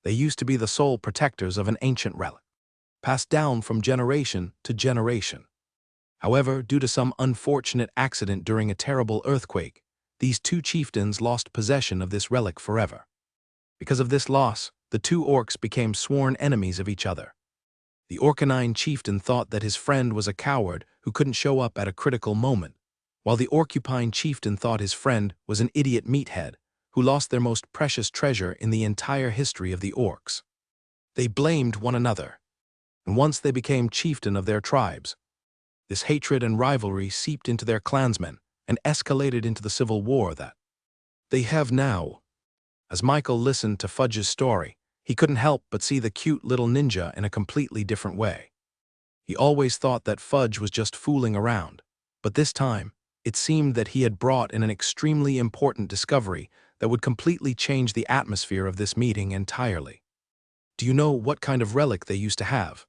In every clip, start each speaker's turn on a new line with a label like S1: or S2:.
S1: They used to be the sole protectors of an ancient relic, passed down from generation to generation. However, due to some unfortunate accident during a terrible earthquake, these two chieftains lost possession of this relic forever. Because of this loss, the two orcs became sworn enemies of each other. The Orcanine chieftain thought that his friend was a coward who couldn't show up at a critical moment, while the Orcupine chieftain thought his friend was an idiot meathead who lost their most precious treasure in the entire history of the orcs. They blamed one another, and once they became chieftain of their tribes, this hatred and rivalry seeped into their clansmen and escalated into the civil war that they have now. As Michael listened to Fudge's story, he couldn't help but see the cute little ninja in a completely different way. He always thought that Fudge was just fooling around, but this time, it seemed that he had brought in an extremely important discovery that would completely change the atmosphere of this meeting entirely. Do you know what kind of relic they used to have?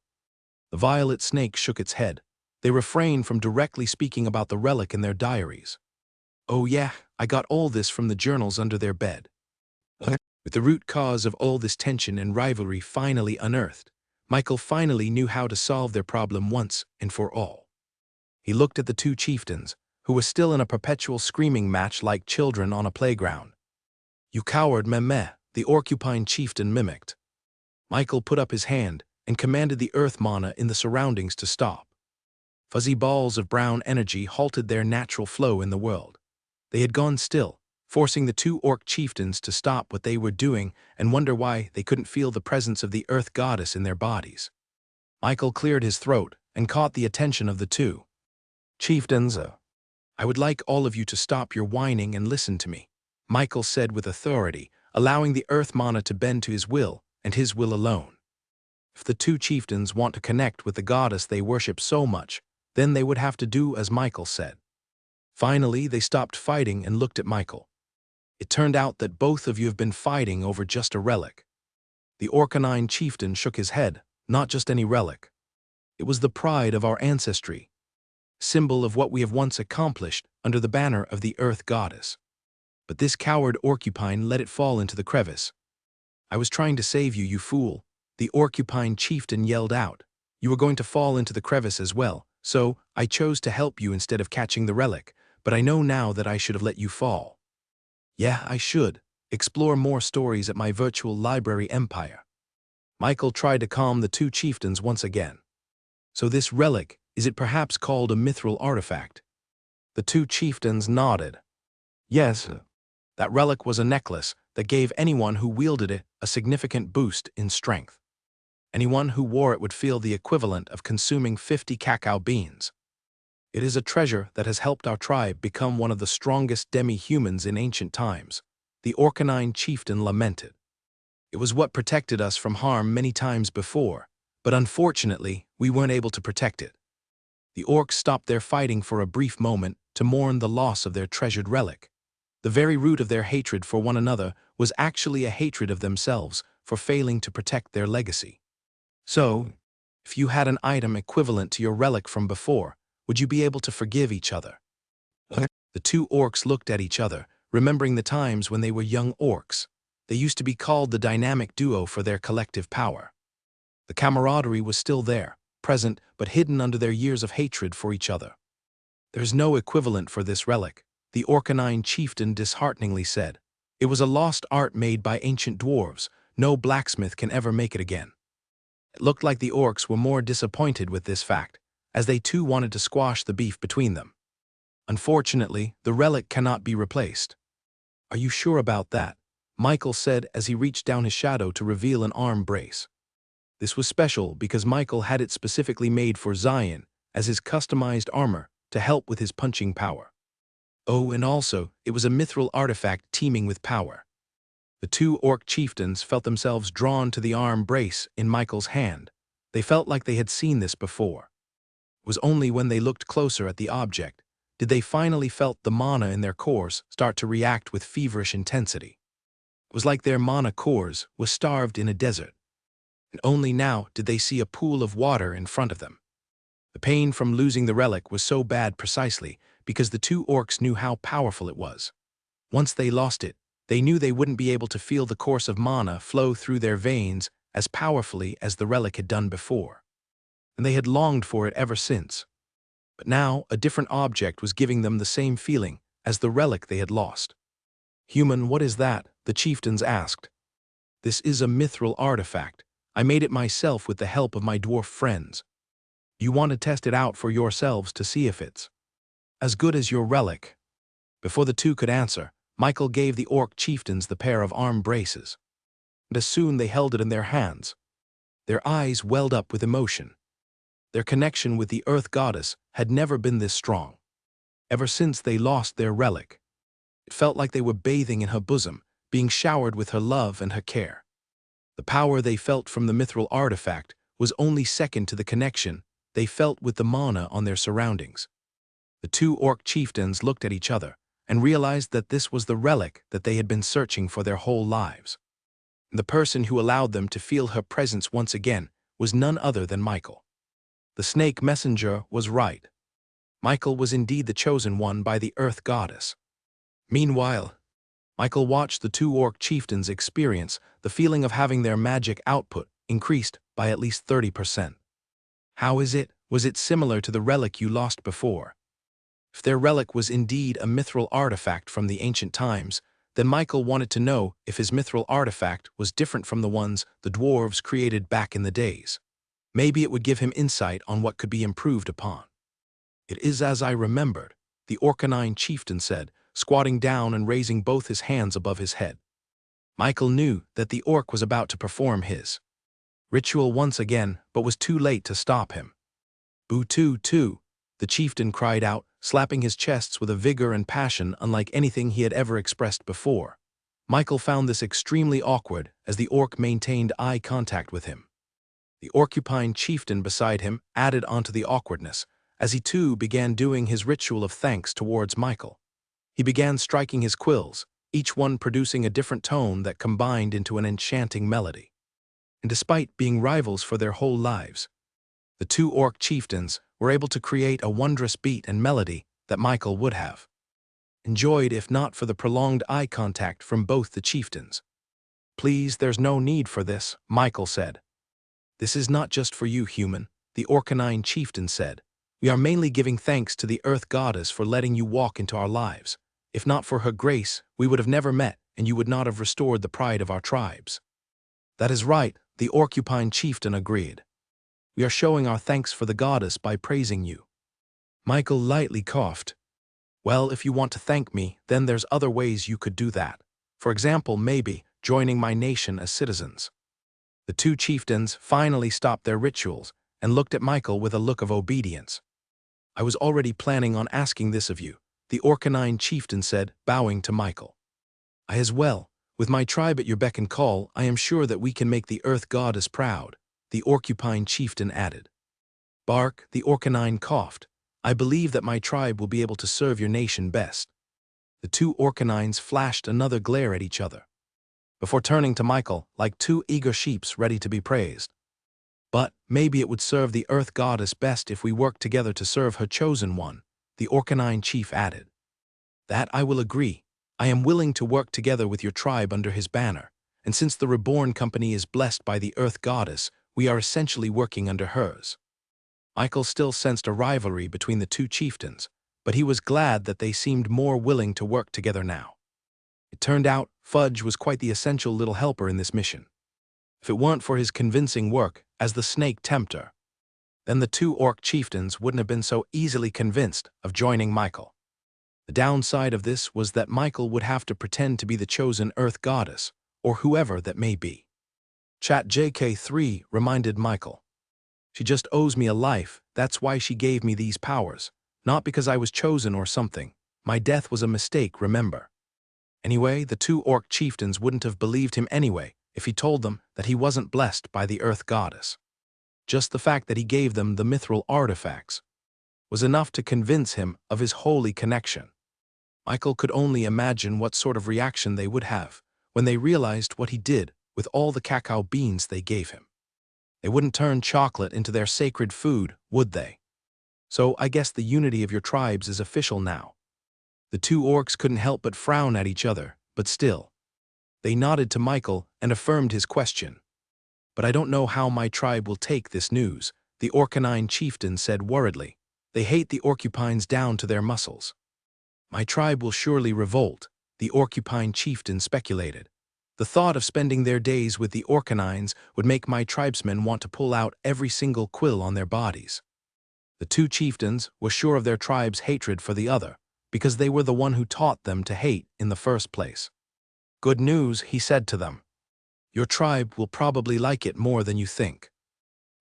S1: The violet snake shook its head. They refrained from directly speaking about the relic in their diaries. Oh yeah, I got all this from the journals under their bed. With the root cause of all this tension and rivalry finally unearthed, Michael finally knew how to solve their problem once and for all. He looked at the two chieftains, who were still in a perpetual screaming match like children on a playground. You coward meh, the Orcupine chieftain mimicked. Michael put up his hand and commanded the earth mana in the surroundings to stop. Fuzzy balls of brown energy halted their natural flow in the world. They had gone still, forcing the two orc chieftains to stop what they were doing and wonder why they couldn't feel the presence of the earth goddess in their bodies. Michael cleared his throat and caught the attention of the two. Chieftains, I would like all of you to stop your whining and listen to me, Michael said with authority, allowing the earth mana to bend to his will and his will alone. If the two chieftains want to connect with the goddess they worship so much, then they would have to do as Michael said. Finally, they stopped fighting and looked at Michael. It turned out that both of you have been fighting over just a relic. The Orcanine chieftain shook his head, not just any relic. It was the pride of our ancestry, symbol of what we have once accomplished under the banner of the earth goddess. But this coward Orcupine let it fall into the crevice. I was trying to save you, you fool, the Orcupine chieftain yelled out. You were going to fall into the crevice as well, so I chose to help you instead of catching the relic, but I know now that I should have let you fall. Yeah, I should. Explore more stories at my virtual library empire. Michael tried to calm the two chieftains once again. So this relic, is it perhaps called a mithril artifact? The two chieftains nodded. Yes, that relic was a necklace that gave anyone who wielded it a significant boost in strength. Anyone who wore it would feel the equivalent of consuming 50 cacao beans. It is a treasure that has helped our tribe become one of the strongest demi-humans in ancient times, the Orcanine chieftain lamented. It was what protected us from harm many times before, but unfortunately, we weren't able to protect it. The orcs stopped their fighting for a brief moment to mourn the loss of their treasured relic. The very root of their hatred for one another was actually a hatred of themselves for failing to protect their legacy. So, if you had an item equivalent to your relic from before, would you be able to forgive each other? The two orcs looked at each other, remembering the times when they were young orcs. They used to be called the dynamic duo for their collective power. The camaraderie was still there, present but hidden under their years of hatred for each other. There's no equivalent for this relic, the Orcanine chieftain dishearteningly said. It was a lost art made by ancient dwarves. No blacksmith can ever make it again. It looked like the orcs were more disappointed with this fact, as they too wanted to squash the beef between them. Unfortunately, the relic cannot be replaced. Are you sure about that? Michael said as he reached down his shadow to reveal an arm brace. This was special because Michael had it specifically made for Zion as his customized armor to help with his punching power. Oh, and also, it was a mithril artifact teeming with power. The two orc chieftains felt themselves drawn to the arm brace in Michael's hand. They felt like they had seen this before. It was only when they looked closer at the object did they finally felt the mana in their cores start to react with feverish intensity. It was like their mana cores were starved in a desert, and only now did they see a pool of water in front of them. The pain from losing the relic was so bad precisely because the two orcs knew how powerful it was. Once they lost it, They knew they wouldn't be able to feel the course of mana flow through their veins as powerfully as the relic had done before, and they had longed for it ever since. But now a different object was giving them the same feeling as the relic they had lost. "Human, what is that?" the chieftains asked. "This is a mithril artifact. I made it myself with the help of my dwarf friends. You want to test it out for yourselves to see if it's as good as your relic." Before the two could answer, Michael gave the orc chieftains the pair of arm braces. And as soon they held it in their hands, their eyes welled up with emotion. Their connection with the earth goddess had never been this strong. Ever since they lost their relic, it felt like they were bathing in her bosom, being showered with her love and her care. The power they felt from the mithril artifact was only second to the connection they felt with the mana on their surroundings. The two orc chieftains looked at each other and realized that this was the relic that they had been searching for their whole lives. And the person who allowed them to feel her presence once again was none other than Michael. The snake messenger was right. Michael was indeed the chosen one by the earth goddess. Meanwhile, Michael watched the two orc chieftains experience the feeling of having their magic output increased by at least 30%. "How is it? Was it similar to the relic you lost before?" If their relic was indeed a mithril artifact from the ancient times, then Michael wanted to know if his mithril artifact was different from the ones the dwarves created back in the days. Maybe it would give him insight on what could be improved upon. "It is as I remembered," the Orcanine chieftain said, squatting down and raising both his hands above his head. Michael knew that the orc was about to perform his ritual once again, but was too late to stop him. "Boo-too-too," the chieftain cried out, slapping his chests with a vigor and passion unlike anything he had ever expressed before. Michael found this extremely awkward as the orc maintained eye contact with him. The Orcupine chieftain beside him added onto the awkwardness, as he too began doing his ritual of thanks towards Michael. He began striking his quills, each one producing a different tone that combined into an enchanting melody. And despite being rivals for their whole lives, the two orc chieftains were able to create a wondrous beat and melody that Michael would have enjoyed if not for the prolonged eye contact from both the chieftains. "Please, there's no need for this," Michael said. "This is not just for you, human," the Orcanine chieftain said. "We are mainly giving thanks to the earth goddess for letting you walk into our lives. If not for her grace, we would have never met, and you would not have restored the pride of our tribes." "That is right," the Orcupine chieftain agreed. "We are showing our thanks for the goddess by praising you." Michael lightly coughed. "Well, if you want to thank me, then there's other ways you could do that. For example, maybe joining my nation as citizens." The two chieftains finally stopped their rituals and looked at Michael with a look of obedience. "I was already planning on asking this of you," the Orcanine chieftain said, bowing to Michael. "I as well. With my tribe at your beck and call, I am sure that we can make the earth goddess proud," the Orcupine chieftain added. "Bark," the Orcanine coughed. "I believe that my tribe will be able to serve your nation best." The two Orcanines flashed another glare at each other, before turning to Michael like two eager sheeps ready to be praised. "But maybe it would serve the earth goddess best if we worked together to serve her chosen one," the Orcanine chief added. "That I will agree. I am willing to work together with your tribe under his banner, and since the Reborn company is blessed by the earth goddess, we are essentially working under hers." Michael still sensed a rivalry between the two chieftains, but he was glad that they seemed more willing to work together now. It turned out Fudge was quite the essential little helper in this mission. If it weren't for his convincing work as the snake tempter, then the two orc chieftains wouldn't have been so easily convinced of joining Michael. The downside of this was that Michael would have to pretend to be the chosen earth goddess, or whoever that may be. Chat JK3 reminded Michael. "She just owes me a life, that's why she gave me these powers, not because I was chosen or something. My death was a mistake, remember." Anyway, the two orc chieftains wouldn't have believed him anyway if he told them that he wasn't blessed by the earth goddess. Just the fact that he gave them the mithril artifacts was enough to convince him of his holy connection. Michael could only imagine what sort of reaction they would have when they realized what he did with all the cacao beans they gave him. They wouldn't turn chocolate into their sacred food, would they? "So I guess the unity of your tribes is official now." The two orcs couldn't help but frown at each other, but still, They nodded to Michael and affirmed his question. "But I don't know how my tribe will take this news," the Orcanine chieftain said worriedly. "They hate the Orcupines down to their muscles." "My tribe will surely revolt," the Orcupine chieftain speculated. "The thought of spending their days with the Orcanines would make my tribesmen want to pull out every single quill on their bodies." The two chieftains were sure of their tribe's hatred for the other, because they were the one who taught them to hate in the first place. "Good news," he said to them. "Your tribe will probably like it more than you think."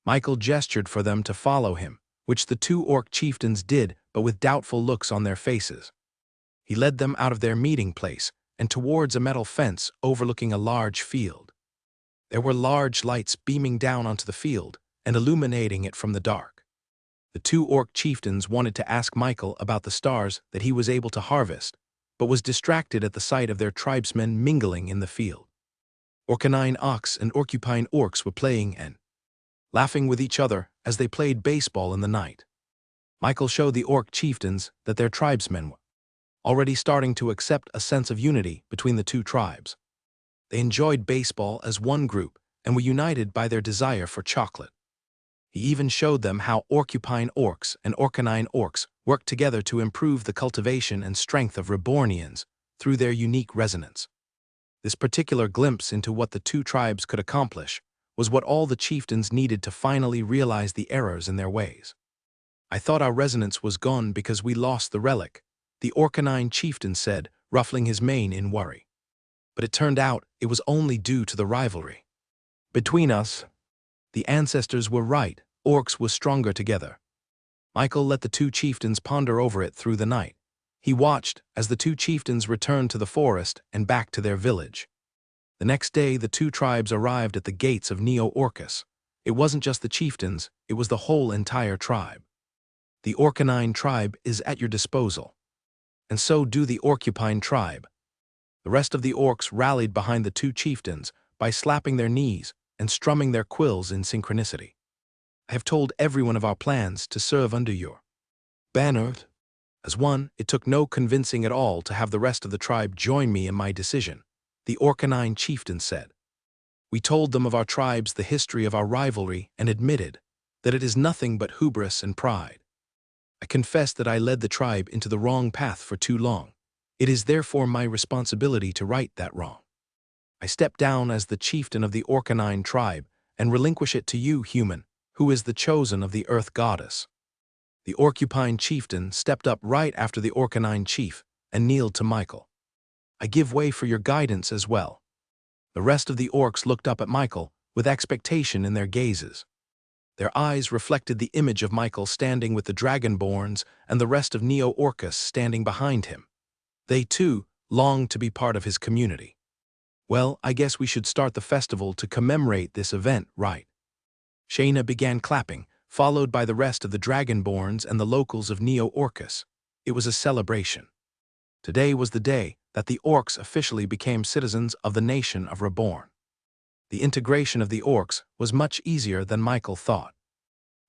S1: Michael gestured for them to follow him, which the two orc chieftains did, but with doubtful looks on their faces. He led them out of their meeting place and towards a metal fence overlooking a large field. There were large lights beaming down onto the field and illuminating it from the dark. The two orc chieftains wanted to ask Michael about the stars that he was able to harvest, but was distracted at the sight of their tribesmen mingling in the field. Orcanine ox and Orcupine orcs were playing and laughing with each other as they played baseball in the night. Michael showed the orc chieftains that their tribesmen were already starting to accept a sense of unity between the two tribes. They enjoyed baseball as one group and were united by their desire for chocolate. He even showed them how Orcupine orcs and Orcanine orcs worked together to improve the cultivation and strength of Rebornians through their unique resonance. This particular glimpse into what the two tribes could accomplish was what all the chieftains needed to finally realize the errors in their ways. "I thought our resonance was gone because we lost the relic," the Orcanine chieftain said, ruffling his mane in worry. "But it turned out it was only due to the rivalry between us. The ancestors were right, orcs were stronger together." Michael let the two chieftains ponder over it through the night. He watched as the two chieftains returned to the forest and back to their village. The next day, the two tribes arrived at the gates of Neo-Orcus. It wasn't just the chieftains, it was the whole entire tribe. "The Orcanine tribe is at your disposal. And so do the Orcupine tribe." The rest of the orcs rallied behind the two chieftains by slapping their knees and strumming their quills in synchronicity. "I have told everyone of our plans to serve under your banner." As one, it took no convincing at all to have the rest of the tribe join me in my decision, the Orcanine chieftain said. "We told them of our tribes, the history of our rivalry, and admitted that it is nothing but hubris and pride. I confess that I led the tribe into the wrong path for too long. It is therefore my responsibility to right that wrong. I step down as the chieftain of the Orcanine tribe and relinquish it to you, human, who is the chosen of the earth goddess." The Orcupine chieftain stepped up right after the Orcanine chief and kneeled to Michael. "I give way for your guidance as well." The rest of the orcs looked up at Michael with expectation in their gazes. Their eyes reflected the image of Michael standing with the Dragonborns and the rest of Neo-Orcus standing behind him. They, too, longed to be part of his community. "Well, I guess we should start the festival to commemorate this event, right?" Shayna began clapping, followed by the rest of the Dragonborns and the locals of Neo-Orcus. It was a celebration. Today was the day that the orcs officially became citizens of the nation of Reborn. The integration of the orcs was much easier than Michael thought.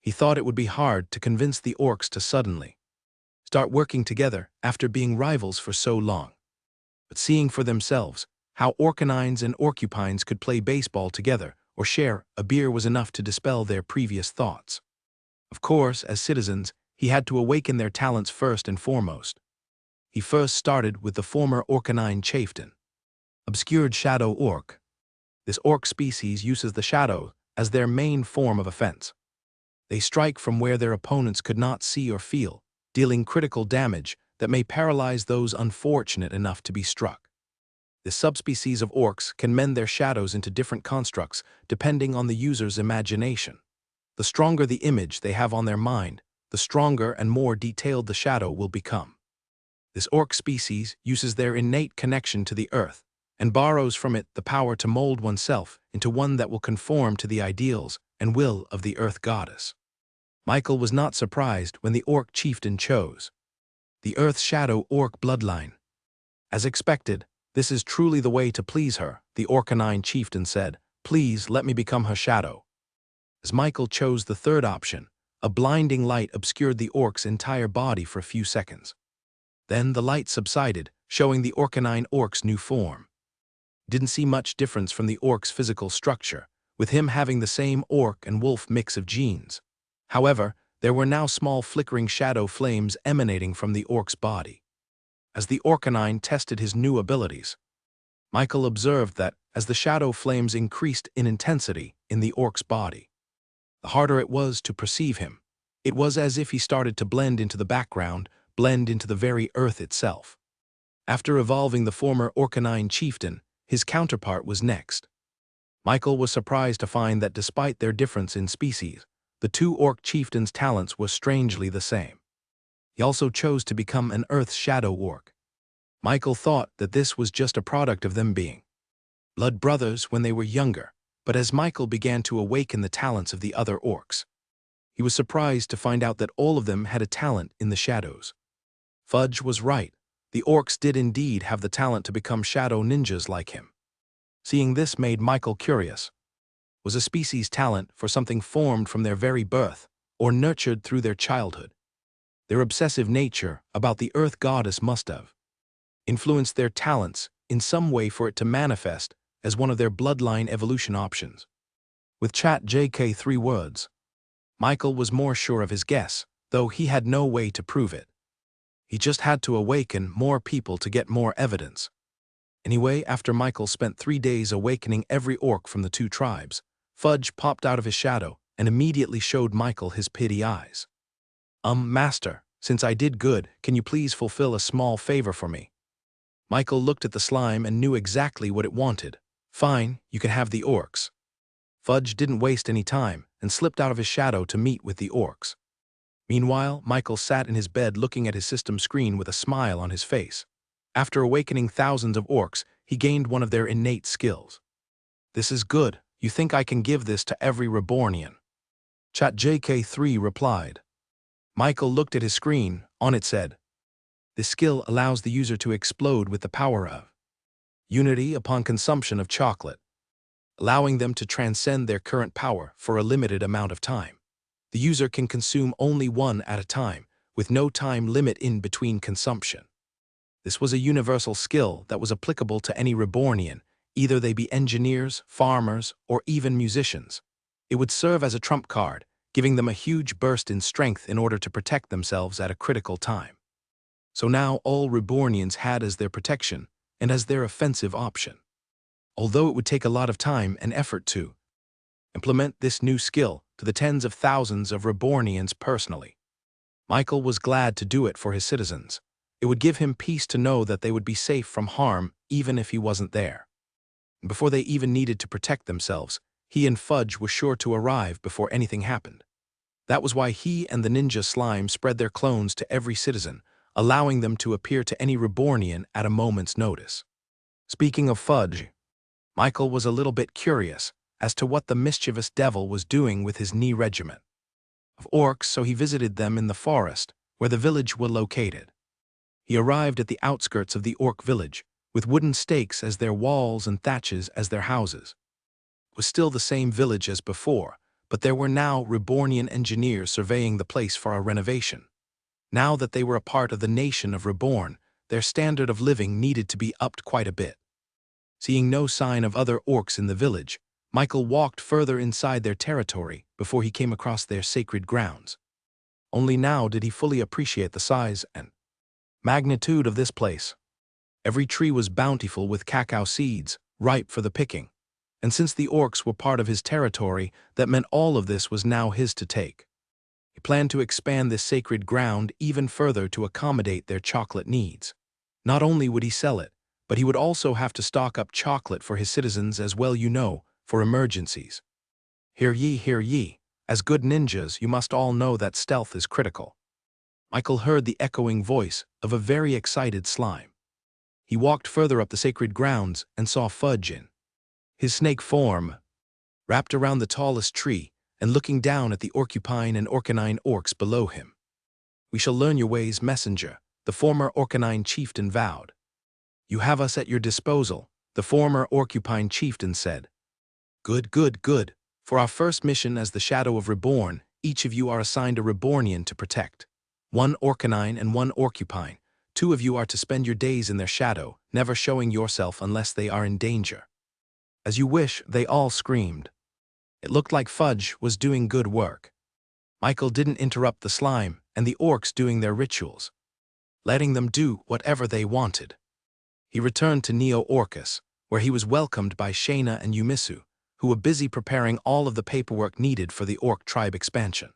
S1: He thought it would be hard to convince the orcs to suddenly start working together after being rivals for so long. But seeing for themselves how Orcanines and Orcupines could play baseball together or share a beer was enough to dispel their previous thoughts. Of course, as citizens, he had to awaken their talents first and foremost. He first started with the former Orcanine chieftain, obscured shadow orc. This orc species uses the shadow as their main form of offense. They strike from where their opponents could not see or feel, dealing critical damage that may paralyze those unfortunate enough to be struck. This subspecies of orcs can mend their shadows into different constructs depending on the user's imagination. The stronger the image they have on their mind, the stronger and more detailed the shadow will become. This orc species uses their innate connection to the earth and borrows from it the power to mold oneself into one that will conform to the ideals and will of the earth goddess. Michael was not surprised when the orc chieftain chose the earth shadow orc bloodline. As expected, "This is truly the way to please her," the Orcanine chieftain said. "Please let me become her shadow." As Michael chose the third option, a blinding light obscured the orc's entire body for a few seconds. Then the light subsided, showing the Orcanine orc's new form. Didn't see much difference from the orc's physical structure, with him having the same orc and wolf mix of genes. However, there were now small flickering shadow flames emanating from the orc's body. As the Orcanine tested his new abilities, Michael observed that, as the shadow flames increased in intensity in the orc's body, the harder it was to perceive him. It was as if he started to blend into the background, blend into the very earth itself. After evolving the former Orcanine chieftain, his counterpart was next. Michael was surprised to find that despite their difference in species, the two orc chieftains' talents were strangely the same. He also chose to become an Earth Shadow Orc. Michael thought that this was just a product of them being blood brothers when they were younger, but as Michael began to awaken the talents of the other orcs, he was surprised to find out that all of them had a talent in the shadows. Fudge was right. The orcs did indeed have the talent to become shadow ninjas like him. Seeing this made Michael curious. Was a species' talent for something formed from their very birth, or nurtured through their childhood? Their obsessive nature about the Earth Goddess must have influenced their talents in some way for it to manifest as one of their bloodline evolution options. With ChatJK 3 words, Michael was more sure of his guess, though he had no way to prove it. He just had to awaken more people to get more evidence. Anyway, after Michael spent 3 days awakening every orc from the two tribes, Fudge popped out of his shadow and immediately showed Michael his pity eyes. Master, since I did good, can you please fulfill a small favor for me? Michael looked at the slime and knew exactly what it wanted. Fine, you can have the orcs. Fudge didn't waste any time and slipped out of his shadow to meet with the orcs. Meanwhile, Michael sat in his bed looking at his system screen with a smile on his face. After awakening thousands of orcs, he gained one of their innate skills. This is good. You think I can give this to every Rebornian? ChatJK 3 replied. Michael looked at his screen. On it said, this skill allows the user to explode with the power of unity upon consumption of chocolate, allowing them to transcend their current power for a limited amount of time. The user can consume only one at a time, with no time limit in between consumption. This was a universal skill that was applicable to any Rebornian, either they be engineers, farmers, or even musicians. It would serve as a trump card, giving them a huge burst in strength in order to protect themselves at a critical time. So now all Rebornians had as their protection and as their offensive option. Although it would take a lot of time and effort to implement this new skill to the tens of thousands of Rebornians personally, Michael was glad to do it for his citizens. It would give him peace to know that they would be safe from harm even if he wasn't there. Before they even needed to protect themselves, he and Fudge were sure to arrive before anything happened. That was why he and the ninja slime spread their clones to every citizen, allowing them to appear to any Rebornian at a moment's notice. Speaking of Fudge, Michael was a little bit curious as to what the mischievous devil was doing with his knee regiment of orcs, so he visited them in the forest where the village was located. He arrived at the outskirts of the orc village, with wooden stakes as their walls and thatches as their houses. It was still the same village as before, but there were now Rebornian engineers surveying the place for a renovation. Now that they were a part of the nation of Reborn, their standard of living needed to be upped quite a bit. Seeing no sign of other orcs in the village, Michael walked further inside their territory before he came across their sacred grounds. Only now did he fully appreciate the size and magnitude of this place. Every tree was bountiful with cacao seeds, ripe for the picking. And since the orcs were part of his territory, that meant all of this was now his to take. He planned to expand this sacred ground even further to accommodate their chocolate needs. Not only would he sell it, but he would also have to stock up chocolate for his citizens as well, for emergencies. Hear ye, as good ninjas you must all know that stealth is critical. Michael heard the echoing voice of a very excited slime. He walked further up the sacred grounds and saw Fudge in his snake form, wrapped around the tallest tree and looking down at the Orcupine and Orcanine orcs below him. We shall learn your ways, messenger, the former Orcanine chieftain vowed. You have us at your disposal, the former Orcupine chieftain said. Good. For our first mission as the Shadow of Reborn, each of you are assigned a Rebornian to protect. 1 Orcanine and 1 Orcupine, Two of you are to spend your days in their shadow, never showing yourself unless they are in danger." "As you wish," they all screamed. It looked like Fudge was doing good work. Michael didn't interrupt the slime and the orcs doing their rituals, letting them do whatever they wanted. He returned to Neo-Orcus, where he was welcomed by Shayna and Yumisu, who were busy preparing all of the paperwork needed for the orc tribe expansion.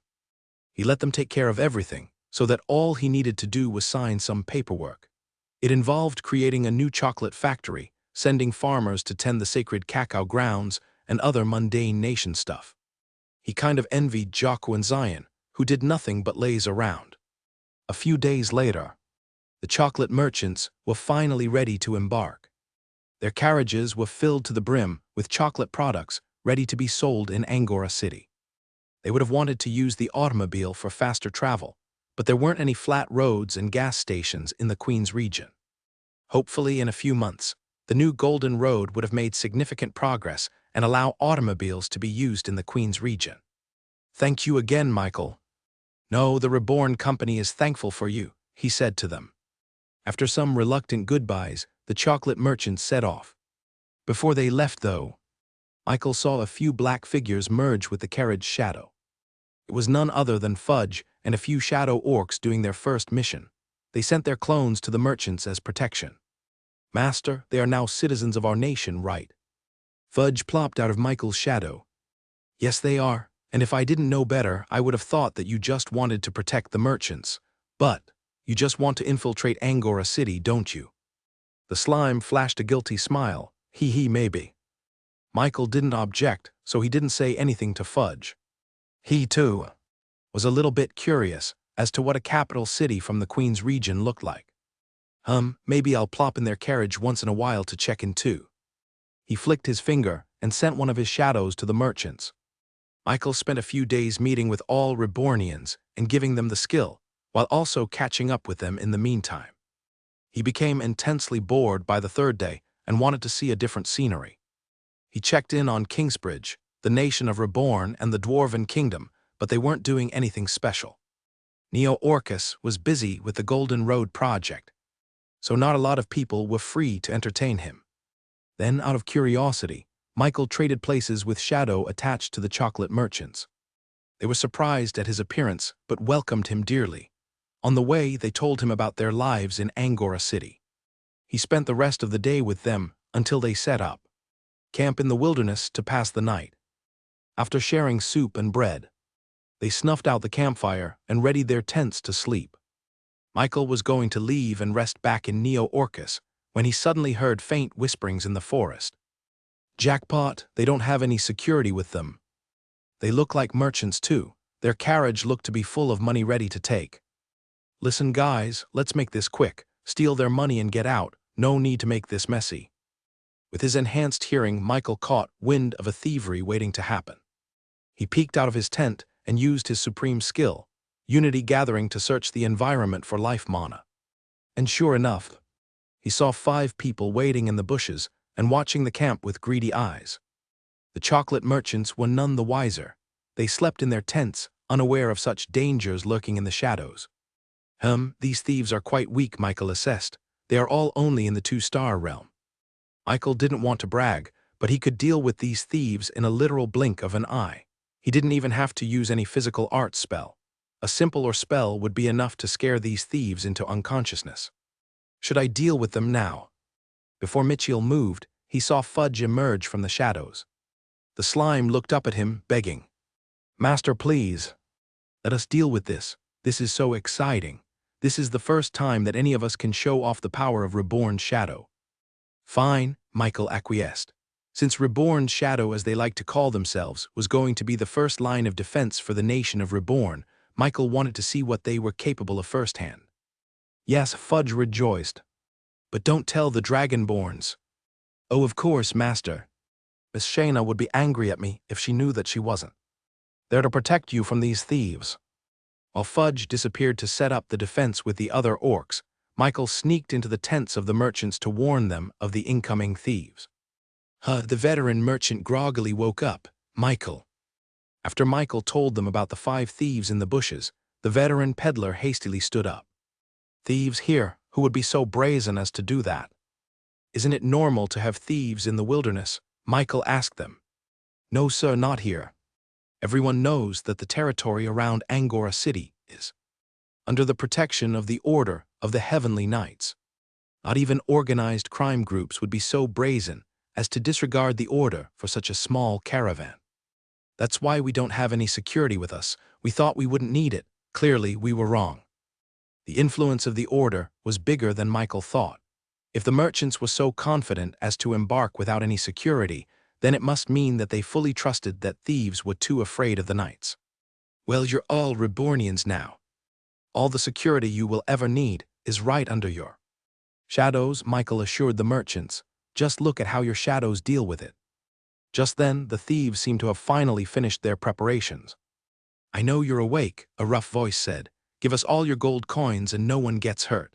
S1: He let them take care of everything, so that all he needed to do was sign some paperwork. It involved creating a new chocolate factory, sending farmers to tend the sacred cacao grounds, and other mundane nation stuff. He kind of envied Jocko and Zion, who did nothing but laze around. A few days later, the chocolate merchants were finally ready to embark. Their carriages were filled to the brim with chocolate products ready to be sold in Angora City. They would have wanted to use the automobile for faster travel, but there weren't any flat roads and gas stations in the Queen's region. Hopefully, in a few months, the new Golden Road would have made significant progress and allow automobiles to be used in the Queen's region. "Thank you again, Michael." "No, the Reborn company is thankful for you," he said to them. After some reluctant goodbyes, the chocolate merchants set off. Before they left, though, Michael saw a few black figures merge with the carriage shadow. It was none other than Fudge and a few shadow orcs doing their first mission. They sent their clones to the merchants as protection. "Master, they are now citizens of our nation, right?" Fudge plopped out of Michael's shadow. "Yes, they are, and if I didn't know better, I would have thought that you just wanted to protect the merchants. But you just want to infiltrate Angora City, don't you?" The slime flashed a guilty smile. Maybe." Michael didn't object, so he didn't say anything to Fudge. He, too, was a little bit curious as to what a capital city from the Queen's region looked like. Maybe I'll plop in their carriage once in a while to check in too." He flicked his finger and sent one of his shadows to the merchants. Michael spent a few days meeting with all Rebornians and giving them the skill, while also catching up with them in the meantime. He became intensely bored by the third day and wanted to see a different scenery. He checked in on Kingsbridge, the nation of Reborn and the Dwarven Kingdom, but they weren't doing anything special. Neo-Orcus was busy with the Golden Road project, so not a lot of people were free to entertain him. Then, out of curiosity, Michael traded places with Shadow attached to the chocolate merchants. They were surprised at his appearance, but welcomed him dearly. On the way, they told him about their lives in Angora City. He spent the rest of the day with them until they set up camp in the wilderness to pass the night. After sharing soup and bread, they snuffed out the campfire and readied their tents to sleep. Michael was going to leave and rest back in Neo-Orcus when he suddenly heard faint whisperings in the forest. "Jackpot, they don't have any security with them. They look like merchants too. Their carriage looked to be full of money ready to take. Listen guys, let's make this quick. Steal their money and get out. No need to make this messy." With his enhanced hearing, Michael caught wind of a thievery waiting to happen. He peeked out of his tent and used his supreme skill, Unity Gathering, to search the environment for life mana. And sure enough, he saw 5 people waiting in the bushes and watching the camp with greedy eyes. The chocolate merchants were none the wiser. They slept in their tents, unaware of such dangers lurking in the shadows. These thieves are quite weak, Michael assessed. They are all only in the 2-star realm. Michael didn't want to brag, but he could deal with these thieves in a literal blink of an eye. He didn't even have to use any physical art spell. A simpler spell would be enough to scare these thieves into unconsciousness. Should I deal with them now? Before Mitchell moved, he saw Fudge emerge from the shadows. The slime looked up at him, begging, "Master, please. Let us deal with this. This is so exciting. This is the first time that any of us can show off the power of Reborn's shadow." "Fine," Michael acquiesced. Since Reborn's shadow, as they like to call themselves, was going to be the first line of defense for the nation of Reborn, Michael wanted to see what they were capable of firsthand. "Yes," Fudge rejoiced. "But don't tell the Dragonborns." "Oh, of course, Master. Miss Shayna would be angry at me if she knew that she wasn't. They're to protect you from these thieves." While Fudge disappeared to set up the defense with the other orcs, Michael sneaked into the tents of the merchants to warn them of the incoming thieves. The veteran merchant groggily woke up. "Michael." After Michael told them about the 5 thieves in the bushes, the veteran peddler hastily stood up. "Thieves here, Who would be so brazen as to do that? Isn't it normal to have thieves in the wilderness? Michael asked them. No, sir, not here. Everyone knows that the territory around Angora City is under the protection of the Order of the Heavenly Knights. Not even organized crime groups would be so brazen as to disregard the order for such a small caravan. That's why we don't have any security with us. We thought we wouldn't need it. Clearly, we were wrong. The influence of the order was bigger than Michael thought. If the merchants were so confident as to embark without any security, then it must mean that they fully trusted that thieves were too afraid of the knights. Well, you're all Rebornians now. All the security you will ever need is right under your shadows, Michael assured the merchants. Just look at how your shadows deal with it. Just then, the thieves seemed to have finally finished their preparations. I know you're awake, a rough voice said. Give us all your gold coins and no one gets hurt.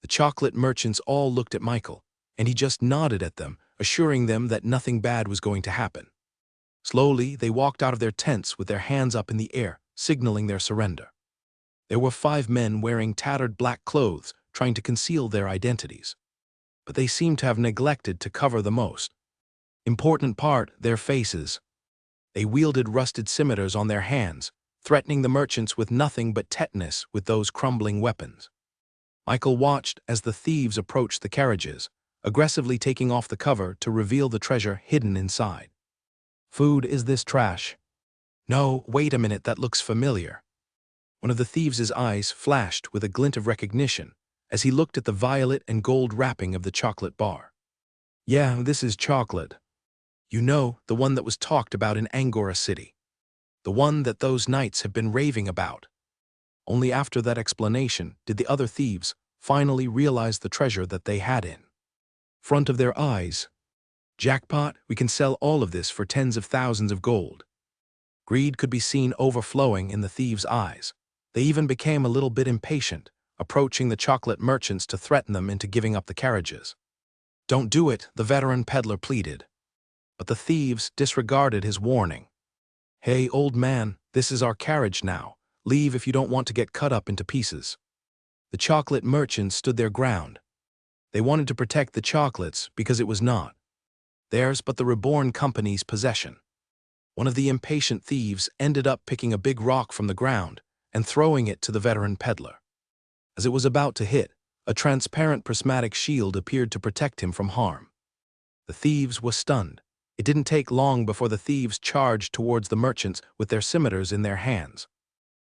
S1: The chocolate merchants all looked at Michael, and he just nodded at them, assuring them that nothing bad was going to happen. Slowly, they walked out of their tents with their hands up in the air, signaling their surrender. There were 5 men wearing tattered black clothes, trying to conceal their identities. But they seemed to have neglected to cover the most important part, their faces. They wielded rusted scimitars on their hands, threatening the merchants with nothing but tetanus with those crumbling weapons. Michael watched as the thieves approached the carriages, aggressively taking off the cover to reveal the treasure hidden inside. Food, is this trash? No, wait a minute, that looks familiar. One of the thieves' eyes flashed with a glint of recognition as he looked at the violet and gold wrapping of the chocolate bar. Yeah, this is chocolate. You know, the one that was talked about in Angora City. The one that those knights have been raving about. Only after that explanation did the other thieves finally realize the treasure that they had in front of their eyes. Jackpot, we can sell all of this for tens of thousands of gold. Greed could be seen overflowing in the thieves' eyes. They even became a little bit impatient, approaching the chocolate merchants to threaten them into giving up the carriages. Don't do it, the veteran peddler pleaded. But the thieves disregarded his warning. Hey, old man, this is our carriage now. Leave if you don't want to get cut up into pieces. The chocolate merchants stood their ground. They wanted to protect the chocolates because it was not theirs but the Reborn company's possession. One of the impatient thieves ended up picking a big rock from the ground and throwing it to the veteran peddler. As it was about to hit, a transparent prismatic shield appeared to protect him from harm. The thieves were stunned. It didn't take long before the thieves charged towards the merchants with their scimitars in their hands.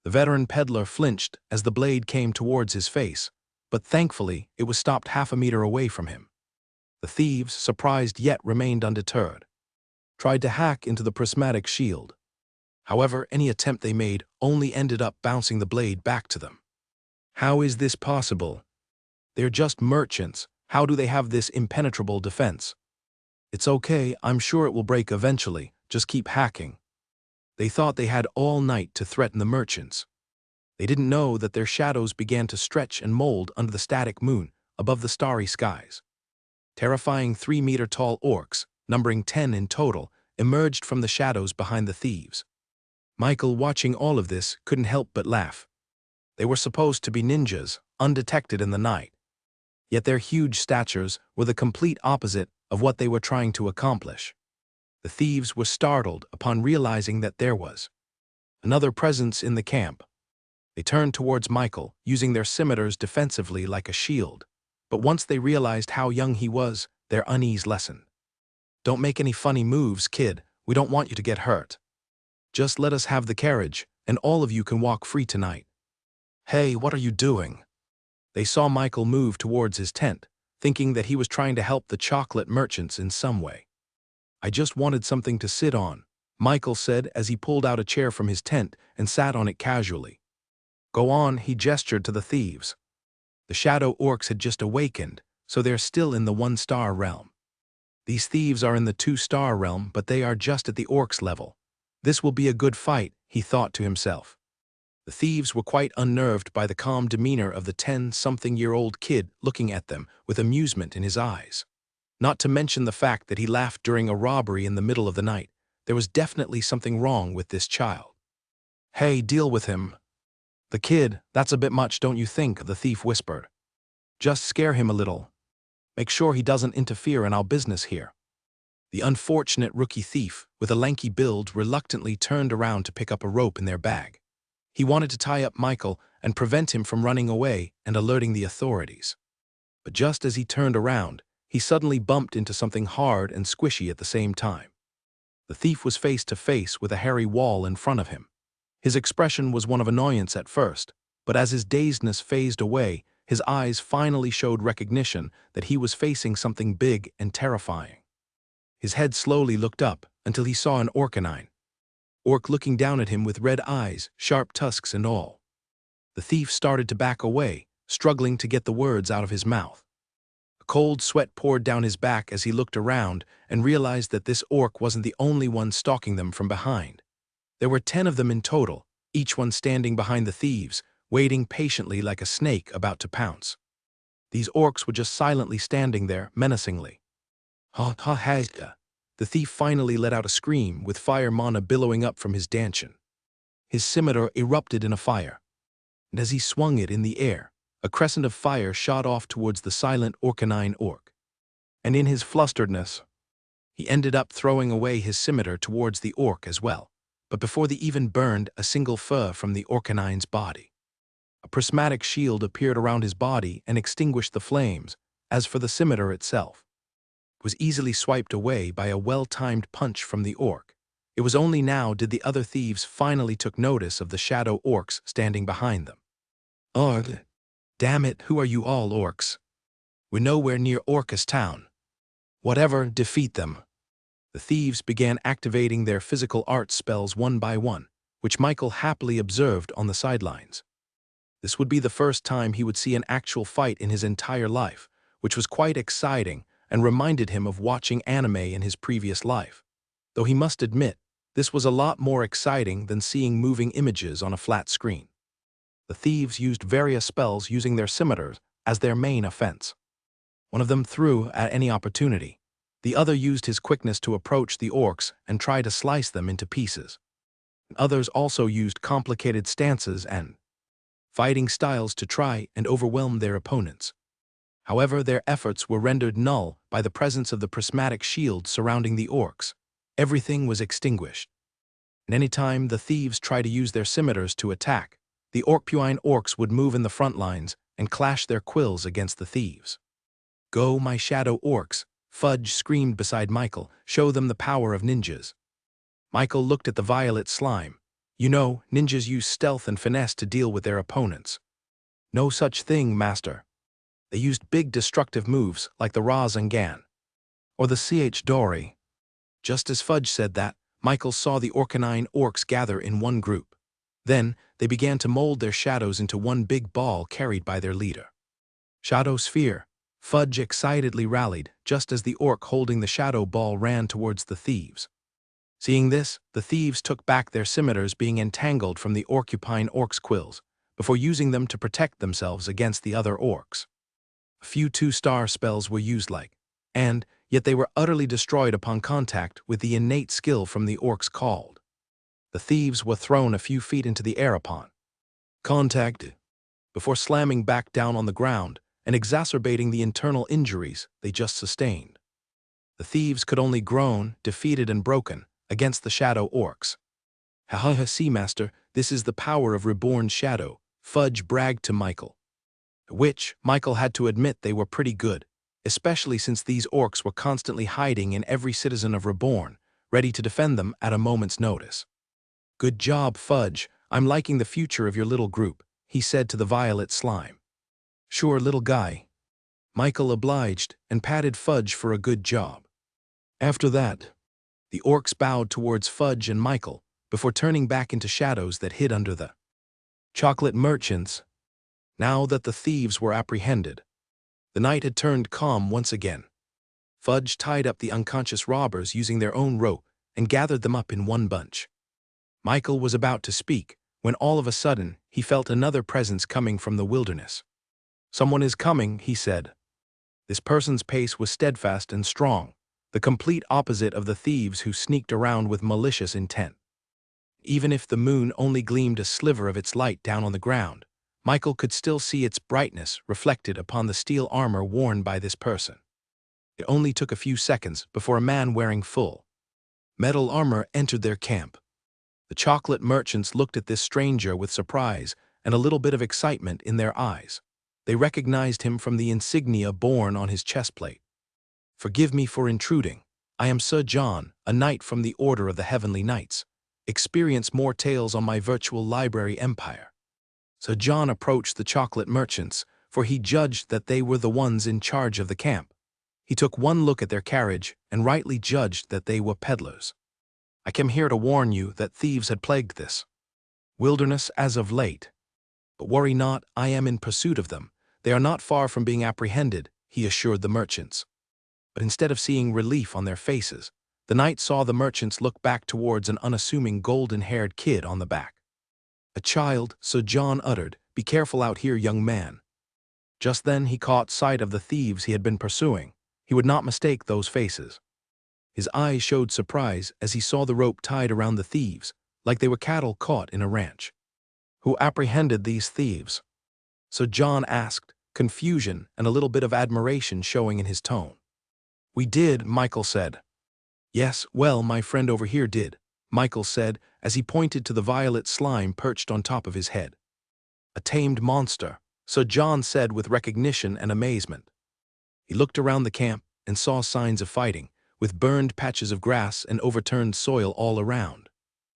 S1: The veteran peddler flinched as the blade came towards his face, but thankfully it was stopped half a meter away from him. The thieves, surprised yet remained undeterred, tried to hack into the prismatic shield. However, any attempt they made only ended up bouncing the blade back to them. How is this possible? They're just merchants. How do they have this impenetrable defense? It's okay, I'm sure it will break eventually, just keep hacking. They thought they had all night to threaten the merchants. They didn't know that their shadows began to stretch and mold under the static moon above the starry skies. Terrifying 3-meter-tall orcs, numbering 10 in total, emerged from the shadows behind the thieves. Michael, watching all of this, couldn't help but laugh. They were supposed to be ninjas, undetected in the night. Yet their huge statures were the complete opposite of what they were trying to accomplish. The thieves were startled upon realizing that there was another presence in the camp. They turned towards Michael, using their scimitars defensively like a shield. But once they realized how young he was, their unease lessened. Don't make any funny moves, kid. We don't want you to get hurt. Just let us have the carriage, and all of you can walk free tonight. Hey, what are you doing? They saw Michael move towards his tent, thinking that he was trying to help the chocolate merchants in some way. I just wanted something to sit on, Michael said as he pulled out a chair from his tent and sat on it casually. Go on, he gestured to the thieves. The shadow orcs had just awakened, so they're still in the 1-star realm. These thieves are in the 2-star realm, but they are just at the orcs level. This will be a good fight, he thought to himself. The thieves were quite unnerved by the calm demeanor of the 10-something-year-old kid looking at them with amusement in his eyes. Not to mention the fact that he laughed during a robbery in the middle of the night. There was definitely something wrong with this child. Hey, deal with him. The kid, that's a bit much, don't you think? The thief whispered. Just scare him a little. Make sure he doesn't interfere in our business here." The unfortunate rookie thief, with a lanky build, reluctantly turned around to pick up a rope in their bag. He wanted to tie up Michael and prevent him from running away and alerting the authorities. But just as he turned around, he suddenly bumped into something hard and squishy at the same time. The thief was face to face with a hairy wall in front of him. His expression was one of annoyance at first, but as his dazedness phased away, his eyes finally showed recognition that he was facing something big and terrifying. His head slowly looked up until he saw an orcanine. Orc looking down at him with red eyes, sharp tusks and all. The thief started to back away, struggling to get the words out of his mouth. A cold sweat poured down his back as he looked around and realized that this orc wasn't the only one stalking them from behind. There were 10 of them in total, each one standing behind the thieves, waiting patiently like a snake about to pounce. These orcs were just silently standing there, menacingly. Ha ha ha! The thief finally let out a scream, with fire mana billowing up from his dantian. His scimitar erupted in a fire, and as he swung it in the air, a crescent of fire shot off towards the silent orcanine orc. And in his flusteredness, he ended up throwing away his scimitar towards the orc as well, but before they even burned a single fur from the orcanine's body. A prismatic shield appeared around his body and extinguished the flames. As for the scimitar itself, it was easily swiped away by a well-timed punch from the orc. It was only now did the other thieves finally took notice of the shadow orcs standing behind them. "Ugh! Damn it, who are you all, orcs? We're nowhere near Orcus town. Whatever, defeat them." The thieves began activating their physical art spells one by one, which Michael happily observed on the sidelines. This would be the first time he would see an actual fight in his entire life, which was quite exciting and reminded him of watching anime in his previous life. Though he must admit, this was a lot more exciting than seeing moving images on a flat screen. The thieves used various spells using their scimitars as their main offense. One of them threw at any opportunity. The other used his quickness to approach the orcs and try to slice them into pieces. Others also used complicated stances and fighting styles to try and overwhelm their opponents. However, their efforts were rendered null by the presence of the prismatic shield surrounding the orcs. Everything was extinguished. And any time the thieves tried to use their scimitars to attack, the orcpuine orcs would move in the front lines and clash their quills against the thieves. "Go, my shadow orcs," Fudge screamed beside Michael. "Show them the power of ninjas." Michael looked at the violet slime. "You know, ninjas use stealth and finesse to deal with their opponents." "No such thing, master. They used big destructive moves like the Razangan or the Dori." Just as Fudge said that, Michael saw the orcanine orcs gather in one group. Then, they began to mold their shadows into one big ball carried by their leader. "Shadow Sphere," Fudge excitedly rallied just as the orc holding the shadow ball ran towards the thieves. Seeing this, the thieves took back their scimitars, being entangled from the orcupine orc's quills, before using them to protect themselves against the other orcs. A few 2-star spells were used and yet they were utterly destroyed upon contact with the innate skill from the orcs called. The thieves were thrown a few feet into the air upon contact, before slamming back down on the ground and exacerbating the internal injuries they just sustained. The thieves could only groan, defeated and broken, against the shadow orcs. "Ha ha ha, see, master, this is the power of Reborn Shadow," Fudge bragged to Michael. Which, Michael had to admit they were pretty good, especially since these orcs were constantly hiding in every citizen of Reborn, ready to defend them at a moment's notice. "Good job, Fudge. I'm liking the future of your little group," he said to the violet slime. "Sure, little guy." Michael obliged and patted Fudge for a good job. After that, the orcs bowed towards Fudge and Michael before turning back into shadows that hid under the chocolate merchants. Now that the thieves were apprehended, the night had turned calm once again. Fudge tied up the unconscious robbers using their own rope and gathered them up in one bunch. Michael was about to speak when all of a sudden he felt another presence coming from the wilderness. "Someone is coming," he said. This person's pace was steadfast and strong, the complete opposite of the thieves who sneaked around with malicious intent. Even if the moon only gleamed a sliver of its light down on the ground, Michael could still see its brightness reflected upon the steel armor worn by this person. It only took a few seconds before a man wearing full metal armor entered their camp. The chocolate merchants looked at this stranger with surprise and a little bit of excitement in their eyes. They recognized him from the insignia borne on his chestplate. "Forgive me for intruding. I am Sir John, a knight from the Order of the Heavenly Knights. Experience more tales on my virtual library empire." Sir John approached the chocolate merchants, for he judged that they were the ones in charge of the camp. He took one look at their carriage and rightly judged that they were peddlers. "I came here to warn you that thieves had plagued this wilderness as of late. But worry not, I am in pursuit of them. They are not far from being apprehended," he assured the merchants. But instead of seeing relief on their faces, the knight saw the merchants look back towards an unassuming golden-haired kid on the back. "A child," Sir John uttered. "Be careful out here, young man." Just then he caught sight of the thieves he had been pursuing. He would not mistake those faces. His eyes showed surprise as he saw the rope tied around the thieves, like they were cattle caught in a ranch. "Who apprehended these thieves?" Sir John asked, confusion and a little bit of admiration showing in his tone. "We did," Michael said. "Yes, well, my friend over here did," Michael said as he pointed to the violet slime perched on top of his head. "A tamed monster," Sir John said with recognition and amazement. He looked around the camp and saw signs of fighting, with burned patches of grass and overturned soil all around.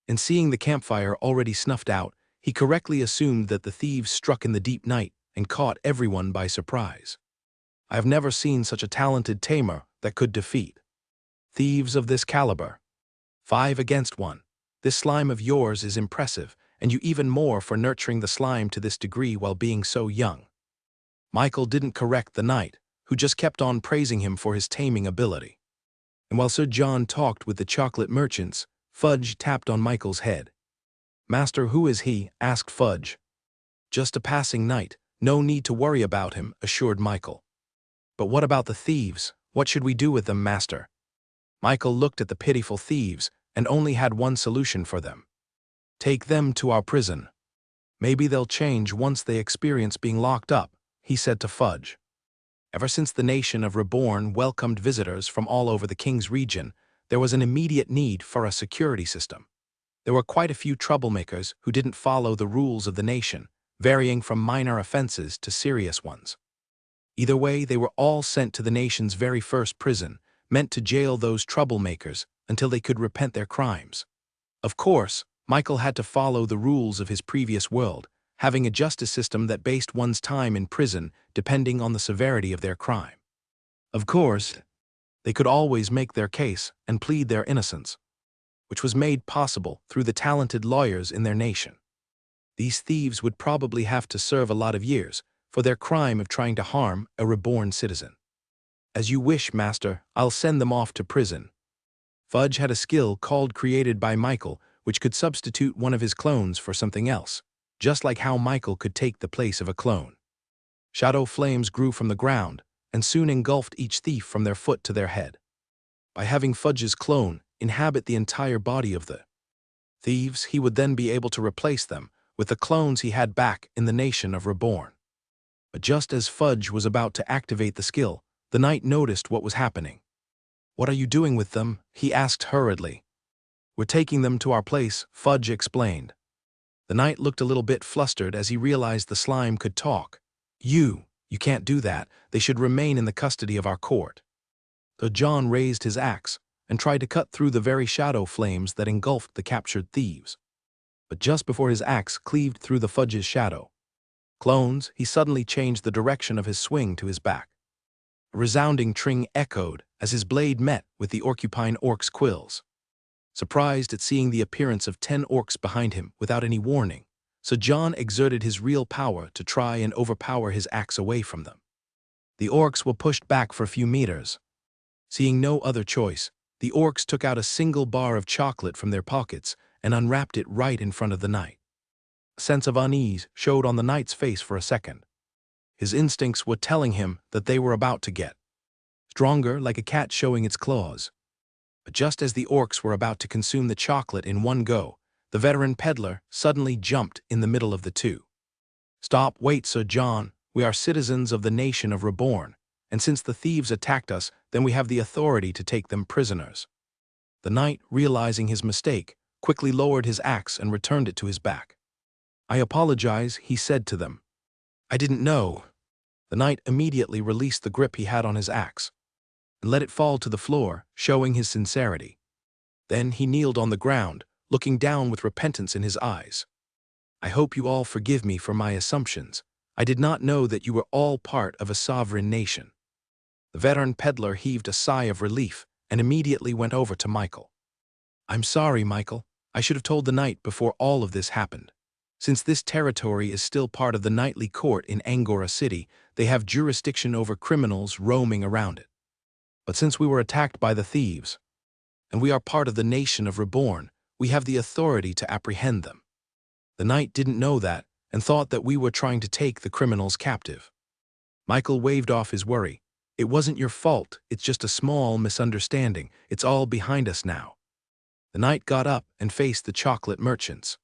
S1: And seeing the campfire already snuffed out, he correctly assumed that the thieves struck in the deep night and caught everyone by surprise. "I have never seen such a talented tamer that could defeat thieves of this caliber. 5 against 1. This slime of yours is impressive, and you even more for nurturing the slime to this degree while being so young." Michael didn't correct the knight, who just kept on praising him for his taming ability. And while Sir John talked with the chocolate merchants, Fudge tapped on Michael's head. "Master, who is he?" asked Fudge. "Just a passing knight. No need to worry about him," assured Michael. "But what about the thieves? What should we do with them, master?" Michael looked at the pitiful thieves and only had one solution for them. "Take them to our prison. Maybe they'll change once they experience being locked up," he said to Fudge. Ever since the nation of Reborn welcomed visitors from all over the King's region, there was an immediate need for a security system. There were quite a few troublemakers who didn't follow the rules of the nation, varying from minor offenses to serious ones. Either way, they were all sent to the nation's very first prison, meant to jail those troublemakers until they could repent their crimes. Of course, Michael had to follow the rules of his previous world, having a justice system that based one's time in prison depending on the severity of their crime. Of course, they could always make their case and plead their innocence, which was made possible through the talented lawyers in their nation. These thieves would probably have to serve a lot of years for their crime of trying to harm a reborn citizen. "As you wish, master, I'll send them off to prison." Fudge had a skill created by Michael which could substitute one of his clones for something else, just like how Michael could take the place of a clone. Shadow flames grew from the ground and soon engulfed each thief from their foot to their head. By having Fudge's clone inhabit the entire body of the thieves, he would then be able to replace them with the clones he had back in the nation of Reborn. But just as Fudge was about to activate the skill, the knight noticed what was happening. "What are you doing with them?" he asked hurriedly. "We're taking them to our place," Fudge explained. The knight looked a little bit flustered as he realized the slime could talk. You can't do that. They should remain in the custody of our court." So John raised his axe and tried to cut through the very shadow flames that engulfed the captured thieves. But just before his axe cleaved through the Fudge's shadow clones, he suddenly changed the direction of his swing to his back. A resounding tring echoed as his blade met with the porcupine orc's quills. Surprised at seeing the appearance of 10 orcs behind him without any warning, so John exerted his real power to try and overpower his axe away from them. The orcs were pushed back for a few meters. Seeing no other choice, the orcs took out a single bar of chocolate from their pockets and unwrapped it right in front of the knight. A sense of unease showed on the knight's face for a second. His instincts were telling him that they were about to get stronger, like a cat showing its claws. But just as the orcs were about to consume the chocolate in one go, the veteran peddler suddenly jumped in the middle of the two. Stop, wait, Sir John. We are citizens of the nation of Reborn, and since the thieves attacked us, then we have the authority to take them prisoners. The knight, realizing his mistake, quickly lowered his axe and returned it to his back. I apologize, he said to them. I didn't know. The knight immediately released the grip he had on his axe and let it fall to the floor, showing his sincerity. Then he kneeled on the ground, looking down with repentance in his eyes. I hope you all forgive me for my assumptions. I did not know that you were all part of a sovereign nation. The veteran peddler heaved a sigh of relief and immediately went over to Michael. I'm sorry, Michael. I should have told the knight before all of this happened. Since this territory is still part of the knightly court in Angora City, they have jurisdiction over criminals roaming around it. But since we were attacked by the thieves, and we are part of the nation of Reborn, we have the authority to apprehend them. The knight didn't know that and thought that we were trying to take the criminals captive. Michael waved off his worry. It wasn't your fault, it's just a small misunderstanding. It's all behind us now. The knight got up and faced the chocolate merchants.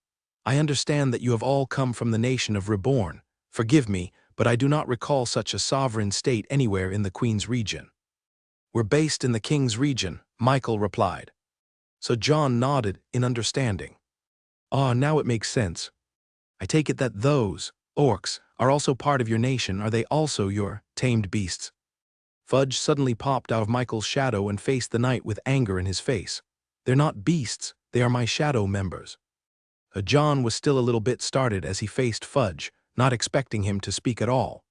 S1: I understand that you have all come from the nation of Reborn. Forgive me, but I do not recall such a sovereign state anywhere in the Queen's region. We're based in the King's region, Michael replied. So John nodded in understanding. Ah, now it makes sense. I take it that those orcs are also part of your nation. Are they also your tamed beasts? Fudge suddenly popped out of Michael's shadow and faced the knight with anger in his face. They're not beasts, they are my shadow members. John was still a little bit startled as he faced Fudge, not expecting him to speak at all.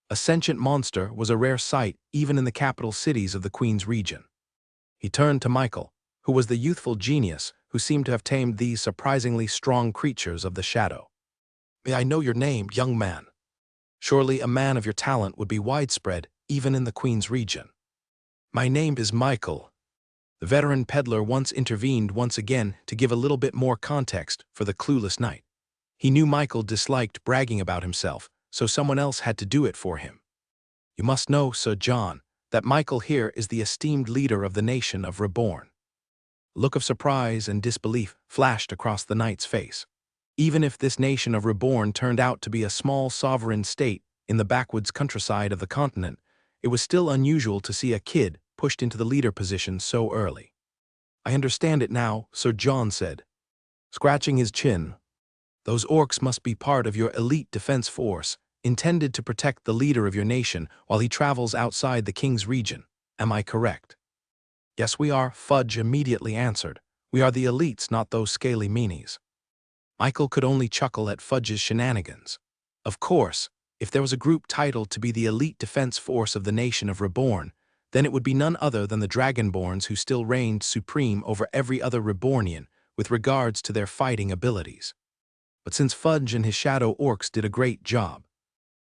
S1: A sentient monster was a rare sight even in the capital cities of the Queen's region. He turned to Michael, who was the youthful genius who seemed to have tamed these surprisingly strong creatures of the shadow. May I know your name, young man? Surely a man of your talent would be widespread even in the Queen's region. My name is Michael. The veteran peddler once intervened once again to give a little bit more context for the clueless knight. He knew Michael disliked bragging about himself, so someone else had to do it for him. You must know, Sir John, that Michael here is the esteemed leader of the nation of Reborn. A look of surprise and disbelief flashed across the knight's face. Even if this nation of Reborn turned out to be a small sovereign state in the backwoods countryside of the continent, it was still unusual to see a kid pushed into the leader position so early. I understand it now, Sir John said, scratching his chin. Those orcs must be part of your elite defense force, intended to protect the leader of your nation while he travels outside the King's region. Am I correct? Yes, we are, Fudge immediately answered. We are the elites, not those scaly meanies. Michael could only chuckle at Fudge's shenanigans. Of course, if there was a group titled to be the elite defense force of the nation of Reborn, then it would be none other than the Dragonborns who still reigned supreme over every other Rebornian with regards to their fighting abilities. But since Fudge and his shadow orcs did a great job,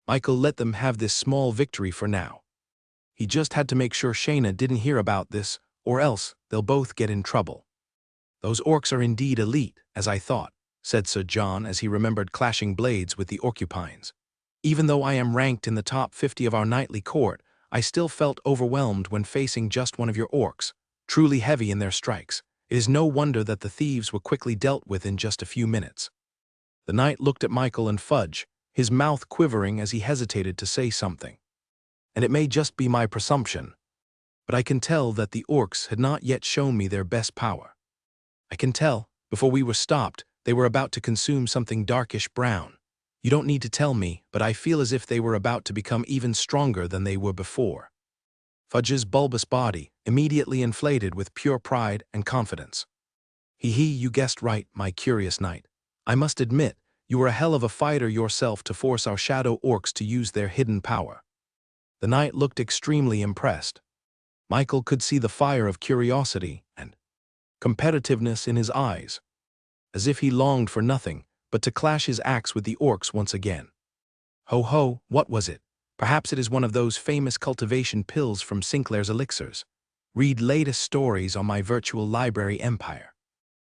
S1: Michael let them have this small victory for now. He just had to make sure Shayna didn't hear about this, or else they'll both get in trouble. Those orcs are indeed elite, as I thought, said Sir John as he remembered clashing blades with the Orcupines. Even though I am ranked in the top 50 of our knightly court, I still felt overwhelmed when facing just one of your orcs, truly heavy in their strikes. It is no wonder that the thieves were quickly dealt with in just a few minutes. The knight looked at Michael and Fudge, his mouth quivering as he hesitated to say something. And it may just be my presumption, but I can tell that the orcs had not yet shown me their best power. I can tell, before we were stopped, they were about to consume something darkish brown. You don't need to tell me, but I feel as if they were about to become even stronger than they were before. Fudge's bulbous body immediately inflated with pure pride and confidence. You guessed right, my curious knight. I must admit, you were a hell of a fighter yourself to force our shadow orcs to use their hidden power. The knight looked extremely impressed. Michael could see the fire of curiosity and competitiveness in his eyes, as if he longed for nothing but to clash his axe with the orcs once again. Ho ho, what was it? Perhaps it is one of those famous cultivation pills from Sinclair's Elixirs. Read latest stories on my virtual library empire.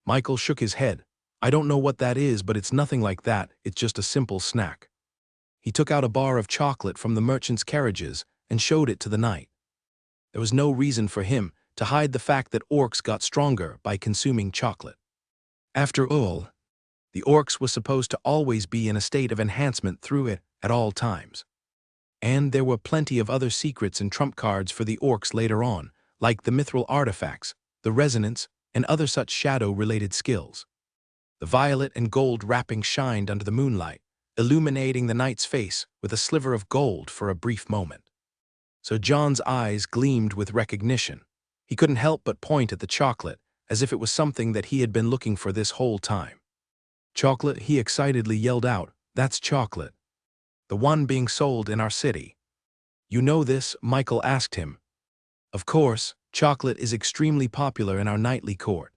S1: Michael shook his head. I don't know what that is, but it's nothing like that, it's just a simple snack. He took out a bar of chocolate from the merchant's carriages and showed it to the knight. There was no reason for him to hide the fact that orcs got stronger by consuming chocolate. After all, The orcs was supposed to always be in a state of enhancement through it at all times. And there were plenty of other secrets and trump cards for the orcs later on, like the mithril artifacts, the resonance, and other such shadow-related skills. The violet and gold wrapping shined under the moonlight, illuminating the knight's face with a sliver of gold for a brief moment. So John's eyes gleamed with recognition. He couldn't help but point at the chocolate, as if it was something that he had been looking for this whole time. "Chocolate," he excitedly yelled out, "that's chocolate. The one being sold in our city." "You know this?" Michael asked him. "Of course, chocolate is extremely popular in our knightly court.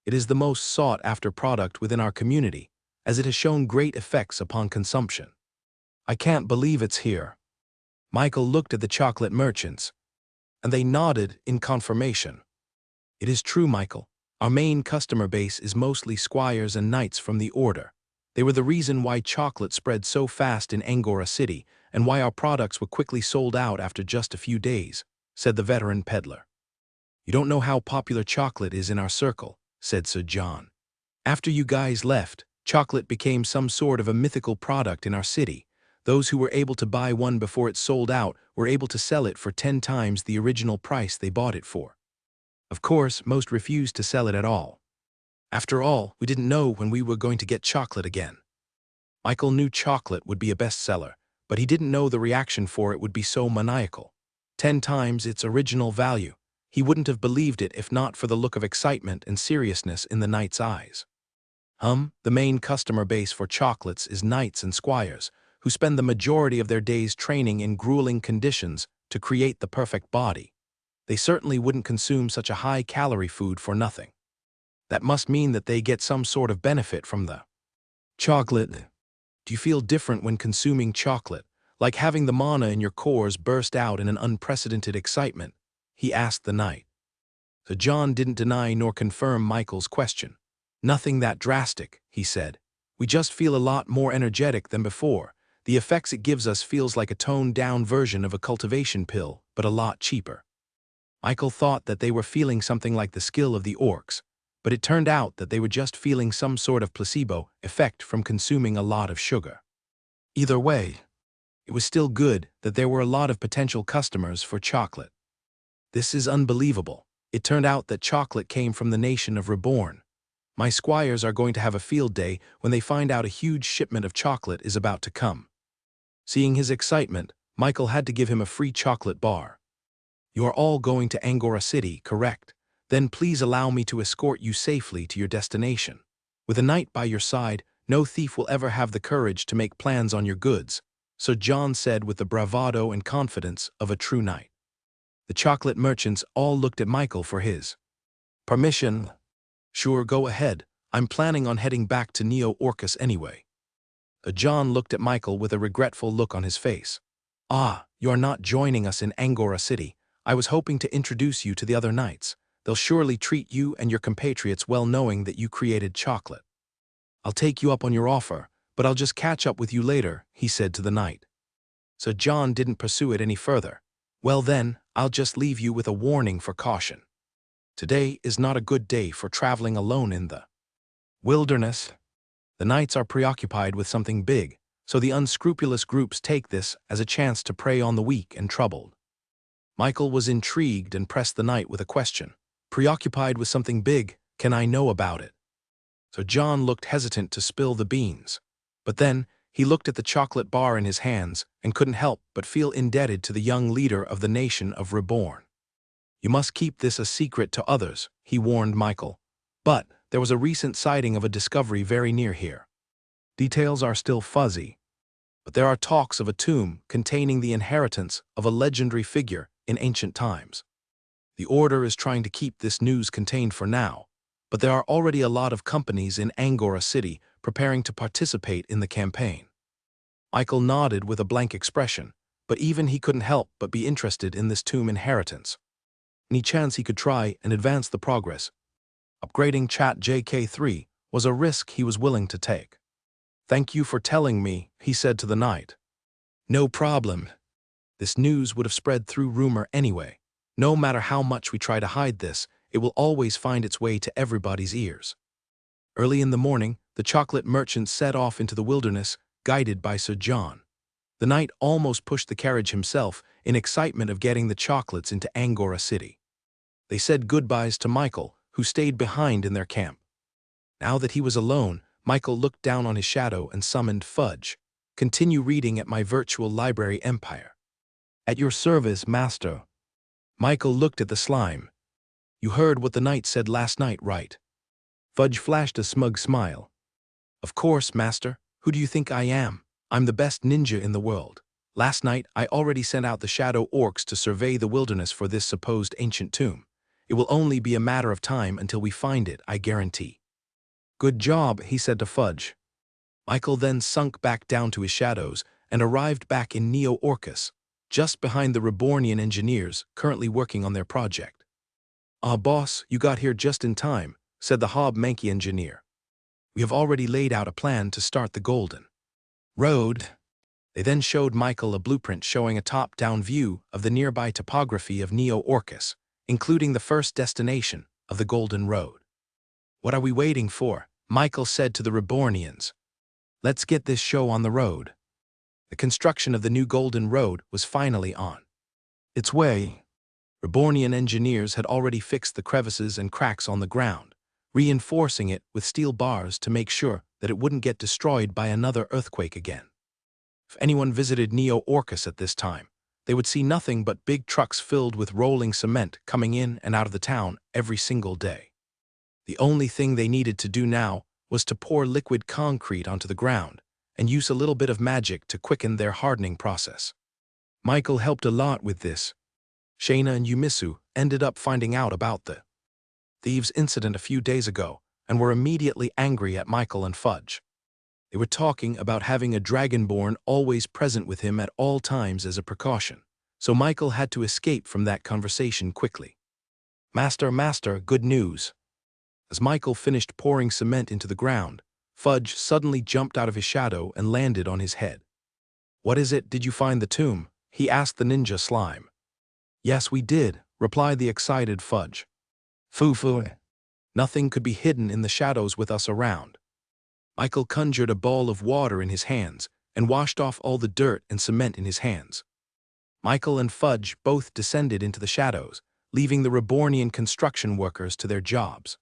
S1: It is the most sought-after product within our community, as it has shown great effects upon consumption." "I can't believe it's here." Michael looked at the chocolate merchants, and they nodded in confirmation. "It is true, Michael. Our main customer base is mostly squires and knights from the order. They were the reason why chocolate spread so fast in Angora City, and why our products were quickly sold out after just a few days," said the veteran peddler. "You don't know how popular chocolate is in our circle," said Sir John. "After you guys left, chocolate became some sort of a mythical product in our city. Those who were able to buy one before it sold out were able to sell it for 10 times the original price they bought it for. Of course, most refused to sell it at all. After all, we didn't know when we were going to get chocolate again." Michael knew chocolate would be a bestseller, but he didn't know the reaction for it would be so maniacal. 10 times its original value. He wouldn't have believed it if not for the look of excitement and seriousness in the knight's eyes. The main customer base for chocolates is knights and squires, who spend the majority of their days training in grueling conditions to create the perfect body. They certainly wouldn't consume such a high-calorie food for nothing. That must mean that they get some sort of benefit from the chocolate. Do you feel different when consuming chocolate, like having the mana in your cores burst out in an unprecedented excitement?" he asked the knight. So John didn't deny nor confirm Michael's question. "Nothing that drastic," he said. "We just feel a lot more energetic than before. The effects it gives us feels like a toned-down version of a cultivation pill, but a lot cheaper." Michael thought that they were feeling something like the skill of the orcs, but it turned out that they were just feeling some sort of placebo effect from consuming a lot of sugar. Either way, it was still good that there were a lot of potential customers for chocolate. "This is unbelievable. It turned out that chocolate came from the nation of Reborn. My squires are going to have a field day when they find out a huge shipment of chocolate is about to come." Seeing his excitement, Michael had to give him a free chocolate bar. "You are all going to Angora City, correct? Then please allow me to escort you safely to your destination. With a knight by your side, no thief will ever have the courage to make plans on your goods," Sir John said with the bravado and confidence of a true knight. The chocolate merchants all looked at Michael for his permission. "Sure, go ahead. I'm planning on heading back to Neo-Orcus anyway." John looked at Michael with a regretful look on his face. "Ah, you are not joining us in Angora City. I was hoping to introduce you to the other knights. They'll surely treat you and your compatriots well knowing that you created chocolate." "I'll take you up on your offer, but I'll just catch up with you later," he said to the knight. So John didn't pursue it any further. "Well then, I'll just leave you with a warning for caution. Today is not a good day for traveling alone in the wilderness. The knights are preoccupied with something big, so the unscrupulous groups take this as a chance to prey on the weak and troubled." Michael was intrigued and pressed the knight with a question. "Preoccupied with something big, can I know about it?" So John looked hesitant to spill the beans. But then, he looked at the chocolate bar in his hands and couldn't help but feel indebted to the young leader of the nation of Reborn. "You must keep this a secret to others," he warned Michael. "But there was a recent sighting of a discovery very near here. Details are still fuzzy, but there are talks of a tomb containing the inheritance of a legendary figure in ancient times. The Order is trying to keep this news contained for now, but there are already a lot of companies in Angora City preparing to participate in the campaign." Michael nodded with a blank expression, but even he couldn't help but be interested in this tomb inheritance. Any chance he could try and advance the progress. Upgrading Chat JK3 was a risk he was willing to take. "Thank you for telling me," he said to the knight. "No problem. This news would have spread through rumor anyway. No matter how much we try to hide this, it will always find its way to everybody's ears." Early in the morning, the chocolate merchant set off into the wilderness, guided by Sir John. The knight almost pushed the carriage himself in excitement of getting the chocolates into Angora City. They said goodbyes to Michael, who stayed behind in their camp. Now that he was alone, Michael looked down on his shadow and summoned Fudge. Continue reading at my virtual library empire. At your service, master. Michael looked at the slime. You heard what the knight said last night, right? Fudge flashed a smug smile. Of course, master. Who do you think I am? I'm the best ninja in the world. Last night, I already sent out the shadow orcs to survey the wilderness for this supposed ancient tomb. It will only be a matter of time until we find it, I guarantee. Good job, he said to Fudge. Michael then sunk back down to his shadows and arrived back in Neo-Orcus, just behind the Rebornian engineers currently working on their project. Ah, boss, you got here just in time, said the Hob-Manky engineer. We have already laid out a plan to start the Golden Road. They then showed Michael a blueprint showing a top-down view of the nearby topography of Neo-Orcus, including the first destination of the Golden Road. What are we waiting for? Michael said to the Rebornians. Let's get this show on the road. The construction of the new Golden Road was finally on its way. Rebornian engineers had already fixed the crevices and cracks on the ground, reinforcing it with steel bars to make sure that it wouldn't get destroyed by another earthquake again. If anyone visited Neo-Orcus at this time, they would see nothing but big trucks filled with rolling cement coming in and out of the town every single day. The only thing they needed to do now was to pour liquid concrete onto the ground and use a little bit of magic to quicken their hardening process. Michael helped a lot with this. Shayna and Yumisu ended up finding out about the thieves' incident a few days ago and were immediately angry at Michael and Fudge. They were talking about having a dragonborn always present with him at all times as a precaution, so Michael had to escape from that conversation quickly. Master, good news. As Michael finished pouring cement into the ground, Fudge suddenly jumped out of his shadow and landed on his head. What is it? Did you find the tomb? He asked the ninja slime. Yes, we did, replied the excited Fudge. Foo. Nothing could be hidden in the shadows with us around. Michael conjured a ball of water in his hands and washed off all the dirt and cement in his hands. Michael and Fudge both descended into the shadows, leaving the Rebornian construction workers to their jobs.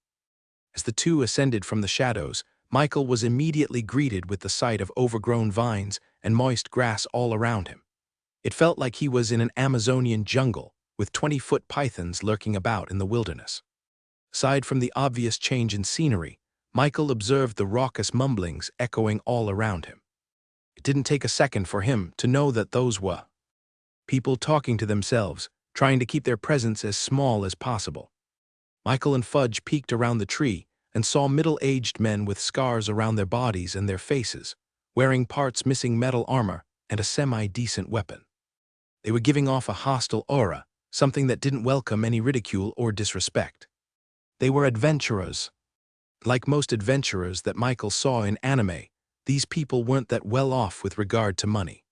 S1: As the two ascended from the shadows, Michael was immediately greeted with the sight of overgrown vines and moist grass all around him. It felt like he was in an Amazonian jungle, with 20-foot pythons lurking about in the wilderness. Aside from the obvious change in scenery, Michael observed the raucous mumblings echoing all around him. It didn't take a second for him to know that those were people talking to themselves, trying to keep their presence as small as possible. Michael and Fudge peeked around the tree and saw middle-aged men with scars around their bodies and their faces, wearing parts missing metal armor and a semi-decent weapon. They were giving off a hostile aura, something that didn't welcome any ridicule or disrespect. They were adventurers. Like most adventurers that Michael saw in anime, these people weren't that well off with regard to money.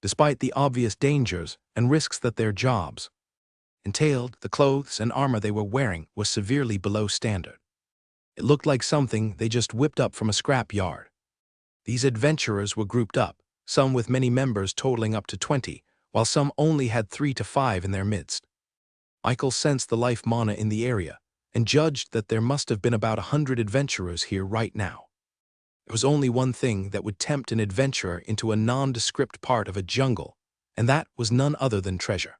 S1: Despite the obvious dangers and risks that their jobs entailed, the clothes and armor they were wearing was severely below standard. It looked like something they just whipped up from a scrap yard. These adventurers were grouped up, some with many members totaling up to 20, while some only had 3 to 5 in their midst. Michael sensed the life mana in the area and judged that there must have been about 100 adventurers here right now. There was only one thing that would tempt an adventurer into a nondescript part of a jungle, and that was none other than treasure.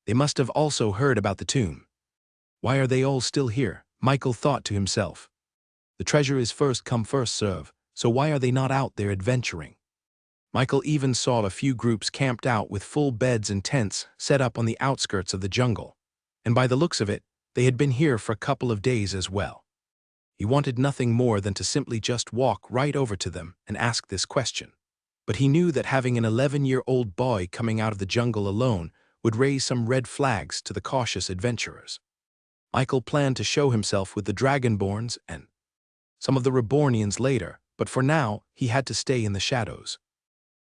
S1: They must have also heard about the tomb. Why are they all still here? Michael thought to himself. The treasure is first come first serve, so why are they not out there adventuring? Michael even saw a few groups camped out with full beds and tents set up on the outskirts of the jungle, and by the looks of it, they had been here for a couple of days as well. He wanted nothing more than to simply just walk right over to them and ask this question. But he knew that having an 11-year-old boy coming out of the jungle alone would raise some red flags to the cautious adventurers. Michael planned to show himself with the Dragonborns and some of the Rebornians later, but for now, he had to stay in the shadows.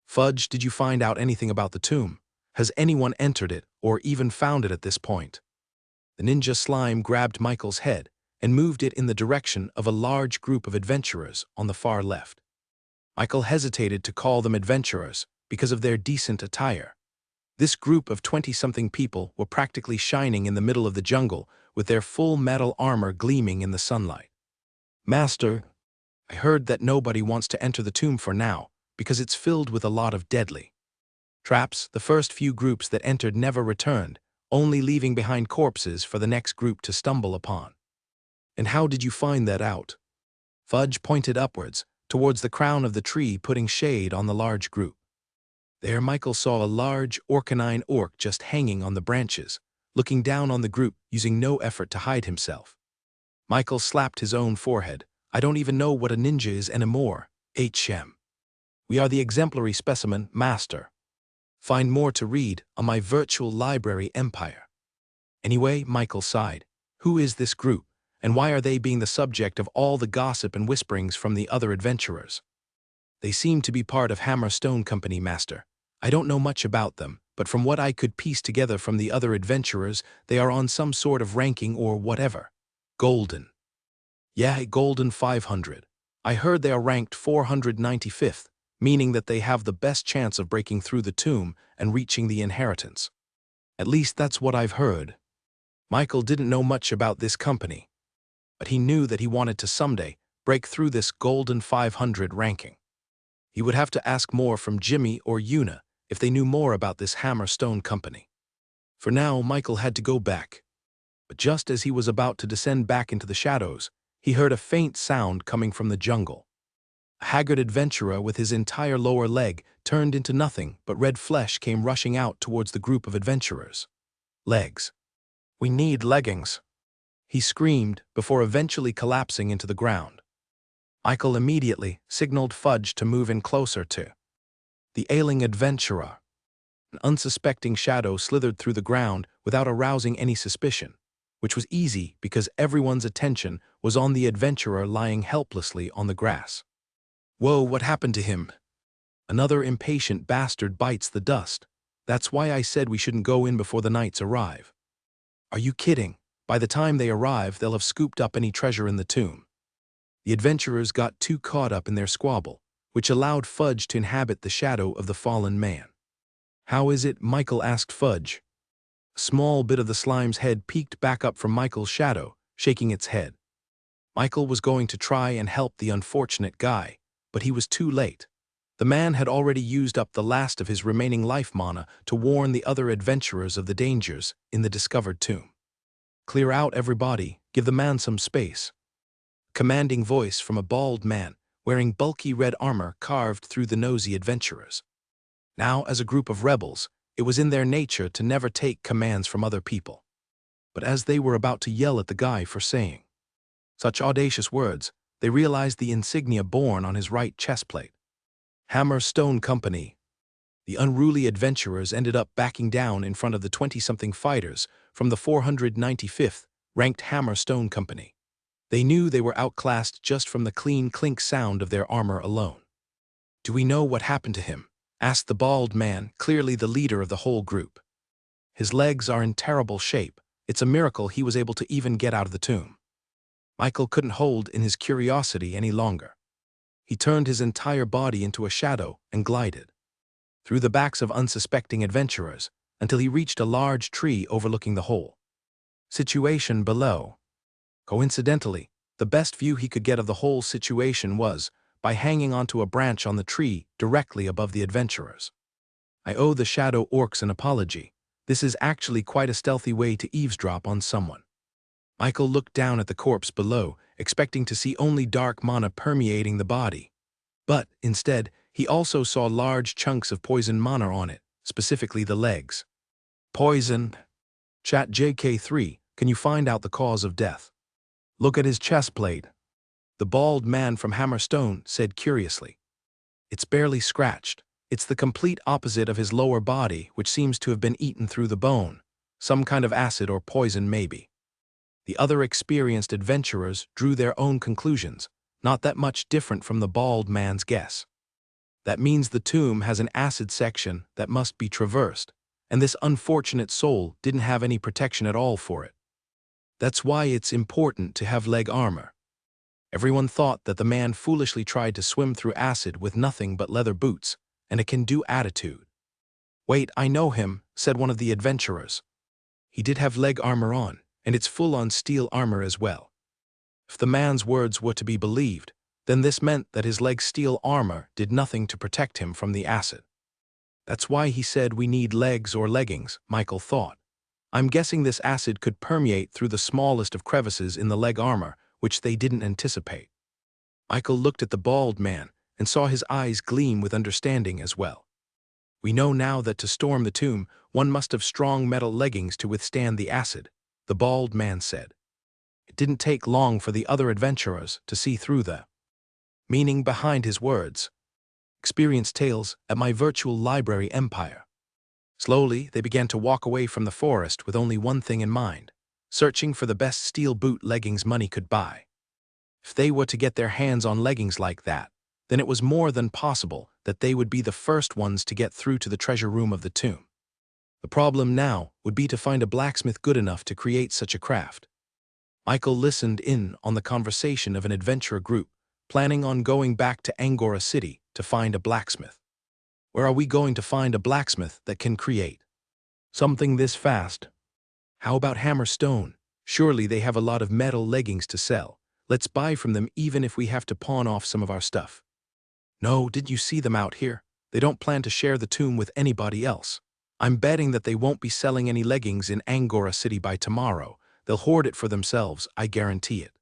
S1: Fudge, did you find out anything about the tomb? Has anyone entered it or even found it at this point? The ninja slime grabbed Michael's head and moved it in the direction of a large group of adventurers on the far left. Michael hesitated to call them adventurers because of their decent attire. This group of 20-something people were practically shining in the middle of the jungle with their full metal armor gleaming in the sunlight. "Master, I heard that nobody wants to enter the tomb for now because it's filled with a lot of deadly traps. The first few groups that entered never returned, only leaving behind corpses for the next group to stumble upon." "And how did you find that out?" Fudge pointed upwards, towards the crown of the tree, putting shade on the large group. There Michael saw a large, orcanine orc just hanging on the branches, looking down on the group, using no effort to hide himself. Michael slapped his own forehead. "I don't even know what a ninja is anymore, HM. We are the exemplary specimen, master. Find more to read on my virtual library empire." Anyway, Michael sighed. Who is this group, and why are they being the subject of all the gossip and whisperings from the other adventurers? "They seem to be part of Hammerstone Company, master. I don't know much about them, but from what I could piece together from the other adventurers, they are on some sort of ranking or whatever. Golden. Yeah, Golden 500. I heard they are ranked 495th, meaning that they have the best chance of breaking through the tomb and reaching the inheritance. At least that's what I've heard." Michael didn't know much about this company, but he knew that he wanted to someday break through this Golden 500 ranking. He would have to ask more from Jimmy or Yuna if they knew more about this Hammerstone Company. For now, Michael had to go back. But just as he was about to descend back into the shadows, he heard a faint sound coming from the jungle. A haggard adventurer with his entire lower leg turned into nothing but red flesh came rushing out towards the group of adventurers. "Legs. We need leggings," he screamed before eventually collapsing into the ground. Michael immediately signaled Fudge to move in closer to the ailing adventurer. An unsuspecting shadow slithered through the ground without arousing any suspicion, which was easy because everyone's attention was on the adventurer lying helplessly on the grass. "Whoa, what happened to him? Another impatient bastard bites the dust. That's why I said we shouldn't go in before the knights arrive." "Are you kidding? By the time they arrive, they'll have scooped up any treasure in the tomb." The adventurers got too caught up in their squabble, which allowed Fudge to inhabit the shadow of the fallen man. "How is it?" Michael asked Fudge. A small bit of the slime's head peeked back up from Michael's shadow, shaking its head. Michael was going to try and help the unfortunate guy, but he was too late. The man had already used up the last of his remaining life mana to warn the other adventurers of the dangers in the discovered tomb. "Clear out, everybody. Give the man some space." Commanding voice from a bald man wearing bulky red armor carved through the nosy adventurers. Now, as a group of rebels, it was in their nature to never take commands from other people. But as they were about to yell at the guy for saying such audacious words, they realized the insignia borne on his right chest plate. Hammerstone Company. The unruly adventurers ended up backing down in front of the 20-something fighters from the 495th ranked Hammerstone Company. They knew they were outclassed just from the clean clink sound of their armor alone. "Do we know what happened to him?" asked the bald man, clearly the leader of the whole group. "His legs are in terrible shape. It's a miracle he was able to even get out of the tomb." Michael couldn't hold in his curiosity any longer. He turned his entire body into a shadow and glided through the backs of unsuspecting adventurers until he reached a large tree overlooking the whole situation below. Coincidentally, the best view he could get of the whole situation was by hanging onto a branch on the tree directly above the adventurers. "I owe the shadow orcs an apology. This is actually quite a stealthy way to eavesdrop on someone." Michael looked down at the corpse below, expecting to see only dark mana permeating the body. But, instead, he also saw large chunks of poison mana on it, specifically the legs. "Poison. Chat JK3, can you find out the cause of death?" "Look at his chest plate," the bald man from Hammerstone said curiously. "It's barely scratched. It's the complete opposite of his lower body, which seems to have been eaten through the bone. Some kind of acid or poison, maybe." The other experienced adventurers drew their own conclusions, not that much different from the bald man's guess. "That means the tomb has an acid section that must be traversed, and this unfortunate soul didn't have any protection at all for it." That's why it's important to have leg armor. Everyone thought that the man foolishly tried to swim through acid with nothing but leather boots and a can-do attitude. "Wait, I know him," said one of the adventurers. "He did have leg armor on, and it's full-on steel armor as well." If the man's words were to be believed, then this meant that his leg steel armor did nothing to protect him from the acid. That's why he said we need legs or leggings, Michael thought. I'm guessing this acid could permeate through the smallest of crevices in the leg armor, which they didn't anticipate. Michael looked at the bald man and saw his eyes gleam with understanding as well. "We know now that to storm the tomb, one must have strong metal leggings to withstand the acid," the bald man said. It didn't take long for the other adventurers to see through the meaning behind his words. "Experience tales at my virtual library empire." Slowly, they began to walk away from the forest with only one thing in mind: searching for the best steel boot leggings money could buy. If they were to get their hands on leggings like that, then it was more than possible that they would be the first ones to get through to the treasure room of the tomb. The problem now would be to find a blacksmith good enough to create such a craft. Michael listened in on the conversation of an adventurer group, planning on going back to Angora City to find a blacksmith. "Where are we going to find a blacksmith that can create something this fast? How about Hammerstone? Surely they have a lot of metal leggings to sell. Let's buy from them even if we have to pawn off some of our stuff." "No, didn't you see them out here? They don't plan to share the tomb with anybody else. I'm betting that they won't be selling any leggings in Angora City by tomorrow. They'll hoard it for themselves, I guarantee it."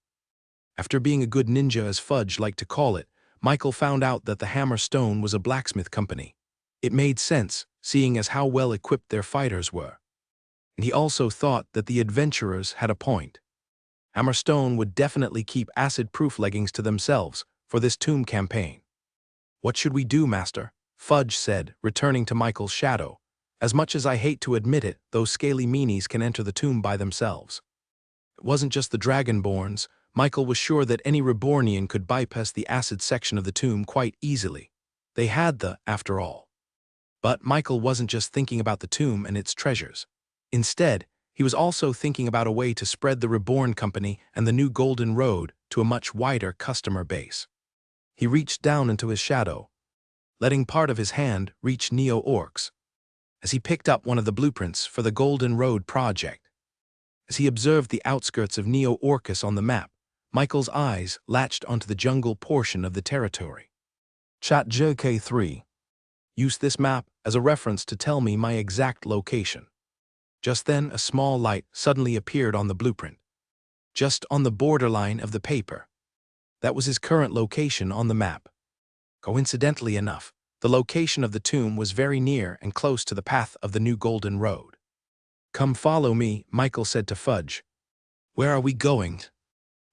S1: After being a good ninja, as Fudge liked to call it, Michael found out that the Hammerstone was a blacksmith company. It made sense, seeing as how well equipped their fighters were. And he also thought that the adventurers had a point. Hammerstone would definitely keep acid-proof leggings to themselves for this tomb campaign. "What should we do, Master?" Fudge said, returning to Michael's shadow. "As much as I hate to admit it, those scaly meanies can enter the tomb by themselves." It wasn't just the Dragonborns. Michael was sure that any Rebornian could bypass the acid section of the tomb quite easily. They had after all. But Michael wasn't just thinking about the tomb and its treasures. Instead, he was also thinking about a way to spread the Reborn Company and the new Golden Road to a much wider customer base. He reached down into his shadow, letting part of his hand reach Neo-Orcs, as he picked up one of the blueprints for the Golden Road project. As he observed the outskirts of Neo-Orcus on the map, Michael's eyes latched onto the jungle portion of the territory. Chat JK3. Use this map as a reference to tell me my exact location. Just then, a small light suddenly appeared on the blueprint, just on the borderline of the paper. That was his current location on the map. Coincidentally enough, the location of the tomb was very near and close to the path of the new Golden Road. "Come follow me," Michael said to Fudge. "Where are we going?"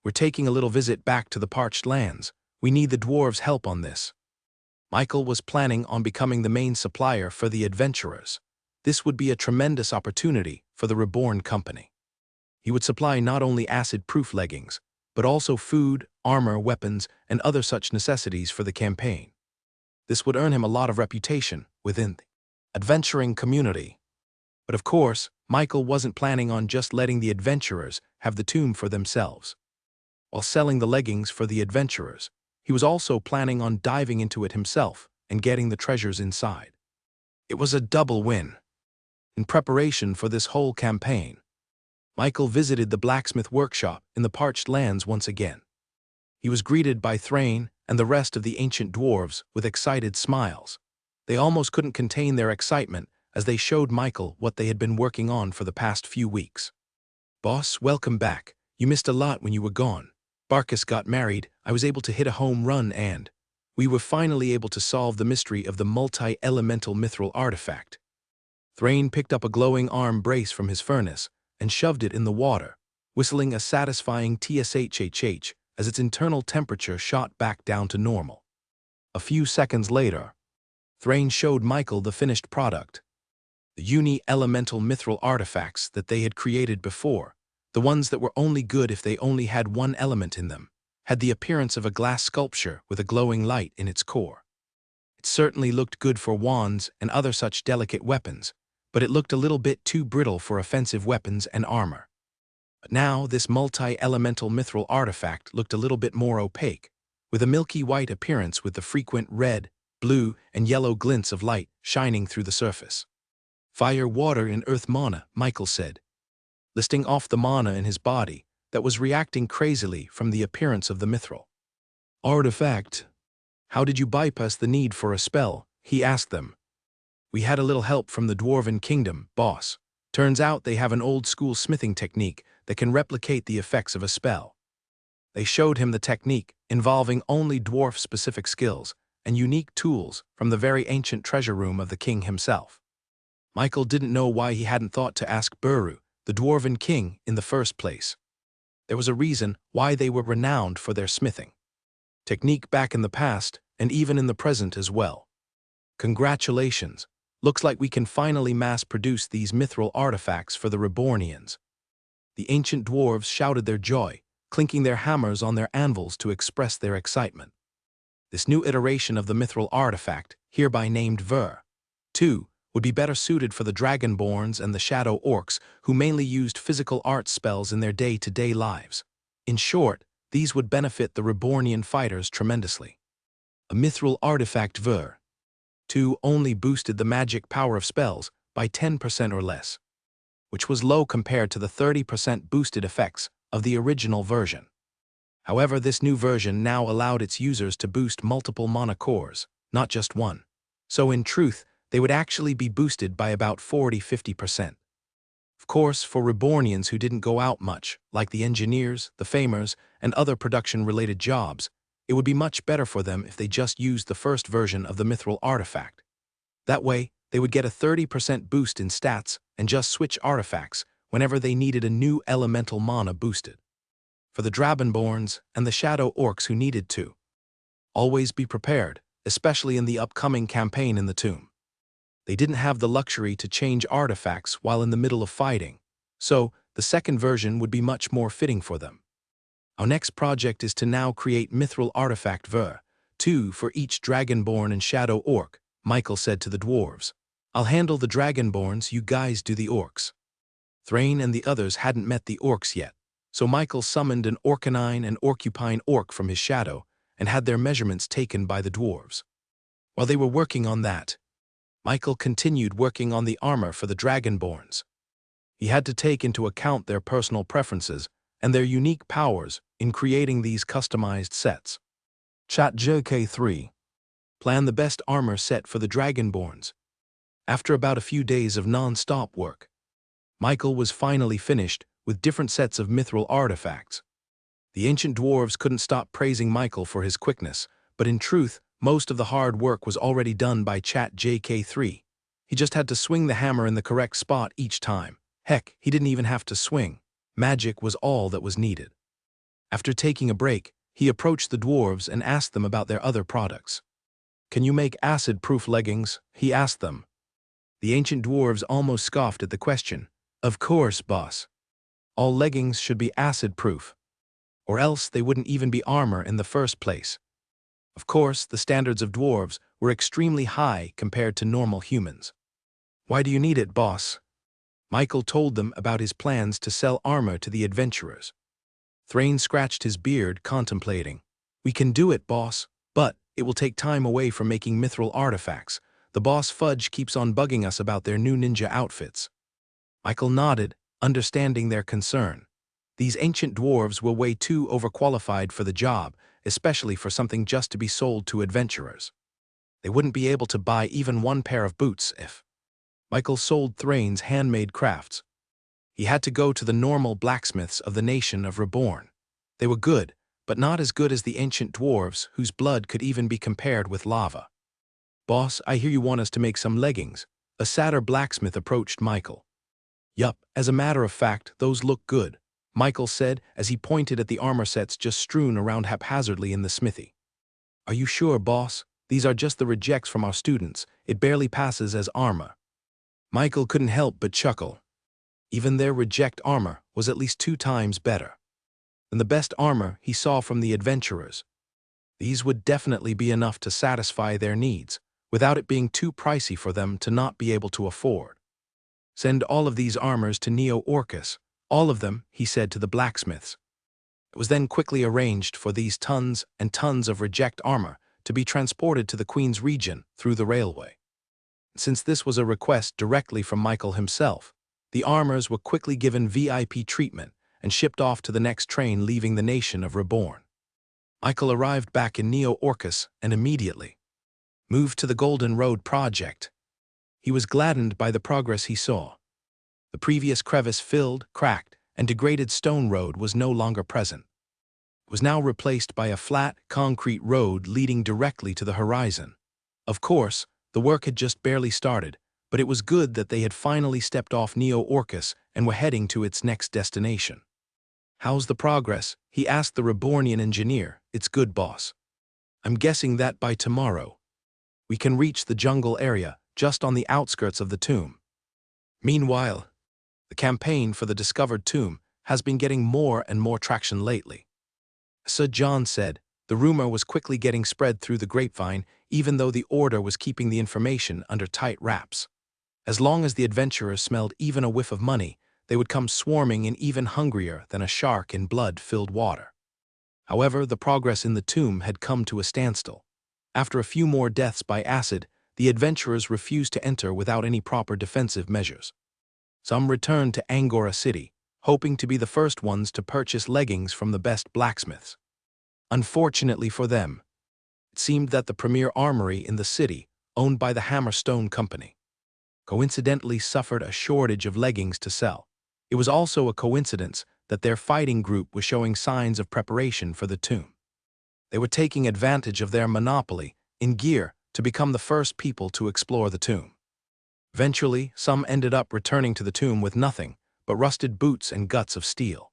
S1: "We're taking a little visit back to the parched lands. We need the dwarves' help on this." Michael was planning on becoming the main supplier for the adventurers. This would be a tremendous opportunity for the Reborn Company. He would supply not only acid-proof leggings, but also food, armor, weapons, and other such necessities for the campaign. This would earn him a lot of reputation within the adventuring community. But of course, Michael wasn't planning on just letting the adventurers have the tomb for themselves. While selling the leggings for the adventurers, he was also planning on diving into it himself and getting the treasures inside. It was a double win. In preparation for this whole campaign, Michael visited the blacksmith workshop in the parched lands once again. He was greeted by Thrain and the rest of the ancient dwarves with excited smiles. They almost couldn't contain their excitement as they showed Michael what they had been working on for the past few weeks. "Boss, welcome back. You missed a lot when you were gone. Barkus got married, I was able to hit a home run, and we were finally able to solve the mystery of the multi-elemental mithril artifact." Thrain picked up a glowing arm brace from his furnace and shoved it in the water, whistling a satisfying tshhh as its internal temperature shot back down to normal. A few seconds later, Thrain showed Michael the finished product. The uni-elemental mithril artifacts that they had created before, the ones that were only good if they only had one element in them, had the appearance of a glass sculpture with a glowing light in its core. It certainly looked good for wands and other such delicate weapons, but it looked a little bit too brittle for offensive weapons and armor. But now this multi-elemental mithril artifact looked a little bit more opaque, with a milky white appearance with the frequent red, blue, and yellow glints of light shining through the surface. Fire, water, and earth mana, Michael said, listing off the mana in his body that was reacting crazily from the appearance of the mithril artifact. How did you bypass the need for a spell? He asked them. We had a little help from the Dwarven Kingdom, boss. Turns out they have an old-school smithing technique that can replicate the effects of a spell. They showed him the technique, involving only dwarf-specific skills and unique tools from the very ancient treasure room of the king himself. Michael didn't know why he hadn't thought to ask Buru, the Dwarven King, in the first place. There was a reason why they were renowned for their smithing technique back in the past, and even in the present as well. Congratulations. Looks like we can finally mass-produce these mithril artifacts for the Rebornians. The ancient dwarves shouted their joy, clinking their hammers on their anvils to express their excitement. This new iteration of the mithril artifact, hereby named Ver, too, would be better suited for the Dragonborns and the Shadow Orcs who mainly used physical art spells in their day-to-day lives. In short, these would benefit the Rebornian fighters tremendously. A mithril artifact Ver, too, only boosted the magic power of spells by 10% or less, which was low compared to the 30% boosted effects of the original version. However, this new version now allowed its users to boost multiple mana cores, not just one. So in truth, they would actually be boosted by about 40–50%. Of course, for Rebornians who didn't go out much, like the engineers, the famers, and other production-related jobs, it would be much better for them if they just used the first version of the mithril artifact. That way, they would get a 30% boost in stats and just switch artifacts whenever they needed a new elemental mana boosted. For the Dragonborns and the Shadow Orcs who needed to always be prepared, especially in the upcoming campaign in the tomb. They didn't have the luxury to change artifacts while in the middle of fighting, so the second version would be much more fitting for them. Our next project is to now create mithril artifact Ver, 2 for each Dragonborn and Shadow Orc, Michael said to the dwarves. I'll handle the Dragonborns, you guys do the orcs. Thrain and the others hadn't met the orcs yet, so Michael summoned an Orcanine and Orcupine orc from his shadow and had their measurements taken by the dwarves. While they were working on that, Michael continued working on the armor for the Dragonborns. He had to take into account their personal preferences and their unique powers in creating these customized sets. Chat JK3. Plan the best armor set for the Dragonborns. After about a few days of non-stop work, Michael was finally finished with different sets of mithril artifacts. The ancient dwarves couldn't stop praising Michael for his quickness, but in truth, most of the hard work was already done by Chat JK3. He just had to swing the hammer in the correct spot each time. Heck, he didn't even have to swing. Magic was all that was needed. After taking a break, he approached the dwarves and asked them about their other products. Can you make acid-proof leggings? He asked them. The ancient dwarves almost scoffed at the question. Of course, boss. All leggings should be acid-proof, or else they wouldn't even be armor in the first place. Of course, the standards of dwarves were extremely high compared to normal humans. Why do you need it, boss? Michael told them about his plans to sell armor to the adventurers. Thrain scratched his beard, contemplating. We can do it, boss, but it will take time away from making mithril artifacts. The boss Fudge keeps on bugging us about their new ninja outfits. Michael nodded, understanding their concern. These ancient dwarves were way too overqualified for the job, especially for something just to be sold to adventurers. They wouldn't be able to buy even one pair of boots if Michael sold Thrain's handmade crafts. He had to go to the normal blacksmiths of the nation of Reborn. They were good, but not as good as the ancient dwarves whose blood could even be compared with lava. Boss, I hear you want us to make some leggings. A satyr blacksmith approached Michael. Yup, as a matter of fact, those look good, Michael said as he pointed at the armor sets just strewn around haphazardly in the smithy. Are you sure, boss? These are just the rejects from our students. It barely passes as armor. Michael couldn't help but chuckle. Even their reject armor was at least 2 times better than the best armor he saw from the adventurers. These would definitely be enough to satisfy their needs, without it being too pricey for them to not be able to afford. Send all of these armors to Neo Orcus, All of them, he said to the blacksmiths. It was then quickly arranged for these tons and tons of reject armor to be transported to the Queen's region through the railway. Since this was a request directly from Michael himself, the armors were quickly given VIP treatment and shipped off to the next train leaving the nation of Reborn. Michael arrived back in Neo-Orcus and immediately moved to the Golden Road project. He was gladdened by the progress he saw. The previous crevice-filled, cracked, and degraded stone road was no longer present. It was now replaced by a flat, concrete road leading directly to the horizon. Of course, the work had just barely started, but it was good that they had finally stepped off Neo-Orcus and were heading to its next destination. "How's the progress?" he asked the Rebornian engineer. "It's good, boss. I'm guessing that by tomorrow we can reach the jungle area just on the outskirts of the tomb." Meanwhile, the campaign for the discovered tomb has been getting more and more traction lately. Sir John said the rumor was quickly getting spread through the grapevine, even though the Order was keeping the information under tight wraps. As long as the adventurers smelled even a whiff of money, they would come swarming in even hungrier than a shark in blood-filled water. However, the progress in the tomb had come to a standstill. After a few more deaths by acid, the adventurers refused to enter without any proper defensive measures. Some returned to Angora City, hoping to be the first ones to purchase leggings from the best blacksmiths. Unfortunately for them, it seemed that the premier armory in the city, owned by the Hammerstone Company, coincidentally suffered a shortage of leggings to sell. It was also a coincidence that their fighting group was showing signs of preparation for the tomb. They were taking advantage of their monopoly in gear to become the first people to explore the tomb. Eventually, some ended up returning to the tomb with nothing but rusted boots and guts of steel.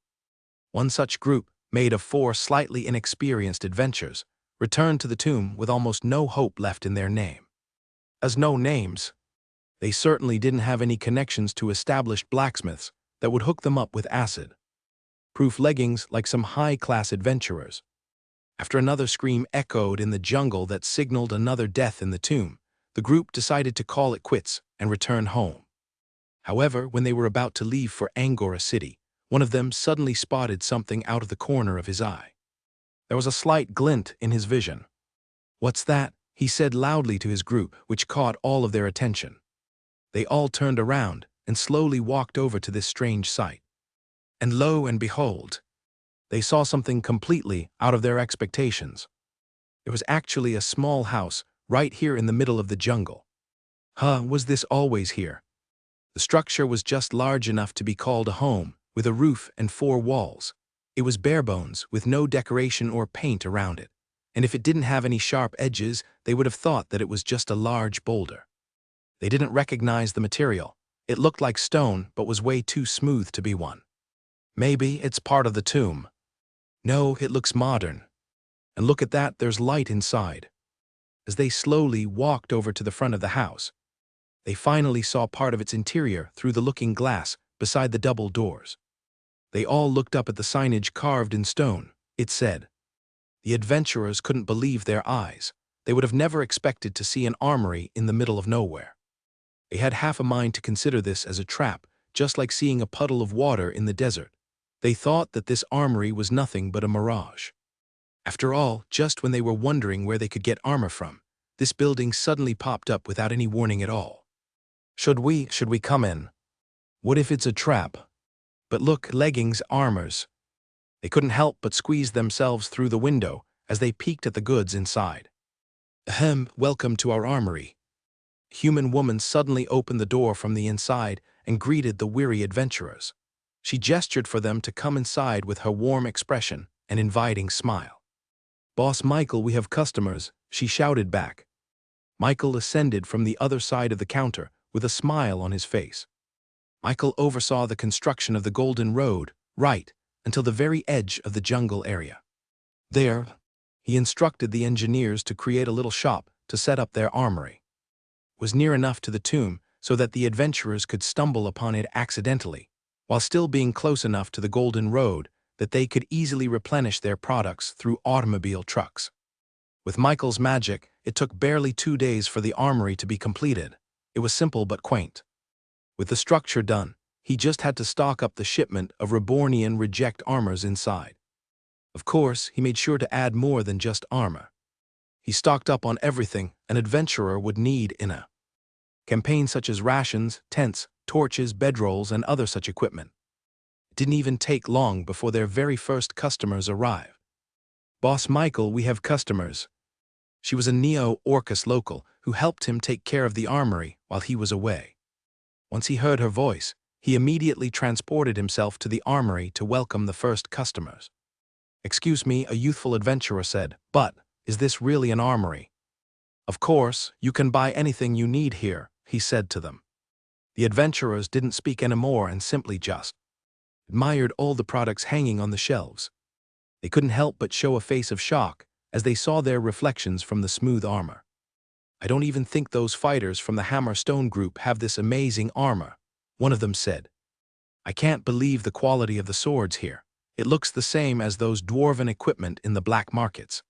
S1: One such group, made of 4 slightly inexperienced adventurers, returned to the tomb with almost no hope left in their name. As no names, they certainly didn't have any connections to established blacksmiths that would hook them up with acid-proof leggings like some high-class adventurers. After another scream echoed in the jungle that signaled another death in the tomb, the group decided to call it quits and return home. However, when they were about to leave for Angora City, one of them suddenly spotted something out of the corner of his eye. There was a slight glint in his vision. "What's that?" he said loudly to his group, which caught all of their attention. They all turned around and slowly walked over to this strange sight. And lo and behold, they saw something completely out of their expectations. It was actually a small house right here in the middle of the jungle. Was this always here? The structure was just large enough to be called a home, with a roof and 4 walls. It was bare bones, with no decoration or paint around it. And if it didn't have any sharp edges, they would have thought that it was just a large boulder. They didn't recognize the material. It looked like stone, but was way too smooth to be one. Maybe it's part of the tomb. No, it looks modern. And look at that, there's light inside. As they slowly walked over to the front of the house, they finally saw part of its interior through the looking glass beside the double doors. They all looked up at the signage carved in stone. It said. The adventurers couldn't believe their eyes. They would have never expected to see an armory in the middle of nowhere. They had half a mind to consider this as a trap, just like seeing a puddle of water in the desert. They thought that this armory was nothing but a mirage. After all, just when they were wondering where they could get armor from, this building suddenly popped up without any warning at all. Should we come in? What if it's a trap? But look, leggings, armors. They couldn't help but squeeze themselves through the window as they peeked at the goods inside. Welcome to our armory. A human woman suddenly opened the door from the inside and greeted the weary adventurers. She gestured for them to come inside with her warm expression and inviting smile. "Boss Michael, we have customers," she shouted back. Michael ascended from the other side of the counter with a smile on his face. Michael oversaw the construction of the Golden Road, right until the very edge of the jungle area. There, he instructed the engineers to create a little shop to set up their armory. It was near enough to the tomb so that the adventurers could stumble upon it accidentally, while still being close enough to the Golden Road that they could easily replenish their products through automobile trucks. With Michael's magic, it took barely 2 days for the armory to be completed. It was simple but quaint. With the structure done, he just had to stock up the shipment of Rebornian reject armors inside. Of course, he made sure to add more than just armor. He stocked up on everything an adventurer would need in a campaign, such as rations, tents, torches, bedrolls, and other such equipment. It didn't even take long before their very first customers arrived. "Boss Michael, we have customers." She was a Neo-Orcus local who helped him take care of the armory while he was away. Once he heard her voice, he immediately transported himself to the armory to welcome the first customers. "Excuse me," a youthful adventurer said, "but is this really an armory?" "Of course, you can buy anything you need here," he said to them. The adventurers didn't speak anymore and simply just admired all the products hanging on the shelves. They couldn't help but show a face of shock as they saw their reflections from the smooth armor. "I don't even think those fighters from the Hammerstone group have this amazing armor," one of them said. "I can't believe the quality of the swords here. It looks the same as those dwarven equipment in the black markets."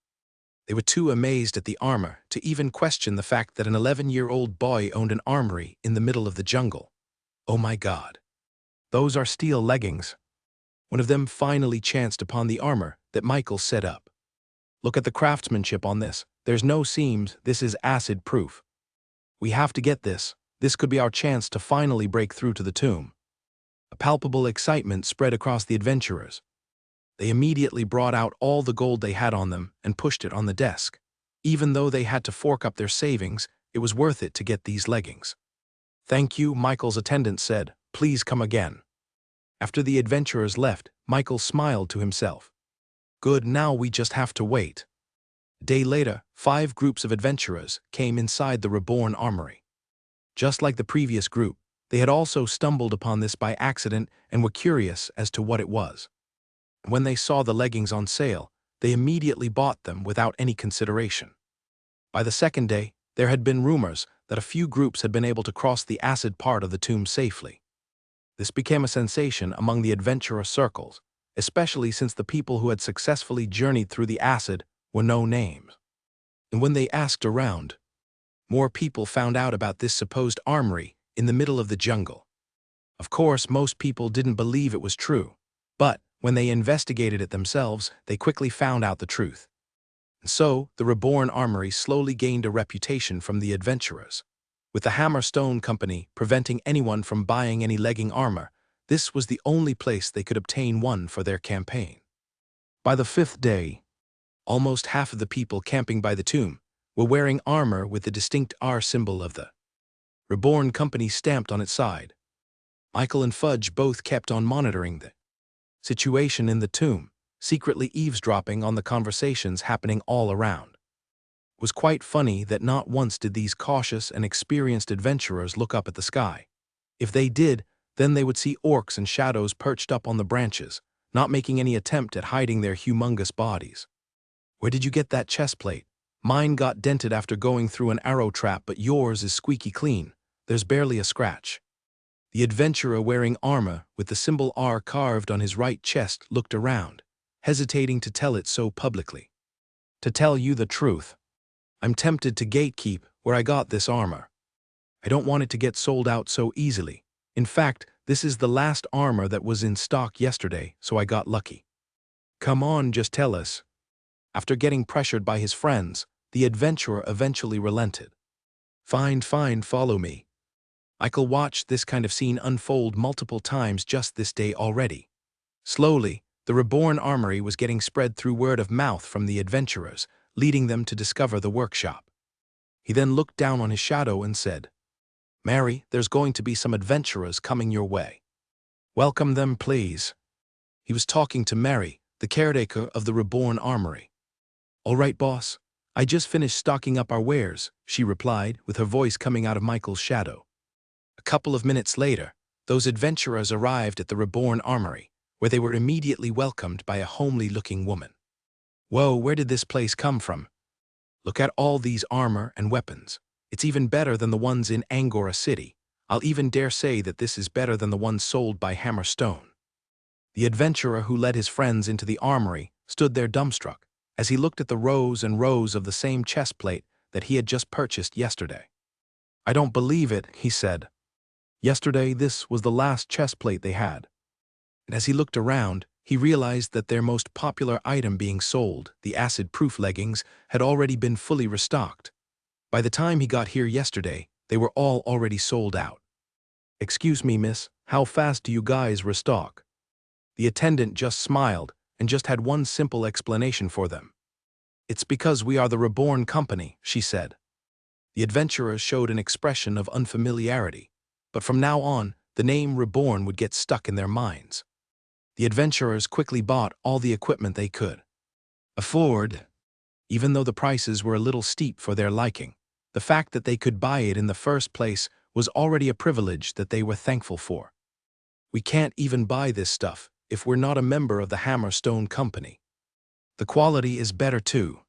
S1: They were too amazed at the armor to even question the fact that an 11-year-old boy owned an armory in the middle of the jungle. "Oh my God. Those are steel leggings." One of them finally chanced upon the armor that Michael set up. "Look at the craftsmanship on this. There's no seams. This is acid-proof. We have to get this. This could be our chance to finally break through to the tomb." A palpable excitement spread across the adventurers. They immediately brought out all the gold they had on them and pushed it on the desk. Even though they had to fork up their savings, it was worth it to get these leggings. "Thank you," Michael's attendant said. "Please come again." After the adventurers left, Michael smiled to himself. "Good, now we just have to wait." A day later, 5 groups of adventurers came inside the Reborn armory. Just like the previous group, they had also stumbled upon this by accident and were curious as to what it was. When they saw the leggings on sale, they immediately bought them without any consideration. By the second day, there had been rumors that a few groups had been able to cross the acid part of the tomb safely. This became a sensation among the adventurer circles, especially since the people who had successfully journeyed through the acid were no names. And when they asked around, more people found out about this supposed armory in the middle of the jungle. Of course, most people didn't believe it was true, but when they investigated it themselves, they quickly found out the truth. And so, the Reborn armory slowly gained a reputation from the adventurers. With the Hammerstone Company preventing anyone from buying any legging armor, this was the only place they could obtain one for their campaign. By the 5th day, almost half of the people camping by the tomb were wearing armor with the distinct R symbol of the Reborn Company stamped on its side. Michael and Fudge both kept on monitoring the situation in the tomb, secretly eavesdropping on the conversations happening all around. It was quite funny that not once did these cautious and experienced adventurers look up at the sky. If they did, then they would see orcs and shadows perched up on the branches, not making any attempt at hiding their humongous bodies. "Where did you get that chest plate? Mine got dented after going through an arrow trap, but yours is squeaky clean. There's barely a scratch." The adventurer wearing armor with the symbol R carved on his right chest looked around, hesitating to tell it so publicly. "To tell you the truth, I'm tempted to gatekeep where I got this armor. I don't want it to get sold out so easily. In fact, this is the last armor that was in stock yesterday, so I got lucky." "Come on, just tell us." After getting pressured by his friends, the adventurer eventually relented. Fine, follow me." Michael watched this kind of scene unfold multiple times just this day already. Slowly, the Reborn armory was getting spread through word of mouth from the adventurers, leading them to discover the workshop. He then looked down on his shadow and said, "Mary, there's going to be some adventurers coming your way. Welcome them, please." He was talking to Mary, the caretaker of the Reborn armory. "All right, boss. I just finished stocking up our wares," she replied, with her voice coming out of Michael's shadow. A couple of minutes later, those adventurers arrived at the Reborn armory, where they were immediately welcomed by a homely-looking woman. "Whoa, where did this place come from? Look at all these armor and weapons. It's even better than the ones in Angora City. I'll even dare say that this is better than the ones sold by Hammerstone." The adventurer who led his friends into the armory stood there dumbstruck as he looked at the rows and rows of the same chest plate that he had just purchased yesterday. "I don't believe it," he said. Yesterday, this was the last chest plate they had. And as he looked around, he realized that their most popular item being sold, the acid-proof leggings, had already been fully restocked. By the time he got here yesterday, they were all already sold out. "Excuse me, miss, how fast do you guys restock?" The attendant just smiled and just had one simple explanation for them. "It's because we are the Reborn company," she said. The adventurers showed an expression of unfamiliarity, but from now on, the name Reborn would get stuck in their minds. The adventurers quickly bought all the equipment they could afford. Even though the prices were a little steep for their liking, the fact that they could buy it in the first place was already a privilege that they were thankful for. "We can't even buy this stuff if we're not a member of the Hammerstone Company. The quality is better too.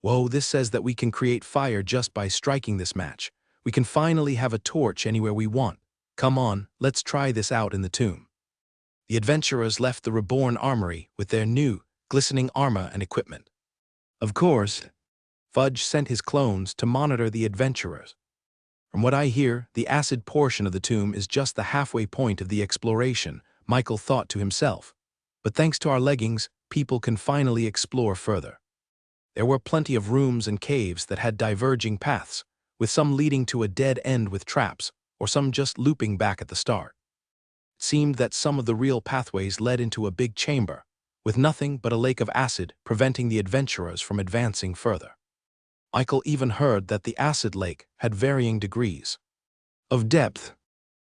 S1: Whoa, this says that we can create fire just by striking this match. We can finally have a torch anywhere we want. Come on, let's try this out in the tomb." The adventurers left the Reborn armory with their new, glistening armor and equipment. Of course, Fudge sent his clones to monitor the adventurers. "From what I hear, the acid portion of the tomb is just the halfway point of the exploration," Michael thought to himself. "But thanks to our leggings, people can finally explore further." There were plenty of rooms and caves that had diverging paths, with some leading to a dead end with traps, or some just looping back at the start. It seemed that some of the real pathways led into a big chamber, with nothing but a lake of acid preventing the adventurers from advancing further. Michael even heard that the acid lake had varying degrees of depth,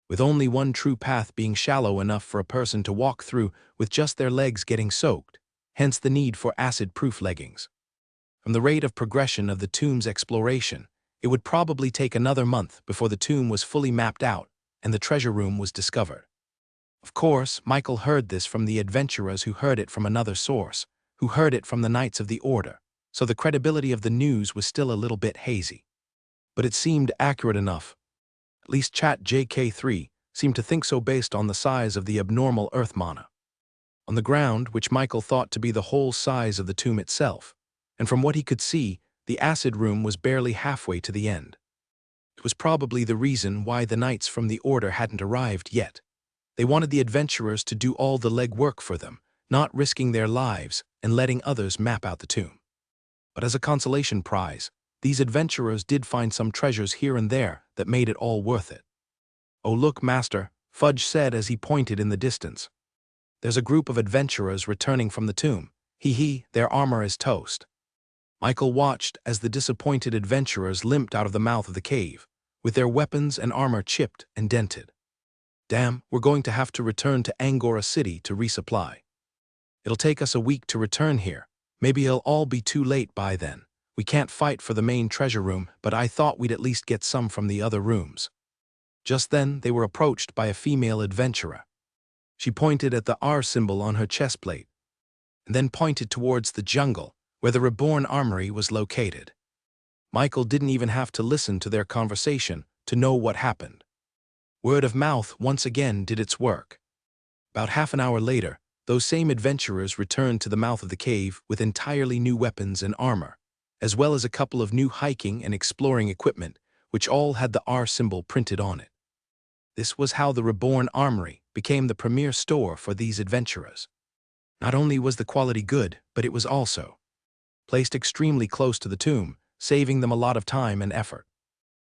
S1: with only one true path being shallow enough for a person to walk through with just their legs getting soaked, hence the need for acid-proof leggings. From the rate of progression of the tomb's exploration, it would probably take another month before the tomb was fully mapped out and the treasure room was discovered. Of course, Michael heard this from the adventurers who heard it from another source, who heard it from the Knights of the Order, so the credibility of the news was still a little bit hazy. But it seemed accurate enough. At least Chat JK3 seemed to think so based on the size of the abnormal earth mana on the ground, which Michael thought to be the whole size of the tomb itself, and from what he could see, the acid room was barely halfway to the end. It was probably the reason why the Knights from the Order hadn't arrived yet. They wanted the adventurers to do all the legwork for them, not risking their lives and letting others map out the tomb. But as a consolation prize, these adventurers did find some treasures here and there that made it all worth it. "Oh look, Master," Fudge said as he pointed in the distance. "There's a group of adventurers returning from the tomb. Hee, their armor is toast." Michael watched as the disappointed adventurers limped out of the mouth of the cave, with their weapons and armor chipped and dented. "Damn, we're going to have to return to Angora City to resupply. It'll take us a week to return here. Maybe it'll all be too late by then. We can't fight for the main treasure room, but I thought we'd at least get some from the other rooms." Just then, they were approached by a female adventurer. She pointed at the R symbol on her chest plate, and then pointed towards the jungle, where the Reborn Armory was located. Michael didn't even have to listen to their conversation to know what happened. Word of mouth once again did its work. About half an hour later, those same adventurers returned to the mouth of the cave with entirely new weapons and armor, as well as a couple of new hiking and exploring equipment, which all had the R symbol printed on it. This was how the Reborn Armory became the premier store for these adventurers. Not only was the quality good, but it was also placed extremely close to the tomb, saving them a lot of time and effort.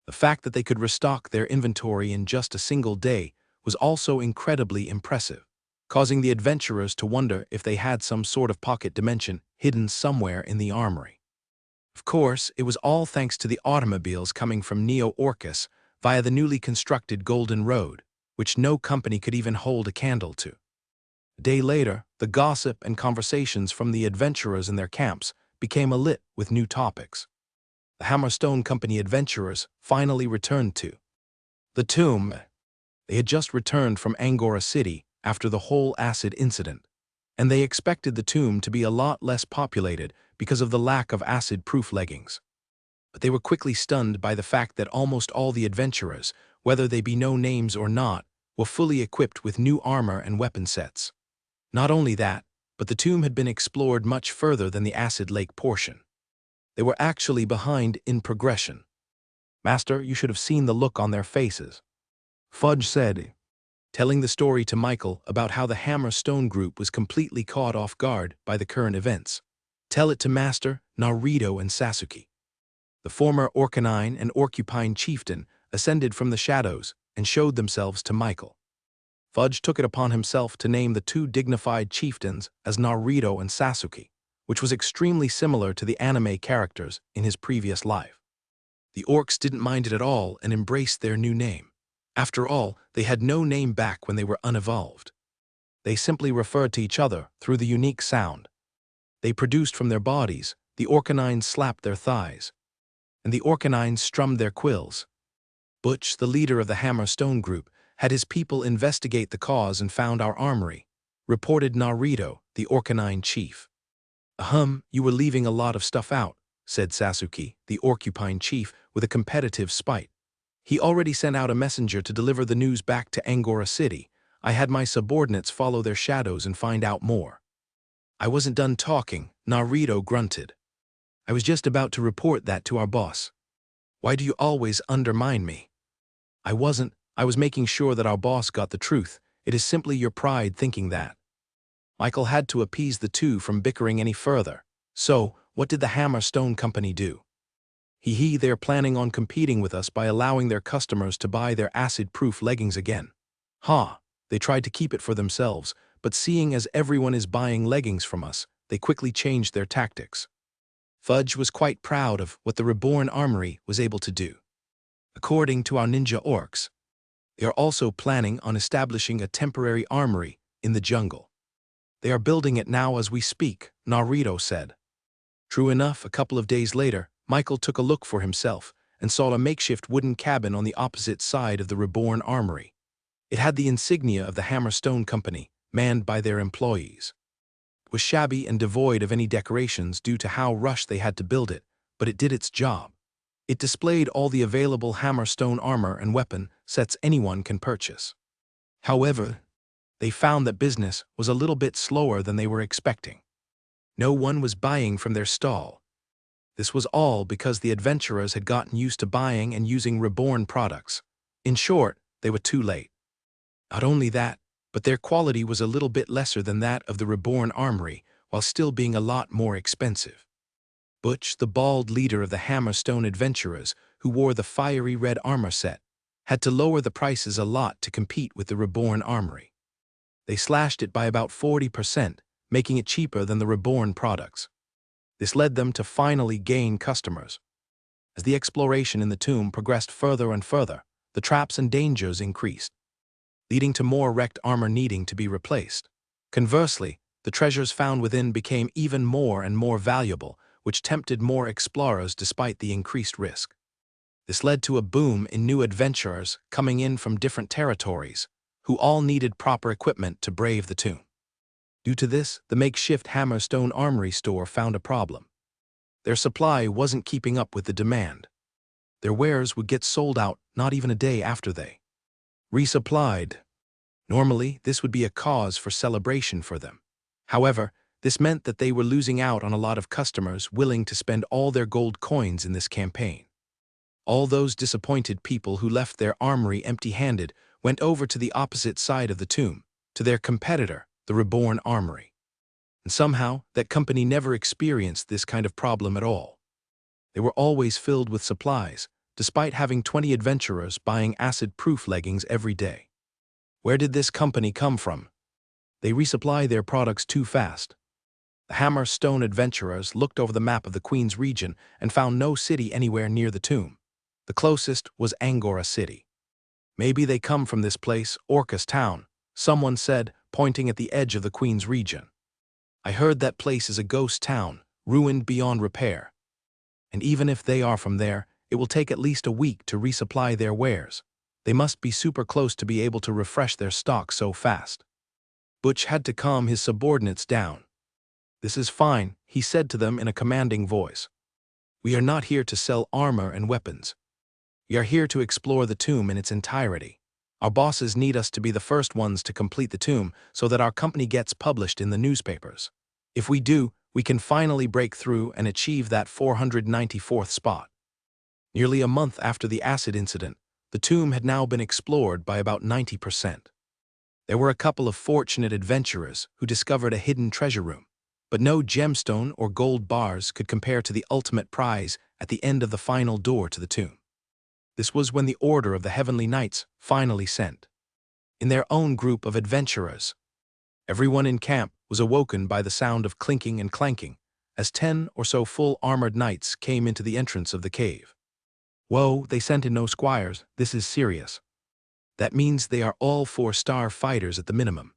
S1: The fact that they could restock their inventory in just a single day was also incredibly impressive, causing the adventurers to wonder if they had some sort of pocket dimension hidden somewhere in the armory. Of course, it was all thanks to the automobiles coming from Neo-Orcus via the newly constructed Golden Road, which no company could even hold a candle to. A day later, the gossip and conversations from the adventurers in their camps became alit with new topics. The Hammerstone Company adventurers finally returned to the tomb. They had just returned from Angora City after the whole acid incident, and they expected the tomb to be a lot less populated because of the lack of acid-proof leggings. But they were quickly stunned by the fact that almost all the adventurers, whether they be no names or not, were fully equipped with new armor and weapon sets. Not only that, but the tomb had been explored much further than the acid lake portion. They were actually behind in progression. Master, you should have seen the look on their faces. Fudge said, telling the story to Michael about how the Hammer Stone group was completely caught off guard by the current events. Tell it to Master, Naruto, and Sasuke. The former Orcanine and Orcupine chieftain ascended from the shadows and showed themselves to Michael. Fudge took it upon himself to name the two dignified chieftains as Naruto and Sasuke, which was extremely similar to the anime characters in his previous life. The orcs didn't mind it at all and embraced their new name. After all, they had no name back when they were unevolved. They simply referred to each other through the unique sound they produced from their bodies. The Orcanines slapped their thighs, and the Orcanines strummed their quills. Butch, the leader of the Hammer Stone group, had his people investigate the cause and found our armory, reported Naruto, the Orcanine chief. You were leaving a lot of stuff out, said Sasuke, the Orcupine chief, with a competitive spite. He already sent out a messenger to deliver the news back to Angora City. I had my subordinates follow their shadows and find out more. I wasn't done talking, Naruto grunted. I was just about to report that to our boss. Why do you always undermine me? I was making sure that our boss got the truth. It is simply your pride thinking that. Michael had to appease the two from bickering any further. So, what did the Hammer Stone Company do? They're planning on competing with us by allowing their customers to buy their acid-proof leggings again. They tried to keep it for themselves, but seeing as everyone is buying leggings from us, they quickly changed their tactics. Fudge was quite proud of what the Reborn armory was able to do. According to our ninja orcs, they are also planning on establishing a temporary armory in the jungle. They are building it now as we speak, Naruto said. True enough, a couple of days later, Michael took a look for himself and saw a makeshift wooden cabin on the opposite side of the Reborn armory. It had the insignia of the Hammer Stone Company, manned by their employees. It was shabby and devoid of any decorations due to how rushed they had to build it, but it did its job. It displayed all the available Hammer Stone armor and weapon sets anyone can purchase. However, they found that business was a little bit slower than they were expecting. No one was buying from their stall. This was all because the adventurers had gotten used to buying and using Reborn products. In short, they were too late. Not only that, but their quality was a little bit lesser than that of the Reborn armory, while still being a lot more expensive. Butch, the bald leader of the Hammer Stone adventurers, who wore the fiery red armor set, had to lower the prices a lot to compete with the Reborn armory. They slashed it by about 40%, making it cheaper than the Reborn products. This led them to finally gain customers. As the exploration in the tomb progressed further and further, the traps and dangers increased, leading to more wrecked armor needing to be replaced. Conversely, the treasures found within became even more and more valuable, which tempted more explorers despite the increased risk. This led to a boom in new adventurers coming in from different territories, who all needed proper equipment to brave the tomb. Due to this, the makeshift Hammer Stone Armory store found a problem. Their supply wasn't keeping up with the demand. Their wares would get sold out not even a day after they resupplied. Normally, this would be a cause for celebration for them. However, this meant that they were losing out on a lot of customers willing to spend all their gold coins in this campaign. All those disappointed people who left their armory empty-handed went over to the opposite side of the tomb, to their competitor, the Reborn Armory. And somehow, that company never experienced this kind of problem at all. They were always filled with supplies, despite having 20 adventurers buying acid-proof leggings every day. Where did this company come from? They resupply their products too fast. The Hammer Stone adventurers looked over the map of the Queen's region and found no city anywhere near the tomb. The closest was Angora City. Maybe they come from this place, Orcus Town, someone said, pointing at the edge of the Queen's region. I heard that place is a ghost town, ruined beyond repair. And even if they are from there, it will take at least a week to resupply their wares. They must be super close to be able to refresh their stock so fast. Butch had to calm his subordinates down. This is fine, he said to them in a commanding voice. We are not here to sell armor and weapons. We are here to explore the tomb in its entirety. Our bosses need us to be the first ones to complete the tomb so that our company gets published in the newspapers. If we do, we can finally break through and achieve that 494th spot. Nearly a month after the acid incident, The tomb had now been explored by about 90%. There were a couple of fortunate adventurers who discovered a hidden treasure room, but no gemstone or gold bars could compare to the ultimate prize at the end of the final door to the tomb. This was when the Order of the Heavenly Knights finally sent. In their own group of adventurers, everyone in camp was awoken by the sound of clinking and clanking as 10 or so full-armored knights came into the entrance of the cave. Whoa, they sent in no squires, this is serious. That means they are all 4-star fighters at the minimum.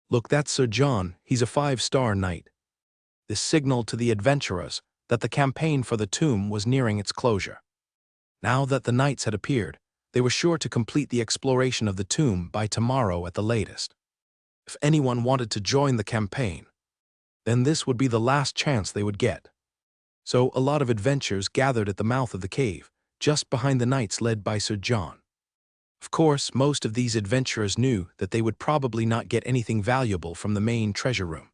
S1: Look, that's Sir John, he's a 5-star knight. This signaled to the adventurers that the campaign for the tomb was nearing its closure. Now that the knights had appeared, they were sure to complete the exploration of the tomb by tomorrow at the latest. If anyone wanted to join the campaign, then this would be the last chance they would get. So a lot of adventurers gathered at the mouth of the cave, just behind the knights led by Sir John. Of course, most of these adventurers knew that they would probably not get anything valuable from the main treasure room.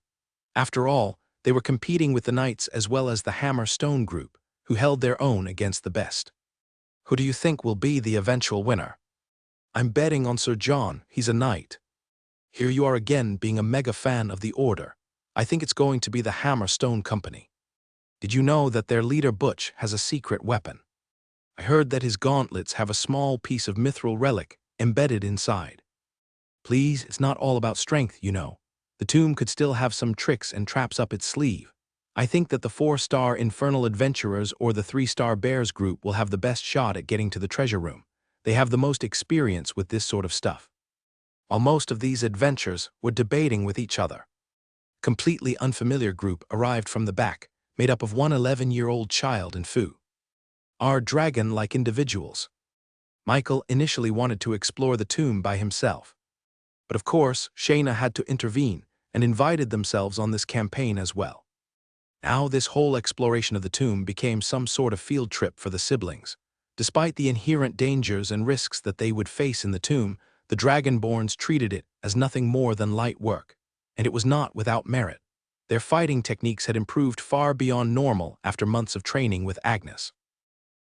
S1: After all, they were competing with the knights as well as the Hammer Stone group, who held their own against the best. Who do you think will be the eventual winner? I'm betting on Sir John, he's a knight. Here you are again being a mega fan of the Order. I think it's going to be the Hammer Stone Company. Did you know that their leader Butch has a secret weapon? I heard that his gauntlets have a small piece of mithril relic embedded inside. Please, it's not all about strength, you know. The tomb could still have some tricks and traps up its sleeve. I think that the 4-star Infernal Adventurers or the 3-star Bears group will have the best shot at getting to the treasure room. They have the most experience with this sort of stuff. While most of these adventurers were debating with each other, a completely unfamiliar group arrived from the back, made up of one 11-year-old child and Fu. Are dragon-like individuals. Michael initially wanted to explore the tomb by himself. But of course, Shayna had to intervene and invited themselves on this campaign as well. Now this whole exploration of the tomb became some sort of field trip for the siblings. Despite the inherent dangers and risks that they would face in the tomb, the Dragonborns treated it as nothing more than light work, and it was not without merit. Their fighting techniques had improved far beyond normal after months of training with Agnes.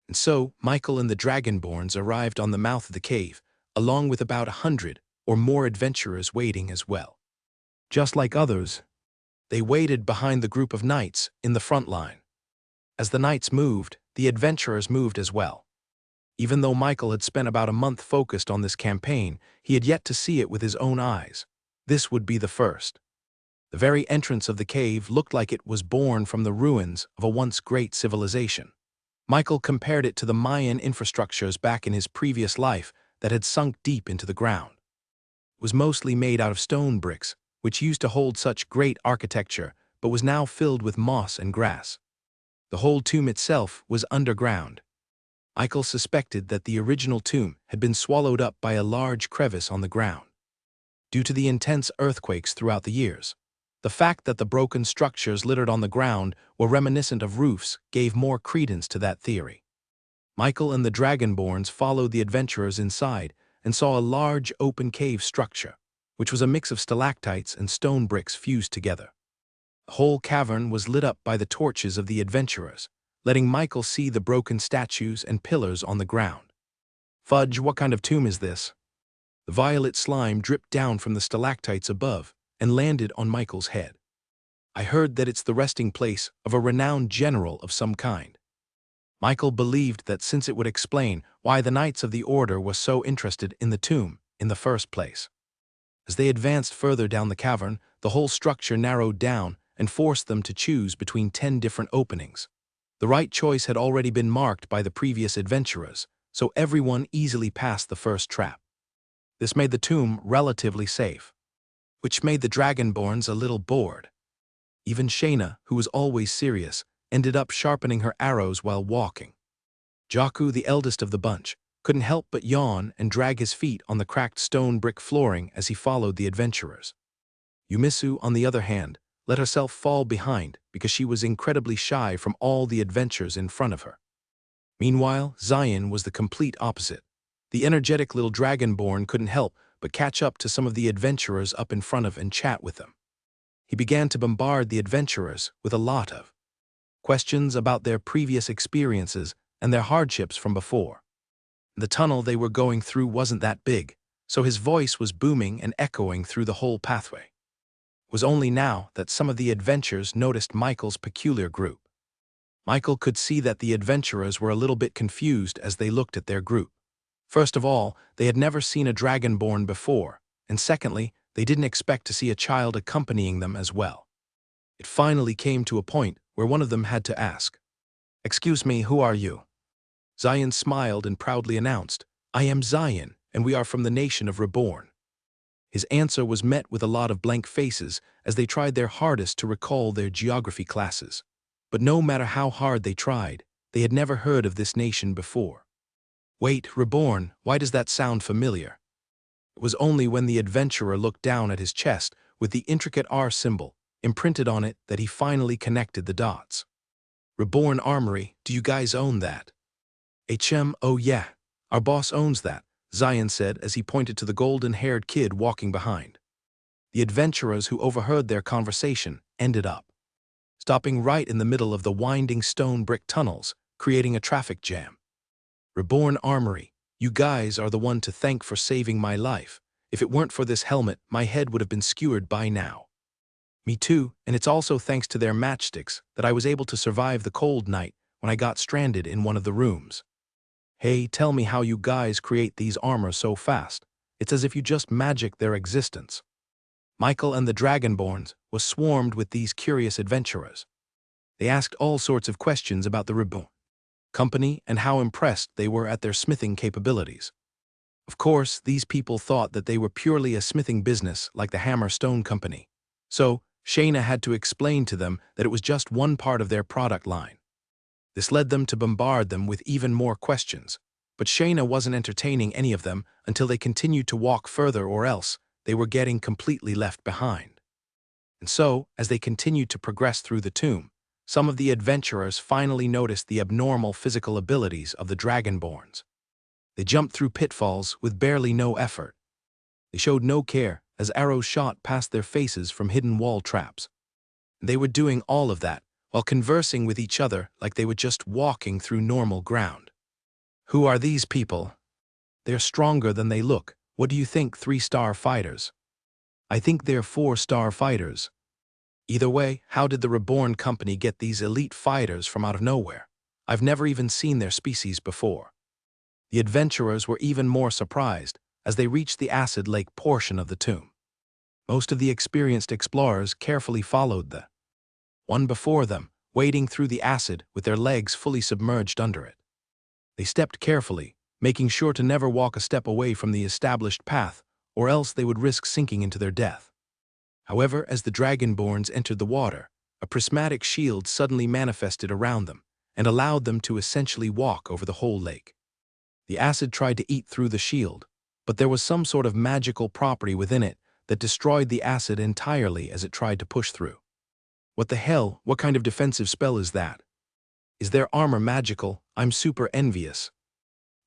S1: And so, Michael and the Dragonborns arrived on the mouth of the cave, along with about 100 or more adventurers waiting as well. Just like others, they waited behind the group of knights in the front line. As the knights moved, the adventurers moved as well. Even though Michael had spent about a month focused on this campaign, he had yet to see it with his own eyes. This would be the first. The very entrance of the cave looked like it was born from the ruins of a once great civilization. Michael compared it to the Mayan infrastructures back in his previous life that had sunk deep into the ground. It was mostly made out of stone bricks, which used to hold such great architecture, but was now filled with moss and grass. The whole tomb itself was underground. Michael suspected that the original tomb had been swallowed up by a large crevice on the ground. Due to the intense earthquakes throughout the years, the fact that the broken structures littered on the ground were reminiscent of roofs gave more credence to that theory. Michael and the Dragonborns followed the adventurers inside and saw a large open cave structure, which was a mix of stalactites and stone bricks fused together. The whole cavern was lit up by the torches of the adventurers, letting Michael see the broken statues and pillars on the ground. Fudge, what kind of tomb is this? The violet slime dripped down from the stalactites above and landed on Michael's head. I heard that it's the resting place of a renowned general of some kind. Michael believed that since it would explain why the Knights of the Order were so interested in the tomb in the first place. As they advanced further down the cavern, the whole structure narrowed down and forced them to choose between 10 different openings. The right choice had already been marked by the previous adventurers, so everyone easily passed the first trap. This made the tomb relatively safe, which made the Dragonborns a little bored. Even Shayna, who was always serious, ended up sharpening her arrows while walking. Jaku, the eldest of the bunch, couldn't help but yawn and drag his feet on the cracked stone brick flooring as he followed the adventurers. Yumisu, on the other hand, let herself fall behind because she was incredibly shy from all the adventures in front of her. Meanwhile, Zion was the complete opposite. The energetic little Dragonborn couldn't help but catch up to some of the adventurers up in front of and chat with them. He began to bombard the adventurers with a lot of questions about their previous experiences and their hardships from before. The tunnel they were going through wasn't that big, so his voice was booming and echoing through the whole pathway. It was only now that some of the adventurers noticed Michael's peculiar group. Michael could see that the adventurers were a little bit confused as they looked at their group. First of all, they had never seen a dragonborn before, and secondly, they didn't expect to see a child accompanying them as well. It finally came to a point where one of them had to ask, "Excuse me, who are you?" Zion smiled and proudly announced, "I am Zion, and we are from the nation of Reborn." His answer was met with a lot of blank faces as they tried their hardest to recall their geography classes. But no matter how hard they tried, they had never heard of this nation before. "Wait, Reborn, why does that sound familiar?" It was only when the adventurer looked down at his chest with the intricate R symbol imprinted on it that he finally connected the dots. "Reborn Armory, do you guys own that?" "Oh yeah, our boss owns that," Zion said as he pointed to the golden-haired kid walking behind. The adventurers who overheard their conversation ended up stopping right in the middle of the winding stone brick tunnels, creating a traffic jam. "Reborn Armory, you guys are the one to thank for saving my life. If it weren't for this helmet, my head would have been skewered by now." "Me too, and it's also thanks to their matchsticks that I was able to survive the cold night when I got stranded in one of the rooms." "Hey, tell me how you guys create these armor so fast. It's as if you just magic their existence." Michael and the Dragonborns were swarmed with these curious adventurers. They asked all sorts of questions about the Reborn company and how impressed they were at their smithing capabilities. Of course, these people thought that they were purely a smithing business like the Hammer Stone Company. So, Shayna had to explain to them that it was just one part of their product line. This led them to bombard them with even more questions, but Shayna wasn't entertaining any of them until they continued to walk further, or else they were getting completely left behind. And so, as they continued to progress through the tomb, some of the adventurers finally noticed the abnormal physical abilities of the Dragonborns. They jumped through pitfalls with barely no effort. They showed no care as arrows shot past their faces from hidden wall traps. They were doing all of that while conversing with each other like they were just walking through normal ground. "Who are these people? They're stronger than they look. What do you think, 3-star fighters?" "I think they're 4-star fighters." "Either way, how did the Reborn Company get these elite fighters from out of nowhere? I've never even seen their species before." The adventurers were even more surprised as they reached the acid lake portion of the tomb. Most of the experienced explorers carefully followed the one before them, wading through the acid with their legs fully submerged under it. They stepped carefully, making sure to never walk a step away from the established path, or else they would risk sinking into their death. However, as the Dragonborns entered the water, a prismatic shield suddenly manifested around them and allowed them to essentially walk over the whole lake. The acid tried to eat through the shield, but there was some sort of magical property within it that destroyed the acid entirely as it tried to push through. "What the hell? What kind of defensive spell is that? Is their armor magical? I'm super envious."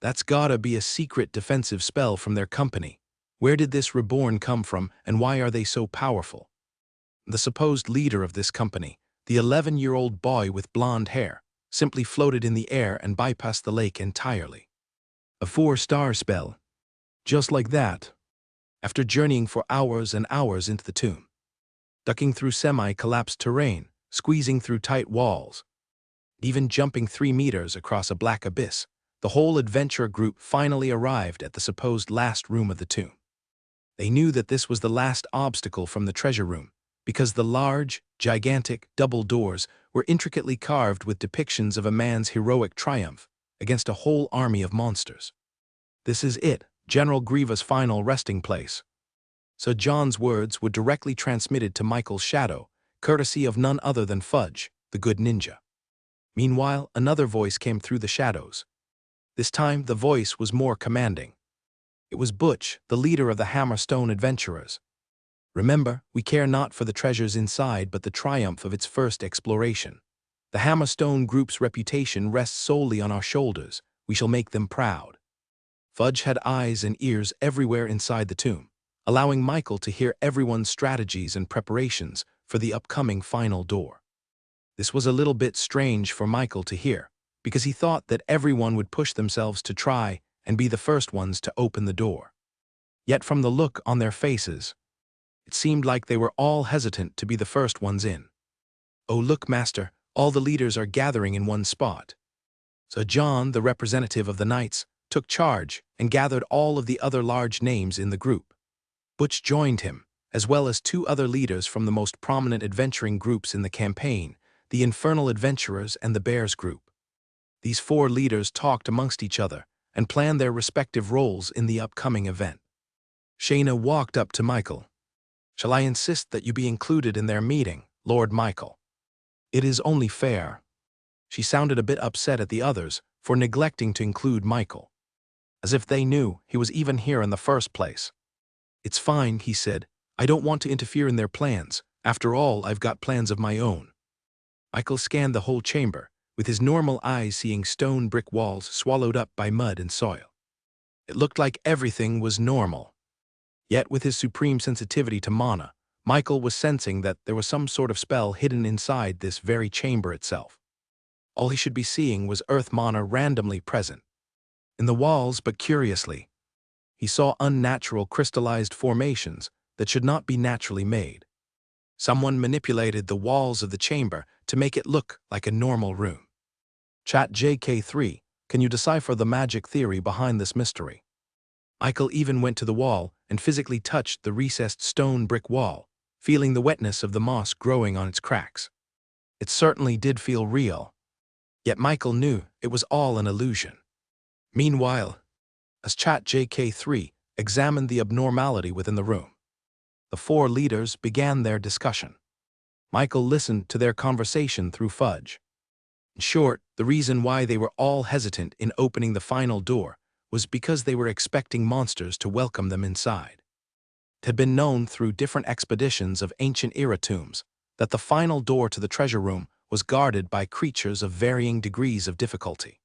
S1: "That's gotta be a secret defensive spell from their company. Where did this Reborn come from, and why are they so powerful?" The supposed leader of this company, the 11-year-old boy with blonde hair, simply floated in the air and bypassed the lake entirely. "A 4-star spell. Just like that." After journeying for hours and hours into the tomb, ducking through semi-collapsed terrain, squeezing through tight walls, even jumping 3 meters across a black abyss, the whole adventure group finally arrived at the supposed last room of the tomb. They knew that this was the last obstacle from the treasure room, because the large, gigantic, double doors were intricately carved with depictions of a man's heroic triumph against a whole army of monsters. "This is it, General Grievous' final resting place." Sir John's words were directly transmitted to Michael's shadow, courtesy of none other than Fudge, the good ninja. Meanwhile, another voice came through the shadows. This time, the voice was more commanding. It was Butch, the leader of the Hammerstone adventurers. "Remember, we care not for the treasures inside but the triumph of its first exploration. The Hammerstone group's reputation rests solely on our shoulders. We shall make them proud." Fudge had eyes and ears everywhere inside the tomb, allowing Michael to hear everyone's strategies and preparations for the upcoming final door. This was a little bit strange for Michael to hear, because he thought that everyone would push themselves to try and be the first ones to open the door. Yet from the look on their faces, it seemed like they were all hesitant to be the first ones in. "Oh look, master, all the leaders are gathering in one spot." So John, the representative of the knights, took charge and gathered all of the other large names in the group. Butch joined him, as well as two other leaders from the most prominent adventuring groups in the campaign, the Infernal Adventurers and the Bears group. These four leaders talked amongst each other and planned their respective roles in the upcoming event. Shayna walked up to Michael. "Shall I insist that you be included in their meeting, Lord Michael?" "It is only fair." She sounded a bit upset at the others for neglecting to include Michael, as if they knew he was even here in the first place. "It's fine," he said. "I don't want to interfere in their plans. After all, I've got plans of my own." Michael scanned the whole chamber, with his normal eyes seeing stone brick walls swallowed up by mud and soil. It looked like everything was normal. Yet with his supreme sensitivity to mana, Michael was sensing that there was some sort of spell hidden inside this very chamber itself. All he should be seeing was earth mana randomly present in the walls, but curiously, he saw unnatural crystallized formations that should not be naturally made. Someone manipulated the walls of the chamber to make it look like a normal room. Chat JK3, can you decipher the magic theory behind this mystery? Michael even went to the wall and physically touched the recessed stone brick wall, feeling the wetness of the moss growing on its cracks. It certainly did feel real. Yet Michael knew it was all an illusion. Meanwhile, as Chat JK3 examined the abnormality within the room, the four leaders began their discussion. Michael listened to their conversation through Fudge. In short, the reason why they were all hesitant in opening the final door was because they were expecting monsters to welcome them inside. It had been known through different expeditions of ancient era tombs that the final door to the treasure room was guarded by creatures of varying degrees of difficulty.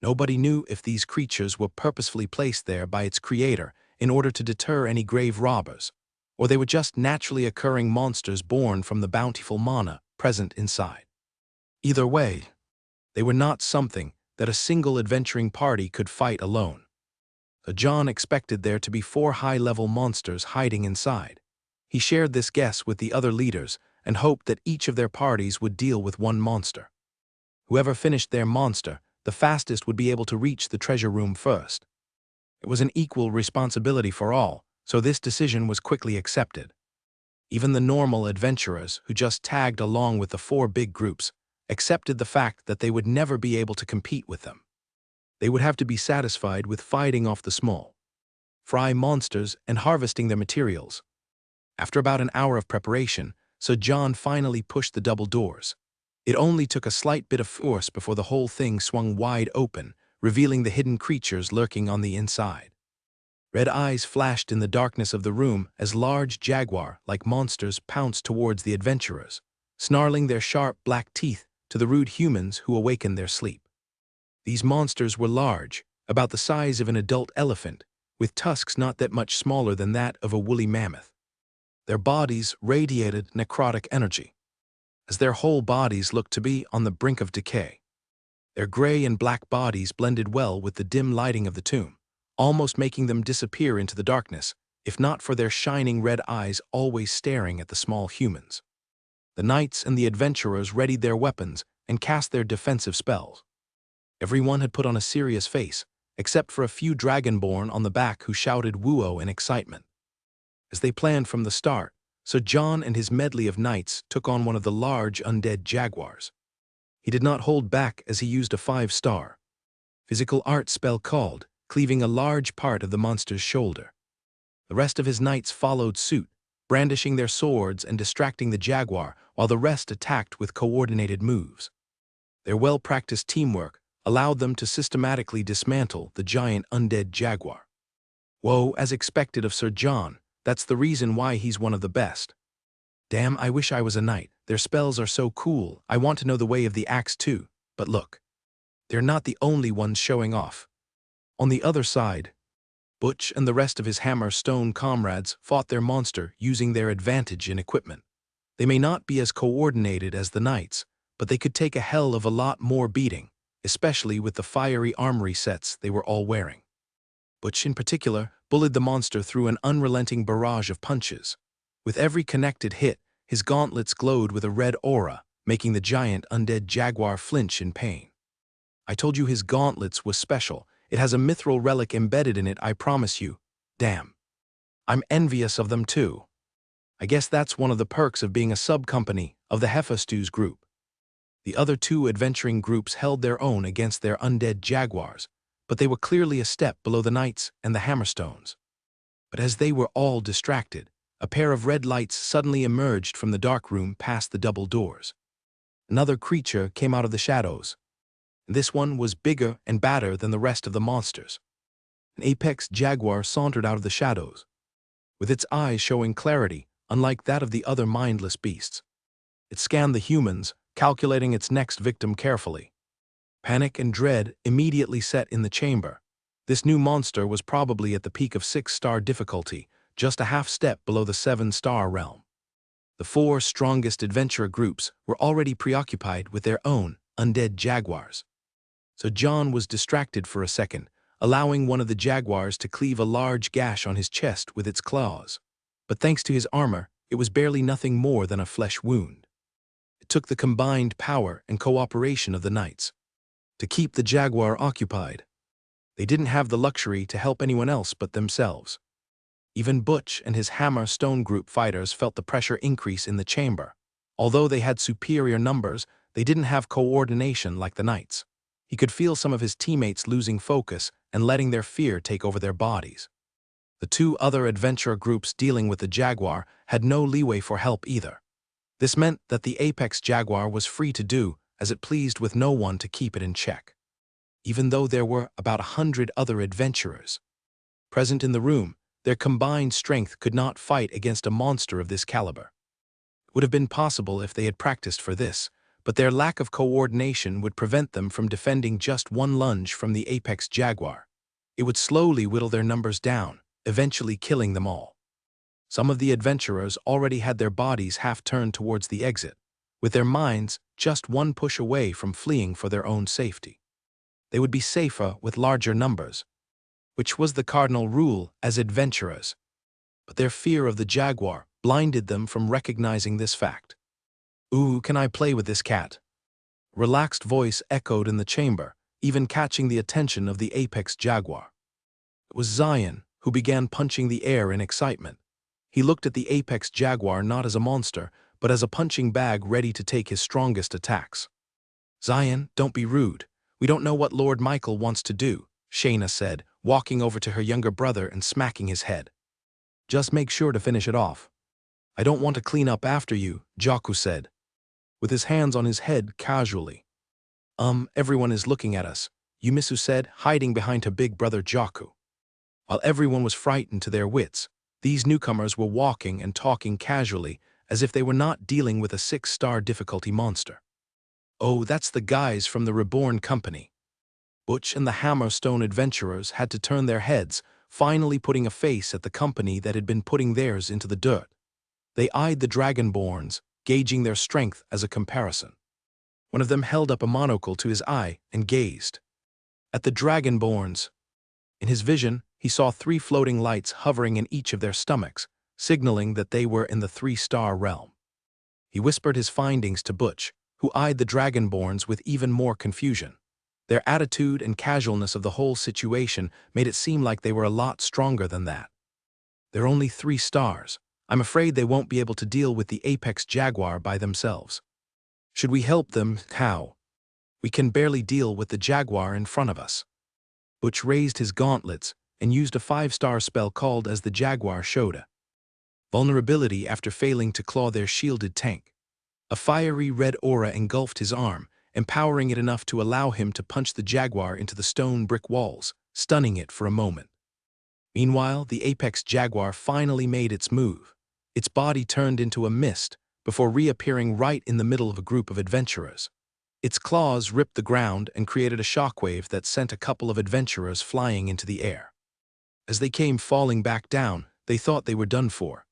S1: Nobody knew if these creatures were purposefully placed there by its creator in order to deter any grave robbers, or they were just naturally occurring monsters born from the bountiful mana present inside. Either way, they were not something that a single adventuring party could fight alone. So John expected there to be 4 high-level monsters hiding inside. He shared this guess with the other leaders and hoped that each of their parties would deal with one monster. Whoever finished their monster the fastest would be able to reach the treasure room first. It was an equal responsibility for all, so this decision was quickly accepted. Even the normal adventurers who just tagged along with the 4 big groups accepted the fact that they would never be able to compete with them. They would have to be satisfied with fighting off the small fry monsters and harvesting their materials. After about an hour of preparation, Sir John finally pushed the double doors. It only took a slight bit of force before the whole thing swung wide open, revealing the hidden creatures lurking on the inside. Red eyes flashed in the darkness of the room as large jaguar-like monsters pounced towards the adventurers, snarling their sharp black teeth to the rude humans who awakened their sleep. These monsters were large, about the size of an adult elephant, with tusks not that much smaller than that of a woolly mammoth. Their bodies radiated necrotic energy, as their whole bodies looked to be on the brink of decay. Their gray and black bodies blended well with the dim lighting of the tomb, almost making them disappear into the darkness, if not for their shining red eyes always staring at the small humans. The knights and the adventurers readied their weapons and cast their defensive spells. Everyone had put on a serious face, except for a few dragonborn on the back who shouted woo-oh in excitement. As they planned from the start, Sir John and his medley of knights took on one of the large undead jaguars. He did not hold back as he used a 5-star physical art spell called, cleaving a large part of the monster's shoulder. The rest of his knights followed suit, brandishing their swords and distracting the jaguar while the rest attacked with coordinated moves. Their well-practiced teamwork allowed them to systematically dismantle the giant undead jaguar. Whoa, as expected of Sir John, that's the reason why he's one of the best. Damn, I wish I was a knight. Their spells are so cool. I want to know the way of the axe too. But look, they're not the only ones showing off. On the other side, Butch and the rest of his hammer-stone comrades fought their monster using their advantage in equipment. They may not be as coordinated as the knights, but they could take a hell of a lot more beating, especially with the fiery armory sets they were all wearing. Butch, in particular, bullied the monster through an unrelenting barrage of punches. With every connected hit, his gauntlets glowed with a red aura, making the giant undead jaguar flinch in pain. I told you his gauntlets was special. It has a mithril relic embedded in it, I promise you. Damn. I'm envious of them too. I guess that's one of the perks of being a sub-company of the Hephaestus group. The other two adventuring groups held their own against their undead jaguars, but they were clearly a step below the Knights and the Hammerstones. But as they were all distracted, a pair of red lights suddenly emerged from the dark room past the double doors. Another creature came out of the shadows. This one was bigger and badder than the rest of the monsters. An apex jaguar sauntered out of the shadows, with its eyes showing clarity, unlike that of the other mindless beasts. It scanned the humans, calculating its next victim carefully. Panic and dread immediately set in the chamber. This new monster was probably at the peak of 6-star difficulty, just a half step below the 7-star realm. The 4 strongest adventurer groups were already preoccupied with their own undead jaguars. So John was distracted for a second, allowing one of the jaguars to cleave a large gash on his chest with its claws. But thanks to his armor, it was barely nothing more than a flesh wound. It took the combined power and cooperation of the knights to keep the jaguar occupied. They didn't have the luxury to help anyone else but themselves. Even Butch and his Hammer Stone group fighters felt the pressure increase in the chamber. Although they had superior numbers, they didn't have coordination like the knights. He could feel some of his teammates losing focus and letting their fear take over their bodies. The 2 other adventurer groups dealing with the jaguar had no leeway for help either. This meant that the apex jaguar was free to do as it pleased with no one to keep it in check. Even though there were about 100 other adventurers present in the room, their combined strength could not fight against a monster of this caliber. It would have been possible if they had practiced for this, but their lack of coordination would prevent them from defending just one lunge from the apex jaguar. It would slowly whittle their numbers down, eventually killing them all. Some of the adventurers already had their bodies half turned towards the exit, with their minds just one push away from fleeing for their own safety. They would be safer with larger numbers, which was the cardinal rule as adventurers. But their fear of the jaguar blinded them from recognizing this fact. "Ooh, can I play with this cat?" A relaxed voice echoed in the chamber, even catching the attention of the apex jaguar. It was Zion, who began punching the air in excitement. He looked at the apex jaguar not as a monster, but as a punching bag ready to take his strongest attacks. "Zion, don't be rude. We don't know what Lord Michael wants to do," Shayna said, walking over to her younger brother and smacking his head. "Just make sure to finish it off." "I don't want to clean up after you," Jaku said, with his hands on his head casually. Everyone is looking at us," Yumisu said, hiding behind her big brother Jaku. While everyone was frightened to their wits, these newcomers were walking and talking casually as if they were not dealing with a 6-star difficulty monster. "Oh, that's the guys from the Reborn company." Butch and the Hammerstone adventurers had to turn their heads, finally putting a face at the company that had been putting theirs into the dirt. They eyed the Dragonborns, gauging their strength as a comparison. One of them held up a monocle to his eye and gazed at the Dragonborns. In his vision, he saw 3 floating lights hovering in each of their stomachs, signaling that they were in the 3-star realm. He whispered his findings to Butch, who eyed the Dragonborns with even more confusion. Their attitude and casualness of the whole situation made it seem like they were a lot stronger than that. "They're only 3 stars. I'm afraid they won't be able to deal with the apex jaguar by themselves. Should we help them? How? We can barely deal with the jaguar in front of us." Butch raised his gauntlets and used a 5-star spell called as the Jaguar Shoda. Vulnerability after failing to claw their shielded tank. A fiery red aura engulfed his arm, empowering it enough to allow him to punch the jaguar into the stone brick walls, stunning it for a moment. Meanwhile, the apex jaguar finally made its move. Its body turned into a mist before reappearing right in the middle of a group of adventurers. Its claws ripped the ground and created a shockwave that sent a couple of adventurers flying into the air. As they came falling back down, they thought they were done for.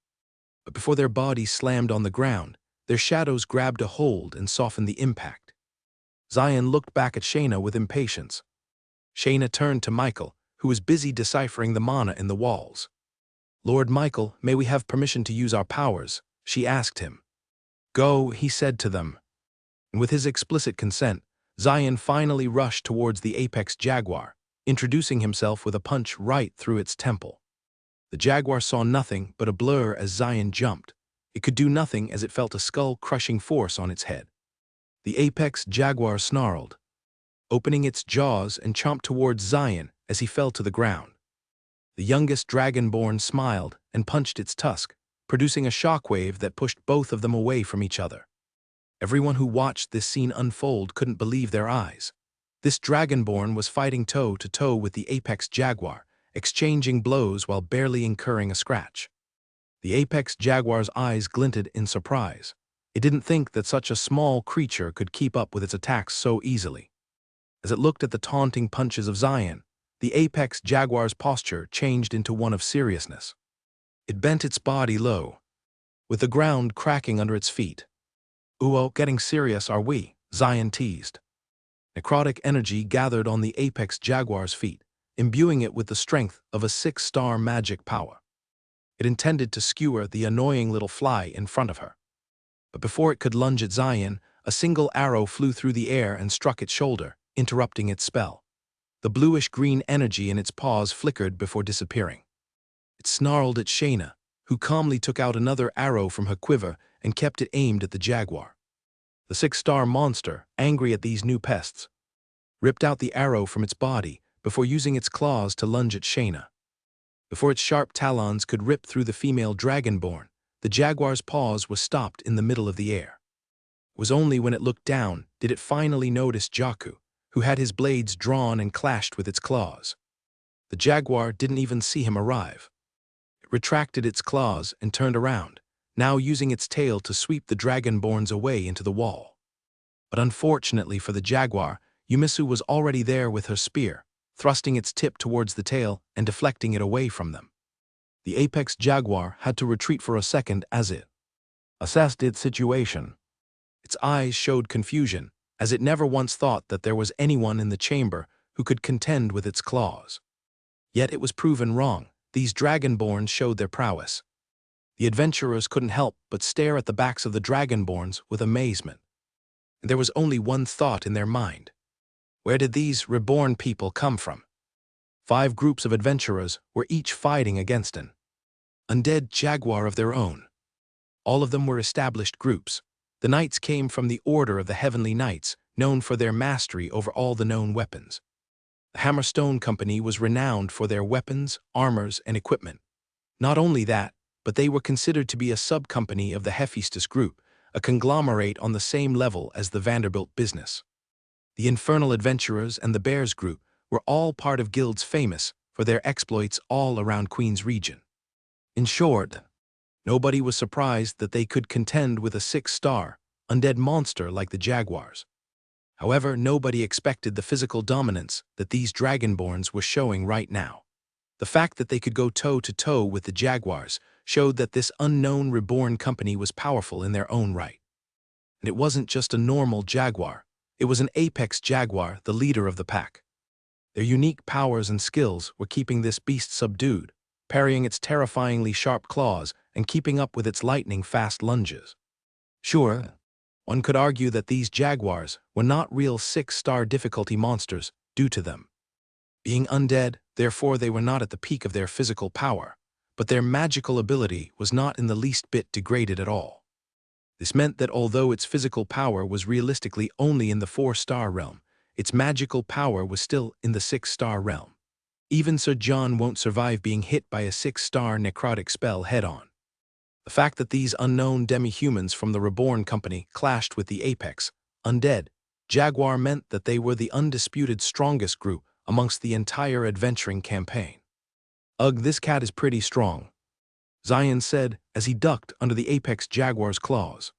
S1: But before their bodies slammed on the ground, their shadows grabbed a hold and softened the impact. Zion looked back at Shayna with impatience. Shayna turned to Michael, who was busy deciphering the mana in the walls. "Lord Michael, may we have permission to use our powers?" she asked him. "Go," he said to them. And with his explicit consent, Zion finally rushed towards the apex jaguar, introducing himself with a punch right through its temple. The jaguar saw nothing but a blur as Zion jumped. It could do nothing as it felt a skull-crushing force on its head. The apex jaguar snarled, opening its jaws and chomped towards Zion as he fell to the ground. The youngest dragonborn smiled and punched its tusk, producing a shockwave that pushed both of them away from each other. Everyone who watched this scene unfold couldn't believe their eyes. This dragonborn was fighting toe-to-toe with the apex jaguar, exchanging blows while barely incurring a scratch. The apex jaguar's eyes glinted in surprise. It didn't think that such a small creature could keep up with its attacks so easily. As it looked at the taunting punches of Zion, the apex jaguar's posture changed into one of seriousness. It bent its body low, with the ground cracking under its feet. "Ooh, getting serious, are we?" Zion teased. Necrotic energy gathered on the apex jaguar's feet, imbuing it with the strength of a 6-star magic power. It intended to skewer the annoying little fly in front of her. But before it could lunge at Zion, a single arrow flew through the air and struck its shoulder, interrupting its spell. The bluish-green energy in its paws flickered before disappearing. It snarled at Shayna, who calmly took out another arrow from her quiver and kept it aimed at the jaguar. The 6-star monster, angry at these new pests, ripped out the arrow from its body before using its claws to lunge at Shayna. Before its sharp talons could rip through the female dragonborn, the jaguar's paws was stopped in the middle of the air. It was only when it looked down did it finally notice Jakku, who had his blades drawn and clashed with its claws. The jaguar didn't even see him arrive. It retracted its claws and turned around, now using its tail to sweep the dragonborns away into the wall. But unfortunately for the jaguar, Yumisu was already there with her spear, thrusting its tip towards the tail and deflecting it away from them. The apex jaguar had to retreat for a second as it assessed its situation. Its eyes showed confusion, as it never once thought that there was anyone in the chamber who could contend with its claws. Yet it was proven wrong. These dragonborns showed their prowess. The adventurers couldn't help but stare at the backs of the dragonborns with amazement. And there was only one thought in their mind. Where did these reborn people come from? 5 groups of adventurers were each fighting against an undead jaguar of their own. All of them were established groups. The knights came from the Order of the Heavenly Knights, known for their mastery over all the known weapons. The Hammerstone Company was renowned for their weapons, armors, and equipment. Not only that, but they were considered to be a sub-company of the Hephaestus Group, a conglomerate on the same level as the Vanderbilt business. The Infernal Adventurers and the Bears Group were all part of guilds famous for their exploits all around Queen's region. In short, nobody was surprised that they could contend with a 6-star, undead monster like the Jaguars. However, nobody expected the physical dominance that these Dragonborns were showing right now. The fact that they could go toe-to-toe with the Jaguars showed that this unknown Reborn company was powerful in their own right. And it wasn't just a normal Jaguar. It was an apex Jaguar, the leader of the pack. Their unique powers and skills were keeping this beast subdued, parrying its terrifyingly sharp claws and keeping up with its lightning-fast lunges. Sure, one could argue that these Jaguars were not real 6-star difficulty monsters due to them being undead, therefore they were not at the peak of their physical power, but their magical ability was not in the least bit degraded at all. This meant that although its physical power was realistically only in the 4-star realm, its magical power was still in the 6-star realm. Even Sir John won't survive being hit by a 6-star necrotic spell head-on. The fact that these unknown demi-humans from the Reborn Company clashed with the Apex, undead, Jaguar meant that they were the undisputed strongest group amongst the entire adventuring campaign. "Ugh, this cat is pretty strong," Zion said as he ducked under the Apex Jaguar's claws.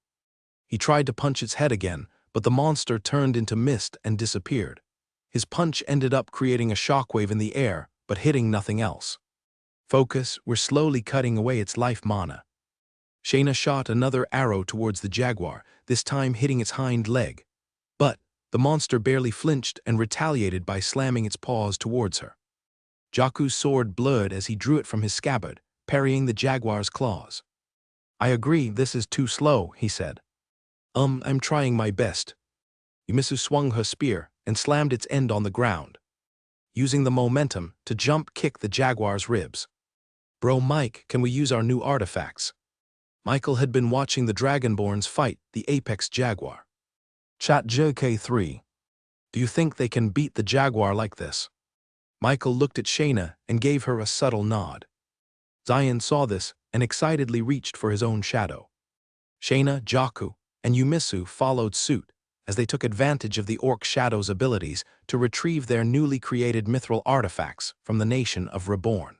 S1: He tried to punch its head again, but the monster turned into mist and disappeared. His punch ended up creating a shockwave in the air, but hitting nothing else. Focus were slowly cutting away its life mana. Shayna shot another arrow towards the Jaguar, this time hitting its hind leg. But the monster barely flinched and retaliated by slamming its paws towards her. Jaku's sword blurred as he drew it from his scabbard, parrying the jaguar's claws. "I agree, this is too slow," he said. I'm trying my best." Yumisu swung her spear and slammed its end on the ground, using the momentum to jump kick the jaguar's ribs. "Bro Mike, can we use our new artifacts?" Michael had been watching the Dragonborns fight the apex jaguar. Chat JK3. "Do you think they can beat the jaguar like this?" Michael looked at Shayna and gave her a subtle nod. Zion saw this and excitedly reached for his own shadow. Shayna, Jaku, and Yumisu followed suit as they took advantage of the Orc Shadow's abilities to retrieve their newly created mithril artifacts from the nation of Reborn.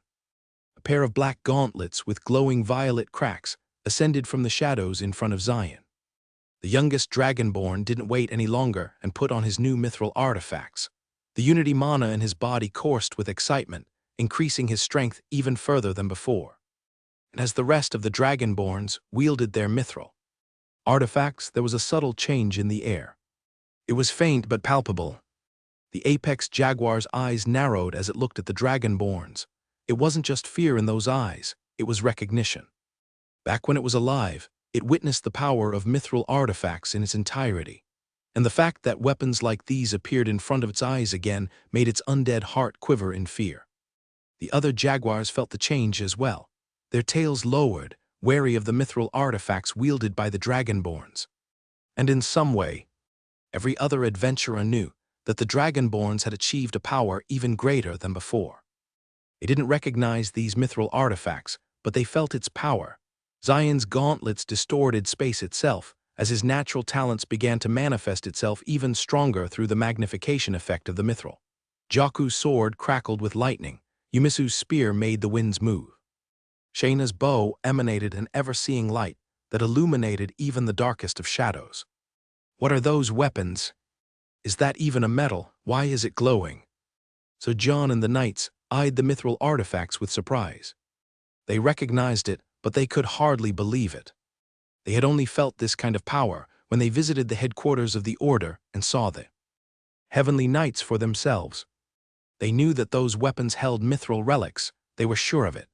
S1: A pair of black gauntlets with glowing violet cracks ascended from the shadows in front of Zion. The youngest Dragonborn didn't wait any longer and put on his new mithril artifacts. The unity mana in his body coursed with excitement, increasing his strength even further than before. And as the rest of the Dragonborns wielded their mithril artifacts, there was a subtle change in the air. It was faint but palpable. The apex jaguar's eyes narrowed as it looked at the Dragonborns. It wasn't just fear in those eyes, it was recognition. Back when it was alive, it witnessed the power of mithril artifacts in its entirety. And the fact that weapons like these appeared in front of its eyes again made its undead heart quiver in fear. The other jaguars felt the change as well. Their tails lowered, wary of the mithril artifacts wielded by the Dragonborns. And in some way, every other adventurer knew that the Dragonborns had achieved a power even greater than before. They didn't recognize these mithril artifacts, but they felt its power. Zion's gauntlets distorted space itself, as his natural talents began to manifest itself even stronger through the magnification effect of the mithril. Jaku's sword crackled with lightning. Yumisu's spear made the winds move. Shayna's bow emanated an ever-seeing light that illuminated even the darkest of shadows. "What are those weapons? Is that even a metal? Why is it glowing?" So John and the knights eyed the mithril artifacts with surprise. They recognized it, but they could hardly believe it. They had only felt this kind of power when they visited the headquarters of the Order and saw the Heavenly Knights for themselves. They knew that those weapons held mithril relics, they were sure of it.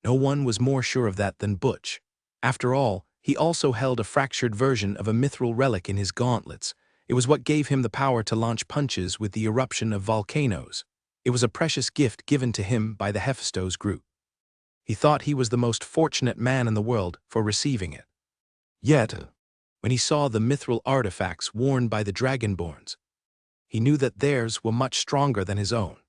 S1: No one was more sure of that than Butch. After all, he also held a fractured version of a mithril relic in his gauntlets. It was what gave him the power to launch punches with the eruption of volcanoes. It was a precious gift given to him by the Hephaestos group. He thought he was the most fortunate man in the world for receiving it. Yet, when he saw the mithril artifacts worn by the Dragonborns, he knew that theirs were much stronger than his own.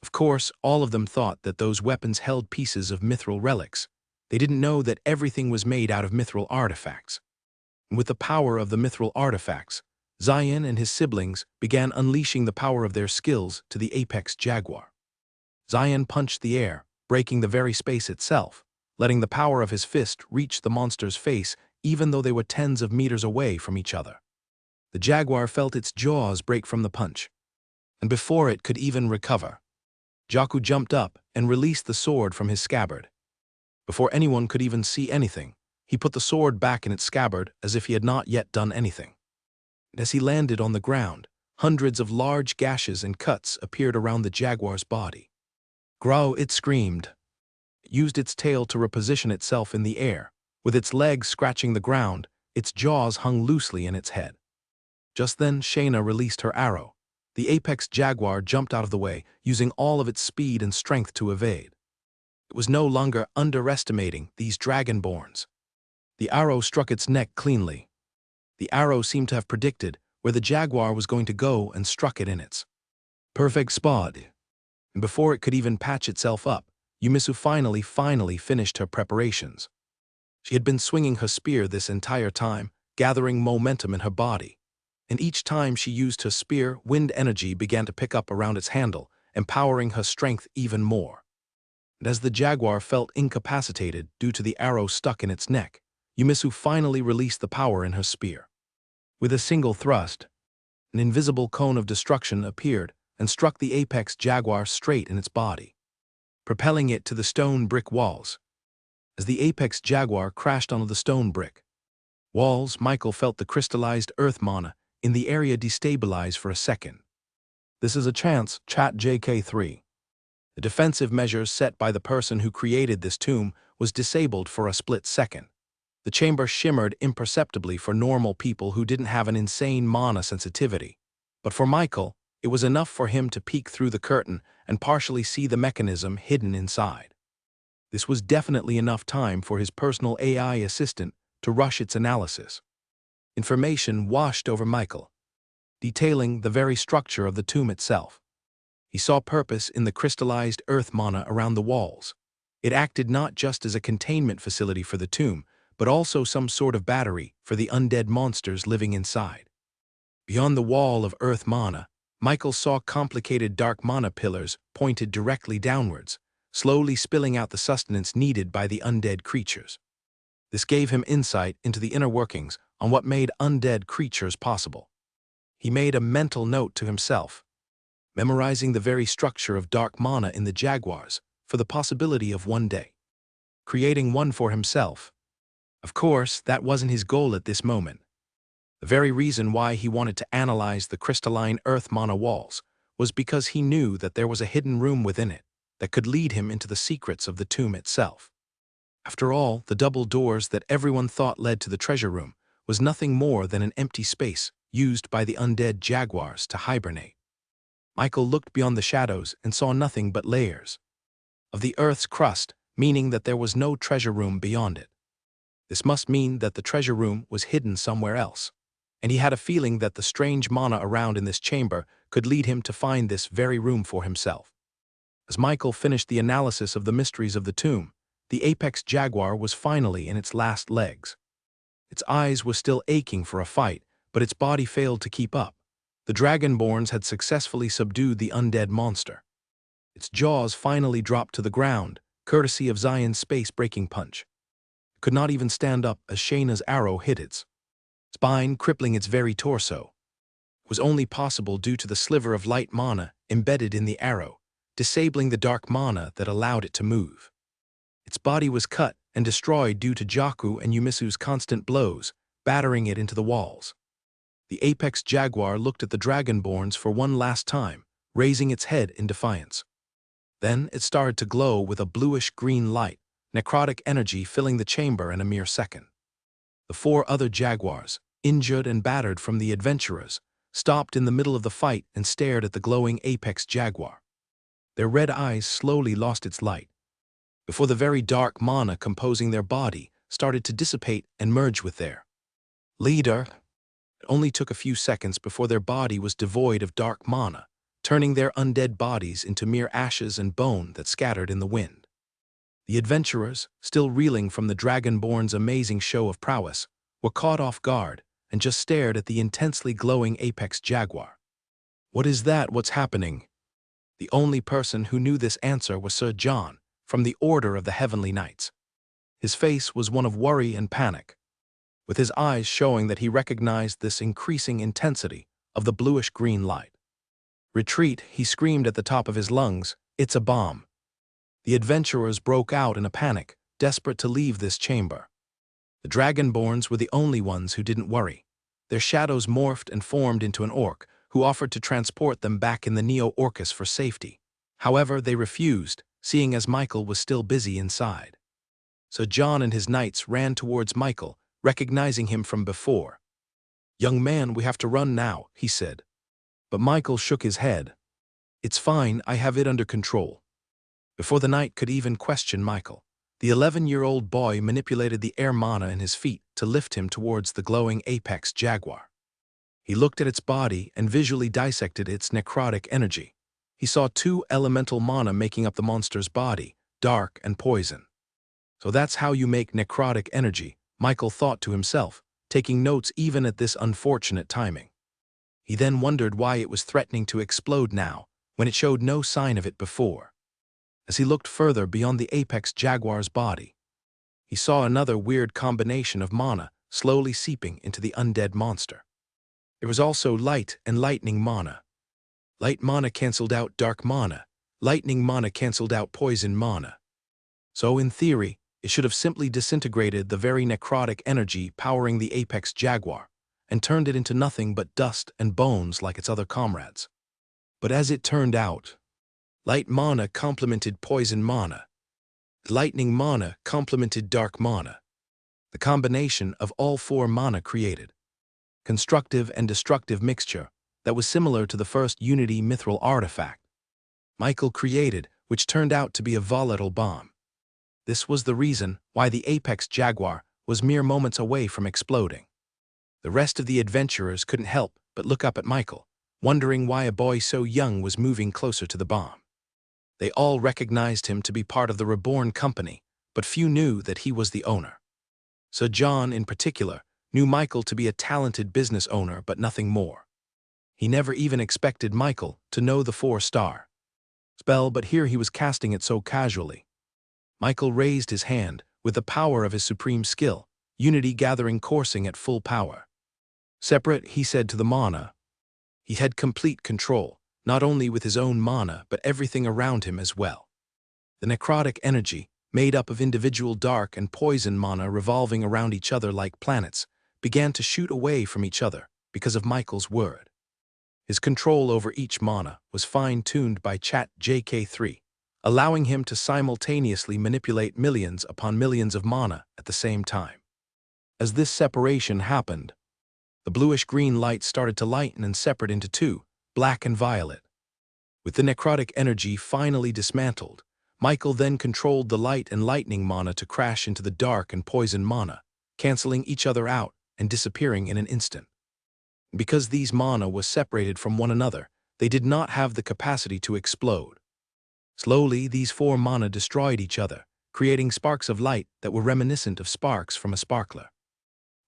S1: Of course, all of them thought that those weapons held pieces of mithril relics. They didn't know that everything was made out of mithril artifacts. And with the power of the mithril artifacts, Zion and his siblings began unleashing the power of their skills to the apex jaguar. Zion punched the air, breaking the very space itself, letting the power of his fist reach the monster's face even though they were tens of meters away from each other. The jaguar felt its jaws break from the punch, and before it could even recover, Jaku jumped up and released the sword from his scabbard. Before anyone could even see anything, he put the sword back in its scabbard as if he had not yet done anything. And as he landed on the ground, hundreds of large gashes and cuts appeared around the jaguar's body. "Grow!" it screamed. It used its tail to reposition itself in the air. With its legs scratching the ground, its jaws hung loosely in its head. Just then, Shayna released her arrow. The apex jaguar jumped out of the way, using all of its speed and strength to evade. It was no longer underestimating these Dragonborns. The arrow struck its neck cleanly. The arrow seemed to have predicted where the jaguar was going to go and struck it in its perfect spot. And before it could even patch itself up, Yumisu finally finished her preparations. She had been swinging her spear this entire time, gathering momentum in her body. And each time she used her spear, wind energy began to pick up around its handle, empowering her strength even more. And as the jaguar felt incapacitated due to the arrow stuck in its neck, Yumisu finally released the power in her spear. With a single thrust, an invisible cone of destruction appeared and struck the apex jaguar straight in its body, propelling it to the stone brick walls. As the apex jaguar crashed onto the stone brick walls, Michael felt the crystallized earth mana in the area destabilize for a second. "This is a chance," chat JK3. The defensive measures set by the person who created this tomb was disabled for a split second. The chamber shimmered imperceptibly for normal people who didn't have an insane mana sensitivity. But for Michael, it was enough for him to peek through the curtain and partially see the mechanism hidden inside. This was definitely enough time for his personal AI assistant to rush its analysis. Information washed over Michael, detailing the very structure of the tomb itself. He saw purpose in the crystallized earth mana around the walls. It acted not just as a containment facility for the tomb, but also some sort of battery for the undead monsters living inside. Beyond the wall of earth mana, Michael saw complicated dark mana pillars pointed directly downwards, slowly spilling out the sustenance needed by the undead creatures. This gave him insight into the inner workings on what made undead creatures possible. He made a mental note to himself, memorizing the very structure of dark mana in the jaguars for the possibility of one day creating one for himself. Of course, that wasn't his goal at this moment. The very reason why he wanted to analyze the crystalline earth mana walls was because he knew that there was a hidden room within it that could lead him into the secrets of the tomb itself. After all, the double doors that everyone thought led to the treasure room was nothing more than an empty space used by the undead jaguars to hibernate. Michael looked beyond the shadows and saw nothing but layers of the earth's crust, meaning that there was no treasure room beyond it. This must mean that the treasure room was hidden somewhere else, and he had a feeling that the strange mana around in this chamber could lead him to find this very room for himself. As Michael finished the analysis of the mysteries of the tomb, the apex jaguar was finally in its last legs. Its eyes were still aching for a fight, but its body failed to keep up. The dragonborns had successfully subdued the undead monster. Its jaws finally dropped to the ground, courtesy of Zion's space-breaking punch. It could not even stand up as Shayna's arrow hit its spine, crippling its very torso. It was only possible due to the sliver of light mana embedded in the arrow, disabling the dark mana that allowed it to move. Its body was cut and destroyed due to Jaku and Yumisu's constant blows, battering it into the walls. The apex jaguar looked at the dragonborns for one last time, raising its head in defiance. Then it started to glow with a bluish-green light, necrotic energy filling the chamber in a mere second. The four other jaguars, injured and battered from the adventurers, stopped in the middle of the fight and stared at the glowing apex jaguar. Their red eyes slowly lost its light, before the very dark mana composing their body started to dissipate and merge with their leader. It only took a few seconds before their body was devoid of dark mana, turning their undead bodies into mere ashes and bone that scattered in the wind. The adventurers, still reeling from the Dragonborn's amazing show of prowess, were caught off guard and just stared at the intensely glowing apex jaguar. "What is that? What's happening?" The only person who knew this answer was Sir John, from the Order of the Heavenly Knights. His face was one of worry and panic, with his eyes showing that he recognized this increasing intensity of the bluish-green light. "Retreat," he screamed at the top of his lungs. "It's a bomb." The adventurers broke out in a panic, desperate to leave this chamber. The Dragonborns were the only ones who didn't worry. Their shadows morphed and formed into an orc, who offered to transport them back in the Neo-Orcus for safety. However, they refused, seeing as Michael was still busy inside. So John and his knights ran towards Michael, recognizing him from before. "Young man, we have to run now," he said. But Michael shook his head. "It's fine, I have it under control." Before the knight could even question Michael, the 11-year-old boy manipulated the air mana in his feet to lift him towards the glowing apex jaguar. He looked at its body and visually dissected its necrotic energy. He saw two elemental mana making up the monster's body, dark and poison. "So that's how you make necrotic energy," Michael thought to himself, taking notes even at this unfortunate timing. He then wondered why it was threatening to explode now, when it showed no sign of it before. As he looked further beyond the apex jaguar's body, he saw another weird combination of mana slowly seeping into the undead monster. There was also light and lightning mana. Light mana cancelled out dark mana. Lightning mana cancelled out poison mana. So in theory, it should have simply disintegrated the very necrotic energy powering the apex jaguar, and turned it into nothing but dust and bones like its other comrades. But as it turned out, Light mana complemented poison mana. Lightning mana complemented dark mana. The combination of all four mana created constructive and destructive mixture that was similar to the first Unity mithril artifact Michael created, which turned out to be a volatile bomb. This was the reason why the Apex Jaguar was mere moments away from exploding. The rest of the adventurers couldn't help but look up at Michael, wondering why a boy so young was moving closer to the bomb. They all recognized him to be part of the Reborn company, but few knew that he was the owner. Sir John, in particular, knew Michael to be a talented business owner but nothing more. He never even expected Michael to know the 4-star spell, but here he was casting it so casually. Michael raised his hand with the power of his supreme skill, Unity gathering coursing at full power. Separate, he said to the mana. He had complete control, not only with his own mana but everything around him as well. The necrotic energy, made up of individual dark and poison mana revolving around each other like planets, began to shoot away from each other because of Michael's word. His control over each mana was fine-tuned by ChatJK3, allowing him to simultaneously manipulate millions upon millions of mana at the same time. As this separation happened, the bluish-green light started to lighten and separate into two, black and violet. With the necrotic energy finally dismantled, Michael then controlled the light and lightning mana to crash into the dark and poison mana, canceling each other out and disappearing in an instant. Because these mana was separated from one another, they did not have the capacity to explode. Slowly, these 4 mana destroyed each other, creating sparks of light that were reminiscent of sparks from a sparkler.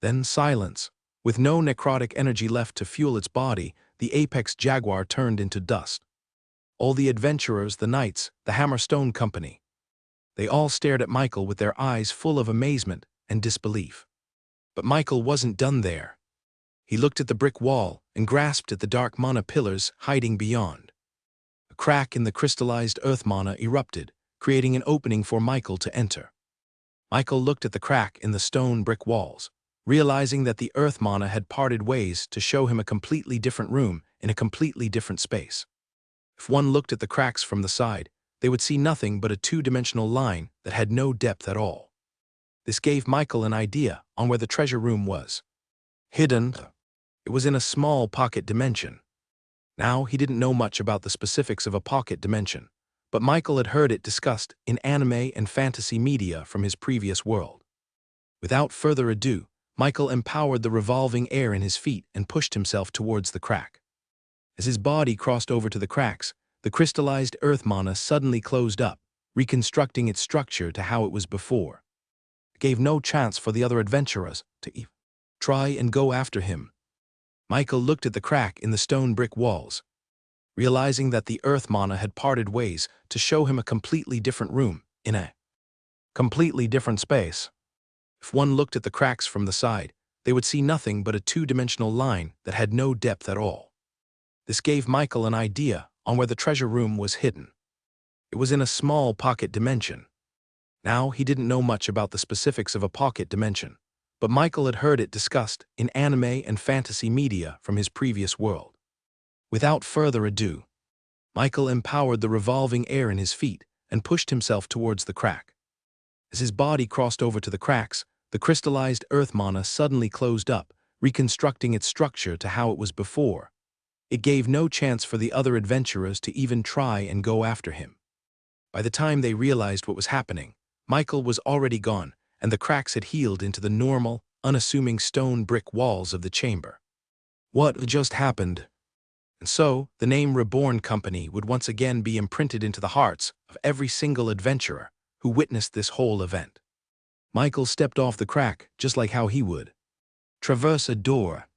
S1: Then silence. With no necrotic energy left to fuel its body, the Apex Jaguar turned into dust. All the adventurers, the knights, the Hammerstone Company, they all stared at Michael with their eyes full of amazement and disbelief. But Michael wasn't done there. He looked at the brick wall and grasped at the dark mana pillars hiding beyond. A crack in the crystallized earth mana erupted, creating an opening for Michael to enter. Michael looked at the crack in the stone brick walls, realizing that the earth mana had parted ways to show him a completely different room in a completely different space. If one looked at the cracks from the side, they would see nothing but a 2-dimensional line that had no depth at all. This gave Michael an idea on where the treasure room was. Hidden. It was in a small pocket dimension. Now, he didn't know much about the specifics of a pocket dimension, but Michael had heard it discussed in anime and fantasy media from his previous world. Without further ado, Michael empowered the revolving air in his feet and pushed himself towards the crack. As his body crossed over to the cracks, the crystallized earth mana suddenly closed up, reconstructing its structure to how it was before. It gave no chance for the other adventurers to try and go after him. Michael looked at the crack in the stone brick walls, realizing that the earth mana had parted ways to show him a completely different room in a completely different space. If one looked at the cracks from the side, they would see nothing but a 2-dimensional line that had no depth at all. This gave Michael an idea on where the treasure room was hidden. It was in a small pocket dimension. Now, he didn't know much about the specifics of a pocket dimension, but Michael had heard it discussed in anime and fantasy media from his previous world. Without further ado, Michael empowered the revolving air in his feet and pushed himself towards the crack. As his body crossed over to the cracks, the crystallized earth mana suddenly closed up, reconstructing its structure to how it was before. It gave no chance for the other adventurers to even try and go after him. By the time they realized what was happening, Michael was already gone, and the cracks had healed into the normal, unassuming stone brick walls of the chamber. What just happened? And so, the name Reborn Company would once again be imprinted into the hearts of every single adventurer who witnessed this whole event. Michael stepped off the crack just like how he would traverse a door.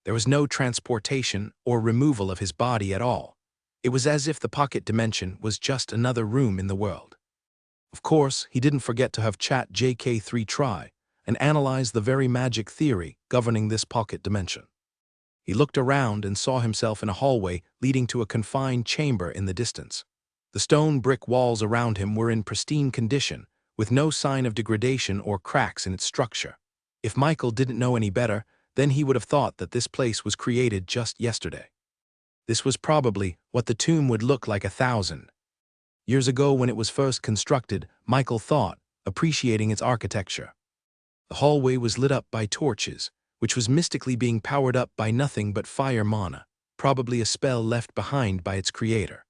S1: There was no transportation or removal of his body at all. It was as if the pocket dimension was just another room in the world. Of course, he didn't forget to have ChatJK3 try and analyze the very magic theory governing this pocket dimension. He looked around and saw himself in a hallway leading to a confined chamber in the distance. The stone brick walls around him were in pristine condition, with no sign of degradation or cracks in its structure. If Michael didn't know any better, then he would have thought that this place was created just yesterday. This was probably what the tomb would look like 1,000 Years ago when it was first constructed, Michael thought, appreciating its architecture. The hallway was lit up by torches, which was mystically being powered up by nothing but fire mana, probably a spell left behind by its creator.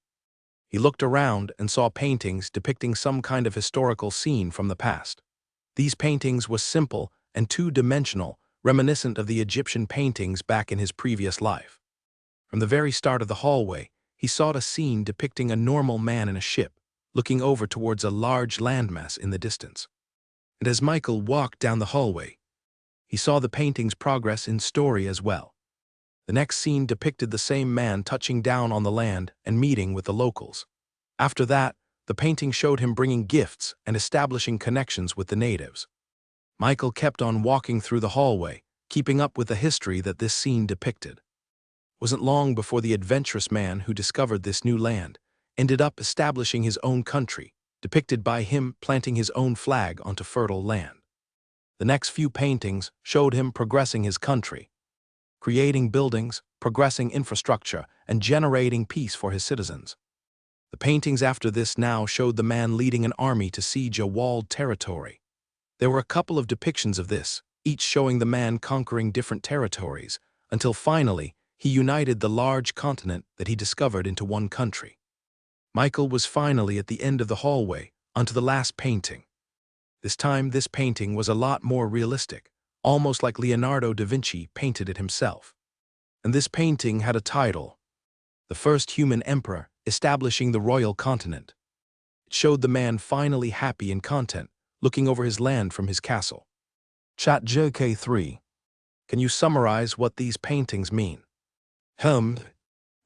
S1: He looked around and saw paintings depicting some kind of historical scene from the past. These paintings were simple and two-dimensional, reminiscent of the Egyptian paintings back in his previous life. From the very start of the hallway, he saw a scene depicting a normal man in a ship, looking over towards a large landmass in the distance. And as Michael walked down the hallway, he saw the painting's progress in story as well. The next scene depicted the same man touching down on the land and meeting with the locals. After that, the painting showed him bringing gifts and establishing connections with the natives. Michael kept on walking through the hallway, keeping up with the history that this scene depicted. It wasn't long before the adventurous man who discovered this new land ended up establishing his own country, depicted by him planting his own flag onto fertile land. The next few paintings showed him progressing his country, creating buildings, progressing infrastructure, and generating peace for his citizens. The paintings after this now showed the man leading an army to siege a walled territory. There were a couple of depictions of this, each showing the man conquering different territories, until finally he united the large continent that he discovered into one country. Michael was finally at the end of the hallway, onto the last painting. This time this painting was a lot more realistic, almost like Leonardo da Vinci painted it himself. And this painting had a title, The First Human Emperor Establishing the Royal Continent. It showed the man finally happy and content, looking over his land from his castle. ChatGPT-3. Can you summarize what these paintings mean?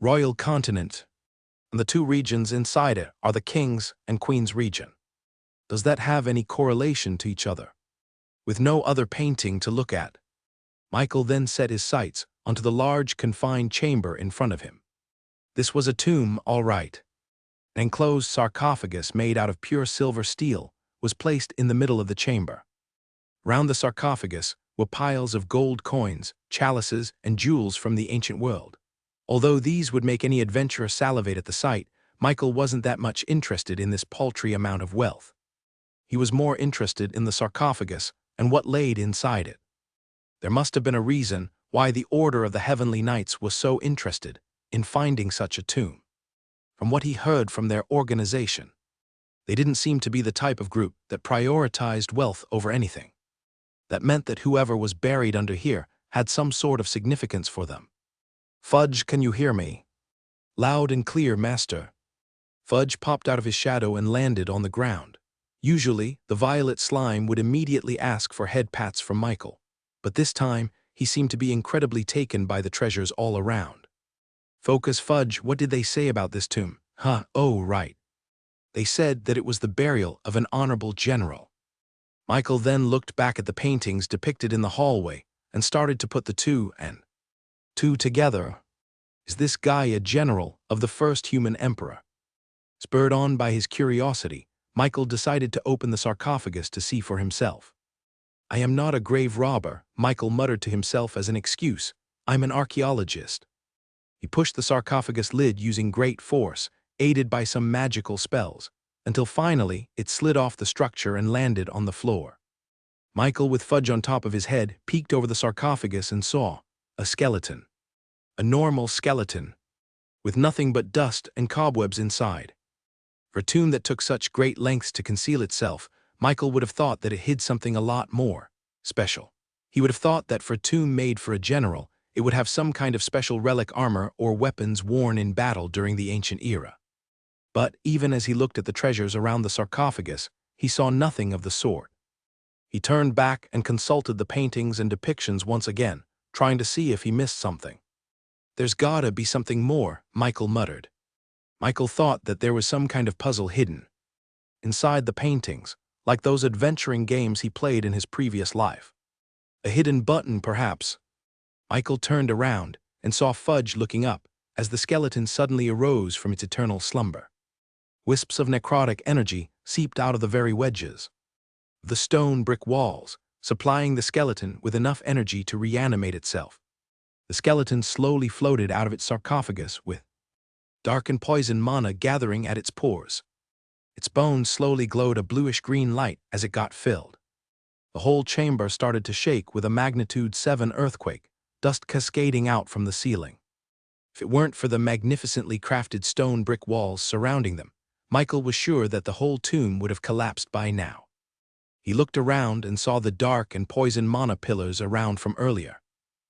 S1: Royal Continent. And the two regions inside it are the King's and Queen's region. Does that have any correlation to each other? With no other painting to look at, Michael then set his sights onto the large confined chamber in front of him. This was a tomb, all right. An enclosed sarcophagus made out of pure silver steel was placed in the middle of the chamber. Round the sarcophagus were piles of gold coins, chalices, and jewels from the ancient world. Although these would make any adventurer salivate at the sight, Michael wasn't that much interested in this paltry amount of wealth. He was more interested in the sarcophagus and what laid inside it. There must have been a reason why the Order of the Heavenly Knights was so interested in finding such a tomb. From what he heard from their organization, they didn't seem to be the type of group that prioritized wealth over anything. That meant that whoever was buried under here had some sort of significance for them. Fudge, can you hear me? Loud and clear, master. Fudge popped out of his shadow and landed on the ground. Usually, the violet slime would immediately ask for head pats from Michael, but this time he seemed to be incredibly taken by the treasures all around. Focus, Fudge, what did they say about this tomb? Oh, right. They said that it was the burial of an honorable general. Michael then looked back at the paintings depicted in the hallway and started to put the two and two together. Is this guy a general of the first human emperor? Spurred on by his curiosity, Michael decided to open the sarcophagus to see for himself. I am not a grave robber, Michael muttered to himself as an excuse. I'm an archaeologist. He pushed the sarcophagus lid using great force, aided by some magical spells, until finally it slid off the structure and landed on the floor. Michael, with Fudge on top of his head, peeked over the sarcophagus and saw a skeleton. A normal skeleton, with nothing but dust and cobwebs inside. For a tomb that took such great lengths to conceal itself, Michael would have thought that it hid something a lot more special. He would have thought that for a tomb made for a general, it would have some kind of special relic armor or weapons worn in battle during the ancient era. But even as he looked at the treasures around the sarcophagus, he saw nothing of the sort. He turned back and consulted the paintings and depictions once again, trying to see if he missed something. There's gotta be something more, Michael muttered. Michael thought that there was some kind of puzzle hidden inside the paintings, like those adventuring games he played in his previous life. A hidden button, perhaps. Michael turned around and saw Fudge looking up as the skeleton suddenly arose from its eternal slumber. Wisps of necrotic energy seeped out of the very wedges of the stone brick walls, supplying the skeleton with enough energy to reanimate itself. The skeleton slowly floated out of its sarcophagus with dark and poison mana gathering at its pores. Its bones slowly glowed a bluish-green light as it got filled. The whole chamber started to shake with a magnitude 7 earthquake, dust cascading out from the ceiling. If it weren't for the magnificently crafted stone brick walls surrounding them, Michael was sure that the whole tomb would have collapsed by now. He looked around and saw the dark and poison mana pillars around from earlier.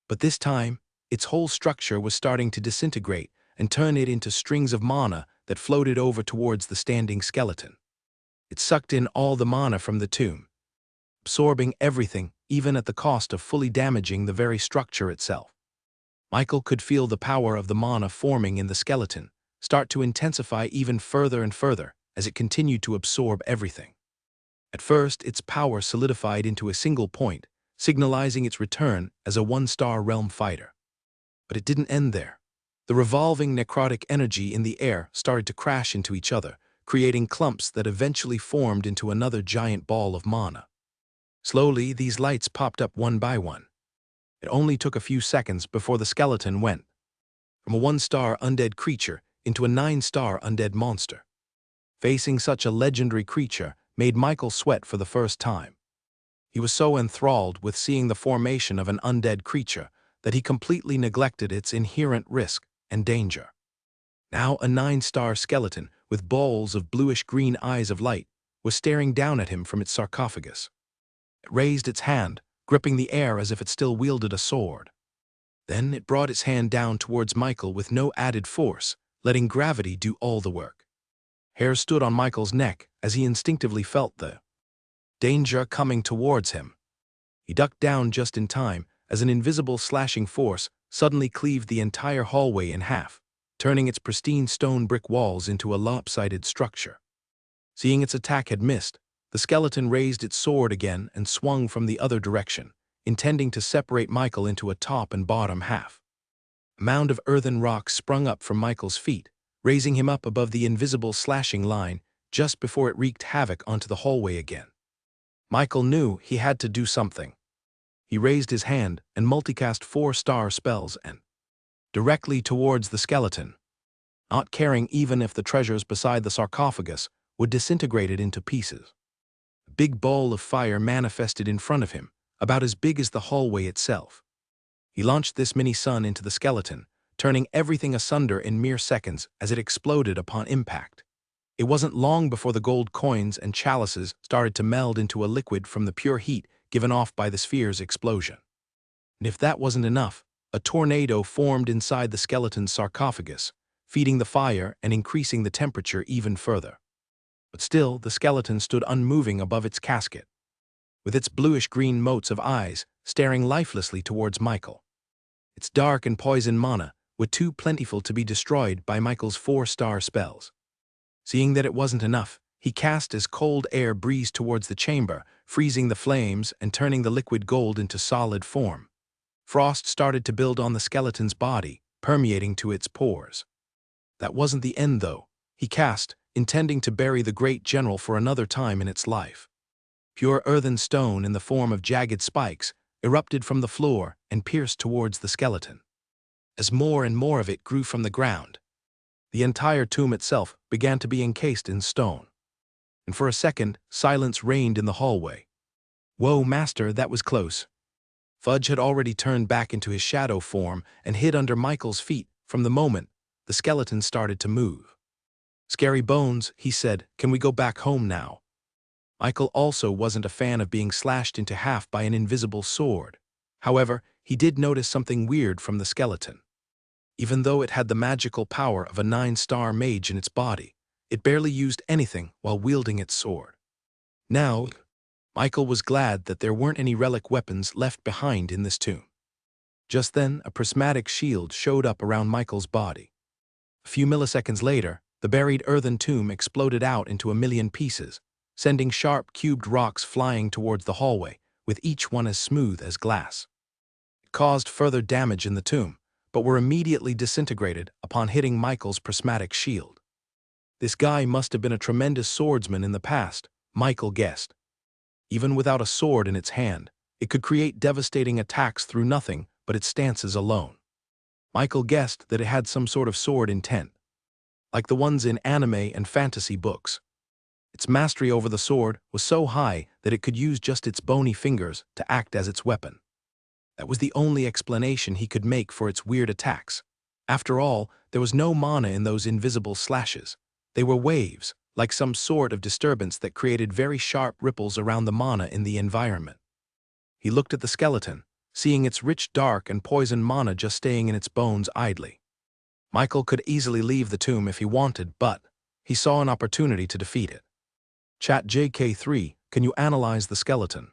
S1: But this time, its whole structure was starting to disintegrate and turn it into strings of mana that floated over towards the standing skeleton. It sucked in all the mana from the tomb, absorbing everything, even at the cost of fully damaging the very structure itself. Michael could feel the power of the mana forming in the skeleton start to intensify even further and further as it continued to absorb everything. At first, its power solidified into a single point, signalizing its return as a one-star realm fighter. But it didn't end there. The revolving necrotic energy in the air started to crash into each other, creating clumps that eventually formed into another giant ball of mana. Slowly, these lights popped up one by one. It only took a few seconds before the skeleton went from a one-star undead creature into a 9-star undead monster. Facing such a legendary creature made Michael sweat for the first time. He was so enthralled with seeing the formation of an undead creature that he completely neglected its inherent risk and danger. Now a 9-star skeleton with balls of bluish-green eyes of light was staring down at him from its sarcophagus. It raised its hand, gripping the air as if it still wielded a sword. Then it brought its hand down towards Michael with no added force, letting gravity do all the work. Hair stood on Michael's neck as he instinctively felt the danger coming towards him. He ducked down just in time as an invisible slashing force suddenly cleaved the entire hallway in half, turning its pristine stone brick walls into a lopsided structure. Seeing its attack had missed, the skeleton raised its sword again and swung from the other direction, intending to separate Michael into a top and bottom half. A mound of earthen rocks sprung up from Michael's feet, raising him up above the invisible slashing line just before it wreaked havoc onto the hallway again. Michael knew he had to do something. He raised his hand and multicast 4-star spells and directly towards the skeleton, not caring even if the treasures beside the sarcophagus would disintegrate it into pieces. A big ball of fire manifested in front of him, about as big as the hallway itself. He launched this mini-sun into the skeleton, turning everything asunder in mere seconds as it exploded upon impact. It wasn't long before the gold coins and chalices started to meld into a liquid from the pure heat given off by the sphere's explosion. And if that wasn't enough, a tornado formed inside the skeleton's sarcophagus, feeding the fire and increasing the temperature even further. But still, the skeleton stood unmoving above its casket, with its bluish-green motes of eyes staring lifelessly towards Michael. Its dark and poison mana were too plentiful to be destroyed by Michael's 4-star spells. Seeing that it wasn't enough, he cast as cold air breezed towards the chamber, freezing the flames and turning the liquid gold into solid form. Frost started to build on the skeleton's body, permeating to its pores. That wasn't the end, though. He cast, intending to bury the great general for another time in its life. Pure earthen stone in the form of jagged spikes erupted from the floor and pierced towards the skeleton. As more and more of it grew from the ground, the entire tomb itself began to be encased in stone. And for a second, silence reigned in the hallway. "Whoa, Master, that was close." Fudge had already turned back into his shadow form and hid under Michael's feet from the moment the skeleton started to move. "Scary bones," he said, "can we go back home now?" Michael also wasn't a fan of being slashed into half by an invisible sword. However, he did notice something weird from the skeleton. Even though it had the magical power of a 9-star mage in its body, it barely used anything while wielding its sword. Now, Michael was glad that there weren't any relic weapons left behind in this tomb. Just then, a prismatic shield showed up around Michael's body. A few milliseconds later, the buried earthen tomb exploded out into a million pieces, sending sharp cubed rocks flying towards the hallway, with each one as smooth as glass. It caused further damage in the tomb, but were immediately disintegrated upon hitting Michael's prismatic shield. This guy must have been a tremendous swordsman in the past, Michael guessed. Even without a sword in its hand, it could create devastating attacks through nothing but its stances alone. Michael guessed that it had some sort of sword intent, like the ones in anime and fantasy books. Its mastery over the sword was so high that it could use just its bony fingers to act as its weapon. That was the only explanation he could make for its weird attacks. After all, there was no mana in those invisible slashes. They were waves, like some sort of disturbance that created very sharp ripples around the mana in the environment. He looked at the skeleton, seeing its rich dark and poison mana just staying in its bones idly. Michael could easily leave the tomb if he wanted, but he saw an opportunity to defeat it. Chat JK3, can you analyze the skeleton?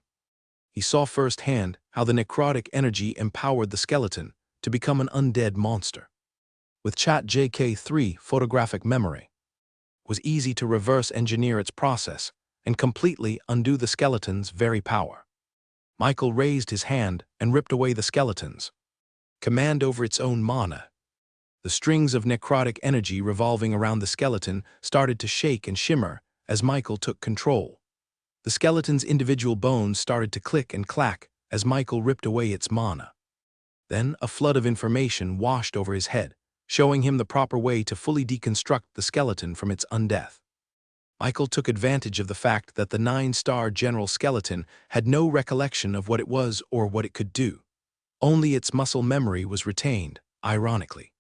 S1: He saw firsthand how the necrotic energy empowered the skeleton to become an undead monster. With Chat JK3 photographic memory, it was easy to reverse engineer its process and completely undo the skeleton's very power. Michael raised his hand and ripped away the skeleton's command over its own mana. The strings of necrotic energy revolving around the skeleton started to shake and shimmer as Michael took control. The skeleton's individual bones started to click and clack as Michael ripped away its mana. Then a flood of information washed over his head, showing him the proper way to fully deconstruct the skeleton from its undeath. Michael took advantage of the fact that the 9-star general skeleton had no recollection of what it was or what it could do. Only its muscle memory was retained, ironically.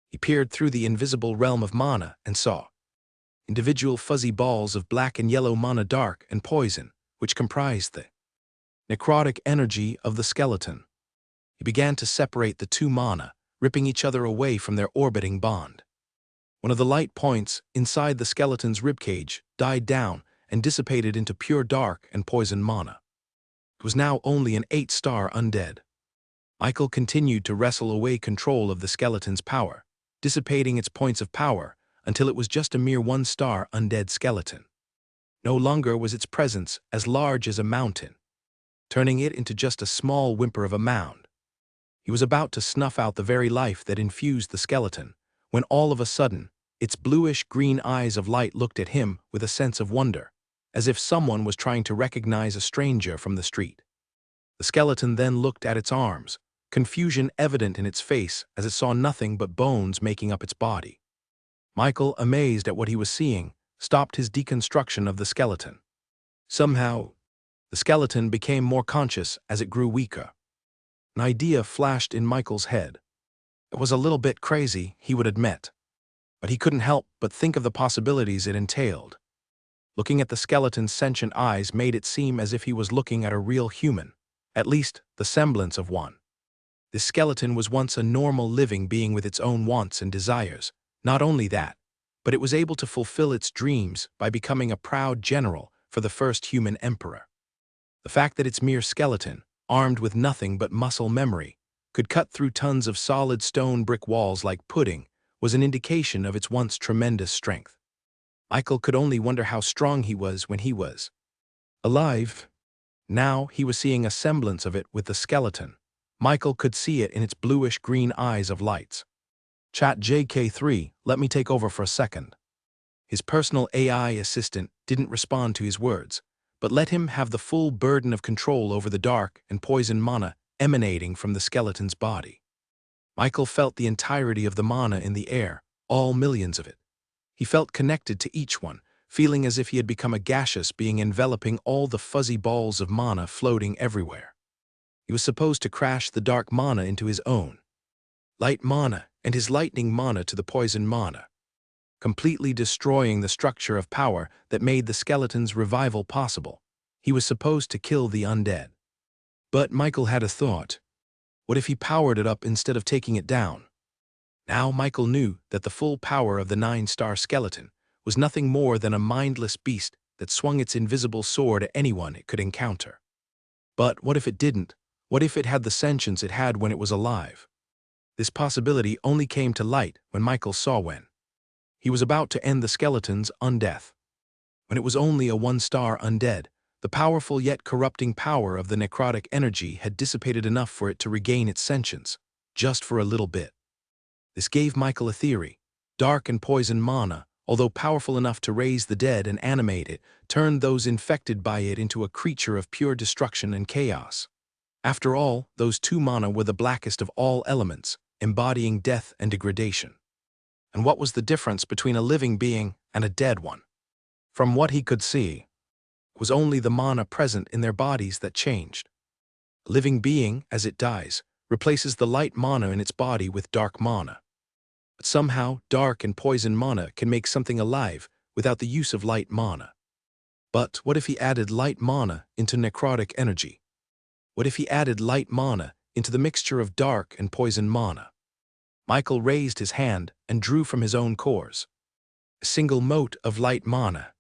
S1: He peered through the invisible realm of mana and saw individual fuzzy balls of black and yellow mana, dark and poison, which comprised the necrotic energy of the skeleton. He began to separate the two mana, ripping each other away from their orbiting bond. One of the light points inside the skeleton's ribcage died down and dissipated into pure dark and poison mana. It was now only an 8-star undead. Michael continued to wrestle away control of the skeleton's power, dissipating its points of power until it was just a mere 1-star undead skeleton. No longer was its presence as large as a mountain, turning it into just a small whimper of a mound. He was about to snuff out the very life that infused the skeleton, when all of a sudden, its bluish-green eyes of light looked at him with a sense of wonder, as if someone was trying to recognize a stranger from the street. The skeleton then looked at its arms, confusion evident in its face as it saw nothing but bones making up its body. Michael, amazed at what he was seeing, stopped his deconstruction of the skeleton. Somehow, the skeleton became more conscious as it grew weaker. An idea flashed in Michael's head. It was a little bit crazy, he would admit, but he couldn't help but think of the possibilities it entailed. Looking at the skeleton's sentient eyes made it seem as if he was looking at a real human, at least the semblance of one. This skeleton was once a normal living being with its own wants and desires. Not only that, but it was able to fulfill its dreams by becoming a proud general for the first human emperor. The fact that its mere skeleton, armed with nothing but muscle memory, could cut through tons of solid stone brick walls like pudding was an indication of its once tremendous strength. Michael could only wonder how strong he was when he was alive. Now he was seeing a semblance of it with the skeleton. Michael could see it in its bluish-green eyes of lights. Chat JK3, let me take over for a second. His personal AI assistant didn't respond to his words, but let him have the full burden of control over the dark and poison mana emanating from the skeleton's body. Michael felt the entirety of the mana in the air, all millions of it. He felt connected to each one, feeling as if he had become a gaseous being enveloping all the fuzzy balls of mana floating everywhere. He was supposed to crash the dark mana into his own light mana and his lightning mana to the poison mana, completely destroying the structure of power that made the skeleton's revival possible. He was supposed to kill the undead. But Michael had a thought. What if he powered it up instead of taking it down? Now Michael knew that the full power of the 9-star skeleton was nothing more than a mindless beast that swung its invisible sword at anyone it could encounter. But what if it didn't? What if it had the sentience it had when it was alive? This possibility only came to light when Michael saw when he was about to end the skeleton's undeath. When it was only a 1-star undead, the powerful yet corrupting power of the necrotic energy had dissipated enough for it to regain its sentience, just for a little bit. This gave Michael a theory. Dark and poison mana, although powerful enough to raise the dead and animate it, turned those infected by it into a creature of pure destruction and chaos. After all, those two mana were the blackest of all elements, embodying death and degradation. And what was the difference between a living being and a dead one? From what he could see, it was only the mana present in their bodies that changed. A living being, as it dies, replaces the light mana in its body with dark mana. But somehow, dark and poison mana can make something alive without the use of light mana. But what if he added light mana into necrotic energy? What if he added light mana into the mixture of dark and poison mana? Michael raised his hand and drew from his own cores a single mote of light mana.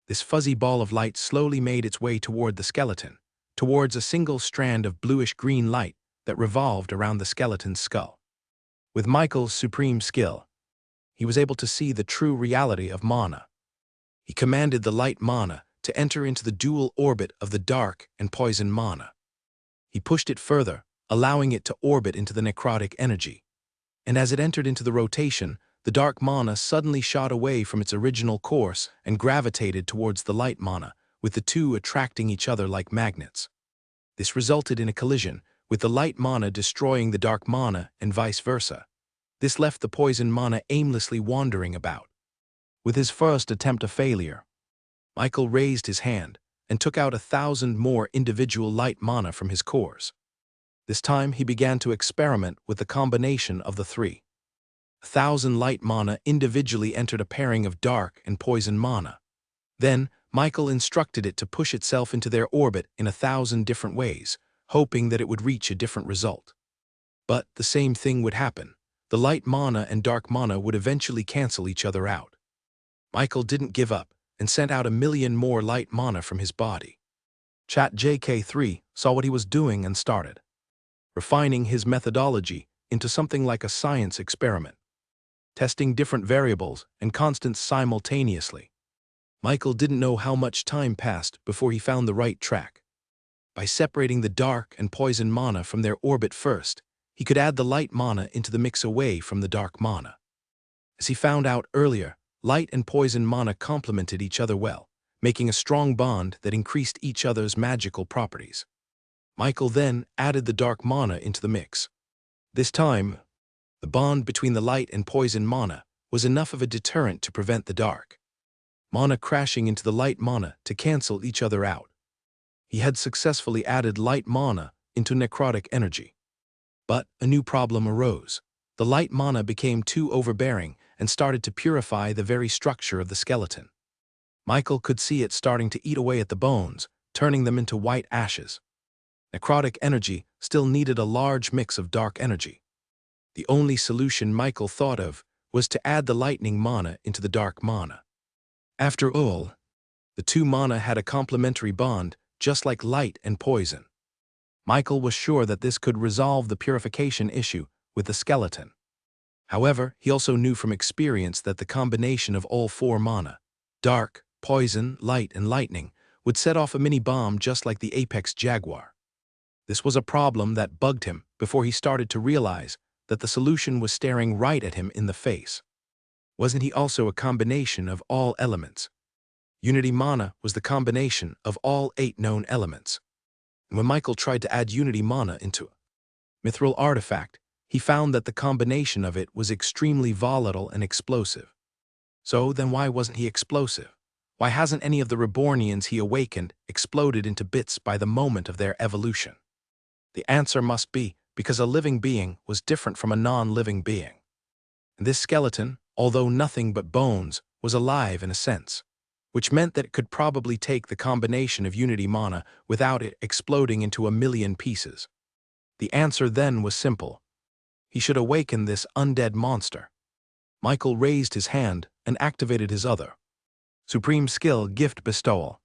S1: This fuzzy ball of light slowly made its way toward the skeleton, towards a single strand of bluish-green light that revolved around the skeleton's skull. With Michael's supreme skill, he was able to see the true reality of mana. He commanded the light mana to enter into the dual orbit of the dark and poison mana. He pushed it further, allowing it to orbit into the necrotic energy. And as it entered into the rotation, the dark mana suddenly shot away from its original course and gravitated towards the light mana, with the two attracting each other like magnets. This resulted in a collision, with the light mana destroying the dark mana and vice versa. This left the poison mana aimlessly wandering about. With his first attempt a failure, Michael raised his hand and took out 1,000 more individual light mana from his cores. This time he began to experiment with the combination of the three. 1,000 light mana individually entered a pairing of dark and poison mana. Then, Michael instructed it to push itself into their orbit in 1,000 different ways, hoping that it would reach a different result. But the same thing would happen. The light mana and dark mana would eventually cancel each other out. Michael didn't give up and sent out 1,000,000 more light mana from his body. ChatJK3 saw what he was doing and started refining his methodology into something like a science experiment, testing different variables and constants simultaneously. Michael didn't know how much time passed before he found the right track. By separating the dark and poison mana from their orbit first, he could add the light mana into the mix away from the dark mana. As he found out earlier, light and poison mana complemented each other well, making a strong bond that increased each other's magical properties. Michael then added the dark mana into the mix. This time, the bond between the light and poison mana was enough of a deterrent to prevent the dark mana crashing into the light mana to cancel each other out. He had successfully added light mana into necrotic energy. But a new problem arose. The light mana became too overbearing and started to purify the very structure of the skeleton. Michael could see it starting to eat away at the bones, turning them into white ashes. Necrotic energy still needed a large mix of dark energy. The only solution Michael thought of was to add the lightning mana into the dark mana. After all, the two mana had a complementary bond, just like light and poison. Michael was sure that this could resolve the purification issue with the skeleton. However, he also knew from experience that the combination of all four mana, dark, poison, light, and lightning, would set off a mini-bomb just like the apex jaguar. This was a problem that bugged him before he started to realize that the solution was staring right at him in the face. Wasn't he also a combination of all elements? Unity mana was the combination of all 8 known elements. And when Michael tried to add unity mana into a mithril artifact, he found that the combination of it was extremely volatile and explosive. So then why wasn't he explosive? Why hasn't any of the Rebornians he awakened exploded into bits by the moment of their evolution? The answer must be because a living being was different from a non-living being. And this skeleton, although nothing but bones, was alive in a sense, which meant that it could probably take the combination of unity mana without it exploding into 1,000,000 pieces. The answer then was simple. He should awaken this undead monster. Michael raised his hand and activated his other supreme skill gift bestowal.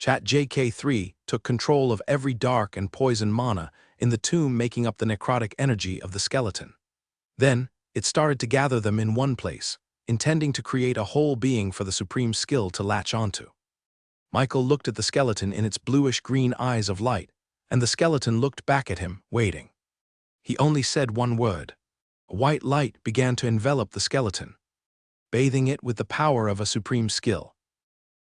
S1: ChatJK3 took control of every dark and poison mana in the tomb making up the necrotic energy of the skeleton. Then, it started to gather them in one place, intending to create a whole being for the supreme skill to latch onto. Michael looked at the skeleton in its bluish-green eyes of light, and the skeleton looked back at him, waiting. He only said one word. A white light began to envelop the skeleton, bathing it with the power of a supreme skill.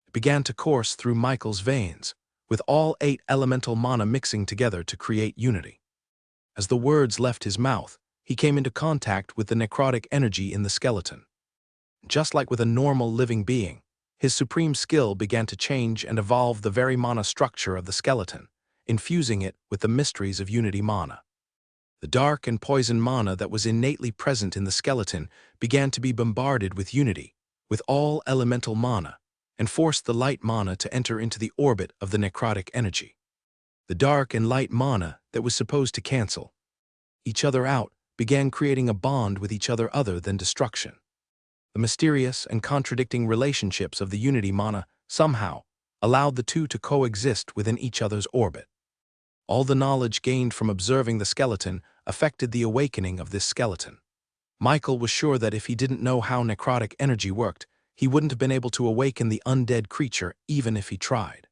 S1: It began to course through Michael's veins, with all 8 elemental mana mixing together to create unity. As the words left his mouth, he came into contact with the necrotic energy in the skeleton. Just like with a normal living being, his supreme skill began to change and evolve the very mana structure of the skeleton, infusing it with the mysteries of unity mana. The dark and poison mana that was innately present in the skeleton began to be bombarded with unity, with all elemental mana, and forced the light mana to enter into the orbit of the necrotic energy. The dark and light mana that was supposed to cancel each other out began creating a bond with each other than destruction. The mysterious and contradicting relationships of the unity mana somehow allowed the two to coexist within each other's orbit. All the knowledge gained from observing the skeleton affected the awakening of this skeleton. Michael was sure that if he didn't know how necrotic energy worked, he wouldn't have been able to awaken the undead creature even if he tried.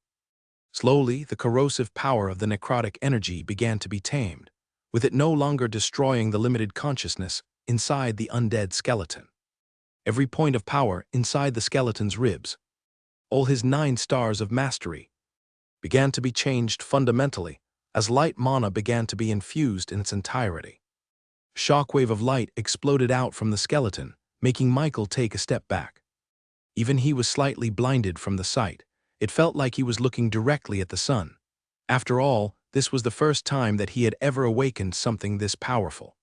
S1: Slowly, the corrosive power of the necrotic energy began to be tamed, with it no longer destroying the limited consciousness inside the undead skeleton. Every point of power inside the skeleton's ribs, all his 9 stars of mastery, began to be changed fundamentally as light mana began to be infused in its entirety. A shockwave of light exploded out from the skeleton, making Michael take a step back. Even he was slightly blinded from the sight. It felt like he was looking directly at the sun. After all, this was the first time that he had ever awakened something this powerful.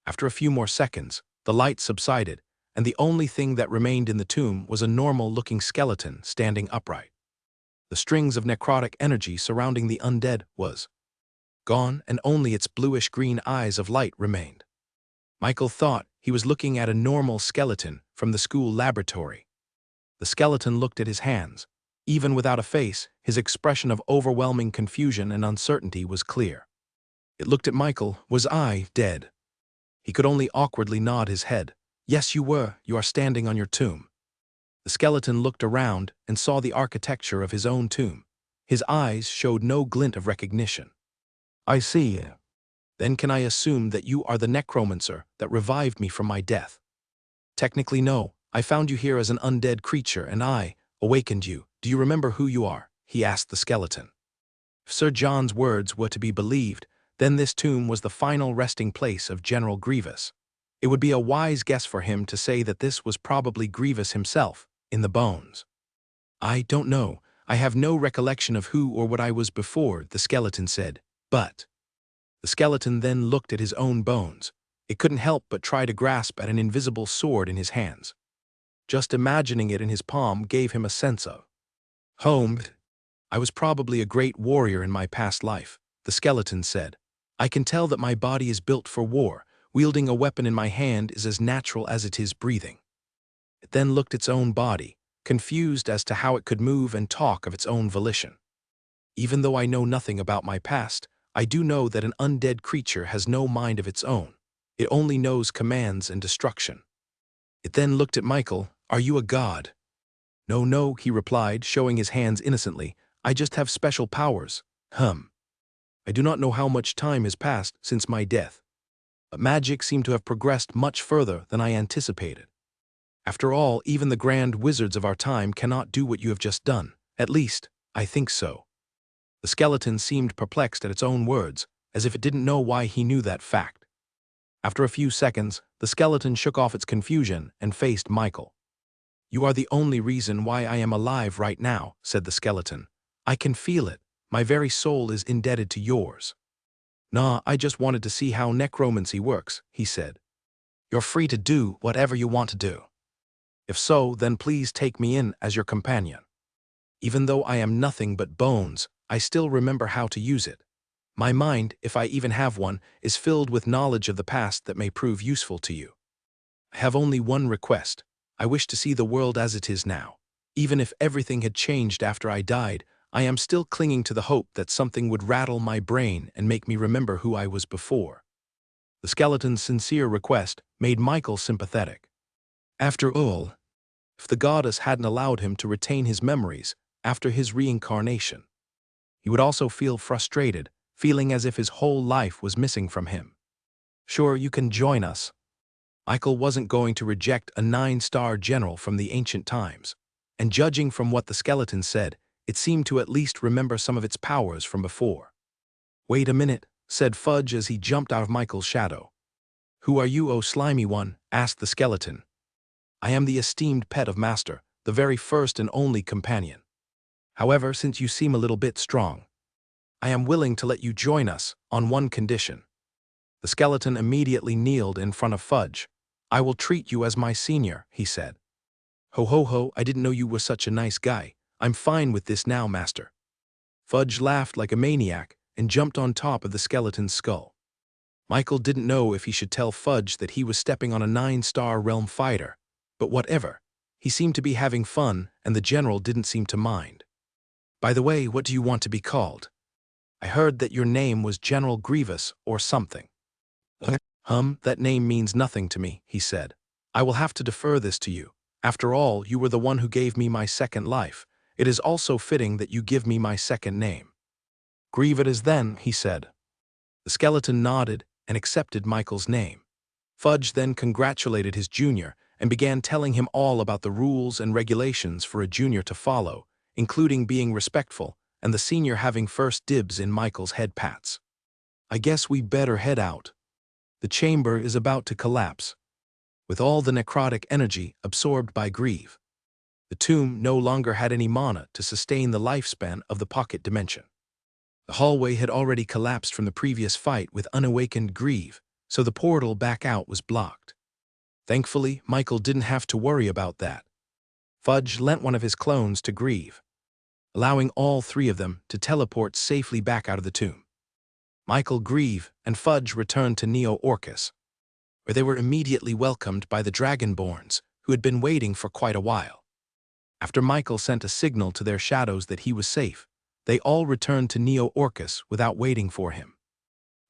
S1: After a few more seconds, the light subsided, and the only thing that remained in the tomb was a normal-looking skeleton standing upright. The strings of necrotic energy surrounding the undead was gone, and only its bluish-green eyes of light remained. Michael thought he was looking at a normal skeleton from the school laboratory. The skeleton looked at his hands. Even without a face, his expression of overwhelming confusion and uncertainty was clear. It looked at Michael. Was I dead? He could only awkwardly nod his head. Yes, you were. You are standing on your tomb. The skeleton looked around and saw the architecture of his own tomb. His eyes showed no glint of recognition. I see. Then can I assume that you are the necromancer that revived me from my death? Technically, no. I found you here as an undead creature, and I awakened you. Do you remember who you are? He asked the skeleton. If Sir John's words were to be believed, then this tomb was the final resting place of General Grievous. It would be a wise guess for him to say that this was probably Grievous himself, in the bones. I don't know. I have no recollection of who or what I was before, the skeleton said. But the skeleton then looked at his own bones. It couldn't help but try to grasp at an invisible sword in his hands. Just imagining it in his palm gave him a sense of home. I was probably a great warrior in my past life, the skeleton said. I can tell that my body is built for war. Wielding a weapon in my hand is as natural as it is breathing. It then looked at its own body, confused as to how it could move and talk of its own volition. Even though I know nothing about my past, I do know that an undead creature has no mind of its own. It only knows commands and destruction. It then looked at Michael. Are you a god? No, he replied, showing his hands innocently. I just have special powers. I do not know how much time has passed since my death. But magic seemed to have progressed much further than I anticipated. After all, even the grand wizards of our time cannot do what you have just done. At least, I think so. The skeleton seemed perplexed at its own words, as if it didn't know why he knew that fact. After a few seconds, the skeleton shook off its confusion and faced Michael. You are the only reason why I am alive right now, said the skeleton. I can feel it. My very soul is indebted to yours. Nah, I just wanted to see how necromancy works, he said. You're free to do whatever you want to do. If so, then please take me in as your companion. Even though I am nothing but bones, I still remember how to use it. My mind, if I even have one, is filled with knowledge of the past that may prove useful to you. I have only one request. I wish to see the world as it is now. Even if everything had changed after I died, I am still clinging to the hope that something would rattle my brain and make me remember who I was before. The skeleton's sincere request made Michael sympathetic. After all, if the goddess hadn't allowed him to retain his memories after his reincarnation, he would also feel frustrated, feeling as if his whole life was missing from him. Sure, you can join us. Michael wasn't going to reject a 9-star general from the ancient times, and judging from what the skeleton said, it seemed to at least remember some of its powers from before. Wait a minute, said Fudge as he jumped out of Michael's shadow. Who are you, oh slimy one? Asked the skeleton. I am the esteemed pet of Master, the very first and only companion. However, since you seem a little bit strong, I am willing to let you join us on one condition. The skeleton immediately kneeled in front of Fudge. I will treat you as my senior, he said. Ho ho ho, I didn't know you were such a nice guy. I'm fine with this now, master. Fudge laughed like a maniac and jumped on top of the skeleton's skull. Michael didn't know if he should tell Fudge that he was stepping on a 9-star realm fighter, but whatever. He seemed to be having fun, and the general didn't seem to mind. By the way, what do you want to be called? I heard that your name was General Grievous or something. That name means nothing to me, he said. I will have to defer this to you. After all, you were the one who gave me my second life. It is also fitting that you give me my second name. Grievous then, he said. The skeleton nodded and accepted Michael's name. Fudge then congratulated his junior and began telling him all about the rules and regulations for a junior to follow, including being respectful and the senior having first dibs in Michael's head pats. I guess we better head out. The chamber is about to collapse, with all the necrotic energy absorbed by Grieve. The tomb no longer had any mana to sustain the lifespan of the pocket dimension. The hallway had already collapsed from the previous fight with unawakened Grieve, so the portal back out was blocked. Thankfully, Michael didn't have to worry about that. Fudge lent one of his clones to Grieve, allowing all three of them to teleport safely back out of the tomb. Michael, Grieve, and Fudge returned to Neo-Orcus, where they were immediately welcomed by the Dragonborns, who had been waiting for quite a while. After Michael sent a signal to their shadows that he was safe, they all returned to Neo-Orcus without waiting for him.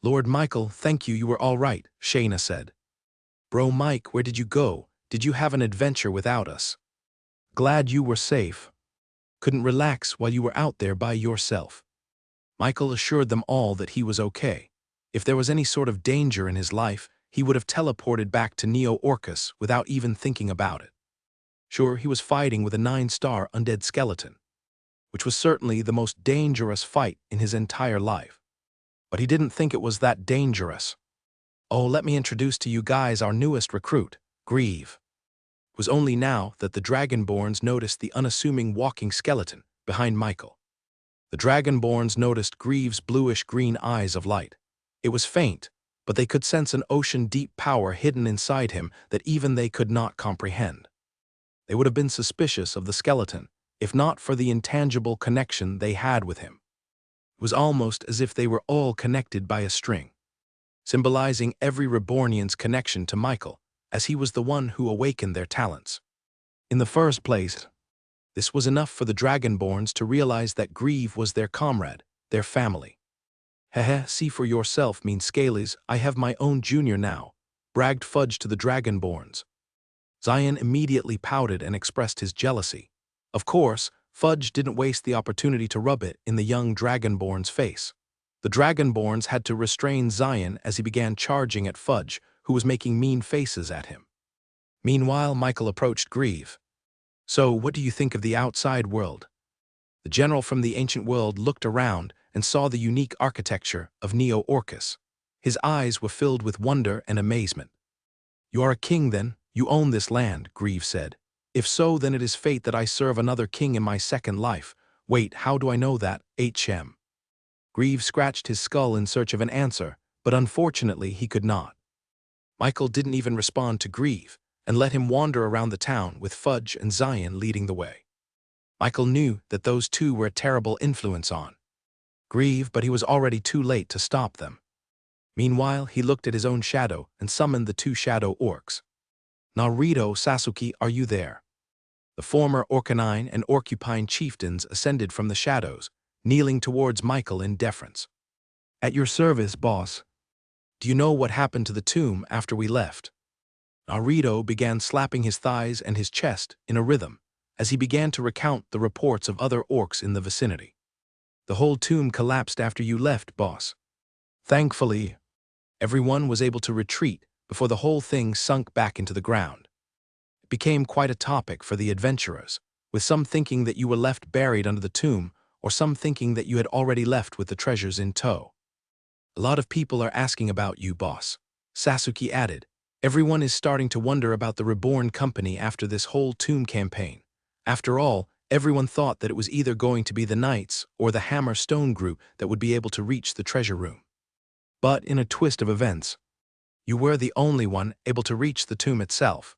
S1: Lord Michael, thank you, you were all right, Shayna said. Bro Mike, where did you go? Did you have an adventure without us? Glad you were safe. Couldn't relax while you were out there by yourself. Michael assured them all that he was okay. If there was any sort of danger in his life, he would have teleported back to Neo-Orcus without even thinking about it. Sure, he was fighting with a 9-star undead skeleton, which was certainly the most dangerous fight in his entire life. But he didn't think it was that dangerous. Oh, let me introduce to you guys our newest recruit, Grieve. It was only now that the Dragonborns noticed the unassuming walking skeleton behind Michael. The Dragonborns noticed Grieve's bluish-green eyes of light. It was faint, but they could sense an ocean-deep power hidden inside him that even they could not comprehend. They would have been suspicious of the skeleton, if not for the intangible connection they had with him. It was almost as if they were all connected by a string, symbolizing every Rebornian's connection to Michael, as he was the one who awakened their talents. In the first place, this was enough for the Dragonborns to realize that Grieve was their comrade, their family. Hehe, see for yourself, mean Scalies, I have my own junior now, bragged Fudge to the Dragonborns. Zion immediately pouted and expressed his jealousy. Of course, Fudge didn't waste the opportunity to rub it in the young Dragonborn's face. The Dragonborns had to restrain Zion as he began charging at Fudge, who was making mean faces at him. Meanwhile, Michael approached Grieve. So, what do you think of the outside world? The general from the ancient world looked around and saw the unique architecture of Neo-Orcus. His eyes were filled with wonder and amazement. You are a king, then? You own this land, Grieve said. If so, then it is fate that I serve another king in my second life. Wait, how do I know that, HM? Grieve scratched his skull in search of an answer, but unfortunately he could not. Michael didn't even respond to Grieve, and let him wander around the town with Fudge and Zion leading the way. Michael knew that those two were a terrible influence on Grieve, but he was already too late to stop them. Meanwhile, he looked at his own shadow and summoned the 2 shadow orcs. Naruto, Sasuke, are you there? The former Orcanine and Orcupine chieftains ascended from the shadows, kneeling towards Michael in deference. At your service, boss. Do you know what happened to the tomb after we left? Naruto began slapping his thighs and his chest in a rhythm as he began to recount the reports of other orcs in the vicinity. The whole tomb collapsed after you left, boss. Thankfully, everyone was able to retreat before the whole thing sunk back into the ground. It became quite a topic for the adventurers, with some thinking that you were left buried under the tomb, or some thinking that you had already left with the treasures in tow. A lot of people are asking about you, boss, Sasuke added. Everyone is starting to wonder about the Reborn company after this whole tomb campaign. After all, everyone thought that it was either going to be the Knights or the Hammer Stone group that would be able to reach the treasure room. But in a twist of events, you were the only one able to reach the tomb itself.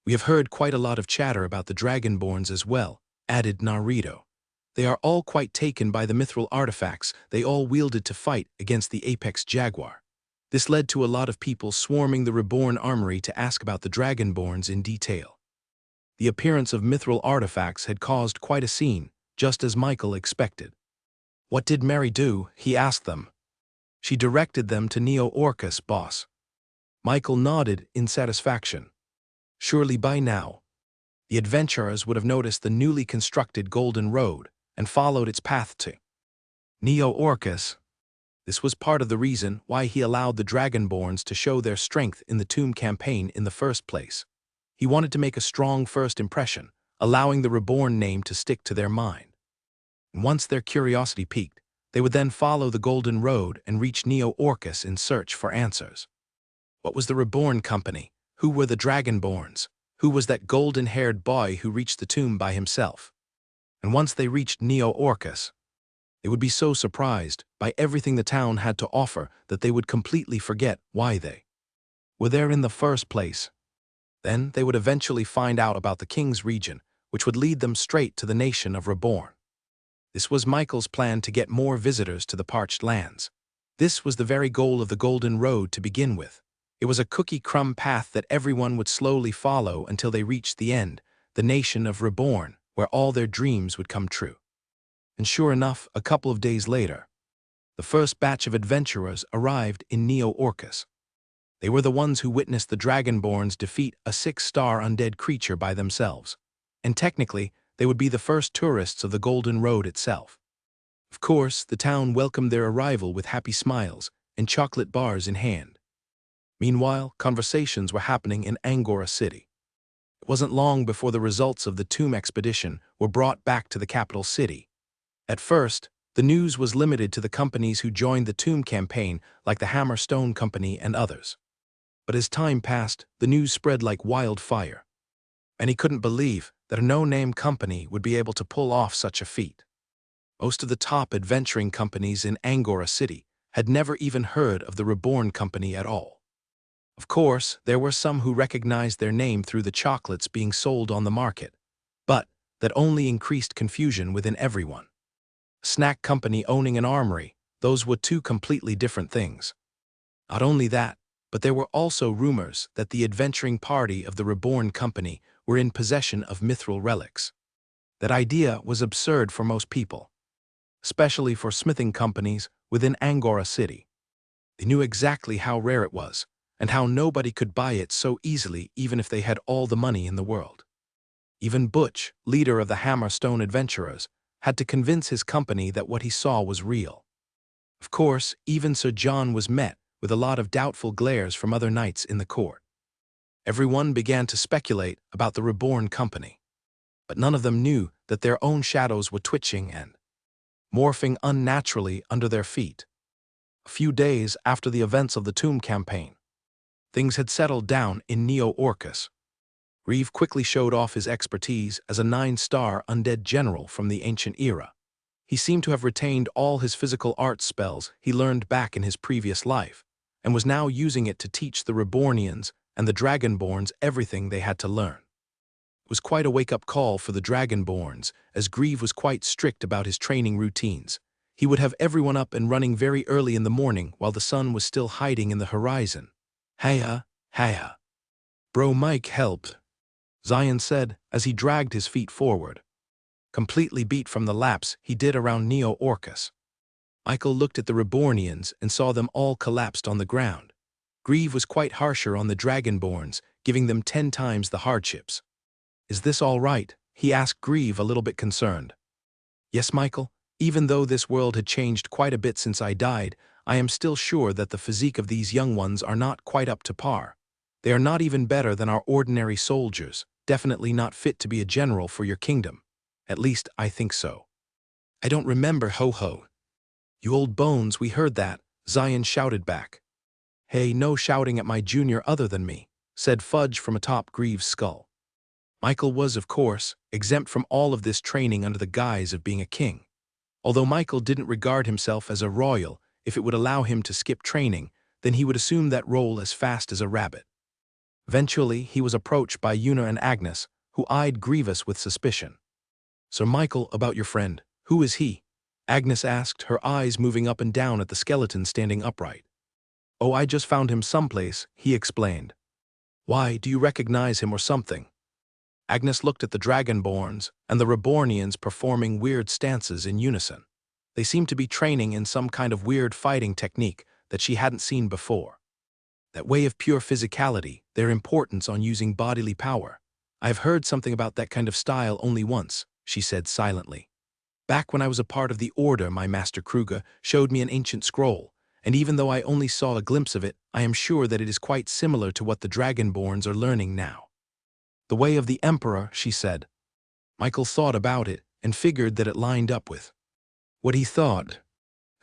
S1: We have heard quite a lot of chatter about the Dragonborns as well, added Naruto. They are all quite taken by the mithril artifacts they all wielded to fight against the Apex Jaguar. This led to a lot of people swarming the Reborn armory to ask about the Dragonborns in detail. The appearance of mithril artifacts had caused quite a scene, just as Michael expected. What did Mary do? He asked them. She directed them to Neo-Orcus, boss. Michael nodded in satisfaction. Surely by now, the adventurers would have noticed the newly constructed Golden Road and followed its path to Neo-Orcus. This was part of the reason why he allowed the Dragonborns to show their strength in the Tomb campaign in the first place. He wanted to make a strong first impression, allowing the Reborn name to stick to their mind. And once their curiosity piqued, they would then follow the Golden Road and reach Neo-Orcus in search for answers. What was the Reborn Company? Who were the Dragonborns? Who was that golden-haired boy who reached the tomb by himself? And once they reached Neo-Orcus, they would be so surprised by everything the town had to offer that they would completely forget why they were there in the first place. Then they would eventually find out about the King's region, which would lead them straight to the nation of Reborn. This was Michael's plan to get more visitors to the parched lands. This was the very goal of the Golden Road to begin with. It was a cookie-crumb path that everyone would slowly follow until they reached the end, the nation of Reborn, where all their dreams would come true. And sure enough, a couple of days later, the first batch of adventurers arrived in Neo-Orcus. They were the ones who witnessed the Dragonborns defeat a 6-star undead creature by themselves. And technically, they would be the first tourists of the Golden Road itself. Of course, the town welcomed their arrival with happy smiles and chocolate bars in hand. Meanwhile, conversations were happening in Angora City. It wasn't long before the results of the Tomb expedition were brought back to the capital city. At first, the news was limited to the companies who joined the Tomb campaign, like the Hammer Stone Company and others. But as time passed, the news spread like wildfire. And he couldn't believe that a no-name company would be able to pull off such a feat. Most of the top adventuring companies in Angora City had never even heard of the Reborn Company at all. Of course, there were some who recognized their name through the chocolates being sold on the market, but that only increased confusion within everyone. A snack company owning an armory, those were two completely different things. Not only that, but there were also rumors that the adventuring party of the Reborn Company were in possession of mithril relics. That idea was absurd for most people, especially for smithing companies within Angora City. They knew exactly how rare it was, and how nobody could buy it so easily even if they had all the money in the world. Even Butch, leader of the Hammerstone Adventurers, had to convince his company that what he saw was real. Of course, even Sir John was met with a lot of doubtful glares from other knights in the court. Everyone began to speculate about the Reborn Company, but none of them knew that their own shadows were twitching and morphing unnaturally under their feet. A few days after the events of the Tomb campaign, things had settled down in Neo-Orcus. Grieve quickly showed off his expertise as a 9-star undead general from the ancient era. He seemed to have retained all his physical art spells he learned back in his previous life, and was now using it to teach the Rebornians and the Dragonborns everything they had to learn. It was quite a wake-up call for the Dragonborns, as Grieve was quite strict about his training routines. He would have everyone up and running very early in the morning while the sun was still hiding in the horizon. "Heir, Heir. Bro Mike helped," Zion said as he dragged his feet forward, completely beat from the laps he did around Neo-Orcus. Michael looked at the Rebornians and saw them all collapsed on the ground. Grieve was quite harsher on the Dragonborns, giving them 10 times the hardships. "Is this all right?" he asked Grieve, a little bit concerned. "Yes, Michael. Even though this world had changed quite a bit since I died, I am still sure that the physique of these young ones are not quite up to par. They are not even better than our ordinary soldiers, definitely not fit to be a general for your kingdom. At least, I think so." "I don't remember, ho-ho." "You old bones, we heard that," Zion shouted back. "Hey, no shouting at my junior other than me," said Fudge from atop Grieve's skull. Michael was, of course, exempt from all of this training under the guise of being a king. Although Michael didn't regard himself as a royal, if it would allow him to skip training, then he would assume that role as fast as a rabbit. Eventually, he was approached by Una and Agnes, who eyed Grievous with suspicion. "Sir Michael, about your friend, who is he?" Agnes asked, her eyes moving up and down at the skeleton standing upright. "Oh, I just found him someplace," he explained. "Why, do you recognize him or something?" Agnes looked at the Dragonborns and the Rebornians performing weird stances in unison. They seemed to be training in some kind of weird fighting technique that she hadn't seen before. That way of pure physicality, their importance on using bodily power. "I've heard something about that kind of style only once," she said silently. "Back when I was a part of the Order, my Master Kruger showed me an ancient scroll, and even though I only saw a glimpse of it, I am sure that it is quite similar to what the Dragonborns are learning now." "The way of the Emperor," she said. Michael thought about it and figured that it lined up with what he thought.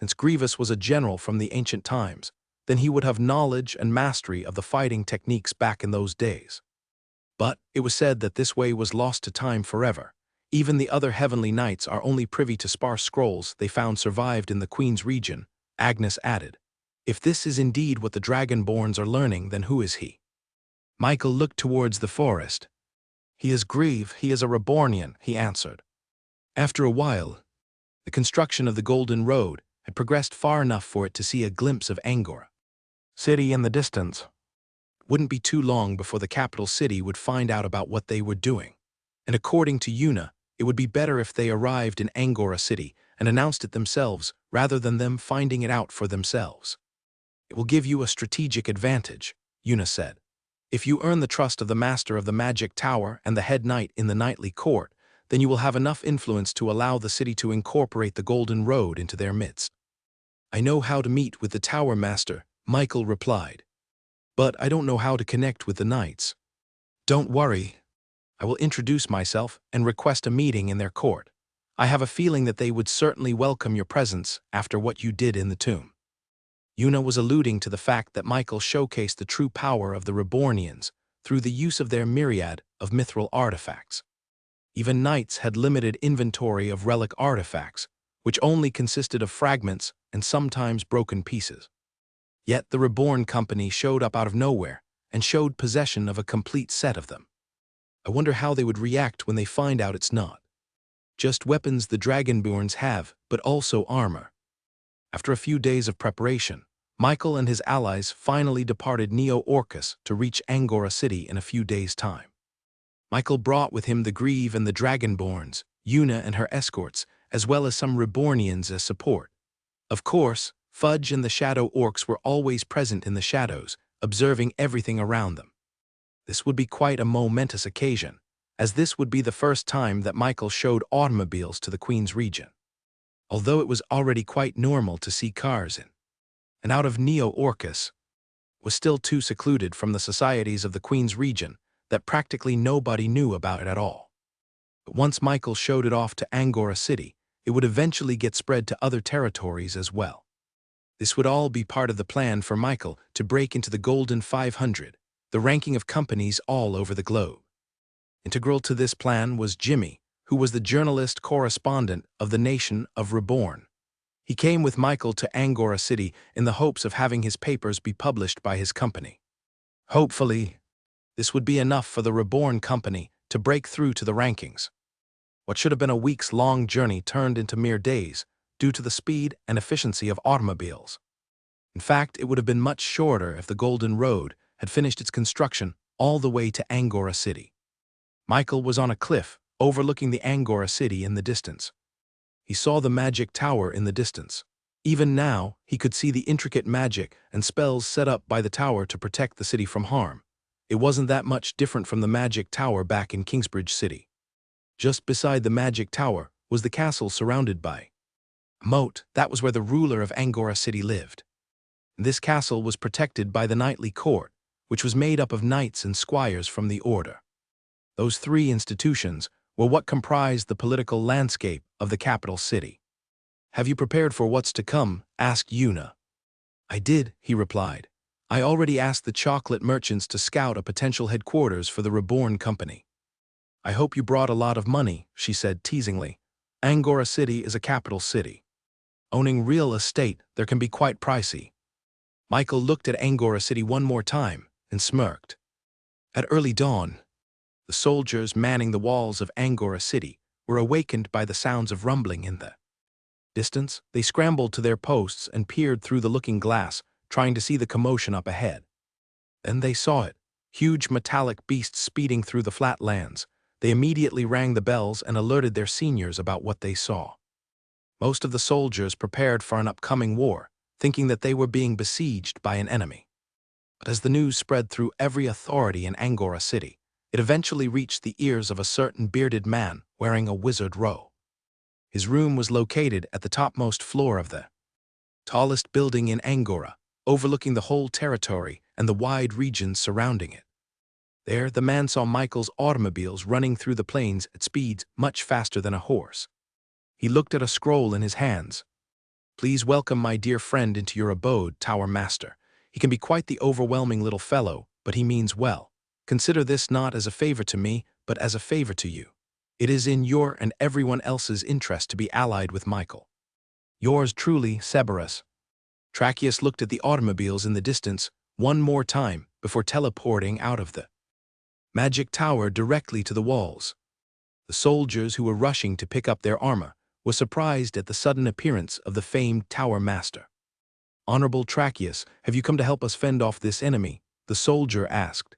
S1: Since Grievous was a general from the ancient times, then he would have knowledge and mastery of the fighting techniques back in those days. But it was said that this way was lost to time forever. Even the other heavenly knights are only privy to sparse scrolls they found survived in the Queen's region, Agnes added. If this is indeed what the Dragonborns are learning, then who is he? Michael looked towards the forest. "He is Grieve, he is a Rebornian," he answered. After a while, the construction of the Golden Road had progressed far enough for it to see a glimpse of Angora City in the distance. It wouldn't be too long before the capital city would find out about what they were doing. And according to Una, it would be better if they arrived in Angora City and announced it themselves rather than them finding it out for themselves. "It will give you a strategic advantage," Una said. "If you earn the trust of the Master of the Magic Tower and the head knight in the knightly court, then you will have enough influence to allow the city to incorporate the Golden Road into their midst." "I know how to meet with the Tower Master," Michael replied. "But I don't know how to connect with the knights." "Don't worry. I will introduce myself and request a meeting in their court. I have a feeling that they would certainly welcome your presence after what you did in the tomb." Una was alluding to the fact that Michael showcased the true power of the Rebornians through the use of their myriad of mithril artifacts. Even knights had limited inventory of relic artifacts, which only consisted of fragments and sometimes broken pieces. Yet the Reborn company showed up out of nowhere and showed possession of a complete set of them. I wonder how they would react when they find out it's not just weapons the Dragonborns have, but also armor. After a few days of preparation, Michael and his allies finally departed Neo-Orcus to reach Angora City in a few days' time. Michael brought with him the Grieve and the Dragonborns, Una and her escorts, as well as some Rebornians as support. Of course, Fudge and the Shadow Orcs were always present in the shadows, observing everything around them. This would be quite a momentous occasion, as this would be the first time that Michael showed automobiles to the Queen's region. Although it was already quite normal to see cars in and out of Neo-Orcus, was still too secluded from the societies of the Queen's region that practically nobody knew about it at all. But once Michael showed it off to Angora City, it would eventually get spread to other territories as well. This would all be part of the plan for Michael to break into the Golden 500, the ranking of companies all over the globe. Integral to this plan was Jimmy, who was the journalist correspondent of the nation of Reborn. He came with Michael to Angora City in the hopes of having his papers be published by his company. Hopefully, this would be enough for the Reborn company to break through to the rankings. What should have been a weeks-long journey turned into mere days, due to the speed and efficiency of automobiles. In fact, it would have been much shorter if the Golden Road had finished its construction all the way to Angora City. Michael was on a cliff overlooking the Angora City in the distance. He saw the magic tower in the distance. Even now, he could see the intricate magic and spells set up by the tower to protect the city from harm. It wasn't that much different from the magic tower back in Kingsbridge City. Just beside the magic tower was the castle surrounded by a moat. That was where the ruler of Angora City lived. This castle was protected by the knightly court, which was made up of knights and squires from the order. Those three institutions were what comprised the political landscape of the capital city. "Have you prepared for what's to come?" asked Una. "I did," he replied. "I already asked the chocolate merchants to scout a potential headquarters for the Reborn company." I hope you brought a lot of money, she said teasingly. Angora City is a capital city. Owning real estate, there can be quite pricey. Michael looked at Angora City one more time and smirked. At early dawn, the soldiers manning the walls of Angora City were awakened by the sounds of rumbling in the distance. They scrambled to their posts and peered through the looking glass, trying to see the commotion up ahead. Then they saw it, huge metallic beasts speeding through the flat lands. They immediately rang the bells and alerted their seniors about what they saw. Most of the soldiers prepared for an upcoming war, thinking that they were being besieged by an enemy. But as the news spread through every authority in Angora City, it eventually reached the ears of a certain bearded man wearing a wizard robe. His room was located at the topmost floor of the tallest building in Angora, overlooking the whole territory and the wide regions surrounding it. There, the man saw Michael's automobiles running through the plains at speeds much faster than a horse. He looked at a scroll in his hands. Please welcome my dear friend into your abode, Tower Master. He can be quite the overwhelming little fellow, but he means well. Consider this not as a favor to me, but as a favor to you. It is in your and everyone else's interest to be allied with Michael. Yours truly, Cerberus. Tracheus looked at the automobiles in the distance one more time before teleporting out of the magic tower directly to the walls. The soldiers who were rushing to pick up their armor were surprised at the sudden appearance of the famed Tower Master. Honorable Tracheus, have you come to help us fend off this enemy? The soldier asked.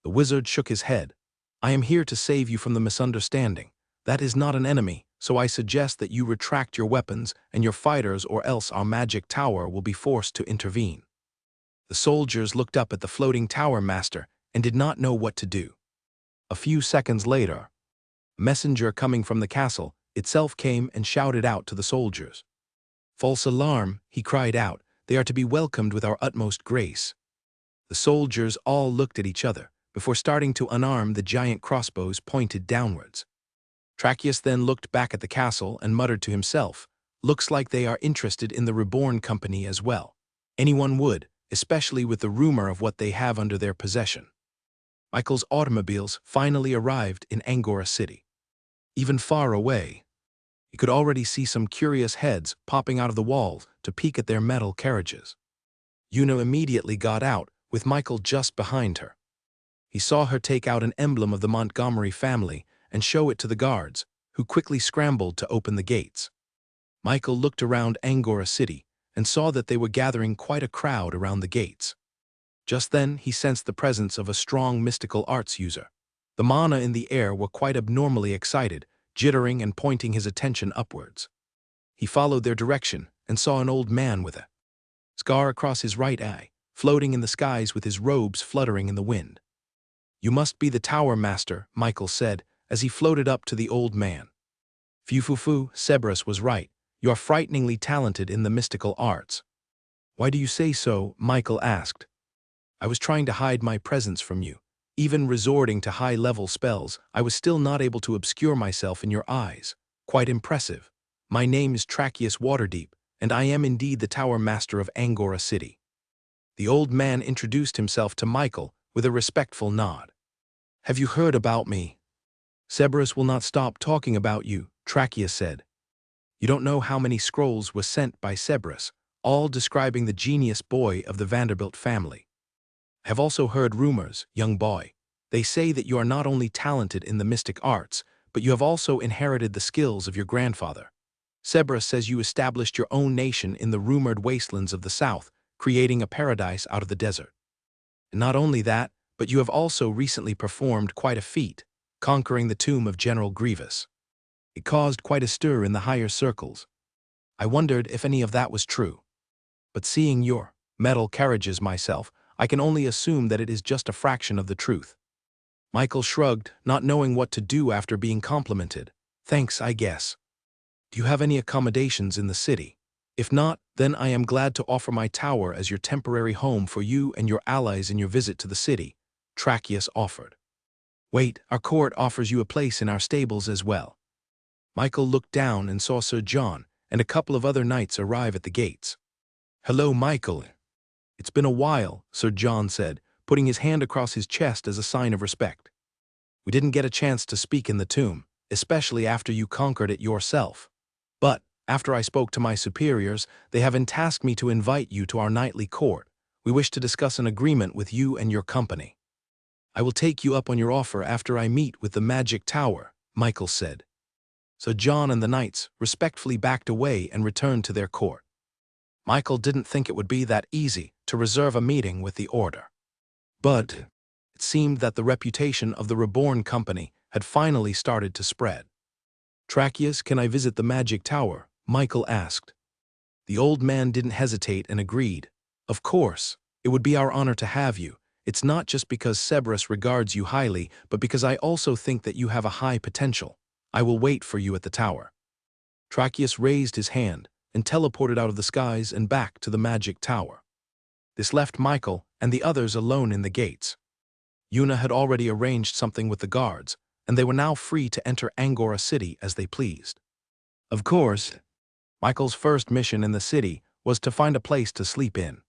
S1: The wizard shook his head. I am here to save you from the misunderstanding. That is not an enemy, so I suggest that you retract your weapons and your fighters, or else our magic tower will be forced to intervene. The soldiers looked up at the floating Tower Master and did not know what to do. A few seconds later, a messenger coming from the castle itself came and shouted out to the soldiers. False alarm, he cried out. They are to be welcomed with our utmost grace. The soldiers all looked at each other before starting to unarm the giant crossbows pointed downwards. Tracheus then looked back at the castle and muttered to himself, looks like they are interested in the Reborn company as well. Anyone would, especially with the rumor of what they have under their possession. Michael's automobiles finally arrived in Angora City. Even far away, he could already see some curious heads popping out of the walls to peek at their metal carriages. Yuna immediately got out, with Michael just behind her. He saw her take out an emblem of the Montgomery family and show it to the guards, who quickly scrambled to open the gates. Michael looked around Angora City and saw that they were gathering quite a crowd around the gates. Just then, he sensed the presence of a strong mystical arts user. The mana in the air were quite abnormally excited, jittering and pointing his attention upwards. He followed their direction and saw an old man with a scar across his right eye, floating in the skies with his robes fluttering in the wind. You must be the Tower Master, Michael said, as he floated up to the old man. Fufufu, Cerberus was right. You are frighteningly talented in the mystical arts. Why do you say so? Michael asked. I was trying to hide my presence from you. Even resorting to high-level spells, I was still not able to obscure myself in your eyes. Quite impressive. My name is Tracheus Waterdeep, and I am indeed the Tower Master of Angora City. The old man introduced himself to Michael with a respectful nod. Have you heard about me? Cerberus will not stop talking about you, Tracheus said. You don't know how many scrolls were sent by Cerberus, all describing the genius boy of the Vanderbilt family. I have also heard rumors, young boy. They say that you are not only talented in the mystic arts, but you have also inherited the skills of your grandfather. Cerberus says you established your own nation in the rumored wastelands of the south, creating a paradise out of the desert. And not only that, but you have also recently performed quite a feat, conquering the tomb of General Grievous. It caused quite a stir in the higher circles. I wondered if any of that was true. But seeing your metal carriages myself, I can only assume that it is just a fraction of the truth. Michael shrugged, not knowing what to do after being complimented. Thanks, I guess. Do you have any accommodations in the city? If not, then I am glad to offer my tower as your temporary home for you and your allies in your visit to the city, Tracheus offered. Wait, our court offers you a place in our stables as well. Michael looked down and saw Sir John and a couple of other knights arrive at the gates. Hello, Michael. It's been a while, Sir John said, putting his hand across his chest as a sign of respect. We didn't get a chance to speak in the tomb, especially after you conquered it yourself. But, after I spoke to my superiors, they have tasked me to invite you to our nightly court. We wish to discuss an agreement with you and your company. I will take you up on your offer after I meet with the magic tower, Michael said. So John and the knights respectfully backed away and returned to their court. Michael didn't think it would be that easy to reserve a meeting with the order. But it seemed that the reputation of the Reborn company had finally started to spread. Tracheus, can I visit the magic tower? Michael asked. The old man didn't hesitate and agreed. Of course, it would be our honor to have you. It's not just because Cerberus regards you highly, but because I also think that you have a high potential. I will wait for you at the tower. Tracheus raised his hand and teleported out of the skies and back to the magic tower. This left Michael and the others alone in the gates. Yuna had already arranged something with the guards, and they were now free to enter Angora City as they pleased. Of course, Michael's first mission in the city was to find a place to sleep in.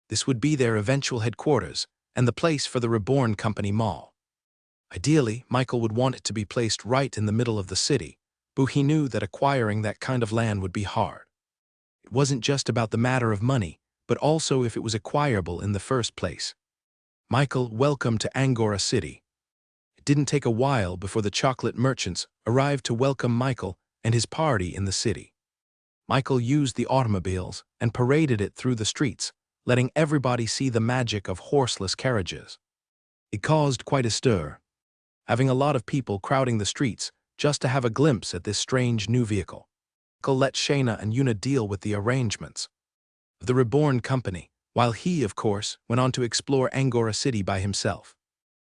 S1: This would be their eventual headquarters and the place for the Reborn Company Mall. Ideally, Michael would want it to be placed right in the middle of the city, but he knew that acquiring that kind of land would be hard. It wasn't just about the matter of money, but also if it was acquirable in the first place. Michael welcomed to Angora City. It didn't take a while before the chocolate merchants arrived to welcome Michael and his party in the city. Michael used the automobiles and paraded it through the streets, letting everybody see the magic of horseless carriages. It caused quite a stir, having a lot of people crowding the streets just to have a glimpse at this strange new vehicle. Michael let Shayna and Yuna deal with the arrangements of the Reborn Company, while he, of course, went on to explore Angora City by himself.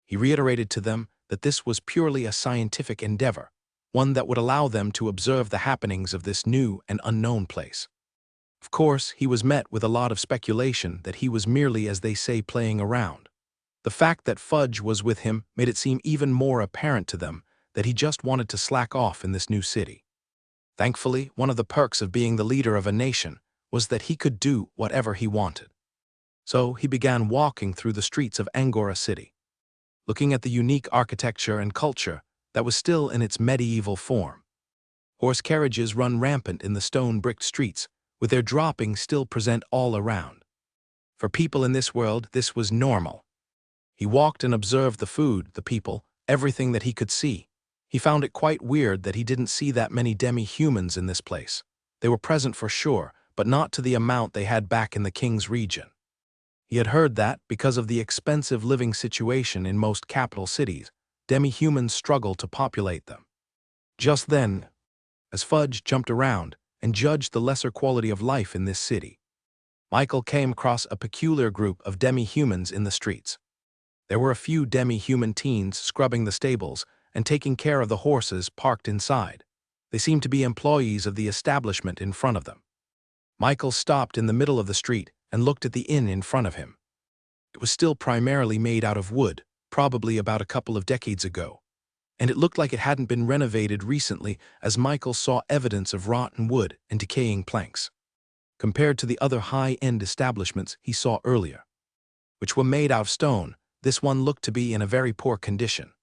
S1: He reiterated to them that this was purely a scientific endeavor, one that would allow them to observe the happenings of this new and unknown place. Of course, he was met with a lot of speculation that he was merely, as they say, playing around. The fact that Fudge was with him made it seem even more apparent to them that he just wanted to slack off in this new city. Thankfully, one of the perks of being the leader of a nation was that he could do whatever he wanted. So he began walking through the streets of Angora City, looking at the unique architecture and culture that was still in its medieval form. Horse carriages run rampant in the stone-bricked streets, with their droppings still present all around. For people in this world, this was normal. He walked and observed the food, the people, everything that he could see. He found it quite weird that he didn't see that many demi-humans in this place. They were present for sure, but not to the amount they had back in the King's region. He had heard that, because of the expensive living situation in most capital cities, demi-humans struggle to populate them. Just then, as Fudge jumped around and judged the lesser quality of life in this city, Michael came across a peculiar group of demi-humans in the streets. There were a few demi-human teens scrubbing the stables and taking care of the horses parked inside. They seemed to be employees of the establishment in front of them. Michael stopped in the middle of the street and looked at the inn in front of him. It was still primarily made out of wood, probably about a couple of decades ago, and it looked like it hadn't been renovated recently, as Michael saw evidence of rotten wood and decaying planks, compared to the other high-end establishments he saw earlier, which were made out of stone. This one looked to be in a very poor condition.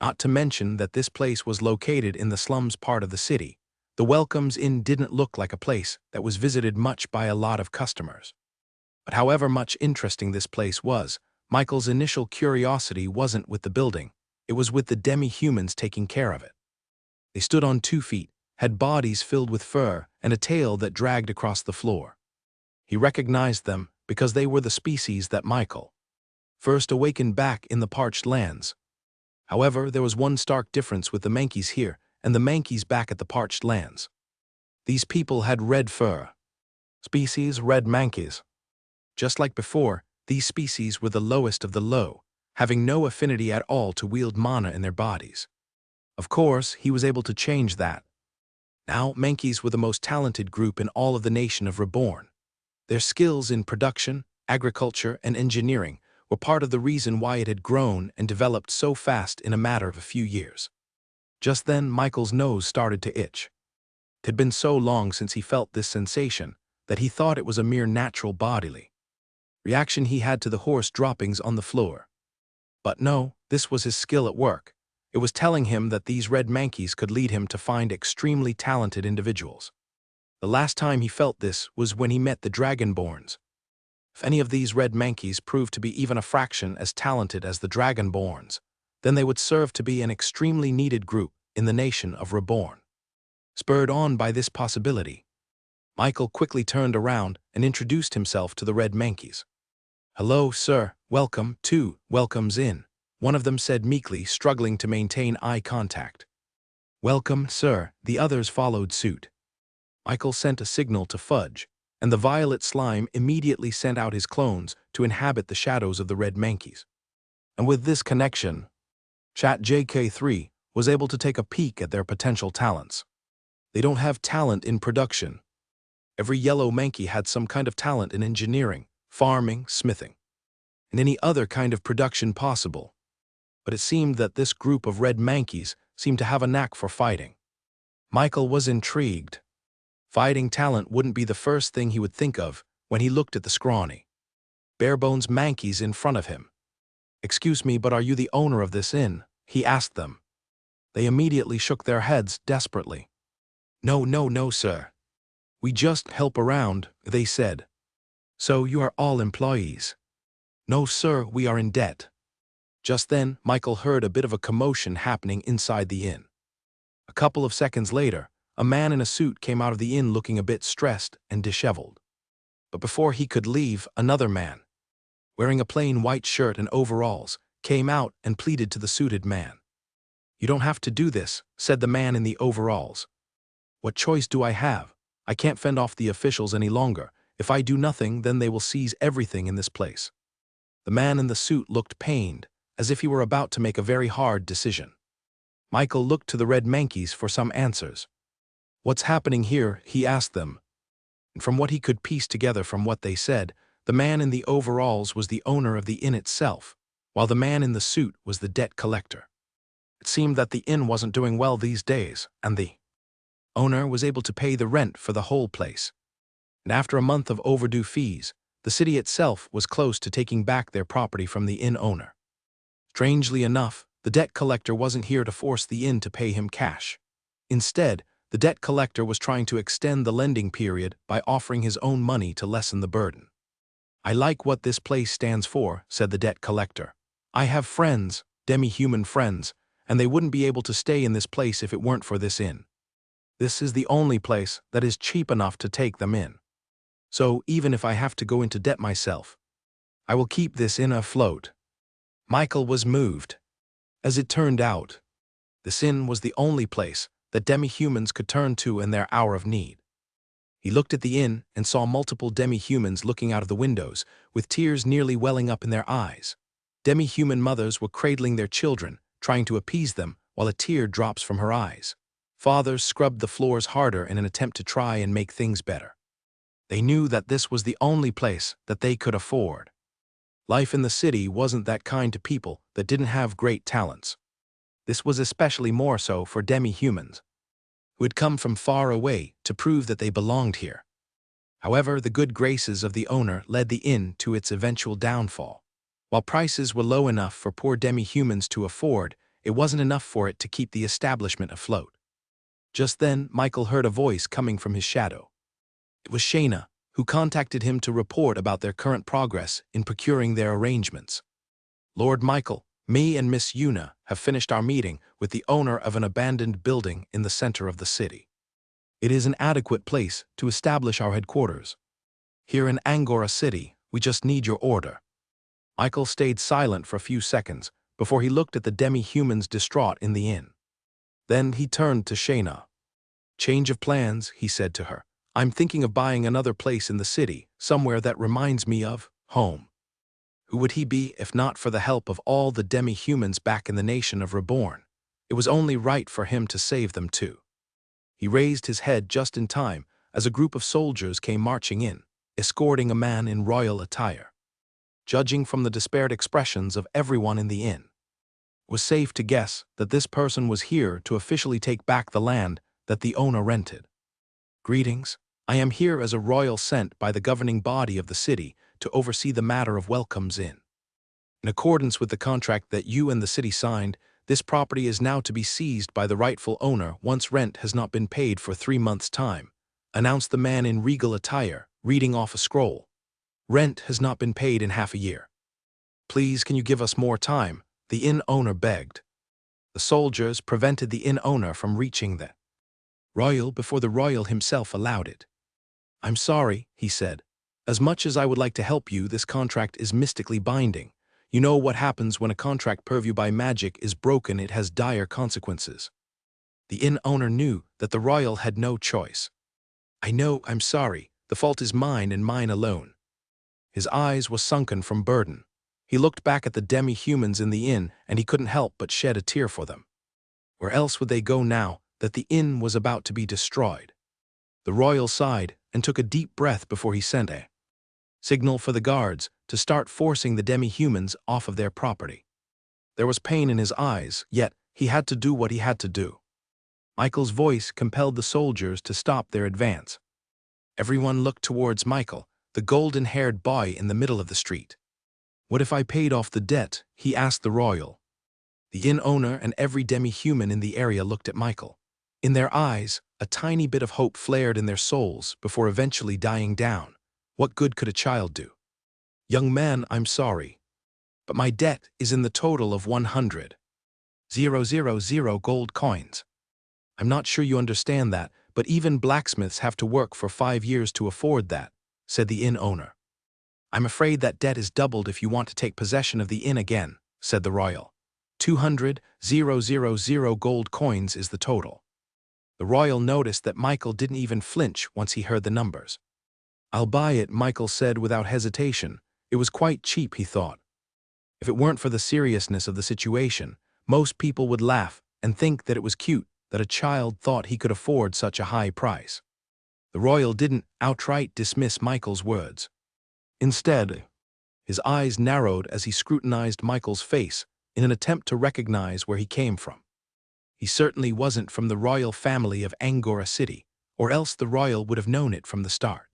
S1: Not to mention that this place was located in the slums part of the city. The Welcomes Inn didn't look like a place that was visited much by a lot of customers. But however much interesting this place was, Michael's initial curiosity wasn't with the building, it was with the demi-humans taking care of it. They stood on 2 feet, had bodies filled with fur, and a tail that dragged across the floor. He recognized them because they were the species that Michael first awakened back in the parched lands. However, there was one stark difference with the Mankeys here and the Mankeys back at the parched lands. These people had red fur. Species red Mankeys. Just like before, these species were the lowest of the low, having no affinity at all to wield mana in their bodies. Of course, he was able to change that. Now, Mankeys were the most talented group in all of the nation of Reborn. Their skills in production, agriculture, and engineering were part of the reason why it had grown and developed so fast in a matter of a few years. Just then, Michael's nose started to itch. It had been so long since he felt this sensation that he thought it was a mere natural bodily reaction he had to the horse droppings on the floor. But no, this was his skill at work. It was telling him that these red mankeys could lead him to find extremely talented individuals. The last time he felt this was when he met the Dragonborns. If any of these red mankeys proved to be even a fraction as talented as the Dragonborns, then they would serve to be an extremely needed group in the nation of Reborn. Spurred on by this possibility, Michael quickly turned around and introduced himself to the red mankeys. "Hello, sir. Welcome to Welcome's Inn," one of them said meekly, struggling to maintain eye contact. "Welcome, sir," the others followed suit. Michael sent a signal to Fudge, and the violet slime immediately sent out his clones to inhabit the shadows of the red mankeys. And with this connection, ChatJK3 was able to take a peek at their potential talents. They don't have talent in production. Every yellow mankey had some kind of talent in engineering, farming, smithing, and any other kind of production possible. But it seemed that this group of red mankeys seemed to have a knack for fighting. Michael was intrigued. Fighting talent wouldn't be the first thing he would think of when he looked at the scrawny, barebones mankeys in front of him. "Excuse me, but are you the owner of this inn?" he asked them. They immediately shook their heads desperately. No, sir. We just help around," they said. "So you are all employees?" "No, sir, we are in debt." Just then, Michael heard a bit of a commotion happening inside the inn. A couple of seconds later, a man in a suit came out of the inn looking a bit stressed and disheveled. But before he could leave, another man, wearing a plain white shirt and overalls, came out and pleaded to the suited man. "You don't have to do this," said the man in the overalls. "What choice do I have? I can't fend off the officials any longer. If I do nothing, then they will seize everything in this place." The man in the suit looked pained, as if he were about to make a very hard decision. Michael looked to the red mankeys for some answers. "What's happening here?" he asked them. And from what he could piece together from what they said, the man in the overalls was the owner of the inn itself, while the man in the suit was the debt collector. It seemed that the inn wasn't doing well these days, and the owner was able to pay the rent for the whole place. And after a month of overdue fees, the city itself was close to taking back their property from the inn owner. Strangely enough, the debt collector wasn't here to force the inn to pay him cash. Instead, the debt collector was trying to extend the lending period by offering his own money to lessen the burden. "I like what this place stands for," said the debt collector. "I have friends, demi-human friends, and they wouldn't be able to stay in this place if it weren't for this inn. This is the only place that is cheap enough to take them in. So even if I have to go into debt myself, I will keep this inn afloat." Michael was moved. As it turned out, this inn was the only place that demi-humans could turn to in their hour of need. He looked at the inn and saw multiple demi-humans looking out of the windows, with tears nearly welling up in their eyes. Demi-human mothers were cradling their children, trying to appease them, while a tear drops from her eyes. Fathers scrubbed the floors harder in an attempt to try and make things better. They knew that this was the only place that they could afford. Life in the city wasn't that kind to people that didn't have great talents. This was especially more so for demi-humans, who had come from far away to prove that they belonged here. However, the good graces of the owner led the inn to its eventual downfall. While prices were low enough for poor demi-humans to afford, it wasn't enough for it to keep the establishment afloat. Just then, Michael heard a voice coming from his shadow. It was Shayna, who contacted him to report about their current progress in procuring their arrangements. "Lord Michael, me and Miss Yuna have finished our meeting with the owner of an abandoned building in the center of the city. It is an adequate place to establish our headquarters. Here in Angora City, we just need your order." Michael stayed silent for a few seconds before he looked at the demi-humans distraught in the inn. Then he turned to Shayna. "Change of plans," he said to her. "I'm thinking of buying another place in the city, somewhere that reminds me of home." Who would he be if not for the help of all the demi-humans back in the nation of Reborn? It was only right for him to save them too. He raised his head just in time as a group of soldiers came marching in, escorting a man in royal attire. Judging from the despaired expressions of everyone in the inn, it was safe to guess that this person was here to officially take back the land that the owner rented. "Greetings. I am here as a royal sent by the governing body of the city to oversee the matter of Welcome's Inn. In accordance with the contract that you and the city signed, this property is now to be seized by the rightful owner once rent has not been paid for 3 months' time, announced the man in regal attire, reading off a scroll. Rent has not been paid in half a year. Please, can you give us more time? The inn owner begged. The soldiers prevented the inn owner from reaching the royal before the royal himself allowed it. I'm sorry, he said. As much as I would like to help you, this contract is mystically binding. You know what happens when a contract purview by magic is broken, it has dire consequences. The inn owner knew that the royal had no choice. I know, I'm sorry, the fault is mine and mine alone. His eyes were sunken from burden. He looked back at the demi-humans in the inn and he couldn't help but shed a tear for them. Where else would they go now that the inn was about to be destroyed? The royal sighed and took a deep breath before he sent a signal for the guards to start forcing the demi-humans off of their property. There was pain in his eyes, yet he had to do what he had to do. Michael's voice compelled the soldiers to stop their advance. Everyone looked towards Michael, the golden-haired boy in the middle of the street. What if I paid off the debt? He asked the royal. The inn owner and every demi-human in the area looked at Michael. In their eyes, a tiny bit of hope flared in their souls before eventually dying down. What good could a child do? Young man, I'm sorry, but my debt is in the total of 100,000 gold coins. I'm not sure you understand that, but even blacksmiths have to work for 5 years to afford that, said the inn owner. I'm afraid that debt is doubled if you want to take possession of the inn again, said the royal. 200,000 gold coins is the total. The royal noticed that Michael didn't even flinch once he heard the numbers. I'll buy it, Michael said without hesitation. It was quite cheap, he thought. If it weren't for the seriousness of the situation, most people would laugh and think that it was cute that a child thought he could afford such a high price. The royal didn't outright dismiss Michael's words. Instead, his eyes narrowed as he scrutinized Michael's face in an attempt to recognize where he came from. He certainly wasn't from the royal family of Angora City, or else the royal would have known it from the start.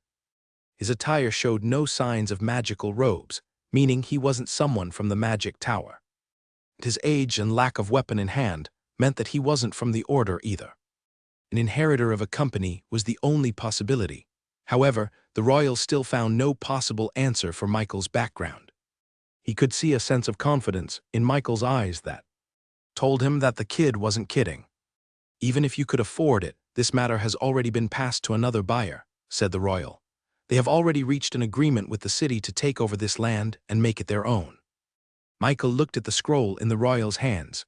S1: His attire showed no signs of magical robes, meaning he wasn't someone from the magic tower. His age and lack of weapon in hand meant that he wasn't from the order either. An inheritor of a company was the only possibility. However, the royal still found no possible answer for Michael's background. He could see a sense of confidence in Michael's eyes that told him that the kid wasn't kidding. Even if you could afford it, this matter has already been passed to another buyer, said the royal. They have already reached an agreement with the city to take over this land and make it their own. Michael looked at the scroll in the royal's hands.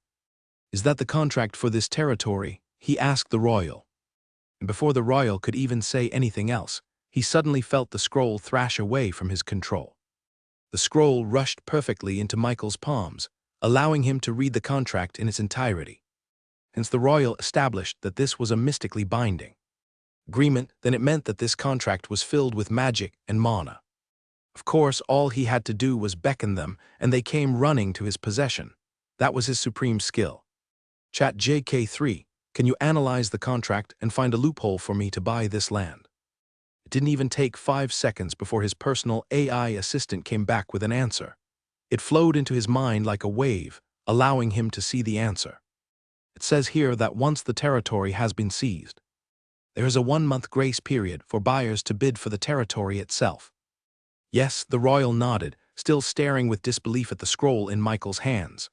S1: Is that the contract for this territory? He asked the royal. And before the royal could even say anything else, he suddenly felt the scroll thrash away from his control. The scroll rushed perfectly into Michael's palms, allowing him to read the contract in its entirety. Hence the royal established that this was a mystically binding agreement, then it meant that this contract was filled with magic and mana. Of course, all he had to do was beckon them, and they came running to his possession. That was his supreme skill. Chat JK3, can you analyze the contract and find a loophole for me to buy this land? It didn't even take 5 seconds before his personal AI assistant came back with an answer. It flowed into his mind like a wave, allowing him to see the answer. It says here that once the territory has been seized, there is a 1-month grace period for buyers to bid for the territory itself. Yes, the royal nodded, still staring with disbelief at the scroll in Michael's hands.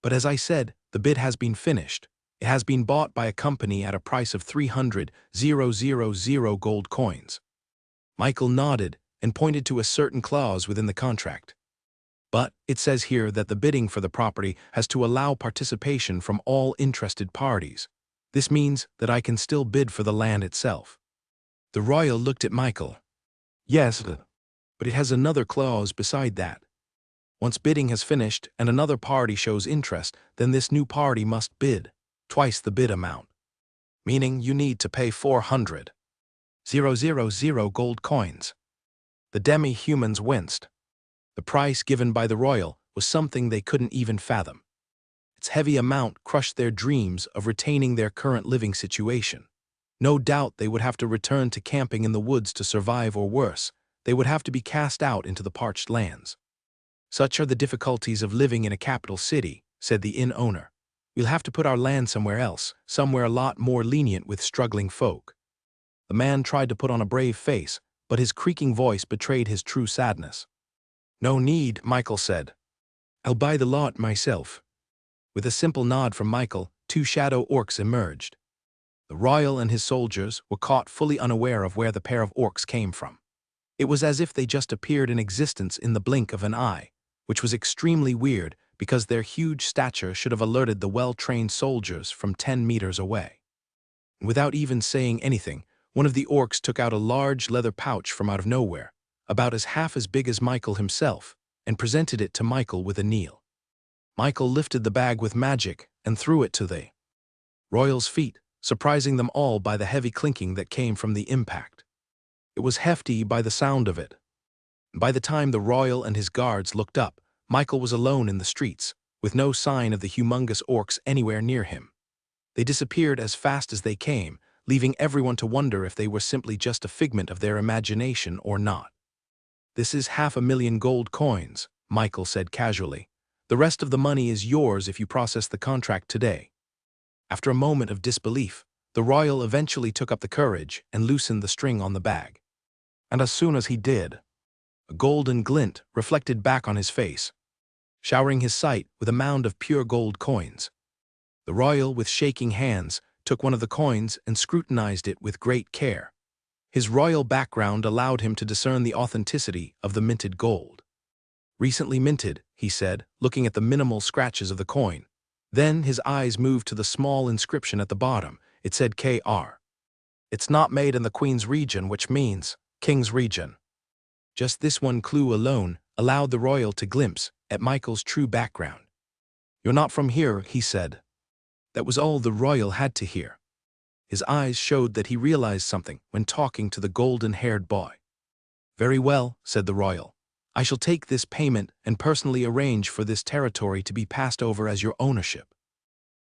S1: But as I said, the bid has been finished. It has been bought by a company at a price of 300,000 gold coins. Michael nodded and pointed to a certain clause within the contract. But it says here that the bidding for the property has to allow participation from all interested parties. This means that I can still bid for the land itself. The royal looked at Michael. Yes, but it has another clause beside that. Once bidding has finished and another party shows interest, then this new party must bid twice the bid amount. Meaning you need to pay 400,000 gold coins. The demi-humans winced. The price given by the royal was something they couldn't even fathom. Its heavy amount crushed their dreams of retaining their current living situation. No doubt they would have to return to camping in the woods to survive, or worse, they would have to be cast out into the parched lands. Such are the difficulties of living in a capital city, said the inn owner. We'll have to put our land somewhere else, somewhere a lot more lenient with struggling folk." The man tried to put on a brave face, but his creaking voice betrayed his true sadness. "No need," Michael said. "I'll buy the lot myself." With a simple nod from Michael, two shadow orcs emerged. The royal and his soldiers were caught fully unaware of where the pair of orcs came from. It was as if they just appeared in existence in the blink of an eye, which was extremely weird because their huge stature should have alerted the well-trained soldiers from 10 meters away. Without even saying anything, one of the orcs took out a large leather pouch from out of nowhere, about half as big as Michael himself, and presented it to Michael with a kneel. Michael lifted the bag with magic and threw it to the royal's feet, surprising them all by the heavy clinking that came from the impact. It was hefty by the sound of it. By the time the royal and his guards looked up, Michael was alone in the streets, with no sign of the humongous orcs anywhere near him. They disappeared as fast as they came, leaving everyone to wonder if they were simply just a figment of their imagination or not. "This is 500,000 gold coins," Michael said casually. "The rest of the money is yours if you process the contract today." After a moment of disbelief, the royal eventually took up the courage and loosened the string on the bag. And as soon as he did, a golden glint reflected back on his face, showering his sight with a mound of pure gold coins. The royal, with shaking hands, took one of the coins and scrutinized it with great care. His royal background allowed him to discern the authenticity of the minted gold. "Recently minted," he said, looking at the minimal scratches of the coin. Then his eyes moved to the small inscription at the bottom. It said KR. "It's not made in the Queen's region, which means King's region." Just this one clue alone allowed the royal to glimpse at Michael's true background. "You're not from here," he said. That was all the royal had to hear. His eyes showed that he realized something when talking to the golden-haired boy. "Very well," said the royal. "I shall take this payment and personally arrange for this territory to be passed over as your ownership."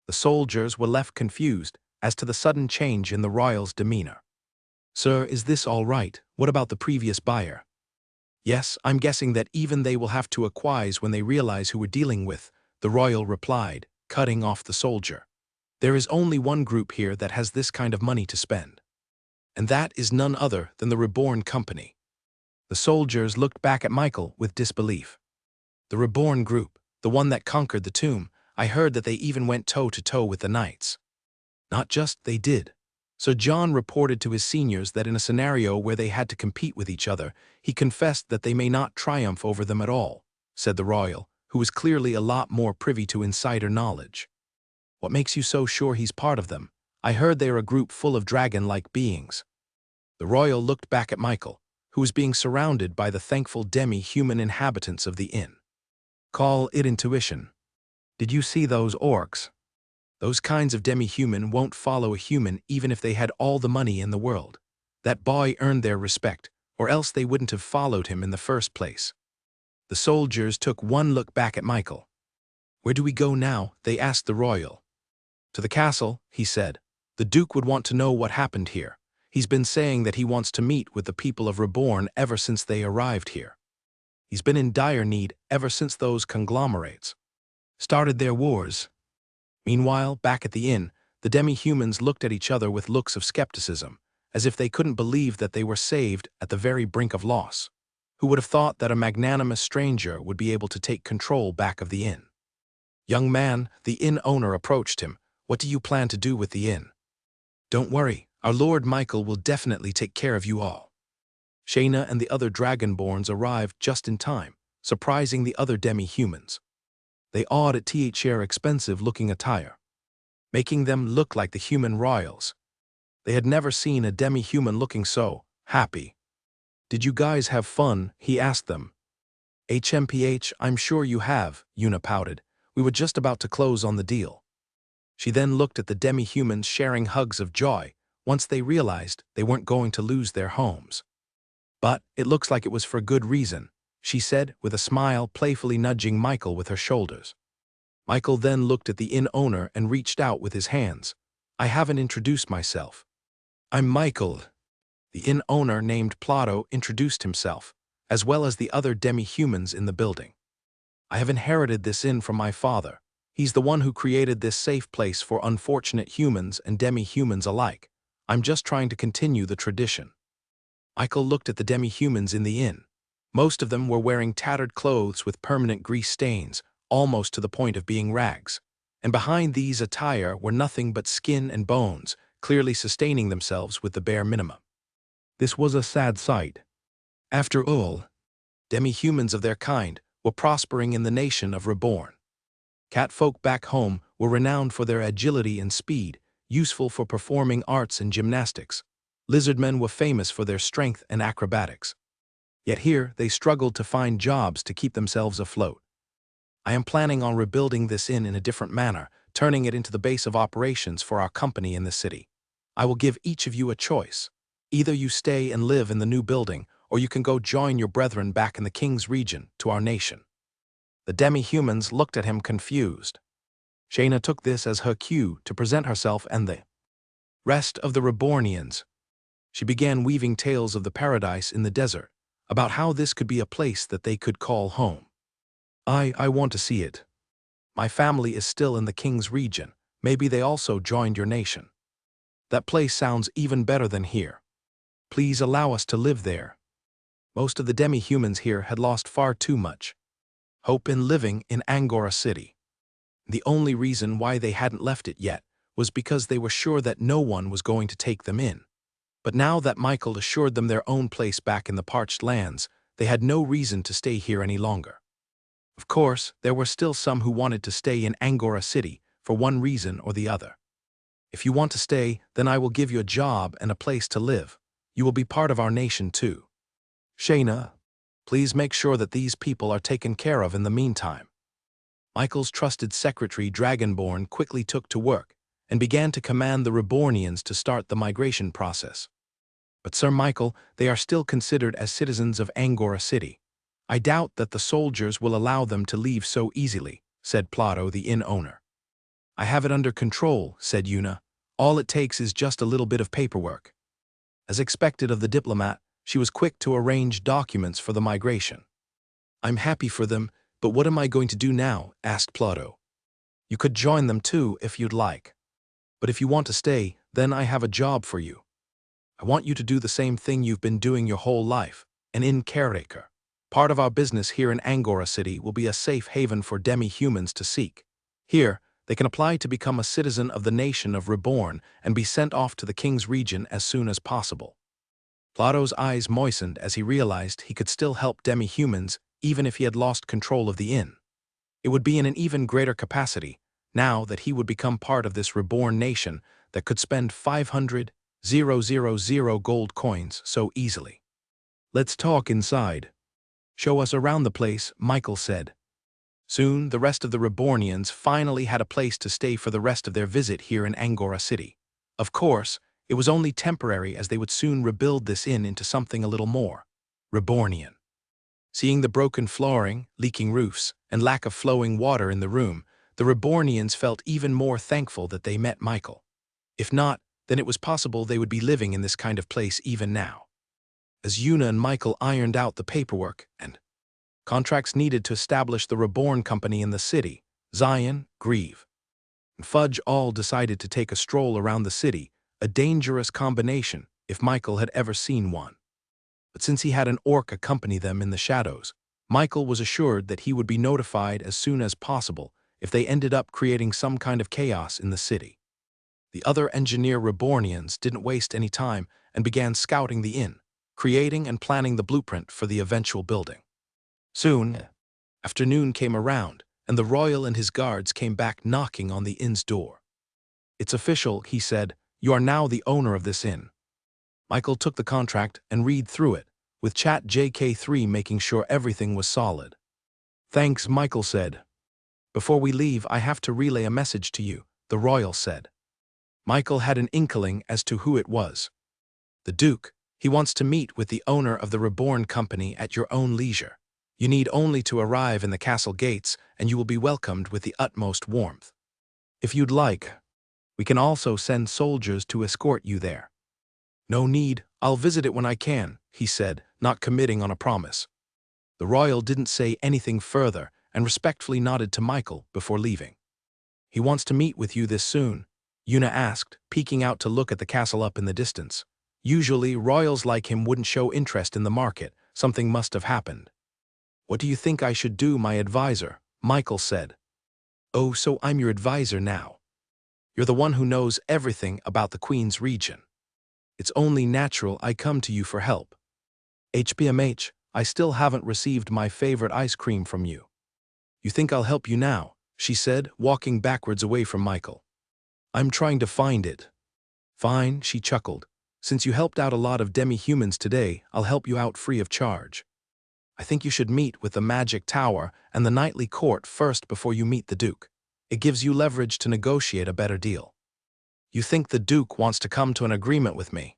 S1: The soldiers were left confused as to the sudden change in the royal's demeanor. "Sir, is this all right? What about the previous buyer?" "Yes, I'm guessing that even they will have to acquiesce when they realize who we're dealing with," the royal replied, cutting off the soldier. "There is only one group here that has this kind of money to spend. And that is none other than the Reborn company." The soldiers looked back at Michael with disbelief. "The Reborn group, the one that conquered the tomb. I heard that they even went toe-to-toe with the knights." "Not just they did." Sir John reported to his seniors that in a scenario where they had to compete with each other, he confessed that they may not triumph over them at all, said the royal, who was clearly a lot more privy to insider knowledge. "What makes you so sure he's part of them? I heard they're a group full of dragon-like beings." The royal looked back at Michael, who was being surrounded by the thankful demi-human inhabitants of the inn. "Call it intuition. Did you see those orcs? Those kinds of demi-human won't follow a human even if they had all the money in the world. That boy earned their respect, or else they wouldn't have followed him in the first place." The soldiers took one look back at Michael. "Where do we go now?" they asked the royal. "To the castle," he said. "The Duke would want to know what happened here. He's been saying that he wants to meet with the people of Reborn ever since they arrived here. He's been in dire need ever since those conglomerates started their wars." Meanwhile, back at the inn, the demi-humans looked at each other with looks of skepticism, as if they couldn't believe that they were saved at the very brink of loss. Who would have thought that a magnanimous stranger would be able to take control back of the inn? "Young man," the inn owner approached him, "what do you plan to do with the inn?" "Don't worry, our Lord Michael will definitely take care of you all." Shayna and the other Dragonborns arrived just in time, surprising the other demi-humans. They awed at their expensive-looking attire, making them look like the human royals. They had never seen a demi-human looking so happy. "Did you guys have fun?" he asked them. "HMPH, I'm sure you have," Yuna pouted. "We were just about to close on the deal." She then looked at the demi-humans sharing hugs of joy once they realized they weren't going to lose their homes. "But it looks like it was for good reason," she said with a smile, playfully nudging Michael with her shoulders. Michael then looked at the inn owner and reached out with his hands. "I haven't introduced myself." "I'm Michael." The inn owner named Plato introduced himself, as well as the other demi-humans in the building. "I have inherited this inn from my father. He's the one who created this safe place for unfortunate humans and demi-humans alike. I'm just trying to continue the tradition. Michael looked at the demi-humans in the inn. Most of them were wearing tattered clothes with permanent grease stains, almost to the point of being rags. And behind these attire were nothing but skin and bones, clearly sustaining themselves with the bare minimum. This was a sad sight. After all, demi-humans of their kind were prospering in the nation of Reborn. Catfolk back home were renowned for their agility and speed, useful for performing arts and gymnastics. Lizardmen were famous for their strength and acrobatics. Yet here they struggled to find jobs to keep themselves afloat. I am planning on rebuilding this inn in a different manner, turning it into the base of operations for our company in the city. I will give each of you a choice. Either you stay and live in the new building, or you can go join your brethren back in the king's region to our nation. The demi-humans looked at him confused. Shayna took this as her cue to present herself and the rest of the Rebornians. She began weaving tales of the paradise in the desert, about how this could be a place that they could call home. I want to see it. My family is still in the king's region. Maybe they also joined your nation. That place sounds even better than here. Please allow us to live there. Most of the demi-humans here had lost far too much hope in living in Angora City. The only reason why they hadn't left it yet was because they were sure that no one was going to take them in. But now that Michael assured them their own place back in the parched lands, they had no reason to stay here any longer. Of course, there were still some who wanted to stay in Angora City for one reason or the other. If you want to stay, then I will give you a job and a place to live. You will be part of our nation too. Shayna, please make sure that these people are taken care of in the meantime. Michael's trusted secretary Dragonborn quickly took to work and began to command the Rebornians to start the migration process. But Sir Michael, they are still considered as citizens of Angora City. I doubt that the soldiers will allow them to leave so easily, said Plato, the inn owner. I have it under control, said Yuna. All it takes is just a little bit of paperwork. As expected of the diplomat, she was quick to arrange documents for the migration. I'm happy for them, but what am I going to do now? Asked Plato. You could join them too if you'd like. But if you want to stay, then I have a job for you. I want you to do the same thing you've been doing your whole life, an inn caretaker. Part of our business here in Angora City will be a safe haven for demi-humans to seek. Here, they can apply to become a citizen of the nation of Reborn and be sent off to the king's region as soon as possible. Plato's eyes moistened as he realized he could still help demi-humans even if he had lost control of the inn. It would be in an even greater capacity, now that he would become part of this Reborn nation that could spend 500,000 gold coins so easily. Let's talk inside. Show us around the place, Michael said. Soon, the rest of the Rebornians finally had a place to stay for the rest of their visit here in Angora City. Of course, it was only temporary as they would soon rebuild this inn into something a little more Rebornian. Seeing the broken flooring, leaking roofs, and lack of flowing water in the room, the Rebornians felt even more thankful that they met Michael. If not, then it was possible they would be living in this kind of place even now. As Yuna and Michael ironed out the paperwork and contracts needed to establish the Reborn company in the city, Zion, Grieve, and Fudge all decided to take a stroll around the city, a dangerous combination if Michael had ever seen one. But since he had an orc accompany them in the shadows, Michael was assured that he would be notified as soon as possible if they ended up creating some kind of chaos in the city. The other engineer Rebornians didn't waste any time and began scouting the inn, creating and planning the blueprint for the eventual building. Soon, afternoon came around, and the royal and his guards came back knocking on the inn's door. It's official, he said. You are now the owner of this inn. Michael took the contract and read through it, with Chat JK3 making sure everything was solid. Thanks, Michael said. Before we leave, I have to relay a message to you, the royal said. Michael had an inkling as to who it was. The Duke. He wants to meet with the owner of the Reborn company at your own leisure. You need only to arrive in the castle gates, and you will be welcomed with the utmost warmth. If you'd like, we can also send soldiers to escort you there. No need, I'll visit it when I can, he said, not committing on a promise. The royal didn't say anything further and respectfully nodded to Michael before leaving. He wants to meet with you this soon, Yuna asked, peeking out to look at the castle up in the distance. Usually, royals like him wouldn't show interest in the market. Something must have happened. What do you think I should do, my advisor? Michael said. Oh, so I'm your advisor now. You're the one who knows everything about the Queen's region. It's only natural I come to you for help. HBMH, I still haven't received my favorite ice cream from you. You think I'll help you now? She said, walking backwards away from Michael. I'm trying to find it. Fine, she chuckled. Since you helped out a lot of demi-humans today, I'll help you out free of charge. I think you should meet with the Magic Tower and the Knightly Court first before you meet the Duke. It gives you leverage to negotiate a better deal. You think the Duke wants to come to an agreement with me?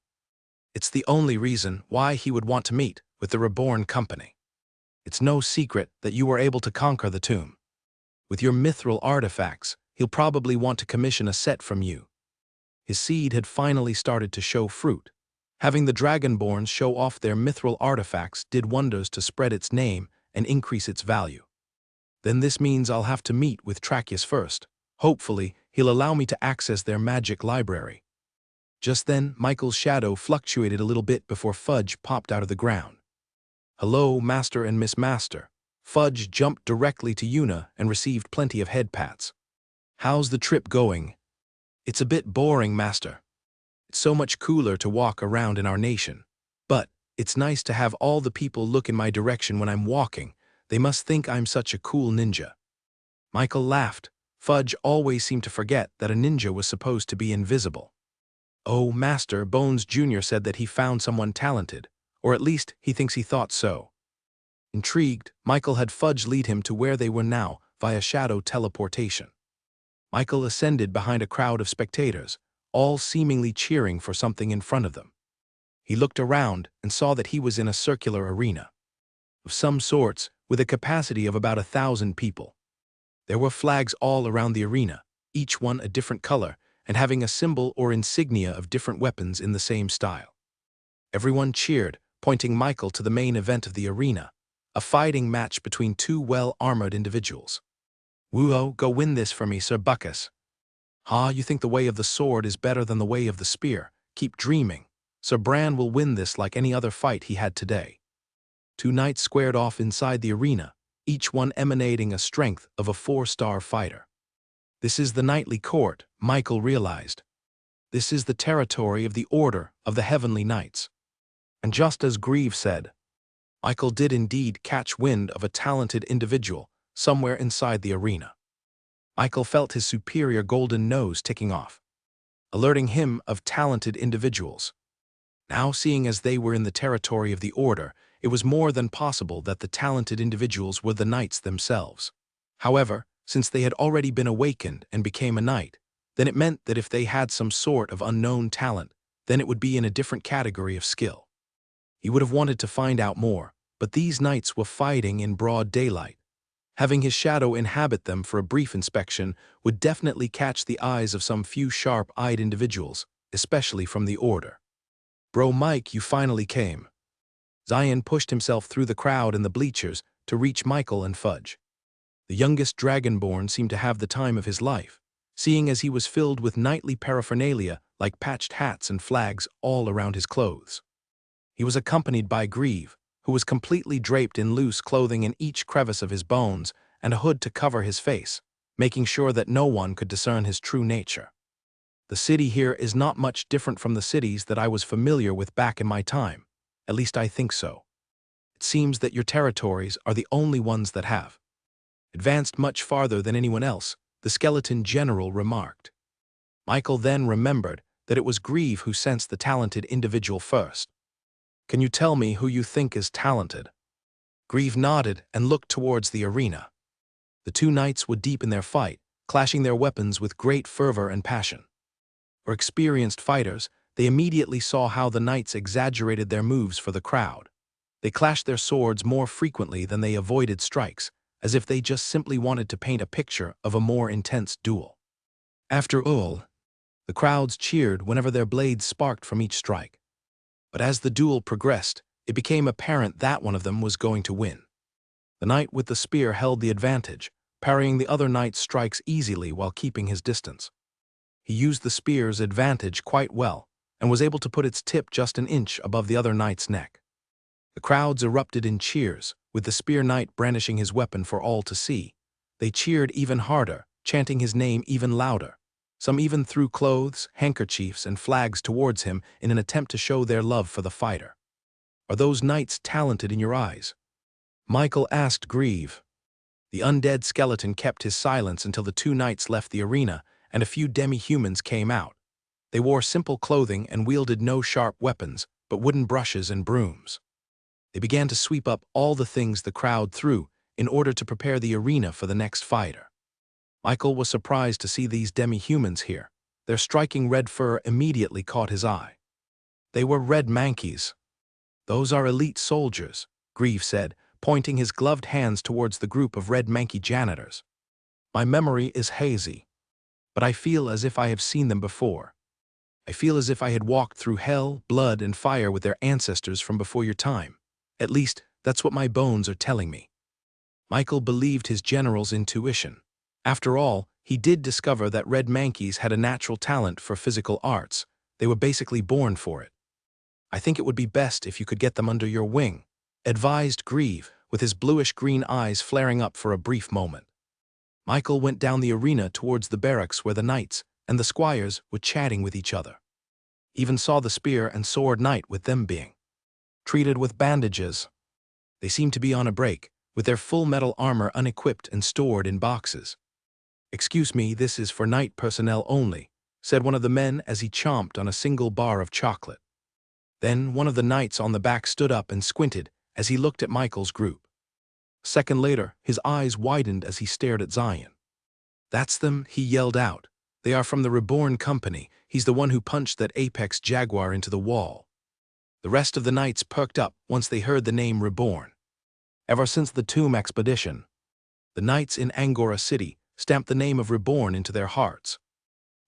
S1: It's the only reason why he would want to meet with the Reborn company. It's no secret that you were able to conquer the tomb. With your mithril artifacts, he'll probably want to commission a set from you. His seed had finally started to show fruit. Having the Dragonborns show off their mithril artifacts did wonders to spread its name and increase its value. Then this means I'll have to meet with Tracheus first. Hopefully, he'll allow me to access their magic library. Just then, Michael's shadow fluctuated a little bit before Fudge popped out of the ground. Hello, Master and Miss Master. Fudge jumped directly to Yuna and received plenty of head pats. How's the trip going? It's a bit boring, Master. It's so much cooler to walk around in our nation. But it's nice to have all the people look in my direction when I'm walking. They must think I'm such a cool ninja. Michael laughed. Fudge always seemed to forget that a ninja was supposed to be invisible. Oh, Master, Bones Jr. said that he found someone talented, or at least he thinks he thought so. Intrigued, Michael had Fudge lead him to where they were now via shadow teleportation. Michael ascended behind a crowd of spectators, all seemingly cheering for something in front of them. He looked around and saw that he was in a circular arena of some sorts with a capacity of about 1,000 people. There were flags all around the arena, each one a different color and having a symbol or insignia of different weapons in the same style. Everyone cheered, pointing Michael to the main event of the arena, a fighting match between two well-armored individuals. Woo-oh, go win this for me, Sir Buckus. Ha, you think the way of the sword is better than the way of the spear? Keep dreaming. Sir Bran will win this like any other fight he had today. Two knights squared off inside the arena, each one emanating a strength of a 4-star fighter. This is the Knightly Court, Michael realized. This is the territory of the Order of the Heavenly Knights. And just as Grieve said, Michael did indeed catch wind of a talented individual somewhere inside the arena. Michael felt his superior golden nose ticking off, alerting him of talented individuals. Now, seeing as they were in the territory of the Order, it was more than possible that the talented individuals were the knights themselves. However, since they had already been awakened and became a knight, then it meant that if they had some sort of unknown talent, then it would be in a different category of skill. He would have wanted to find out more, but these knights were fighting in broad daylight. Having his shadow inhabit them for a brief inspection would definitely catch the eyes of some few sharp-eyed individuals, especially from the Order. Bro Mike, you finally came. Zion pushed himself through the crowd and the bleachers to reach Michael and Fudge. The youngest Dragonborn seemed to have the time of his life, seeing as he was filled with knightly paraphernalia like patched hats and flags all around his clothes. He was accompanied by Grieve, who was completely draped in loose clothing in each crevice of his bones and a hood to cover his face, making sure that no one could discern his true nature. The city here is not much different from the cities that I was familiar with back in my time. At least I think so. It seems that your territories are the only ones that have advanced much farther than anyone else, the skeleton general remarked. Michael then remembered that it was Grieve who sensed the talented individual first. Can you tell me who you think is talented? Grieve nodded and looked towards the arena. The two knights were deep in their fight, clashing their weapons with great fervor and passion. For experienced fighters, they immediately saw how the knights exaggerated their moves for the crowd. They clashed their swords more frequently than they avoided strikes, as if they just simply wanted to paint a picture of a more intense duel. After all, the crowds cheered whenever their blades sparked from each strike. But as the duel progressed, it became apparent that one of them was going to win. The knight with the spear held the advantage, parrying the other knight's strikes easily while keeping his distance. He used the spear's advantage quite well and was able to put its tip just an inch above the other knight's neck. The crowds erupted in cheers, with the spear knight brandishing his weapon for all to see. They cheered even harder, chanting his name even louder. Some even threw clothes, handkerchiefs, and flags towards him in an attempt to show their love for the fighter. "Are those knights talented in your eyes?" Michael asked Grieve. The undead skeleton kept his silence until the two knights left the arena and a few demi-humans came out. They wore simple clothing and wielded no sharp weapons, but wooden brushes and brooms. They began to sweep up all the things the crowd threw in order to prepare the arena for the next fighter. Michael was surprised to see these demi-humans here. Their striking red fur immediately caught his eye. They were red mankeys. "Those are elite soldiers," Grieve said, pointing his gloved hands towards the group of red manky janitors. "My memory is hazy, but I feel as if I have seen them before. I feel as if I had walked through hell, blood, and fire with their ancestors from before your time. At least, that's what my bones are telling me." Michael believed his general's intuition. After all, he did discover that red mankeys had a natural talent for physical arts. They were basically born for it. "I think it would be best if you could get them under your wing," advised Grieve, with his bluish-green eyes flaring up for a brief moment. Michael went down the arena towards the barracks where the knights and the squires were chatting with each other. He even saw the spear and sword knight with them being treated with bandages. They seemed to be on a break, with their full metal armor unequipped and stored in boxes. "Excuse me, this is for knight personnel only," said one of the men as he chomped on a single bar of chocolate. Then one of the knights on the back stood up and squinted as he looked at Michael's group. A second later, his eyes widened as he stared at Zion. "That's them," he yelled out. "They are from the Reborn company. He's the one who punched that apex jaguar into the wall." The rest of the knights perked up once they heard the name Reborn. Ever since the Tomb expedition, the knights in Angora City stamped the name of Reborn into their hearts.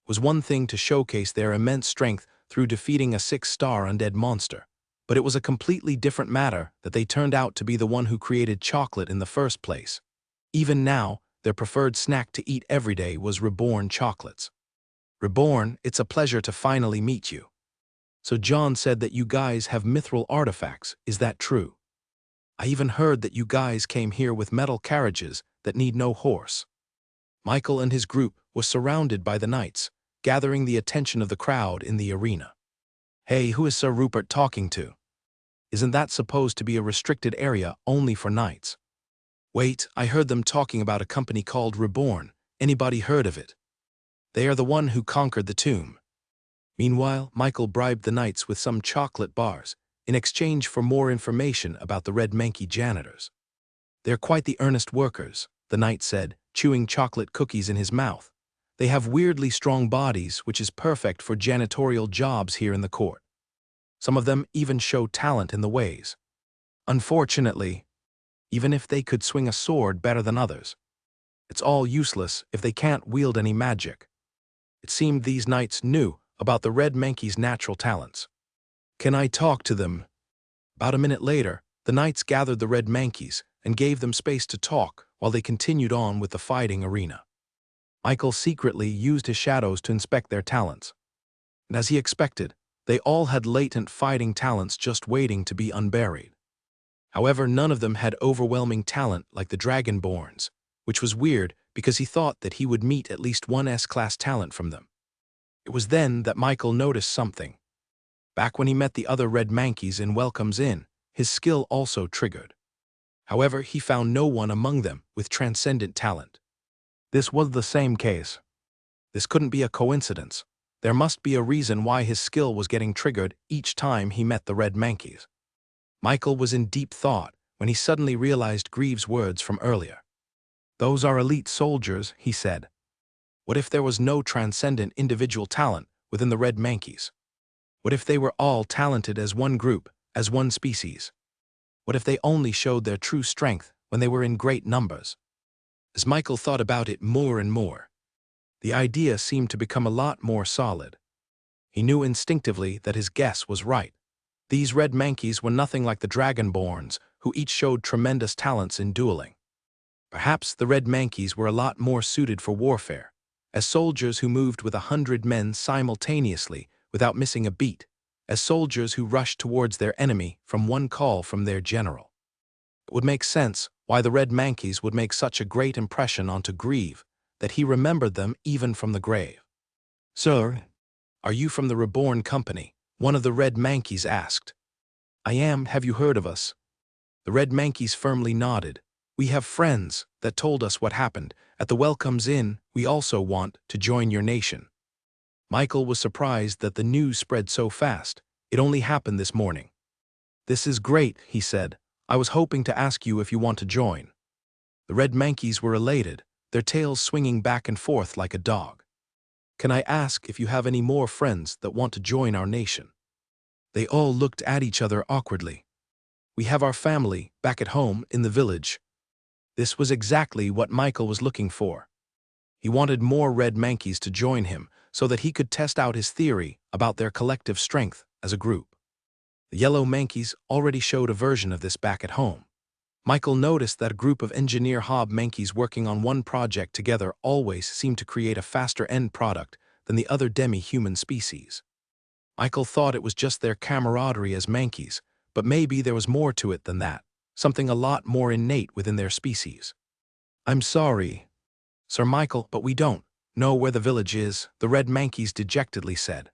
S1: It was one thing to showcase their immense strength through defeating a 6-star undead monster, but it was a completely different matter that they turned out to be the one who created chocolate in the first place. Even now, their preferred snack to eat every day was Reborn chocolates. "Reborn, it's a pleasure to finally meet you. So John said that you guys have mithril artifacts, is that true? I even heard that you guys came here with metal carriages that need no horse." Michael and his group were surrounded by the knights, gathering the attention of the crowd in the arena. "Hey, who is Sir Rupert talking to? Isn't that supposed to be a restricted area only for knights?" "Wait, I heard them talking about a company called Reborn. Anybody heard of it? They are the one who conquered the tomb." Meanwhile, Michael bribed the knights with some chocolate bars in exchange for more information about the red manky janitors. "They're quite the earnest workers," the knight said, chewing chocolate cookies in his mouth. "They have weirdly strong bodies, which is perfect for janitorial jobs here in the court. Some of them even show talent in the ways. Unfortunately, even if they could swing a sword better than others, it's all useless if they can't wield any magic." It seemed these knights knew about the red manky's natural talents. "Can I talk to them?" About a minute later, the knights gathered the red mankeys and gave them space to talk while they continued on with the fighting arena. Michael secretly used his shadows to inspect their talents. And as he expected, they all had latent fighting talents just waiting to be unburied. However, none of them had overwhelming talent like the Dragonborns, which was weird because he thought that he would meet at least one S-class talent from them. It was then that Michael noticed something. Back when he met the other red mankeys in Welcome's Inn, his skill also triggered. However, he found no one among them with transcendent talent. This was the same case. This couldn't be a coincidence. There must be a reason why his skill was getting triggered each time he met the red mankeys. Michael was in deep thought when he suddenly realized Grieve's words from earlier. "Those are elite soldiers," he said. What if there was no transcendent individual talent within the red mankeys? What if they were all talented as one group, as one species? What if they only showed their true strength when they were in great numbers? As Michael thought about it more and more, the idea seemed to become a lot more solid. He knew instinctively that his guess was right. These red mankeys were nothing like the Dragonborns, who each showed tremendous talents in dueling. Perhaps the red Mankeys were a lot more suited for warfare, as soldiers who moved with 100 men simultaneously without missing a beat, as soldiers who rushed towards their enemy from one call from their general. It would make sense why the red Mankeys would make such a great impression onto Grieve, that he remembered them even from the grave. "Sir, are you from the Reborn company?" one of the red Mankeys asked. "I am. Have you heard of us?" The red Mankeys firmly nodded. "We have friends that told us what happened at the Welcomes Inn. We also want to join your nation." Michael was surprised that the news spread so fast. It only happened this morning. "This is great," he said. "I was hoping to ask you if you want to join." The red Mankeys were elated, their tails swinging back and forth like a dog. "Can I ask if you have any more friends that want to join our nation?" They all looked at each other awkwardly. "We have our family back at home in the village." This was exactly what Michael was looking for. He wanted more red Mankeys to join him so that he could test out his theory about their collective strength as a group. The yellow Mankeys already showed a version of this back at home. Michael noticed that a group of engineer Hob Mankeys working on one project together always seemed to create a faster end product than the other demi-human species. Michael thought it was just their camaraderie as Mankeys, but maybe there was more to it than that, something a lot more innate within their species. "I'm sorry, Sir Michael, but we don't know where the village is," the red Mankeys dejectedly said.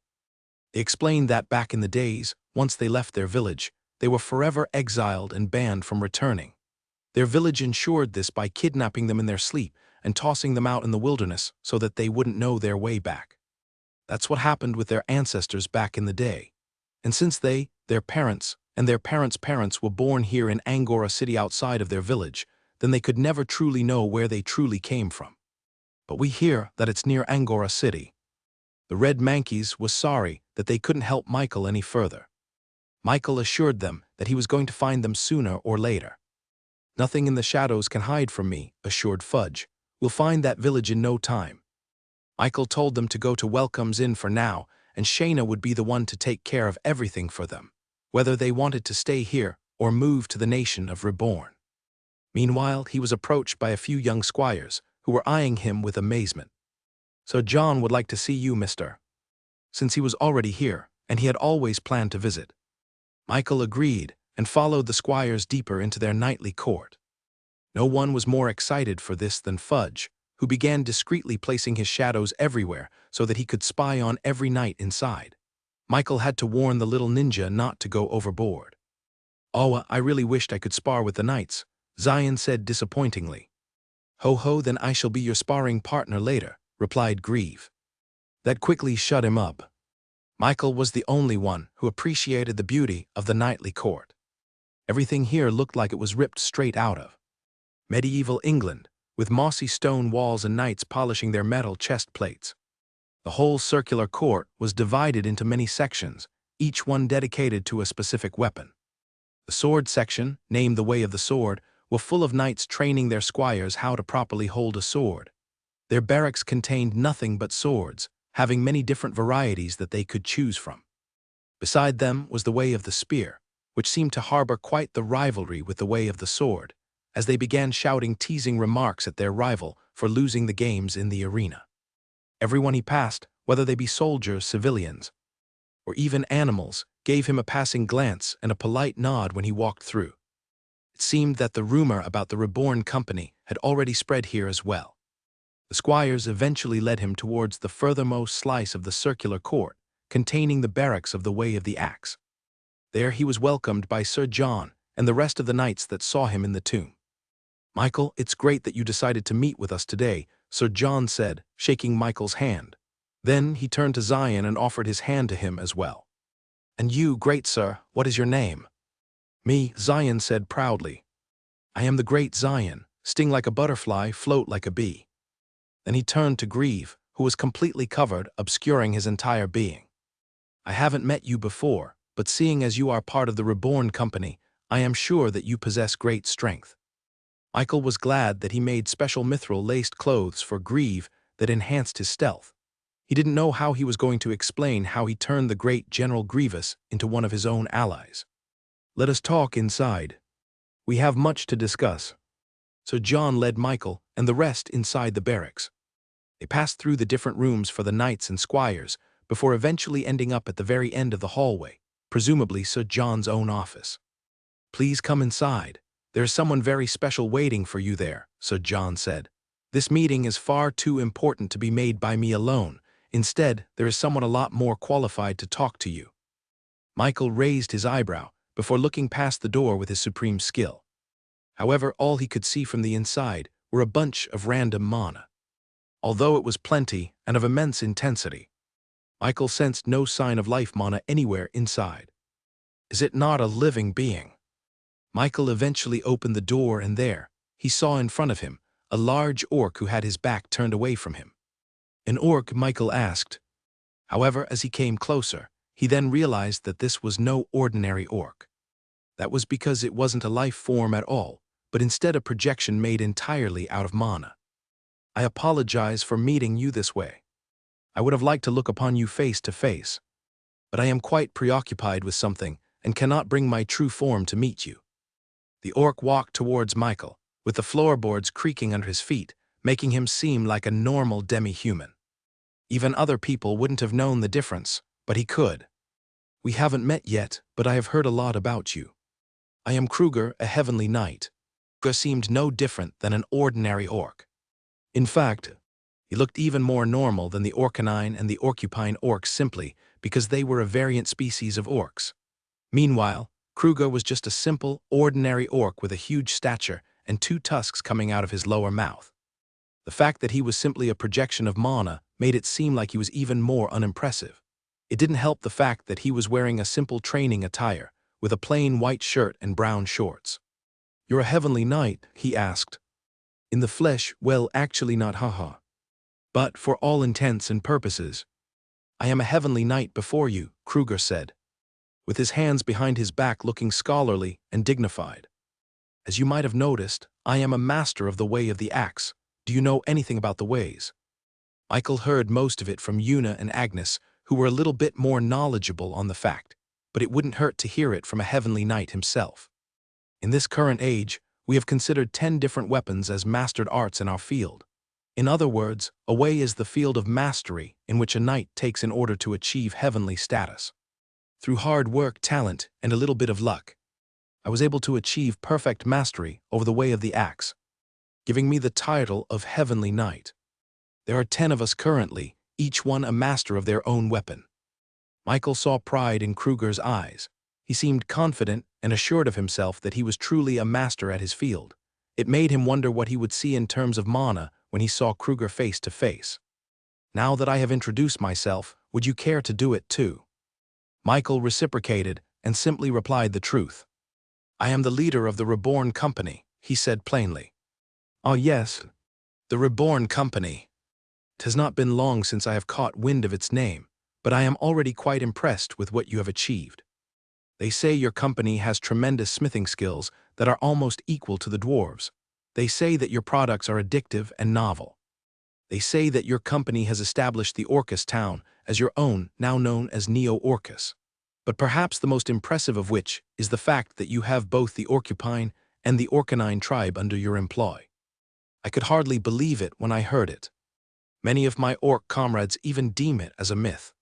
S1: They explained that back in the days, once they left their village, they were forever exiled and banned from returning. Their village ensured this by kidnapping them in their sleep and tossing them out in the wilderness so that they wouldn't know their way back. That's what happened with their ancestors back in the day. And since they, their parents, and their parents' parents were born here in Angora City outside of their village, then they could never truly know where they truly came from. But we hear that it's near Angora City. The red Mankeys was sorry that they couldn't help Michael any further. Michael assured them that he was going to find them sooner or later. "Nothing in the shadows can hide from me," assured Fudge. "We'll find that village in no time." Michael told them to go to Welcomes Inn for now, and Shayna would be the one to take care of everything for them, whether they wanted to stay here or move to the nation of Reborn. Meanwhile, he was approached by a few young squires who were eyeing him with amazement. "So John would like to see you, mister," since he was already here, and he had always planned to visit. Michael agreed and followed the squires deeper into their nightly court. No one was more excited for this than Fudge, who began discreetly placing his shadows everywhere so that he could spy on every knight inside. Michael had to warn the little ninja not to go overboard. "Oh, I really wished I could spar with the knights," Zion said disappointingly. "Ho ho, then I shall be your sparring partner later," replied Grieve. That quickly shut him up. Michael was the only one who appreciated the beauty of the nightly court. Everything here looked like it was ripped straight out of medieval England, with mossy stone walls and knights polishing their metal chest plates. The whole circular court was divided into many sections, each one dedicated to a specific weapon. The sword section, named the Way of the Sword, were full of knights training their squires how to properly hold a sword. Their barracks contained nothing but swords, having many different varieties that they could choose from. Beside them was the Way of the Spear, which seemed to harbor quite the rivalry with the Way of the Sword, as they began shouting teasing remarks at their rival for losing the games in the arena. Everyone he passed, whether they be soldiers, civilians, or even animals, gave him a passing glance and a polite nod when he walked through. It seemed that the rumor about the Reborn company had already spread here as well. The squires eventually led him towards the furthermost slice of the circular court, containing the barracks of the Way of the Axe. There he was welcomed by Sir John and the rest of the knights that saw him in the tomb. "Michael, it's great that you decided to meet with us today," Sir John said, shaking Michael's hand. Then he turned to Zion and offered his hand to him as well. "And you, great sir, what is your name?" "Me," Zion said proudly. "I am the great Zion, sting like a butterfly, float like a bee." Then he turned to Grieve, who was completely covered, obscuring his entire being. "I haven't met you before, but seeing as you are part of the Reborn company, I am sure that you possess great strength." Michael was glad that he made special mithril-laced clothes for Grieve that enhanced his stealth. He didn't know how he was going to explain how he turned the great General Grievous into one of his own allies. "Let us talk inside. We have much to discuss." So John led Michael and the rest inside the barracks. They passed through the different rooms for the knights and squires before eventually ending up at the very end of the hallway, presumably Sir John's own office. "Please come inside. There is someone very special waiting for you there," Sir John said. "This meeting is far too important to be made by me alone. Instead, there is someone a lot more qualified to talk to you." Michael raised his eyebrow before looking past the door with his supreme skill. However, all he could see from the inside were a bunch of random mana. Although it was plenty and of immense intensity, Michael sensed no sign of life mana anywhere inside. Is it not a living being? Michael eventually opened the door, and there, he saw in front of him a large orc who had his back turned away from him. "An orc?" Michael asked. However, as he came closer, he then realized that this was no ordinary orc. That was because it wasn't a life form at all, but instead a projection made entirely out of mana. "I apologize for meeting you this way. I would have liked to look upon you face to face, but I am quite preoccupied with something and cannot bring my true form to meet you." The orc walked towards Michael, with the floorboards creaking under his feet, making him seem like a normal demi-human. Even other people wouldn't have known the difference, but he could. "We haven't met yet, but I have heard a lot about you. I am Kruger, a heavenly knight." Kruger seemed no different than an ordinary orc. In fact, he looked even more normal than the Orcanine and the Orcupine orcs simply because they were a variant species of orcs. Meanwhile, Kruger was just a simple, ordinary orc with a huge stature and 2 tusks coming out of his lower mouth. The fact that he was simply a projection of mana made it seem like he was even more unimpressive. It didn't help the fact that he was wearing a simple training attire, with a plain white shirt and brown shorts. "You're a heavenly knight?" he asked. "In the flesh, well, actually not, haha. But for all intents and purposes, I am a heavenly knight before you," Kruger said, with his hands behind his back looking scholarly and dignified. "As you might have noticed, I am a master of the way of the axe. Do you know anything about the ways?" Michael heard most of it from Una and Agnes, who were a little bit more knowledgeable on the fact, but it wouldn't hurt to hear it from a heavenly knight himself. "In this current age, we have considered 10 different weapons as mastered arts in our field. In other words, a way is the field of mastery in which a knight takes in order to achieve heavenly status. Through hard work, talent, and a little bit of luck, I was able to achieve perfect mastery over the way of the axe, giving me the title of Heavenly Knight. There are 10 of us currently, each one a master of their own weapon." Michael saw pride in Kruger's eyes. He seemed confident and assured of himself that he was truly a master at his field. It made him wonder what he would see in terms of mana when he saw Kruger face to face. "Now that I have introduced myself, would you care to do it too?" Michael reciprocated and simply replied the truth. "I am the leader of the Reborn Company," he said plainly. "Ah yes, the Reborn Company. It has not been long since I have caught wind of its name, but I am already quite impressed with what you have achieved. They say your company has tremendous smithing skills that are almost equal to the dwarves. They say that your products are addictive and novel. They say that your company has established the Orcus town as your own, now known as Neo-Orcus. But perhaps the most impressive of which is the fact that you have both the Orcupine and the Orcanine tribe under your employ. I could hardly believe it when I heard it. Many of my orc comrades even deem it as a myth,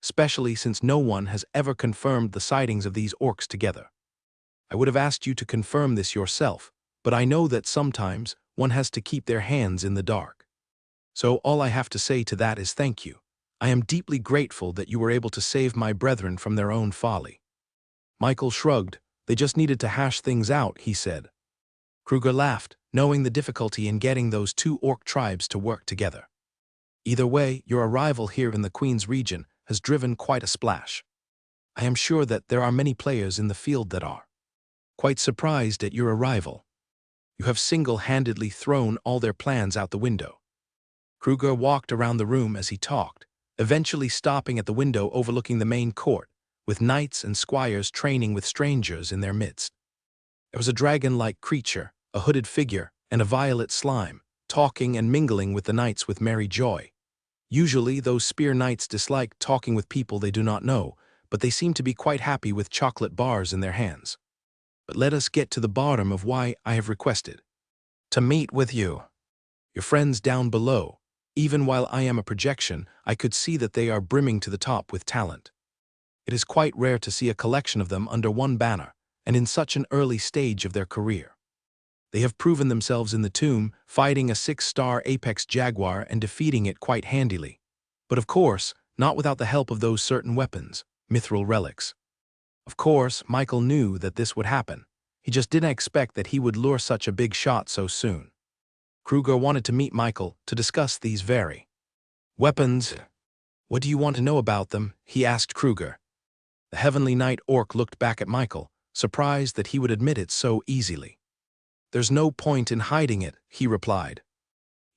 S1: especially since no one has ever confirmed the sightings of these orcs together. I would have asked you to confirm this yourself, but I know that sometimes one has to keep their hands in the dark. So all I have to say to that is thank you. I am deeply grateful that you were able to save my brethren from their own folly." Michael shrugged. "They just needed to hash things out," he said. Kruger laughed, knowing the difficulty in getting those 2 orc tribes to work together. "Either way, your arrival here in the Queen's region has driven quite a splash. I am sure that there are many players in the field that are quite surprised at your arrival. You have single-handedly thrown all their plans out the window." Kruger walked around the room as he talked, eventually stopping at the window overlooking the main court, with knights and squires training with strangers in their midst. There was a dragon-like creature, a hooded figure, and a violet slime, talking and mingling with the knights with merry joy. Usually, those spear knights dislike talking with people they do not know, but they seem to be quite happy with chocolate bars in their hands. But let us get to the bottom of why I have requested. To meet with you. Your friends down below. Even while I am a projection, I could see that they are brimming to the top with talent. It is quite rare to see a collection of them under one banner, and in such an early stage of their career. They have proven themselves in the tomb, fighting a 6-star apex jaguar and defeating it quite handily. But of course, not without the help of those certain weapons, mithril relics. Of course, Michael knew that this would happen. He just didn't expect that he would lure such a big shot so soon. Kruger wanted to meet Michael to discuss these very weapons. What do you want to know about them? He asked Kruger. The Heavenly Knight orc looked back at Michael, surprised that he would admit it so easily. There's no point in hiding it, he replied.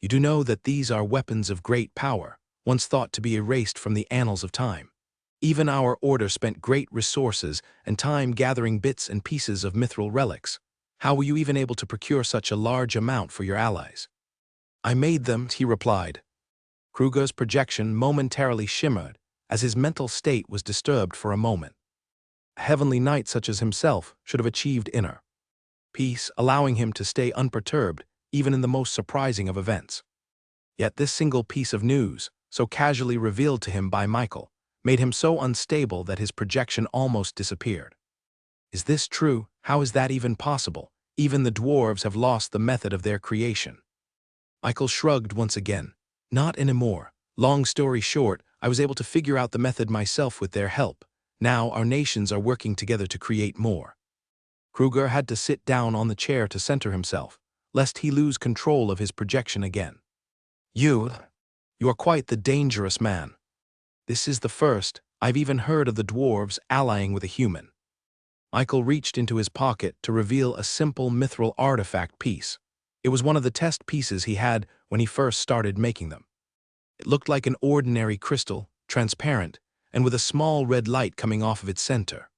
S1: You do know that these are weapons of great power, once thought to be erased from the annals of time. Even our order spent great resources and time gathering bits and pieces of mithril relics. How were you even able to procure such a large amount for your allies? I made them, he replied. Kruger's projection momentarily shimmered, as his mental state was disturbed for a moment. A Heavenly Knight such as himself should have achieved inner peace, allowing him to stay unperturbed, even in the most surprising of events. Yet this single piece of news, so casually revealed to him by Michael, made him so unstable that his projection almost disappeared. Is this true? How is that even possible? Even the dwarves have lost the method of their creation. Michael shrugged once again. Not anymore. Long story short, I was able to figure out the method myself with their help. Now our nations are working together to create more. Kruger had to sit down on the chair to center himself, lest he lose control of his projection again. You are quite the dangerous man. This is the first I've even heard of the dwarves allying with a human. Michael reached into his pocket to reveal a simple mithril artifact piece. It was one of the test pieces he had when he first started making them. It looked like an ordinary crystal, transparent, and with a small red light coming off of its center.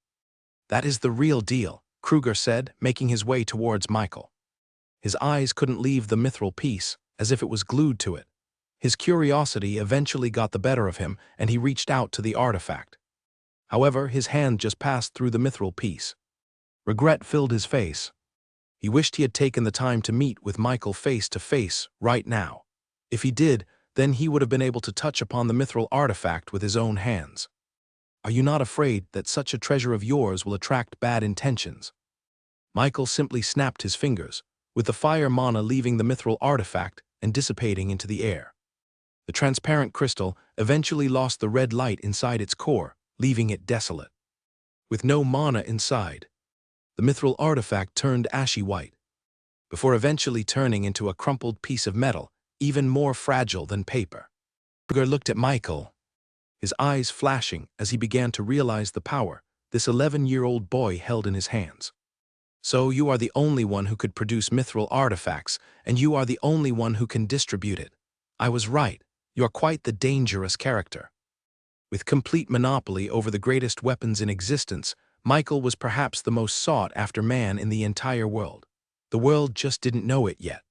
S1: That is the real deal, Kruger said, making his way towards Michael. His eyes couldn't leave the mithril piece, as if it was glued to it. His curiosity eventually got the better of him, and he reached out to the artifact. However, his hand just passed through the mithril piece. Regret filled his face. He wished he had taken the time to meet with Michael face to face right now. If he did, then he would have been able to touch upon the mithril artifact with his own hands. Are you not afraid that such a treasure of yours will attract bad intentions? Michael simply snapped his fingers, with the fire mana leaving the mithril artifact and dissipating into the air. The transparent crystal eventually lost the red light inside its core, leaving it desolate. With no mana inside, the mithril artifact turned ashy white, before eventually turning into a crumpled piece of metal, even more fragile than paper. Kruger looked at Michael, his eyes flashing as he began to realize the power this 11-year-old boy held in his hands. So you are the only one who could produce mithril artifacts, and you are the only one who can distribute it. I was right. You are quite the dangerous character. With complete monopoly over the greatest weapons in existence, Michael was perhaps the most sought-after man in the entire world. The world just didn't know it yet.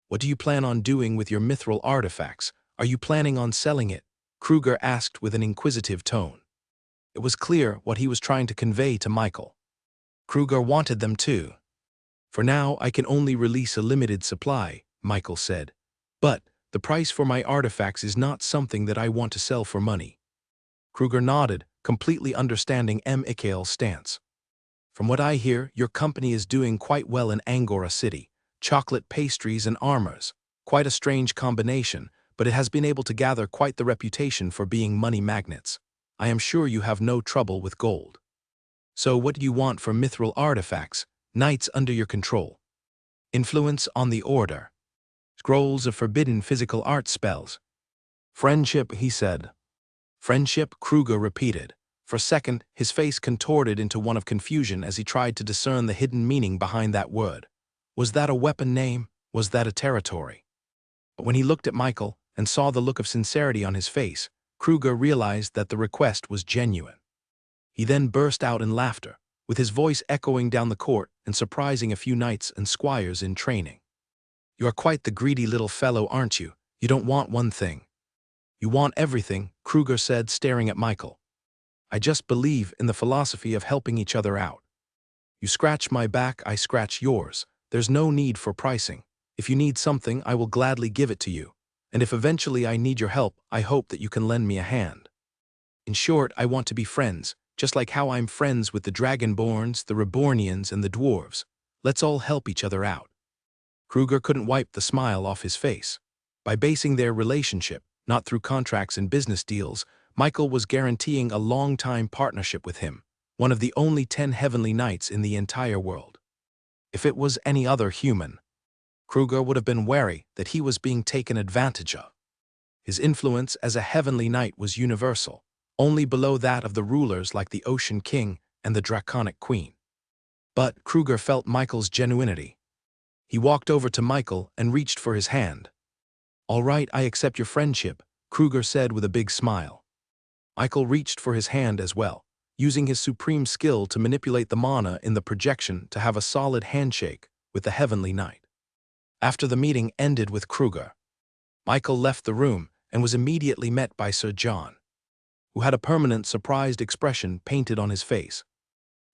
S1: What do you plan on doing with your mithril artifacts? Are you planning on selling it? Kruger asked with an inquisitive tone. It was clear what he was trying to convey to Michael. Kruger wanted them too. For now, I can only release a limited supply, Michael said. But the price for my artifacts is not something that I want to sell for money. Kruger nodded, completely understanding Mikhail's stance. From what I hear, your company is doing quite well in Angora City. Chocolate pastries and armors. Quite a strange combination, but it has been able to gather quite the reputation for being money magnets. I am sure you have no trouble with gold. So what do you want for mithril artifacts, knights under your control? Influence on the order. Scrolls of forbidden physical art spells. Friendship, he said. Friendship, Kruger repeated. For a second, his face contorted into one of confusion as he tried to discern the hidden meaning behind that word. Was that a weapon name? Was that a territory? But when he looked at Michael and saw the look of sincerity on his face, Kruger realized that the request was genuine. He then burst out in laughter, with his voice echoing down the court and surprising a few knights and squires in training. You are quite the greedy little fellow, aren't you? You don't want one thing. You want everything, Kruger said, staring at Michael. I just believe in the philosophy of helping each other out. You scratch my back, I scratch yours. There's no need for pricing. If you need something, I will gladly give it to you. And if eventually I need your help, I hope that you can lend me a hand. In short, I want to be friends, just like how I'm friends with the Dragonborns, the Rebornians, and the Dwarves. Let's all help each other out. Kruger couldn't wipe the smile off his face. By basing their relationship, not through contracts and business deals, Michael was guaranteeing a long-time partnership with him, one of the only 10 heavenly knights in the entire world. If it was any other human, Kruger would have been wary that he was being taken advantage of. His influence as a heavenly knight was universal, only below that of the rulers like the Ocean King and the Draconic Queen. But Kruger felt Michael's genuinity. He walked over to Michael and reached for his hand. "All right, I accept your friendship," Kruger said with a big smile. Michael reached for his hand as well, using his supreme skill to manipulate the mana in the projection to have a solid handshake with the heavenly knight. After the meeting ended with Kruger, Michael left the room and was immediately met by Sir John, who had a permanent surprised expression painted on his face.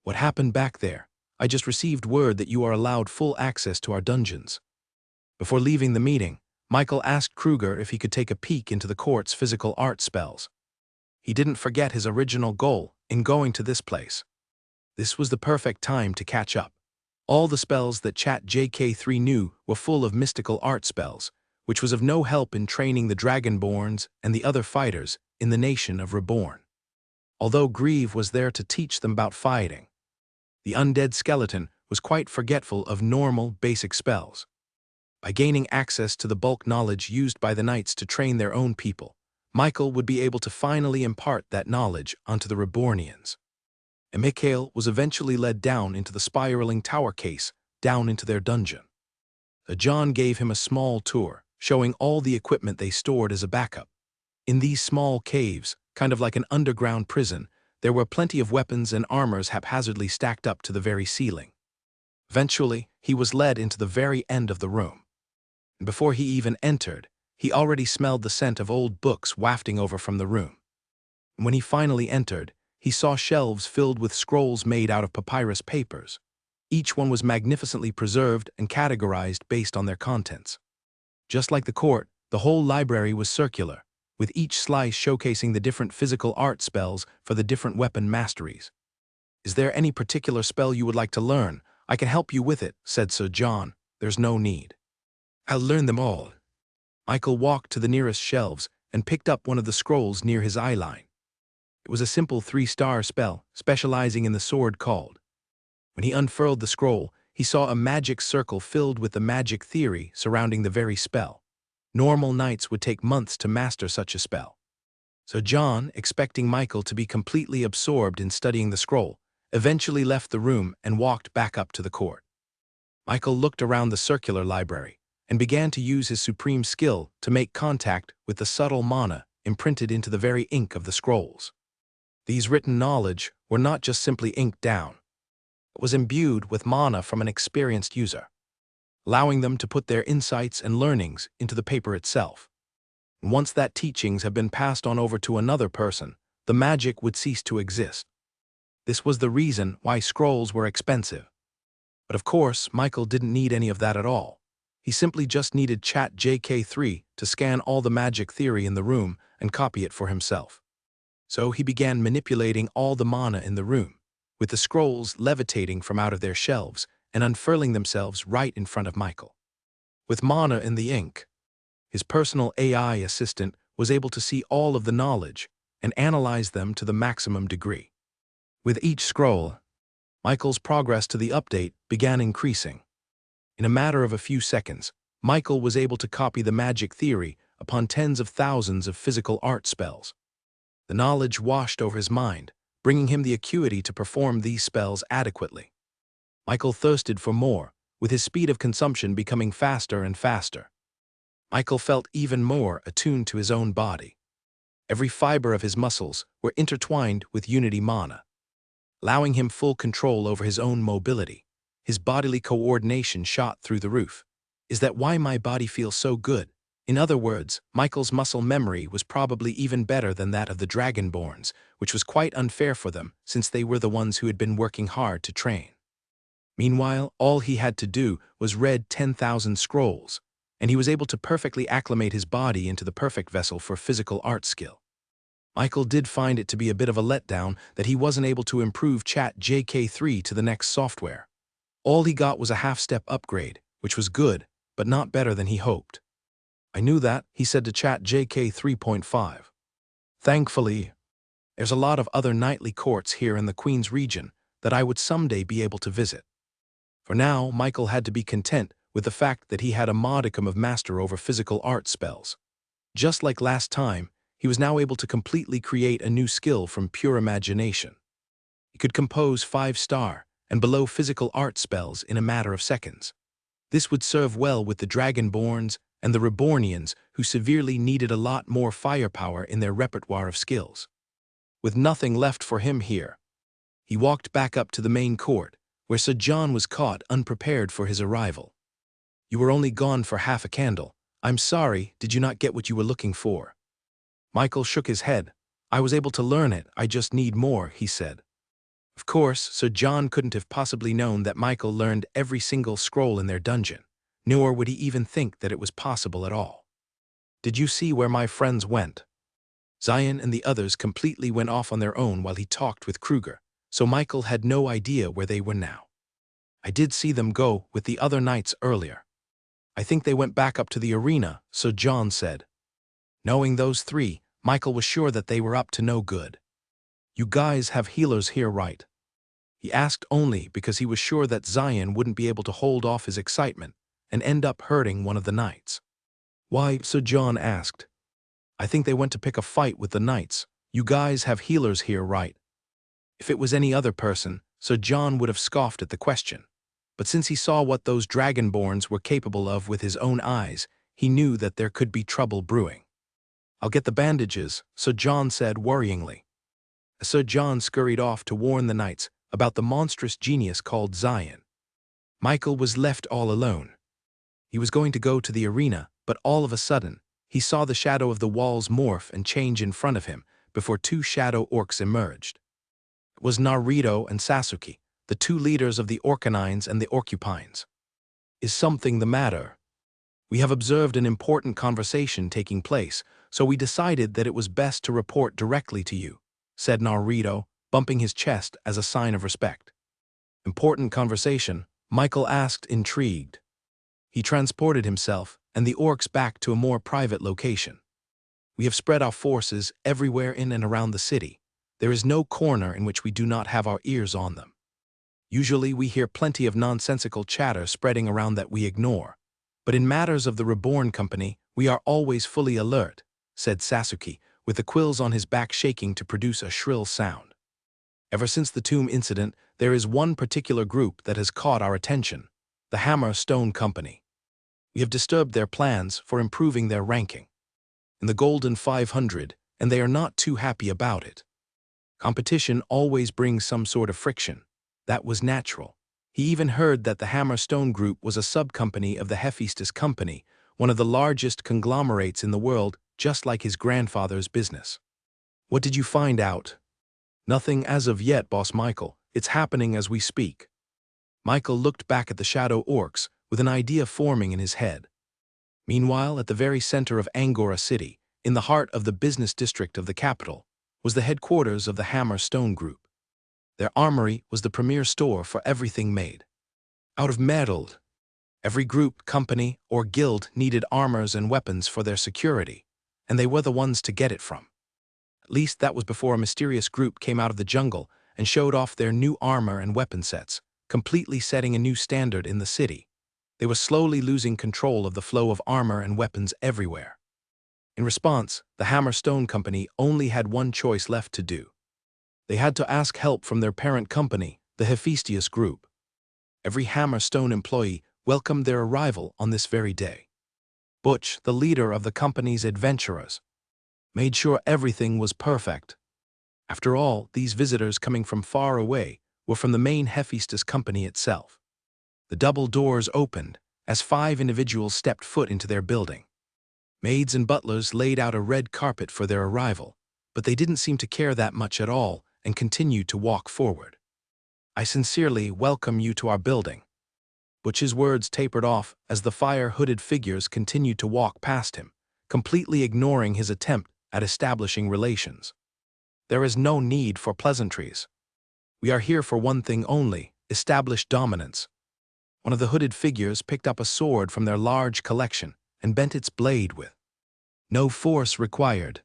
S1: "What happened back there? I just received word that you are allowed full access to our dungeons." Before leaving the meeting, Michael asked Kruger if he could take a peek into the court's physical art spells. He didn't forget his original goal in going to this place. This was the perfect time to catch up. All the spells that ChatJK3 knew were full of mystical art spells, which was of no help in training the Dragonborns and the other fighters in the nation of Reborn. Although Grieve was there to teach them about fighting, the undead skeleton was quite forgetful of normal, basic spells. By gaining access to the bulk knowledge used by the knights to train their own people, Michael would be able to finally impart that knowledge onto the Rebornians. And Mikhail was eventually led down into the spiraling tower case, down into their dungeon. John gave him a small tour, showing all the equipment they stored as a backup. In these small caves, kind of like an underground prison, there were plenty of weapons and armors haphazardly stacked up to the very ceiling. Eventually, he was led into the very end of the room. And before he even entered, he already smelled the scent of old books wafting over from the room. And when he finally entered, he saw shelves filled with scrolls made out of papyrus papers. Each one was magnificently preserved and categorized based on their contents. Just like the court, the whole library was circular, with each slice showcasing the different physical art spells for the different weapon masteries. "Is there any particular spell you would like to learn? I can help you with it," said Sir John. "There's no need." "I'll learn them all." Michael walked to the nearest shelves and picked up one of the scrolls near his eye line. It was a simple 3-star spell, specializing in the sword called. When he unfurled the scroll, he saw a magic circle filled with the magic theory surrounding the very spell. Normal knights would take months to master such a spell. So John, expecting Michael to be completely absorbed in studying the scroll, eventually left the room and walked back up to the court. Michael looked around the circular library and began to use his supreme skill to make contact with the subtle mana imprinted into the very ink of the scrolls. These written knowledge were not just simply inked down. It was imbued with mana from an experienced user, allowing them to put their insights and learnings into the paper itself. And once that teachings have been passed on over to another person, the magic would cease to exist. This was the reason why scrolls were expensive. But of course, Michael didn't need any of that at all. He simply just needed ChatJK3 to scan all the magic theory in the room and copy it for himself. So he began manipulating all the mana in the room, with the scrolls levitating from out of their shelves and unfurling themselves right in front of Michael. With mana in the ink, his personal AI assistant was able to see all of the knowledge and analyze them to the maximum degree. With each scroll, Michael's progress to the update began increasing. In a matter of a few seconds, Michael was able to copy the magic theory upon tens of thousands of physical art spells. The knowledge washed over his mind, bringing him the acuity to perform these spells adequately. Michael thirsted for more, with his speed of consumption becoming faster and faster. Michael felt even more attuned to his own body. Every fiber of his muscles were intertwined with unity mana, allowing him full control over his own mobility. His bodily coordination shot through the roof. "Is that why my body feels so good?" In other words, Michael's muscle memory was probably even better than that of the Dragonborns, which was quite unfair for them since they were the ones who had been working hard to train. Meanwhile, all he had to do was read 10,000 scrolls, and he was able to perfectly acclimate his body into the perfect vessel for physical art skill. Michael did find it to be a bit of a letdown that he wasn't able to improve Chat JK3 to the next software. All he got was a half-step upgrade, which was good, but not better than he hoped. I knew that, he said to Chat JK 3.5. Thankfully, there's a lot of other knightly courts here in the Queen's region that I would someday be able to visit. For now, Michael had to be content with the fact that he had a modicum of master over physical art spells. Just like last time, he was now able to completely create a new skill from pure imagination. He could compose 5-star and below physical art spells in a matter of seconds. This would serve well with the Dragonborns and the Rebornians who severely needed a lot more firepower in their repertoire of skills. With nothing left for him here, he walked back up to the main court, where Sir John was caught unprepared for his arrival. You were only gone for half a candle. I'm sorry, did you not get what you were looking for? Michael shook his head. I was able to learn it, I just need more, he said. Of course, Sir John couldn't have possibly known that Michael learned every single scroll in their dungeon, nor would he even think that it was possible at all. Did you see where my friends went? Zion and the others completely went off on their own while he talked with Kruger, so Michael had no idea where they were now. I did see them go with the other knights earlier. I think they went back up to the arena, Sir John said. Knowing those three, Michael was sure that they were up to no good. You guys have healers here, right? He asked only because he was sure that Zion wouldn't be able to hold off his excitement and end up hurting one of the knights. Why, Sir John asked. I think they went to pick a fight with the knights. You guys have healers here, right? If it was any other person, Sir John would have scoffed at the question. But since he saw what those Dragonborns were capable of with his own eyes, he knew that there could be trouble brewing. I'll get the bandages, Sir John said worryingly. Sir John scurried off to warn the knights about the monstrous genius called Zion. Michael was left all alone. He was going to go to the arena, but all of a sudden, he saw the shadow of the walls morph and change in front of him before 2 shadow orcs emerged. It was Naruto and Sasuke, the 2 leaders of the Orcanines and the Orcupines. Is something the matter? We have observed an important conversation taking place, so we decided that it was best to report directly to you, said Naruto, bumping his chest as a sign of respect. Important conversation? Michael asked, intrigued. He transported himself and the orcs back to a more private location. We have spread our forces everywhere in and around the city. There is no corner in which we do not have our ears on them. Usually we hear plenty of nonsensical chatter spreading around that we ignore. But in matters of the Reborn Company, we are always fully alert, said Sasuke, with the quills on his back shaking to produce a shrill sound. Ever since the tomb incident, there is one particular group that has caught our attention, the Hammer Stone Company. We have disturbed their plans for improving their ranking in the Golden 500, and they are not too happy about it. Competition always brings some sort of friction. That was natural. He even heard that the Hammer Stone Group was a sub-company of the Hephaestus Company, one of the largest conglomerates in the world, just like his grandfather's business. What did you find out? Nothing as of yet, Boss Michael. It's happening as we speak. Michael looked back at the shadow orcs with an idea forming in his head. Meanwhile, at the very center of Angora City, in the heart of the business district of the capital, was the headquarters of the Hammer Stone Group. Their armory was the premier store for everything made out of metal. Every group, company, or guild needed armors and weapons for their security, and they were the ones to get it from. At least that was before a mysterious group came out of the jungle and showed off their new armor and weapon sets, completely setting a new standard in the city. They were slowly losing control of the flow of armor and weapons everywhere. In response, the Hammer Stone Company only had one choice left to do. They had to ask help from their parent company, the Hephaestus Group. Every Hammer Stone employee welcomed their arrival on this very day. Butch, the leader of the company's adventurers, made sure everything was perfect. After all, these visitors coming from far away were from the main Hephaestus Company itself. The double doors opened as 5 individuals stepped foot into their building. Maids and butlers laid out a red carpet for their arrival, but they didn't seem to care that much at all and continued to walk forward. I sincerely welcome you to our building. Butch's words tapered off as the fire-hooded figures continued to walk past him, completely ignoring his attempt at establishing relations. There is no need for pleasantries. We are here for one thing only: establish dominance. One of the hooded figures picked up a sword from their large collection and bent its blade with no force required.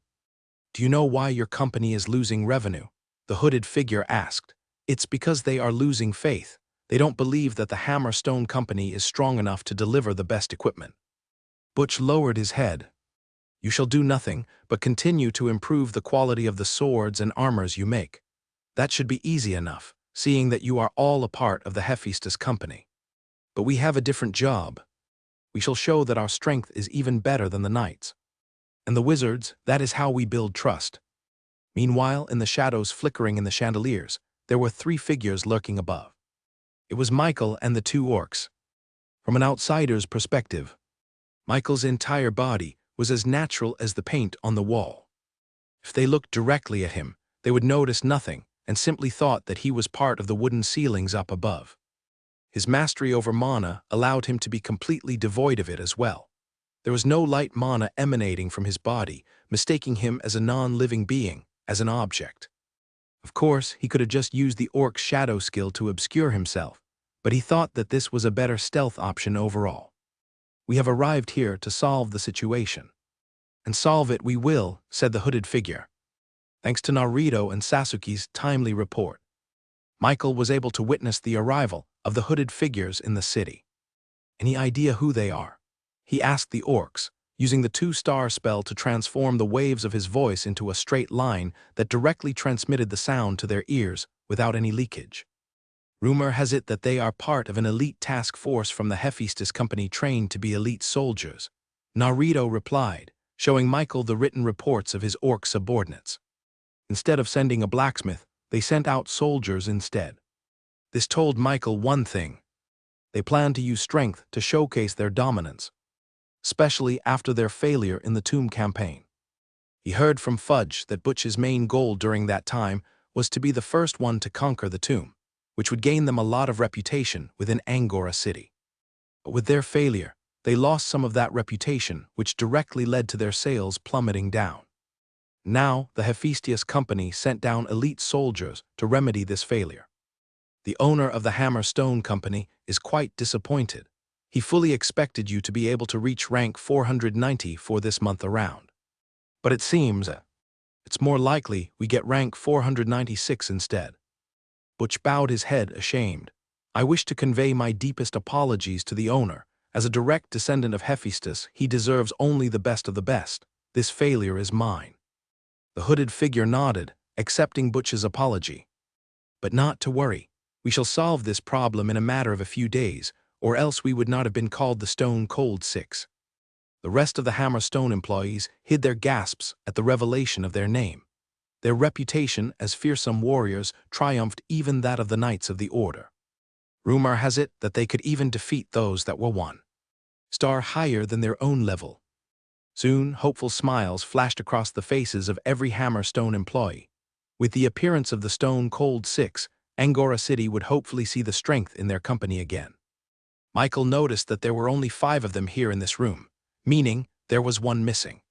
S1: Do you know why your company is losing revenue? The hooded figure asked. It's because they are losing faith. They don't believe that the Hammerstone Company is strong enough to deliver the best equipment. Butch lowered his head. You shall do nothing but continue to improve the quality of the swords and armors you make. That should be easy enough, seeing that you are all a part of the Hephaestus Company. But we have a different job. We shall show that our strength is even better than the knights. And the wizards, that is how we build trust. Meanwhile, in the shadows flickering in the chandeliers, there were 3 figures lurking above. It was Michael and the 2 orcs. From an outsider's perspective, Michael's entire body was as natural as the paint on the wall. If they looked directly at him, they would notice nothing and simply thought that he was part of the wooden ceilings up above. His mastery over mana allowed him to be completely devoid of it as well. There was no light mana emanating from his body, mistaking him as a non-living being, as an object. Of course, he could have just used the orc's shadow skill to obscure himself, but he thought that this was a better stealth option overall. We have arrived here to solve the situation. And solve it we will, said the hooded figure. Thanks to Naruto and Sasuke's timely report, Michael was able to witness the arrival of the hooded figures in the city. Any idea who they are? He asked the orcs, using the 2-star spell to transform the waves of his voice into a straight line that directly transmitted the sound to their ears without any leakage. Rumor has it that they are part of an elite task force from the Hephaestus Company trained to be elite soldiers. Naruto replied, showing Michael the written reports of his orc subordinates. Instead of sending a blacksmith, they sent out soldiers instead. This told Michael one thing. They planned to use strength to showcase their dominance, especially after their failure in the Tomb campaign. He heard from Fudge that Butch's main goal during that time was to be the first one to conquer the Tomb, which would gain them a lot of reputation within Angora City. But with their failure, they lost some of that reputation, which directly led to their sales plummeting down. Now, the Hephaestus Company sent down elite soldiers to remedy this failure. The owner of the Hammerstone Company is quite disappointed. He fully expected you to be able to reach rank 490 for this month around. But it seems it's more likely we get rank 496 instead. Butch bowed his head, ashamed. I wish to convey my deepest apologies to the owner. As a direct descendant of Hephaestus, he deserves only the best of the best. This failure is mine. The hooded figure nodded, accepting Butch's apology. But not to worry. We shall solve this problem in a matter of a few days, or else we would not have been called the Stone Cold Six. The rest of the Hammerstone employees hid their gasps at the revelation of their name. Their reputation as fearsome warriors triumphed even that of the Knights of the Order. Rumor has it that they could even defeat those that were 1 star higher than their own level. Soon, hopeful smiles flashed across the faces of every Hammerstone employee. With the appearance of the Stone Cold Six, Angora City would hopefully see the strength in their company again. Michael noticed that there were only 5 of them here in this room, meaning there was 1 missing.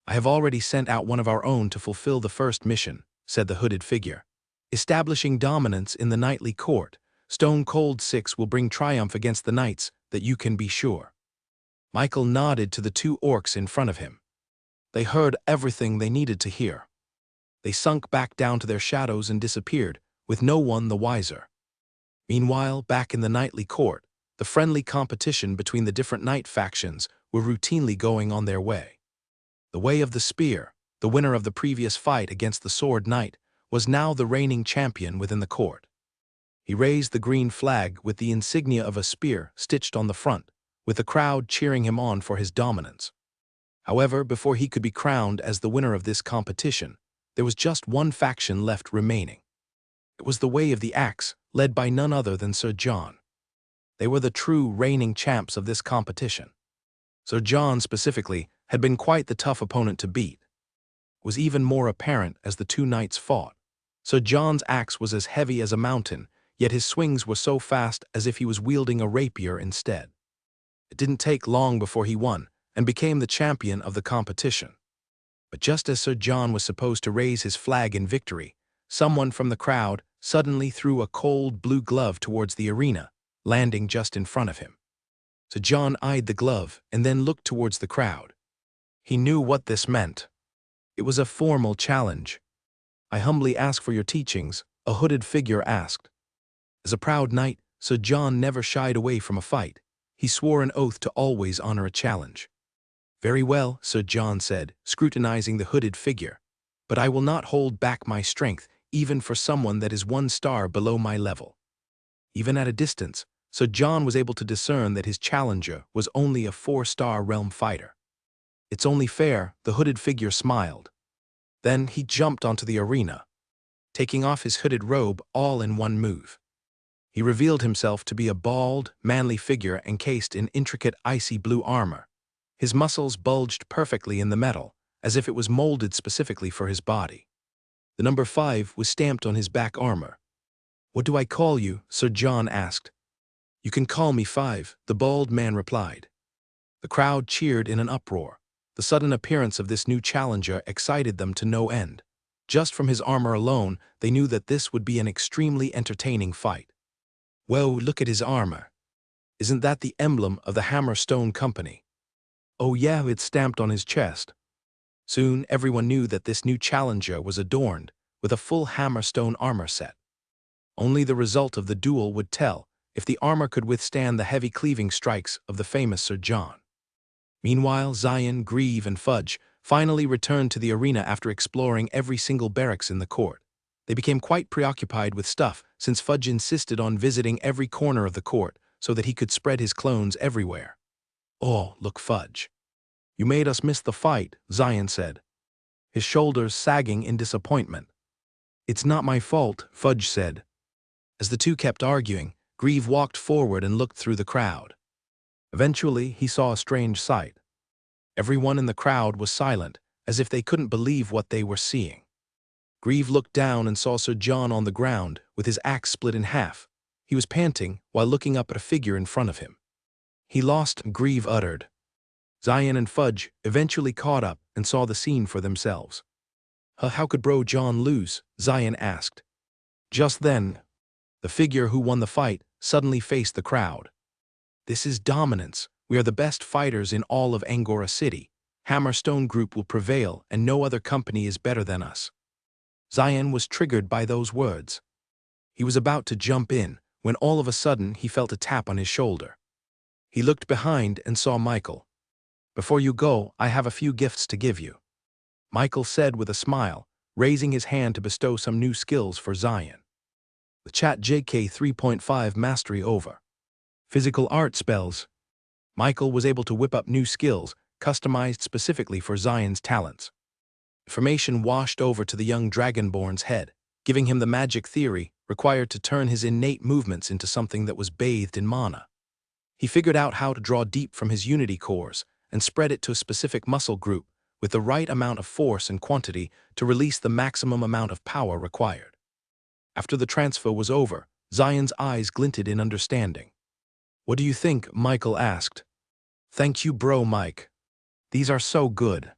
S1: I have already sent out one of our own to fulfill the first mission, said the hooded figure. Establishing dominance in the knightly court, Stone Cold Six will bring triumph against the knights, that you can be sure. Michael nodded to the 2 orcs in front of him. They heard everything they needed to hear. They sunk back down to their shadows and disappeared, with no one the wiser. Meanwhile, back in the knightly court, the friendly competition between the different knight factions were routinely going on their way. The Way of the Spear, the winner of the previous fight against the Sword Knight, was now the reigning champion within the court. He raised the green flag with the insignia of a spear stitched on the front, with the crowd cheering him on for his dominance. However, before he could be crowned as the winner of this competition, there was just one faction left remaining. It was the Way of the Axe, led by none other than Sir John. They were the true reigning champs of this competition. Sir John, specifically, had been quite the tough opponent to beat. It was even more apparent as the 2 knights fought. Sir John's axe was as heavy as a mountain, yet his swings were so fast as if he was wielding a rapier instead. It didn't take long before he won and became the champion of the competition. But just as Sir John was supposed to raise his flag in victory, someone from the crowd suddenly threw a cold blue glove towards the arena, landing just in front of him. Sir John eyed the glove and then looked towards the crowd. He knew what this meant. It was a formal challenge. "I humbly ask for your teachings," a hooded figure asked. As a proud knight, Sir John never shied away from a fight. He swore an oath to always honor a challenge. "Very well," Sir John said, scrutinizing the hooded figure. "But I will not hold back my strength, even for someone that is 1 star below my level." Even at a distance, Sir John was able to discern that his challenger was only a 4-star realm fighter. "It's only fair," the hooded figure smiled. Then he jumped onto the arena, taking off his hooded robe all in one move. He revealed himself to be a bald, manly figure encased in intricate icy blue armor. His muscles bulged perfectly in the metal, as if it was molded specifically for his body. The number 5 was stamped on his back armor. "What do I call you?" Sir John asked. "You can call me 5, the bald man replied. The crowd cheered in an uproar. The sudden appearance of this new challenger excited them to no end. Just from his armor alone, they knew that this would be an extremely entertaining fight. "Whoa, look at his armor. Isn't that the emblem of the Hammerstone Company?" "Oh yeah, it's stamped on his chest." Soon everyone knew that this new challenger was adorned with a full Hammerstone armor set. Only the result of the duel would tell if the armor could withstand the heavy cleaving strikes of the famous Sir John. Meanwhile, Zion, Grieve, and Fudge finally returned to the arena after exploring every single barracks in the court. They became quite preoccupied with stuff, since Fudge insisted on visiting every corner of the court so that he could spread his clones everywhere. "Oh, look, Fudge. You made us miss the fight," Zion said, his shoulders sagging in disappointment. "It's not my fault," Fudge said. As the two kept arguing, Grieve walked forward and looked through the crowd. Eventually, he saw a strange sight. Everyone in the crowd was silent, as if they couldn't believe what they were seeing. Grieve looked down and saw Sir John on the ground, with his axe split in half. He was panting while looking up at a figure in front of him. "He lost," Grieve uttered. Zion and Fudge eventually caught up and saw the scene for themselves. How could Bro John lose?" Zion asked. Just then, the figure who won the fight suddenly faced the crowd. "This is dominance. We are the best fighters in all of Angora City. Hammerstone Group will prevail, and no other company is better than us." Zion was triggered by those words. He was about to jump in, when all of a sudden he felt a tap on his shoulder. He looked behind and saw Michael. "Before you go, I have a few gifts to give you," Michael said with a smile, raising his hand to bestow some new skills for Zion. The Chat JK 3.5 Mastery over. Physical art spells. Michael was able to whip up new skills, customized specifically for Zion's talents. Information washed over to the young Dragonborn's head, giving him the magic theory required to turn his innate movements into something that was bathed in mana. He figured out how to draw deep from his unity cores and spread it to a specific muscle group with the right amount of force and quantity to release the maximum amount of power required. After the transfer was over, Zion's eyes glinted in understanding. "What do you think?" Michael asked. "Thank you, bro, Mike. These are so good."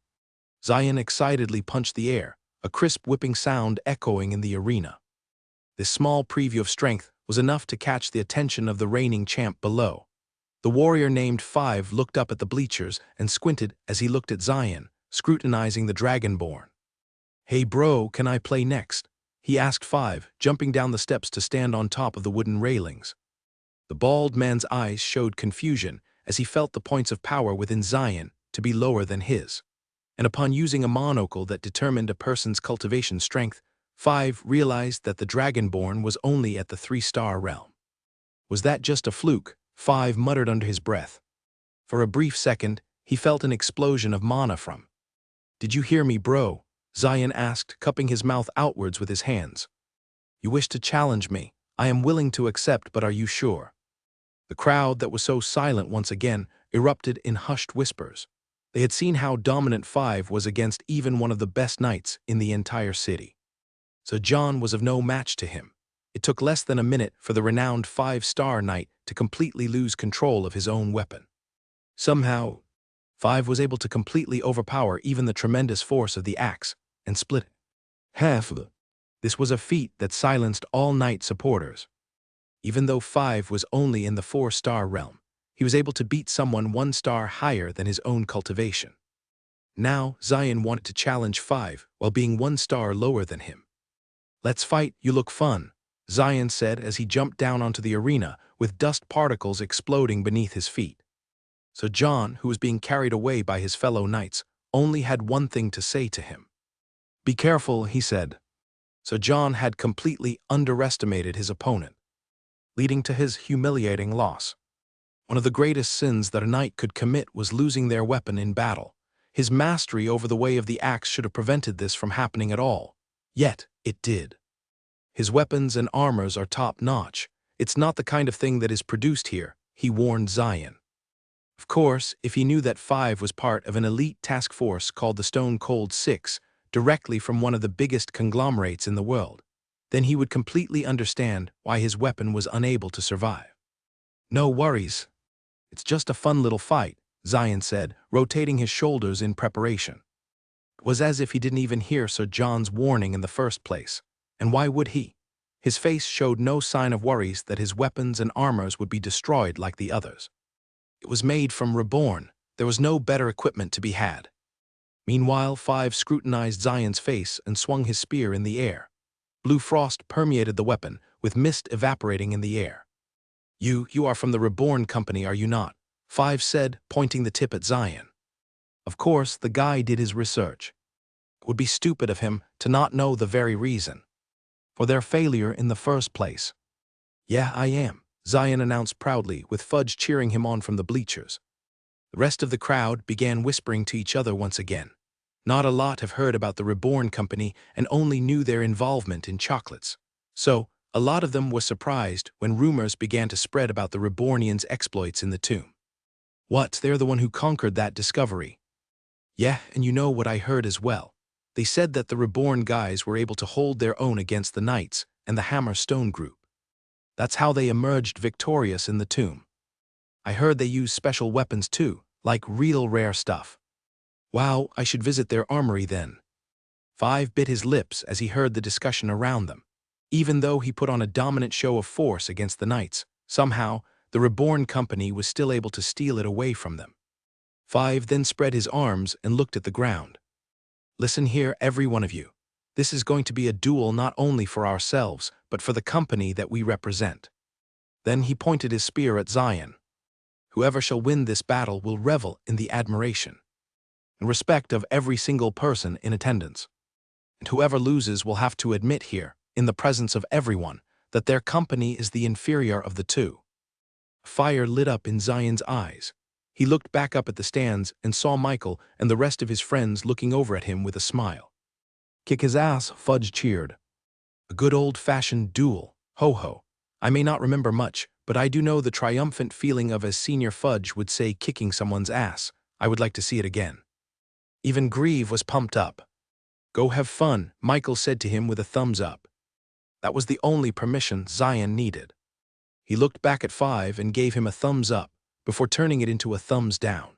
S1: Zion excitedly punched the air, a crisp whipping sound echoing in the arena. This small preview of strength was enough to catch the attention of the reigning champ below. The warrior named 5 looked up at the bleachers and squinted as he looked at Zion, scrutinizing the Dragonborn. "Hey bro, can I play next?" he asked 5, jumping down the steps to stand on top of the wooden railings. The bald man's eyes showed confusion as he felt the points of power within Zion to be lower than his. And upon using a monocle that determined a person's cultivation strength, 5 realized that the Dragonborn was only at the 3-star realm. Was that just a fluke? 5 muttered under his breath. For a brief second, he felt an explosion of mana from. "Did you hear me, bro?" Zion asked, cupping his mouth outwards with his hands. "You wish to challenge me? I am willing to accept, but are you sure?" The crowd that was so silent once again erupted in hushed whispers. They had seen how dominant 5 was against even one of the best knights in the entire city. So John was of no match to him. It took less than a minute for the renowned 5-star knight to completely lose control of his own weapon. Somehow, 5 was able to completely overpower even the tremendous force of the axe and split it. Half. This was a feat that silenced all knight supporters. Even though 5 was only in the 4-star realm, he was able to beat someone 1 star higher than his own cultivation. Now, Zion wanted to challenge 5 while being 1 star lower than him. "Let's fight, you look fun," Zion said as he jumped down onto the arena with dust particles exploding beneath his feet. So John, who was being carried away by his fellow knights, only had one thing to say to him. "Be careful," he said. So John had completely underestimated his opponent, leading to his humiliating loss. One of the greatest sins that a knight could commit was losing their weapon in battle. His mastery over the way of the axe should have prevented this from happening at all. Yet, it did. His weapons and armors are top-notch. It's not the kind of thing that is produced here, he warned Zion. Of course, if he knew that 5 was part of an elite task force called the Stone Cold Six, directly from one of the biggest conglomerates in the world, then he would completely understand why his weapon was unable to survive. "No worries. It's just a fun little fight," Zion said, rotating his shoulders in preparation. It was as if he didn't even hear Sir John's warning in the first place. And why would he? His face showed no sign of worries that his weapons and armors would be destroyed like the others. It was made from Reborn. There was no better equipment to be had. Meanwhile, 5 scrutinized Zion's face and swung his spear in the air. Blue frost permeated the weapon, with mist evaporating in the air. You are from the Reborn company, are you not?" 5 said, pointing the tip at Zion. Of course, the guy did his research. It would be stupid of him to not know the very reason for their failure in the first place. "Yeah, I am," Zion announced proudly, with Fudge cheering him on from the bleachers. The rest of the crowd began whispering to each other once again. Not a lot have heard about the Reborn company and only knew their involvement in chocolates. So, a lot of them were surprised when rumors began to spread about the Rebornians' exploits in the tomb. "What, they're the one who conquered that discovery?" "Yeah, and you know what I heard as well. They said that the Reborn guys were able to hold their own against the Knights and the Hammer Stone group. That's how they emerged victorious in the tomb. I heard they use special weapons too, like real rare stuff. Wow, I should visit their armory then." 5 bit his lips as he heard the discussion around them. Even though he put on a dominant show of force against the Knights, somehow, the Reborn company was still able to steal it away from them. 5 then spread his arms and looked at the ground. "Listen here, every one of you. This is going to be a duel not only for ourselves, but for the company that we represent." Then he pointed his spear at Zion. "Whoever shall win this battle will revel in the admiration and respect of every single person in attendance. And whoever loses will have to admit here, in the presence of everyone, that their company is the inferior of the two." Fire lit up in Zion's eyes. He looked back up at the stands and saw Michael and the rest of his friends looking over at him with a smile. "Kick his ass," Fudge cheered. "A good old-fashioned duel, ho-ho. I may not remember much, but I do know the triumphant feeling of, as Senior Fudge would say, kicking someone's ass. I would like to see it again." Even Grieve was pumped up. "Go have fun," Michael said to him with a thumbs up. That was the only permission Zion needed. He looked back at 5 and gave him a thumbs up, before turning it into a thumbs down.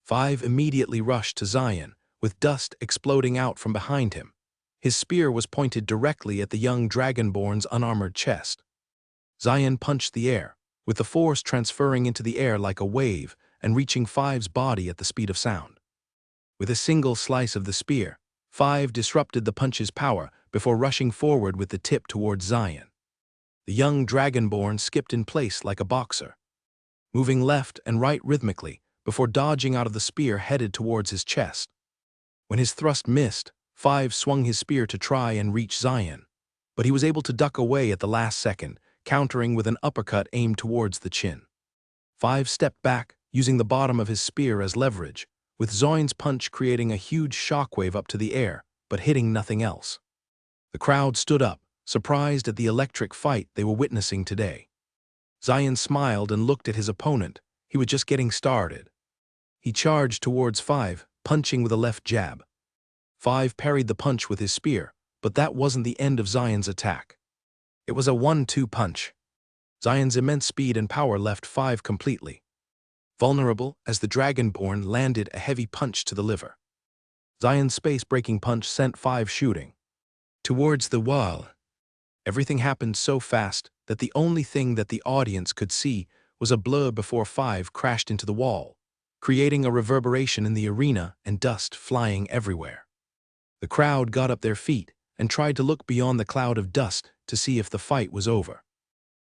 S1: 5 immediately rushed to Zion, with dust exploding out from behind him. His spear was pointed directly at the young Dragonborn's unarmored chest. Zion punched the air, with the force transferring into the air like a wave and reaching 5's body at the speed of sound. With a single slice of the spear, 5 disrupted the punch's power before rushing forward with the tip towards Zion. The young Dragonborn skipped in place like a boxer, moving left and right rhythmically before dodging out of the spear headed towards his chest. When his thrust missed, 5 swung his spear to try and reach Zion, but he was able to duck away at the last second, countering with an uppercut aimed towards the chin. 5 stepped back, using the bottom of his spear as leverage, with Zion's punch creating a huge shockwave up to the air, but hitting nothing else. The crowd stood up, surprised at the electric fight they were witnessing today. Zion smiled and looked at his opponent. He was just getting started. He charged towards 5, punching with a left jab. 5 parried the punch with his spear, but that wasn't the end of Zion's attack. It was a 1-2 punch. Zion's immense speed and power left 5 completely vulnerable as the Dragonborn landed a heavy punch to the liver. Zion's space-breaking punch sent 5 shooting towards the wall. Everything happened so fast that the only thing that the audience could see was a blur before 5 crashed into the wall, creating a reverberation in the arena and dust flying everywhere. The crowd got up their feet and tried to look beyond the cloud of dust to see if the fight was over.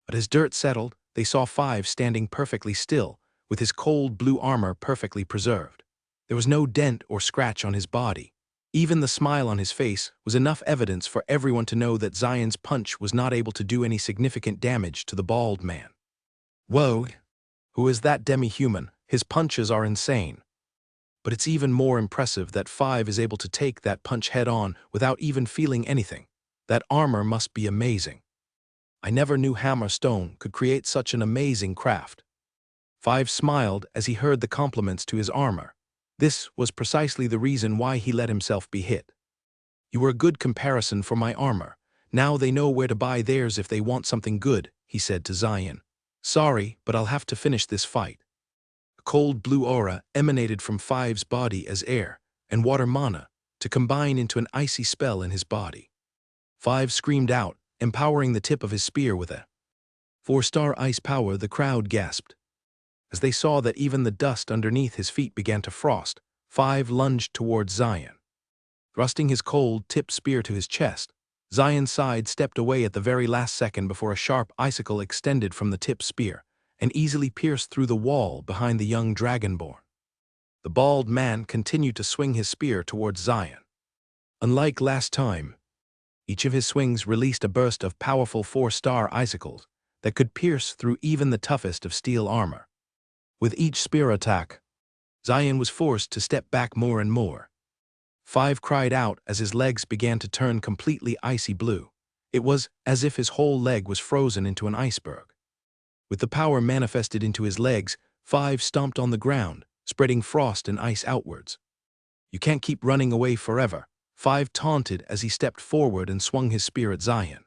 S1: But as dirt settled, they saw 5 standing perfectly still, with his cold blue armor perfectly preserved. There was no dent or scratch on his body. Even the smile on his face was enough evidence for everyone to know that Zion's punch was not able to do any significant damage to the bald man. Whoa! Who is that demi-human? His punches are insane. But it's even more impressive that 5 is able to take that punch head-on without even feeling anything. That armor must be amazing. I never knew Hammer Stone could create such an amazing craft. 5 smiled as he heard the compliments to his armor. This was precisely the reason why he let himself be hit. You were a good comparison for my armor. Now they know where to buy theirs if they want something good, he said to Zion. Sorry, but I'll have to finish this fight. A cold blue aura emanated from 5's body as air and water mana to combine into an icy spell in his body. 5 screamed out, empowering the tip of his spear with a 4-star ice power. The crowd gasped. As they saw that even the dust underneath his feet began to frost, 5 lunged towards Zion. Thrusting his cold-tipped spear to his chest, Zion's side stepped away at the very last second before a sharp icicle extended from the tipped spear and easily pierced through the wall behind the young Dragonborn. The bald man continued to swing his spear towards Zion. Unlike last time, each of his swings released a burst of powerful 4-star icicles that could pierce through even the toughest of steel armor. With each spear attack, Zion was forced to step back more and more. 5 cried out as his legs began to turn completely icy blue. It was as if his whole leg was frozen into an iceberg. With the power manifested into his legs, 5 stomped on the ground, spreading frost and ice outwards. You can't keep running away forever, 5 taunted as he stepped forward and swung his spear at Zion.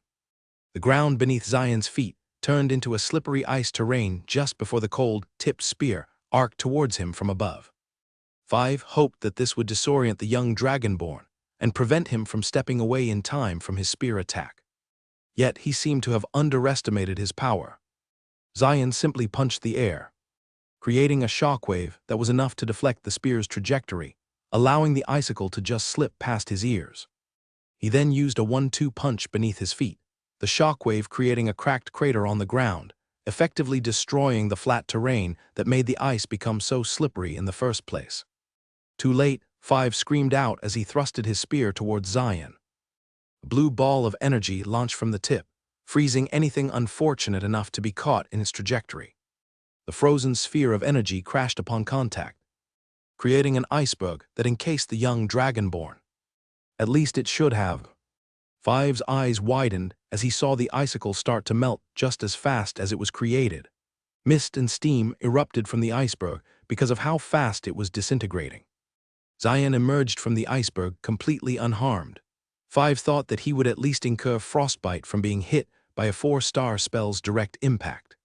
S1: The ground beneath Zion's feet turned into a slippery ice terrain just before the cold-tipped spear arced towards him from above. 5 hoped that this would disorient the young Dragonborn and prevent him from stepping away in time from his spear attack. Yet he seemed to have underestimated his power. Zion simply punched the air, creating a shockwave that was enough to deflect the spear's trajectory, allowing the icicle to just slip past his ears. He then used a 1-2 punch beneath his feet, the shockwave creating a cracked crater on the ground, effectively destroying the flat terrain that made the ice become so slippery in the first place. Too late, 5 screamed out as he thrusted his spear towards Zion. A blue ball of energy launched from the tip, freezing anything unfortunate enough to be caught in its trajectory. The frozen sphere of energy crashed upon contact, creating an iceberg that encased the young Dragonborn. At least it should have. 5's eyes widened as he saw the icicle start to melt just as fast as it was created. Mist and steam erupted from the iceberg because of how fast it was disintegrating. Zion emerged from the iceberg completely unharmed. 5 thought that he would at least incur frostbite from being hit by a 4-star spell's direct impact.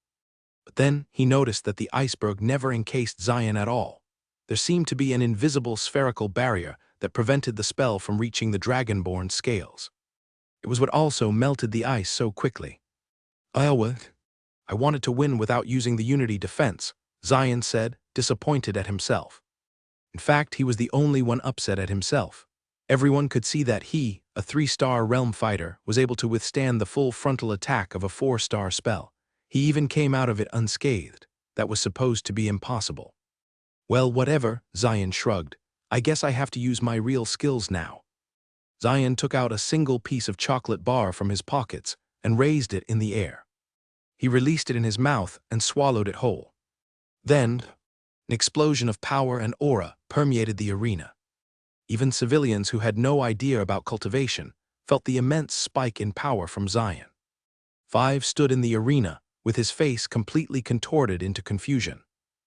S1: But then he noticed that the iceberg never encased Zion at all. There seemed to be an invisible spherical barrier that prevented the spell from reaching the Dragonborn's scales. It was what also melted the ice so quickly. I wanted to win without using the Unity defense, Zion said, disappointed at himself. In fact, he was the only one upset at himself. Everyone could see that he, a 3-star realm fighter, was able to withstand the full frontal attack of a 4-star spell. He even came out of it unscathed. That was supposed to be impossible. Well, whatever, Zion shrugged. I guess I have to use my real skills now. Zion took out a single piece of chocolate bar from his pockets and raised it in the air. He released it in his mouth and swallowed it whole. Then, an explosion of power and aura permeated the arena. Even civilians who had no idea about cultivation felt the immense spike in power from Zion. 5 stood in the arena, with his face completely contorted into confusion.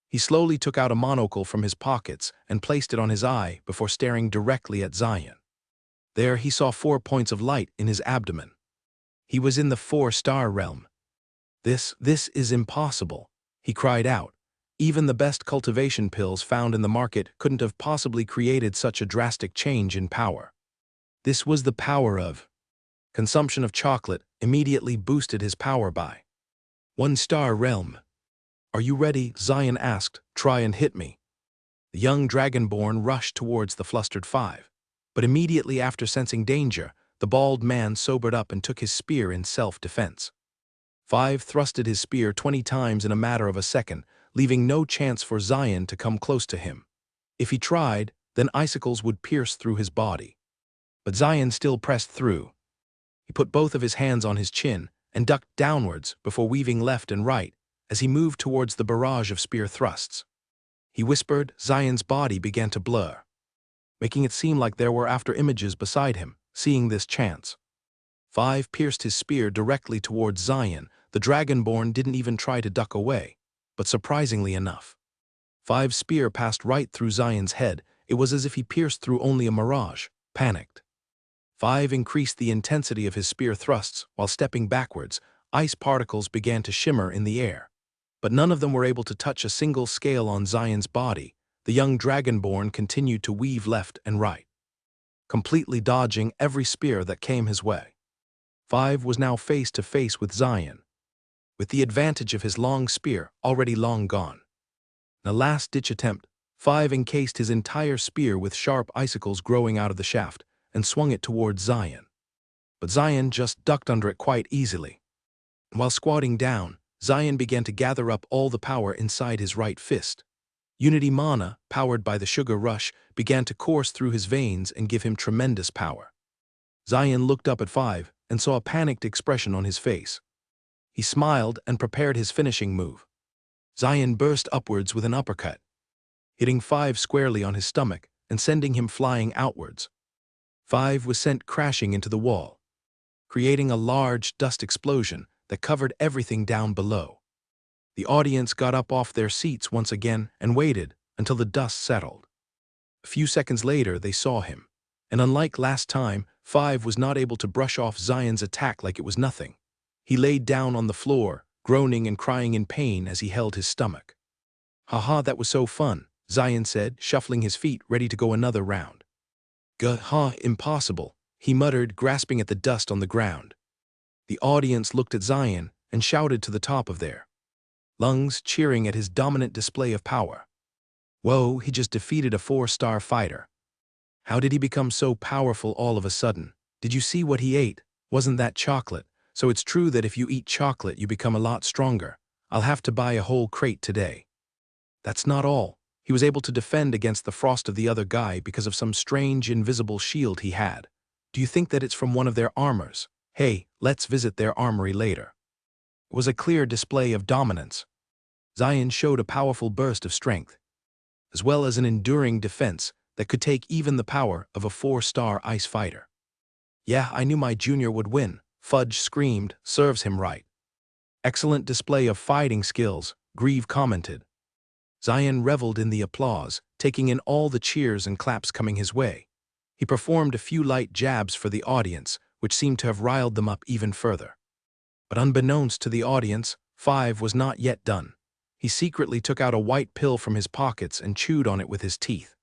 S1: He slowly took out a monocle from his pockets and placed it on his eye before staring directly at Zion. There he saw 4 points of light in his abdomen. He was in the 4-star realm. This is impossible, he cried out. Even the best cultivation pills found in the market couldn't have possibly created such a drastic change in power. This was the power of consumption of chocolate immediately boosted his power by 1-star realm. Are you ready? Zion asked. Try and hit me. The young dragonborn rushed towards the flustered 5, but immediately after sensing danger, the bald man sobered up and took his spear in self-defense. 5 thrusted his spear 20 times in a matter of a second, leaving no chance for Zion to come close to him. If he tried, then icicles would pierce through his body. But Zion still pressed through. He put both of his hands on his chin and ducked downwards before weaving left and right as he moved towards the barrage of spear thrusts. He whispered. Zion's body began to blur, making it seem like there were after-images beside him. Seeing this chance, 5 pierced his spear directly towards Zion. The dragonborn didn't even try to duck away, but surprisingly enough, 5's spear passed right through Zion's head. It was as if he pierced through only a mirage. Panicked, 5 increased the intensity of his spear thrusts while stepping backwards. Ice particles began to shimmer in the air, but none of them were able to touch a single scale on Zion's body. The young dragonborn continued to weave left and right, completely dodging every spear that came his way. 5 was now face to face with Zion, with the advantage of his long spear already long gone. In a last-ditch attempt, 5 encased his entire spear with sharp icicles growing out of the shaft and swung it towards Zion. But Zion just ducked under it quite easily. While squatting down, Zion began to gather up all the power inside his right fist. Unity mana, powered by the sugar rush, began to course through his veins and give him tremendous power. Zion looked up at 5 and saw a panicked expression on his face. He smiled and prepared his finishing move. Zion burst upwards with an uppercut, hitting 5 squarely on his stomach and sending him flying outwards. 5 was sent crashing into the wall, creating a large dust explosion that covered everything down below. The audience got up off their seats once again and waited until the dust settled. A few seconds later, they saw him, and unlike last time, 5 was not able to brush off Zion's attack like it was nothing. He laid down on the floor, groaning and crying in pain as he held his stomach. "Haha, that was so fun," Zion said, shuffling his feet, ready to go another round. "Gah, impossible," he muttered, grasping at the dust on the ground. The audience looked at Zion and shouted to the top of their lungs, cheering at his dominant display of power. Whoa, he just defeated a 4-star fighter. How did he become so powerful all of a sudden? Did you see what he ate? Wasn't that chocolate? So it's true that if you eat chocolate, you become a lot stronger. I'll have to buy a whole crate today. That's not all. He was able to defend against the frost of the other guy because of some strange invisible shield he had. Do you think that it's from one of their armors? Hey, let's visit their armory later. It was a clear display of dominance. Zion showed a powerful burst of strength, as well as an enduring defense that could take even the power of a 4-star ice fighter. "Yeah, I knew my junior would win," Fudge screamed. "Serves him right." "Excellent display of fighting skills," Grieve commented. Zion reveled in the applause, taking in all the cheers and claps coming his way. He performed a few light jabs for the audience, which seemed to have riled them up even further. But unbeknownst to the audience, 5 was not yet done. He secretly took out a white pill from his pockets and chewed on it with his teeth.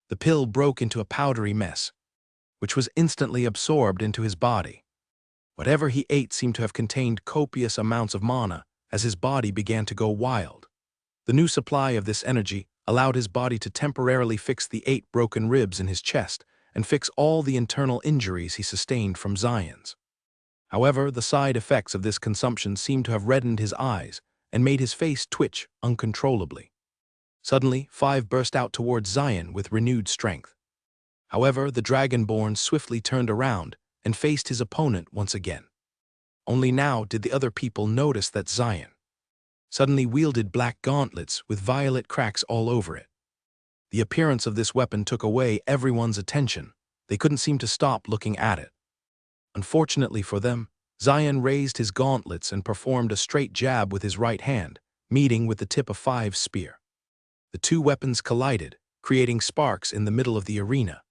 S1: The pill broke into a powdery mess, which was instantly absorbed into his body. Whatever he ate seemed to have contained copious amounts of mana as his body began to go wild. The new supply of this energy allowed his body to temporarily fix the 8 broken ribs in his chest and fix all the internal injuries he sustained from Zion's. However, the side effects of this consumption seemed to have reddened his eyes and made his face twitch uncontrollably. Suddenly, 5 burst out towards Zion with renewed strength. However, the dragonborn swiftly turned around and faced his opponent once again. Only now did the other people notice that Zion suddenly wielded black gauntlets with violet cracks all over it. The appearance of this weapon took away everyone's attention. They couldn't seem to stop looking at it. Unfortunately for them, Zion raised his gauntlets and performed a straight jab with his right hand, meeting with the tip of 5's spear. The two weapons collided, creating sparks in the middle of the arena.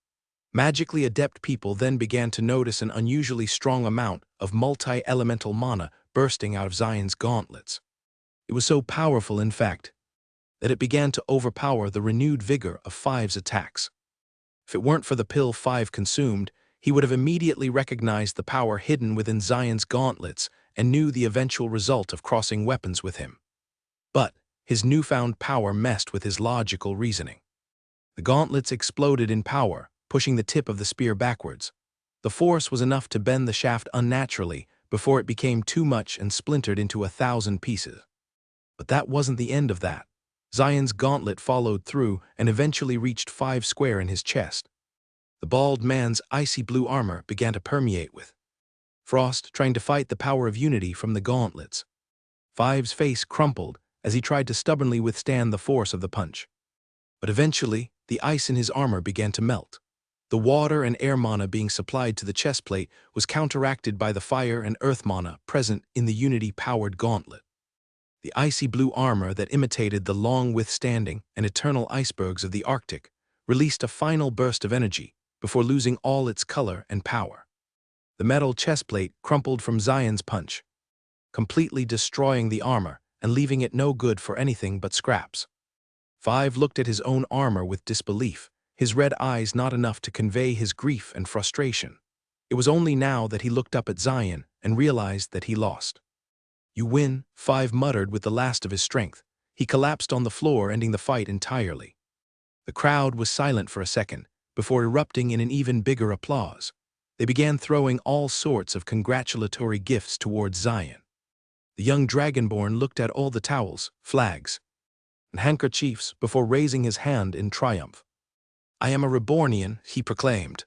S1: Magically adept people then began to notice an unusually strong amount of multi-elemental mana bursting out of Zion's gauntlets. It was so powerful, in fact, that it began to overpower the renewed vigor of Five's attacks. If it weren't for the pill Five consumed, he would have immediately recognized the power hidden within Zion's gauntlets and knew the eventual result of crossing weapons with him. But his newfound power messed with his logical reasoning. The gauntlets exploded in power, pushing the tip of the spear backwards. The force was enough to bend the shaft unnaturally before it became too much and splintered into 1,000 pieces. But that wasn't the end of that. Zion's gauntlet followed through and eventually reached Five square in his chest. The bald man's icy blue armor began to permeate with frost, trying to fight the power of unity from the gauntlets. Five's face crumpled as he tried to stubbornly withstand the force of the punch. But eventually, the ice in his armor began to melt. The water and air mana being supplied to the chest plate was counteracted by the fire and earth mana present in the unity-powered gauntlet. The icy blue armor that imitated the long-withstanding and eternal icebergs of the Arctic released a final burst of energy before losing all its color and power. The metal chest plate crumpled from Zion's punch, completely destroying the armor and leaving it no good for anything but scraps. Five looked at his own armor with disbelief, his red eyes not enough to convey his grief and frustration. It was only now that he looked up at Zion and realized that he lost. "You win," Five muttered with the last of his strength. He collapsed on the floor, ending the fight entirely. The crowd was silent for a second, before erupting in an even bigger applause. They began throwing all sorts of congratulatory gifts towards Zion. The young dragonborn looked at all the towels, flags, and handkerchiefs before raising his hand in triumph. "I am a Rebornian," he proclaimed.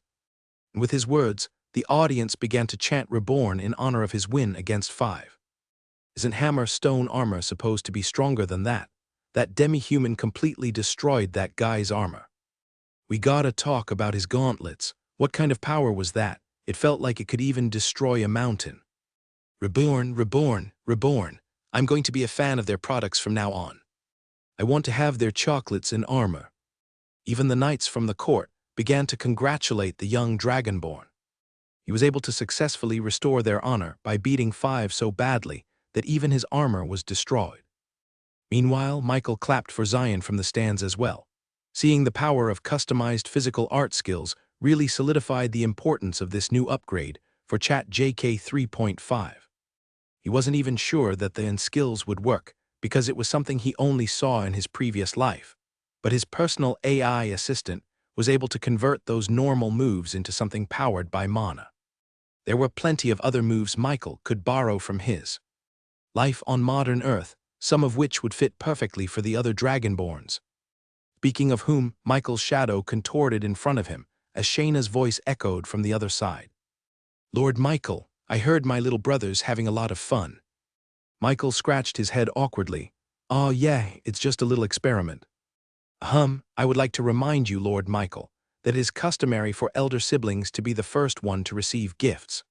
S1: And with his words, the audience began to chant Reborn in honor of his win against Five. Isn't hammer stone armor supposed to be stronger than that? That demi-human completely destroyed that guy's armor. We gotta talk about his gauntlets. What kind of power was that? It felt like it could even destroy a mountain. Reborn, Reborn, Reborn. I'm going to be a fan of their products from now on. I want to have their chocolates and armor. Even the knights from the court began to congratulate the young dragonborn. He was able to successfully restore their honor by beating Five so badly that even his armor was destroyed. Meanwhile, Michael clapped for Zion from the stands as well. Seeing the power of customized physical art skills really solidified the importance of this new upgrade for Chat JK 3.5. He wasn't even sure that the skills would work because it was something he only saw in his previous life. But his personal AI assistant was able to convert those normal moves into something powered by mana. There were plenty of other moves Michael could borrow from his life on modern Earth, some of which would fit perfectly for the other dragonborns. Speaking of whom, Michael's shadow contorted in front of him as Shayna's voice echoed from the other side. "Lord Michael, I heard my little brother's having a lot of fun." Michael scratched his head awkwardly. "Oh yeah, it's just a little experiment." I would like to remind you, Lord Michael, that it is customary for elder siblings to be the first one to receive gifts."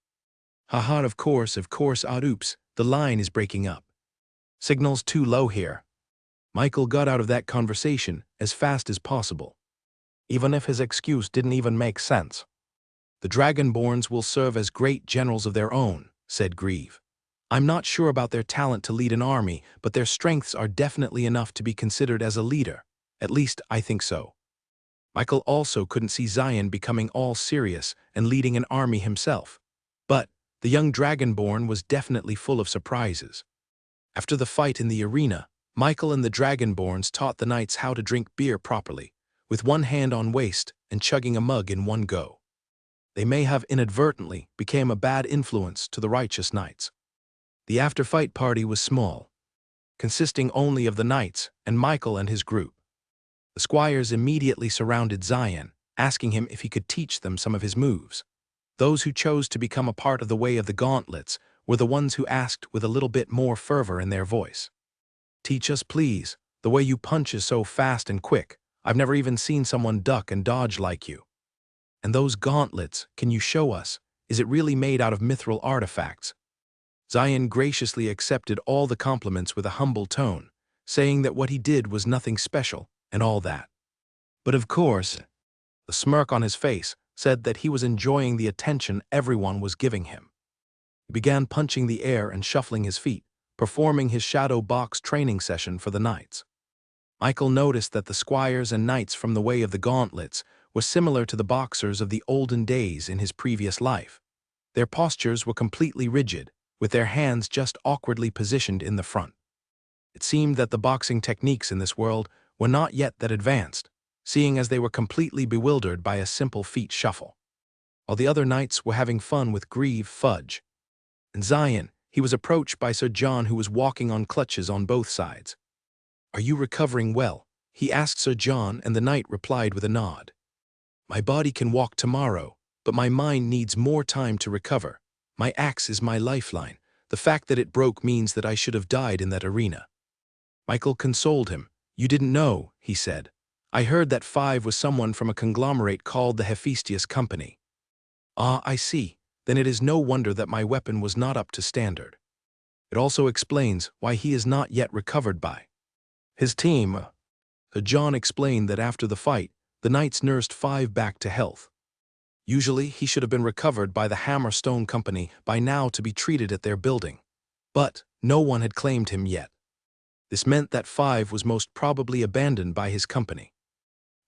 S1: Haha, of course, oops, the line is breaking up. Signal's too low here. Michael got out of that conversation as fast as possible, even if his excuse didn't even make sense. "The Dragonborns will serve as great generals of their own," said Grieve. "I'm not sure about their talent to lead an army, but their strengths are definitely enough to be considered as a leader. At least, I think so." Michael also couldn't see Zion becoming all serious and leading an army himself. But the young Dragonborn was definitely full of surprises. After the fight in the arena, Michael and the Dragonborns taught the knights how to drink beer properly, with one hand on waist and chugging a mug in one go. They may have inadvertently become a bad influence to the righteous knights. The after-fight party was small, consisting only of the knights and Michael and his group. The squires immediately surrounded Zion, asking him if he could teach them some of his moves. Those who chose to become a part of the Way of the Gauntlets were the ones who asked with a little bit more fervor in their voice. "Teach us, please. The way you punch is so fast and quick. I've never even seen someone duck and dodge like you. And those gauntlets, can you show us? Is it really made out of mithril artifacts?" Zion graciously accepted all the compliments with a humble tone, saying that what he did was nothing special and all that. But of course, the smirk on his face said that he was enjoying the attention everyone was giving him. He began punching the air and shuffling his feet, performing his shadow box training session for the knights. Michael noticed that the squires and knights from the way of the gauntlets were similar to the boxers of the olden days in his previous life. Their postures were completely rigid, with their hands just awkwardly positioned in the front. It seemed that the boxing techniques in this world were not yet that advanced, seeing as they were completely bewildered by a simple feet shuffle. While the other knights were having fun with Grieve, Fudge, and Zion, he was approached by Sir John, who was walking on crutches on both sides. "Are you recovering well?" he asked Sir John, and the knight replied with a nod. "My body can walk tomorrow, but my mind needs more time to recover. My axe is my lifeline. The fact that it broke means that I should have died in that arena." Michael consoled him. "You didn't know," he said. "I heard that Five was someone from a conglomerate called the Hephaestus Company." "Ah, I see. Then it is no wonder that my weapon was not up to standard. It also explains why he is not yet recovered by his team." John explained that after the fight, the knights nursed Five back to health. Usually, he should have been recovered by the Hammerstone Company by now to be treated at their building. But no one had claimed him yet. This meant that Five was most probably abandoned by his company.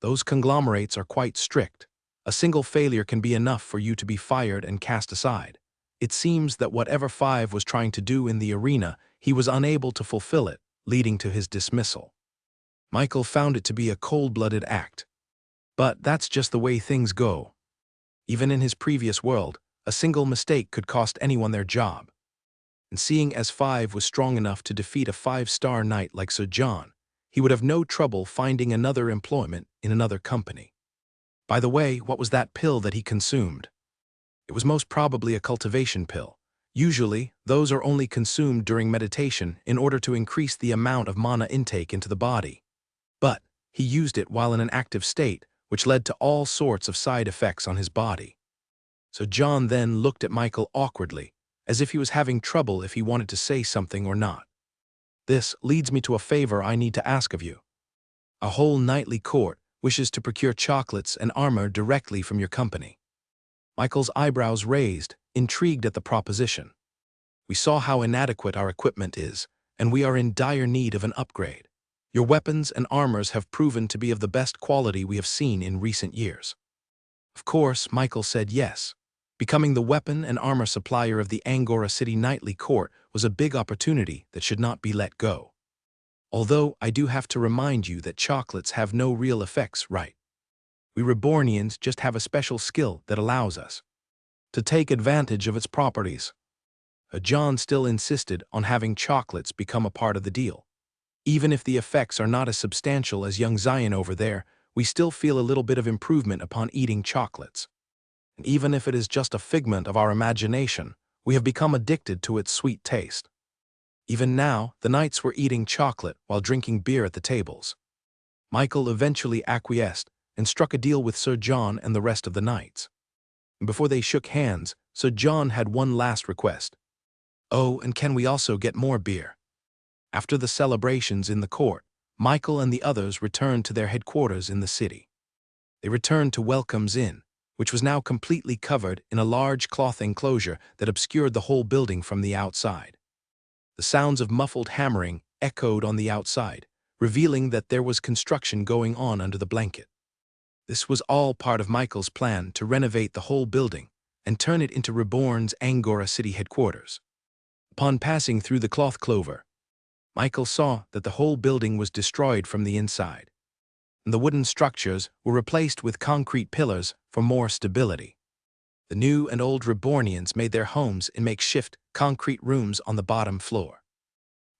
S1: Those conglomerates are quite strict. A single failure can be enough for you to be fired and cast aside. It seems that whatever Five was trying to do in the arena, he was unable to fulfill it, leading to his dismissal. Michael found it to be a cold-blooded act. But that's just the way things go. Even in his previous world, a single mistake could cost anyone their job. And seeing as Five was strong enough to defeat a 5-star knight like Sir John, he would have no trouble finding another employment in another company. By the way, what was that pill that he consumed? It was most probably a cultivation pill. Usually, those are only consumed during meditation in order to increase the amount of mana intake into the body. But he used it while in an active state, which led to all sorts of side effects on his body. So John then looked at Michael awkwardly, as if he was having trouble if he wanted to say something or not. "This leads me to a favor I need to ask of you. A whole knightly court wishes to procure chocolates and armor directly from your company." Michael's eyebrows raised, intrigued at the proposition. "We saw how inadequate our equipment is, and we are in dire need of an upgrade. Your weapons and armors have proven to be of the best quality we have seen in recent years." Of course, Michael said yes. Becoming the weapon and armor supplier of the Angora City Knightly Court was a big opportunity that should not be let go. Although I do have to remind you that chocolates have no real effects, right? We Rebornians just have a special skill that allows us to take advantage of its properties. John still insisted on having chocolates become a part of the deal. "Even if the effects are not as substantial as young Zion over there, we still feel a little bit of improvement upon eating chocolates. And even if it is just a figment of our imagination, we have become addicted to its sweet taste." Even now, the knights were eating chocolate while drinking beer at the tables. Michael eventually acquiesced and struck a deal with Sir John and the rest of the knights. And before they shook hands, Sir John had one last request. "Oh, and can we also get more beer?" After the celebrations in the court, Michael and the others returned to their headquarters in the city. They returned to Welcome's Inn, which was now completely covered in a large cloth enclosure that obscured the whole building from the outside. The sounds of muffled hammering echoed on the outside, revealing that there was construction going on under the blanket. This was all part of Michael's plan to renovate the whole building and turn it into Reborn's Angora City headquarters. Upon passing through the cloth clover, Michael saw that the whole building was destroyed from the inside, and the wooden structures were replaced with concrete pillars for more stability. The new and old Rebornians made their homes in makeshift concrete rooms on the bottom floor.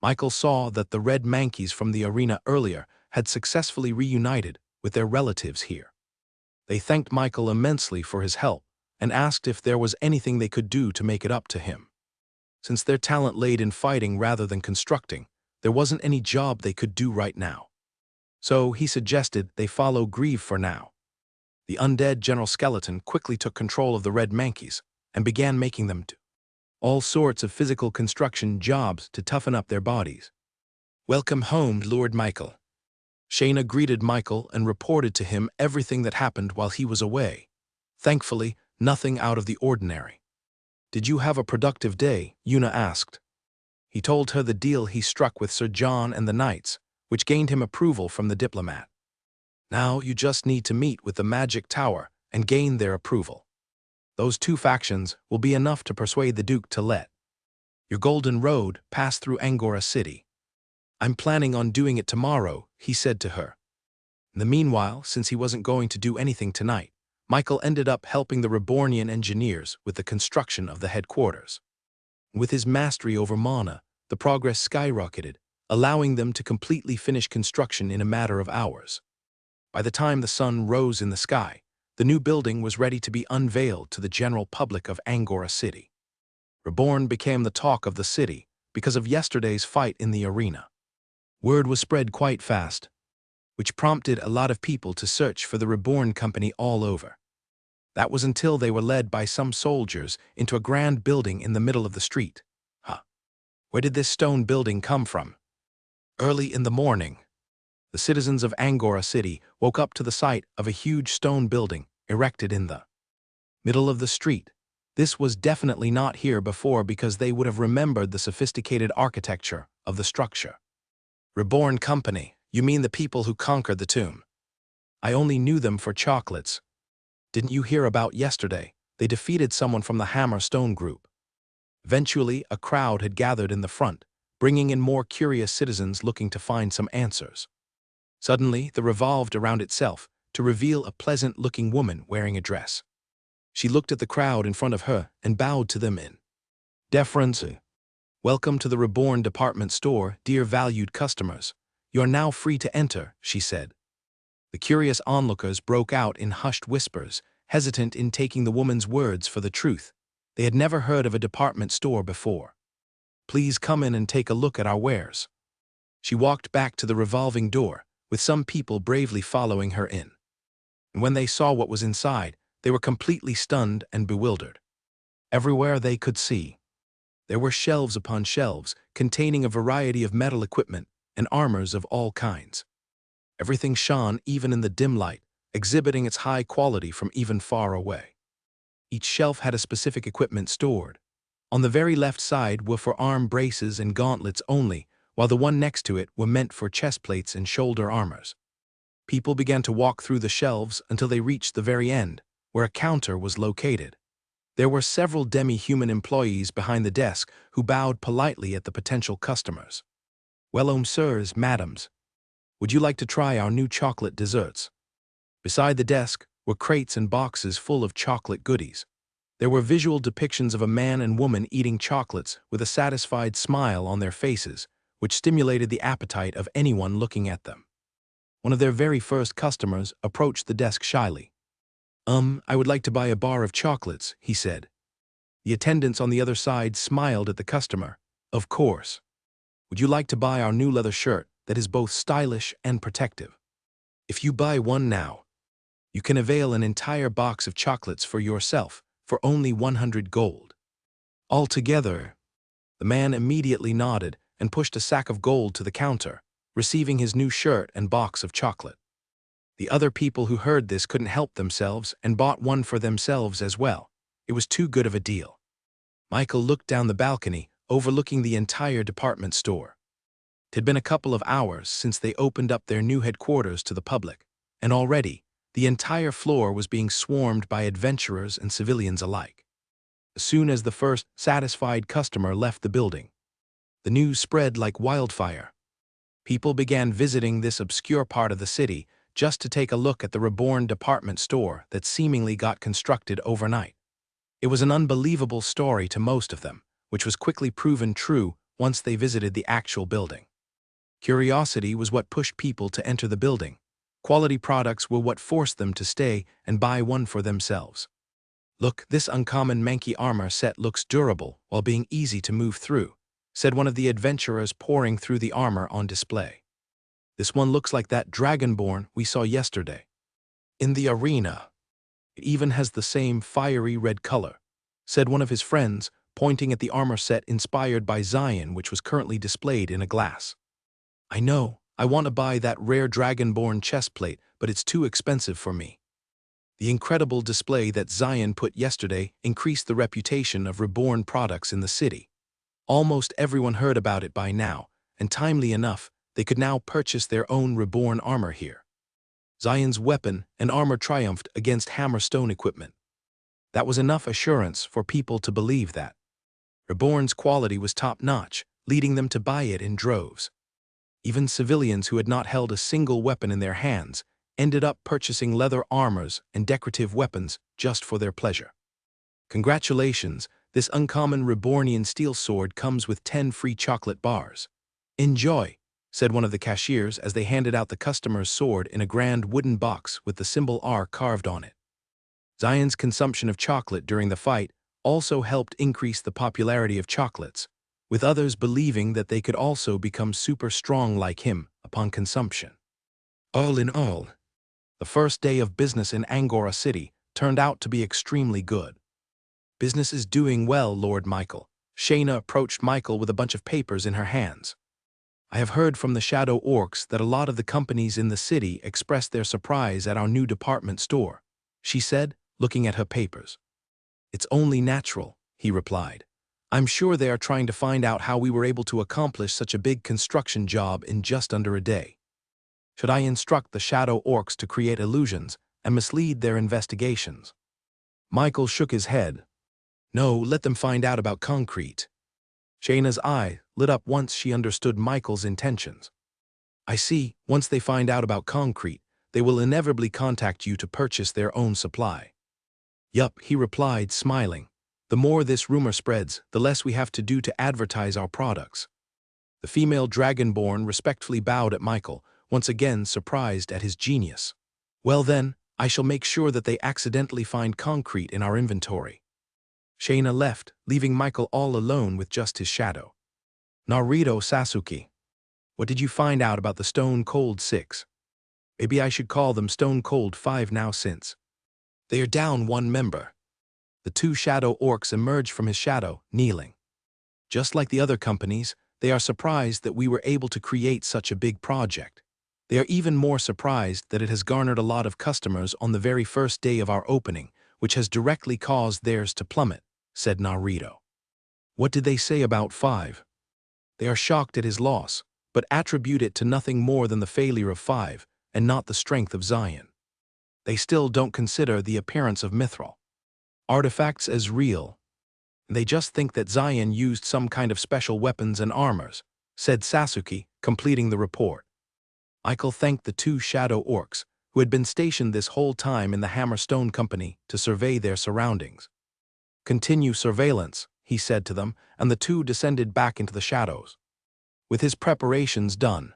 S1: Michael saw that the red mankeys from the arena earlier had successfully reunited with their relatives here. They thanked Michael immensely for his help and asked if there was anything they could do to make it up to him. Since their talent laid in fighting rather than constructing, there wasn't any job they could do right now. So he suggested they follow Grieve for now. The undead General Skeleton quickly took control of the red mankeys and began making them do all sorts of physical construction jobs to toughen up their bodies. "Welcome home, Lord Michael." Shayna greeted Michael and reported to him everything that happened while he was away. Thankfully, nothing out of the ordinary. Did you have a productive day? Yuna asked. He told her the deal he struck with Sir John and the Knights, which gained him approval from the diplomat. Now you just need to meet with the Magic Tower and gain their approval. Those two factions will be enough to persuade the Duke to let your Golden Road pass through Angora City. I'm planning on doing it tomorrow, he said to her. In the meanwhile, since he wasn't going to do anything tonight, Michael ended up helping the Rebornian engineers with the construction of the headquarters. With his mastery over mana, the progress skyrocketed, allowing them to completely finish construction in a matter of hours. By the time the sun rose in the sky, the new building was ready to be unveiled to the general public of Angora City. Reborn became the talk of the city because of yesterday's fight in the arena. Word was spread quite fast, which prompted a lot of people to search for the Reborn company all over. That was until they were led by some soldiers into a grand building in the middle of the street. Where did this stone building come from? Early in the morning, the citizens of Angora City woke up to the sight of a huge stone building erected in the middle of the street. This was definitely not here before because they would have remembered the sophisticated architecture of the structure. Reborn Company, you mean the people who conquered the tomb? I only knew them for chocolates. Didn't you hear about yesterday? They defeated someone from the Hammer Stone group. Eventually, a crowd had gathered in the front, bringing in more curious citizens looking to find some answers. Suddenly, the revolved around itself to reveal a pleasant-looking woman wearing a dress. She looked at the crowd in front of her and bowed to them in deference. Welcome to the Reborn department store, dear valued customers. You are now free to enter, she said. The curious onlookers broke out in hushed whispers, hesitant in taking the woman's words for the truth. They had never heard of a department store before. Please come in and take a look at our wares. She walked back to the revolving door, with some people bravely following her in. And when they saw what was inside, they were completely stunned and bewildered. Everywhere they could see, there were shelves upon shelves containing a variety of metal equipment and armors of all kinds. Everything shone even in the dim light, exhibiting its high quality from even far away. Each shelf had a specific equipment stored. On the very left side were for arm braces and gauntlets only, while the one next to it were meant for chest plates and shoulder armors. People began to walk through the shelves until they reached the very end, where a counter was located. There were several demi-human employees behind the desk who bowed politely at the potential customers. Well, sirs, madams, would you like to try our new chocolate desserts? Beside the desk were crates and boxes full of chocolate goodies. There were visual depictions of a man and woman eating chocolates with a satisfied smile on their faces, which stimulated the appetite of anyone looking at them. One of their very first customers approached the desk shyly. I would like to buy a bar of chocolates, he said. The attendants on the other side smiled at the customer. Of course. Would you like to buy our new leather shirt that is both stylish and protective? If you buy one now, you can avail an entire box of chocolates for yourself for only 100 gold. Altogether, the man immediately nodded and pushed a sack of gold to the counter, receiving his new shirt and box of chocolate. The other people who heard this couldn't help themselves and bought one for themselves as well. It was too good of a deal. Michael looked down the balcony, overlooking the entire department store. It had been a couple of hours since they opened up their new headquarters to the public, and already, the entire floor was being swarmed by adventurers and civilians alike. As soon as the first satisfied customer left the building, the news spread like wildfire. People began visiting this obscure part of the city just to take a look at the Reborn department store that seemingly got constructed overnight. It was an unbelievable story to most of them, which was quickly proven true once they visited the actual building. Curiosity was what pushed people to enter the building. Quality products were what forced them to stay and buy one for themselves. Look, this uncommon Mankey armor set looks durable while being easy to move through, said one of the adventurers pouring through the armor on display. This one looks like that Dragonborn we saw yesterday in the arena. It even has the same fiery red color, said one of his friends, pointing at the armor set inspired by Zion, which was currently displayed in a glass. I know, I want to buy that rare Dragonborn chestplate, but it's too expensive for me. The incredible display that Zion put yesterday increased the reputation of Reborn products in the city. Almost everyone heard about it by now, and timely enough, they could now purchase their own Reborn armor here. Zion's weapon and armor triumphed against Hammerstone equipment. That was enough assurance for people to believe that Reborn's quality was top-notch, leading them to buy it in droves. Even civilians who had not held a single weapon in their hands ended up purchasing leather armors and decorative weapons just for their pleasure. Congratulations, this uncommon Rebornian steel sword comes with 10 free chocolate bars. Enjoy, said one of the cashiers as they handed out the customer's sword in a grand wooden box with the symbol R carved on it. Zion's consumption of chocolate during the fight also helped increase the popularity of chocolates, with others believing that they could also become super strong like him upon consumption. All in all, the first day of business in Angora City turned out to be extremely good. Business is doing well, Lord Michael. Shayna approached Michael with a bunch of papers in her hands. I have heard from the Shadow Orcs that a lot of the companies in the city expressed their surprise at our new department store, she said, looking at her papers. It's only natural, he replied. I'm sure they are trying to find out how we were able to accomplish such a big construction job in just under a day. Should I instruct the Shadow Orcs to create illusions and mislead their investigations? Michael shook his head. No, let them find out about concrete. Shayna's eye lit up once she understood Michael's intentions. I see, once they find out about concrete, they will inevitably contact you to purchase their own supply. Yup, he replied, smiling. The more this rumor spreads, the less we have to do to advertise our products. The female Dragonborn respectfully bowed at Michael, once again surprised at his genius. Well then, I shall make sure that they accidentally find concrete in our inventory. Shayna left, leaving Michael all alone with just his shadow. Naruto Sasuke. What did you find out about the Stone Cold 6? Maybe I should call them Stone Cold 5 now since they are down one member. The two Shadow Orcs emerged from his shadow, kneeling. Just like the other companies, they are surprised that we were able to create such a big project. They are even more surprised that it has garnered a lot of customers on the very first day of our opening, which has directly caused theirs to plummet, said Naruto. What did they say about 5? They are shocked at his loss, but attribute it to nothing more than the failure of 5, and not the strength of Zion. They still don't consider the appearance of mithril artifacts as real. They just think that Zion used some kind of special weapons and armors, said Sasuke, completing the report. Michael thanked the two Shadow Orcs, who had been stationed this whole time in the Hammerstone Company to survey their surroundings. Continue surveillance, he said to them, and the two descended back into the shadows. With his preparations done,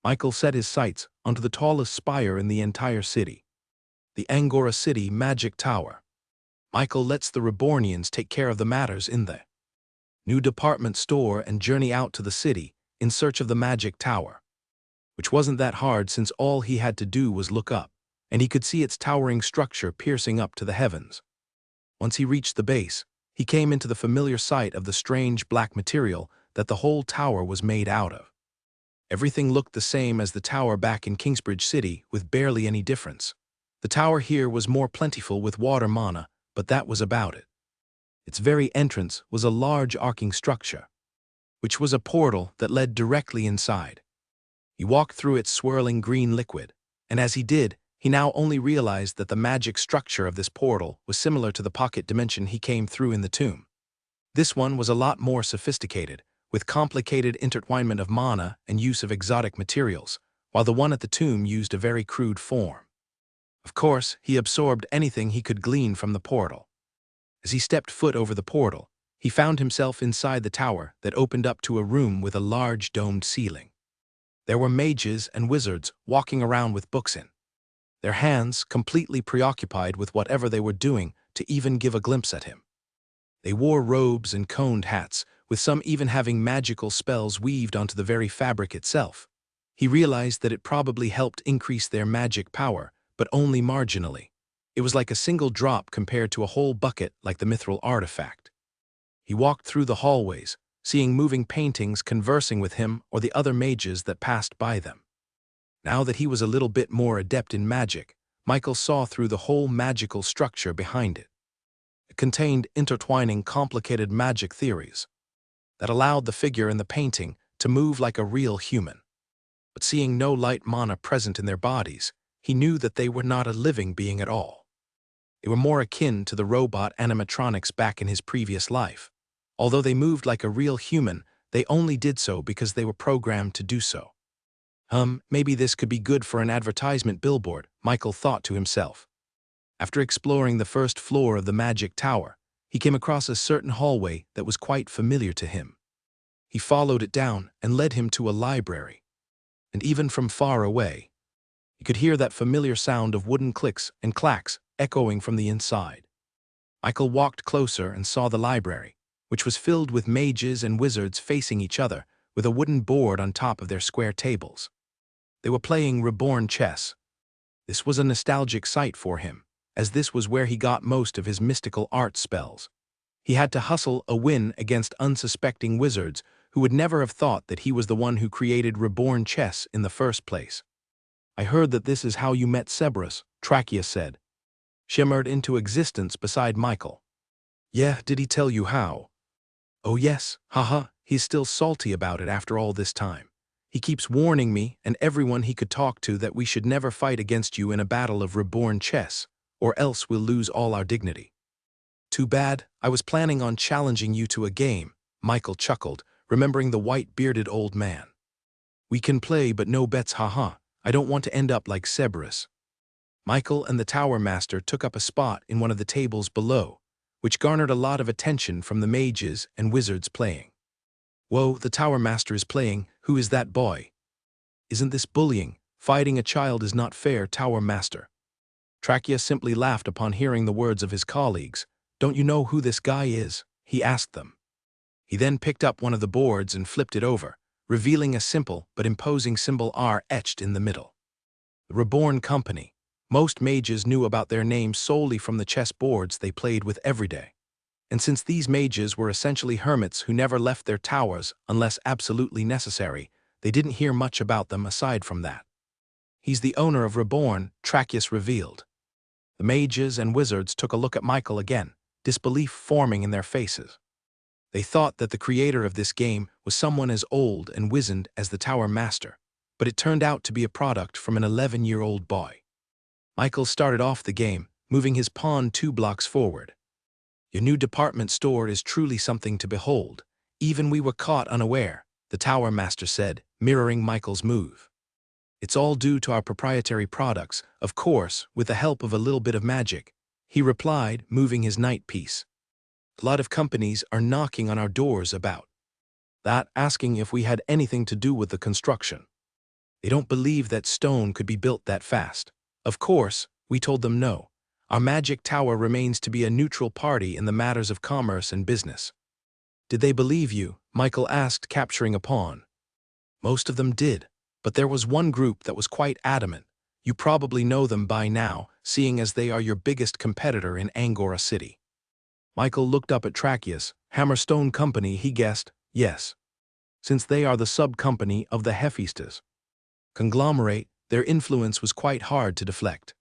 S1: Michael set his sights onto the tallest spire in the entire city, the Angora City Magic Tower. Michael lets the Rebornians take care of the matters in the new department store and journey out to the city in search of the Magic Tower, which wasn't that hard since all he had to do was look up, and he could see its towering structure piercing up to the heavens. Once he reached the base, he came into the familiar sight of the strange black material that the whole tower was made out of. Everything looked the same as the tower back in Kingsbridge City, with barely any difference. The tower here was more plentiful with water mana, but that was about it. Its very entrance was a large arcing structure, which was a portal that led directly inside. He walked through its swirling green liquid, and as he did, he now only realized that the magic structure of this portal was similar to the pocket dimension he came through in the tomb. This one was a lot more sophisticated, with complicated intertwinement of mana and use of exotic materials, while the one at the tomb used a very crude form. Of course, he absorbed anything he could glean from the portal. As he stepped foot over the portal, he found himself inside the tower that opened up to a room with a large domed ceiling. There were mages and wizards walking around with books in their hands, completely preoccupied with whatever they were doing to even give a glimpse at him. They wore robes and coned hats, with some even having magical spells weaved onto the very fabric itself. He realized that it probably helped increase their magic power, but only marginally. It was like a single drop compared to a whole bucket like the mithril artifact. He walked through the hallways, seeing moving paintings conversing with him or the other mages that passed by them. Now that he was a little bit more adept in magic, Michael saw through the whole magical structure behind it. It contained intertwining complicated magic theories that allowed the figure in the painting to move like a real human. But seeing no light mana present in their bodies, he knew that they were not a living being at all. They were more akin to the robot animatronics back in his previous life. Although they moved like a real human, they only did so because they were programmed to do so. Maybe this could be good for an advertisement billboard, Michael thought to himself. After exploring the first floor of the magic tower, he came across a certain hallway that was quite familiar to him. He followed it down and led him to a library. And even from far away, he could hear that familiar sound of wooden clicks and clacks echoing from the inside. Michael walked closer and saw the library, which was filled with mages and wizards facing each other, with a wooden board on top of their square tables. They were playing Reborn chess. This was a nostalgic sight for him, as this was where he got most of his mystical art spells. He had to hustle a win against unsuspecting wizards who would never have thought that he was the one who created Reborn chess in the first place. "I heard that this is how you met Cerberus," Trachea said, shimmered into existence beside Michael. "Yeah, did he tell you how?" "Oh yes, haha, he's still salty about it after all this time. He keeps warning me and everyone he could talk to that we should never fight against you in a battle of Reborn chess, or else we'll lose all our dignity." "Too bad, I was planning on challenging you to a game," Michael chuckled, remembering the white-bearded old man. "We can play, but no bets, haha. I don't want to end up like Cerberus." Michael and the Tower Master took up a spot in one of the tables below, which garnered a lot of attention from the mages and wizards playing. "Whoa, the Tower Master is playing. Who is that boy?" "Isn't this bullying? Fighting a child is not fair, Tower Master." Trachea simply laughed upon hearing the words of his colleagues. "Don't you know who this guy is?" he asked them. He then picked up one of the boards and flipped it over, revealing a simple but imposing symbol R etched in the middle. The Reborn Company. Most mages knew about their names solely from the chess boards they played with every day. And since these mages were essentially hermits who never left their towers unless absolutely necessary, they didn't hear much about them aside from that. "He's the owner of Reborn," Trachea revealed. The mages and wizards took a look at Michael again, disbelief forming in their faces. They thought that the creator of this game was someone as old and wizened as the Tower Master, but it turned out to be a product from an 11-year-old boy. Michael started off the game, moving his pawn 2 blocks forward. "Your new department store is truly something to behold. Even we were caught unaware," the Tower Master said, mirroring Michael's move. "It's all due to our proprietary products, of course, with the help of a little bit of magic," he replied, moving his knight piece. "A lot of companies are knocking on our doors about that, asking if we had anything to do with the construction. They don't believe that stone could be built that fast. Of course, we told them no. Our magic tower remains to be a neutral party in the matters of commerce and business." "Did they believe you?" Michael asked, capturing a pawn. "Most of them did, but there was one group that was quite adamant. You probably know them by now, seeing as they are your biggest competitor in Angora City." Michael looked up at Trachea's Hammerstone Company. He guessed, yes. Since they are the sub-company of the Hephaestus conglomerate, their influence was quite hard to deflect.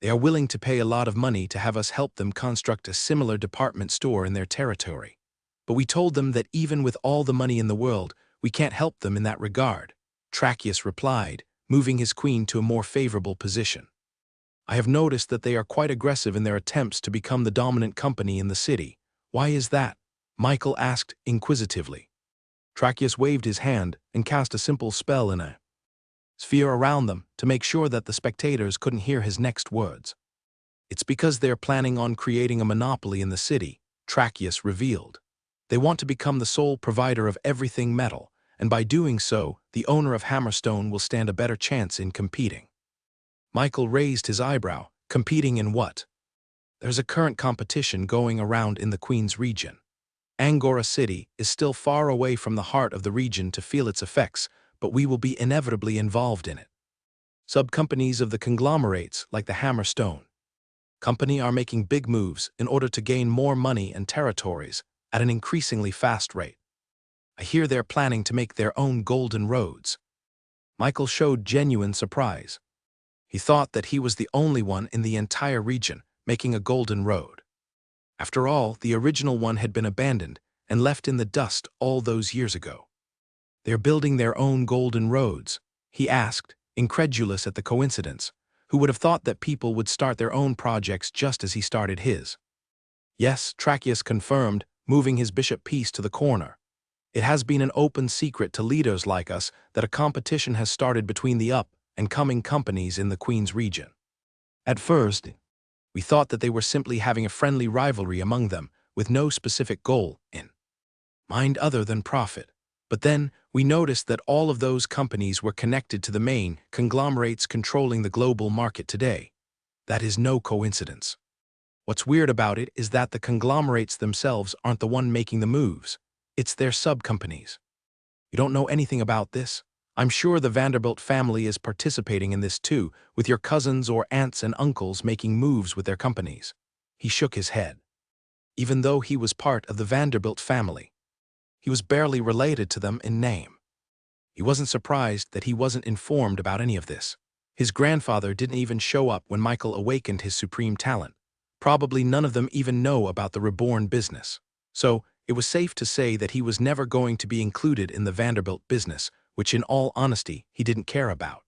S1: They are willing to pay a lot of money to have us help them construct a similar department store in their territory. But we told them that even with all the money in the world, we can't help them in that regard, Trachea replied, moving his queen to a more favorable position. "I have noticed that they are quite aggressive in their attempts to become the dominant company in the city. Why is that?" Michael asked inquisitively. Trachea waved his hand and cast a simple spell in a sphere around them to make sure that the spectators couldn't hear his next words. "It's because they're planning on creating a monopoly in the city," Trachea revealed. "They want to become the sole provider of everything metal, and by doing so, the owner of Hammerstone will stand a better chance in competing." Michael raised his eyebrow. "Competing in what?" "There's a current competition going around in the Queen's region. Angora City is still far away from the heart of the region to feel its effects, but we will be inevitably involved in it. Sub-companies of the conglomerates, like the Hammerstone Company, are making big moves in order to gain more money and territories at an increasingly fast rate. I hear they're planning to make their own golden roads." Michael showed genuine surprise. He thought that he was the only one in the entire region making a golden road. After all, the original one had been abandoned and left in the dust all those years ago. They're building their own golden roads, he asked, incredulous at the coincidence. Who would have thought that people would start their own projects just as he started his? Yes, Tracheus confirmed, moving his bishop piece to the corner. It has been an open secret to leaders like us that a competition has started between the up and coming companies in the Queen's region. At first, we thought that they were simply having a friendly rivalry among them with no specific goal in mind other than profit. But then, we noticed that all of those companies were connected to the main conglomerates controlling the global market today. That is no coincidence. What's weird about it is that the conglomerates themselves aren't the one making the moves. It's their sub-companies. You don't know anything about this? I'm sure the Vanderbilt family is participating in this too, with your cousins or aunts and uncles making moves with their companies. He shook his head. Even though he was part of the Vanderbilt family, he was barely related to them in name. He wasn't surprised that he wasn't informed about any of this. His grandfather didn't even show up when Michael awakened his supreme talent. Probably none of them even know about the Reborn business. So, it was safe to say that he was never going to be included in the Vanderbilt business, which in all honesty, he didn't care about.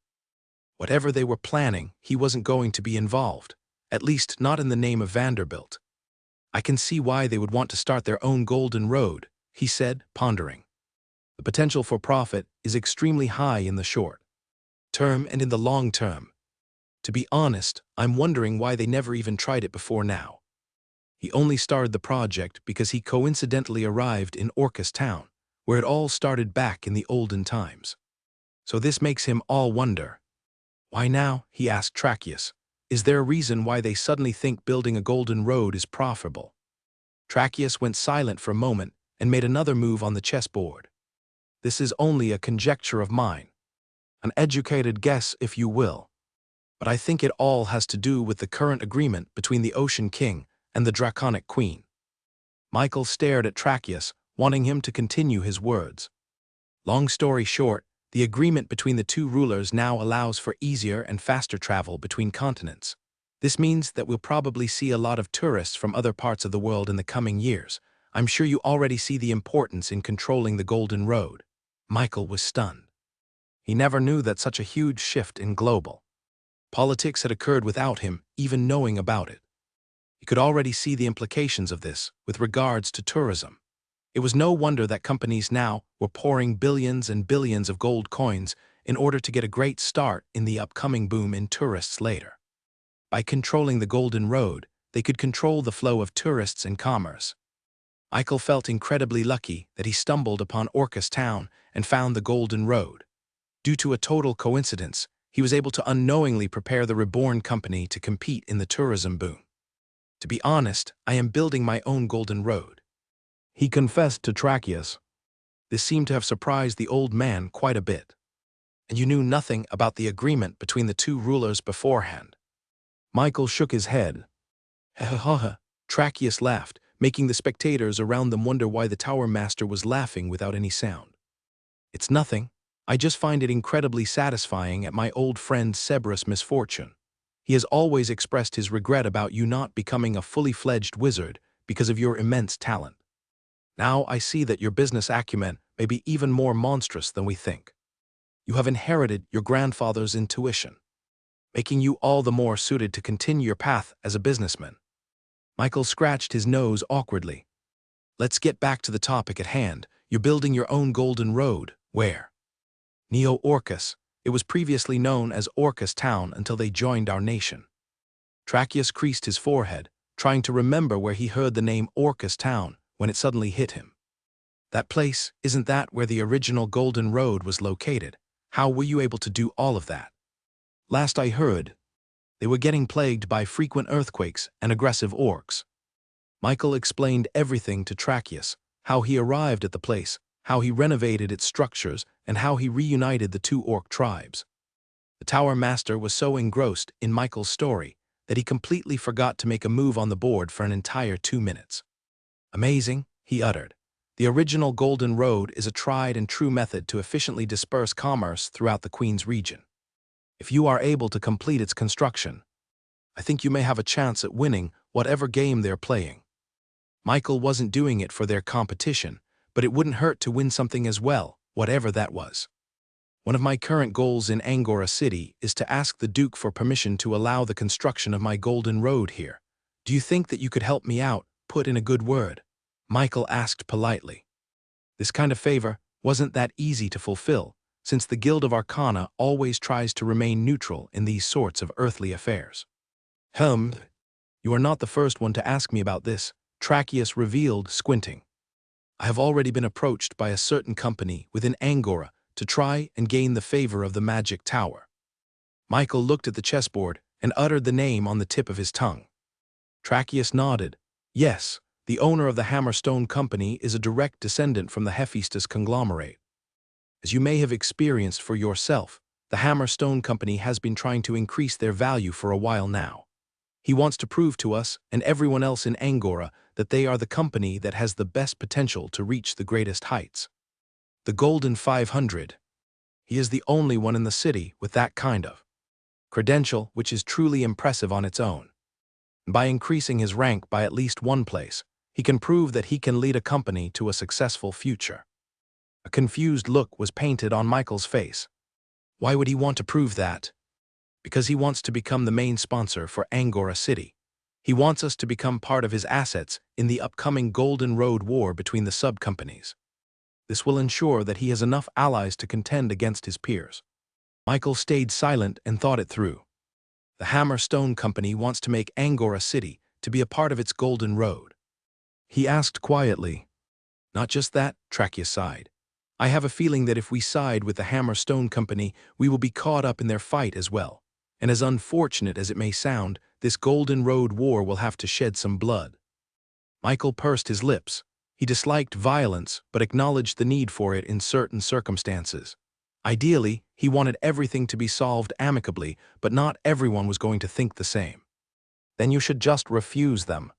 S1: Whatever they were planning, he wasn't going to be involved, at least not in the name of Vanderbilt. I can see why they would want to start their own golden road, he said, pondering. The potential for profit is extremely high in the short term and in the long term. To be honest, I'm wondering why they never even tried it before now. He only started the project because he coincidentally arrived in Orcus town, where it all started back in the olden times. So this makes him all wonder. Why now? He asked Tracheus. Is there a reason why they suddenly think building a golden road is profitable? Tracheus went silent for a moment and made another move on the chessboard. This is only a conjecture of mine. An educated guess, if you will. But I think it all has to do with the current agreement between the Ocean King and the Draconic Queen. Michael stared at Tracheus, wanting him to continue his words. Long story short, the agreement between the two rulers now allows for easier and faster travel between continents. This means that we'll probably see a lot of tourists from other parts of the world in the coming years. I'm sure you already see the importance in controlling the Golden Road. Michael was stunned. He never knew that such a huge shift in global politics had occurred without him even knowing about it. He could already see the implications of this with regards to tourism. It was no wonder that companies now were pouring billions and billions of gold coins in order to get a great start in the upcoming boom in tourists later. By controlling the Golden Road, they could control the flow of tourists and commerce. Michael felt incredibly lucky that he stumbled upon Orcus town and found the Golden Road. Due to a total coincidence, he was able to unknowingly prepare the Reborn company to compete in the tourism boom. To be honest, I am building my own Golden Road, he confessed to Tracheus. This seemed to have surprised the old man quite a bit. And you knew nothing about the agreement between the two rulers beforehand. Michael shook his head. Tracheus laughed, making the spectators around them wonder why the Tower Master was laughing without any sound. It's nothing. I just find it incredibly satisfying at my old friend Cerberus' misfortune. He has always expressed his regret about you not becoming a fully fledged wizard because of your immense talent. Now I see that your business acumen may be even more monstrous than we think. You have inherited your grandfather's intuition, making you all the more suited to continue your path as a businessman. Michael scratched his nose awkwardly. Let's get back to the topic at hand. You're building your own Golden Road. Where? Neo-Orcus. It was previously known as Orcus Town until they joined our nation. Tracheus creased his forehead, trying to remember where he heard the name Orcus Town when it suddenly hit him. That place, isn't that where the original Golden Road was located? How were you able to do all of that? Last I heard, they were getting plagued by frequent earthquakes and aggressive orcs. Michael explained everything to Tracheus, how he arrived at the place, how he renovated its structures, and how he reunited the two orc tribes. The Tower Master was so engrossed in Michael's story that he completely forgot to make a move on the board for an entire 2 minutes. Amazing, he uttered. The original Golden Road is a tried and true method to efficiently disperse commerce throughout the Queen's region. If you are able to complete its construction, I think you may have a chance at winning whatever game they're playing. Michael wasn't doing it for their competition, but it wouldn't hurt to win something as well, whatever that was. One of my current goals in Angora City is to ask the Duke for permission to allow the construction of my golden road here. Do you think that you could help me out, put in a good word? Michael asked politely. This kind of favor wasn't that easy to fulfill, since the Guild of Arcana always tries to remain neutral in these sorts of earthly affairs. You are not the first one to ask me about this, Tracheus revealed, squinting. I have already been approached by a certain company within Angora to try and gain the favor of the magic tower. Michael looked at the chessboard and uttered the name on the tip of his tongue. Tracheus nodded. Yes, the owner of the Hammerstone Company is a direct descendant from the Hephaestus conglomerate. As you may have experienced for yourself, the Hammerstone Company has been trying to increase their value for a while now. He wants to prove to us and everyone else in Angora that they are the company that has the best potential to reach the greatest heights. The Golden 500. He is the only one in the city with that kind of credential, which is truly impressive on its own. By increasing his rank by at least one place, he can prove that he can lead a company to a successful future. A confused look was painted on Michael's face. Why would he want to prove that? Because he wants to become the main sponsor for Angora City. He wants us to become part of his assets in the upcoming Golden Road War between the sub-companies. This will ensure that he has enough allies to contend against his peers. Michael stayed silent and thought it through. The Hammerstone Company wants to make Angora City to be a part of its Golden Road. He asked quietly. Not just that, Tracheus sighed. I have a feeling that if we side with the Hammerstone Company, we will be caught up in their fight as well. And as unfortunate as it may sound, this Golden Road War will have to shed some blood. Michael pursed his lips. He disliked violence, but acknowledged the need for it in certain circumstances. Ideally, he wanted everything to be solved amicably, but not everyone was going to think the same. Then you should just refuse them,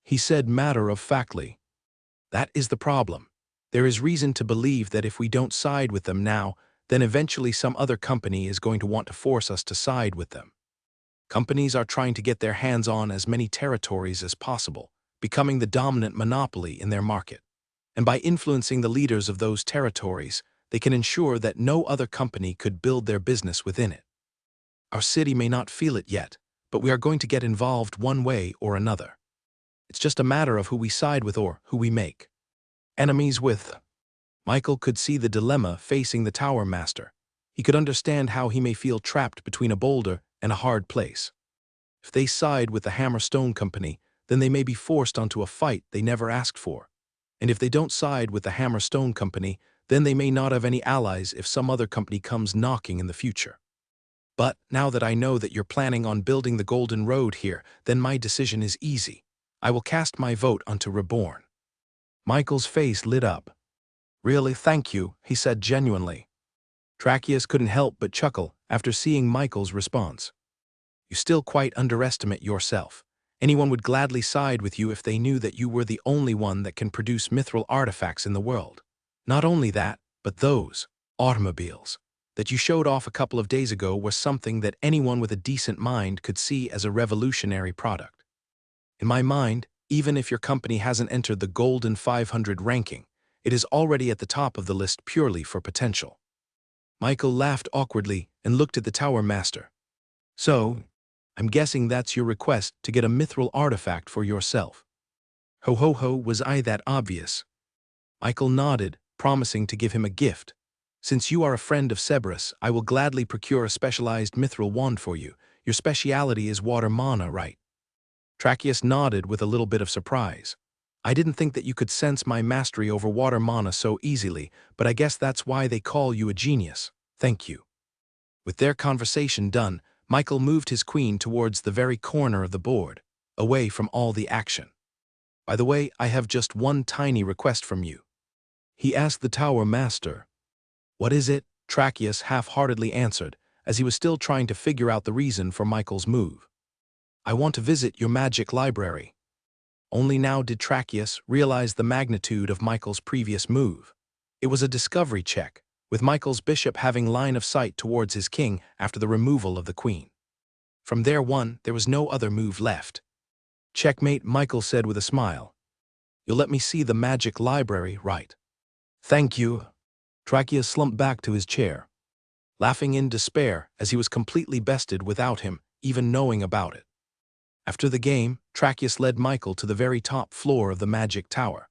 S1: he said matter-of-factly. That is the problem. There is reason to believe that if we don't side with them now, then eventually some other company is going to want to force us to side with them. Companies are trying to get their hands on as many territories as possible, becoming the dominant monopoly in their market. And by influencing the leaders of those territories, they can ensure that no other company could build their business within it. Our city may not feel it yet, but we are going to get involved one way or another. It's just a matter of who we side with or who we make enemies with. Michael could see the dilemma facing the Tower Master. He could understand how he may feel trapped between a boulder and a hard place. If they side with the Hammerstone Company, then they may be forced onto a fight they never asked for. And if they don't side with the Hammerstone Company, then they may not have any allies if some other company comes knocking in the future. But now that I know that you're planning on building the Golden Road here, then my decision is easy. I will cast my vote onto Reborn. Michael's face lit up. Really, thank you, he said genuinely. Tracheus couldn't help but chuckle after seeing Michael's response. You still quite underestimate yourself. Anyone would gladly side with you if they knew that you were the only one that can produce mithril artifacts in the world. Not only that, but those automobiles that you showed off a couple of days ago were something that anyone with a decent mind could see as a revolutionary product. In my mind, even if your company hasn't entered the Golden 500 ranking, it is already at the top of the list purely for potential. Michael laughed awkwardly and looked at the Tower Master. So, I'm guessing that's your request to get a mithril artifact for yourself. Ho ho ho, was I that obvious? Michael nodded, promising to give him a gift. Since you are a friend of Cerberus, I will gladly procure a specialized mithril wand for you. Your speciality is water mana, right? Tracheus nodded with a little bit of surprise. I didn't think that you could sense my mastery over water mana so easily, but I guess that's why they call you a genius. Thank you. With their conversation done, Michael moved his queen towards the very corner of the board, away from all the action. By the way, I have just one tiny request from you, he asked the Tower Master. What is it? Tracheus half-heartedly answered, as he was still trying to figure out the reason for Michael's move. I want to visit your magic library. Only now did Tracheus realize the magnitude of Michael's previous move. It was a discovery check, with Michael's bishop having line of sight towards his king after the removal of the queen. From there was no other move left. "Checkmate," Michael said with a smile. "You'll let me see the magic library, right?" "Thank you." Trachea slumped back to his chair, laughing in despair as he was completely bested without him even knowing about it. After the game, Trachea led Michael to the very top floor of the magic tower.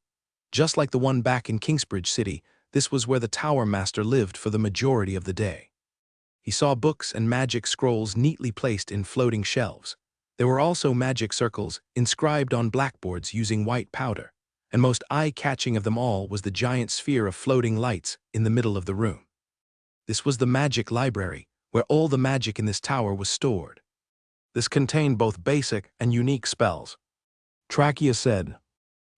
S1: Just like the one back in Kingsbridge City, this was where the tower master lived for the majority of the day. He saw books and magic scrolls neatly placed in floating shelves. There were also magic circles inscribed on blackboards using white powder, and most eye-catching of them all was the giant sphere of floating lights in the middle of the room. This was the magic library, where all the magic in this tower was stored. This contained both basic and unique spells. Trachea said,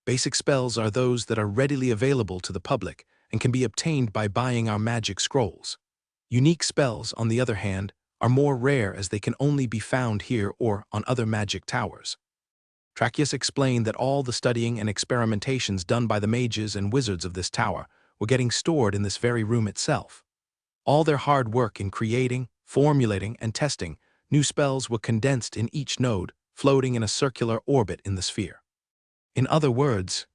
S1: "Basic spells are those that are readily available to the public and can be obtained by buying our magic scrolls. Unique spells, on the other hand, are more rare as they can only be found here or on other magic towers." Trachea explained that all the studying and experimentations done by the mages and wizards of this tower were getting stored in this very room itself. All their hard work in creating, formulating, and testing new spells were condensed in each node, floating in a circular orbit in the sphere. In other words,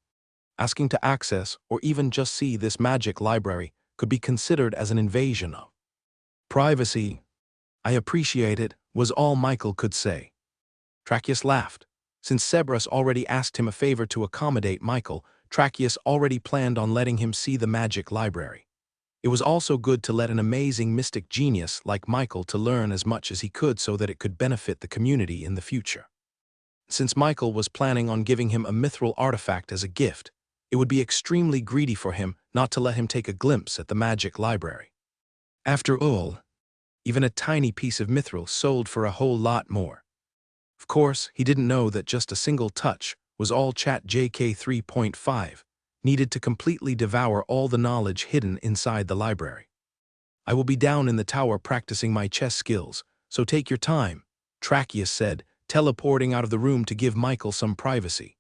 S1: asking to access or even just see this magic library could be considered as an invasion of privacy. "I appreciate it," was all Michael could say. Trachea laughed. Since Cerberus already asked him a favor to accommodate Michael, Trachea already planned on letting him see the magic library. It was also good to let an amazing mystic genius like Michael to learn as much as he could so that it could benefit the community in the future. Since Michael was planning on giving him a mithril artifact as a gift, it would be extremely greedy for him not to let him take a glimpse at the magic library. After all, even a tiny piece of mithril sold for a whole lot more. Of course, he didn't know that just a single touch was all ChatJK 3.5 needed to completely devour all the knowledge hidden inside the library. "I will be down in the tower practicing my chess skills, so take your time," Trachea said, teleporting out of the room to give Michael some privacy.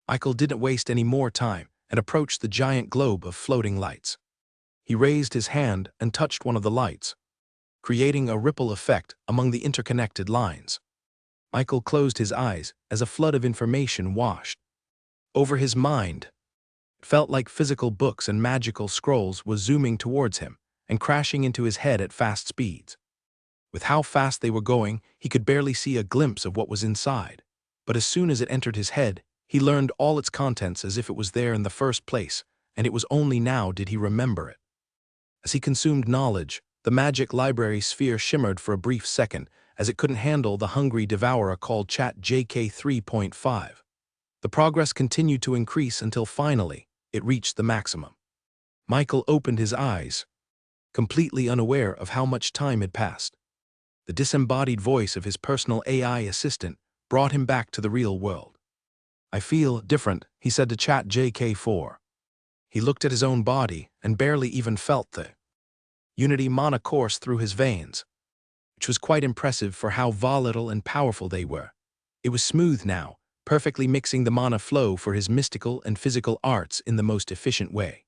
S1: Michael didn't waste any more time and approached the giant globe of floating lights. He raised his hand and touched one of the lights, creating a ripple effect among the interconnected lines. Michael closed his eyes as a flood of information washed over his mind. It felt like physical books and magical scrolls were zooming towards him and crashing into his head at fast speeds. With how fast they were going, he could barely see a glimpse of what was inside. But as soon as it entered his head, he learned all its contents as if it was there in the first place, and it was only now did he remember it. As he consumed knowledge, the magic library sphere shimmered for a brief second, as it couldn't handle the hungry devourer called ChatJK 3.5. The progress continued to increase until finally, it reached the maximum. Michael opened his eyes, completely unaware of how much time had passed. The disembodied voice of his personal AI assistant brought him back to the real world. "I feel different," he said to ChatJK4. He looked at his own body and barely even felt the Unity mana course through his veins, which was quite impressive for how volatile and powerful they were. It was smooth now, perfectly mixing the mana flow for his mystical and physical arts in the most efficient way.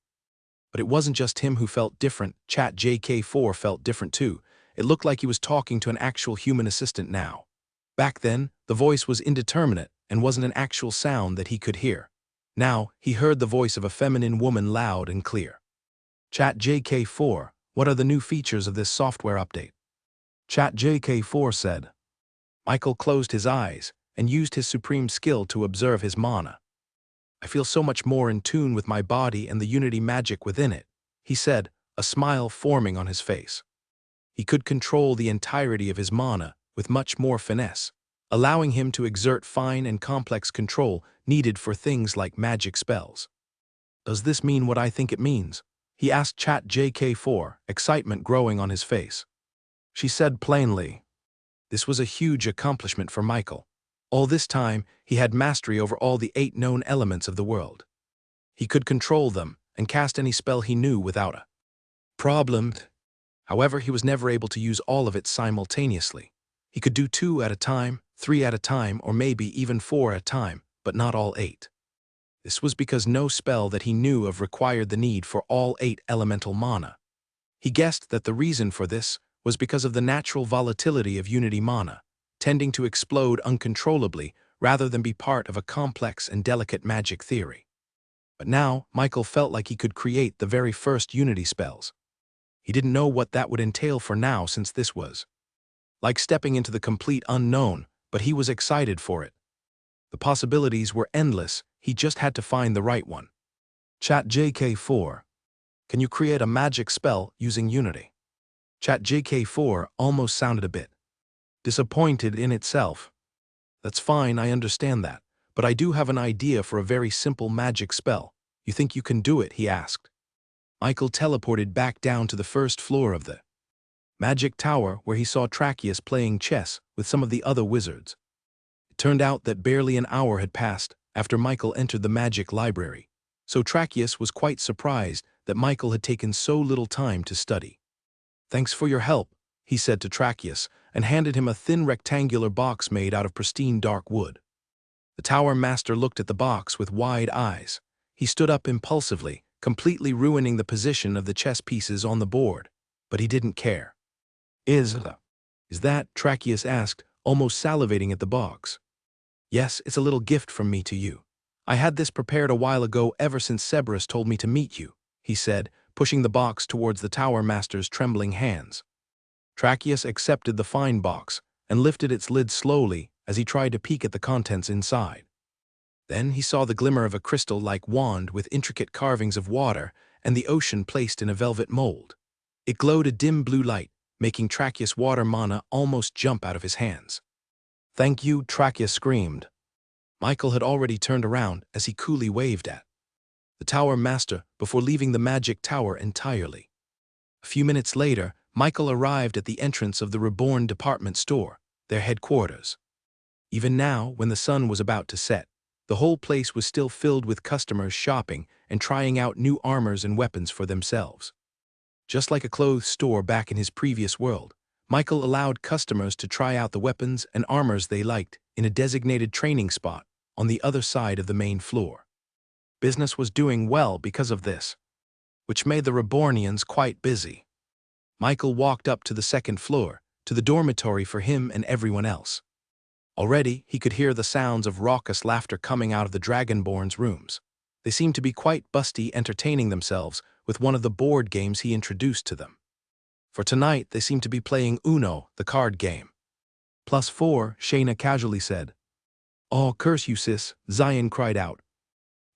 S1: But it wasn't just him who felt different. ChatJK4 felt different too. It looked like he was talking to an actual human assistant now. Back then, the voice was indeterminate and wasn't an actual sound that he could hear. Now, he heard the voice of a feminine woman loud and clear. "ChatJK4, what are the new features of this software update?" ChatJK4 said. Michael closed his eyes and used his supreme skill to observe his mana. "I feel so much more in tune with my body and the unity magic within it," he said, a smile forming on his face. He could control the entirety of his mana with much more finesse, allowing him to exert fine and complex control needed for things like magic spells. "Does this mean what I think it means?" he asked ChatJK4, excitement growing on his face. She said plainly. This was a huge accomplishment for Michael. All this time, he had mastery over all the 8 known elements of the world. He could control them and cast any spell he knew without a problem. However, he was never able to use all of it simultaneously. He could do 2 at a time, 3 at a time, or maybe even 4 at a time, but not all 8. This was because no spell that he knew of required the need for all 8 elemental mana. He guessed that the reason for this was because of the natural volatility of Unity mana, tending to explode uncontrollably rather than be part of a complex and delicate magic theory. But now, Michael felt like he could create the very first Unity spells. He didn't know what that would entail for now, since this was like stepping into the complete unknown, but he was excited for it. The possibilities were endless, he just had to find the right one. ChatJK4. Can you create a magic spell using Unity? ChatJK4 almost sounded a bit disappointed in itself. That's fine, I understand that, but I do have an idea for a very simple magic spell. You think you can do it? He asked. Michael teleported back down to the first floor of the magic tower, where he saw Tracheus playing chess with some of the other wizards. It turned out that barely an hour had passed after Michael entered the magic library, so Tracheus was quite surprised that Michael had taken so little time to study. Thanks for your help, he said to Tracheus, and handed him a thin rectangular box made out of pristine dark wood. The tower master looked at the box with wide eyes. He stood up impulsively, completely ruining the position of the chess pieces on the board, but he didn't care. Is that? Tracheus asked, almost salivating at the box. Yes, it's a little gift from me to you. I had this prepared a while ago, ever since Cerberus told me to meet you, he said, pushing the box towards the tower master's trembling hands. Tracheus accepted the fine box and lifted its lid slowly as he tried to peek at the contents inside. Then he saw the glimmer of a crystal-like wand with intricate carvings of water and the ocean placed in a velvet mold. It glowed a dim blue light, making Tracheus' water mana almost jump out of his hands. Thank you, Tracheus screamed. Michael had already turned around as he coolly waved at the tower master before leaving the magic tower entirely. A few minutes later, Michael arrived at the entrance of the Reborn department store, their headquarters. Even now, when the sun was about to set, the whole place was still filled with customers shopping and trying out new armors and weapons for themselves. Just like a clothes store back in his previous world, Michael allowed customers to try out the weapons and armors they liked in a designated training spot on the other side of the main floor. Business was doing well because of this, which made the Rebornians quite busy. Michael walked up to the second floor, to the dormitory for him and everyone else. Already, he could hear the sounds of raucous laughter coming out of the Dragonborn's rooms. They seemed to be quite busty, entertaining themselves with one of the board games he introduced to them. For tonight, they seemed to be playing Uno, the card game. +4, Shayna casually said. Oh, curse you, sis, Zion cried out.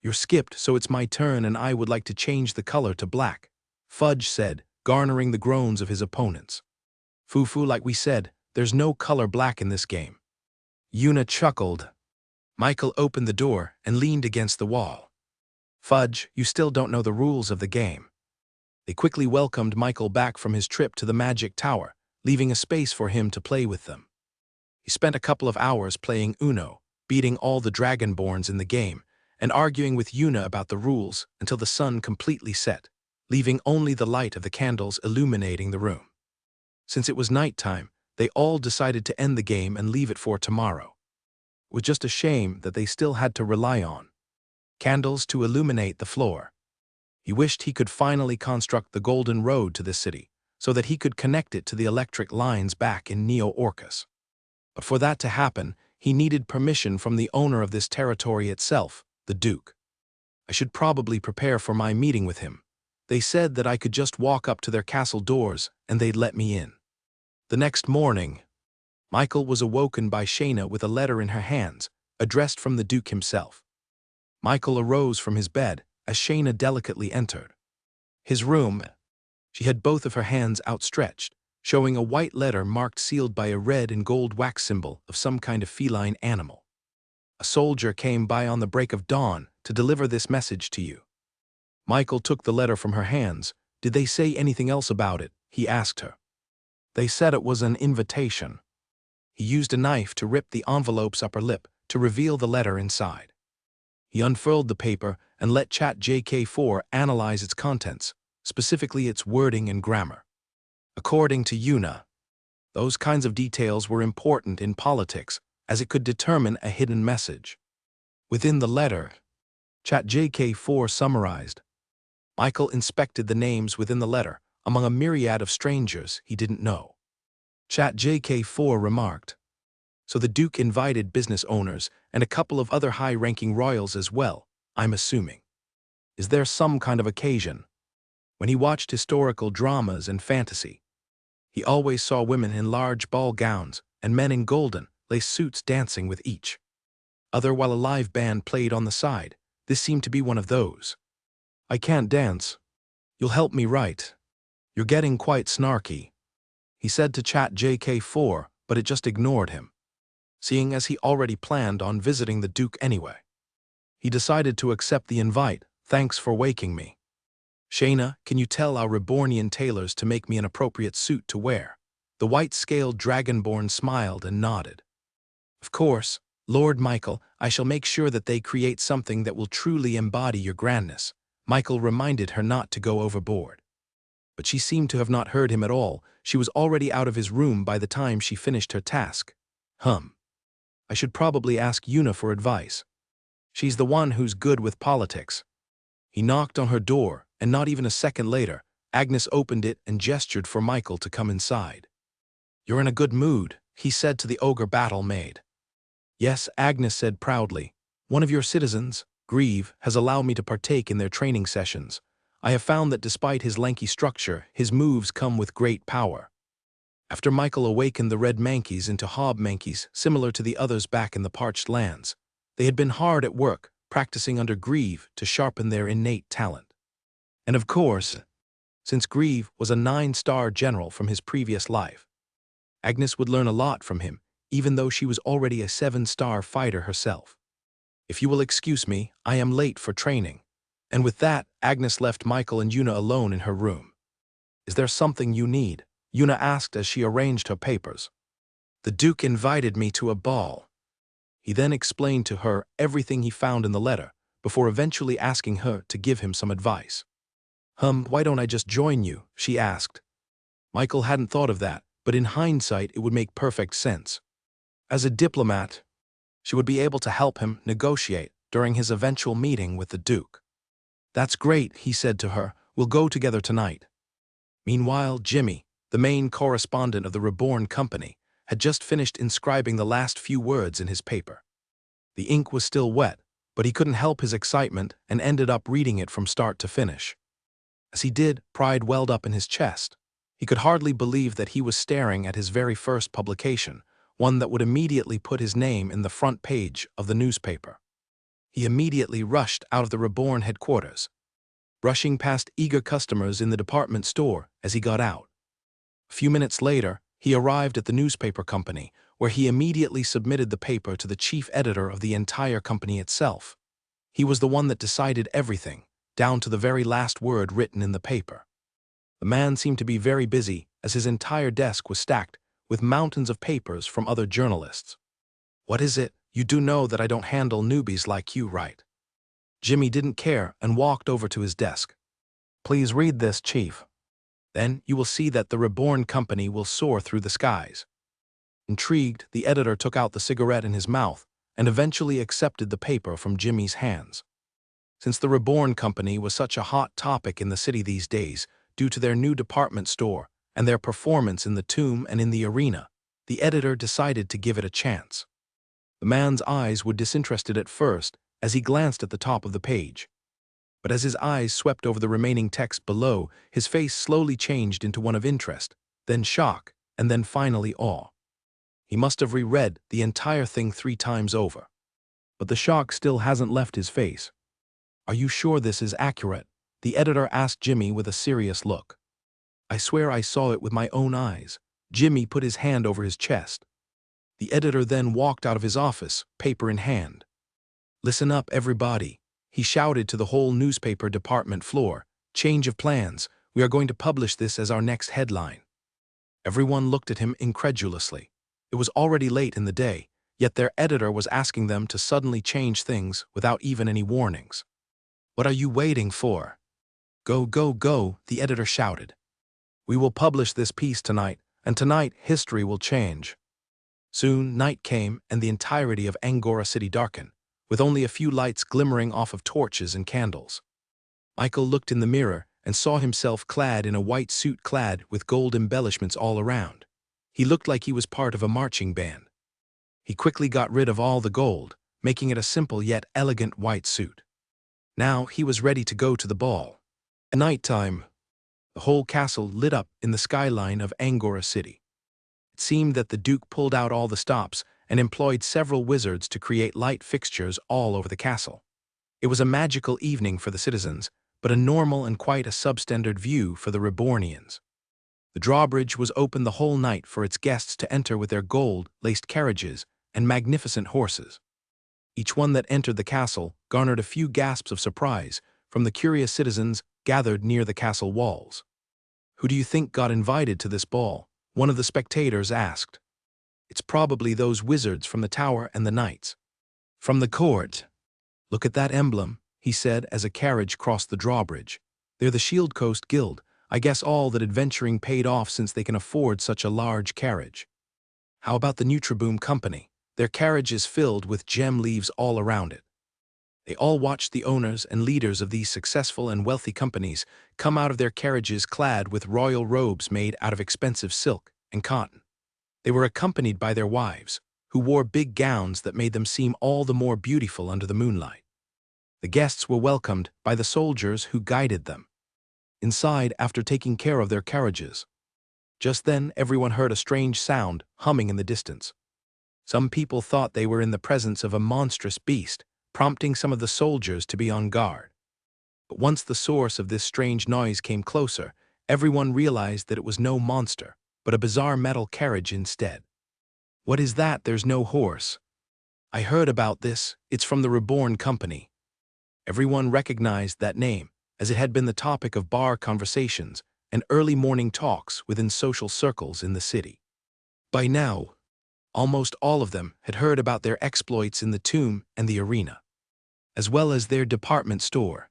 S1: You're skipped, so it's my turn, and I would like to change the color to black, Fudge said, garnering the groans of his opponents. Fufu, like we said, there's no color black in this game. Yuna chuckled. Michael opened the door and leaned against the wall. Fudge, you still don't know the rules of the game. They quickly welcomed Michael back from his trip to the magic tower, leaving a space for him to play with them. He spent a couple of hours playing Uno, beating all the Dragonborns in the game, and arguing with Yuna about the rules until the sun completely set, leaving only the light of the candles illuminating the room. Since it was nighttime, they all decided to end the game and leave it for tomorrow. It was just a shame that they still had to rely on candles to illuminate the floor. He wished he could finally construct the Golden Road to this city, so that he could connect it to the electric lines back in Neo-Orcus. But for that to happen, he needed permission from the owner of this territory itself, the Duke. I should probably prepare for my meeting with him. They said that I could just walk up to their castle doors and they'd let me in. The next morning, Michael was awoken by Shayna with a letter in her hands, addressed from the Duke himself. Michael arose from his bed as Shayna delicately entered his room. She had both of her hands outstretched, showing a white letter marked sealed by a red and gold wax symbol of some kind of feline animal. A soldier came by on the break of dawn to deliver this message to you. Michael took the letter from her hands. Did they say anything else about it? He asked her. They said it was an invitation. He used a knife to rip the envelope's upper lip to reveal the letter inside. He unfurled the paper and let ChatJK4 analyze its contents, specifically its wording and grammar. According to Yuna, those kinds of details were important in politics, as it could determine a hidden message. Within the letter, ChatJK4 summarized. Michael inspected the names within the letter, among a myriad of strangers he didn't know. Chat JK4 remarked. So the Duke invited business owners and a couple of other high-ranking royals as well, I'm assuming. Is there some kind of occasion? When he watched historical dramas and fantasy, he always saw women in large ball gowns and men in golden, lace suits dancing with each other while a live band played on the side. This seemed to be one of those. I can't dance. You'll help me, right? You're getting quite snarky, he said to Chat JK4, but it just ignored him, seeing as he already planned on visiting the Duke anyway. He decided to accept the invite. Thanks for waking me. Shayna, can you tell our Rebornian tailors to make me an appropriate suit to wear? The white-scaled dragonborn smiled and nodded. Of course, Lord Michael, I shall make sure that they create something that will truly embody your grandness. Michael reminded her not to go overboard. But she seemed to have not heard him at all. She was already out of his room by the time she finished her task. I should probably ask Yuna for advice. She's the one who's good with politics. He knocked on her door, and not even a second later, Agnes opened it and gestured for Michael to come inside. You're in a good mood, he said to the ogre battle maid. Yes, Agnes said proudly. One of your citizens, Grieve, has allowed me to partake in their training sessions. I have found that despite his lanky structure, his moves come with great power. After Michael awakened the red mankeys into hob mankeys similar to the others back in the parched lands, they had been hard at work, practicing under Grieve to sharpen their innate talent. And of course, since Grieve was a 9-star general from his previous life, Agnes would learn a lot from him, even though she was already a 7-star fighter herself. If you will excuse me, I am late for training. And with that, Agnes left Michael and Yuna alone in her room. Is there something you need? Yuna asked as she arranged her papers. The Duke invited me to a ball. He then explained to her everything he found in the letter, before eventually asking her to give him some advice. Why don't I just join you? She asked. Michael hadn't thought of that, but in hindsight it would make perfect sense. As a diplomat, she would be able to help him negotiate during his eventual meeting with the Duke. That's great, he said to her. We'll go together tonight. Meanwhile, Jimmy, the main correspondent of the Reborn company, had just finished inscribing the last few words in his paper. The ink was still wet, but he couldn't help his excitement and ended up reading it from start to finish. As he did, pride welled up in his chest. He could hardly believe that he was staring at his very first publication, one that would immediately put his name in the front page of the newspaper. He immediately rushed out of the Reborn headquarters, brushing past eager customers in the department store as he got out. A few minutes later, he arrived at the newspaper company, where he immediately submitted the paper to the chief editor of the entire company itself. He was the one that decided everything, down to the very last word written in the paper. The man seemed to be very busy, as his entire desk was stacked with mountains of papers from other journalists. What is it? You do know that I don't handle newbies like you, right? Jimmy didn't care and walked over to his desk. Please read this, Chief. Then you will see that the Reborn company will soar through the skies. Intrigued, the editor took out the cigarette in his mouth and eventually accepted the paper from Jimmy's hands. Since the Reborn company was such a hot topic in the city these days due to their new department store and their performance in the tomb and in the arena, the editor decided to give it a chance. The man's eyes were disinterested at first as he glanced at the top of the page. But as his eyes swept over the remaining text below, his face slowly changed into one of interest, then shock, and then finally awe. He must have reread the entire thing 3 times over. But the shock still hasn't left his face. Are you sure this is accurate? The editor asked Jimmy with a serious look. I swear I saw it with my own eyes. Jimmy put his hand over his chest. The editor then walked out of his office, paper in hand. Listen up, everybody, he shouted to the whole newspaper department floor. Change of plans. We are going to publish this as our next headline. Everyone looked at him incredulously. It was already late in the day, yet their editor was asking them to suddenly change things without even any warnings. What are you waiting for? Go, go, go, the editor shouted. We will publish this piece tonight, and tonight history will change. Soon night came and the entirety of Angora City darkened, with only a few lights glimmering off of torches and candles. Michael looked in the mirror and saw himself clad in a white suit clad with gold embellishments all around. He looked like he was part of a marching band. He quickly got rid of all the gold, making it a simple yet elegant white suit. Now he was ready to go to the ball. At nighttime, the whole castle lit up in the skyline of Angora City. It seemed that the Duke pulled out all the stops and employed several wizards to create light fixtures all over the castle. It was a magical evening for the citizens, but a normal and quite a substandard view for the Rebornians. The drawbridge was open the whole night for its guests to enter with their gold-laced carriages and magnificent horses. Each one that entered the castle garnered a few gasps of surprise from the curious citizens gathered near the castle walls. "Who do you think got invited to this ball?" one of the spectators asked. "It's probably those wizards from the tower and the knights from the court. Look at that emblem," he said as a carriage crossed the drawbridge. "They're the Shield Coast Guild. I guess all that adventuring paid off since they can afford such a large carriage." "How about the Nutriboom Company? Their carriage is filled with gem leaves all around it." They all watched the owners and leaders of these successful and wealthy companies come out of their carriages clad with royal robes made out of expensive silk and cotton. They were accompanied by their wives, who wore big gowns that made them seem all the more beautiful under the moonlight. The guests were welcomed by the soldiers who guided them inside after taking care of their carriages. Just then, everyone heard a strange sound humming in the distance. Some people thought they were in the presence of a monstrous beast, prompting some of the soldiers to be on guard. But once the source of this strange noise came closer, everyone realized that it was no monster, but a bizarre metal carriage instead. "What is that? There's no horse." "I heard about this. It's from the Reborn Company." Everyone recognized that name, as it had been the topic of bar conversations and early morning talks within social circles in the city. By now, almost all of them had heard about their exploits in the tomb and the arena, as well as their department store.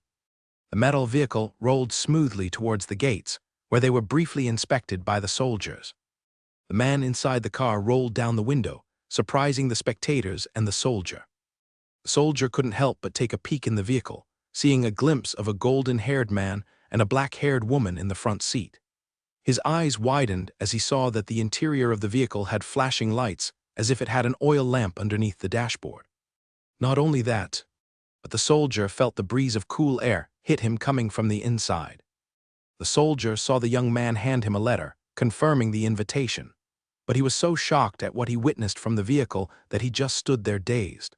S1: The metal vehicle rolled smoothly towards the gates, where they were briefly inspected by the soldiers. The man inside the car rolled down the window, surprising the spectators and the soldier. The soldier couldn't help but take a peek in the vehicle, seeing a glimpse of a golden-haired man and a black-haired woman in the front seat. His eyes widened as he saw that the interior of the vehicle had flashing lights, as if it had an oil lamp underneath the dashboard. Not only that, but the soldier felt the breeze of cool air hit him coming from the inside. The soldier saw the young man hand him a letter, confirming the invitation, but he was so shocked at what he witnessed from the vehicle that he just stood there dazed.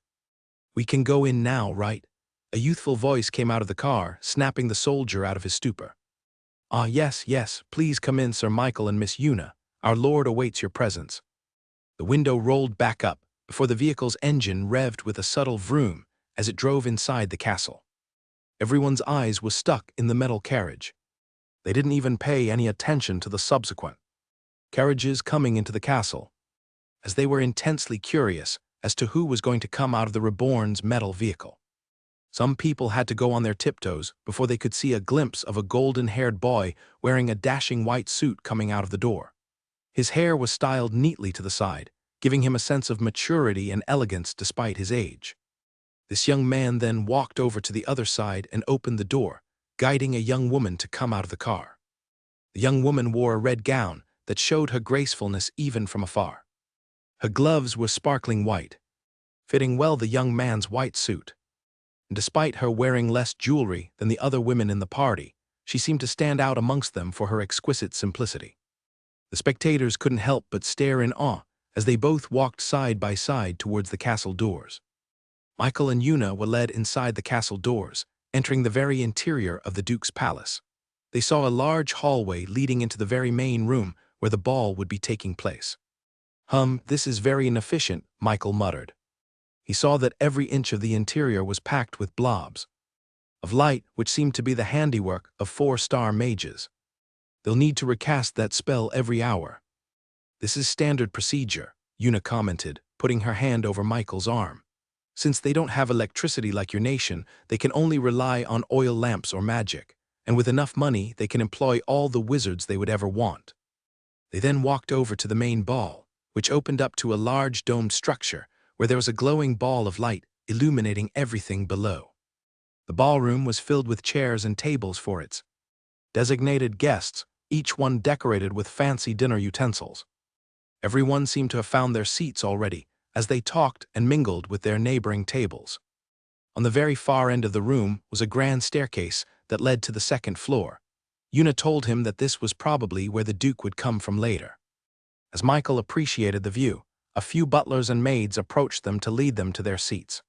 S1: "We can go in now, right?" A youthful voice came out of the car, snapping the soldier out of his stupor. "Ah, yes, please come in, Sir Michael and Miss Una. Our lord awaits your presence." The window rolled back up before the vehicle's engine revved with a subtle vroom as it drove inside the castle. Everyone's eyes was stuck in the metal carriage. They didn't even pay any attention to the subsequent carriages coming into the castle, as they were intensely curious as to who was going to come out of the Reborn's metal vehicle. Some people had to go on their tiptoes before they could see a glimpse of a golden-haired boy wearing a dashing white suit coming out of the door. His hair was styled neatly to the side, giving him a sense of maturity and elegance despite his age. This young man then walked over to the other side and opened the door, guiding a young woman to come out of the car. The young woman wore a red gown that showed her gracefulness even from afar. Her gloves were sparkling white, fitting well the young man's white suit. And despite her wearing less jewelry than the other women in the party, she seemed to stand out amongst them for her exquisite simplicity. The spectators couldn't help but stare in awe as they both walked side by side towards the castle doors. Michael and Una were led inside the castle doors, entering the very interior of the Duke's palace. They saw a large hallway leading into the very main room where the ball would be taking place. This is very inefficient," Michael muttered. He saw that every inch of the interior was packed with blobs of light which seemed to be the handiwork of 4-star mages. "They'll need to recast that spell every hour." "This is standard procedure," Una commented, putting her hand over Michael's arm. "Since they don't have electricity like your nation, they can only rely on oil lamps or magic, and with enough money they can employ all the wizards they would ever want." They then walked over to the main ball, which opened up to a large domed structure where there was a glowing ball of light illuminating everything below. The ballroom was filled with chairs and tables for its designated guests, each one decorated with fancy dinner utensils. Everyone seemed to have found their seats already, as they talked and mingled with their neighboring tables. On the very far end of the room was a grand staircase that led to the second floor. Yuna told him that this was probably where the Duke would come from later. As Michael appreciated the view, a few butlers and maids approached them to lead them to their seats.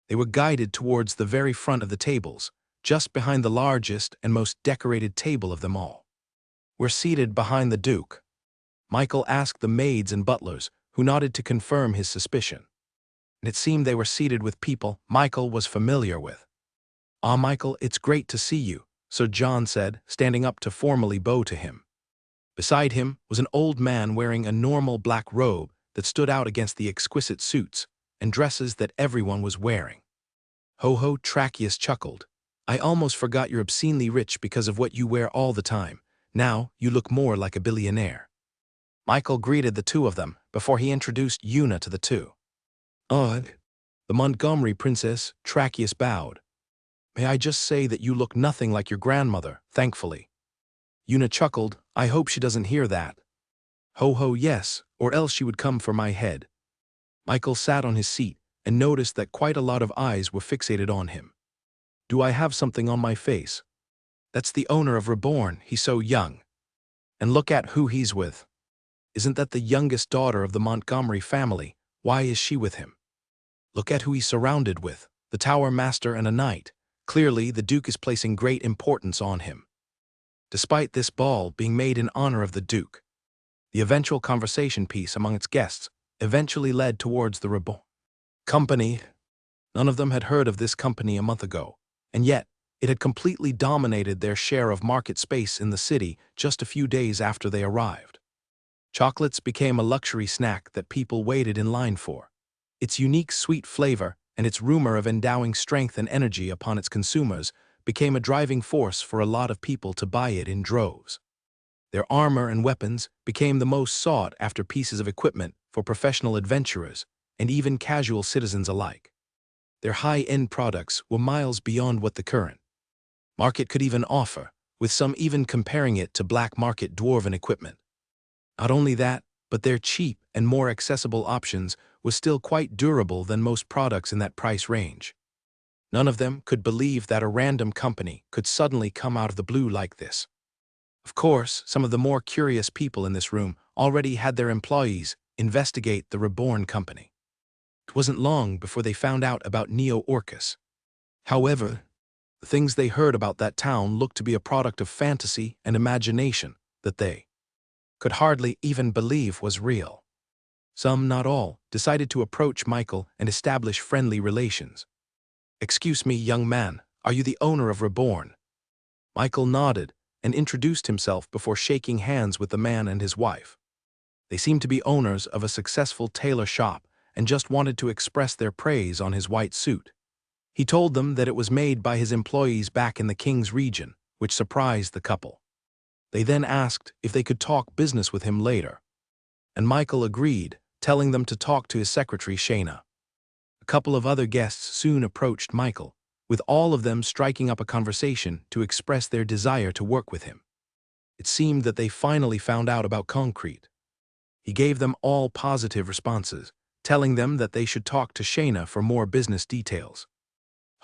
S1: They were guided towards the very front of the tables, just behind the largest and most decorated table of them all. "We're seated behind the Duke," Michael asked the maids and butlers, who nodded to confirm his suspicion. And it seemed they were seated with people Michael was familiar with. "Ah, Michael, it's great to see you," Sir John said, standing up to formally bow to him. Beside him was an old man wearing a normal black robe that stood out against the exquisite suits and dresses that everyone was wearing. Ho-ho, Tracheus chuckled. "I almost forgot you're obscenely rich because of what you wear all the time. Now you look more like a billionaire." Michael greeted the two of them before he introduced Yuna to the two. "Oh, the Montgomery princess," Tracheus bowed. "May I just say that you look nothing like your grandmother, thankfully." Yuna chuckled. "I hope she doesn't hear that." "Ho-ho, yes, or else she would come for my head." Michael sat on his seat and noticed that quite a lot of eyes were fixated on him. "Do I have something on my face?" "That's the owner of Reborn, he's so young. And look at who he's with. Isn't that the youngest daughter of the Montgomery family? Why is she with him? Look at who he's surrounded with, the Tower Master and a knight. Clearly, the Duke is placing great importance on him." Despite this ball being made in honor of the Duke, the eventual conversation piece among its guests eventually led towards the Reborn company. None of them had heard of this company a month ago, and yet it had completely dominated their share of market space in the city just a few days after they arrived. Chocolates became a luxury snack that people waited in line for. Its unique sweet flavor and its rumor of endowing strength and energy upon its consumers became a driving force for a lot of people to buy it in droves. Their armor and weapons became the most sought-after pieces of equipment for professional adventurers and even casual citizens alike. Their high-end products were miles beyond what the current market could even offer, with some even comparing it to black market dwarven equipment. Not only that, but their cheap and more accessible options was still quite durable than most products in that price range. None of them could believe that a random company could suddenly come out of the blue like this. Of course, some of the more curious people in this room already had their employees investigate the Reborn company. It wasn't long before they found out about Neo-Orcus. However, the things they heard about that town looked to be a product of fantasy and imagination that they could hardly even believe was real. Some, not all, decided to approach Michael and establish friendly relations. "Excuse me, young man, are you the owner of Reborn?" Michael nodded and introduced himself before shaking hands with the man and his wife. They seemed to be owners of a successful tailor shop and just wanted to express their praise on his white suit. He told them that it was made by his employees back in the King's region, which surprised the couple. They then asked if they could talk business with him later, and Michael agreed, telling them to talk to his secretary Shayna. A couple of other guests soon approached Michael, with all of them striking up a conversation to express their desire to work with him. It seemed that they finally found out about Concrete. He gave them all positive responses, telling them that they should talk to Shayna for more business details.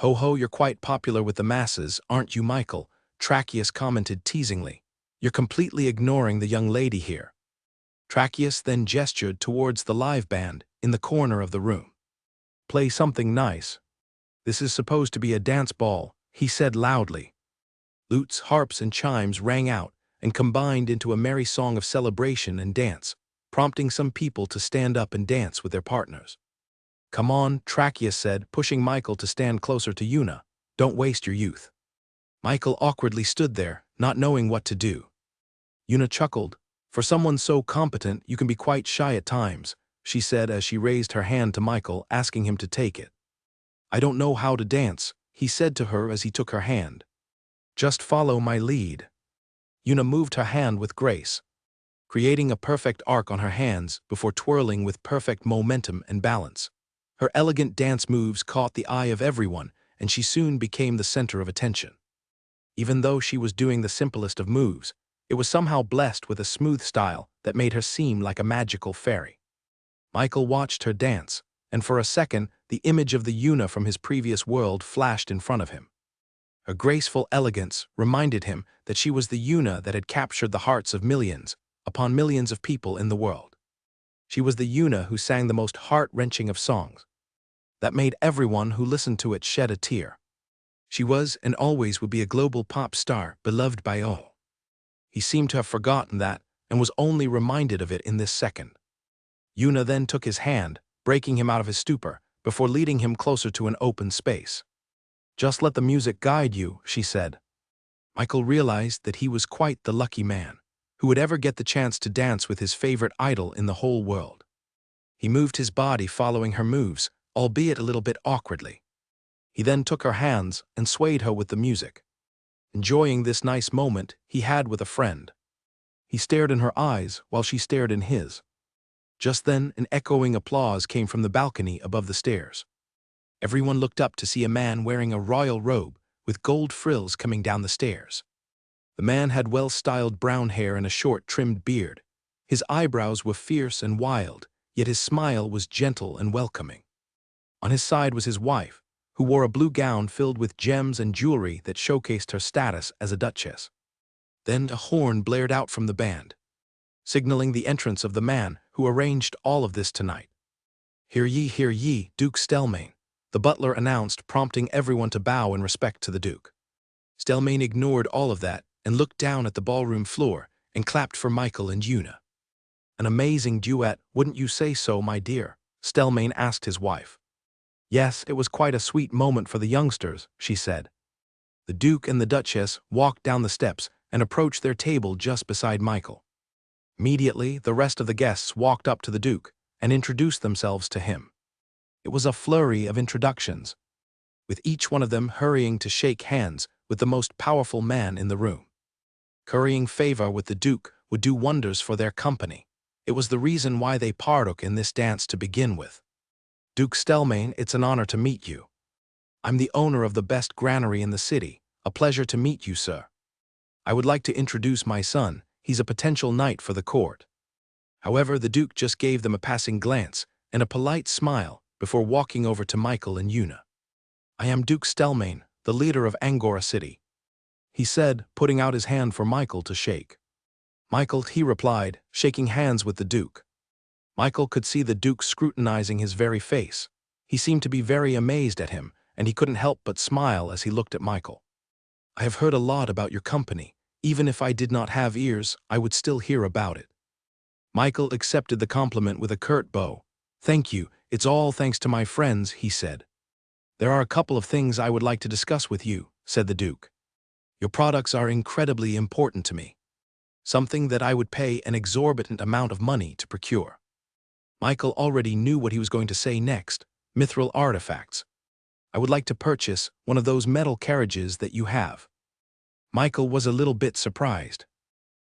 S1: "Ho-ho, you're quite popular with the masses, aren't you, Michael?" Tracheus commented teasingly. "You're completely ignoring the young lady here." Tracheus then gestured towards the live band in the corner of the room. "Play something nice. This is supposed to be a dance ball," he said loudly. Lutes, harps, and chimes rang out and combined into a merry song of celebration and dance, prompting some people to stand up and dance with their partners. "Come on," Tracheus said, pushing Michael to stand closer to Yuna. "Don't waste your youth." Michael awkwardly stood there, not knowing what to do. Yuna chuckled. "For someone so competent, you can be quite shy at times," she said as she raised her hand to Michael, asking him to take it. "I don't know how to dance," he said to her as he took her hand. "Just follow my lead." Yuna moved her hand with grace, creating a perfect arc on her hands before twirling with perfect momentum and balance. Her elegant dance moves caught the eye of everyone, and she soon became the center of attention. Even though she was doing the simplest of moves, it was somehow blessed with a smooth style that made her seem like a magical fairy. Michael watched her dance, and for a second, the image of the Yuna from his previous world flashed in front of him. Her graceful elegance reminded him that she was the Yuna that had captured the hearts of millions upon millions of people in the world. She was the Yuna who sang the most heart-wrenching of songs, that made everyone who listened to it shed a tear. She was and always would be a global pop star beloved by all. He seemed to have forgotten that and was only reminded of it in this second. Yuna then took his hand, breaking him out of his stupor, before leading him closer to an open space. "Just let the music guide you," she said. Michael realized that he was quite the lucky man who would ever get the chance to dance with his favorite idol in the whole world. He moved his body following her moves, albeit a little bit awkwardly. He then took her hands and swayed her with the music, enjoying this nice moment he had with a friend. He stared in her eyes while she stared in his. Just then, an echoing applause came from the balcony above the stairs. Everyone looked up to see a man wearing a royal robe with gold frills coming down the stairs. The man had well-styled brown hair and a short, trimmed beard. His eyebrows were fierce and wild, yet his smile was gentle and welcoming. On his side was his wife, who wore a blue gown filled with gems and jewelry that showcased her status as a duchess. Then a horn blared out from the band, signaling the entrance of the man who arranged all of this tonight. Hear ye, Duke Stelmane," the butler announced, prompting everyone to bow in respect to the Duke. Stelmane ignored all of that and looked down at the ballroom floor and clapped for Michael and Yuna. "An amazing duet, wouldn't you say so, my dear?" Stelmane asked his wife. "Yes, it was quite a sweet moment for the youngsters," she said. The Duke and the Duchess walked down the steps and approached their table just beside Michael. Immediately, the rest of the guests walked up to the Duke and introduced themselves to him. It was a flurry of introductions, with each one of them hurrying to shake hands with the most powerful man in the room. Currying favor with the Duke would do wonders for their company. It was the reason why they partook in this dance to begin with. "Duke Stelmane, it's an honor to meet you. I'm the owner of the best granary in the city. A pleasure to meet you, sir. I would like to introduce my son. He's a potential knight for the court." However, the Duke just gave them a passing glance and a polite smile before walking over to Michael and Yuna. "I am Duke Stelmane, the leader of Angora City," he said, putting out his hand for Michael to shake. "Michael," he replied, shaking hands with the Duke. Michael could see the Duke scrutinizing his very face. He seemed to be very amazed at him, and he couldn't help but smile as he looked at Michael. "I have heard a lot about your company. Even if I did not have ears, I would still hear about it." Michael accepted the compliment with a curt bow. "Thank you, it's all thanks to my friends," he said. "There are a couple of things I would like to discuss with you," said the Duke. "Your products are incredibly important to me. Something that I would pay an exorbitant amount of money to procure." Michael already knew what he was going to say next. "Mithril artifacts. I would like to purchase one of those metal carriages that you have." Michael was a little bit surprised.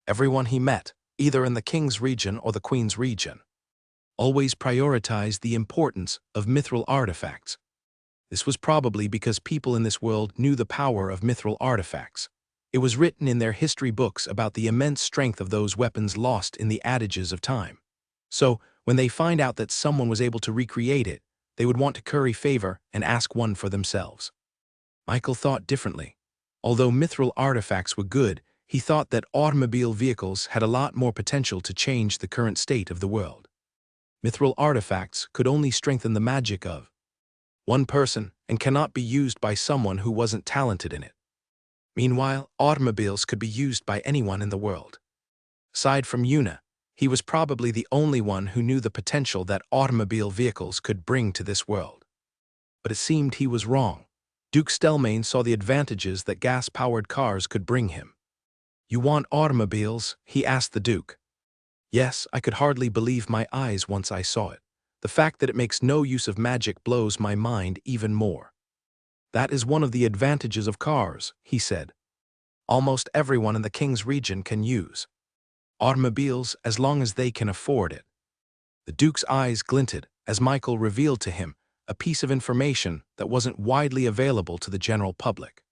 S1: Everyone he met, either in the King's region or the Queen's region, always prioritized the importance of mithril artifacts. This was probably because people in this world knew the power of mithril artifacts. It was written in their history books about the immense strength of those weapons lost in the adages of time. So, when they find out that someone was able to recreate it, they would want to curry favor and ask one for themselves. Michael thought differently. Although mithril artifacts were good, he thought that automobile vehicles had a lot more potential to change the current state of the world. Mithril artifacts could only strengthen the magic of one person and cannot be used by someone who wasn't talented in it. Meanwhile, automobiles could be used by anyone in the world. Aside from Yuna, he was probably the only one who knew the potential that automobile vehicles could bring to this world. But it seemed he was wrong. Duke Stelmane saw the advantages that gas-powered cars could bring him. "You want automobiles?" he asked the Duke. "Yes, I could hardly believe my eyes once I saw it. The fact that it makes no use of magic blows my mind even more." "That is one of the advantages of cars," he said. "Almost everyone in the King's region can use automobiles as long as they can afford it." The Duke's eyes glinted as Michael revealed to him a piece of information that wasn't widely available to the general public.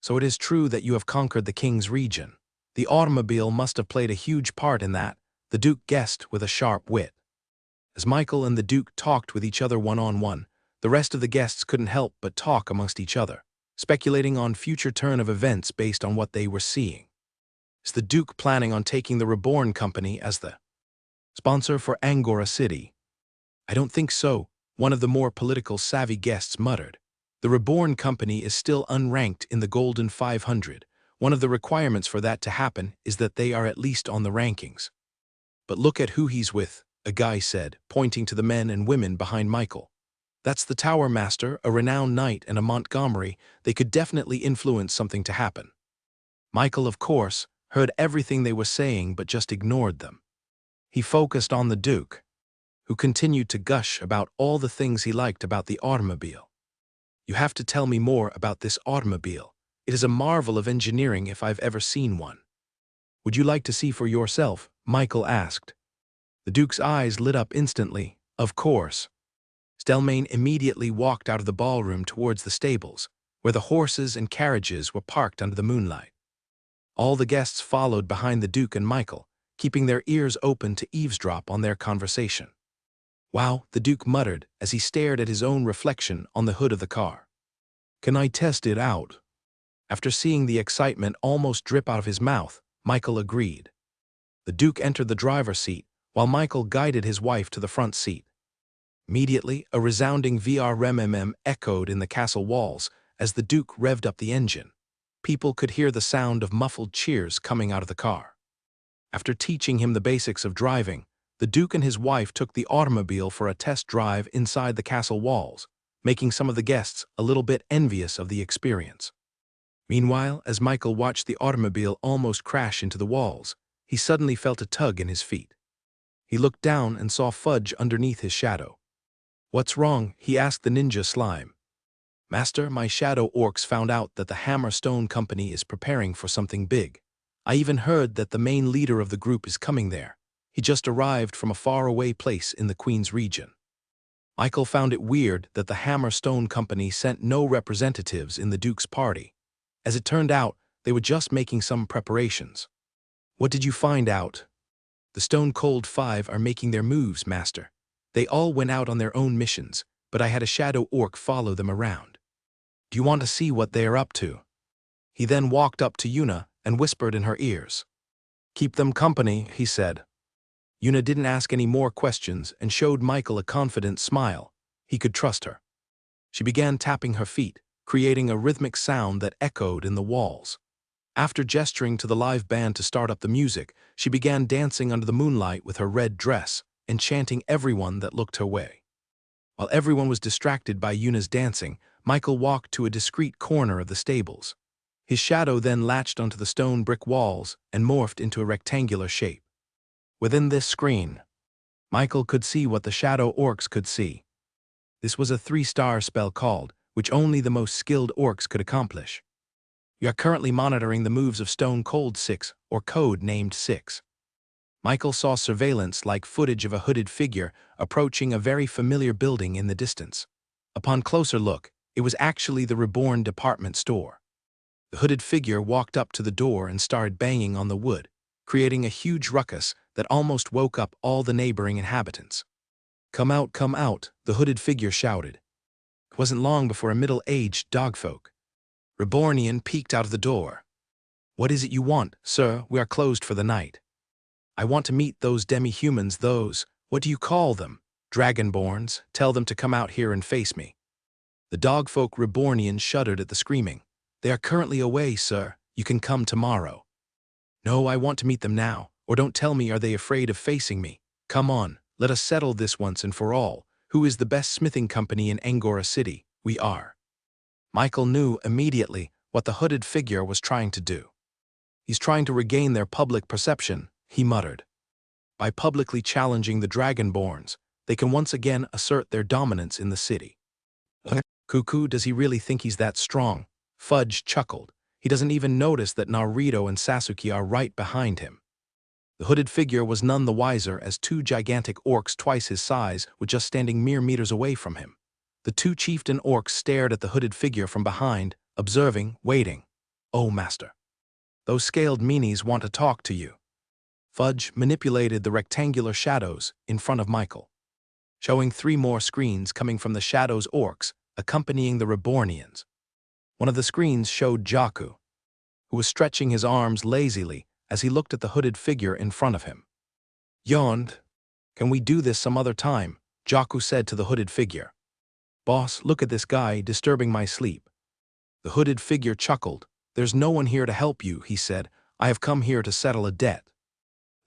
S1: So it is true that you have conquered the king's region. The automobile must have played a huge part in that, the Duke guessed with a sharp wit. As Michael and the Duke talked with each other one-on-one, the rest of the guests couldn't help but talk amongst each other, speculating on future turn of events based on what they were seeing. Is the Duke planning on taking the Reborn company as the sponsor for Angora City? I don't think so, one of the more political savvy guests muttered. The Reborn company is still unranked in the Golden 500. One of the requirements for that to happen is that they are at least on the rankings. But look at who he's with, a guy said, pointing to the men and women behind Michael. That's the Tower Master, a renowned knight and a Montgomery. They could definitely influence something to happen. Michael, of course, heard everything they were saying but just ignored them. He focused on the Duke, who continued to gush about all the things he liked about the automobile. You have to tell me more about this automobile. It is a marvel of engineering if I've ever seen one. Would you like to see for yourself? Michael asked. The Duke's eyes lit up instantly. Of course. Stelmane immediately walked out of the ballroom towards the stables, where the horses and carriages were parked under the moonlight. All the guests followed behind the Duke and Michael, keeping their ears open to eavesdrop on their conversation. Wow, the Duke muttered as he stared at his own reflection on the hood of the car. Can I test it out? After seeing the excitement almost drip out of his mouth, Michael agreed. The Duke entered the driver's seat, while Michael guided his wife to the front seat. Immediately, a resounding vrmm echoed in the castle walls as the Duke revved up the engine. People could hear the sound of muffled cheers coming out of the car. After teaching him the basics of driving, the Duke and his wife took the automobile for a test drive inside the castle walls, making some of the guests a little bit envious of the experience. Meanwhile, as Michael watched the automobile almost crash into the walls, he suddenly felt a tug in his feet. He looked down and saw Fudge underneath his shadow. What's wrong? He asked the ninja slime. Master, my shadow orcs found out that the Hammerstone Company is preparing for something big. I even heard that the main leader of the group is coming there. He just arrived from a faraway place in the Queen's region. Michael found it weird that the Hammerstone Company sent no representatives in the Duke's party. As it turned out, they were just making some preparations. What did you find out? The Stone Cold Five are making their moves, Master. They all went out on their own missions, but I had a shadow orc follow them around. Do you want to see what they are up to? He then walked up to Yuna and whispered in her ears. Keep them company, he said. Yuna didn't ask any more questions and showed Michael a confident smile. He could trust her. She began tapping her feet, creating a rhythmic sound that echoed in the walls. After gesturing to the live band to start up the music, she began dancing under the moonlight with her red dress, enchanting everyone that looked her way. While everyone was distracted by Yuna's dancing, Michael walked to a discreet corner of the stables. His shadow then latched onto the stone brick walls and morphed into a rectangular shape. Within this screen, Michael could see what the shadow orcs could see. This was a 3-star spell called, which only the most skilled orcs could accomplish. You are currently monitoring the moves of Stone Cold 6, or code named 6. Michael saw surveillance-like footage of a hooded figure approaching a very familiar building in the distance. Upon closer look, it was actually the Reborn department store. The hooded figure walked up to the door and started banging on the wood, creating a huge ruckus that almost woke up all the neighboring inhabitants. Come out, the hooded figure shouted. It wasn't long before a middle-aged dogfolk, Rebornian, peeked out of the door. What is it you want, sir? We are closed for the night. I want to meet those demi-humans, what do you call them? Dragonborns. Tell them to come out here and face me. The dogfolk Rebornian shuddered at the screaming. They are currently away, sir. You can come tomorrow. No, I want to meet them now. Or don't tell me, are they afraid of facing me? Come on, let us settle this once and for all. Who is the best smithing company in Angora City? We are. Michael knew immediately what the hooded figure was trying to do. He's trying to regain their public perception, he muttered. By publicly challenging the Dragonborns, they can once again assert their dominance in the city. Cuckoo, does he really think he's that strong? Fudge chuckled. He doesn't even notice that Naruto and Sasuke are right behind him. The hooded figure was none the wiser as 2 gigantic orcs twice his size were just standing mere meters away from him. The 2 chieftain orcs stared at the hooded figure from behind, observing, waiting. "Oh, master. Those scaled meanies want to talk to you." Fudge manipulated the rectangular shadows in front of Michael, showing 3 more screens coming from the shadows orcs accompanying the Rebornians. One of the screens showed Jakku, who was stretching his arms lazily as he looked at the hooded figure in front of him. "Yawned. Can we do this some other time?" Jakku said to the hooded figure. "Boss, look at this guy disturbing my sleep." The hooded figure chuckled. "There's no one here to help you," he said. "I have come here to settle a debt."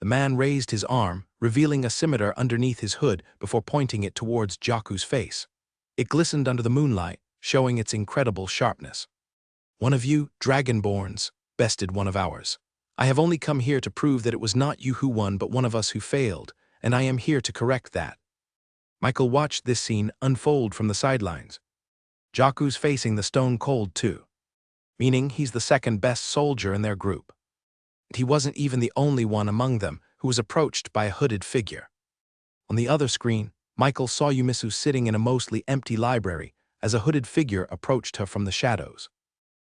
S1: The man raised his arm, revealing a scimitar underneath his hood before pointing it towards Jakku's face. It glistened under the moonlight, showing its incredible sharpness. "One of you, Dragonborns, bested one of ours. I have only come here to prove that it was not you who won but one of us who failed, and I am here to correct that." Michael watched this scene unfold from the sidelines. Jakku's facing the stone cold too, meaning he's the second best soldier in their group. He wasn't even the only one among them who was approached by a hooded figure. On the other screen, Michael saw Yumisu sitting in a mostly empty library as a hooded figure approached her from the shadows.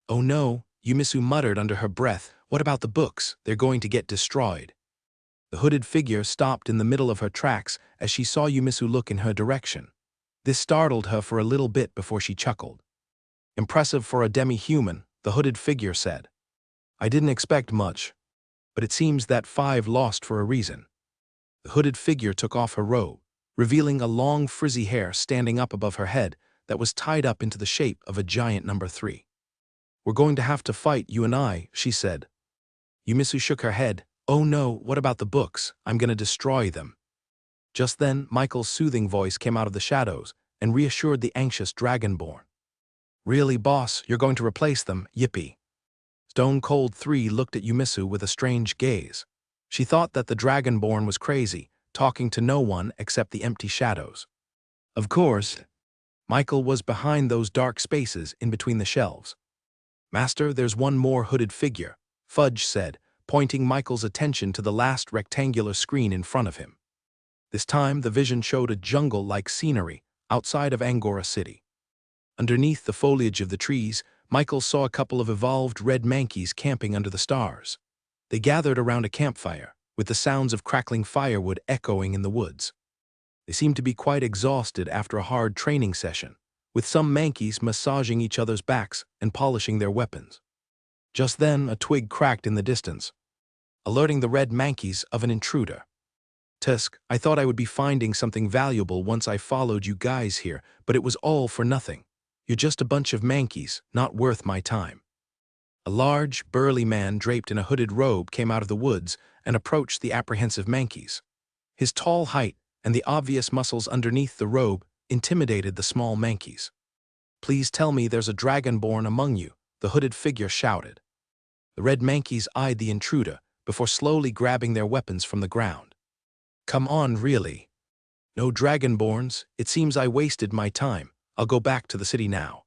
S1: "Oh no," Yumisu muttered under her breath. "What about the books? They're going to get destroyed." The hooded figure stopped in the middle of her tracks as she saw Yumisu look in her direction. This startled her for a little bit before she chuckled. "Impressive for a demi-human," the hooded figure said. "I didn't expect much, but it seems that 5 lost for a reason." The hooded figure took off her robe, revealing a long frizzy hair standing up above her head that was tied up into the shape of a giant number 3. "We're going to have to fight, you and I," she said. Yumisu shook her head. "Oh no, what about the books? I'm gonna destroy them." Just then, Michael's soothing voice came out of the shadows and reassured the anxious Dragonborn. "Really, boss, you're going to replace them, yippee." Stone Cold 3 looked at Yumisu with a strange gaze. She thought that the Dragonborn was crazy, talking to no one except the empty shadows. Of course, Michael was behind those dark spaces in between the shelves. "Master, there's one more hooded figure," Fudge said, pointing Michael's attention to the last rectangular screen in front of him. This time, the vision showed a jungle-like scenery outside of Angora City. Underneath the foliage of the trees, Michael saw a couple of evolved red mankeys camping under the stars. They gathered around a campfire, with the sounds of crackling firewood echoing in the woods. They seemed to be quite exhausted after a hard training session, with some mankeys massaging each other's backs and polishing their weapons. Just then, a twig cracked in the distance, alerting the red mankeys of an intruder. "Tusk, I thought I would be finding something valuable once I followed you guys here, but it was all for nothing. You're just a bunch of mankeys, not worth my time." A large, burly man draped in a hooded robe came out of the woods and approached the apprehensive mankeys. His tall height and the obvious muscles underneath the robe intimidated the small mankeys. "Please tell me there's a dragonborn among you," the hooded figure shouted. The red mankeys eyed the intruder before slowly grabbing their weapons from the ground. "Come on, really? No dragonborns? It seems I wasted my time. I'll go back to the city now."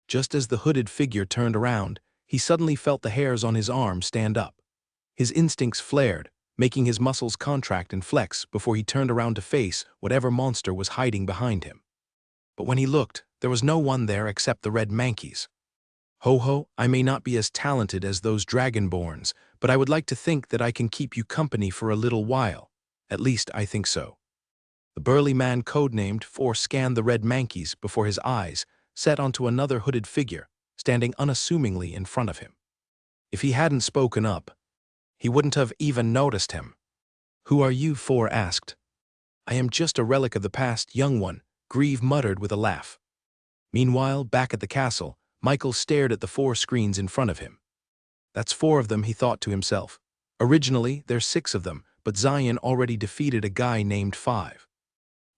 S1: Just as the hooded figure turned around, he suddenly felt the hairs on his arm stand up. His instincts flared, making his muscles contract and flex before he turned around to face whatever monster was hiding behind him. But when he looked, there was no one there except the red mankeys. "Ho ho, I may not be as talented as those dragonborns, but I would like to think that I can keep you company for a little while. At least I think so." The burly man codenamed 4 scanned the red mankeys before his eyes set onto another hooded figure standing unassumingly in front of him. If he hadn't spoken up, he wouldn't have even noticed him. "Who are you 4 asked. "I am just a relic of the past, young one," Grieve muttered with a laugh. Meanwhile, back at the castle, Michael stared at the 4 screens in front of him. "That's 4 of them," he thought to himself. "Originally, there's 6 of them, but Zion already defeated a guy named 5.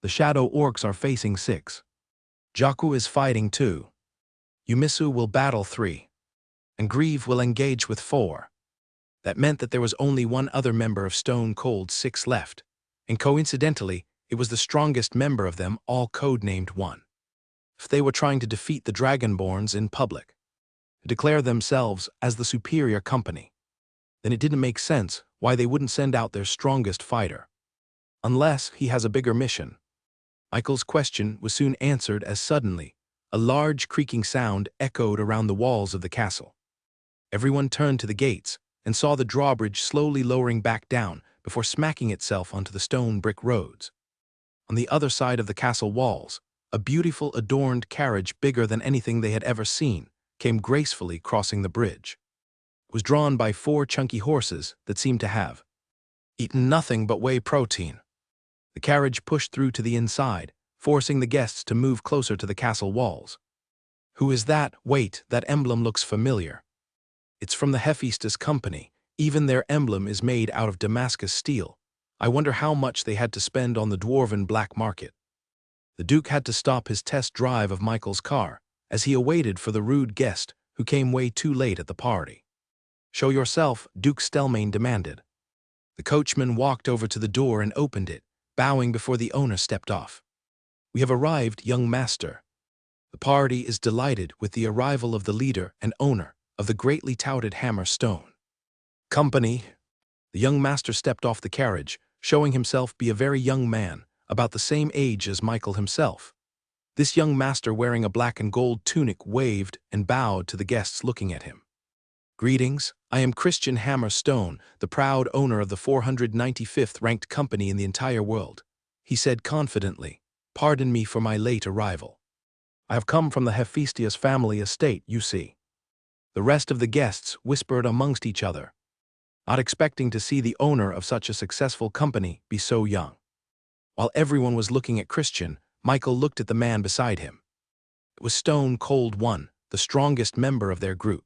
S1: The shadow orcs are facing 6. Jakku is fighting 2. Yumisu will battle 3. And Grieve will engage with 4. That meant that there was only one other member of Stone Cold 6 left, and coincidentally, it was the strongest member of them all codenamed 1. If they were trying to defeat the Dragonborns in public, to declare themselves as the superior company, then it didn't make sense why they wouldn't send out their strongest fighter. Unless he has a bigger mission. Michael's question was soon answered as suddenly, a large creaking sound echoed around the walls of the castle. Everyone turned to the gates and saw the drawbridge slowly lowering back down before smacking itself onto the stone brick roads. On the other side of the castle walls, a beautiful adorned carriage bigger than anything they had ever seen came gracefully crossing the bridge. It was drawn by 4 chunky horses that seemed to have eaten nothing but whey protein. The carriage pushed through to the inside, forcing the guests to move closer to the castle walls. Who is that? Wait, that emblem looks familiar. It's from the Hephaestus Company. Even their emblem is made out of Damascus steel. I wonder how much they had to spend on the dwarven black market. The Duke had to stop his test drive of Michael's car as he awaited for the rude guest who came way too late at the party. Show yourself, Duke Stelmane demanded. The coachman walked over to the door and opened it, bowing before the owner stepped off. We have arrived, young master. The party is delighted with the arrival of the leader and owner of the greatly touted Hammer Stone Company. The young master stepped off the carriage, showing himself be a very young man, about the same age as Michael himself. This young master wearing a black and gold tunic waved and bowed to the guests looking at him. Greetings, I am Christian Hammer Stone, the proud owner of the 495th ranked company in the entire world, he said confidently. Pardon me for my late arrival. I have come from the Hephaestus family estate, you see. The rest of the guests whispered amongst each other, not expecting to see the owner of such a successful company be so young. While everyone was looking at Christian, Michael looked at the man beside him. It was Stone Cold One, the strongest member of their group.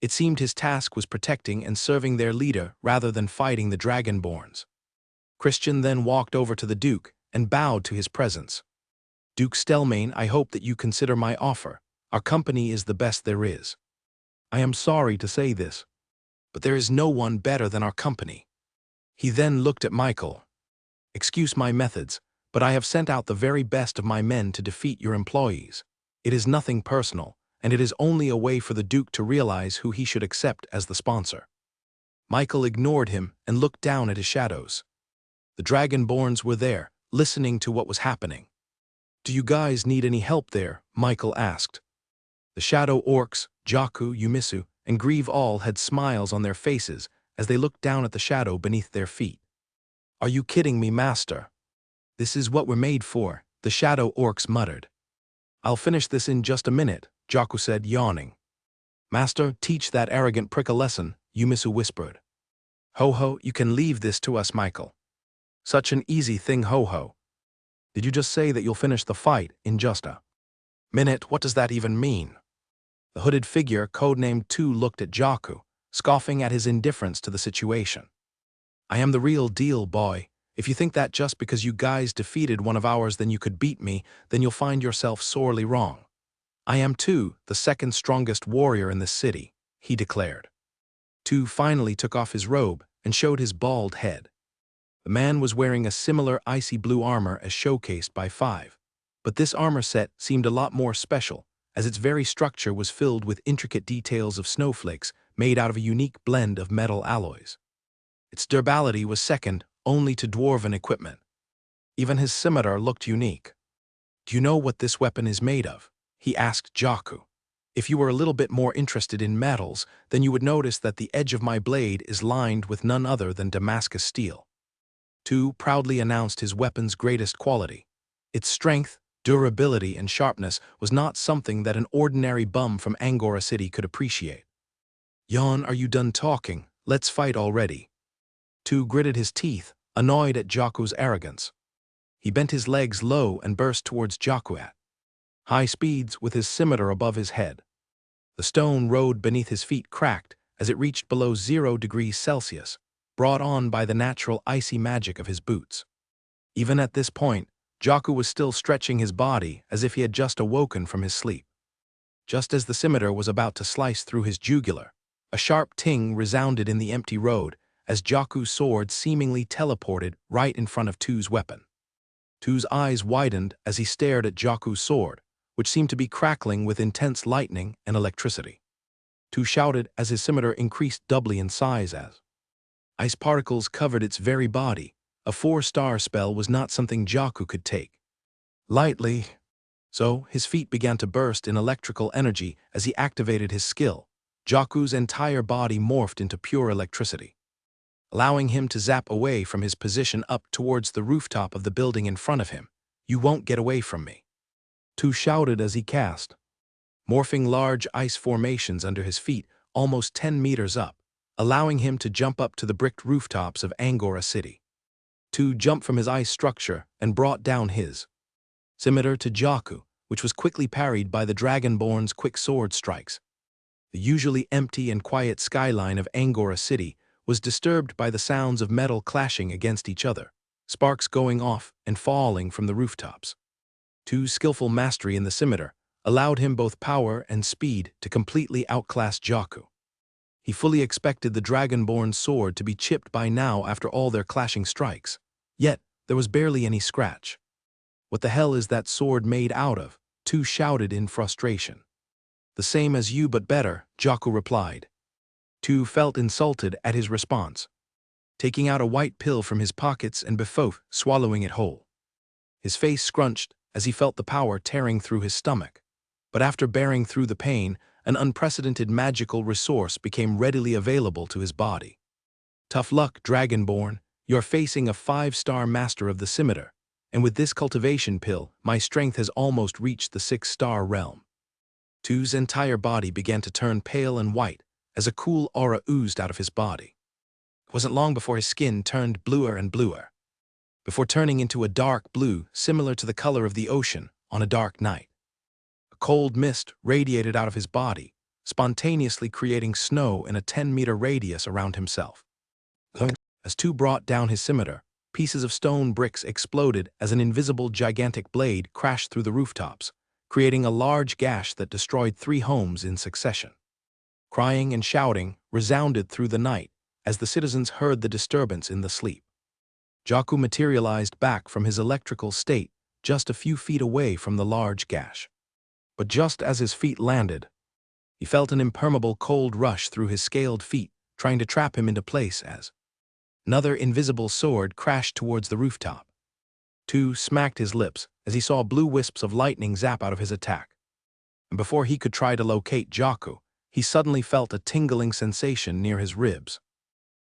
S1: It seemed his task was protecting and serving their leader rather than fighting the Dragonborns. Christian then walked over to the Duke and bowed to his presence. Duke Stelmane, I hope that you consider my offer. Our company is the best there is. I am sorry to say this, but there is no one better than our company. He then looked at Michael. Excuse my methods, but I have sent out the very best of my men to defeat your employees. It is nothing personal, and it is only a way for the Duke to realize who he should accept as the sponsor. Michael ignored him and looked down at his shadows. The Dragonborns were there, listening to what was happening. Do you guys need any help there? Michael asked. The shadow orcs, Jaku, Yumisu, and Grieve all had smiles on their faces as they looked down at the shadow beneath their feet. Are you kidding me, master? This is what we're made for, the shadow orcs muttered. I'll finish this in just a minute, Jaku said, yawning. Master, teach that arrogant prick a lesson, Yumisu whispered. Ho-ho, you can leave this to us, Michael. Such an easy thing, ho-ho. Did you just say that you'll finish the fight in just a minute? What does that even mean? The hooded figure, codenamed 2, looked at Jaku, scoffing at his indifference to the situation. I am the real deal, boy. If you think that just because you guys defeated one of ours then you could beat me, then you'll find yourself sorely wrong. I am 2, the second strongest warrior in this city, he declared. 2 finally took off his robe and showed his bald head. The man was wearing a similar icy blue armor as showcased by 5, but this armor set seemed a lot more special, as its very structure was filled with intricate details of snowflakes made out of a unique blend of metal alloys. Its durability was second only to dwarven equipment. Even his scimitar looked unique. Do you know what this weapon is made of? He asked Jaku. If you were a little bit more interested in metals, then you would notice that the edge of my blade is lined with none other than Damascus steel. 2 proudly announced his weapon's greatest quality. Its strength, durability, and sharpness was not something that an ordinary bum from Angora City could appreciate. Yon, are you done talking? Let's fight already. 2 gritted his teeth, annoyed at Jaku's arrogance. He bent his legs low and burst towards Jaku at high speeds with his scimitar above his head. The stone road beneath his feet cracked as it reached below 0 degrees Celsius, brought on by the natural icy magic of his boots. Even at this point, Jaku was still stretching his body as if he had just awoken from his sleep. Just as the scimitar was about to slice through his jugular, a sharp ting resounded in the empty road as Jaku's sword seemingly teleported right in front of 2's weapon. 2's eyes widened as he stared at Jaku's sword, which seemed to be crackling with intense lightning and electricity. 2 shouted as his scimitar increased doubly in size as ice particles covered its very body. A 4-star spell was not something Jaku could take lightly. So his feet began to burst in electrical energy as he activated his skill. Jaku's entire body morphed into pure electricity, allowing him to zap away from his position up towards the rooftop of the building in front of him. "You won't get away from me," Tu shouted as he cast, morphing large ice formations under his feet almost 10 meters up, allowing him to jump up to the bricked rooftops of Angora City. Tu jumped from his ice structure and brought down his scimitar to Jaku, which was quickly parried by the Dragonborn's quick sword strikes. The usually empty and quiet skyline of Angora City was disturbed by the sounds of metal clashing against each other, sparks going off and falling from the rooftops. Tu's skillful mastery in the scimitar allowed him both power and speed to completely outclass Jaku. He fully expected the Dragonborn's sword to be chipped by now after all their clashing strikes. Yet, there was barely any scratch. "What the hell is that sword made out of?" Tu shouted in frustration. "The same as you but better," Jaku replied. Tu felt insulted at his response, taking out a white pill from his pockets and before swallowing it whole. His face scrunched as he felt the power tearing through his stomach. But after bearing through the pain, an unprecedented magical resource became readily available to his body. "Tough luck, Dragonborn. You're facing a 5-star master of the scimitar, and with this cultivation pill, my strength has almost reached the 6-star realm." Tu's entire body began to turn pale and white as a cool aura oozed out of his body. It wasn't long before his skin turned bluer and bluer, before turning into a dark blue similar to the color of the ocean on a dark night. A cold mist radiated out of his body, spontaneously creating snow in a 10-meter radius around himself. As Tu brought down his scimitar, pieces of stone bricks exploded as an invisible gigantic blade crashed through the rooftops, creating a large gash that destroyed 3 homes in succession. Crying and shouting resounded through the night as the citizens heard the disturbance in the sleep. Jaku materialized back from his electrical state just a few feet away from the large gash. But just as his feet landed, he felt an impermeable cold rush through his scaled feet, trying to trap him into place as another invisible sword crashed towards the rooftop. Tu smacked his lips as he saw blue wisps of lightning zap out of his attack. And before he could try to locate Jaku, he suddenly felt a tingling sensation near his ribs.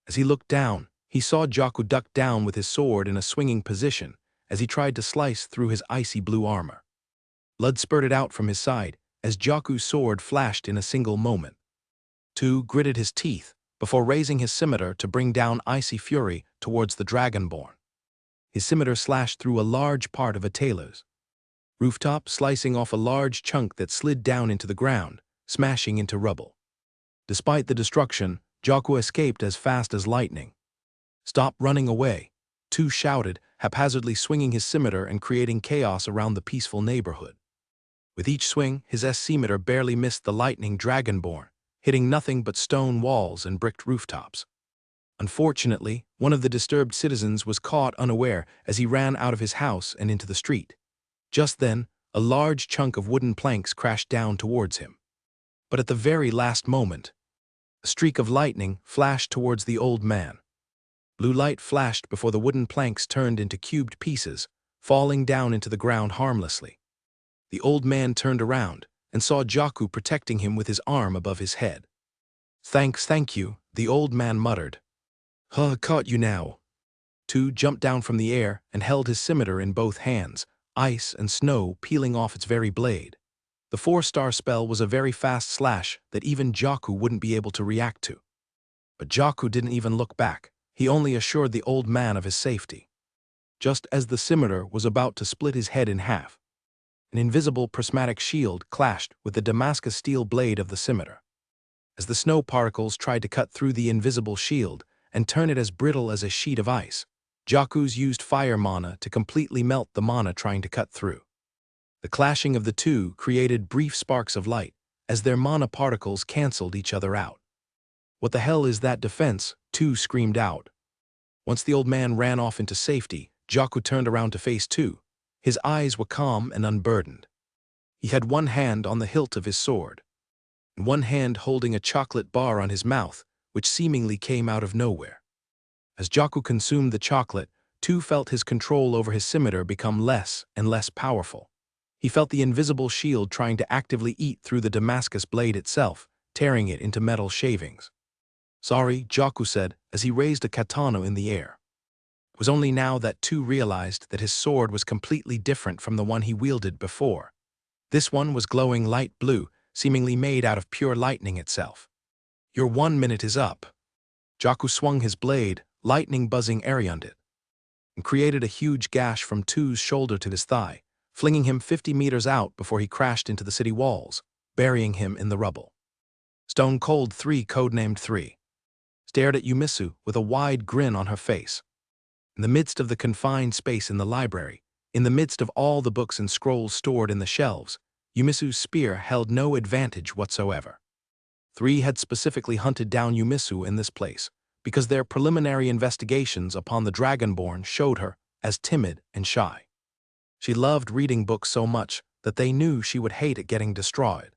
S1: As he looked down, he saw Jaku duck down with his sword in a swinging position as he tried to slice through his icy blue armor. Blood spurted out from his side as Jaku's sword flashed in a single moment. Tu gritted his teeth before raising his scimitar to bring down icy fury towards the Dragonborn. His scimitar slashed through a large part of a tailor's rooftop, slicing off a large chunk that slid down into the ground, smashing into rubble. Despite the destruction, Jaku escaped as fast as lightning. "Stop running away," Tu shouted, haphazardly swinging his scimitar and creating chaos around the peaceful neighborhood. With each swing, his scimitar barely missed the lightning Dragonborn, hitting nothing but stone walls and bricked rooftops. Unfortunately, one of the disturbed citizens was caught unaware as he ran out of his house and into the street. Just then, a large chunk of wooden planks crashed down towards him. But at the very last moment, a streak of lightning flashed towards the old man. Blue light flashed before the wooden planks turned into cubed pieces, falling down into the ground harmlessly. The old man turned around and saw Jaku protecting him with his arm above his head. Thank you," the old man muttered. Caught you now." Tu jumped down from the air and held his scimitar in both hands, ice and snow peeling off its very blade. The 4-star spell was a very fast slash that even Jaku wouldn't be able to react to. But Jaku didn't even look back. He only assured the old man of his safety. Just as the scimitar was about to split his head in half, an invisible prismatic shield clashed with the Damascus steel blade of the scimitar. As the snow particles tried to cut through the invisible shield and turn it as brittle as a sheet of ice, Jaku's used fire mana to completely melt the mana trying to cut through. The clashing of the two created brief sparks of light as their mana particles canceled each other out. "What the hell is that defense?" Tu screamed out. Once the old man ran off into safety, Jaku turned around to face Tu. His eyes were calm and unburdened. He had one hand on the hilt of his sword, and one hand holding a chocolate bar on his mouth, which seemingly came out of nowhere. As Jaku consumed the chocolate, Tu felt his control over his scimitar become less and less powerful. He felt the invisible shield trying to actively eat through the Damascus blade itself, tearing it into metal shavings. "Sorry," Jaku said as he raised a katana in the air. It was only now that Tu realized that his sword was completely different from the one he wielded before. This one was glowing light blue, seemingly made out of pure lightning itself. "Your 1 minute is up." Jaku swung his blade, lightning buzzing around it, and created a huge gash from Tu's shoulder to his thigh, flinging him 50 meters out before he crashed into the city walls, burying him in the rubble. Stone Cold 3, codenamed 3, stared at Yumisu with a wide grin on her face. In the midst of the confined space in the library, in the midst of all the books and scrolls stored in the shelves, Yumisu's spear held no advantage whatsoever. 3 had specifically hunted down Yumisu in this place, because their preliminary investigations upon the Dragonborn showed her as timid and shy. She loved reading books so much that they knew she would hate it getting destroyed.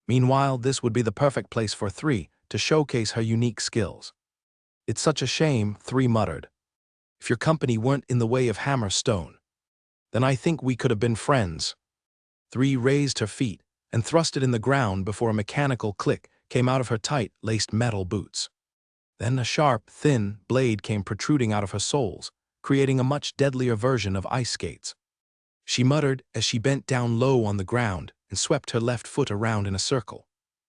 S1: Meanwhile, this would be the perfect place for 3 to showcase her unique skills. "It's such a shame," 3 muttered. "If your company weren't in the way of Hammer Stone, then I think we could have been friends." 3 raised her feet and thrust it in the ground before a mechanical click came out of her tight-laced metal boots. Then a sharp, thin blade came protruding out of her soles, creating a much deadlier version of ice skates. She muttered as she bent down low on the ground and swept her left foot around in a circle.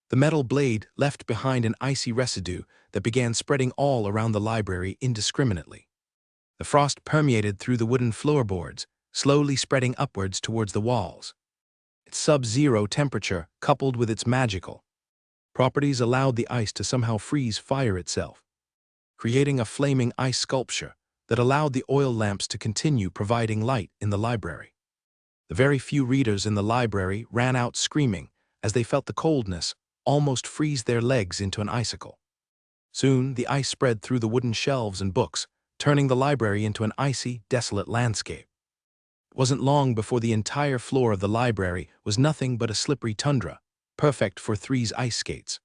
S1: The metal blade left behind an icy residue that began spreading all around the library indiscriminately. The frost permeated through the wooden floorboards, slowly spreading upwards towards the walls. Its sub-zero temperature, coupled with its magical properties, allowed the ice to somehow freeze fire itself, creating a flaming ice sculpture that allowed the oil lamps to continue providing light in the library. The very few readers in the library ran out screaming as they felt the coldness almost freeze their legs into an icicle. Soon, the ice spread through the wooden shelves and books, turning the library into an icy, desolate landscape. It wasn't long before the entire floor of the library was nothing but a slippery tundra, perfect for 3's ice skates.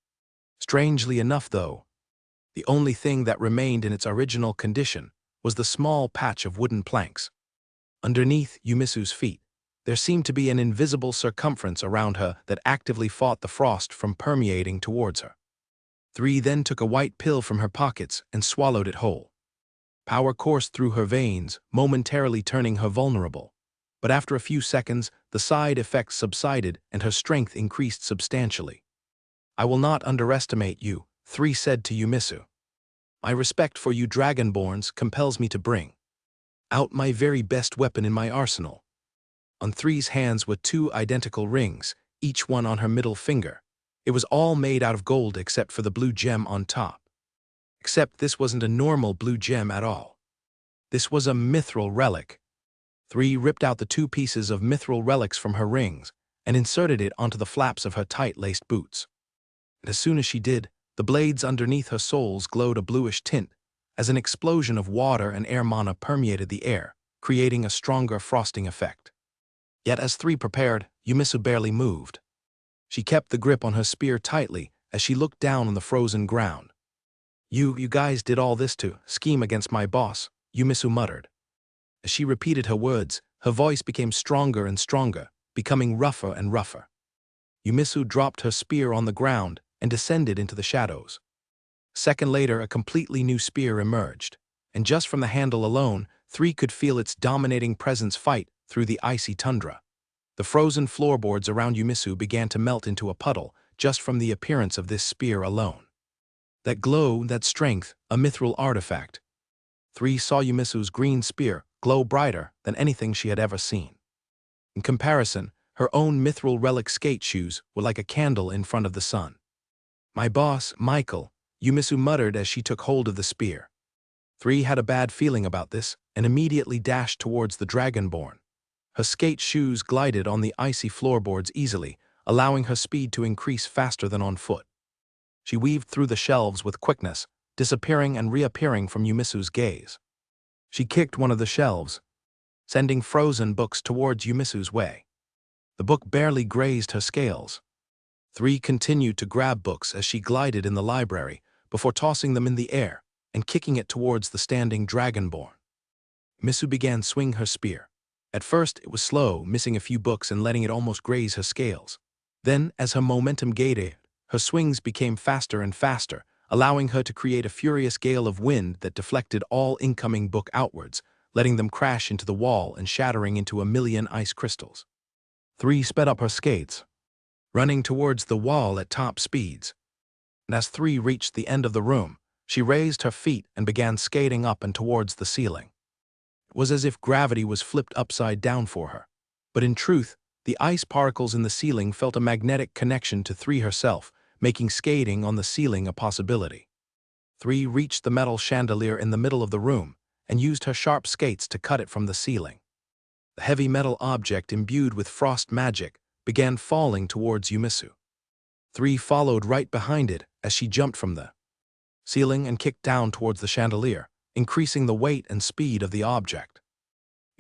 S1: Strangely enough, though, the only thing that remained in its original condition was the small patch of wooden planks. Underneath Yumisu's feet, there seemed to be an invisible circumference around her that actively fought the frost from permeating towards her. 3 then took a white pill from her pockets and swallowed it whole. Power coursed through her veins, momentarily turning her vulnerable. But after a few seconds, the side effects subsided and her strength increased substantially. "I will not underestimate you," 3 said to Yumisu. "My respect for you Dragonborns compels me to bring out my very best weapon in my arsenal." On 3's hands were 2 identical rings, each one on her middle finger. It was all made out of gold except for the blue gem on top. Except this wasn't a normal blue gem at all. This was a mithril relic. 3 ripped out the 2 pieces of mithril relics from her rings and inserted it onto the flaps of her tight-laced boots. And as soon as she did, the blades underneath her soles glowed a bluish tint as an explosion of water and air mana permeated the air, creating a stronger frosting effect. Yet as 3 prepared, Yumisu barely moved. She kept the grip on her spear tightly as she looked down on the frozen ground. You guys did all this to scheme against my boss," Yumisu muttered. As she repeated her words, her voice became stronger and stronger, becoming rougher and rougher. Yumisu dropped her spear on the ground and descended into the shadows. A second later, a completely new spear emerged, and just from the handle alone, 3 could feel its dominating presence fight through the icy tundra. The frozen floorboards around Yumisu began to melt into a puddle just from the appearance of this spear alone. That glow, that strength, a mithril artifact. 3 saw Yumisu's green spear glow brighter than anything she had ever seen. In comparison, her own mithril relic skate shoes were like a candle in front of the sun. "My boss, Michael," Yumisu muttered as she took hold of the spear. 3 had a bad feeling about this and immediately dashed towards the Dragonborn. Her skate shoes glided on the icy floorboards easily, allowing her speed to increase faster than on foot. She weaved through the shelves with quickness, disappearing and reappearing from Yumisu's gaze. She kicked one of the shelves, sending frozen books towards Yumisu's way. The book barely grazed her scales. 3 continued to grab books as she glided in the library before tossing them in the air and kicking it towards the standing Dragonborn. Yumisu began swinging her spear. At first, it was slow, missing a few books and letting it almost graze her scales. Then, as her momentum gained, her swings became faster and faster, allowing her to create a furious gale of wind that deflected all incoming book outwards, letting them crash into the wall and shattering into a million ice crystals. 3 sped up her skates, running towards the wall at top speeds. And as 3 reached the end of the room, she raised her feet and began skating up and towards the ceiling. It was as if gravity was flipped upside down for her. But in truth, the ice particles in the ceiling felt a magnetic connection to 3 herself, making skating on the ceiling a possibility. 3 reached the metal chandelier in the middle of the room and used her sharp skates to cut it from the ceiling. The heavy metal object imbued with frost magic began falling towards Yumisu. 3 followed right behind it as she jumped from the ceiling and kicked down towards the chandelier, increasing the weight and speed of the object.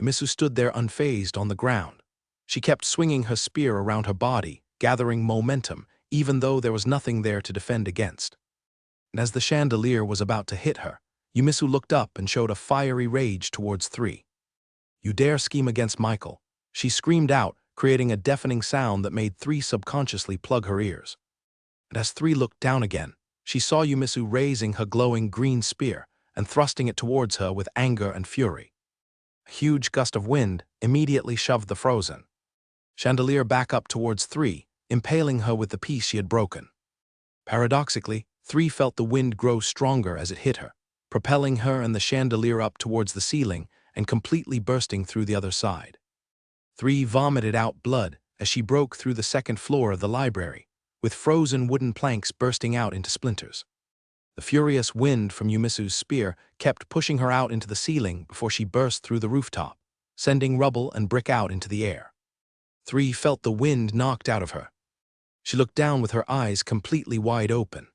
S1: Yumisu stood there unfazed on the ground. She kept swinging her spear around her body, gathering momentum, even though there was nothing there to defend against. And as the chandelier was about to hit her, Yumisu looked up and showed a fiery rage towards 3. "You dare scheme against Michael," she screamed out, creating a deafening sound that made 3 subconsciously plug her ears. And as 3 looked down again, she saw Yumisu raising her glowing green spear and thrusting it towards her with anger and fury. A huge gust of wind immediately shoved the frozen chandelier back up towards 3, impaling her with the piece she had broken. Paradoxically, 3 felt the wind grow stronger as it hit her, propelling her and the chandelier up towards the ceiling and completely bursting through the other side. 3 vomited out blood as she broke through the second floor of the library, with frozen wooden planks bursting out into splinters. The furious wind from Yumisu's spear kept pushing her out into the ceiling before she burst through the rooftop, sending rubble and brick out into the air. 3 felt the wind knocked out of her. She looked down with her eyes completely wide open.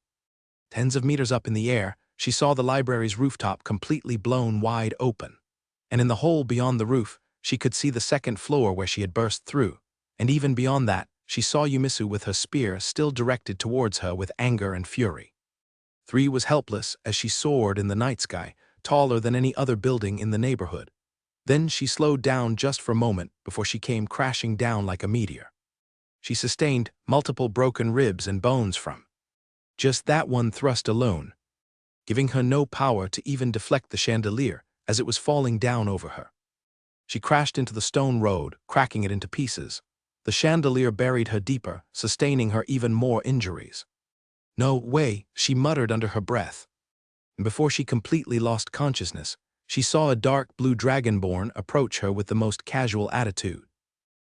S1: Tens of meters up in the air, she saw the library's rooftop completely blown wide open. And in the hole beyond the roof, she could see the second floor where she had burst through. And even beyond that, she saw Yumisu with her spear still directed towards her with anger and fury. 3 was helpless as she soared in the night sky, taller than any other building in the neighborhood. Then she slowed down just for a moment before she came crashing down like a meteor. She sustained multiple broken ribs and bones from just that one thrust alone, giving her no power to even deflect the chandelier as it was falling down over her. She crashed into the stone road, cracking it into pieces. The chandelier buried her deeper, sustaining her even more injuries. "No way," she muttered under her breath. And before she completely lost consciousness, she saw a dark blue dragonborn approach her with the most casual attitude.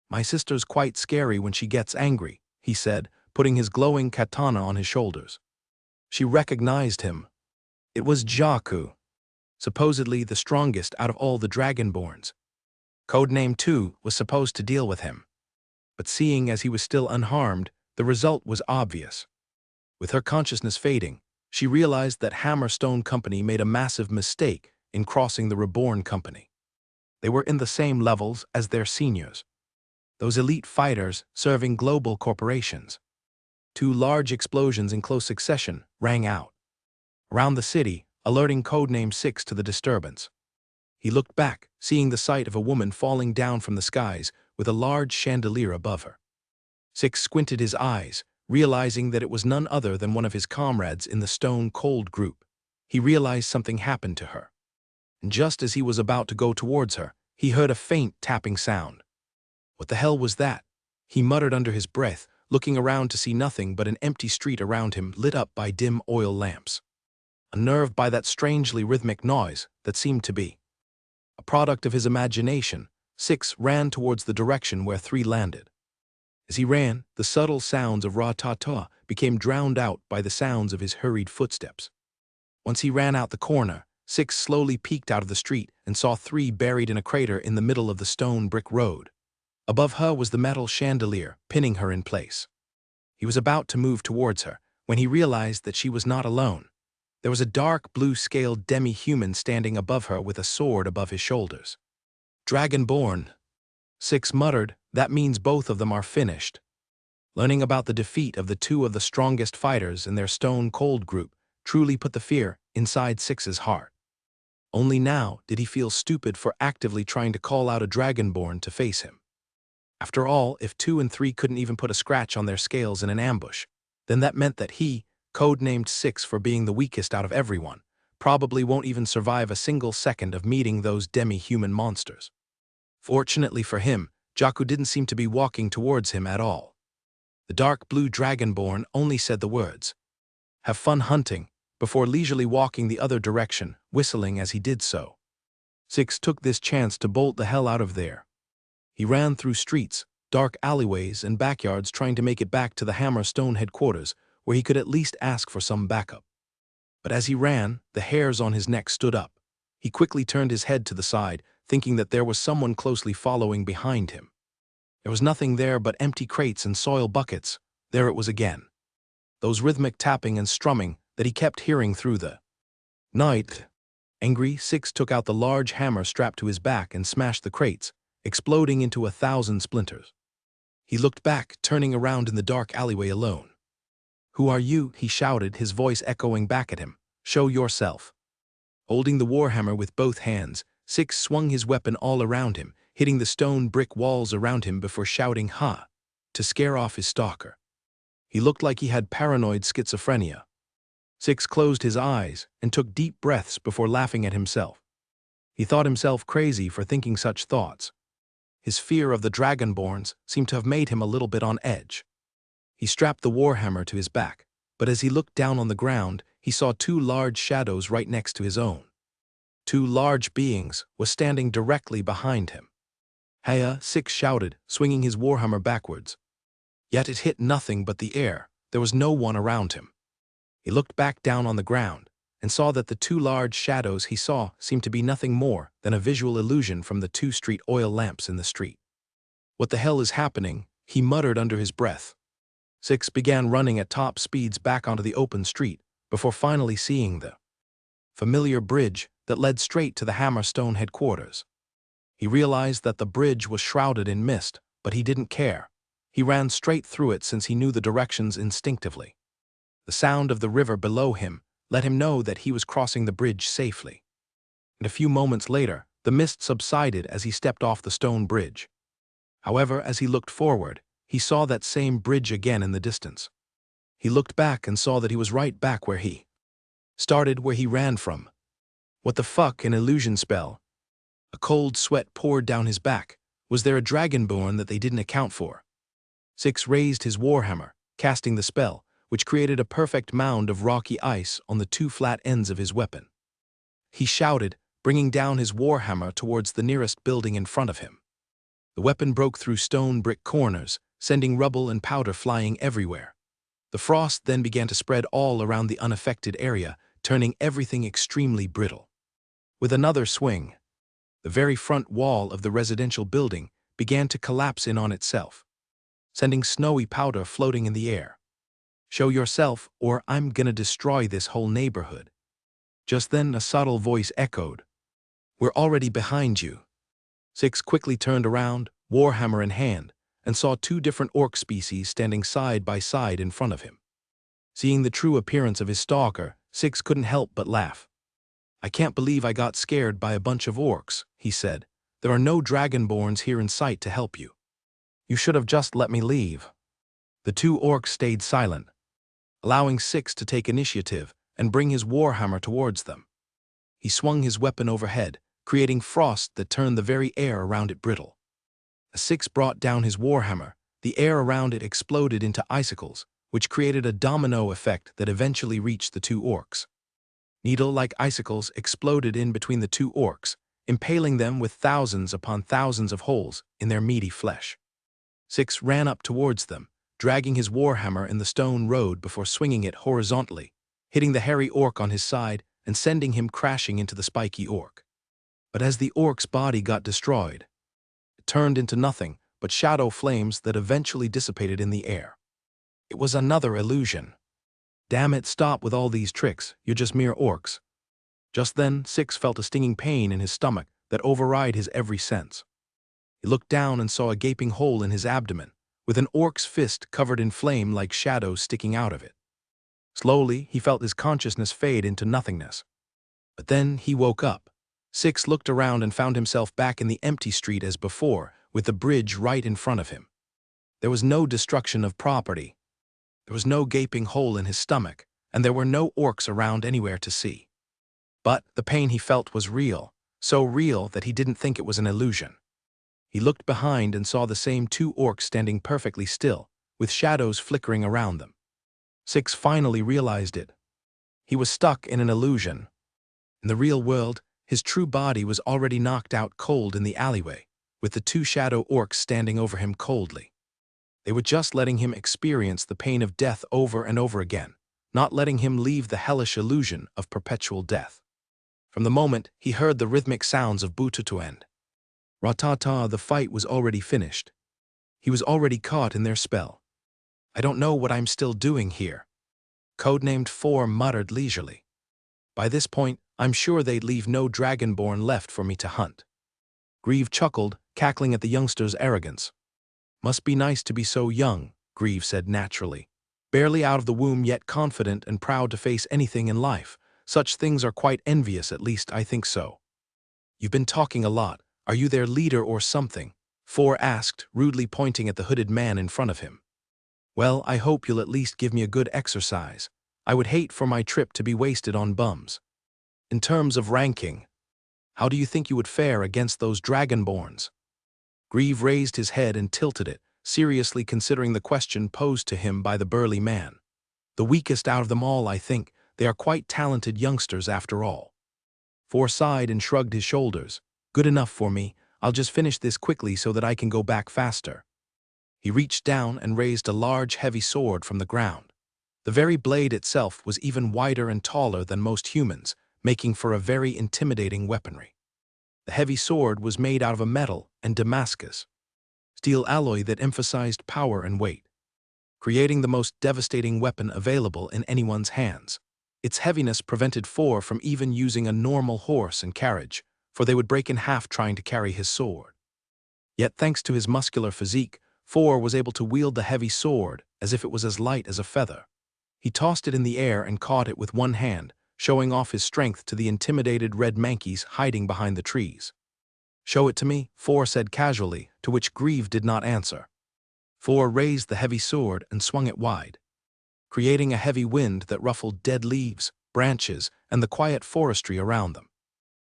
S1: "My sister's quite scary when she gets angry," he said, putting his glowing katana on his shoulders. She recognized him. It was Jaku, supposedly the strongest out of all the dragonborns. Codename 2 was supposed to deal with him. But seeing as he was still unharmed, the result was obvious. With her consciousness fading, she realized that Hammerstone Company made a massive mistake in crossing the Reborn Company. They were in the same levels as their seniors, those elite fighters serving global corporations. 2 large explosions in close succession rang out around the city, alerting Codename 6 to the disturbance. He looked back, seeing the sight of a woman falling down from the skies with a large chandelier above her. 6 squinted his eyes, realizing that it was none other than one of his comrades in the Stone Cold group. He realized something happened to her. And just as he was about to go towards her, he heard a faint tapping sound. What the hell was that? He muttered under his breath, looking around to see nothing but an empty street around him lit up by dim oil lamps. Unnerved by that strangely rhythmic noise that seemed to be a product of his imagination, 6 ran towards the direction where 3 landed. As he ran, the subtle sounds of ra-ta-ta became drowned out by the sounds of his hurried footsteps. Once he ran out the corner, 6 slowly peeked out of the street and saw 3 buried in a crater in the middle of the stone brick road. Above her was the metal chandelier, pinning her in place. He was about to move towards her when he realized that she was not alone. There was a dark blue-scaled demi-human standing above her with a sword above his shoulders. "Dragonborn," 6 muttered, "that means both of them are finished." Learning about the defeat of the 2 of the strongest fighters in their Stone Cold group truly put the fear inside 6's heart. Only now did he feel stupid for actively trying to call out a Dragonborn to face him. After all, if 2 and 3 couldn't even put a scratch on their scales in an ambush, then that meant that he, codenamed Six for being the weakest out of everyone, probably won't even survive a single second of meeting those demi-human monsters. Fortunately for him, Jaku didn't seem to be walking towards him at all. The dark blue dragonborn only said the words, "Have fun hunting," before leisurely walking the other direction, whistling as he did so. Six took this chance to bolt the hell out of there. He ran through streets, dark alleyways, and backyards trying to make it back to the Hammerstone headquarters, where he could at least ask for some backup. But as he ran, the hairs on his neck stood up. He quickly turned his head to the side, thinking that there was someone closely following behind him. There was nothing there but empty crates and soil buckets. There it was again. Those rhythmic tapping and strumming that he kept hearing through the night. Angry, Six took out the large hammer strapped to his back and smashed the crates, exploding into 1,000 splinters. He looked back, turning around in the dark alleyway alone. "Who are you?" he shouted, his voice echoing back at him. "Show yourself." Holding the warhammer with both hands, Six swung his weapon all around him, hitting the stone brick walls around him before shouting "Ha!" to scare off his stalker. He looked like he had paranoid schizophrenia. Six closed his eyes and took deep breaths before laughing at himself. He thought himself crazy for thinking such thoughts. His fear of the Dragonborns seemed to have made him a little bit on edge. He strapped the warhammer to his back, but as he looked down on the ground, he saw two large shadows right next to his own. Two large beings were standing directly behind him. "Heir," Six shouted, swinging his warhammer backwards. Yet it hit nothing but the air. There was no one around him. He looked back down on the ground and saw that the two large shadows he saw seemed to be nothing more than a visual illusion from the two street oil lamps in the street. "What the hell is happening?" he muttered under his breath. Six began running at top speeds back onto the open street before finally seeing the familiar bridge that led straight to the Hammerstone headquarters. He realized that the bridge was shrouded in mist, but he didn't care. He ran straight through it since he knew the directions instinctively. The sound of the river below him let him know that he was crossing the bridge safely. And a few moments later, the mist subsided as he stepped off the stone bridge. However, as he looked forward, he saw that same bridge again in the distance. He looked back and saw that he was right back where he started, where he ran from. What the fuck, an illusion spell? A cold sweat poured down his back. Was there a dragonborn that they didn't account for? Six raised his warhammer, casting the spell, which created a perfect mound of rocky ice on the two flat ends of his weapon. He shouted, bringing down his warhammer towards the nearest building in front of him. The weapon broke through stone brick corners, sending rubble and powder flying everywhere. The frost then began to spread all around the unaffected area, turning everything extremely brittle. With another swing, the very front wall of the residential building began to collapse in on itself, sending snowy powder floating in the air. "Show yourself, or I'm gonna destroy this whole neighborhood." Just then a subtle voice echoed, "We're already behind you." Six quickly turned around, warhammer in hand, and saw two different orc species standing side by side in front of him. Seeing the true appearance of his stalker, Six couldn't help but laugh. "I can't believe I got scared by a bunch of orcs," he said. "There are no dragonborns here in sight to help you. You should have just let me leave." The two orcs stayed silent, allowing Six to take initiative and bring his warhammer towards them. He swung his weapon overhead, creating frost that turned the very air around it brittle. As Six brought down his warhammer, the air around it exploded into icicles, which created a domino effect that eventually reached the two orcs. Needle-like icicles exploded in between the two orcs, impaling them with thousands upon thousands of holes in their meaty flesh. Six ran up towards them, dragging his warhammer in the stone road before swinging it horizontally, hitting the hairy orc on his side and sending him crashing into the spiky orc. But as the orc's body got destroyed, it turned into nothing but shadow flames that eventually dissipated in the air. It was another illusion. "Damn it, stop with all these tricks, you're just mere orcs." Just then, Six felt a stinging pain in his stomach that override his every sense. He looked down and saw a gaping hole in his abdomen, with an orc's fist covered in flame like shadows sticking out of it. Slowly, he felt his consciousness fade into nothingness. But then he woke up. Six looked around and found himself back in the empty street as before, with the bridge right in front of him. There was no destruction of property. There was no gaping hole in his stomach, and there were no orcs around anywhere to see. But the pain he felt was real, so real that he didn't think it was an illusion. He looked behind and saw the same 2 orcs standing perfectly still, with shadows flickering around them. Six finally realized it. He was stuck in an illusion. In the real world, his true body was already knocked out cold in the alleyway, with the 2 shadow orcs standing over him coldly. They were just letting him experience the pain of death over and over again, not letting him leave the hellish illusion of perpetual death. From the moment he heard the rhythmic sounds of Bututuend, Ratata, the fight was already finished. He was already caught in their spell. I don't know what I'm still doing here, codenamed 4 muttered leisurely. By this point, I'm sure they'd leave no dragonborn left for me to hunt. Grieve chuckled, cackling at the youngster's arrogance. Must be nice to be so young, Grieve said naturally. Barely out of the womb yet confident and proud to face anything in life. Such things are quite envious, at least I think so. You've been talking a lot. Are you their leader or something? Four asked, rudely pointing at the hooded man in front of him. Well, I hope you'll at least give me a good exercise. I would hate for my trip to be wasted on bums. In terms of ranking, how do you think you would fare against those dragonborns? Grieve raised his head and tilted it, seriously considering the question posed to him by the burly man. The weakest out of them all, I think. They are quite talented youngsters after all. Four sighed and shrugged his shoulders. Good enough for me. I'll just finish this quickly so that I can go back faster. He reached down and raised a large, heavy sword from the ground. The very blade itself was even wider and taller than most humans, making for a very intimidating weaponry. The heavy sword was made out of a metal and Damascus, steel alloy that emphasized power and weight, creating the most devastating weapon available in anyone's hands. Its heaviness prevented Four from even using a normal horse and carriage, for they would break in half trying to carry his sword. Yet thanks to his muscular physique, Four was able to wield the heavy sword as if it was as light as a feather. He tossed it in the air and caught it with one hand, showing off his strength to the intimidated red mankeys hiding behind the trees. Show it to me, Four said casually, to which Grieve did not answer. Four raised the heavy sword and swung it wide, creating a heavy wind that ruffled dead leaves, branches, and the quiet forestry around them.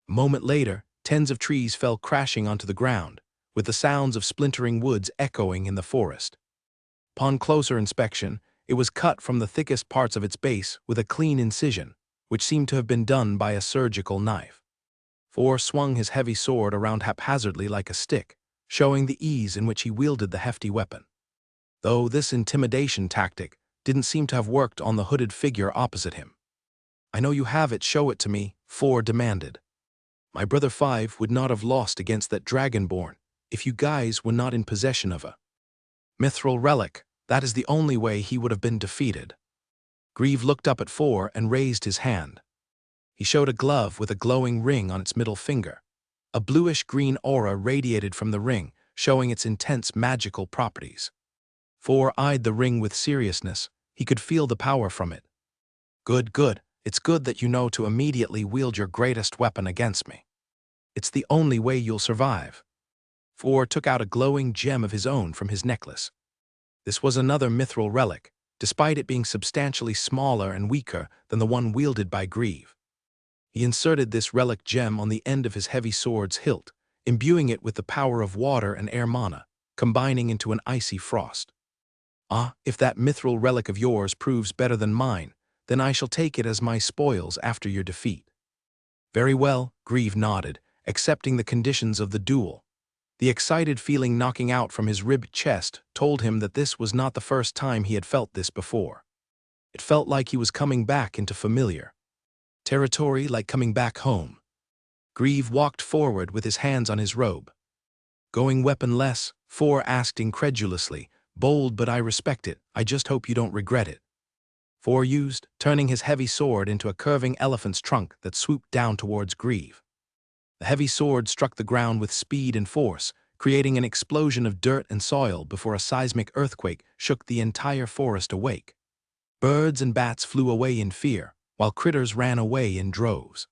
S1: A moment later, tens of trees fell crashing onto the ground, with the sounds of splintering woods echoing in the forest. Upon closer inspection, it was cut from the thickest parts of its base with a clean incision, which seemed to have been done by a surgical knife. Four swung his heavy sword around haphazardly like a stick, showing the ease in which he wielded the hefty weapon. Though this intimidation tactic didn't seem to have worked on the hooded figure opposite him. I know you have it, show it to me, Four demanded. My brother Five would not have lost against that dragonborn if you guys were not in possession of a mithril relic. That is the only way he would have been defeated. Grieve looked up at Four and raised his hand. He showed a glove with a glowing ring on its middle finger. A bluish-green aura radiated from the ring, showing its intense magical properties. Four eyed the ring with seriousness. He could feel the power from it. Good, good. It's good that you know to immediately wield your greatest weapon against me. It's the only way you'll survive. Four took out a glowing gem of his own from his necklace. This was another mithril relic, despite it being substantially smaller and weaker than the one wielded by Grieve. He inserted this relic gem on the end of his heavy sword's hilt, imbuing it with the power of water and air mana, combining into an icy frost. Ah, if that mithril relic of yours proves better than mine, then I shall take it as my spoils after your defeat. Very well, Grieve nodded, accepting the conditions of the duel. The excited feeling knocking out from his ribbed chest told him that this was not the first time he had felt this before. It felt like he was coming back into familiar territory, like coming back home. Grieve walked forward with his hands on his robe. Going weaponless, Four asked incredulously, bold, but I respect it. I just hope you don't regret it. Four used, turning his heavy sword into a curving elephant's trunk that swooped down towards Grieve. The heavy sword struck the ground with speed and force, creating an explosion of dirt and soil before a seismic earthquake shook the entire forest awake. Birds and bats flew away in fear, while critters ran away in droves.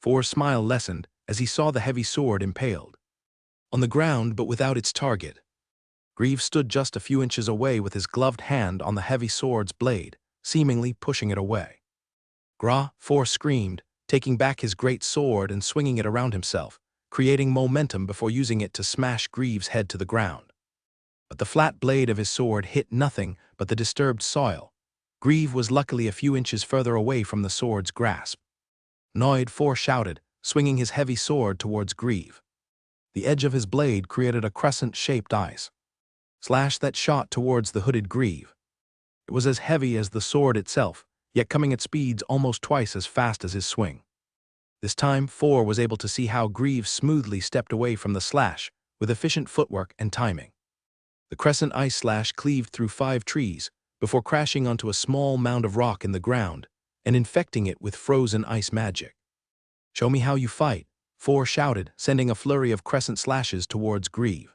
S1: Four's smile lessened as he saw the heavy sword impaled on the ground but without its target. Grieve stood just a few inches away with his gloved hand on the heavy sword's blade, seemingly pushing it away. Gra, For screamed, taking back his great sword and swinging it around himself, creating momentum before using it to smash Grieve's head to the ground. But the flat blade of his sword hit nothing but the disturbed soil. Grieve was luckily a few inches further away from the sword's grasp. Annoyed, For shouted, swinging his heavy sword towards Grieve. The edge of his blade created a crescent-shaped ice slash that shot towards the hooded Grieve. It was as heavy as the sword itself, yet coming at speeds almost twice as fast as his swing. This time, For was able to see how Grieve smoothly stepped away from the slash, with efficient footwork and timing. The crescent ice slash cleaved through 5 trees, before crashing onto a small mound of rock in the ground, and infecting it with frozen ice magic. "Show me how you fight," For shouted, sending a flurry of crescent slashes towards Grieve.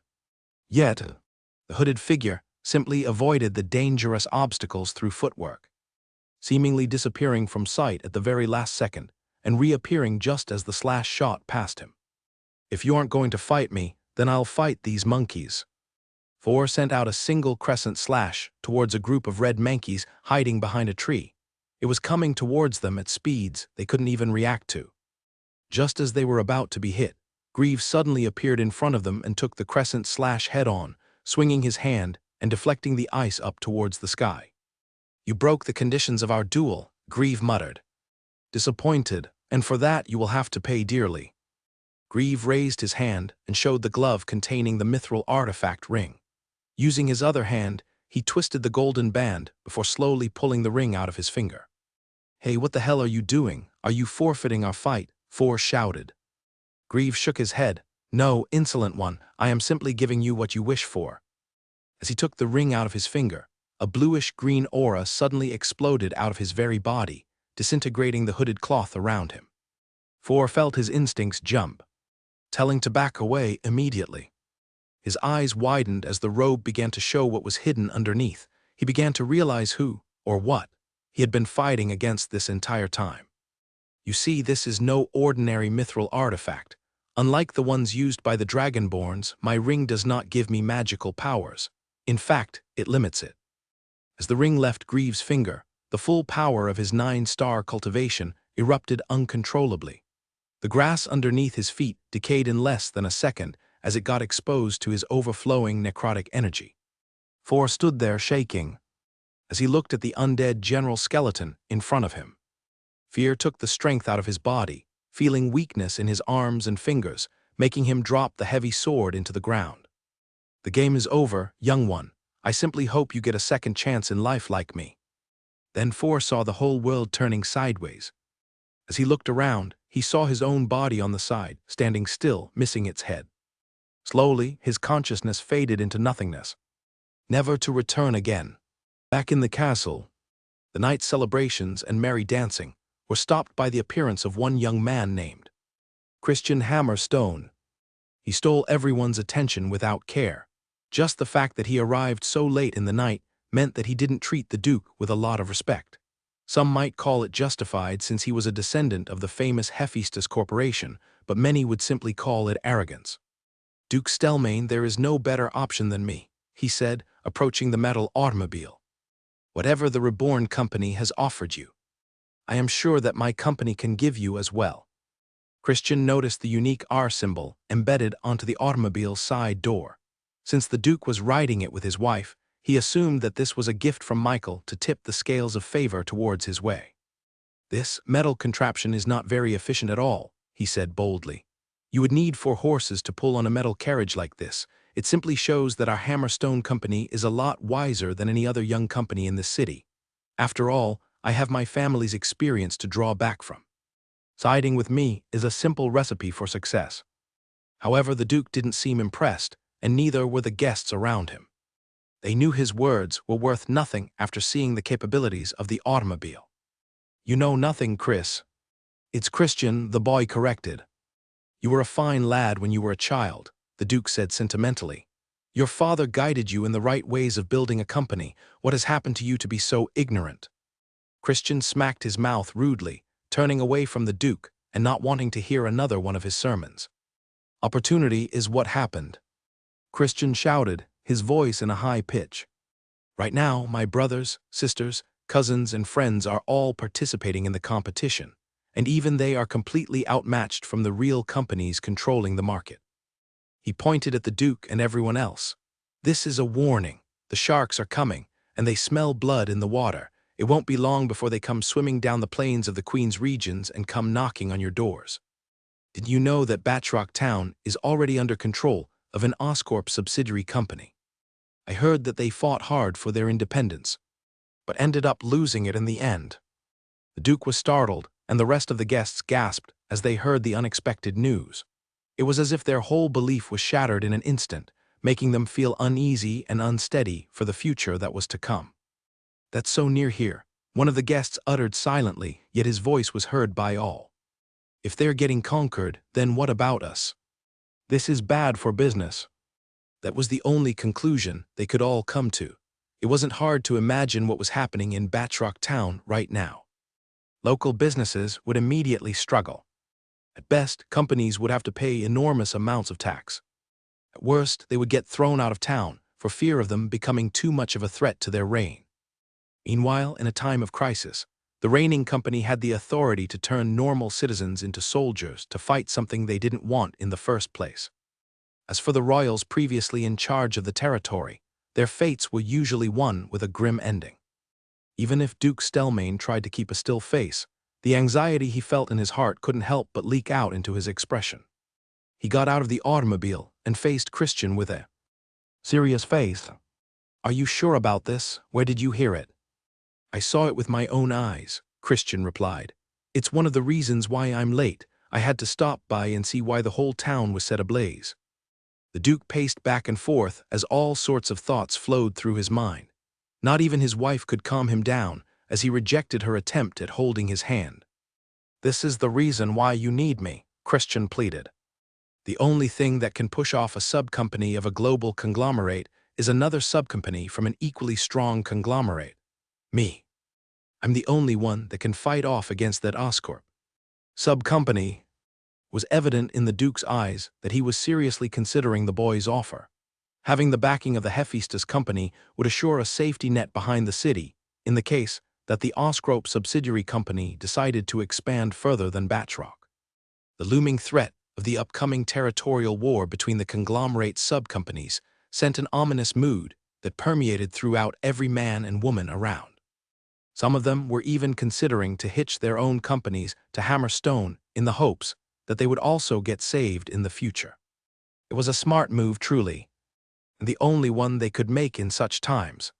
S1: Yet, the hooded figure simply avoided the dangerous obstacles through footwork, seemingly disappearing from sight at the very last second, and reappearing just as the slash shot past him. "If you aren't going to fight me, then I'll fight these monkeys." For sent out a single crescent slash towards a group of red monkeys hiding behind a tree. It was coming towards them at speeds they couldn't even react to. Just as they were about to be hit, Grieve suddenly appeared in front of them and took the crescent slash head-on, swinging his hand and deflecting the ice up towards the sky. "You broke the conditions of our duel," Grieve muttered. "Disappointed, and for that you will have to pay dearly." Grieve raised his hand and showed the glove containing the mithril artifact ring. Using his other hand, he twisted the golden band before slowly pulling the ring out of his finger. "Hey, what the hell are you doing? Are you forfeiting our fight?" For shouted. Grieve shook his head. "No, insolent one, I am simply giving you what you wish for." As he took the ring out of his finger, a bluish-green aura suddenly exploded out of his very body, disintegrating the hooded cloth around him. For felt his instincts jump, telling to back away immediately. His eyes widened as the robe began to show what was hidden underneath. He began to realize who, or what, he had been fighting against this entire time. "You see, this is no ordinary mithril artifact. Unlike the ones used by the Dragonborns, my ring does not give me magical powers. In fact, it limits it." As the ring left Grieve's finger, the full power of his 9-star cultivation erupted uncontrollably. The grass underneath his feet decayed in less than a second as it got exposed to his overflowing necrotic energy. For stood there shaking as he looked at the undead general skeleton in front of him. Fear took the strength out of his body, feeling weakness in his arms and fingers, making him drop the heavy sword into the ground. "The game is over, young one. I simply hope you get a second chance in life like me." Then For saw the whole world turning sideways. As he looked around, he saw his own body on the side, standing still, missing its head. Slowly, his consciousness faded into nothingness, never to return again. Back in the castle, the night's celebrations and merry dancing were stopped by the appearance of one young man named Christian Hammerstone. He stole everyone's attention without care. Just the fact that he arrived so late in the night meant that he didn't treat the Duke with a lot of respect. Some might call it justified since he was a descendant of the famous Hephaestus Corporation, but many would simply call it arrogance. "Duke Stelmane, there is no better option than me," he said, approaching the metal automobile. "Whatever the Reborn company has offered you, I am sure that my company can give you as well." Christian noticed the unique R symbol embedded onto the automobile's side door. Since the Duke was riding it with his wife, he assumed that this was a gift from Michael to tip the scales of favor towards his way. "This metal contraption is not very efficient at all," he said boldly. "You would need 4 horses to pull on a metal carriage like this. It simply shows that our Hammerstone company is a lot wiser than any other young company in this city. After all, I have my family's experience to draw back from. Siding with me is a simple recipe for success." However, the Duke didn't seem impressed, and neither were the guests around him. They knew his words were worth nothing after seeing the capabilities of the automobile. "You know nothing, Chris." "It's Christian," the boy corrected. "You were a fine lad when you were a child," the Duke said sentimentally. "Your father guided you in the right ways of building a company. What has happened to you to be so ignorant?" Christian smacked his mouth rudely, turning away from the Duke and not wanting to hear another one of his sermons. "Opportunity is what happened," Christian shouted, his voice in a high pitch. Right now, my brothers, sisters, cousins, and friends are all participating in the competition, and even they are completely outmatched from the real companies controlling the market. He pointed at the Duke and everyone else. This is a warning. The sharks are coming, and they smell blood in the water. It won't be long before they come swimming down the plains of the Queen's regions and come knocking on your doors. Did you know that Batrock Town is already under control of an Oscorp subsidiary company? I heard that they fought hard for their independence, but ended up losing it in the end. The Duke was startled, and the rest of the guests gasped as they heard the unexpected news. It was as if their whole belief was shattered in an instant, making them feel uneasy and unsteady for the future that was to come. "That's so near here," one of the guests uttered silently, yet his voice was heard by all. "If they're getting conquered, then what about us? This is bad for business." That was the only conclusion they could all come to. It wasn't hard to imagine what was happening in Batrock Town right now. Local businesses would immediately struggle. At best, companies would have to pay enormous amounts of tax. At worst, they would get thrown out of town for fear of them becoming too much of a threat to their reign. Meanwhile, in a time of crisis, the reigning company had the authority to turn normal citizens into soldiers to fight something they didn't want in the first place. As for the royals previously in charge of the territory, their fates were usually one with a grim ending. Even if Duke Stelmane tried to keep a still face, the anxiety he felt in his heart couldn't help but leak out into his expression. He got out of the automobile and faced Christian with a serious face. "Are you sure about this? Where did you hear it?" "I saw it with my own eyes," Christian replied. "It's one of the reasons why I'm late. I had to stop by and see why the whole town was set ablaze." The Duke paced back and forth as all sorts of thoughts flowed through his mind. Not even his wife could calm him down, as he rejected her attempt at holding his hand. "This is the reason why you need me," Christian pleaded. "The only thing that can push off a subcompany of a global conglomerate is another subcompany from an equally strong conglomerate. Me. I'm the only one that can fight off against that Oscorp subcompany." Was evident in the Duke's eyes that he was seriously considering the boy's offer. Having the backing of the Hephaestus company would assure a safety net behind the city, in the case that the Oscorp subsidiary company decided to expand further than Batrock. The looming threat of the upcoming territorial war between the conglomerate subcompanies sent an ominous mood that permeated throughout every man and woman around. Some of them were even considering to hitch their own companies to Hammerstone in the hopes that they would also get saved in the future. It was a smart move, truly, and the only one they could make in such times.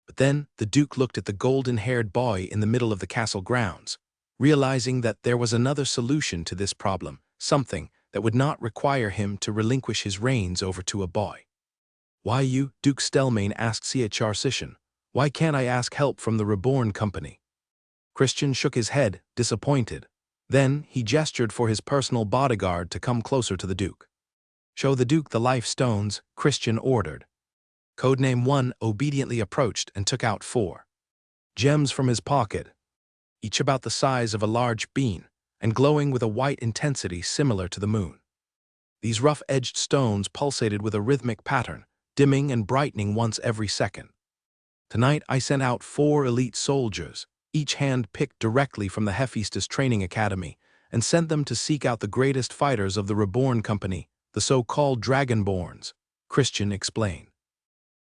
S1: But then the Duke looked at the golden-haired boy in the middle of the castle grounds, realizing that there was another solution to this problem, something that would not require him to relinquish his reins over to a boy. "Why you?" Duke Stelmane asked Chr Sishan. "Why can't I ask help from the Reborn company?" Christian shook his head, disappointed. Then he gestured for his personal bodyguard to come closer to the Duke. "Show the Duke the life stones," Christian ordered. Codename 1 obediently approached and took out 4 gems from his pocket, each about the size of a large bean, and glowing with a white intensity similar to the moon. These rough-edged stones pulsated with a rhythmic pattern, dimming and brightening once every second. "Tonight I sent out 4 elite soldiers, each hand-picked directly from the Hephaestus Training Academy, and sent them to seek out the greatest fighters of the Reborn Company, the so-called Dragonborns," Christian explained.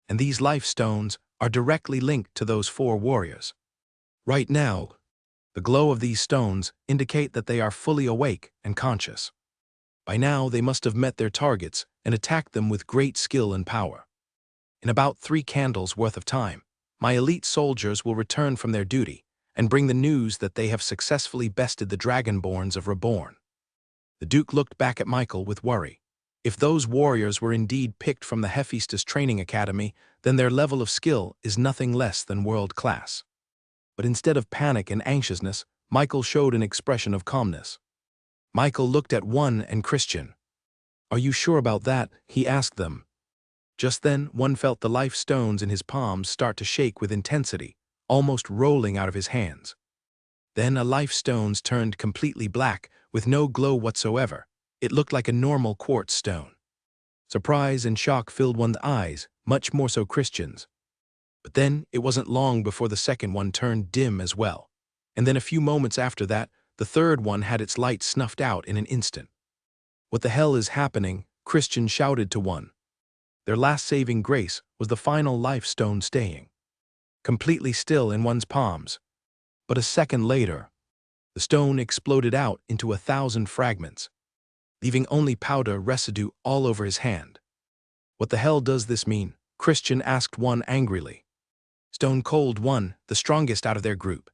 S1: "And these life stones are directly linked to those 4 warriors. Right now, the glow of these stones indicate that they are fully awake and conscious. By now they must have met their targets and attacked them with great skill and power. In about 3 candles worth of time, my elite soldiers will return from their duty and bring the news that they have successfully bested the Dragonborns of Reborn." The Duke looked back at Michael with worry. If those warriors were indeed picked from the Hephaestus Training Academy, then their level of skill is nothing less than world-class. But instead of panic and anxiousness, Michael showed an expression of calmness. Michael looked at One and Christian. "Are you sure about that?" he asked them. Just then, One felt the life stones in his palms start to shake with intensity, almost rolling out of his hands. Then a life stones turned completely black, with no glow whatsoever. It looked like a normal quartz stone. Surprise and shock filled One's eyes, much more so Christian's. But then it wasn't long before the second one turned dim as well. And then a few moments after that, the third one had its light snuffed out in an instant. "What the hell is happening?" Christian shouted to one. Their last saving grace was the final life stone staying completely still in one's palms. But a second later, the stone exploded out into 1,000 fragments, leaving only powder residue all over his hand. "What the hell does this mean?" Christian asked one angrily. Stone Cold One, the strongest out of their group,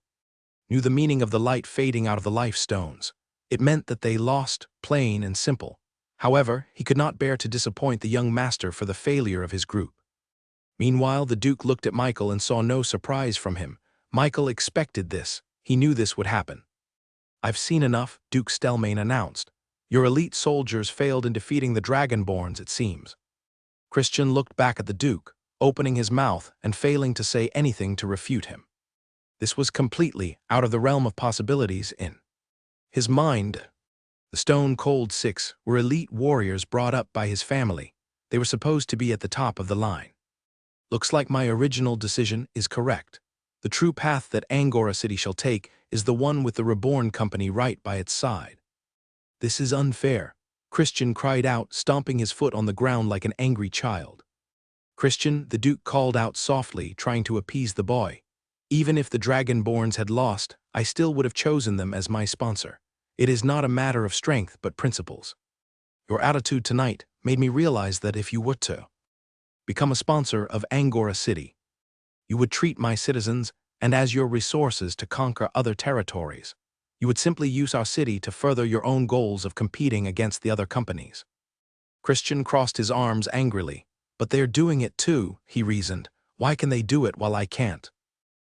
S1: knew the meaning of the light fading out of the life stones. It meant that they lost, plain and simple. However, he could not bear to disappoint the young master for the failure of his group. Meanwhile, the Duke looked at Michael and saw no surprise from him. Michael expected this. He knew this would happen. "I've seen enough," Duke Stelmane announced. "Your elite soldiers failed in defeating the Dragonborns, it seems." Christian looked back at the Duke, opening his mouth and failing to say anything to refute him. This was completely out of the realm of possibilities in his mind. The Stone Cold Six were elite warriors brought up by his family. They were supposed to be at the top of the line. "Looks like my original decision is correct. The true path that Angora City shall take is the one with the Reborn company right by its side." "This is unfair," Christian cried out, stomping his foot on the ground like an angry child. "Christian," the Duke called out softly, trying to appease the boy. "Even if the Dragonborns had lost, I still would have chosen them as my sponsor. It is not a matter of strength but principles. Your attitude tonight made me realize that if you were to become a sponsor of Angora City, you would treat my citizens and as your resources to conquer other territories. You would simply use our city to further your own goals of competing against the other companies." Christian crossed his arms angrily. "But they're doing it too," he reasoned. "Why can they do it while I can't?"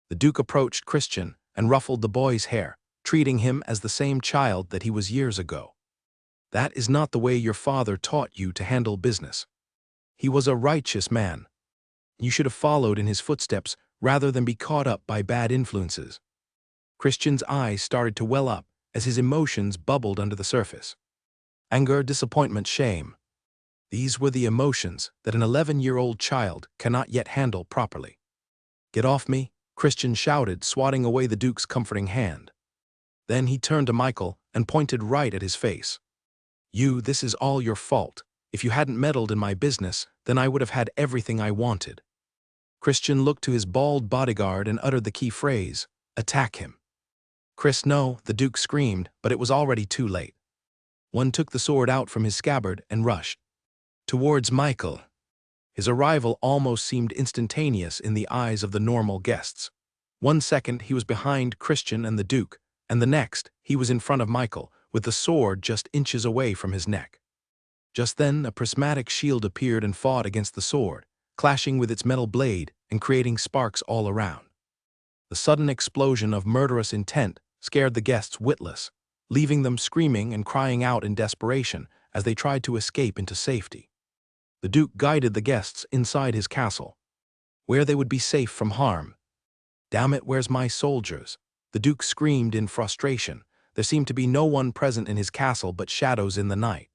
S1: The Duke approached Christian and ruffled the boy's hair, treating him as the same child that he was years ago. "That is not the way your father taught you to handle business. He was a righteous man. You should have followed in his footsteps rather than be caught up by bad influences." Christian's eyes started to well up as his emotions bubbled under the surface. Anger, disappointment, shame. These were the emotions that an 11-year-old child cannot yet handle properly. "Get off me," Christian shouted, swatting away the Duke's comforting hand. Then he turned to Michael and pointed right at his face. This is all your fault. If you hadn't meddled in my business, then I would have had everything I wanted." Christian looked to his bald bodyguard and uttered the key phrase, "Attack him." "Chris, no," the Duke screamed, but it was already too late. One took the sword out from his scabbard and rushed towards Michael. His arrival almost seemed instantaneous in the eyes of the normal guests. 1 second he was behind Christian and the Duke, and the next he was in front of Michael, with the sword just inches away from his neck. Just then a prismatic shield appeared and fought against the sword, clashing with its metal blade and creating sparks all around. The sudden explosion of murderous intent scared the guests witless, leaving them screaming and crying out in desperation as they tried to escape into safety. The Duke guided the guests inside his castle, where they would be safe from harm. "Damn it, where's my soldiers?" the Duke screamed in frustration. There seemed to be no one present in his castle but shadows in the night.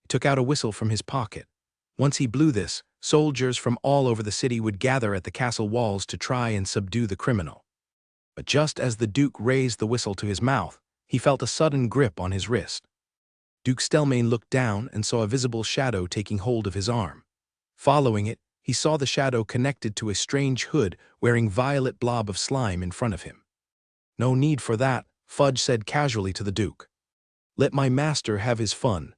S1: He took out a whistle from his pocket. Once he blew this, soldiers from all over the city would gather at the castle walls to try and subdue the criminal. But just as the Duke raised the whistle to his mouth, he felt a sudden grip on his wrist. Duke Stelmane looked down and saw a visible shadow taking hold of his arm. Following it, he saw the shadow connected to a strange hood wearing violet blob of slime in front of him. "No need for that," Fudge said casually to the Duke. "Let my master have his fun."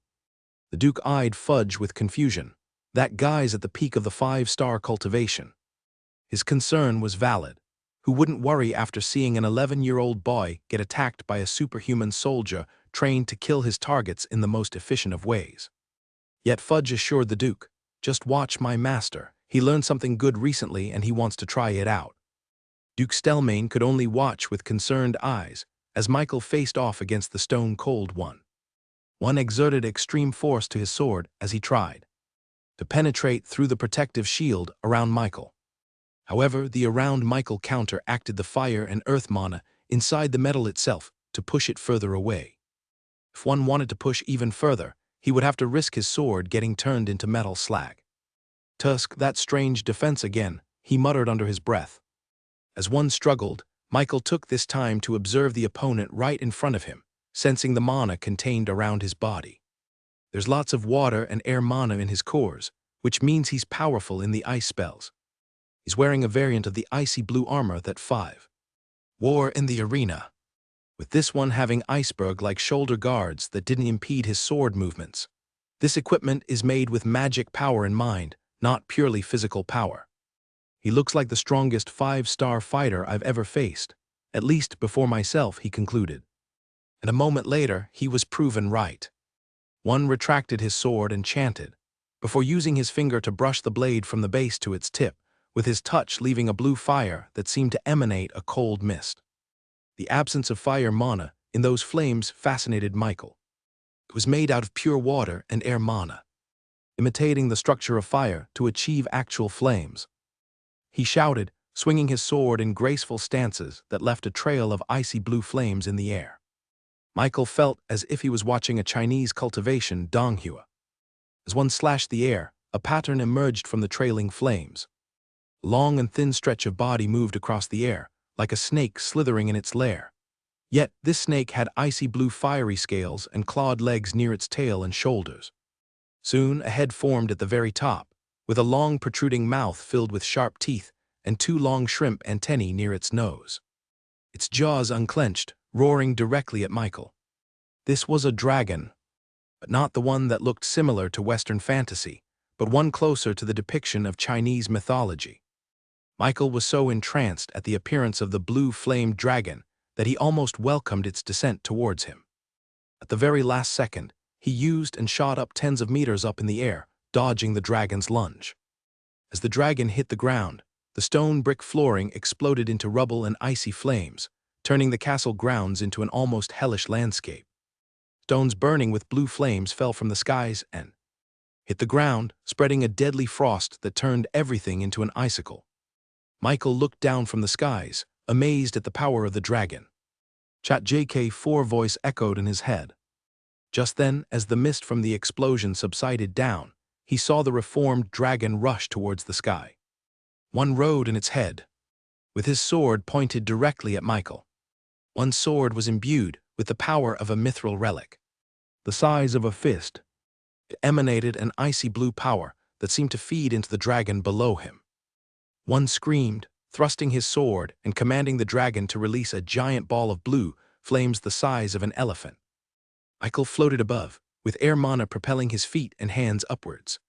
S1: The Duke eyed Fudge with confusion. That guy's at the peak of the 5-star cultivation. His concern was valid. Who wouldn't worry after seeing an 11-year-old boy get attacked by a superhuman soldier trained to kill his targets in the most efficient of ways? Yet Fudge assured the Duke, "Just watch my master. He learned something good recently and he wants to try it out." Duke Stelmane could only watch with concerned eyes as Michael faced off against the Stone Cold One. One exerted extreme force to his sword as he tried to penetrate through the protective shield around Michael. However, the around Michael counteracted the fire and earth mana inside the metal itself to push it further away. If one wanted to push even further, he would have to risk his sword getting turned into metal slag. Tusk, that strange defense again, he muttered under his breath. As one struggled, Michael took this time to observe the opponent right in front of him, sensing the mana contained around his body. There's lots of water and air mana in his cores, which means he's powerful in the ice spells. He's wearing a variant of the icy blue armor that 5 wore in the arena, with this one having iceberg-like shoulder guards that didn't impede his sword movements. This equipment is made with magic power in mind, not purely physical power. He looks like the strongest 5-star fighter I've ever faced, at least before myself, he concluded. And a moment later, he was proven right. One retracted his sword and chanted, before using his finger to brush the blade from the base to its tip, with his touch leaving a blue fire that seemed to emanate a cold mist. The absence of fire mana in those flames fascinated Michael. It was made out of pure water and air mana, imitating the structure of fire to achieve actual flames. He shouted, swinging his sword in graceful stances that left a trail of icy blue flames in the air. Michael felt as if he was watching a Chinese cultivation donghua. As one slashed the air, a pattern emerged from the trailing flames. A long and thin stretch of body moved across the air, like a snake slithering in its lair. Yet this snake had icy blue fiery scales and clawed legs near its tail and shoulders. Soon a head formed at the very top, with a long protruding mouth filled with sharp teeth and 2 long shrimp antennae near its nose. Its jaws unclenched, roaring directly at Michael. This was a dragon, but not the one that looked similar to Western fantasy, but one closer to the depiction of Chinese mythology. Michael was so entranced at the appearance of the blue-flamed dragon that he almost welcomed its descent towards him. At the very last second, he used and shot up tens of meters up in the air, dodging the dragon's lunge. As the dragon hit the ground, the stone brick flooring exploded into rubble and icy flames, turning the castle grounds into an almost hellish landscape. Stones burning with blue flames fell from the skies and hit the ground, spreading a deadly frost that turned everything into an icicle. Michael looked down from the skies, amazed at the power of the dragon. Chat JK4 voice echoed in his head. Just then, as the mist from the explosion subsided down, he saw the reformed dragon rush towards the sky. One rode in its head, with his sword pointed directly at Michael. One sword was imbued with the power of a mithril relic, the size of a fist. It emanated an icy blue power that seemed to feed into the dragon below him. One screamed, thrusting his sword and commanding the dragon to release a giant ball of blue flames the size of an elephant. Michael floated above, with air mana propelling his feet and hands upwards.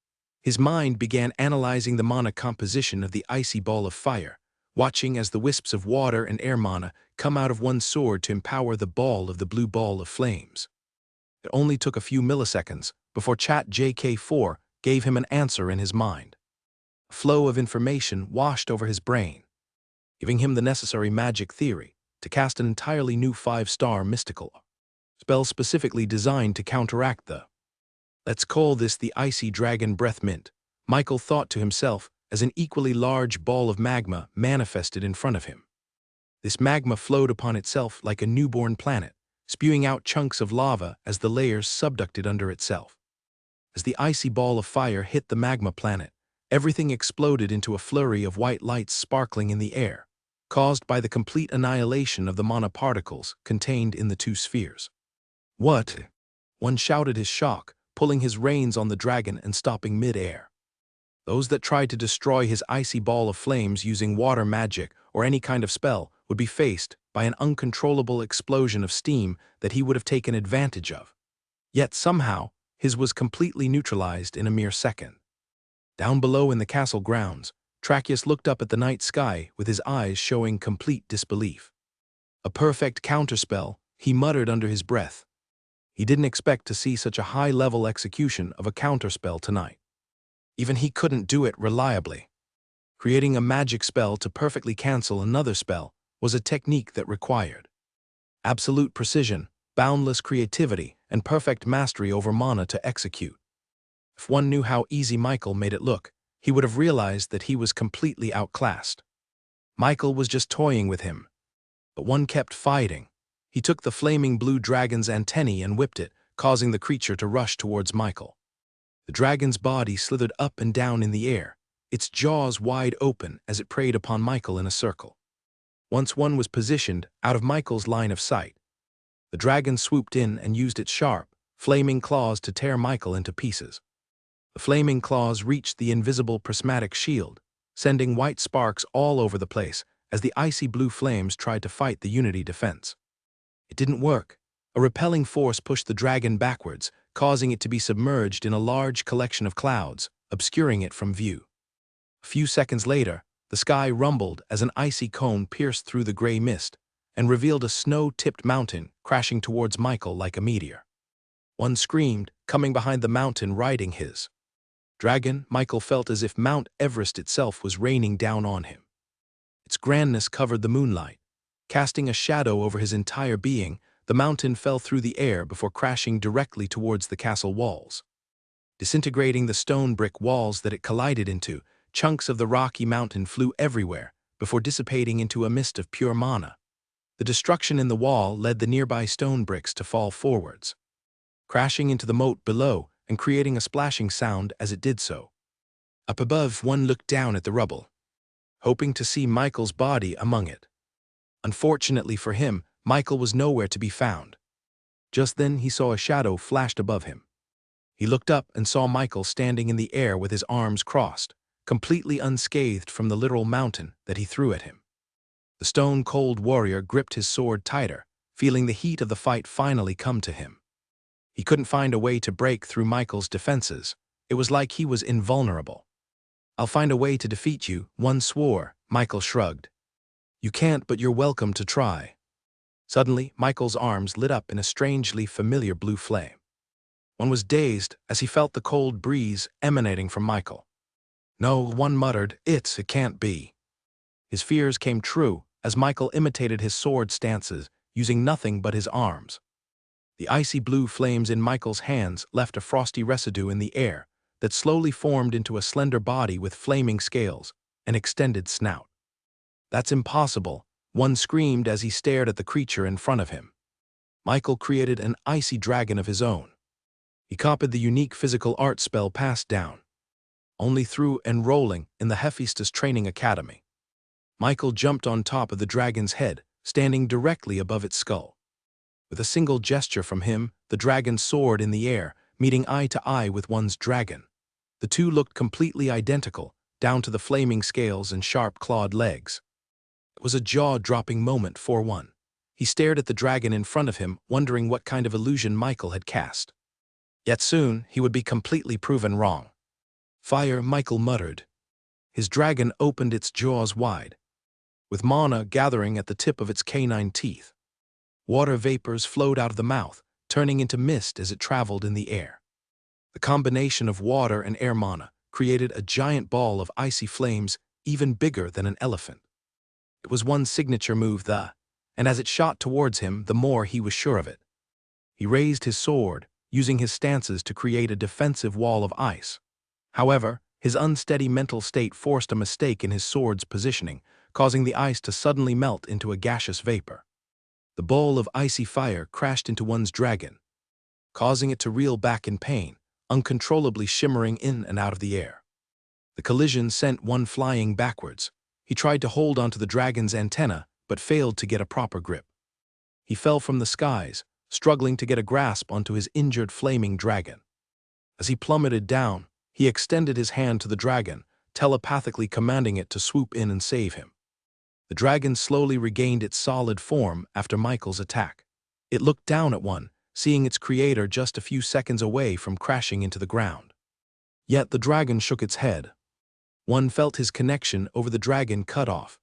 S1: His mind began analyzing the mana composition of the icy ball of fire, watching as the wisps of water and air mana come out of one sword to empower the ball of the blue ball of flames. It only took a few milliseconds before Chat JK4 gave him an answer in his mind. A flow of information washed over his brain, giving him the necessary magic theory to cast an entirely new 5-star mystical spell specifically designed to counteract the "Let's call this the icy dragon breath mint," Michael thought to himself as an equally large ball of magma manifested in front of him. This magma flowed upon itself like a newborn planet, spewing out chunks of lava as the layers subducted under itself. As the icy ball of fire hit the magma planet, everything exploded into a flurry of white lights sparkling in the air, caused by the complete annihilation of the mana particles contained in the 2 spheres. "What?" one shouted his shock, pulling his reins on the dragon and stopping mid-air. Those that tried to destroy his icy ball of flames using water magic or any kind of spell would be faced by an uncontrollable explosion of steam that he would have taken advantage of. Yet somehow, his was completely neutralized in a mere second. Down below in the castle grounds, Tracheus looked up at the night sky with his eyes showing complete disbelief. "A perfect counterspell," he muttered under his breath. He didn't expect to see such a high-level execution of a counterspell tonight. Even he couldn't do it reliably. Creating a magic spell to perfectly cancel another spell was a technique that required absolute precision, boundless creativity, and perfect mastery over mana to execute. If one knew how easy Michael made it look, he would have realized that he was completely outclassed. Michael was just toying with him. But one kept fighting. He took the flaming blue dragon's antennae and whipped it, causing the creature to rush towards Michael. The dragon's body slithered up and down in the air, its jaws wide open as it preyed upon Michael in a circle. Once one was positioned out of Michael's line of sight, the dragon swooped in and used its sharp, flaming claws to tear Michael into pieces. The flaming claws reached the invisible prismatic shield, sending white sparks all over the place as the icy blue flames tried to fight the Unity defense. It didn't work. A repelling force pushed the dragon backwards, causing it to be submerged in a large collection of clouds, obscuring it from view. A few seconds later, the sky rumbled as an icy cone pierced through the gray mist and revealed a snow-tipped mountain crashing towards Michael like a meteor. One screamed, coming behind the mountain riding his dragon. Michael felt as if Mount Everest itself was raining down on him. Its grandness covered the moonlight. Casting a shadow over his entire being, the mountain fell through the air before crashing directly towards the castle walls. Disintegrating the stone brick walls that it collided into, chunks of the rocky mountain flew everywhere before dissipating into a mist of pure mana. The destruction in the wall led the nearby stone bricks to fall forwards, crashing into the moat below and creating a splashing sound as it did so. Up above, one looked down at the rubble, hoping to see Michael's body among it. Unfortunately for him, Michael was nowhere to be found. Just then he saw a shadow flashed above him. He looked up and saw Michael standing in the air with his arms crossed, completely unscathed from the literal mountain that he threw at him. The stone-cold warrior gripped his sword tighter, feeling the heat of the fight finally come to him. He couldn't find a way to break through Michael's defenses. It was like he was invulnerable. "I'll find a way to defeat you," one swore. Michael shrugged. "You can't, but you're welcome to try." Suddenly, Michael's arms lit up in a strangely familiar blue flame. One was dazed as he felt the cold breeze emanating from Michael. "No," one muttered, it can't be." His fears came true as Michael imitated his sword stances, using nothing but his arms. The icy blue flames in Michael's hands left a frosty residue in the air that slowly formed into a slender body with flaming scales and extended snout. "That's impossible," one screamed as he stared at the creature in front of him. Michael created an icy dragon of his own. He copied the unique physical art spell passed down only through enrolling in the Hephaestus Training Academy. Michael jumped on top of the dragon's head, standing directly above its skull. With a single gesture from him, the dragon soared in the air, meeting eye to eye with one's dragon. The two looked completely identical, down to the flaming scales and sharp clawed legs. It was a jaw-dropping moment for one. He stared at the dragon in front of him, wondering what kind of illusion Michael had cast. Yet soon, he would be completely proven wrong. "Fire," Michael muttered. His dragon opened its jaws wide, with mana gathering at the tip of its canine teeth. Water vapors flowed out of the mouth, turning into mist as it traveled in the air. The combination of water and air mana created a giant ball of icy flames even bigger than an elephant. It was one signature move, and as it shot towards him, the more he was sure of it. He raised his sword, using his stances to create a defensive wall of ice. However, his unsteady mental state forced a mistake in his sword's positioning, causing the ice to suddenly melt into a gaseous vapor. The bowl of icy fire crashed into one's dragon, causing it to reel back in pain, uncontrollably shimmering in and out of the air. The collision sent one flying backwards. He tried to hold onto the dragon's antenna, but failed to get a proper grip. He fell from the skies, struggling to get a grasp onto his injured flaming dragon. As he plummeted down, he extended his hand to the dragon, telepathically commanding it to swoop in and save him. The dragon slowly regained its solid form after Michael's attack. It looked down at one, seeing its creator just a few seconds away from crashing into the ground. Yet the dragon shook its head. One felt his connection over the dragon cut off,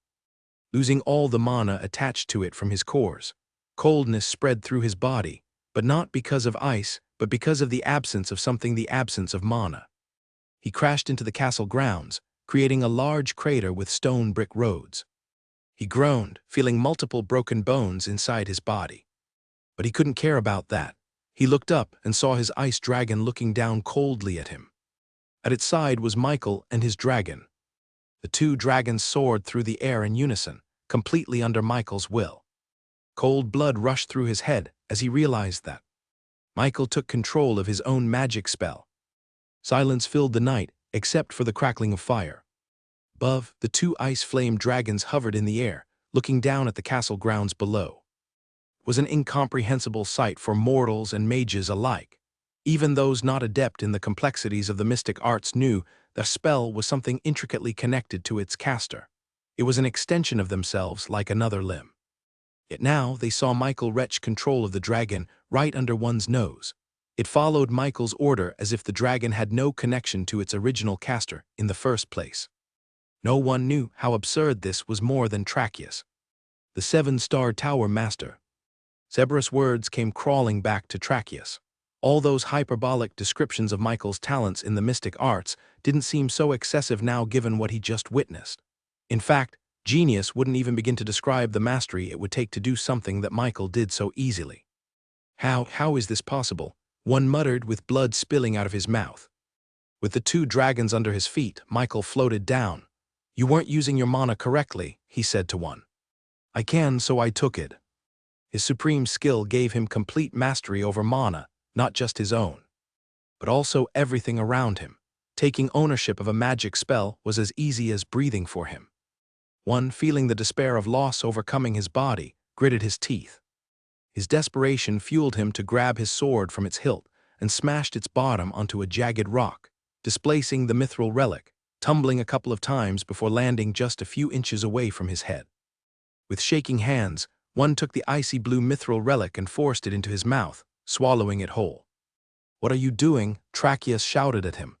S1: losing all the mana attached to it from his cores. Coldness spread through his body, but not because of ice, but because of the absence of something, the absence of mana. He crashed into the castle grounds, creating a large crater with stone brick roads. He groaned, feeling multiple broken bones inside his body. But he couldn't care about that. He looked up and saw his ice dragon looking down coldly at him. At its side was Michael and his dragon. The two dragons soared through the air in unison, completely under Michael's will. Cold blood rushed through his head as he realized that Michael took control of his own magic spell. Silence filled the night, except for the crackling of fire. Above, the two ice flame dragons hovered in the air, looking down at the castle grounds below. It was an incomprehensible sight for mortals and mages alike. Even those not adept in the complexities of the mystic arts knew the spell was something intricately connected to its caster. It was an extension of themselves like another limb. Yet now they saw Michael wrench control of the dragon right under one's nose. It followed Michael's order as if the dragon had no connection to its original caster in the first place. No one knew how absurd this was more than Tracheus, the seven-star tower master. Cerberus' words came crawling back to Tracheus. All those hyperbolic descriptions of Michael's talents in the mystic arts didn't seem so excessive now given what he just witnessed. In fact, genius wouldn't even begin to describe the mastery it would take to do something that Michael did so easily. How is this possible? One muttered with blood spilling out of his mouth. With the two dragons under his feet, Michael floated down. You weren't using your mana correctly, he said to one. I can, so I took it. His supreme skill gave him complete mastery over mana, not just his own, but also everything around him. Taking ownership of a magic spell was as easy as breathing for him. One, feeling the despair of loss overcoming his body, gritted his teeth. His desperation fueled him to grab his sword from its hilt and smashed its bottom onto a jagged rock, displacing the mithril relic, tumbling a couple of times before landing just a few inches away from his head. With shaking hands, one took the icy blue mithril relic and forced it into his mouth, swallowing it whole. What are you doing? Tracheus shouted at him.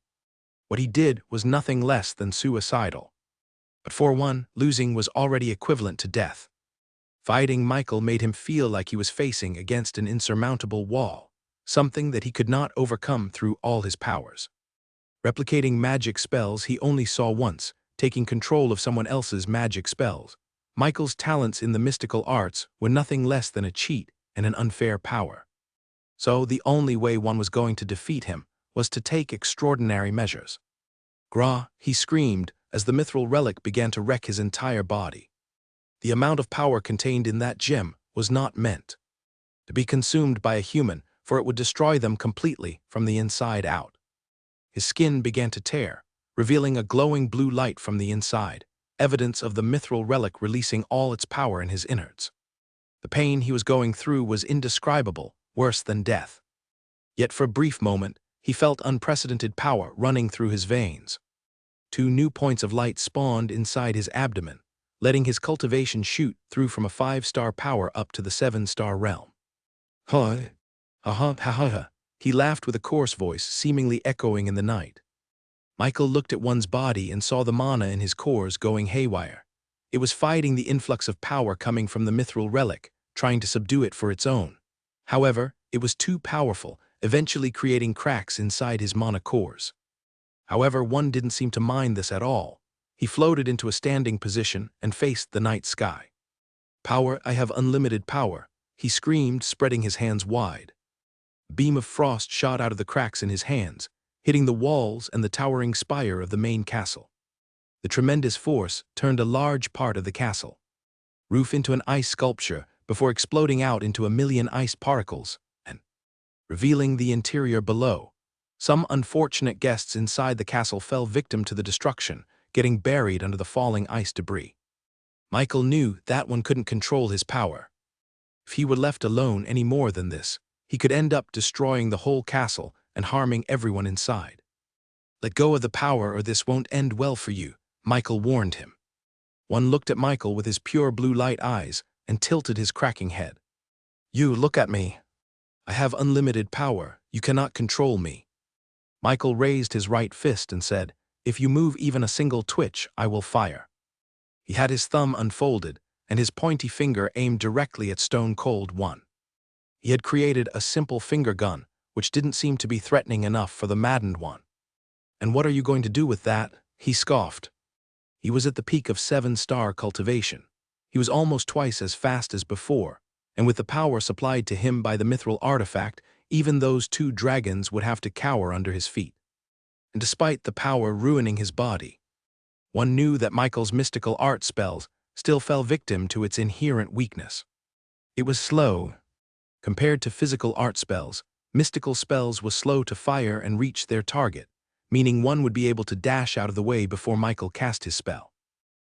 S1: What he did was nothing less than suicidal. But for one, losing was already equivalent to death. Fighting Michael made him feel like he was facing against an insurmountable wall, something that he could not overcome through all his powers. Replicating magic spells he only saw once, taking control of someone else's magic spells. Michael's talents in the mystical arts were nothing less than a cheat and an unfair power. So the only way one was going to defeat him was to take extraordinary measures. Gra, he screamed as the mithril relic began to wreck his entire body. The amount of power contained in that gem was not meant to be consumed by a human, for it would destroy them completely from the inside out. His skin began to tear, revealing a glowing blue light from the inside, evidence of the mithril relic releasing all its power in his innards. The pain he was going through was indescribable, worse than death. Yet for a brief moment, he felt unprecedented power running through his veins. 2 new points of light spawned inside his abdomen, letting his cultivation shoot through from a 5-star power up to the 7-star realm. Ha ha ha ha. He laughed with a coarse voice seemingly echoing in the night. Michael looked at one's body and saw the mana in his cores going haywire. It was fighting the influx of power coming from the mithril relic, trying to subdue it for its own. However, it was too powerful, eventually creating cracks inside his mana cores. However, one didn't seem to mind this at all. He floated into a standing position and faced the night sky. Power, I have unlimited power, he screamed, spreading his hands wide. A beam of frost shot out of the cracks in his hands, hitting the walls and the towering spire of the main castle. The tremendous force turned a large part of the castle roof into an ice sculpture before exploding out into a million ice particles and revealing the interior below. Some unfortunate guests inside the castle fell victim to the destruction, getting buried under the falling ice debris. Michael knew that one couldn't control his power. If he were left alone any more than this, he could end up destroying the whole castle and harming everyone inside. Let go of the power or this won't end well for you, Michael warned him. One looked at Michael with his pure blue light eyes and tilted his cracking head. You look at me. I have unlimited power, you cannot control me. Michael raised his right fist and said, if you move even a single twitch, I will fire. He had his thumb unfolded, and his pointy finger aimed directly at Stone Cold One. He had created a simple finger gun, which didn't seem to be threatening enough for the maddened one. And what are you going to do with that? He scoffed. He was at the peak of 7-star cultivation. He was almost twice as fast as before, and with the power supplied to him by the mithril artifact, even those 2 dragons would have to cower under his feet. And despite the power ruining his body, one knew that Michael's mystical art spells still fell victim to its inherent weakness. It was slow. Compared to physical art spells, mystical spells were slow to fire and reach their target, meaning one would be able to dash out of the way before Michael cast his spell.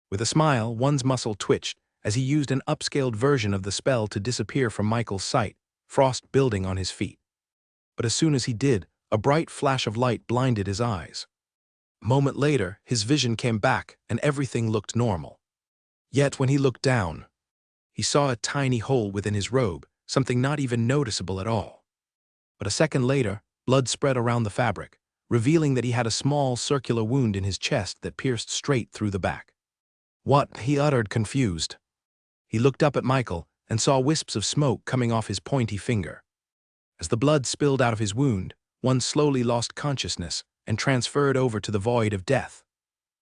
S1: With a smile, one's muscle twitched as he used an upscaled version of the spell to disappear from Michael's sight, frost building on his feet. But as soon as he did, a bright flash of light blinded his eyes. A moment later, his vision came back and everything looked normal. Yet when he looked down, he saw a tiny hole within his robe, something not even noticeable at all. But a second later, blood spread around the fabric, revealing that he had a small circular wound in his chest that pierced straight through the back. "What?" he uttered, confused. He looked up at Michael and saw wisps of smoke coming off his pointy finger. As the blood spilled out of his wound, one slowly lost consciousness and transferred over to the void of death.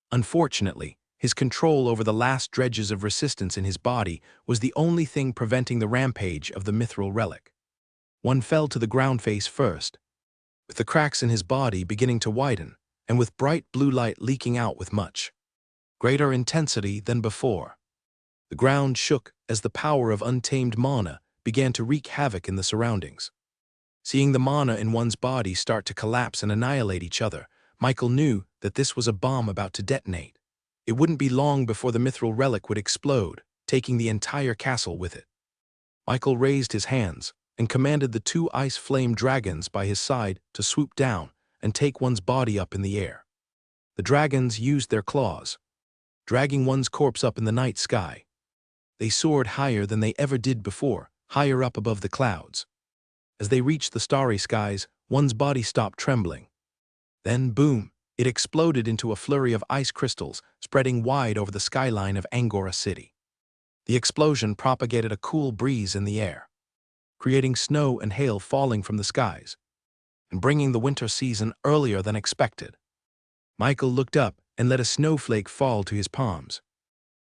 S1: Unfortunately, his control over the last dredges of resistance in his body was the only thing preventing the rampage of the mithril relic. One fell to the ground face first, with the cracks in his body beginning to widen and with bright blue light leaking out with much greater intensity than before. The ground shook as the power of untamed mana began to wreak havoc in the surroundings. Seeing the mana in one's body start to collapse and annihilate each other, Michael knew that this was a bomb about to detonate. It wouldn't be long before the mithril relic would explode, taking the entire castle with it. Michael raised his hands and commanded the two ice flame dragons by his side to swoop down and take one's body up in the air. The dragons used their claws, dragging one's corpse up in the night sky. They soared higher than they ever did before, higher up above the clouds. As they reached the starry skies, one's body stopped trembling. Then, boom, it exploded into a flurry of ice crystals, spreading wide over the skyline of Angora City. The explosion propagated a cool breeze in the air, creating snow and hail falling from the skies, and bringing the winter season earlier than expected. Michael looked up and let a snowflake fall to his palms.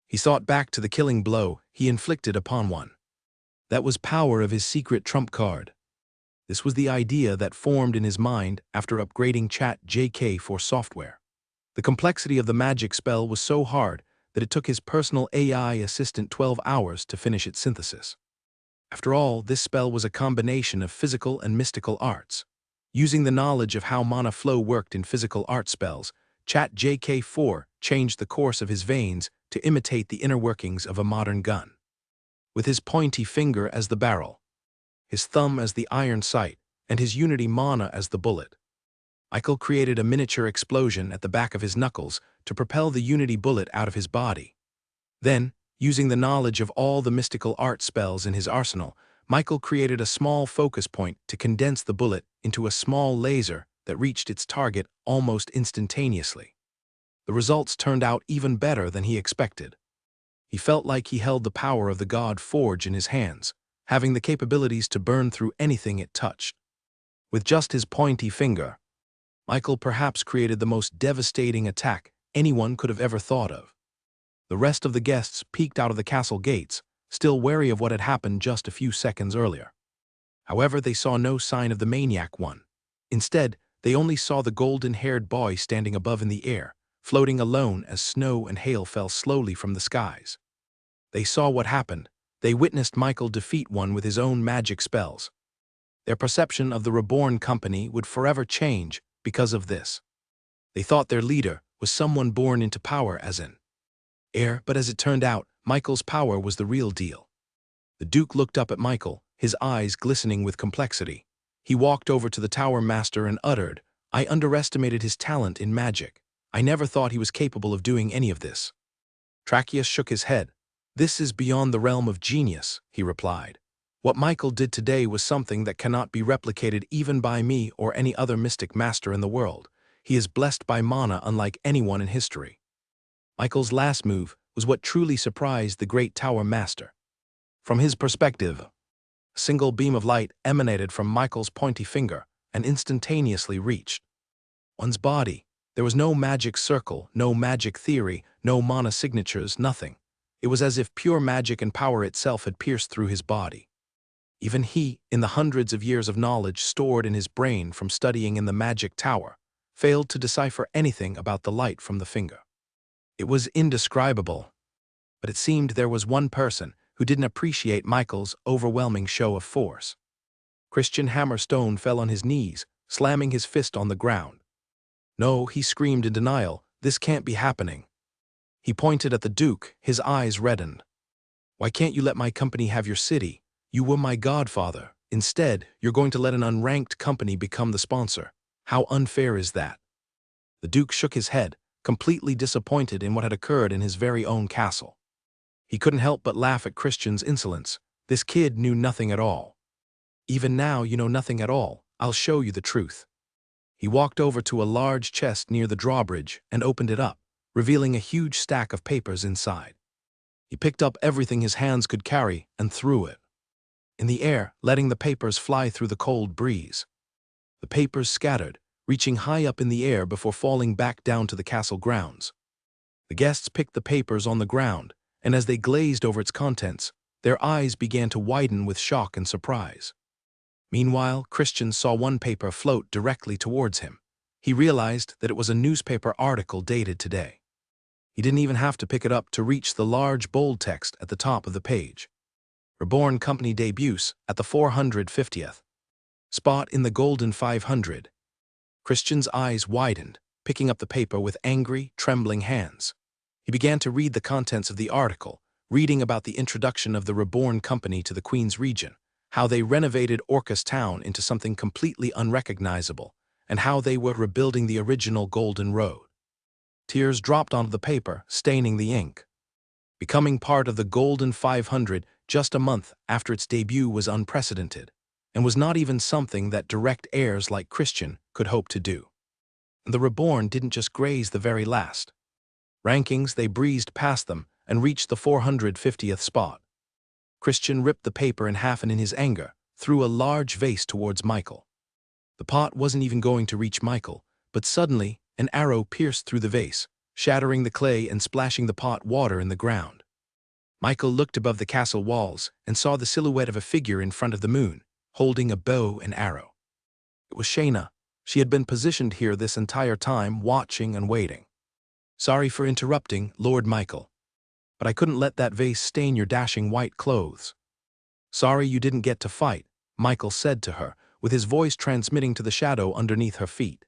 S1: He thought back to the killing blow he inflicted upon one. That was power of his secret trump card. This was the idea that formed in his mind after upgrading ChatJK for software. The complexity of the magic spell was so hard that it took his personal AI assistant 12 hours to finish its synthesis. After all, this spell was a combination of physical and mystical arts. Using the knowledge of how mana flow worked in physical art spells, ChatJK4 changed the course of his veins to imitate the inner workings of a modern gun. With his pointy finger as the barrel, his thumb as the iron sight, and his unity mana as the bullet, Michael created a miniature explosion at the back of his knuckles to propel the unity bullet out of his body. Then, using the knowledge of all the mystical art spells in his arsenal, Michael created a small focus point to condense the bullet into a small laser that reached its target almost instantaneously. The results turned out even better than he expected. He felt like he held the power of the god Forge in his hands, having the capabilities to burn through anything it touched. With just his pointy finger, Michael perhaps created the most devastating attack anyone could have ever thought of. The rest of the guests peeked out of the castle gates, still wary of what had happened just a few seconds earlier. However, they saw no sign of the maniac one. Instead, they only saw the golden-haired boy standing above in the air, floating alone as snow and hail fell slowly from the skies. They saw what happened. They witnessed Michael defeat one with his own magic spells. Their perception of the Reborn company would forever change because of this. They thought their leader was someone born into power as in Heir, but as it turned out, Michael's power was the real deal. The Duke looked up at Michael, his eyes glistening with complexity. He walked over to the Tower Master and uttered, "I underestimated his talent in magic. I never thought he was capable of doing any of this." Tracheus shook his head. "This is beyond the realm of genius," he replied. "What Michael did today was something that cannot be replicated even by me or any other mystic master in the world. He is blessed by mana unlike anyone in history." Michael's last move was what truly surprised the great Tower Master. From his perspective, a single beam of light emanated from Michael's pointy finger and instantaneously reached one's body. There was no magic circle, no magic theory, no mana signatures, nothing. It was as if pure magic and power itself had pierced through his body. Even he, in the hundreds of years of knowledge stored in his brain from studying in the magic tower, failed to decipher anything about the light from the finger. It was indescribable, but it seemed there was one person who didn't appreciate Michael's overwhelming show of force. Christian Hammerstone fell on his knees, slamming his fist on the ground. No, he screamed in denial, this can't be happening. He pointed at the Duke, his eyes reddened. Why can't you let my company have your city? You were my godfather. Instead, you're going to let an unranked company become the sponsor. How unfair is that? The Duke shook his head, completely disappointed in what had occurred in his very own castle. He couldn't help but laugh at Christian's insolence. This kid knew nothing at all. Even now you know nothing at all. I'll show you the truth. He walked over to a large chest near the drawbridge and opened it up, revealing a huge stack of papers inside. He picked up everything his hands could carry and threw it in the air, letting the papers fly through the cold breeze. The papers scattered, reaching high up in the air before falling back down to the castle grounds. The guests picked the papers on the ground, and as they glazed over its contents, their eyes began to widen with shock and surprise. Meanwhile, Christian saw one paper float directly towards him. He realized that it was a newspaper article dated today. He didn't even have to pick it up to reach the large bold text at the top of the page. Reborn Company debuts at the 450th spot in the Golden 500. Christian's eyes widened, picking up the paper with angry, trembling hands. He began to read the contents of the article, reading about the introduction of the Reborn Company to the Queen's region, how they renovated Orcus town into something completely unrecognizable, and how they were rebuilding the original Golden Road. Tears dropped onto the paper, staining the ink. Becoming part of the Golden 500 just a month after its debut was unprecedented, and was not even something that direct heirs like Christian could hope to do. The Reborn didn't just graze the very last rankings, they breezed past them and reached the 450th spot. Christian ripped the paper in half and in his anger, threw a large vase towards Michael. The pot wasn't even going to reach Michael, but suddenly an arrow pierced through the vase, shattering the clay and splashing the pot water in the ground. Michael looked above the castle walls and saw the silhouette of a figure in front of the moon, holding a bow and arrow. It was Shayna. She had been positioned here this entire time, watching and waiting. Sorry for interrupting, Lord Michael, but I couldn't let that vase stain your dashing white clothes. Sorry you didn't get to fight, Michael said to her, with his voice transmitting to the shadow underneath her feet.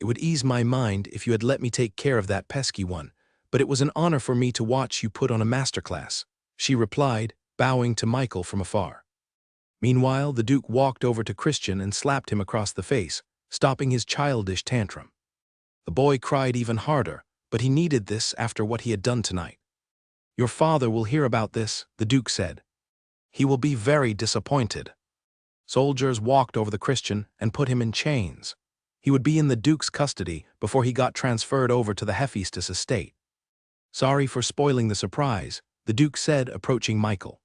S1: It would ease my mind if you had let me take care of that pesky one, but it was an honor for me to watch you put on a masterclass, she replied, bowing to Michael from afar. Meanwhile, the Duke walked over to Christian and slapped him across the face, stopping his childish tantrum. The boy cried even harder, but he needed this after what he had done tonight. Your father will hear about this, the Duke said. He will be very disappointed. Soldiers walked over the Christian and put him in chains. He would be in the Duke's custody before he got transferred over to the Hephaestus estate. Sorry for spoiling the surprise, the Duke said, approaching Michael.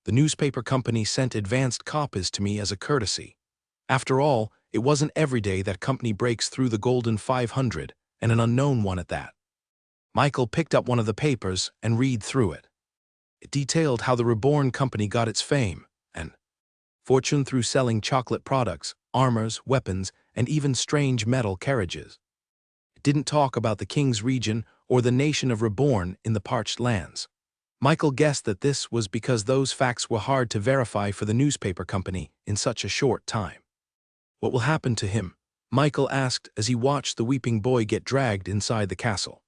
S1: The newspaper company sent advanced copies to me as a courtesy. After all, it wasn't every day that company breaks through the Golden 500, and an unknown one at that. Michael picked up one of the papers and read through it. It detailed how the Reborn Company got its fame and fortune through selling chocolate products, armors, weapons, and even strange metal carriages. It didn't talk about the king's region or the nation of Reborn in the parched lands. Michael guessed that this was because those facts were hard to verify for the newspaper company in such a short time. What will happen to him? Michael asked as he watched the weeping boy get dragged inside the castle.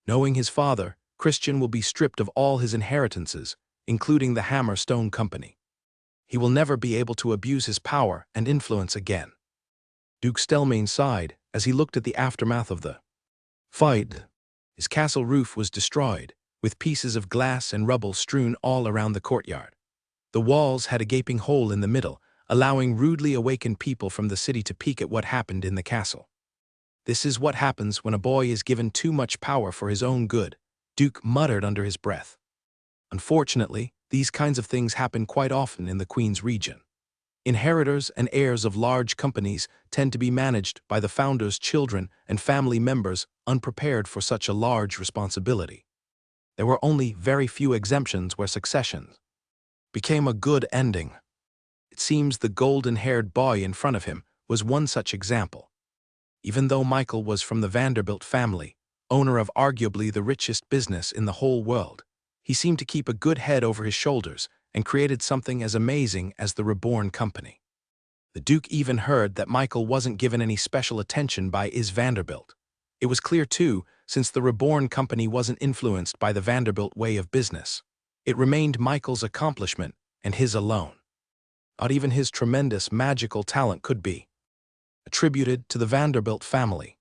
S1: Knowing his father, Christian will be stripped of all his inheritances, including the Hammer Stone Company. He will never be able to abuse his power and influence again. Duke Stelmane sighed as he looked at the aftermath of the fight. His castle roof was destroyed, with pieces of glass and rubble strewn all around the courtyard. The walls had a gaping hole in the middle, allowing rudely awakened people from the city to peek at what happened in the castle. This is what happens when a boy is given too much power for his own good, Duke muttered under his breath. Unfortunately, these kinds of things happen quite often in the Queen's region. Inheritors and heirs of large companies tend to be managed by the founder's children and family members unprepared for such a large responsibility. There were only very few exemptions where succession became a good ending. It seems the golden-haired boy in front of him was one such example. Even though Michael was from the Vanderbilt family, owner of arguably the richest business in the whole world, he seemed to keep a good head over his shoulders and created something as amazing as the Reborn Company. The Duke even heard that Michael wasn't given any special attention by Is Vanderbilt. It was clear too, since the Reborn company wasn't influenced by the Vanderbilt way of business. It remained Michael's accomplishment, and his alone. Not even his tremendous magical talent could be attributed to the Vanderbilt family.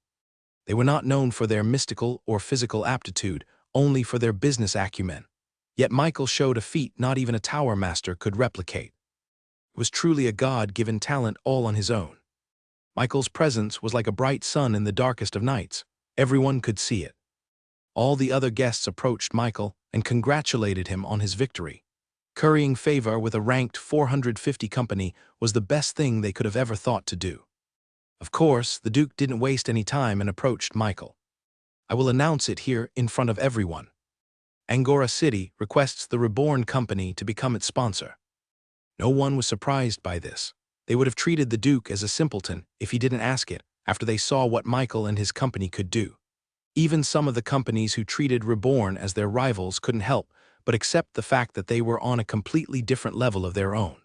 S1: They were not known for their mystical or physical aptitude, only for their business acumen. Yet Michael showed a feat not even a tower master could replicate. It was truly a God-given talent all on his own. Michael's presence was like a bright sun in the darkest of nights. Everyone could see it. All the other guests approached Michael and congratulated him on his victory. Currying favor with a ranked 450 company was the best thing they could have ever thought to do. Of course, the Duke didn't waste any time and approached Michael. "I will announce it here in front of everyone. Angora City requests the Reborn company to become its sponsor." No one was surprised by this. They would have treated the Duke as a simpleton if he didn't ask it after they saw what Michael and his company could do. Even some of the companies who treated Reborn as their rivals couldn't help but accept the fact that they were on a completely different level of their own.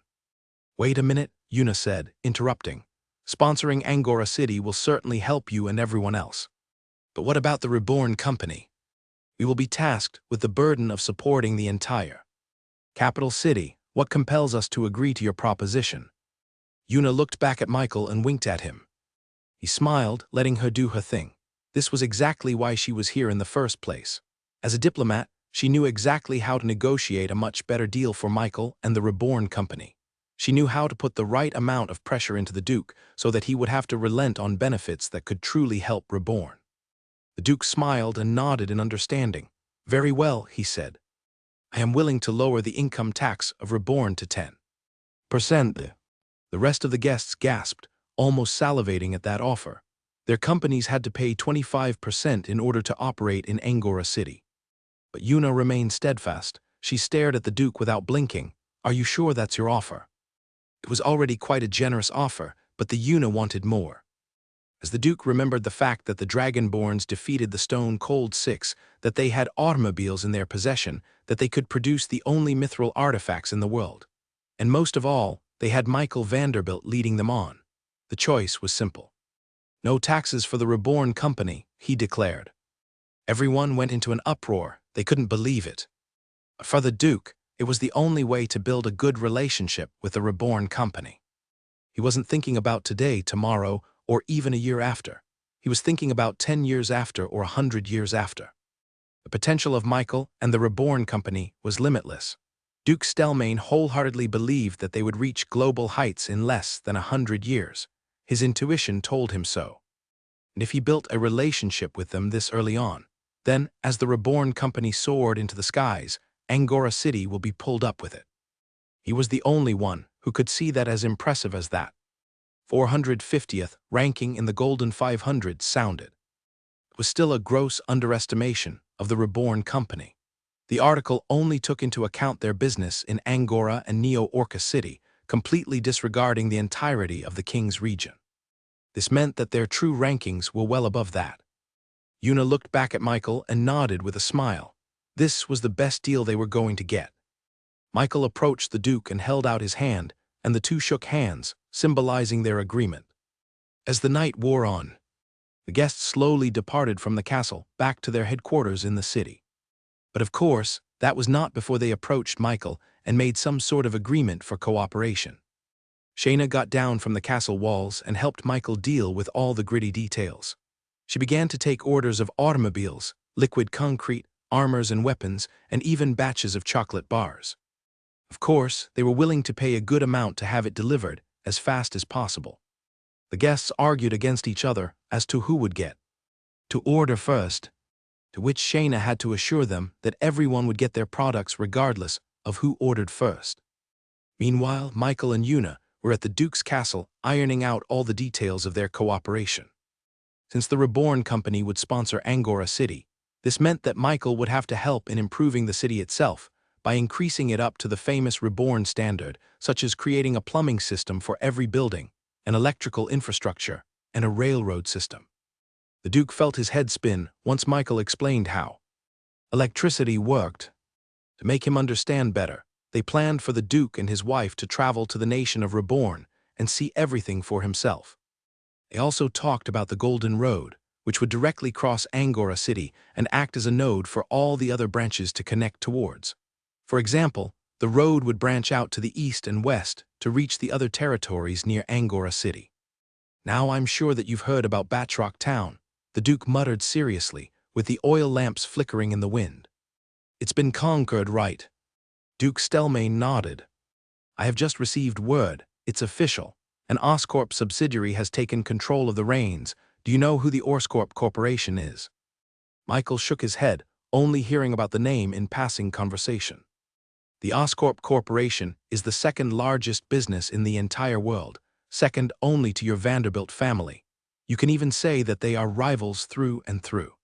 S1: "Wait a minute," Yuna said, interrupting. "Sponsoring Angora City will certainly help you and everyone else. But what about the Reborn company? We will be tasked with the burden of supporting the entire capital city. What compels us to agree to your proposition?" Yuna looked back at Michael and winked at him. He smiled, letting her do her thing. This was exactly why she was here in the first place. As a diplomat, she knew exactly how to negotiate a much better deal for Michael and the Reborn company. She knew how to put the right amount of pressure into the Duke so that he would have to relent on benefits that could truly help Reborn. The Duke smiled and nodded in understanding. "Very well," he said. "I am willing to lower the income tax of Reborn to 10%. The rest of the guests gasped, almost salivating at that offer. Their companies had to pay 25% in order to operate in Angora City. But Yuna remained steadfast. She stared at the Duke without blinking. "Are you sure that's your offer?" It was already quite a generous offer, but the Yuna wanted more. As the Duke remembered the fact that the Dragonborns defeated the Stone Cold Six, that they had automobiles in their possession, that they could produce the only mithril artifacts in the world. And most of all, they had Michael Vanderbilt leading them on. The choice was simple. "No taxes for the Reborn company," he declared. Everyone went into an uproar. They couldn't believe it. For the Duke, it was the only way to build a good relationship with the Reborn company. He wasn't thinking about today, tomorrow, or even a year after. He was thinking about 10 years after or 100 years after. The potential of Michael and the Reborn company was limitless. Duke Stelmane wholeheartedly believed that they would reach global heights in less than 100 years. His intuition told him so. And if he built a relationship with them this early on, then, as the Reborn company soared into the skies, Angora City will be pulled up with it. He was the only one who could see that as impressive as that. 450th ranking in the Golden 500 sounded. It was still a gross underestimation of the Reborn company. The article only took into account their business in Angora and Neo-Orca City, completely disregarding the entirety of the King's region. This meant that their true rankings were well above that. Yuna looked back at Michael and nodded with a smile. This was the best deal they were going to get. Michael approached the Duke and held out his hand, and the two shook hands, symbolizing their agreement. As the night wore on, the guests slowly departed from the castle back to their headquarters in the city. But of course, that was not before they approached Michael and made some sort of agreement for cooperation. Shayna got down from the castle walls and helped Michael deal with all the gritty details. She began to take orders of automobiles, liquid concrete, armors and weapons, and even batches of chocolate bars. Of course, they were willing to pay a good amount to have it delivered as fast as possible. The guests argued against each other as to who would get to order first, to which Shayna had to assure them that everyone would get their products regardless of who ordered first. Meanwhile, Michael and Yuna were at the Duke's castle ironing out all the details of their cooperation. Since the Reborn company would sponsor Angora City, this meant that Michael would have to help in improving the city itself by increasing it up to the famous Reborn standard, such as creating a plumbing system for every building, an electrical infrastructure, and a railroad system. The Duke felt his head spin once Michael explained how electricity worked. To make him understand better, they planned for the Duke and his wife to travel to the nation of Reborn and see everything for himself. They also talked about the Golden Road, which would directly cross Angora City and act as a node for all the other branches to connect towards. For example, the road would branch out to the east and west to reach the other territories near Angora City. "Now I'm sure that you've heard about Batroc Town," the Duke muttered seriously, with the oil lamps flickering in the wind. "It's been conquered, right?" Duke Stelmane nodded. "I have just received word. It's official. An Oscorp subsidiary has taken control of the reins. Do you know who the Oscorp Corporation is?" Michael shook his head, only hearing about the name in passing conversation. "The Oscorp Corporation is the second largest business in the entire world, second only to your Vanderbilt family. You can even say that they are rivals through and through.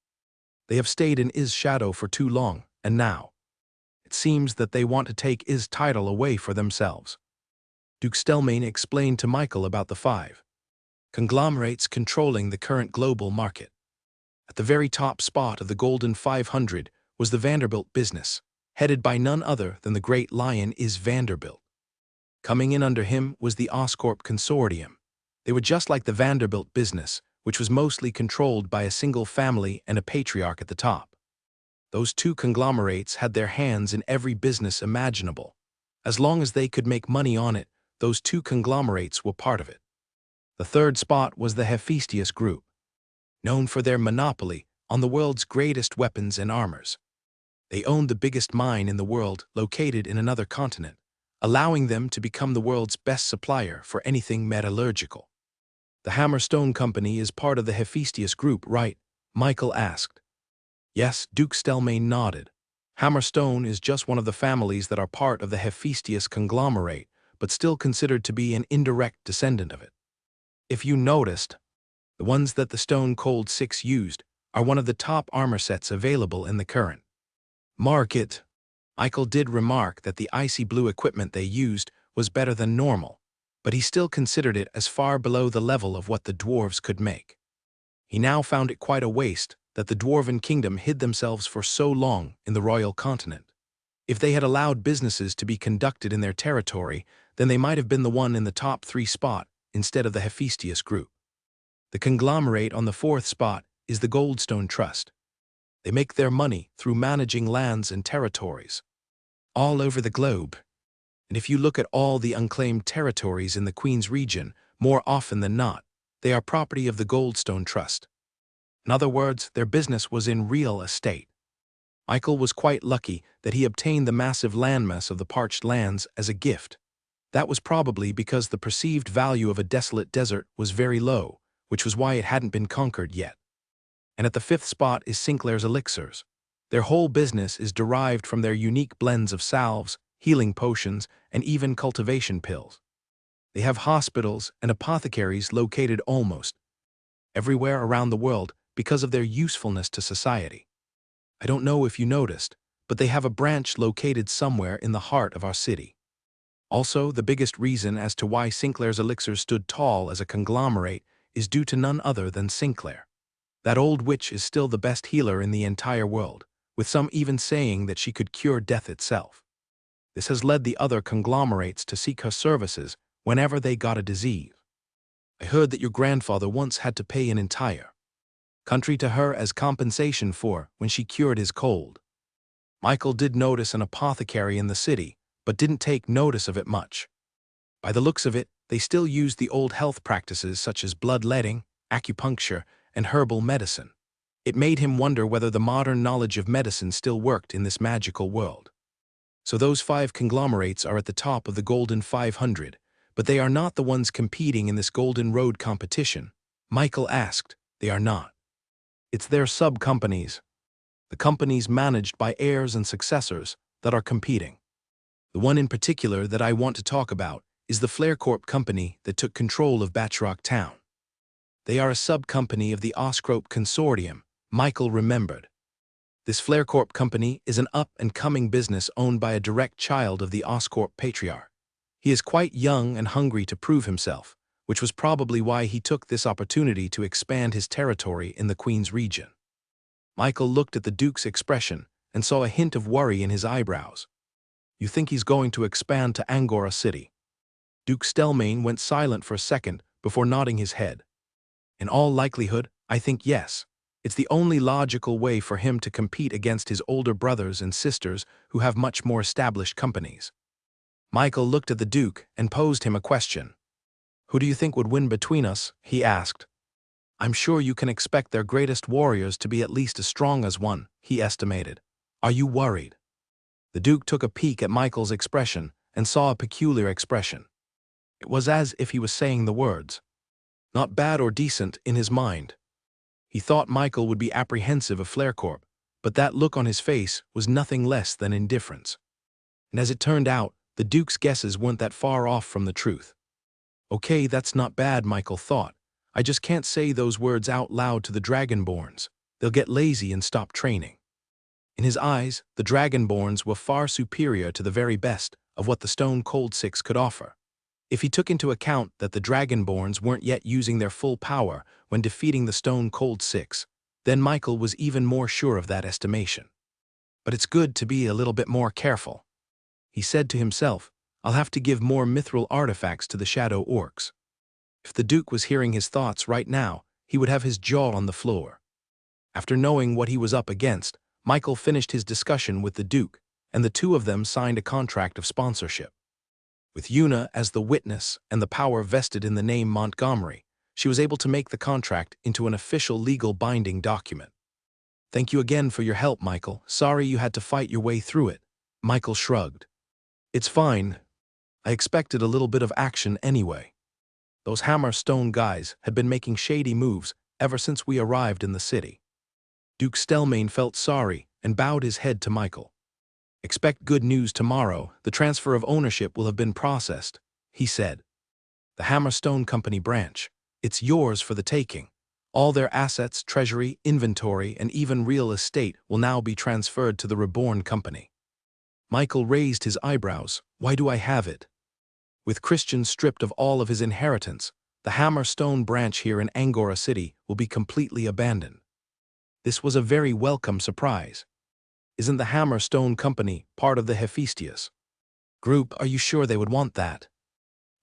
S1: They have stayed in Is shadow for too long, and now it seems that they want to take Is title away for themselves." Duke Stelmane explained to Michael about the 5 conglomerates controlling the current global market. At the very top spot of the Golden 500 was the Vanderbilt business, headed by none other than the great lion Is Vanderbilt. Coming in under him was the Oscorp Consortium. They were just like the Vanderbilt business, which was mostly controlled by a single family and a patriarch at the top. Those 2 conglomerates had their hands in every business imaginable. As long as they could make money on it, those 2 conglomerates were part of it. The third spot was the Hephaestus Group, known for their monopoly on the world's greatest weapons and armors. They owned the biggest mine in the world located in another continent, allowing them to become the world's best supplier for anything metallurgical. "The Hammerstone Company is part of the Hephaestus Group, right?" Michael asked. "Yes," Duke Stelmane nodded. "Hammerstone is just one of the families that are part of the Hephaestus conglomerate, but still considered to be an indirect descendant of it. If you noticed, the ones that the Stone Cold 6 used are one of the top armor sets available in the current market." Michael did remark that the icy blue equipment they used was better than normal, but he still considered it as far below the level of what the dwarves could make. He now found it quite a waste that the Dwarven Kingdom hid themselves for so long in the royal continent. If they had allowed businesses to be conducted in their territory, then they might have been the one in the top 3 spot instead of the Hephaestus Group. The conglomerate on the 4th spot is the Goldstone Trust. They make their money through managing lands and territories all over the globe. And if you look at all the unclaimed territories in the Queen's region, more often than not, they are property of the Goldstone Trust. In other words, their business was in real estate. Michael was quite lucky that he obtained the massive landmass of the parched lands as a gift. That was probably because the perceived value of a desolate desert was very low, which was why it hadn't been conquered yet. And at the 5th spot is Sinclair's Elixirs. Their whole business is derived from their unique blends of salves, healing potions, and even cultivation pills. They have hospitals and apothecaries located almost everywhere around the world because of their usefulness to society. I don't know if you noticed, but they have a branch located somewhere in the heart of our city. Also, the biggest reason as to why Sinclair's Elixirs stood tall as a conglomerate is due to none other than Sinclair. That old witch is still the best healer in the entire world, with some even saying that she could cure death itself. This has led the other conglomerates to seek her services whenever they got a disease. I heard that your grandfather once had to pay an entire country to her as compensation for when she cured his cold. Michael did notice an apothecary in the city, but didn't take notice of it much. By the looks of it, they still used the old health practices such as bloodletting, acupuncture, and herbal medicine. It made him wonder whether the modern knowledge of medicine still worked in this magical world. So those 5 conglomerates are at the top of the Golden 500, but they are not the ones competing in this Golden Road competition. Michael asked. They are not. It's their sub-companies, the companies managed by heirs and successors, that are competing. The one in particular that I want to talk about is the Flarecorp company that took control of Batroc Town. They are a sub-company of the Oscorp Consortium, Michael remembered. This Flarecorp company is an up-and-coming business owned by a direct child of the Oscorp patriarch. He is quite young and hungry to prove himself, which was probably why he took this opportunity to expand his territory in the Queen's region. Michael looked at the Duke's expression and saw a hint of worry in his eyebrows. "You think he's going to expand to Angora City?" Duke Stelmane went silent for a second before nodding his head. In all likelihood, I think yes. It's the only logical way for him to compete against his older brothers and sisters who have much more established companies. Michael looked at the Duke and posed him a question. Who do you think would win between us? He asked. I'm sure you can expect their greatest warriors to be at least as strong as one, he estimated. Are you worried? The Duke took a peek at Michael's expression and saw a peculiar expression. It was as if he was saying the words, not bad or decent, in his mind. He thought Michael would be apprehensive of Flarecorp, but that look on his face was nothing less than indifference. And as it turned out, the Duke's guesses weren't that far off from the truth. Okay, that's not bad, Michael thought. I just can't say those words out loud to the Dragonborns. They'll get lazy and stop training. In his eyes, the Dragonborns were far superior to the very best of what the Stone Cold Six could offer. If he took into account that the Dragonborns weren't yet using their full power when defeating the Stone Cold Six, then Michael was even more sure of that estimation. But it's good to be a little bit more careful. He said to himself, I'll have to give more mithril artifacts to the Shadow Orcs. If the Duke was hearing his thoughts right now, he would have his jaw on the floor. After knowing what he was up against, Michael finished his discussion with the Duke, and the two of them signed a contract of sponsorship. With Yuna as the witness and the power vested in the name Montgomery, she was able to make the contract into an official legal binding document. Thank you again for your help, Michael. Sorry you had to fight your way through it. Michael shrugged. It's fine. I expected a little bit of action anyway. Those Hammerstone guys had been making shady moves ever since we arrived in the city. Duke Stelmane felt sorry and bowed his head to Michael. Expect good news tomorrow. The transfer of ownership will have been processed, he said. The Hammerstone Company branch. It's yours for the taking. All their assets, treasury, inventory, and even real estate will now be transferred to the Reborn Company. Michael raised his eyebrows. Why do I have it? With Christian stripped of all of his inheritance, the Hammerstone branch here in Angora City will be completely abandoned. This was a very welcome surprise. Isn't the Hammerstone Company part of the Hephaestus group? Are you sure they would want that?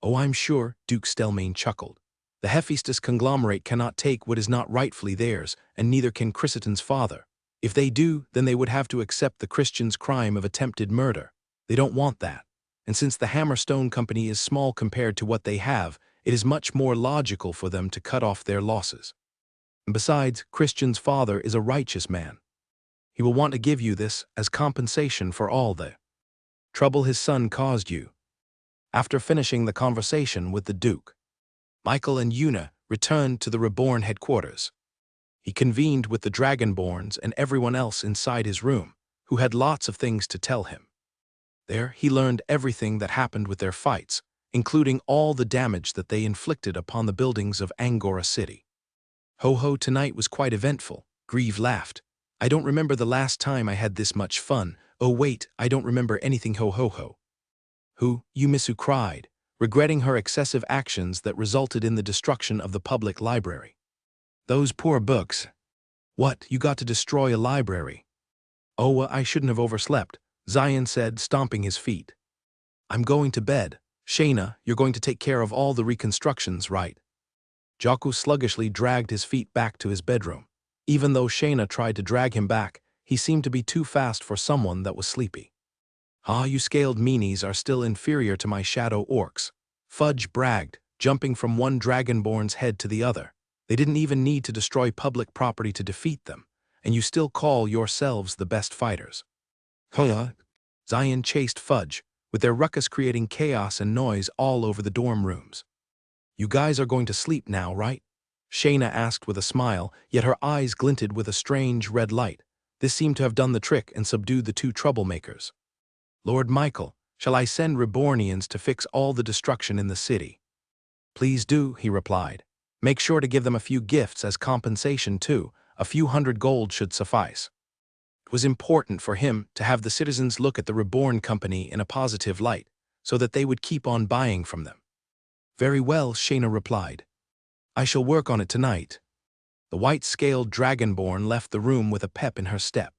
S1: Oh, I'm sure, Duke Stelmane chuckled. The Hephaestus conglomerate cannot take what is not rightfully theirs, and neither can Chrysiton's father. If they do, then they would have to accept the Christians' crime of attempted murder. They don't want that. And since the Hammerstone Company is small compared to what they have, it is much more logical for them to cut off their losses. And besides, Christian's father is a righteous man. He will want to give you this as compensation for all the trouble his son caused you. After finishing the conversation with the Duke, Michael and Yuna returned to the Reborn headquarters. He convened with the Dragonborns and everyone else inside his room, who had lots of things to tell him. There, he learned everything that happened with their fights, including all the damage that they inflicted upon the buildings of Angora City. Ho-ho, tonight was quite eventful, Grieve laughed. I don't remember the last time I had this much fun. Oh wait, I don't remember anything, ho-ho-ho. Who? Yumisu cried, regretting her excessive actions that resulted in the destruction of the public library. Those poor books. What, you got to destroy a library? Oh, I shouldn't have overslept, Zion said, stomping his feet. I'm going to bed. Shayna, you're going to take care of all the reconstructions, right? Jaku sluggishly dragged his feet back to his bedroom. Even though Shayna tried to drag him back, he seemed to be too fast for someone that was sleepy. Ah, you scaled meanies are still inferior to my shadow orcs, Fudge bragged, jumping from one dragonborn's head to the other. They didn't even need to destroy public property to defeat them, and you still call yourselves the best fighters. Huh? Zion chased Fudge, with their ruckus creating chaos and noise all over the dorm rooms. You guys are going to sleep now, right? Shayna asked with a smile, yet her eyes glinted with a strange red light. This seemed to have done the trick and subdued the two troublemakers. Lord Michael, shall I send Rebornians to fix all the destruction in the city? Please do, he replied. Make sure to give them a few gifts as compensation too. A few hundred gold should suffice. It was important for him to have the citizens look at the Reborn Company in a positive light, so that they would keep on buying from them. Very well, Shayna replied. I shall work on it tonight. The white-scaled dragonborn left the room with a pep in her step.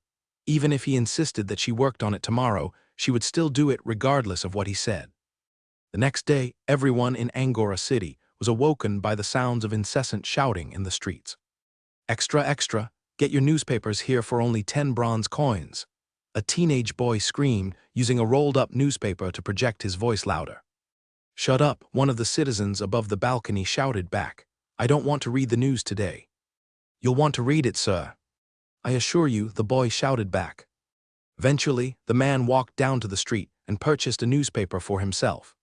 S1: Even if he insisted that she worked on it tomorrow, she would still do it regardless of what he said. The next day, everyone in Angora City was awoken by the sounds of incessant shouting in the streets. Extra, extra, get your newspapers here for only 10 bronze coins. A teenage boy screamed, using a rolled-up newspaper to project his voice louder. Shut up, one of the citizens above the balcony shouted back. I don't want to read the news today. You'll want to read it, sir. I assure you, the boy shouted back. Eventually, the man walked down to the street and purchased a newspaper for himself.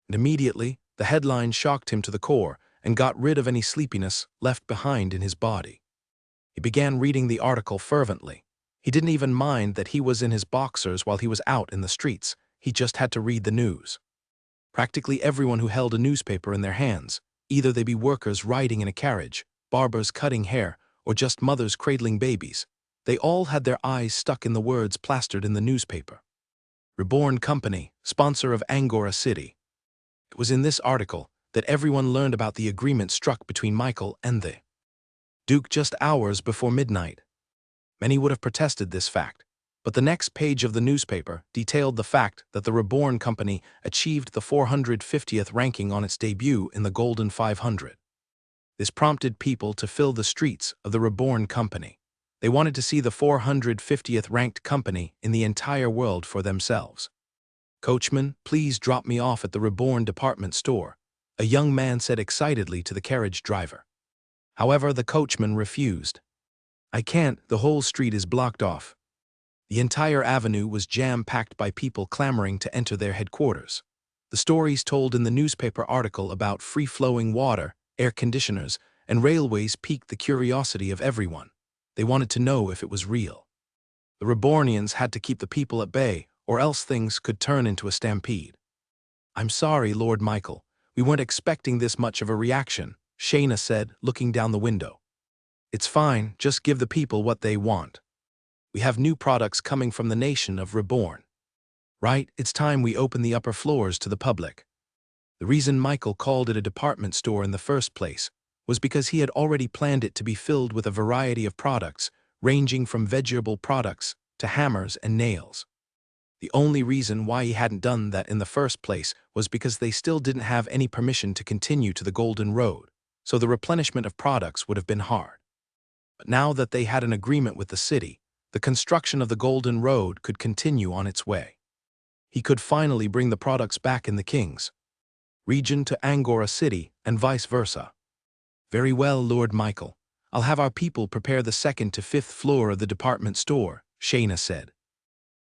S1: And immediately, the headline shocked him to the core and got rid of any sleepiness left behind in his body. He began reading the article fervently. He didn't even mind that he was in his boxers while he was out in the streets. He just had to read the news. Practically everyone who held a newspaper in their hands, either they be workers riding in a carriage, barbers cutting hair, or just mothers cradling babies, they all had their eyes stuck in the words plastered in the newspaper. Reborn Company, sponsor of Angora City. It was in this article that everyone learned about the agreement struck between Michael and the Duke just hours before midnight. Many would have protested this fact, but the next page of the newspaper detailed the fact that the Reborn Company achieved the 450th ranking on its debut in the Golden 500. This prompted people to fill the streets of the Reborn Company. They wanted to see the 450th ranked company in the entire world for themselves. Coachman, please drop me off at the Reborn department store, a young man said excitedly to the carriage driver. However, the coachman refused. I can't, the whole street is blocked off. The entire avenue was jam-packed by people clamoring to enter their headquarters. The stories told in the newspaper article about free-flowing water, air conditioners, and railways piqued the curiosity of everyone. They wanted to know if it was real. The Rebornians had to keep the people at bay, or else things could turn into a stampede. I'm sorry, Lord Michael. We weren't expecting this much of a reaction, Shayna said, looking down the window. It's fine, just give the people what they want. We have new products coming from the nation of Reborn. Right, it's time we open the upper floors to the public. The reason Michael called it a department store in the first place was because he had already planned it to be filled with a variety of products, ranging from vegetable products to hammers and nails. The only reason why he hadn't done that in the first place was because they still didn't have any permission to continue to the Golden Road, so the replenishment of products would have been hard. But now that they had an agreement with the city, the construction of the Golden Road could continue on its way. He could finally bring the products back in the King's region to Angora City and vice versa. Very well, Lord Michael. I'll have our people prepare the 2nd to 5th floor of the department store, Shayna said.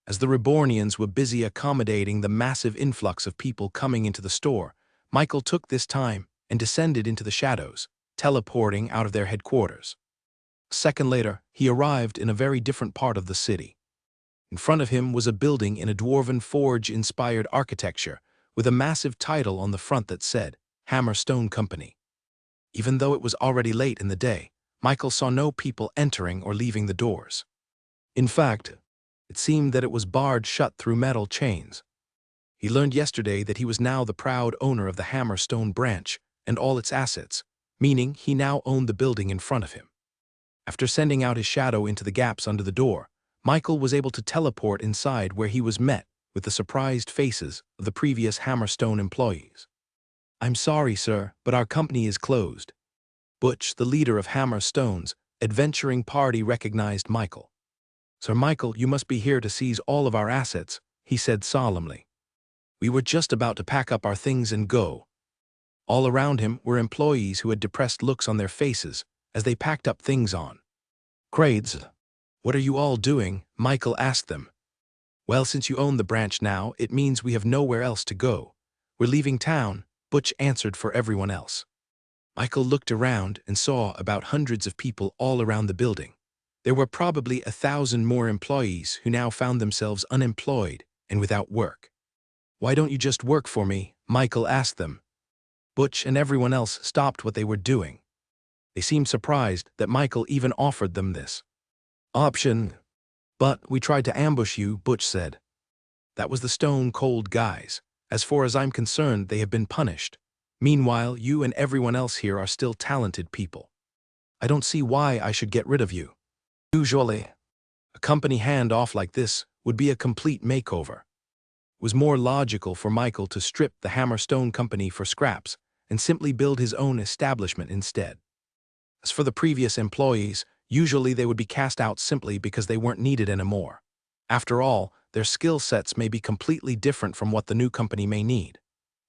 S1: As the Rebornians were busy accommodating the massive influx of people coming into the store, Michael took this time and descended into the shadows, teleporting out of their headquarters. A second later, he arrived in a very different part of the city. In front of him was a building in a dwarven forge-inspired architecture, with a massive title on the front that said, Hammerstone Company. Even though it was already late in the day, Michael saw no people entering or leaving the doors. In fact, it seemed that it was barred shut through metal chains. He learned yesterday that he was now the proud owner of the Hammerstone branch and all its assets, meaning he now owned the building in front of him. After sending out his shadow into the gaps under the door, Michael was able to teleport inside, where he was met with the surprised faces of the previous Hammerstone employees. I'm sorry, sir, but our company is closed. Butch, the leader of Hammerstone's adventuring party, recognized Michael. Sir Michael, you must be here to seize all of our assets, he said solemnly. We were just about to pack up our things and go. All around him were employees who had depressed looks on their faces as they packed up things on. Grades, what are you all doing? Michael asked them. Well, since you own the branch now, it means we have nowhere else to go. We're leaving town, Butch answered for everyone else. Michael looked around and saw about hundreds of people all around the building. There were probably 1,000 more employees who now found themselves unemployed and without work. Why don't you just work for me? Michael asked them. Butch and everyone else stopped what they were doing. They seemed surprised that Michael even offered them this option. But we tried to ambush you, Butch said. That was the stone-cold guys. As far as I'm concerned, they have been punished. Meanwhile, you and everyone else here are still talented people. I don't see why I should get rid of you. Usually, a company hand-off like this would be a complete makeover. It was more logical for Michael to strip the Hammerstone Company for scraps and simply build his own establishment instead. As for the previous employees, usually they would be cast out simply because they weren't needed anymore. After all, their skill sets may be completely different from what the new company may need.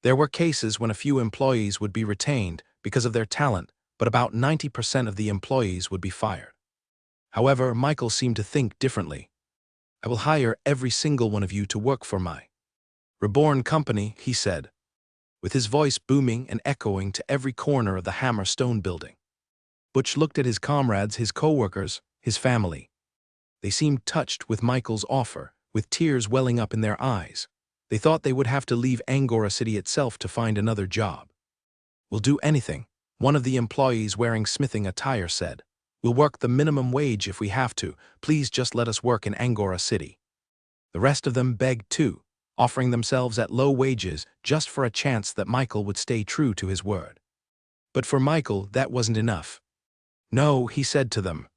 S1: There were cases when a few employees would be retained because of their talent, but about 90% of the employees would be fired. However, Michael seemed to think differently. I will hire every single one of you to work for my Reborn company, he said, with his voice booming and echoing to every corner of the Hammerstone building. Butch looked at his comrades, his co-workers, his family. They seemed touched with Michael's offer, with tears welling up in their eyes. They thought they would have to leave Angora City itself to find another job. We'll do anything, one of the employees wearing smithing attire said. We'll work the minimum wage if we have to. Please just let us work in Angora City. The rest of them begged too, offering themselves at low wages just for a chance that Michael would stay true to his word. But for Michael, that wasn't enough. No, he said to them.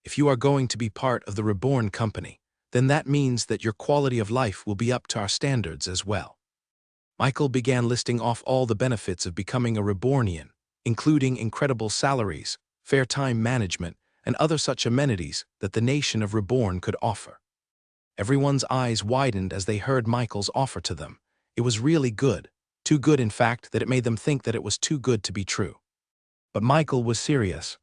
S1: If you are going to be part of the Reborn company, then that means that your quality of life will be up to our standards as well. Michael began listing off all the benefits of becoming a Rebornian, including incredible salaries, fair time management, and other such amenities that the nation of Reborn could offer. Everyone's eyes widened as they heard Michael's offer to them. It was really good, too good in fact that it made them think that it was too good to be true. But Michael was serious.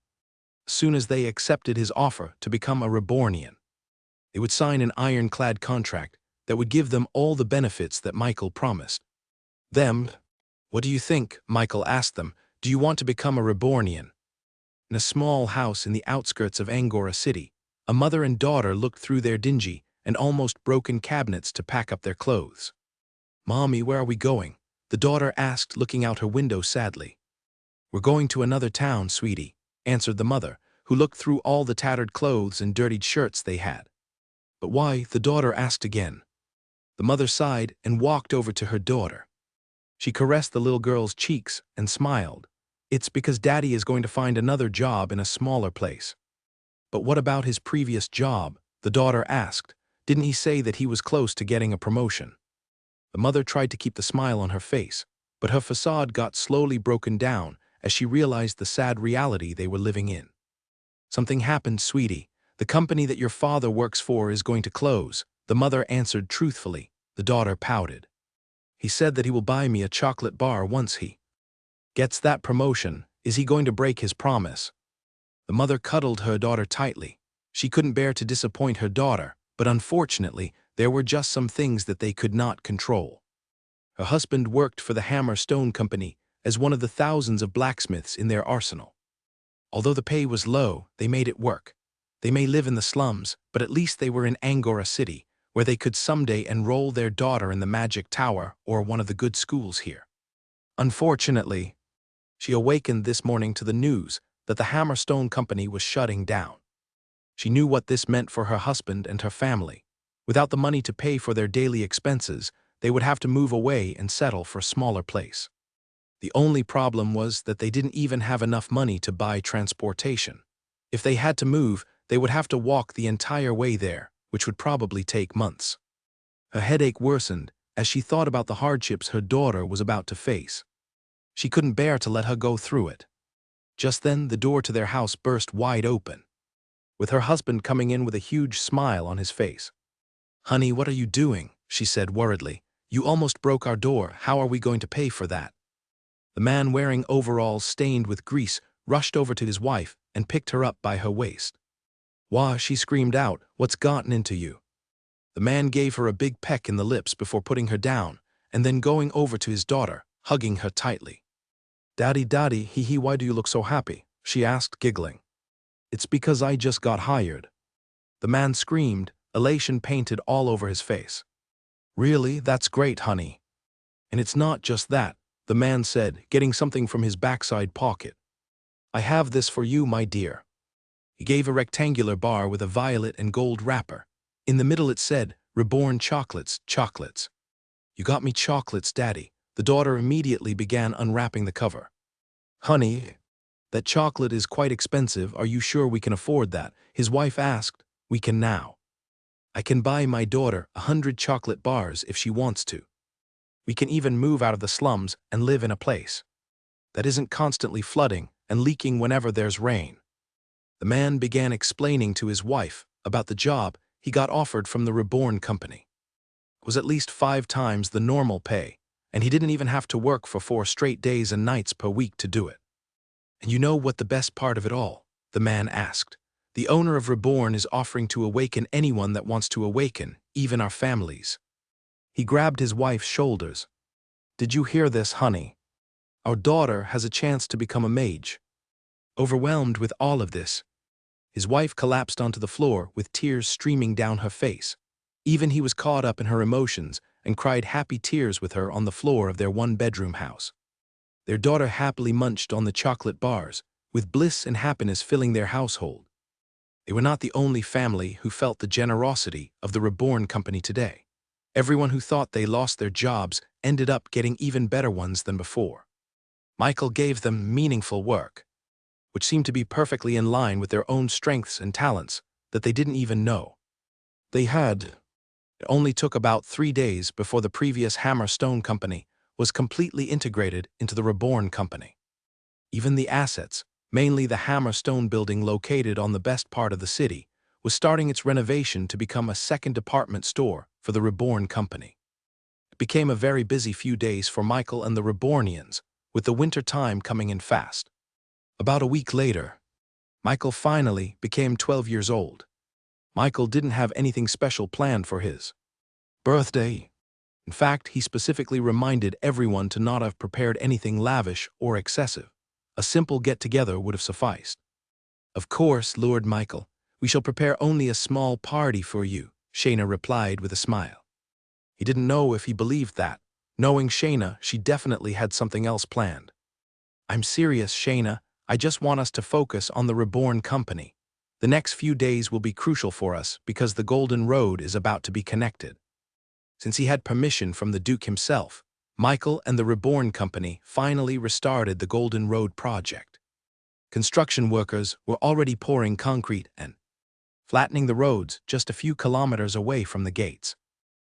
S1: As soon as they accepted his offer to become a Rebornian, they would sign an ironclad contract that would give them all the benefits that Michael promised. Them, what do you think? Michael asked them. Do you want to become a Rebornian? In a small house in the outskirts of Angora City, a mother and daughter looked through their dingy and almost broken cabinets to pack up their clothes. Mommy, where are we going? The daughter asked, looking out her window sadly. We're going to another town, sweetie, answered the mother, who looked through all the tattered clothes and dirtied shirts they had. But why? The daughter asked again. The mother sighed and walked over to her daughter. She caressed the little girl's cheeks and smiled. It's because Daddy is going to find another job in a smaller place. But what about his previous job? The daughter asked. Didn't he say that he was close to getting a promotion? The mother tried to keep the smile on her face, but her facade got slowly broken down as she realized the sad reality they were living in. Something happened, sweetie. The company that your father works for is going to close, the mother answered truthfully. The daughter pouted. He said that he will buy me a chocolate bar once he gets that promotion. Is he going to break his promise? The mother cuddled her daughter tightly. She couldn't bear to disappoint her daughter, but unfortunately, there were just some things that they could not control. Her husband worked for the Hammerstone Company as one of the thousands of blacksmiths in their arsenal. Although the pay was low, they made it work. They may live in the slums, but at least they were in Angora City, where they could someday enroll their daughter in the Magic Tower or one of the good schools here. Unfortunately, she awakened this morning to the news that the Hammerstone Company was shutting down. She knew what this meant for her husband and her family. Without the money to pay for their daily expenses, they would have to move away and settle for a smaller place. The only problem was that they didn't even have enough money to buy transportation. If they had to move, they would have to walk the entire way there, which would probably take months. Her headache worsened as she thought about the hardships her daughter was about to face. She couldn't bear to let her go through it. Just then, the door to their house burst wide open, with her husband coming in with a huge smile on his face. Honey, what are you doing? She said worriedly. You almost broke our door. How are we going to pay for that? The man wearing overalls stained with grease rushed over to his wife and picked her up by her waist. Wah, she screamed out, what's gotten into you? The man gave her a big peck in the lips before putting her down, and then going over to his daughter, hugging her tightly. Daddy, Daddy, hee, why do you look so happy? She asked, giggling. It's because I just got hired. The man screamed, elation painted all over his face. Really? That's great, honey. And it's not just that, the man said, getting something from his backside pocket. I have this for you, my dear. He gave a rectangular bar with a violet and gold wrapper. In the middle it said, Reborn chocolates, chocolates. You got me chocolates, Daddy. The daughter immediately began unwrapping the cover. Honey, that chocolate is quite expensive. Are you sure we can afford that? His wife asked. We can now. I can buy my daughter 100 chocolate bars if she wants to. We can even move out of the slums and live in a place that isn't constantly flooding and leaking whenever there's rain. The man began explaining to his wife about the job he got offered from the Reborn company. It was at least 5 times the normal pay, and he didn't even have to work for 4 straight days and nights per week to do it. And you know what the best part of it all? The man asked. The owner of Reborn is offering to awaken anyone that wants to awaken, even our families. He grabbed his wife's shoulders. Did you hear this, honey? Our daughter has a chance to become a mage. Overwhelmed with all of this, his wife collapsed onto the floor with tears streaming down her face. Even he was caught up in her emotions and cried happy tears with her on the floor of their 1-bedroom house. Their daughter happily munched on the chocolate bars, with bliss and happiness filling their household. They were not the only family who felt the generosity of the Reborn company today. Everyone who thought they lost their jobs ended up getting even better ones than before. Michael gave them meaningful work, which seemed to be perfectly in line with their own strengths and talents that they didn't even know they had. It only took about 3 days before the previous Hammer Stone company was completely integrated into the Reborn company. Even the assets, mainly the Hammer Stone building located on the best part of the city, was starting its renovation to become a second department store for the Reborn company. It became a very busy few days for Michael and the Rebornians, with the winter time coming in fast. About a week later, Michael finally became 12 years old. Michael didn't have anything special planned for his birthday. In fact, he specifically reminded everyone to not have prepared anything lavish or excessive. A simple get-together would have sufficed. Of course, Lord Michael, we shall prepare only a small party for you, Shayna replied with a smile. He didn't know if he believed that. Knowing Shayna, she definitely had something else planned. I'm serious, Shayna. I just want us to focus on the Reborn company. The next few days will be crucial for us because the Golden Road is about to be connected. Since he had permission from the Duke himself, Michael and the Reborn company finally restarted the Golden Road project. Construction workers were already pouring concrete and flattening the roads just a few kilometers away from the gates.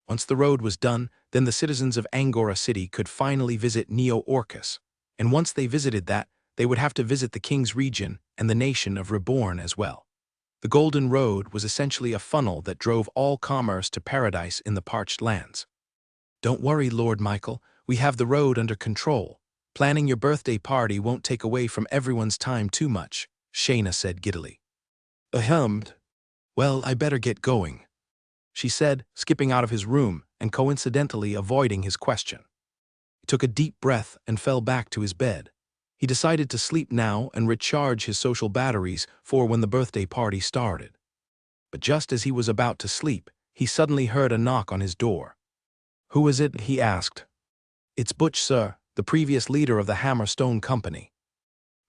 S1: Once the road was done, then the citizens of Angora City could finally visit Neo-Orcus. And once they visited that, they would have to visit the King's region and the nation of Reborn as well. The Golden Road was essentially a funnel that drove all commerce to paradise in the parched lands. Don't worry, Lord Michael, we have the road under control. Planning your birthday party won't take away from everyone's time too much, Shayna said giddily. Ahem. Well, I better get going, she said, skipping out of his room and coincidentally avoiding his question. He took a deep breath and fell back to his bed. He decided to sleep now and recharge his social batteries for when the birthday party started. But just as he was about to sleep, he suddenly heard a knock on his door. Who is it? He asked. It's Butch, sir, the previous leader of the Hammer Stone Company.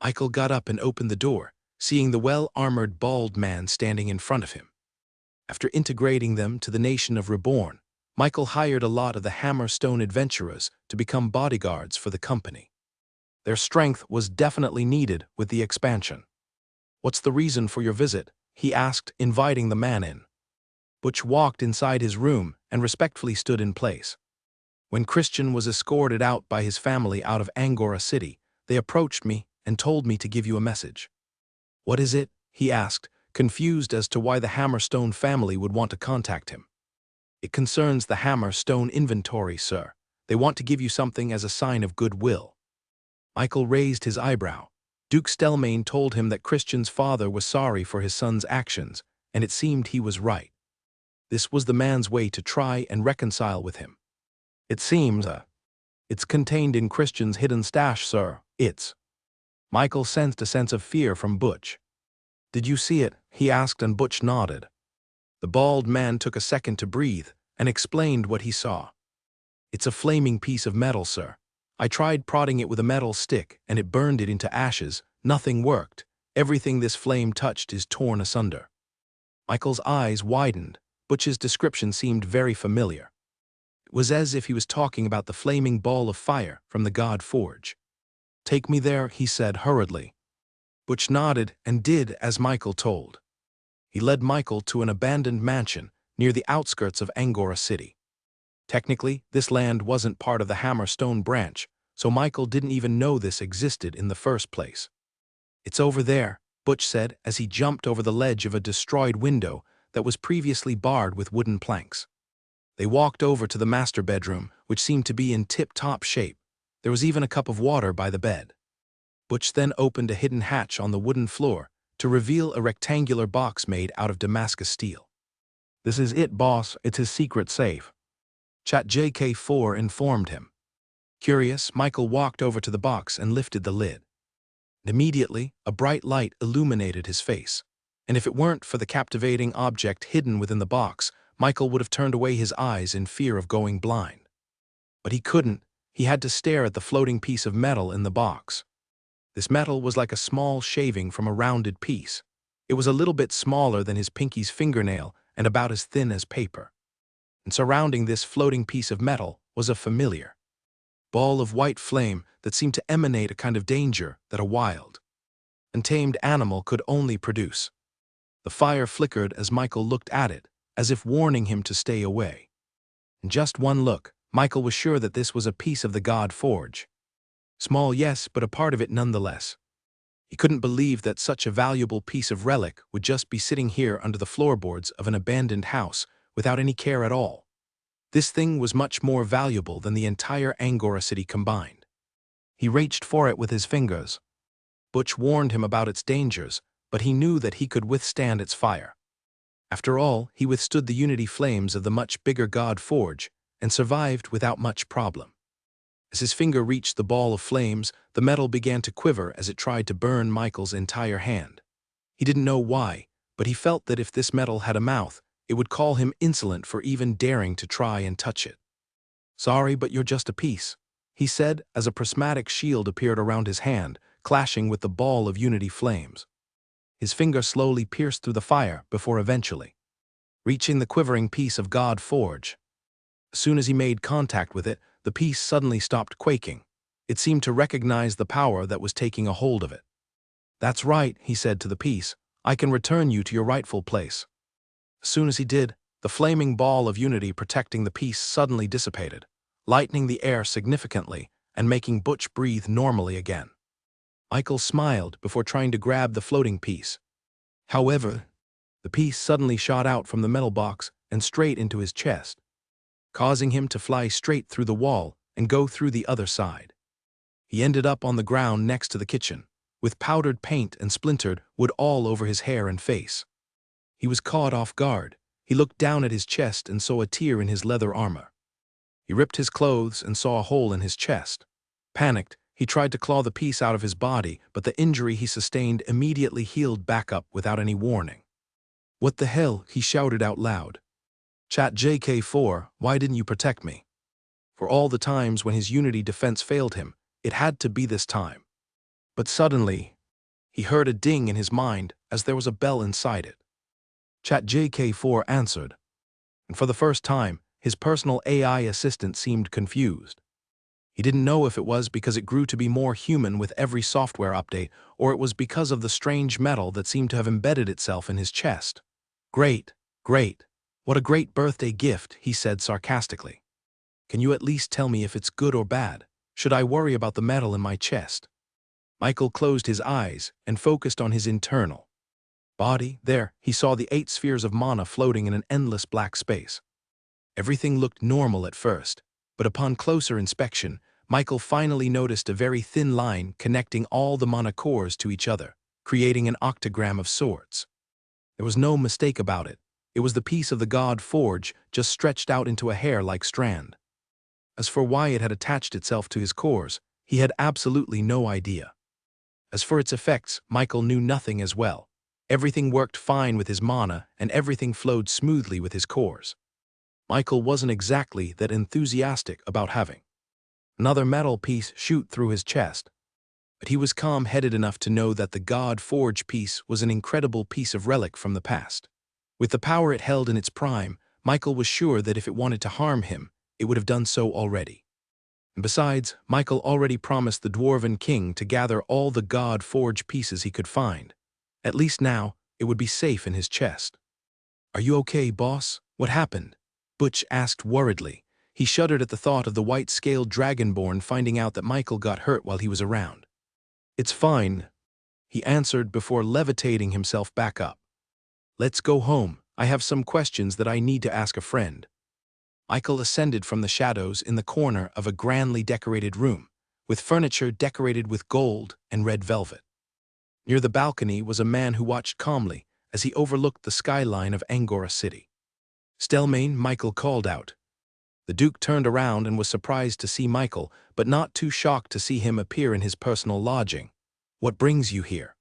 S1: Michael got up and opened the door, seeing the well-armored bald man standing in front of him. After integrating them to the nation of Reborn, Michael hired a lot of the Hammer Stone adventurers to become bodyguards for the company. Their strength was definitely needed with the expansion. What's the reason for your visit? He asked, inviting the man in. Butch walked inside his room and respectfully stood in place. When Christian was escorted out by his family out of Angora City, they approached me and told me to give you a message. What is it? He asked, confused as to why the Hammer Stone family would want to contact him. It concerns the Hammer Stone inventory, sir. They want to give you something as a sign of goodwill. Michael raised his eyebrow. Duke Stelmane told him that Christian's father was sorry for his son's actions, and it seemed he was right. This was the man's way to try and reconcile with him. It seems, it's contained in Christian's hidden stash, sir. Michael sensed a sense of fear from Butch. Did you see it? He asked, and Butch nodded. The bald man took a second to breathe and explained what he saw. It's a flaming piece of metal, sir. I tried prodding it with a metal stick, and it burned it into ashes. Nothing worked. Everything this flame touched is torn asunder. Michael's eyes widened. Butch's description seemed very familiar. It was as if he was talking about the flaming ball of fire from the God Forge. Take me there, he said hurriedly. Butch nodded and did as Michael told. He led Michael to an abandoned mansion near the outskirts of Angora City. Technically, this land wasn't part of the Hammerstone branch, so Michael didn't even know this existed in the first place. "It's over there," Butch said as he jumped over the ledge of a destroyed window that was previously barred with wooden planks. They walked over to the master bedroom, which seemed to be in tip-top shape. There was even a cup of water by the bed. Butch then opened a hidden hatch on the wooden floor to reveal a rectangular box made out of Damascus steel. "This is it, boss. It's his secret safe," ChatJK4 informed him. Curious, Michael walked over to the box and lifted the lid. Immediately, a bright light illuminated his face, and if it weren't for the captivating object hidden within the box, Michael would have turned away his eyes in fear of going blind. But he couldn't. He had to stare at the floating piece of metal in the box. This metal was like a small shaving from a rounded piece. It was a little bit smaller than his pinky's fingernail and about as thin as paper. And surrounding this floating piece of metal was a familiar ball of white flame that seemed to emanate a kind of danger that a wild, untamed animal could only produce. The fire flickered as Michael looked at it, as if warning him to stay away. In just one look, Michael was sure that this was a piece of the God Forge. Small, yes, but a part of it nonetheless. He couldn't believe that such a valuable piece of relic would just be sitting here under the floorboards of an abandoned house without any care at all. This thing was much more valuable than the entire Angora City combined. He reached for it with his fingers. Butch warned him about its dangers, but he knew that he could withstand its fire. After all, he withstood the unity flames of the much bigger God Forge and survived without much problem. As his finger reached the ball of flames, the metal began to quiver as it tried to burn Michael's entire hand. He didn't know why, but he felt that if this metal had a mouth, it would call him insolent for even daring to try and touch it. "Sorry, but you're just a piece," he said as a prismatic shield appeared around his hand, clashing with the ball of unity flames. His finger slowly pierced through the fire before eventually reaching the quivering piece of God Forge. As soon as he made contact with it, the piece suddenly stopped quaking. It seemed to recognize the power that was taking a hold of it. "That's right," he said to the piece. "I can return you to your rightful place." As soon as he did, the flaming ball of unity protecting the piece suddenly dissipated, lightening the air significantly and making Butch breathe normally again. Michael smiled before trying to grab the floating piece. However, the piece suddenly shot out from the metal box and straight into his chest, causing him to fly straight through the wall and go through the other side. He ended up on the ground next to the kitchen, with powdered paint and splintered wood all over his hair and face. He was caught off guard. He looked down at his chest and saw a tear in his leather armor. He ripped his clothes and saw a hole in his chest. Panicked, he tried to claw the piece out of his body, but the injury he sustained immediately healed back up without any warning. "What the hell?" he shouted out loud. "ChatJK4, why didn't you protect me?" For all the times when his unity defense failed him, it had to be this time. But suddenly, he heard a ding in his mind as there was a bell inside it. ChatJK4 answered, and for the first time, his personal AI assistant seemed confused. He didn't know if it was because it grew to be more human with every software update, or it was because of the strange metal that seemed to have embedded itself in his chest. "Great, great. What a great birthday gift," he said sarcastically. "Can you at least tell me if it's good or bad? Should I worry about the metal in my chest?" Michael closed his eyes and focused on his internal body. There, he saw the 8 spheres of mana floating in an endless black space. Everything looked normal at first, but upon closer inspection, Michael finally noticed a very thin line connecting all the mana cores to each other, creating an octagram of sorts. There was no mistake about it. It was the piece of the God Forge just stretched out into a hair-like strand. As for why it had attached itself to his cores, he had absolutely no idea. As for its effects, Michael knew nothing as well. Everything worked fine with his mana, and everything flowed smoothly with his cores. Michael wasn't exactly that enthusiastic about having another metal piece shoot through his chest, but he was calm-headed enough to know that the God Forge piece was an incredible piece of relic from the past. With the power it held in its prime, Michael was sure that if it wanted to harm him, it would have done so already. And besides, Michael already promised the Dwarven King to gather all the God Forge pieces he could find. At least now, it would be safe in his chest. "Are you okay, boss?" What happened? Butch asked worriedly. He shuddered at the thought of the white-scaled dragonborn finding out that Michael got hurt while he was around. It's fine, he answered before levitating himself back up. Let's go home. I have some questions that I need to ask a friend. Michael ascended from the shadows in the corner of a grandly decorated room, with furniture decorated with gold and red velvet. Near the balcony was a man who watched calmly as he overlooked the skyline of Angora City. Stelmane, Michael called out. The Duke turned around and was surprised to see Michael, but not too shocked to see him appear in his personal lodging. What brings you here?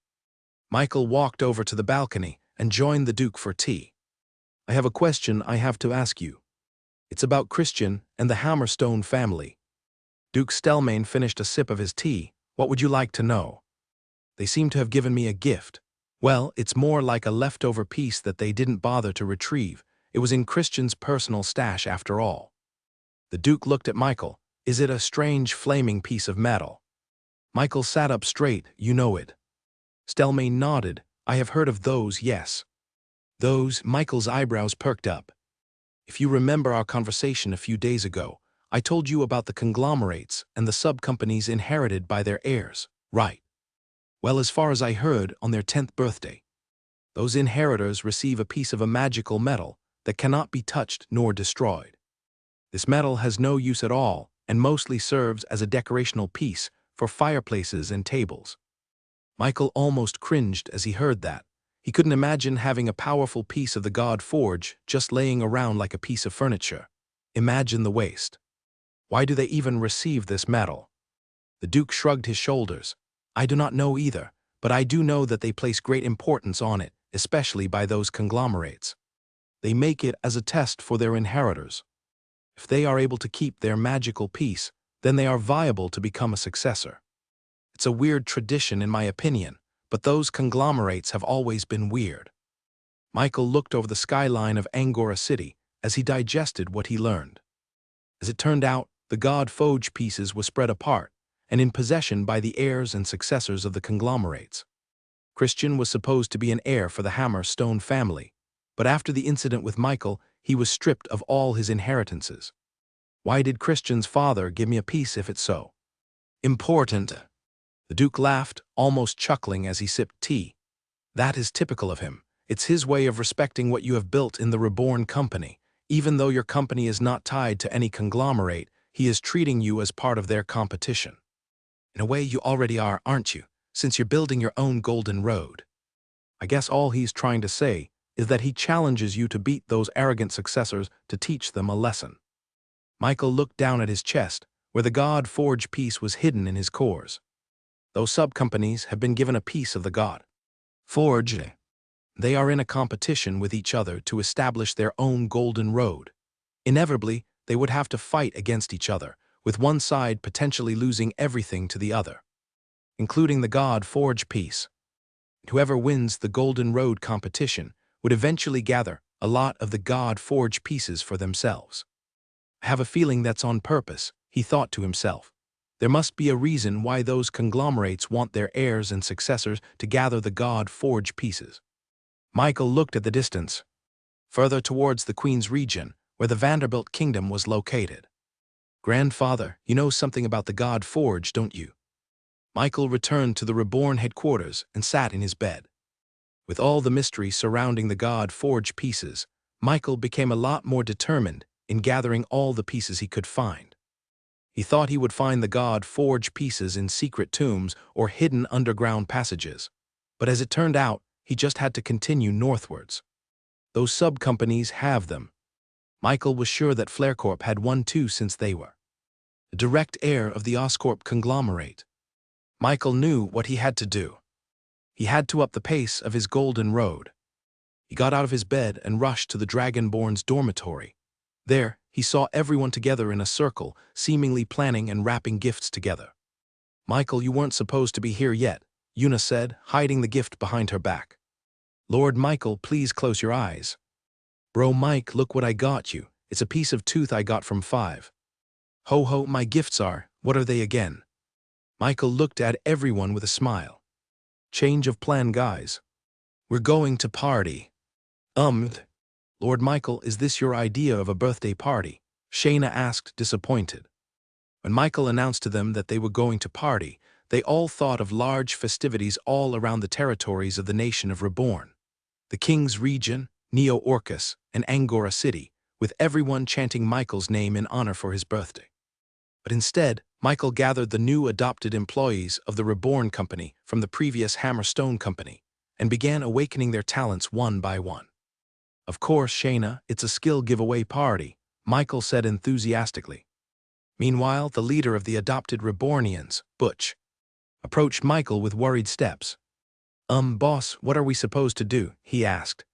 S1: Michael walked over to the balcony and joined the Duke for tea. I have a question I have to ask you. It's about Christian and the Hammerstone family. Duke Stelmane finished a sip of his tea. What would you like to know? They seem to have given me a gift. Well, it's more like a leftover piece that they didn't bother to retrieve. It was in Christian's personal stash after all. The Duke looked at Michael. Is it a strange flaming piece of metal? Michael sat up straight. You know it. Stelmane nodded. I have heard of those, yes. Those, Michael's eyebrows perked up. If you remember our conversation a few days ago, I told you about the conglomerates and the sub-companies inherited by their heirs, right? Well, as far as I heard, on their 10th birthday, those inheritors receive a piece of a magical metal that cannot be touched nor destroyed. This metal has no use at all and mostly serves as a decorational piece for fireplaces and tables. Michael almost cringed as he heard that. He couldn't imagine having a powerful piece of the god forge just laying around like a piece of furniture. Imagine the waste. Why do they even receive this metal? The Duke shrugged his shoulders. I do not know either, but I do know that they place great importance on it, especially by those conglomerates. They make it as a test for their inheritors. If they are able to keep their magical piece, then they are viable to become a successor. It's a weird tradition in my opinion, but those conglomerates have always been weird. Michael looked over the skyline of Angora City as he digested what he learned. As it turned out, the god forge pieces were spread apart and in possession by the heirs and successors of the conglomerates. Christian was supposed to be an heir for the Hammerstone family, but after the incident with Michael, he was stripped of all his inheritances. Why did Christian's father give me a piece if it's so important? The Duke laughed, almost chuckling as he sipped tea. That is typical of him. It's his way of respecting what you have built in the Reborn company. Even though your company is not tied to any conglomerate, he is treating you as part of their competition. In a way you already are, aren't you, since you're building your own golden road? I guess all he's trying to say is that he challenges you to beat those arrogant successors to teach them a lesson. Michael looked down at his chest, where the god forge piece was hidden in his cores. Those sub-companies have been given a piece of the god forge. They are in a competition with each other to establish their own golden road. Inevitably, they would have to fight against each other, with one side potentially losing everything to the other, including the god forge piece. Whoever wins the golden road competition would eventually gather a lot of the god forge pieces for themselves. I have a feeling that's on purpose, he thought to himself. There must be a reason why those conglomerates want their heirs and successors to gather the god forge pieces. Michael looked at the distance, further towards the Queen's region, where the Vanderbilt Kingdom was located. Grandfather, you know something about the god forge, don't you? Michael returned to the Reborn headquarters and sat in his bed. With all the mystery surrounding the god forge pieces, Michael became a lot more determined in gathering all the pieces he could find. He thought he would find the god forge pieces in secret tombs or hidden underground passages, but as it turned out, he just had to continue northwards. Those sub-companies have them. Michael was sure that Flarecorp had one too since they were the direct heir of the Oscorp conglomerate. Michael knew what he had to do. He had to up the pace of his golden road. He got out of his bed and rushed to the Dragonborn's dormitory. There, he saw everyone together in a circle, seemingly planning and wrapping gifts together. Michael, you weren't supposed to be here yet, Una said, hiding the gift behind her back. Lord Michael, please close your eyes. Bro Mike, look what I got you. It's a piece of tooth I got from 5. Ho ho, my gifts are, what are they again? Michael looked at everyone with a smile. Change of plan, guys. We're going to party. Lord Michael, is this your idea of a birthday party? Shayna asked, disappointed. When Michael announced to them that they were going to party, they all thought of large festivities all around the territories of the nation of Reborn, the King's region, Neo-Orcus, and Angora City, with everyone chanting Michael's name in honor for his birthday. But instead, Michael gathered the new adopted employees of the Reborn company from the previous Hammerstone company and began awakening their talents one by one. Of course, Shayna, it's a skill giveaway party, Michael said enthusiastically. Meanwhile, the leader of the adopted Rebornians, Butch, approached Michael with worried steps. Boss, what are we supposed to do?" he asked.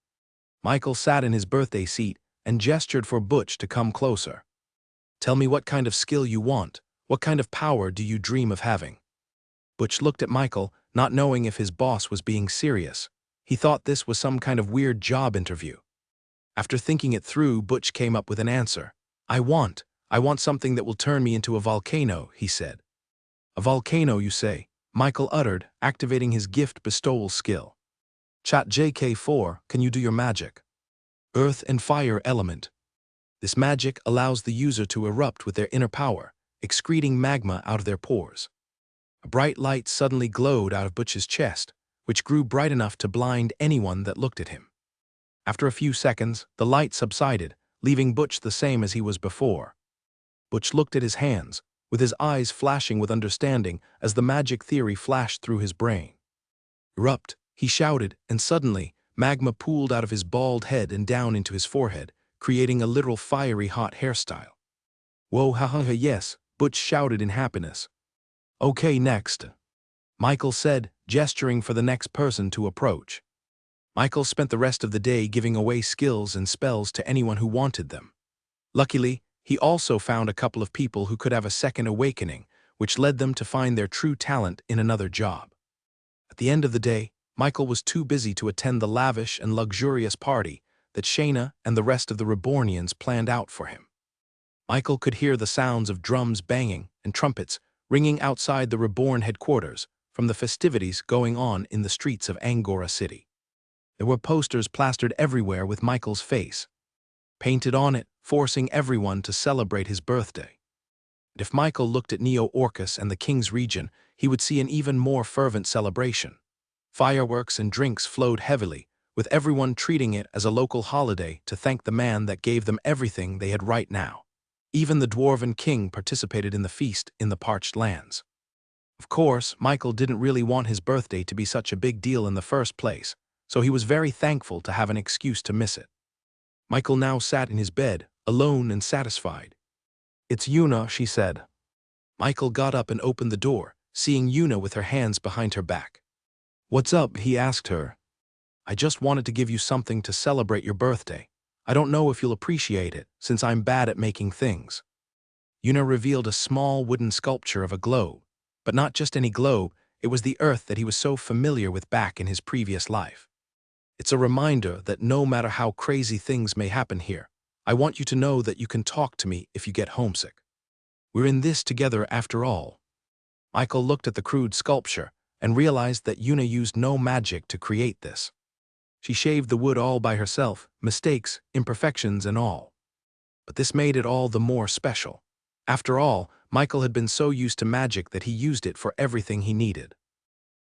S1: Michael sat in his birthday seat and gestured for Butch to come closer. "Tell me what kind of skill you want. What kind of power do you dream of having?" Butch looked at Michael, not knowing if his boss was being serious. He thought this was some kind of weird job interview. After thinking it through, Butch came up with an answer. I want something that will turn me into a volcano," he said. "A volcano, you say?" Michael uttered, activating his gift bestowal skill. "Chat JK4, can you do your magic?" Earth and fire element. This magic allows the user to erupt with their inner power, excreting magma out of their pores. A bright light suddenly glowed out of Butch's chest, which grew bright enough to blind anyone that looked at him. After a few seconds, the light subsided, leaving Butch the same as he was before. Butch looked at his hands, with his eyes flashing with understanding as the magic theory flashed through his brain. "Erupt," he shouted, and suddenly, magma pooled out of his bald head and down into his forehead, creating a literal fiery hot hairstyle. "Whoa, ha, yes," Butch shouted in happiness. "Okay, next," Michael said, gesturing for the next person to approach. Michael spent the rest of the day giving away skills and spells to anyone who wanted them. Luckily, he also found a couple of people who could have a second awakening, which led them to find their true talent in another job. At the end of the day, Michael was too busy to attend the lavish and luxurious party that Shayna and the rest of the Rebornians planned out for him. Michael could hear the sounds of drums banging and trumpets ringing outside the Reborn headquarters from the festivities going on in the streets of Angora City. There were posters plastered everywhere with Michael's face painted on it, forcing everyone to celebrate his birthday. And if Michael looked at Neo-Orcus and the King's region, he would see an even more fervent celebration. Fireworks and drinks flowed heavily, with everyone treating it as a local holiday to thank the man that gave them everything they had right now. Even the Dwarven King participated in the feast in the parched lands. Of course, Michael didn't really want his birthday to be such a big deal in the first place, so he was very thankful to have an excuse to miss it. Michael now sat in his bed, alone and satisfied. "It's Yuna," she said. Michael got up and opened the door, seeing Yuna with her hands behind her back. "What's up?" he asked her. "I just wanted to give you something to celebrate your birthday. I don't know if you'll appreciate it, since I'm bad at making things." Yuna revealed a small wooden sculpture of a globe, but not just any globe, it was the Earth that he was so familiar with back in his previous life. "It's a reminder that no matter how crazy things may happen here, I want you to know that you can talk to me if you get homesick. We're in this together after all." Michael looked at the crude sculpture and realized that Yuna used no magic to create this. She shaved the wood all by herself, mistakes, imperfections, and all. But this made it all the more special. After all, Michael had been so used to magic that he used it for everything he needed.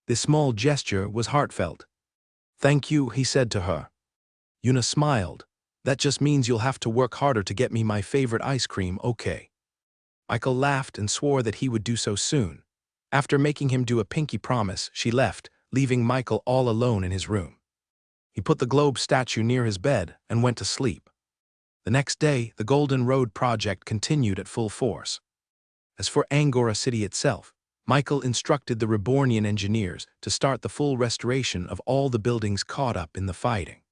S1: This small gesture was heartfelt. "Thank you," he said to her. Yuna smiled. "That just means you'll have to work harder to get me my favorite ice cream, okay?" Michael laughed and swore that he would do so soon. After making him do a pinky promise, she left, leaving Michael all alone in his room. He put the globe statue near his bed and went to sleep. The next day, the Golden Road project continued at full force. As for Angora City itself, Michael instructed the Rebornian engineers to start the full restoration of all the buildings caught up in the fighting.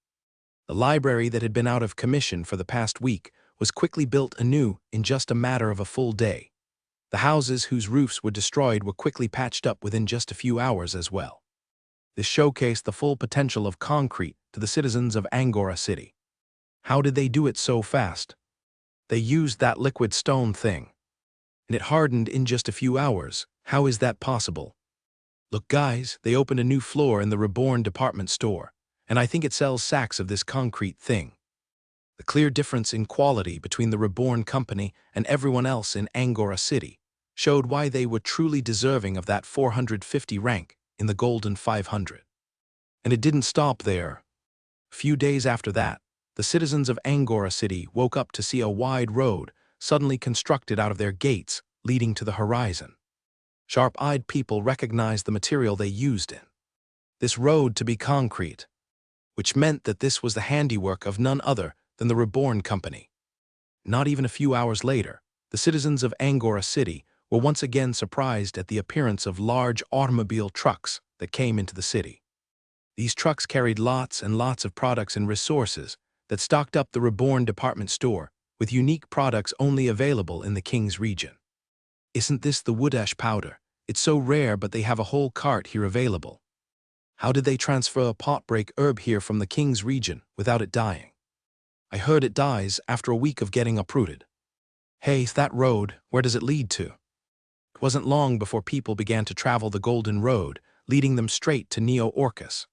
S1: The library that had been out of commission for the past week was quickly built anew in just a matter of a full day. The houses whose roofs were destroyed were quickly patched up within just a few hours as well. This showcased the full potential of concrete to the citizens of Angora City. How did they do it so fast? They used that liquid stone thing. And it hardened in just a few hours. How is that possible? Look guys, they opened a new floor in the Reborn department store, and I think it sells sacks of this concrete thing. The clear difference in quality between the Reborn company and everyone else in Angora City showed why they were truly deserving of that 450 rank in the Golden 500. And it didn't stop there. A few days after that, the citizens of Angora City woke up to see a wide road suddenly constructed out of their gates leading to the horizon. Sharp-eyed people recognized the material they used in this road to be concrete, which meant that this was the handiwork of none other than the Reborn company. Not even a few hours later, the citizens of Angora City were once again surprised at the appearance of large automobile trucks that came into the city. These trucks carried lots and lots of products and resources that stocked up the Reborn department store with unique products only available in the King's region. Isn't this the wood ash powder? It's so rare, but they have a whole cart here available. How did they transfer a potbreak herb here from the King's region without it dying? I heard it dies after a week of getting uprooted. Hey, that road, where does it lead to? It wasn't long before people began to travel the Golden Road, leading them straight to Neo-Orcus.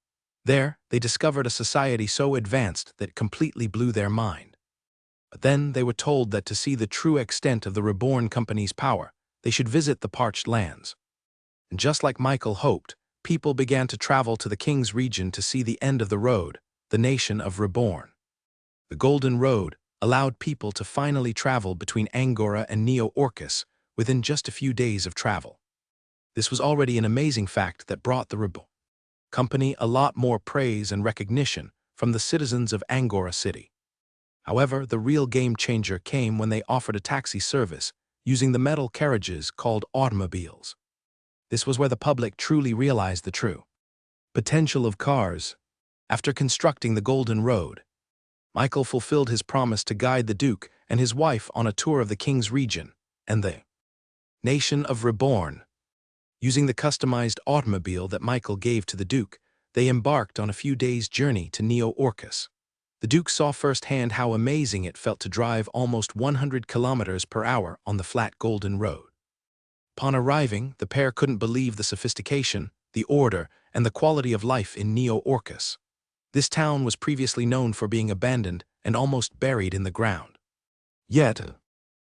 S1: There, they discovered a society so advanced that it completely blew their mind. But then they were told that to see the true extent of the Reborn company's power, they should visit the parched lands. And just like Michael hoped, people began to travel to the King's region to see the end of the road, the nation of Reborn. The Golden Road allowed people to finally travel between Angora and Neo-Orcus within just a few days of travel. This was already an amazing fact that brought the Reborn company a lot more praise and recognition from the citizens of Angora City. However, the real game changer came when they offered a taxi service using the metal carriages called automobiles. This was where the public truly realized the true potential of cars. After constructing the Golden Road, Michael fulfilled his promise to guide the Duke and his wife on a tour of the King's region and the nation of Reborn. Using the customized automobile that Michael gave to the Duke, they embarked on a few days' journey to Neo-Orcus. The Duke saw firsthand how amazing it felt to drive almost 100 kilometers per hour on the flat Golden Road. Upon arriving, the pair couldn't believe the sophistication, the order, and the quality of life in Neo-Orcus. This town was previously known for being abandoned and almost buried in the ground. Yet,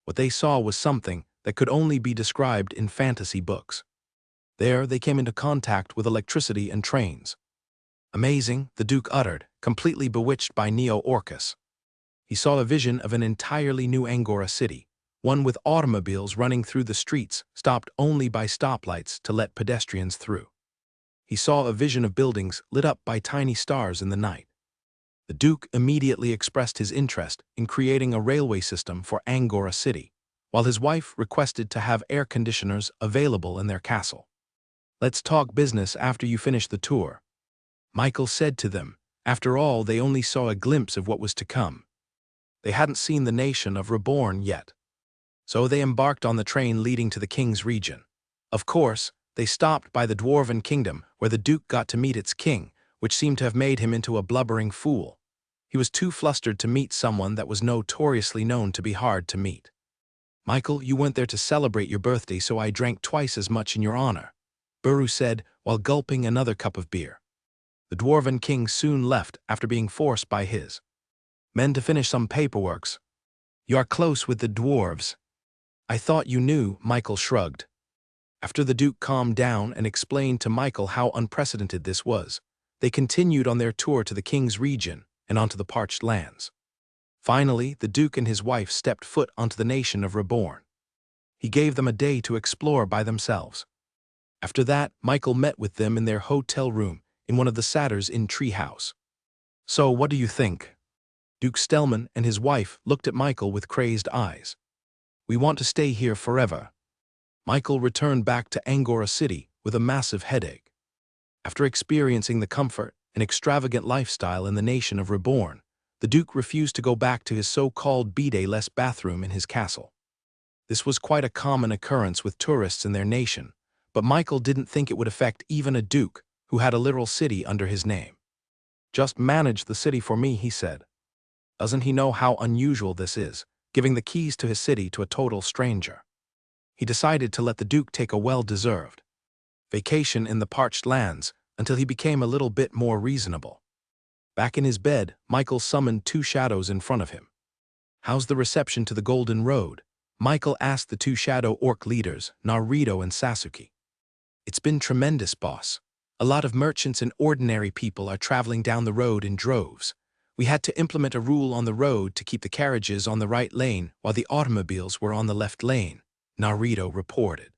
S1: what they saw was something that could only be described in fantasy books. There, they came into contact with electricity and trains. Amazing, the Duke uttered, completely bewitched by Neo-Orcus. He saw a vision of an entirely new Angora City, one with automobiles running through the streets, stopped only by stoplights to let pedestrians through. He saw a vision of buildings lit up by tiny stars in the night. The Duke immediately expressed his interest in creating a railway system for Angora City, while his wife requested to have air conditioners available in their castle. "Let's talk business after you finish the tour," Michael said to them. After all, they only saw a glimpse of what was to come. They hadn't seen the nation of Reborn yet. So they embarked on the train leading to the King's region. Of course, they stopped by the Dwarven Kingdom, where the Duke got to meet its king, which seemed to have made him into a blubbering fool. He was too flustered to meet someone that was notoriously known to be hard to meet. "Michael, you went there to celebrate your birthday, so I drank twice as much in your honor," Buru said while gulping another cup of beer. The Dwarven King soon left after being forced by his men to finish some paperwork. "You are close with the dwarves." "I thought you knew," Michael shrugged. After the Duke calmed down and explained to Michael how unprecedented this was, they continued on their tour to the King's region and onto the parched lands. Finally, the Duke and his wife stepped foot onto the nation of Reborn. He gave them a day to explore by themselves. After that, Michael met with them in their hotel room in one of the Satyrs Inn treehouse. "So, what do you think?" Duke Stelman and his wife looked at Michael with crazed eyes. "We want to stay here forever." Michael returned back to Angora City with a massive headache. After experiencing the comfort and extravagant lifestyle in the nation of Reborn, the Duke refused to go back to his so-called bidet-less bathroom in his castle. This was quite a common occurrence with tourists in their nation, but Michael didn't think it would affect even a duke who had a literal city under his name. "Just manage the city for me," he said. Doesn't he know how unusual this is, giving the keys to his city to a total stranger? He decided to let the Duke take a well-deserved vacation in the parched lands until he became a little bit more reasonable. Back in his bed, Michael summoned two shadows in front of him. How's the reception to the Golden Road? Michael asked the two Shadow Orc leaders, Naruto and Sasuke. It's been tremendous, boss. A lot of merchants and ordinary people are traveling down the road in droves. We had to implement a rule on the road to keep the carriages on the right lane while the automobiles were on the left lane, Naruto reported.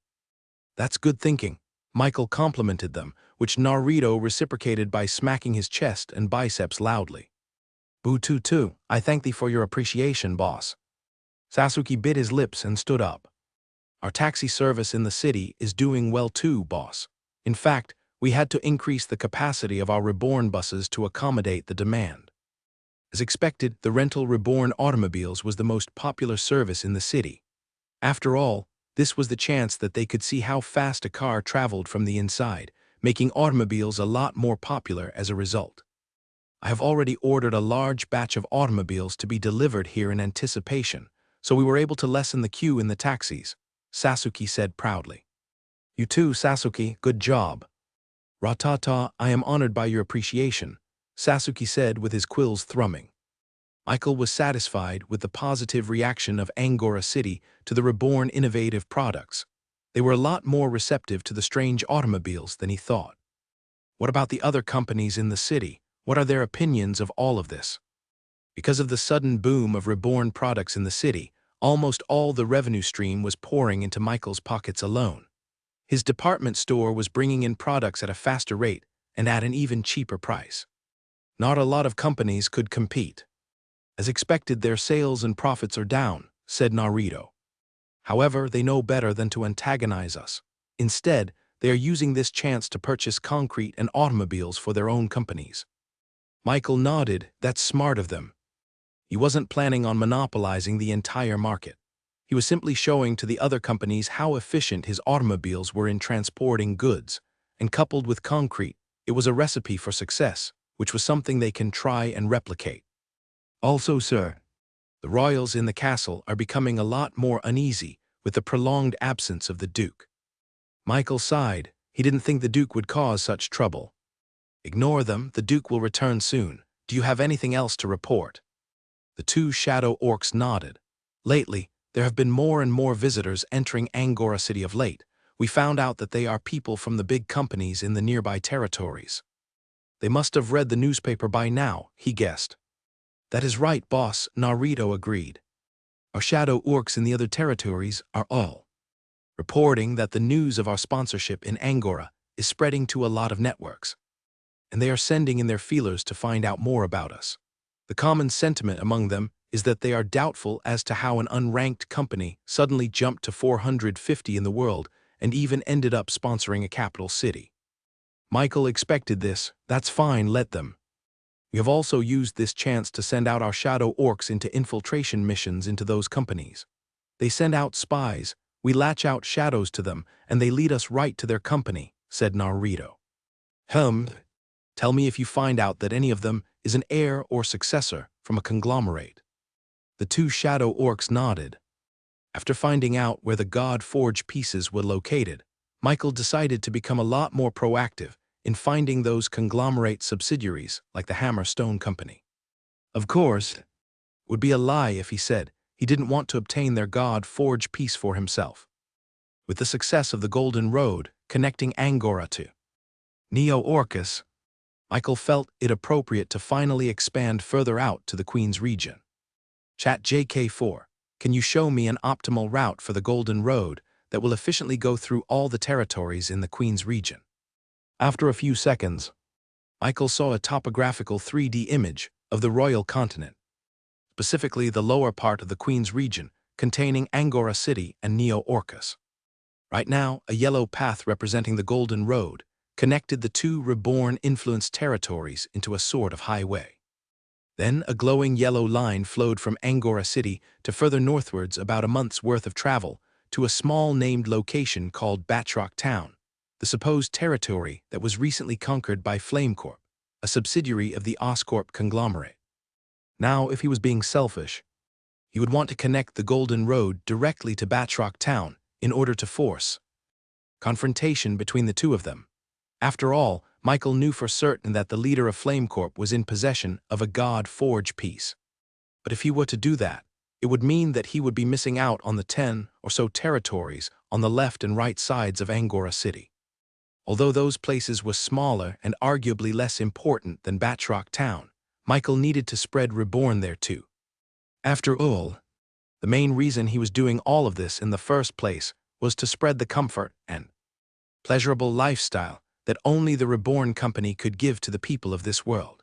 S1: That's good thinking. Michael complimented them, which Naruto reciprocated by smacking his chest and biceps loudly. Boo-too-too, I thank thee for your appreciation, boss. Sasuke bit his lips and stood up. Our taxi service in the city is doing well too, boss. In fact, we had to increase the capacity of our Reborn buses to accommodate the demand. As expected, the rental Reborn automobiles was the most popular service in the city. After all, this was the chance that they could see how fast a car traveled from the inside, making automobiles a lot more popular as a result. I have already ordered a large batch of automobiles to be delivered here in anticipation, so we were able to lessen the queue in the taxis, Sasuke said proudly. You too, Sasuke, good job. Ratata, I am honored by your appreciation, Sasuke said with his quills thrumming. Michael was satisfied with the positive reaction of Angora City to the Reborn innovative products. They were a lot more receptive to the strange automobiles than he thought. What about the other companies in the city? What are their opinions of all of this? Because of the sudden boom of Reborn products in the city, almost all the revenue stream was pouring into Michael's pockets alone. His department store was bringing in products at a faster rate and at an even cheaper price. Not a lot of companies could compete. As expected, their sales and profits are down, said Naruto. However, they know better than to antagonize us. Instead, they are using this chance to purchase concrete and automobiles for their own companies. Michael nodded. That's smart of them. He wasn't planning on monopolizing the entire market. He was simply showing to the other companies how efficient his automobiles were in transporting goods, and coupled with concrete, it was a recipe for success, which was something they can try and replicate. Also, sir, the royals in the castle are becoming a lot more uneasy with the prolonged absence of the Duke. Michael sighed. He didn't think the Duke would cause such trouble. Ignore them, the Duke will return soon. Do you have anything else to report? The two Shadow Orcs nodded. Lately, there have been more and more visitors entering Angora City of late. We found out that they are people from the big companies in the nearby territories. They must have read the newspaper by now, he guessed. That is right, boss, Naruto agreed. Our Shadow Orcs in the other territories are all reporting that the news of our sponsorship in Angora is spreading to a lot of networks, and they are sending in their feelers to find out more about us. The common sentiment among them is that they are doubtful as to how an unranked company suddenly jumped to 450 in the world and even ended up sponsoring a capital city. Michael expected this. That's fine, let them. We have also used this chance to send out our Shadow Orcs into infiltration missions into those companies. They send out spies, we latch out shadows to them, and they lead us right to their company, said Naruto. Tell me if you find out that any of them is an heir or successor from a conglomerate. The two Shadow Orcs nodded. After finding out where the God Forge pieces were located, Michael decided to become a lot more proactive in finding those conglomerate subsidiaries like the Hammer Stone Company. Of course, it would be a lie if he said he didn't want to obtain their God Forge piece for himself. With the success of the Golden Road connecting Angora to Neo-Orcus, Michael felt it appropriate to finally expand further out to the Queen's region. Chat JK4, can you show me an optimal route for the Golden Road that will efficiently go through all the territories in the Queen's region? After a few seconds, Michael saw a topographical 3D image of the royal continent, specifically the lower part of the Queen's region containing Angora City and Neo-Orcus. Right now, a yellow path representing the Golden Road connected the two Reborn-influenced territories into a sort of highway. Then a glowing yellow line flowed from Angora City to further northwards about a month's worth of travel to a small named location called Batrock Town, the supposed territory that was recently conquered by Flamecorp, a subsidiary of the Oscorp conglomerate. Now, if he was being selfish, he would want to connect the Golden Road directly to Batrock Town in order to force confrontation between the two of them. After all, Michael knew for certain that the leader of Flamecorp was in possession of a God Forge piece. But if he were to do that, It would mean that he would be missing out on the 10 or so territories on the left and right sides of Angora City. Although those places were smaller and arguably less important than Batrock Town, Michael needed to spread Reborn there too. After all, the main reason he was doing all of this in the first place was to spread the comfort and pleasurable lifestyle that only the Reborn company could give to the people of this world.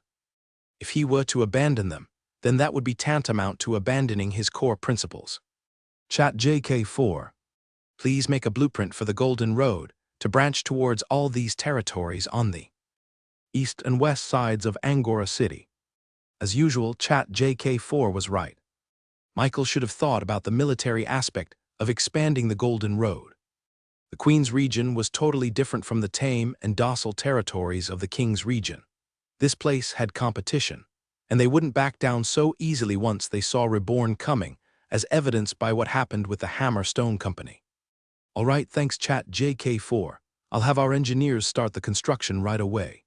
S1: If he were to abandon them, then that would be tantamount to abandoning his core principles. Chat JK4. Please make a blueprint for the Golden Road to branch towards all these territories on the east and west sides of Angora City. As usual, Chat JK4 was right. Michael should have thought about the military aspect of expanding the Golden Road. The Queen's region was totally different from the tame and docile territories of the King's region. This place had competition, and they wouldn't back down so easily once they saw Reborn coming, as evidenced by what happened with the Hammer Stone Company. All right, thanks Chat JK4. I'll have our engineers start the construction right away.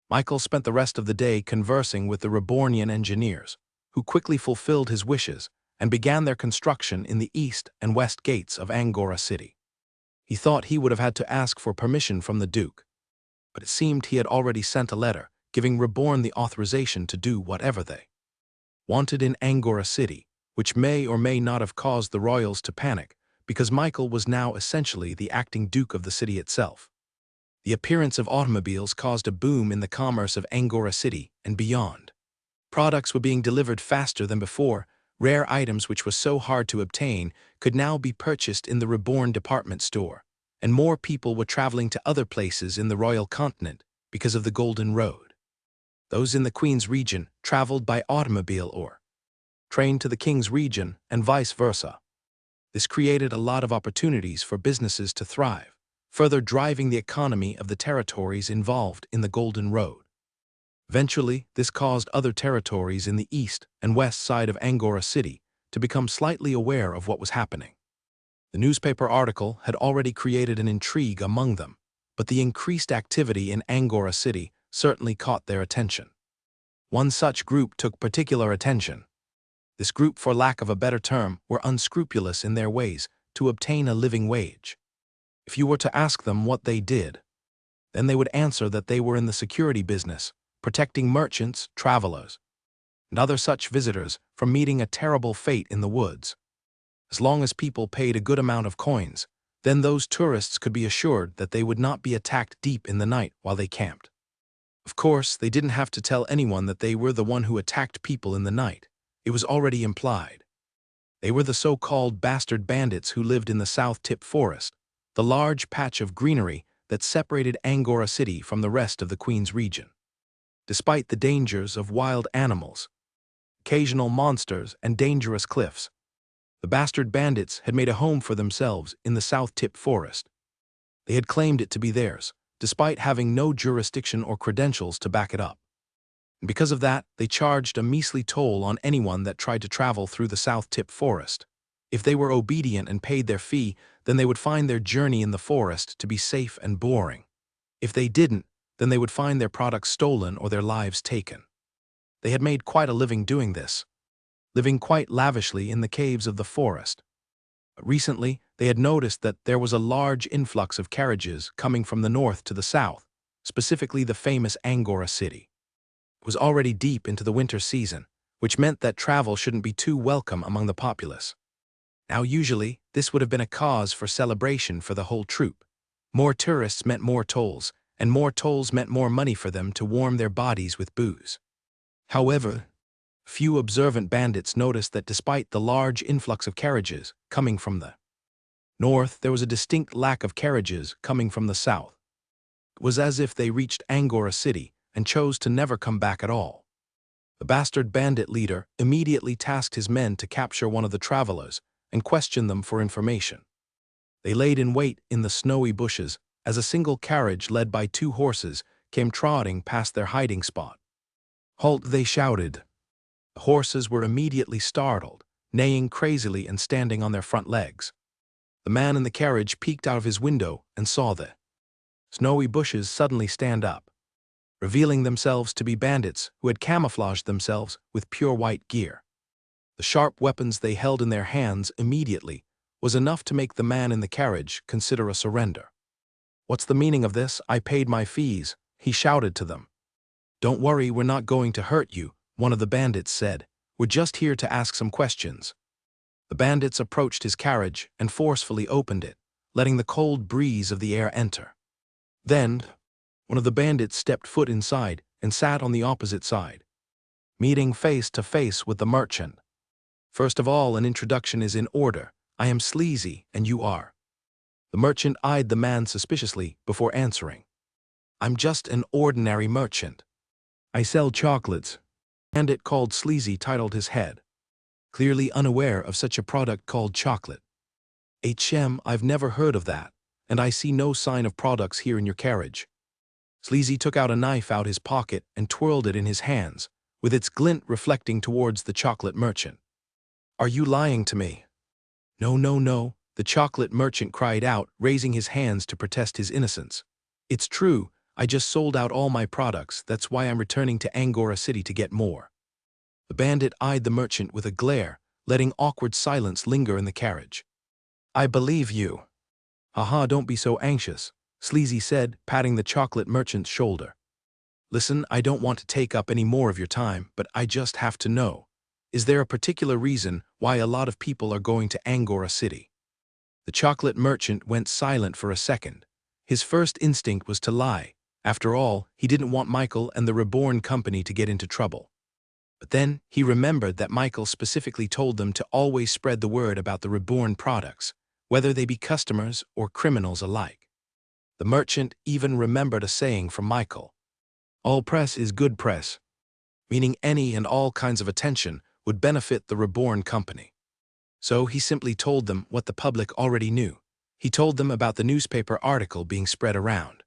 S1: Michael spent the rest of the day conversing with the Rebornian engineers, who quickly fulfilled his wishes and began their construction in the east and west gates of Angora City. He thought he would have had to ask for permission from the Duke, but it seemed he had already sent a letter giving Reborn the authorization to do whatever they wanted in Angora City, which may or may not have caused the royals to panic, because Michael was now essentially the acting Duke of the city itself. The appearance of automobiles caused a boom in the commerce of Angora City and beyond. Products were being delivered faster than before. Rare items which were so hard to obtain could now be purchased in the Reborn department store, and more people were traveling to other places in the royal continent because of the Golden Road. Those in the Queen's region traveled by automobile or train to the King's region and vice versa. This created a lot of opportunities for businesses to thrive, further driving the economy of the territories involved in the Golden Road. Eventually, this caused other territories in the east and west side of Angora City to become slightly aware of what was happening. The newspaper article had already created an intrigue among them, but the increased activity in Angora City certainly caught their attention. One such group took particular attention. This group, for lack of a better term, were unscrupulous in their ways to obtain a living wage. If you were to ask them what they did, then they would answer that they were in the security business, protecting merchants, travelers, and other such visitors from meeting a terrible fate in the woods. As long as people paid a good amount of coins, then those tourists could be assured that they would not be attacked deep in the night while they camped. Of course, they didn't have to tell anyone that they were the one who attacked people in the night. It was already implied. They were the so-called bastard bandits who lived in the South Tip Forest, the large patch of greenery that separated Angora City from the rest of the Queen's region. Despite the dangers of wild animals, occasional monsters, and dangerous cliffs, the bastard bandits had made a home for themselves in the South Tip Forest. They had claimed it to be theirs, despite having no jurisdiction or credentials to back it up. And because of that, they charged a measly toll on anyone that tried to travel through the South Tip Forest. If they were obedient and paid their fee, then they would find their journey in the forest to be safe and boring. If they didn't, then they would find their products stolen or their lives taken. They had made quite a living doing this, living quite lavishly in the caves of the forest. But recently, they had noticed that there was a large influx of carriages coming from the north to the south, specifically the famous Angora City. It was already deep into the winter season, which meant that travel shouldn't be too welcome among the populace. Now usually, this would have been a cause for celebration for the whole troop. More tourists meant more tolls, and more tolls meant more money for them to warm their bodies with booze. However, few observant bandits noticed that despite the large influx of carriages coming from the north, there was a distinct lack of carriages coming from the south. It was as if they reached Angora City and chose to never come back at all. The bastard bandit leader immediately tasked his men to capture one of the travelers and question them for information. They laid in wait in the snowy bushes as a single carriage led by 2 horses came trotting past their hiding spot. "Halt!" they shouted. The horses were immediately startled, neighing crazily and standing on their front legs. The man in the carriage peeked out of his window and saw the snowy bushes suddenly stand up, revealing themselves to be bandits who had camouflaged themselves with pure white gear. The sharp weapons they held in their hands immediately was enough to make the man in the carriage consider a surrender. "What's the meaning of this? I paid my fees," he shouted to them. "Don't worry, we're not going to hurt you," one of the bandits said. "We're just here to ask some questions." The bandits approached his carriage and forcefully opened it, letting the cold breeze of the air enter. Then, one of the bandits stepped foot inside and sat on the opposite side, meeting face to face with the merchant. "First of all, an introduction is in order. I am Sleazy, and you are?" The merchant eyed the man suspiciously before answering. "I'm just an ordinary merchant. I sell chocolates." The bandit called Sleazy titled his head, clearly unaware of such a product called chocolate. I've never heard of that, and I see no sign of products here in your carriage." Sleazy took out a knife out his pocket and twirled it in his hands, with its glint reflecting towards the chocolate merchant. "Are you lying to me?" "No, no, no," the chocolate merchant cried out, raising his hands to protest his innocence. "It's true, I just sold out all my products, that's why I'm returning to Angora City to get more." The bandit eyed the merchant with a glare, letting awkward silence linger in the carriage. "I believe you." "Haha, don't be so anxious," Sleazy said, patting the chocolate merchant's shoulder. "Listen, I don't want to take up any more of your time, but I just have to know. Is there a particular reason why a lot of people are going to Angora City?" The chocolate merchant went silent for a second. His first instinct was to lie. After all, he didn't want Michael and the Reborn company to get into trouble. But then he remembered that Michael specifically told them to always spread the word about the Reborn products, whether they be customers or criminals alike. The merchant even remembered a saying from Michael: "All press is good press," meaning any and all kinds of attention would benefit the Reborn company. So he simply told them what the public already knew. He told them about the newspaper article being spread around.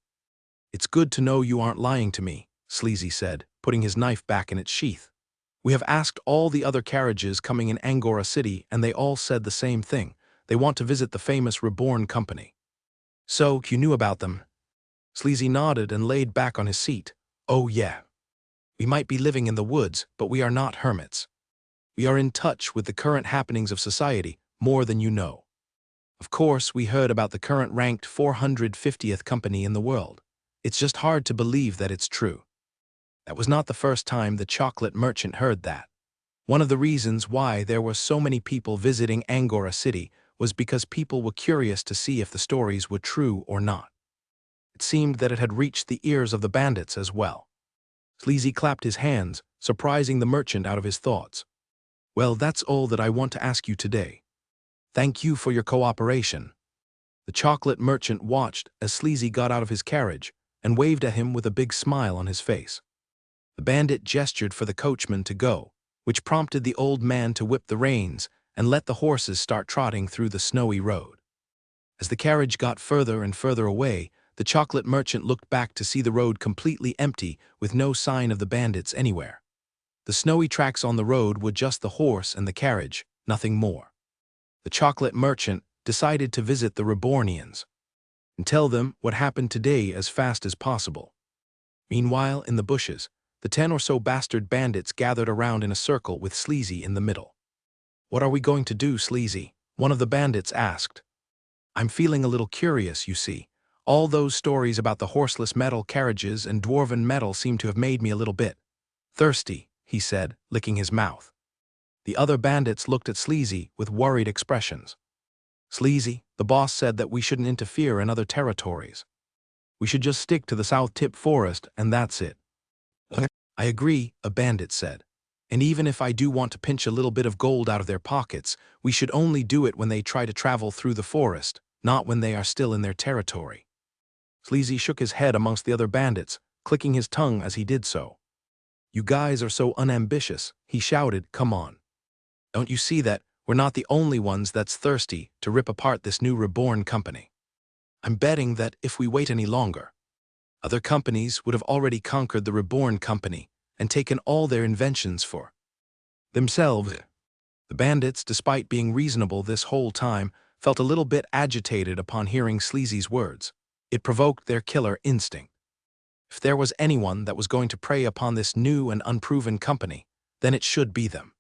S1: "It's good to know you aren't lying to me," Sleazy said, putting his knife back in its sheath. "We have asked all the other carriages coming in Angora City, and they all said the same thing. They want to visit the famous Reborn company." "So, you knew about them?" Sleazy nodded and laid back on his seat. "Oh yeah. We might be living in the woods, but we are not hermits. We are in touch with the current happenings of society more than you know. Of course, we heard about the current ranked 450th company in the world. It's just hard to believe that it's true." That was not the first time the chocolate merchant heard that. One of the reasons why there were so many people visiting Angora City was because people were curious to see if the stories were true or not. It seemed that it had reached the ears of the bandits as well. Sleazy clapped his hands, surprising the merchant out of his thoughts. "Well, that's all that I want to ask you today. Thank you for your cooperation." The chocolate merchant watched as Sleazy got out of his carriage and waved at him with a big smile on his face. The bandit gestured for the coachman to go, which prompted the old man to whip the reins and let the horses start trotting through the snowy road. As the carriage got further and further away, the chocolate merchant looked back to see the road completely empty with no sign of the bandits anywhere. The snowy tracks on the road were just the horse and the carriage, nothing more. The chocolate merchant decided to visit the Rebornians and tell them what happened today as fast as possible. Meanwhile, in the bushes, the 10 or so bastard bandits gathered around in a circle with Sleazy in the middle. "What are we going to do, Sleazy?" one of the bandits asked. "I'm feeling a little curious, you see. All those stories about the horseless metal carriages and dwarven metal seem to have made me a little bit thirsty," he said, licking his mouth. The other bandits looked at Sleazy with worried expressions. "Sleazy, the boss said that we shouldn't interfere in other territories. We should just stick to the South Tip Forest and that's it." "I agree," a bandit said. "And even if I do want to pinch a little bit of gold out of their pockets, we should only do it when they try to travel through the forest, not when they are still in their territory." Sleazy shook his head amongst the other bandits, clicking his tongue as he did so. "You guys are so unambitious," he shouted. "Come on. Don't you see that we're not the only ones that's thirsty to rip apart this new Reborn company? I'm betting that if we wait any longer, other companies would have already conquered the Reborn company and taken all their inventions for themselves." The bandits, despite being reasonable this whole time, felt a little bit agitated upon hearing Sleazy's words. It provoked their killer instinct. If there was anyone that was going to prey upon this new and unproven company, then it should be them.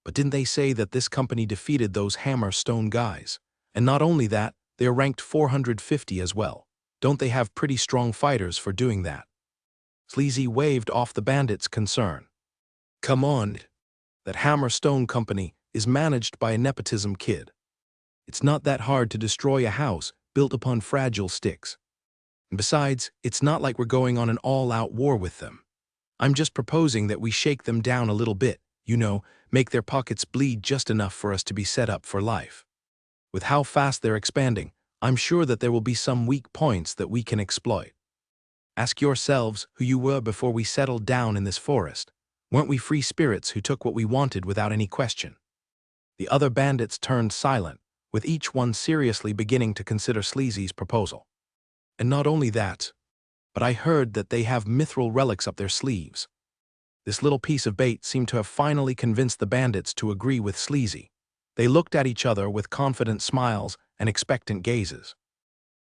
S1: But didn't they say that this company defeated those hammer stone guys? And not only that, they are ranked 450 as well. Don't they have pretty strong fighters for doing that? Sleazy waved off the bandits' concern. Come on. That hammer stone company is managed by a nepotism kid. It's not that hard to destroy a house built upon fragile sticks. And besides, it's not like we're going on an all-out war with them. I'm just proposing that we shake them down a little bit, make their pockets bleed just enough for us to be set up for life. With how fast they're expanding, I'm sure that there will be some weak points that we can exploit. Ask yourselves who you were before we settled down in this forest. Weren't we free spirits who took what we wanted without any question? The other bandits turned silent, with each one seriously beginning to consider Sleazy's proposal. And not only that, but I heard that they have mithril relics up their sleeves. This little piece of bait seemed to have finally convinced the bandits to agree with Sleazy. They looked at each other with confident smiles and expectant gazes.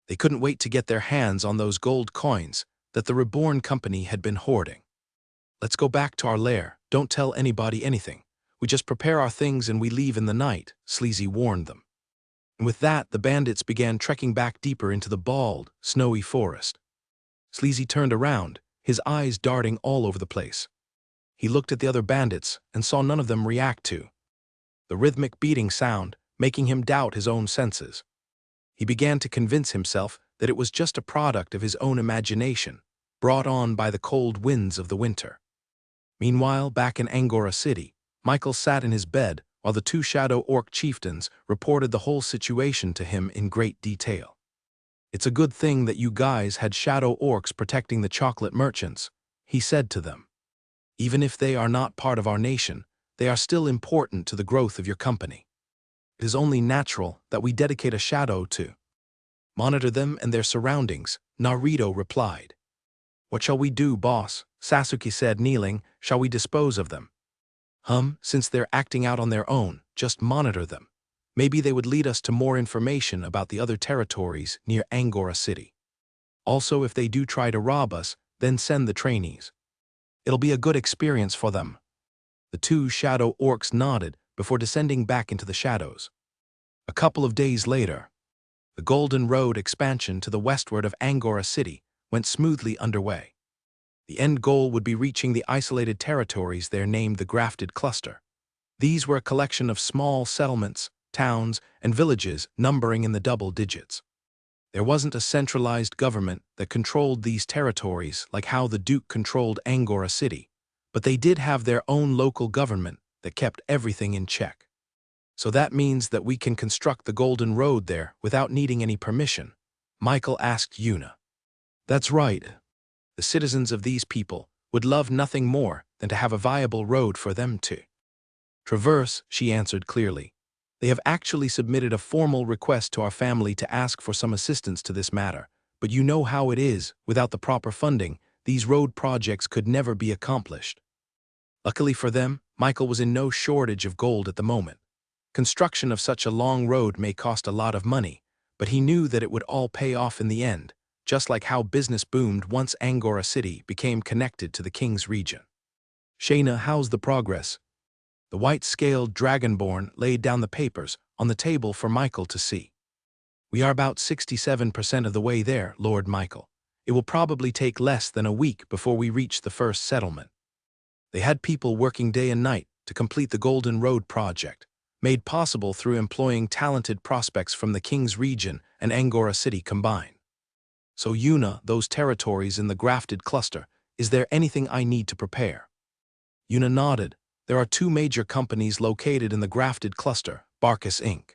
S1: They couldn't wait to get their hands on those gold coins that the Reborn company had been hoarding. Let's go back to our lair. Don't tell anybody anything. We just prepare our things and we leave in the night, Sleazy warned them. And with that, the bandits began trekking back deeper into the bald, snowy forest. Sleazy turned around, his eyes darting all over the place. He looked at the other bandits and saw none of them react to the rhythmic beating sound, making him doubt his own senses. He began to convince himself that it was just a product of his own imagination, brought on by the cold winds of the winter. Meanwhile, back in Angora City, Michael sat in his bed while the two shadow orc chieftains reported the whole situation to him in great detail. It's a good thing that you guys had shadow orcs protecting the chocolate merchants, he said to them. Even if they are not part of our nation, they are still important to the growth of your company. It is only natural that we dedicate a shadow to monitor them and their surroundings, Naruto replied. What shall we do, boss? Sasuke said, kneeling. Shall we dispose of them? Since they're acting out on their own, just monitor them. Maybe they would lead us to more information about the other territories near Angora City. Also, if they do try to rob us, then send the trainees. It'll be a good experience for them. The two shadow orcs nodded before descending back into the shadows. A couple of days later, the Golden Road expansion to the westward of Angora City went smoothly underway. The end goal would be reaching the isolated territories there named the Grafted Cluster. These were a collection of small settlements, towns, and villages numbering in the double digits. There wasn't a centralized government that controlled these territories like how the Duke controlled Angora City, but they did have their own local government that kept everything in check. So that means that we can construct the Golden Road there without needing any permission, Michael asked Yuna. That's right. The citizens of these people would love nothing more than to have a viable road for them to traverse, she answered clearly. They have actually submitted a formal request to our family to ask for some assistance to this matter, but you know how it is, without the proper funding, these road projects could never be accomplished. Luckily for them, Michael was in no shortage of gold at the moment. Construction of such a long road may cost a lot of money, but he knew that it would all pay off in the end, just like how business boomed once Angora City became connected to the King's region. Shayna, how's the progress? The white-scaled dragonborn laid down the papers on the table for Michael to see. We are about 67% of the way there, Lord Michael. It will probably take less than a week before we reach the first settlement. They had people working day and night to complete the Golden Road project, made possible through employing talented prospects from the King's region and Angora City combined. So Yuna, those territories in the Grafted Cluster, is there anything I need to prepare? Yuna nodded. There are two major companies located in the Grafted Cluster, Barkus Inc.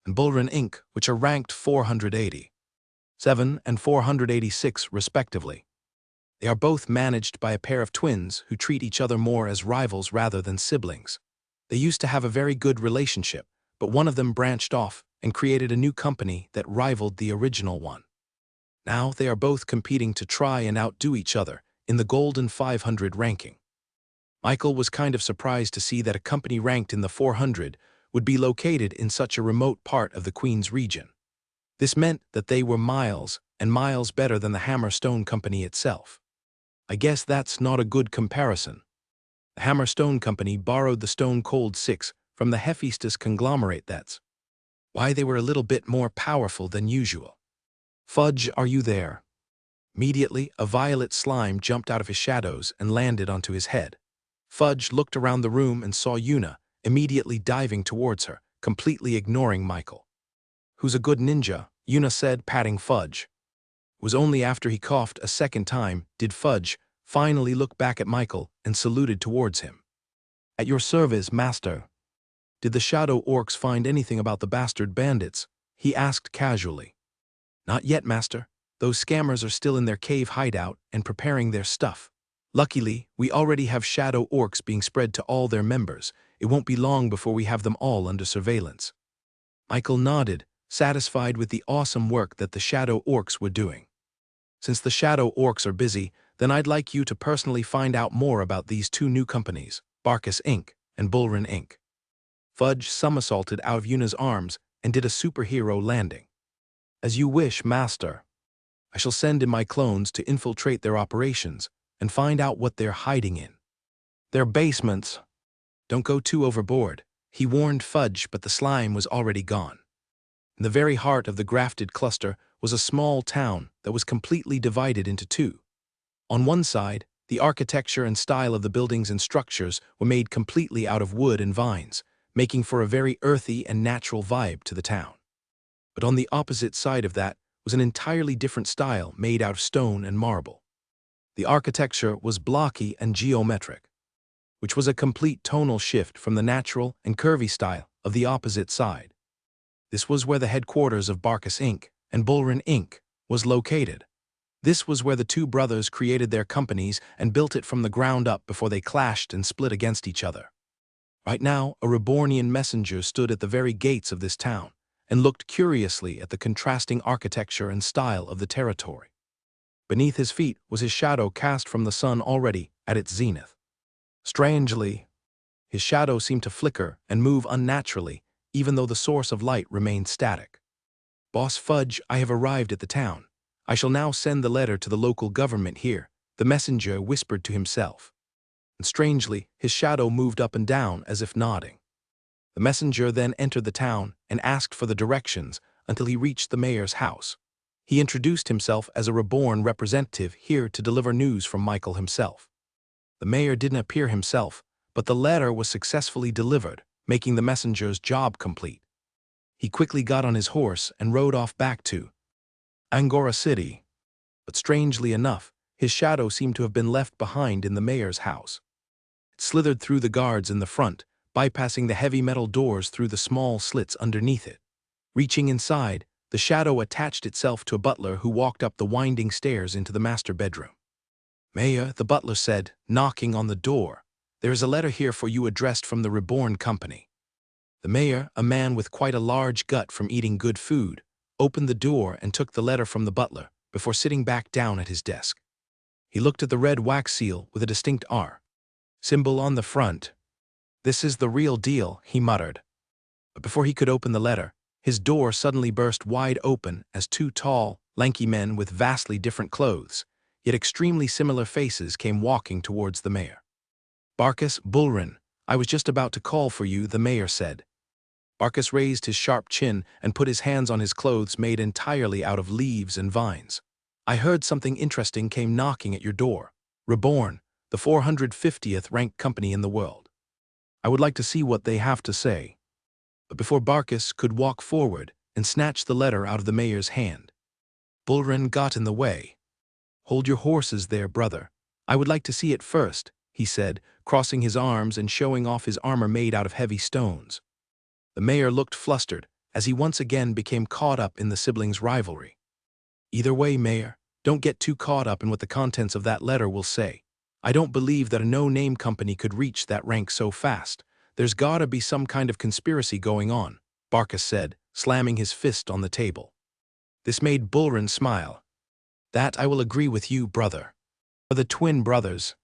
S1: and Bullrun Inc., which are ranked 487 and 486 respectively. They are both managed by a pair of twins who treat each other more as rivals rather than siblings. They used to have a very good relationship, but one of them branched off and created a new company that rivaled the original one. Now they are both competing to try and outdo each other in the Golden 500 ranking. Michael was kind of surprised to see that a company ranked in the 400 would be located in such a remote part of the Queen's region. This meant that they were miles and miles better than the Hammerstone Company itself. I guess that's not a good comparison. The Hammer Stone Company borrowed the Stone Cold Six from the Hephaestus conglomerate. That's why they were a little bit more powerful than usual. Fudge, are you there? Immediately, a violet slime jumped out of his shadows and landed onto his head. Fudge looked around the room and saw Yuna, immediately diving towards her, completely ignoring Michael. Who's a good ninja, Yuna said, patting Fudge. It was only after he coughed a second time did Fudge finally look back at Michael and saluted towards him. At your service, master. Did the shadow orcs find anything about the bastard bandits? He asked casually. Not yet, master. Those scammers are still in their cave hideout and preparing their stuff. Luckily, we already have shadow orcs being spread to all their members. It won't be long before we have them all under surveillance. Michael nodded, satisfied with the awesome work that the shadow orcs were doing. Since the shadow orcs are busy, then I'd like you to personally find out more about these two new companies, Barkus Inc. and Bullrun Inc. Fudge somersaulted out of Yuna's arms and did a superhero landing. As you wish, master. I shall send in my clones to infiltrate their operations and find out what they're hiding in their basements. Don't go too overboard, he warned Fudge, but the slime was already gone. In the very heart of the grafted cluster was a small town that was completely divided into two. On one side, the architecture and style of the buildings and structures were made completely out of wood and vines, making for a very earthy and natural vibe to the town. But on the opposite side of that was an entirely different style made out of stone and marble. The architecture was blocky and geometric, which was a complete tonal shift from the natural and curvy style of the opposite side. This was where the headquarters of Barkus Inc. and Bullrun Inc. was located. This was where the two brothers created their companies and built it from the ground up before they clashed and split against each other. Right now, a Rebornian messenger stood at the very gates of this town and looked curiously at the contrasting architecture and style of the territory. Beneath his feet was his shadow cast from the sun already at its zenith. Strangely, his shadow seemed to flicker and move unnaturally, even though the source of light remained static. Boss Fudge, I have arrived at the town. I shall now send the letter to the local government here, the messenger whispered to himself. And strangely, his shadow moved up and down as if nodding. The messenger then entered the town and asked for the directions until he reached the mayor's house. He introduced himself as a Reborn representative here to deliver news from Michael himself. The mayor didn't appear himself, but the letter was successfully delivered, making the messenger's job complete. He quickly got on his horse and rode off back to Angora City. But strangely enough, his shadow seemed to have been left behind in the mayor's house. It slithered through the guards in the front, bypassing the heavy metal doors through the small slits underneath it. Reaching inside, the shadow attached itself to a butler who walked up the winding stairs into the master bedroom. Mayor, the butler said, knocking on the door, there is a letter here for you addressed from the Reborn Company. The mayor, a man with quite a large gut from eating good food, opened the door and took the letter from the butler before sitting back down at his desk. He looked at the red wax seal with a distinct R symbol on the front. This is the real deal, he muttered. But before he could open the letter, his door suddenly burst wide open as two tall, lanky men with vastly different clothes, yet extremely similar faces came walking towards the mayor. Barkus, Bullrun, I was just about to call for you, the mayor said. Barkus raised his sharp chin and put his hands on his clothes made entirely out of leaves and vines. I heard something interesting came knocking at your door. Reborn, the 450th ranked company in the world. I would like to see what they have to say. But before Barkus could walk forward and snatch the letter out of the mayor's hand, Bullrun got in the way. Hold your horses there, brother. I would like to see it first, he said, crossing his arms and showing off his armor made out of heavy stones. The mayor looked flustered as he once again became caught up in the siblings' rivalry. Either way, Mayor, don't get too caught up in what the contents of that letter will say. I don't believe that a no-name company could reach that rank so fast. There's gotta be some kind of conspiracy going on, Barkus said, slamming his fist on the table. This made Bullrun smile. That I will agree with you, brother. For the twin brothers,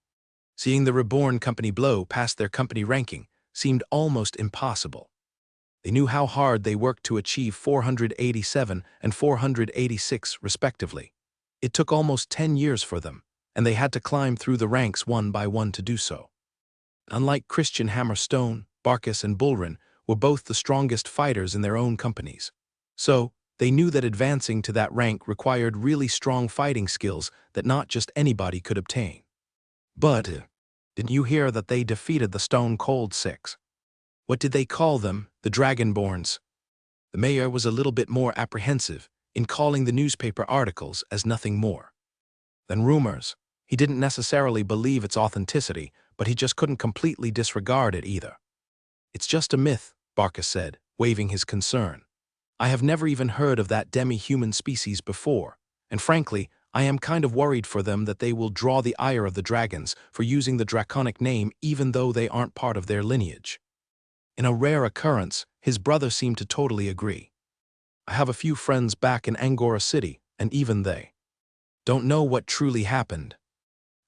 S1: seeing the Reborn company blow past their company ranking seemed almost impossible. They knew how hard they worked to achieve 487 and 486 respectively. It took almost 10 years for them, and they had to climb through the ranks one by one to do so. Unlike Christian Hammerstone, Barkus and Bullrun were both the strongest fighters in their own companies. So, they knew that advancing to that rank required really strong fighting skills that not just anybody could obtain. But, didn't you hear that they defeated the Stone Cold Six? What did they call them? The Dragonborns. The mayor was a little bit more apprehensive in calling the newspaper articles as nothing more than rumors. He didn't necessarily believe its authenticity, but he just couldn't completely disregard it either. It's just a myth, Barkus said, waving his concern. I have never even heard of that demi-human species before, and frankly, I am kind of worried for them that they will draw the ire of the dragons for using the draconic name even though they aren't part of their lineage. In a rare occurrence, his brother seemed to totally agree. I have a few friends back in Angora City, and even they don't know what truly happened.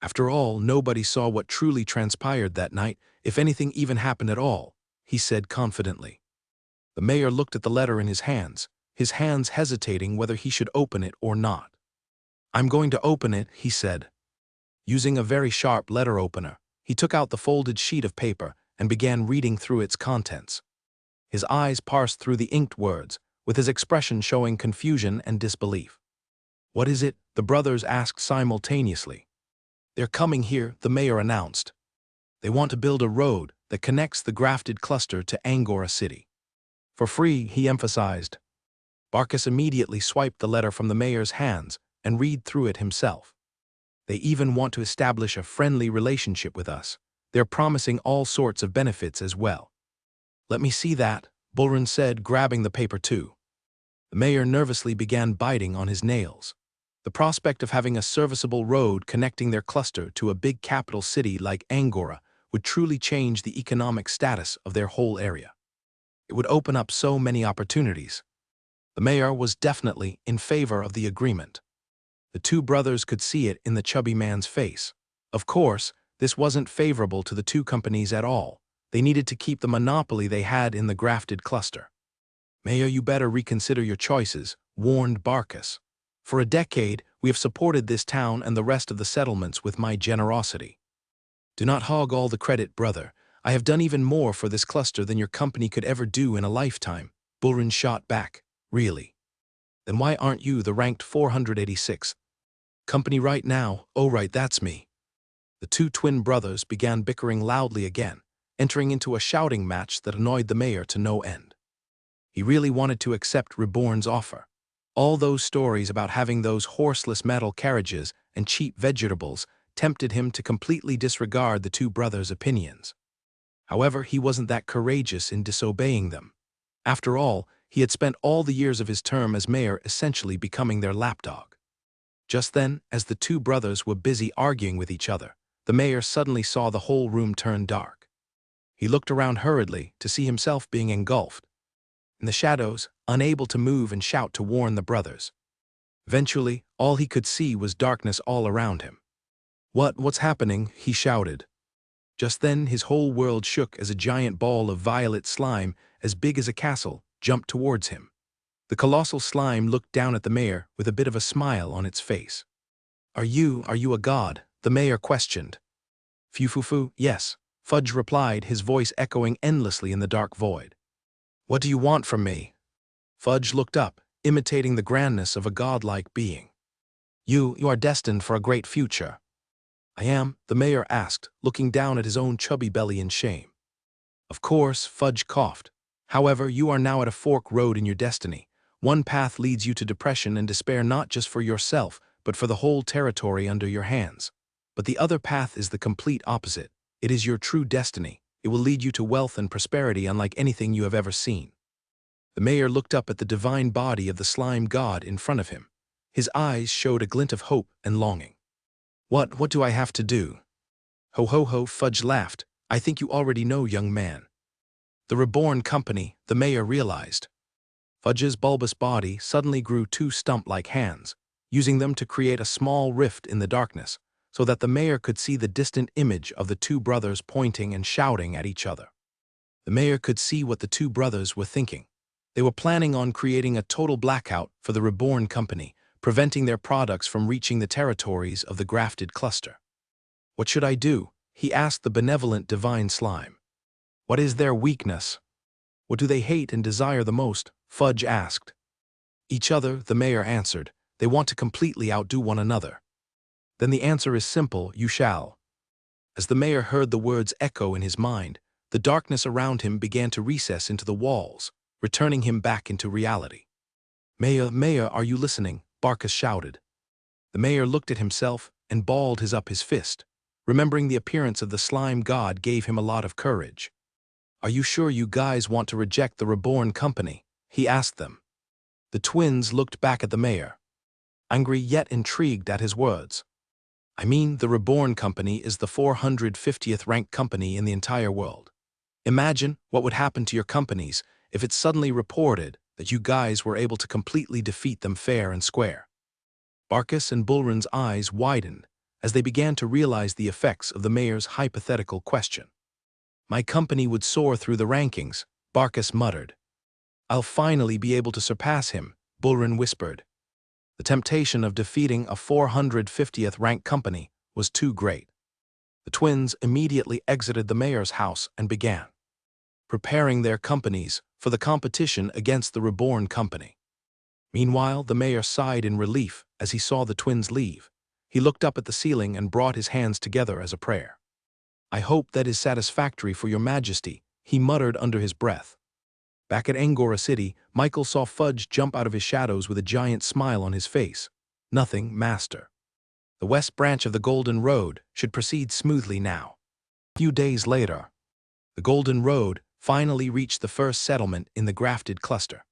S1: After all, nobody saw what truly transpired that night, if anything even happened at all, he said confidently. The mayor looked at the letter in his hands hesitating whether he should open it or not. I'm going to open it, he said. Using a very sharp letter opener, he took out the folded sheet of paper and began reading through its contents. His eyes parsed through the inked words, with his expression showing confusion and disbelief. What is it? The brothers asked simultaneously. They're coming here, the mayor announced. They want to build a road that connects the grafted cluster to Angora City. For free, he emphasized. Barkus immediately swiped the letter from the mayor's hands and read through it himself. They even want to establish a friendly relationship with us. They're promising all sorts of benefits as well. Let me see that, Bullrun said, grabbing the paper too. The mayor nervously began biting on his nails. The prospect of having a serviceable road connecting their cluster to a big capital city like Angora would truly change the economic status of their whole area. It would open up so many opportunities. The mayor was definitely in favor of the agreement. The two brothers could see it in the chubby man's face. Of course, this wasn't favorable to the two companies at all. They needed to keep the monopoly they had in the grafted cluster. Mayor, you better reconsider your choices, warned Barkus. For a decade, we have supported this town and the rest of the settlements with my generosity. Do not hog all the credit, brother. I have done even more for this cluster than your company could ever do in a lifetime, Bullrun shot back. Really? Then why aren't you the ranked 486th company right now? Oh right, that's me. The two twin brothers began bickering loudly again, entering into a shouting match that annoyed the mayor to no end. He really wanted to accept Reborn's offer. All those stories about having those horseless metal carriages and cheap vegetables tempted him to completely disregard the two brothers' opinions. However, he wasn't that courageous in disobeying them. After all, he had spent all the years of his term as mayor essentially becoming their lapdog. Just then, as the two brothers were busy arguing with each other, the mayor suddenly saw the whole room turn dark. He looked around hurriedly to see himself being engulfed in the shadows, unable to move and shout to warn the brothers. Eventually, all he could see was darkness all around him. What's happening? He shouted. Just then, his whole world shook as a giant ball of violet slime, as big as a castle, jumped towards him. The colossal slime looked down at the mayor with a bit of a smile on its face. Are you a god? The mayor questioned. Phew, yes, Fudge replied, his voice echoing endlessly in the dark void. What do you want from me? Fudge looked up, imitating the grandness of a godlike being. You are destined for a great future. I am, the mayor asked, looking down at his own chubby belly in shame. Of course, Fudge coughed. However, you are now at a fork road in your destiny. One path leads you to depression and despair not just for yourself, but for the whole territory under your hands. But the other path is the complete opposite. It is your true destiny. It will lead you to wealth and prosperity unlike anything you have ever seen. The mayor looked up at the divine body of the slime god in front of him. His eyes showed a glint of hope and longing. What do I have to do? Ho, Fudge laughed. I think you already know, young man. The Reborn company, the mayor realized. Fudge's bulbous body suddenly grew two stump-like hands, using them to create a small rift in the darkness, so that the mayor could see the distant image of the two brothers pointing and shouting at each other. The mayor could see what the two brothers were thinking. They were planning on creating a total blackout for the Reborn company, preventing their products from reaching the territories of the grafted cluster. What should I do? he asked the benevolent divine slime. What is their weakness? What do they hate and desire the most? Fudge asked. Each other, the mayor answered. They want to completely outdo one another. Then the answer is simple, you shall. As the mayor heard the words echo in his mind, the darkness around him began to recess into the walls, returning him back into reality. Mayor, are you listening? Barkus shouted. The mayor looked at himself and balled his fist. Remembering the appearance of the slime god gave him a lot of courage. Are you sure you guys want to reject the Reborn company? He asked them. The twins looked back at the mayor, angry yet intrigued at his words. I mean, the Reborn company is the 450th ranked company in the entire world. Imagine what would happen to your companies if it suddenly reported that you guys were able to completely defeat them fair and square. Barkus and Bullrun's eyes widened as they began to realize the effects of the mayor's hypothetical question. My company would soar through the rankings, Barkus muttered. I'll finally be able to surpass him, Bullrun whispered. The temptation of defeating a 450th ranked company was too great. The twins immediately exited the mayor's house and began preparing their companies for the competition against the Reborn company. Meanwhile, the mayor sighed in relief as he saw the twins leave. He looked up at the ceiling and brought his hands together as a prayer. I hope that is satisfactory for your majesty, he muttered under his breath. Back at Angora City, Michael saw Fudge jump out of his shadows with a giant smile on his face. Nothing, master. The west branch of the Golden Road should proceed smoothly now. A few days later, the Golden Road finally reached the first settlement in the grafted cluster.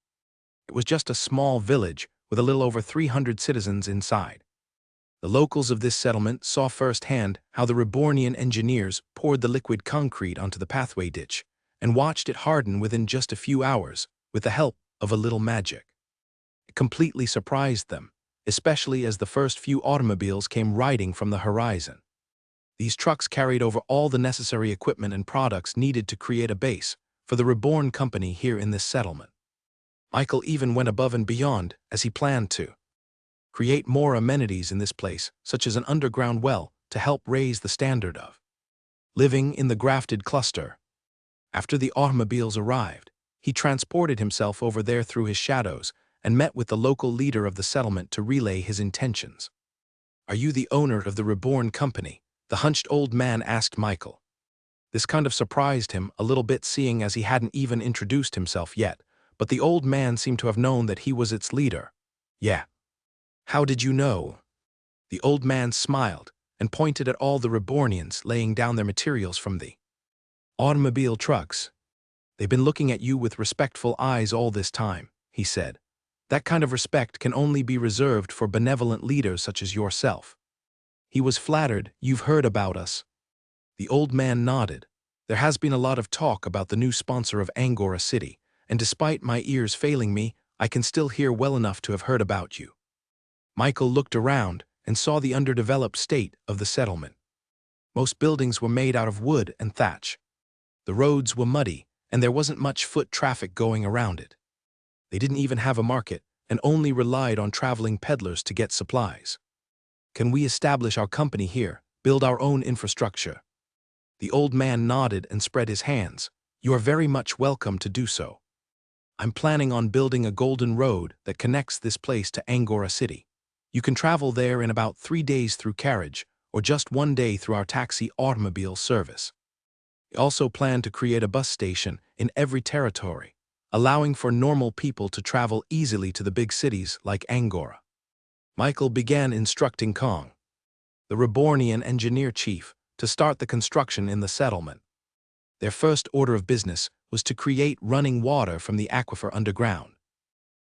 S1: It was just a small village with a little over 300 citizens inside. The locals of this settlement saw firsthand how the Rebornian engineers poured the liquid concrete onto the pathway ditch and watched it harden within just a few hours with the help of a little magic. It completely surprised them, especially as the first few automobiles came riding from the horizon. These trucks carried over all the necessary equipment and products needed to create a base for the Reborn company here in this settlement. Michael even went above and beyond as he planned to create more amenities in this place, such as an underground well, to help raise the standard of living in the grafted cluster. After the automobiles arrived, he transported himself over there through his shadows and met with the local leader of the settlement to relay his intentions. Are you the owner of the Reborn company? The hunched old man asked Michael. This kind of surprised him a little bit, seeing as he hadn't even introduced himself yet, but the old man seemed to have known that he was its leader. Yeah. How did you know? The old man smiled and pointed at all the Rebornians laying down their materials from the automobile trucks. They've been looking at you with respectful eyes all this time, he said. That kind of respect can only be reserved for benevolent leaders such as yourself. He was flattered. You've heard about us. The old man nodded. There has been a lot of talk about the new sponsor of Angora City, and despite my ears failing me, I can still hear well enough to have heard about you. Michael looked around and saw the underdeveloped state of the settlement. Most buildings were made out of wood and thatch. The roads were muddy, and there wasn't much foot traffic going around it. They didn't even have a market and only relied on traveling peddlers to get supplies. Can we establish our company here, build our own infrastructure? The old man nodded and spread his hands. You are very much welcome to do so. I'm planning on building a golden road that connects this place to Angora City. You can travel there in about 3 days through carriage, or just 1 day through our taxi automobile service. We also plan to create a bus station in every territory, allowing for normal people to travel easily to the big cities like Angora. Michael began instructing Kong, the Rebornian engineer chief, to start the construction in the settlement. Their first order of business was to create running water from the aquifer underground.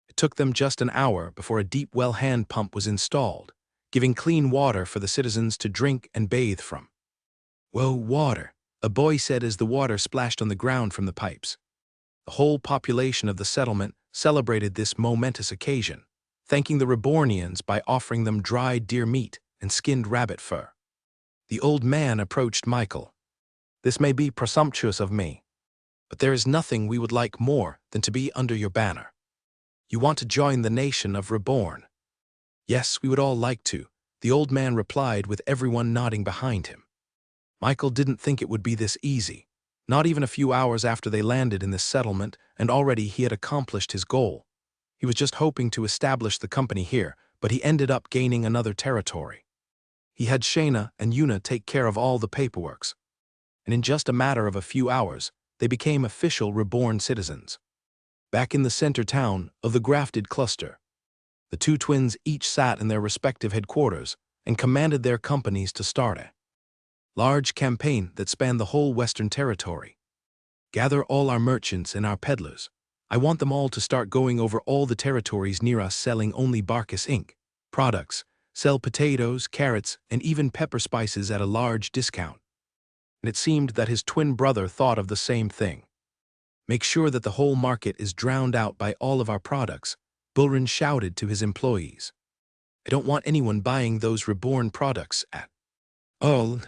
S1: It took them just an hour before a deep well hand pump was installed, giving clean water for the citizens to drink and bathe from. Whoa, water, a boy said as the water splashed on the ground from the pipes. The whole population of the settlement celebrated this momentous occasion, thanking the Rebornians by offering them dried deer meat and skinned rabbit fur. The old man approached Michael. This may be presumptuous of me, but there is nothing we would like more than to be under your banner. You want to join the nation of Reborn? Yes, we would all like to, the old man replied with everyone nodding behind him. Michael didn't think it would be this easy. Not even a few hours after they landed in this settlement, and already he had accomplished his goal. He was just hoping to establish the company here, but he ended up gaining another territory. He had Shayna and Yuna take care of all the paperwork, and in just a matter of a few hours, they became official Reborn citizens. Back in the center town of the grafted cluster, the two twins each sat in their respective headquarters and commanded their companies to start a large campaign that spanned the whole Western Territory. Gather all our merchants and our peddlers. I want them all to start going over all the territories near us selling only Barkus Inc. products, sell potatoes, carrots, and even pepper spices at a large discount. And it seemed that his twin brother thought of the same thing. Make sure that the whole market is drowned out by all of our products, Bulrin shouted to his employees. I don't want anyone buying those Reborn products at all.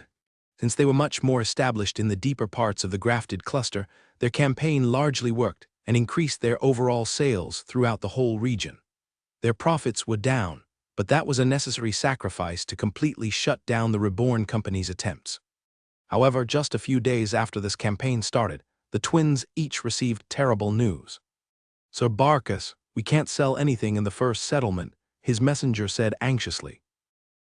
S1: Since they were much more established in the deeper parts of the grafted cluster, their campaign largely worked and increased their overall sales throughout the whole region. Their profits were down, but that was a necessary sacrifice to completely shut down the Reborn company's attempts. However, just a few days after this campaign started, the twins each received terrible news. Sir Barkus, we can't sell anything in the first settlement, his messenger said anxiously.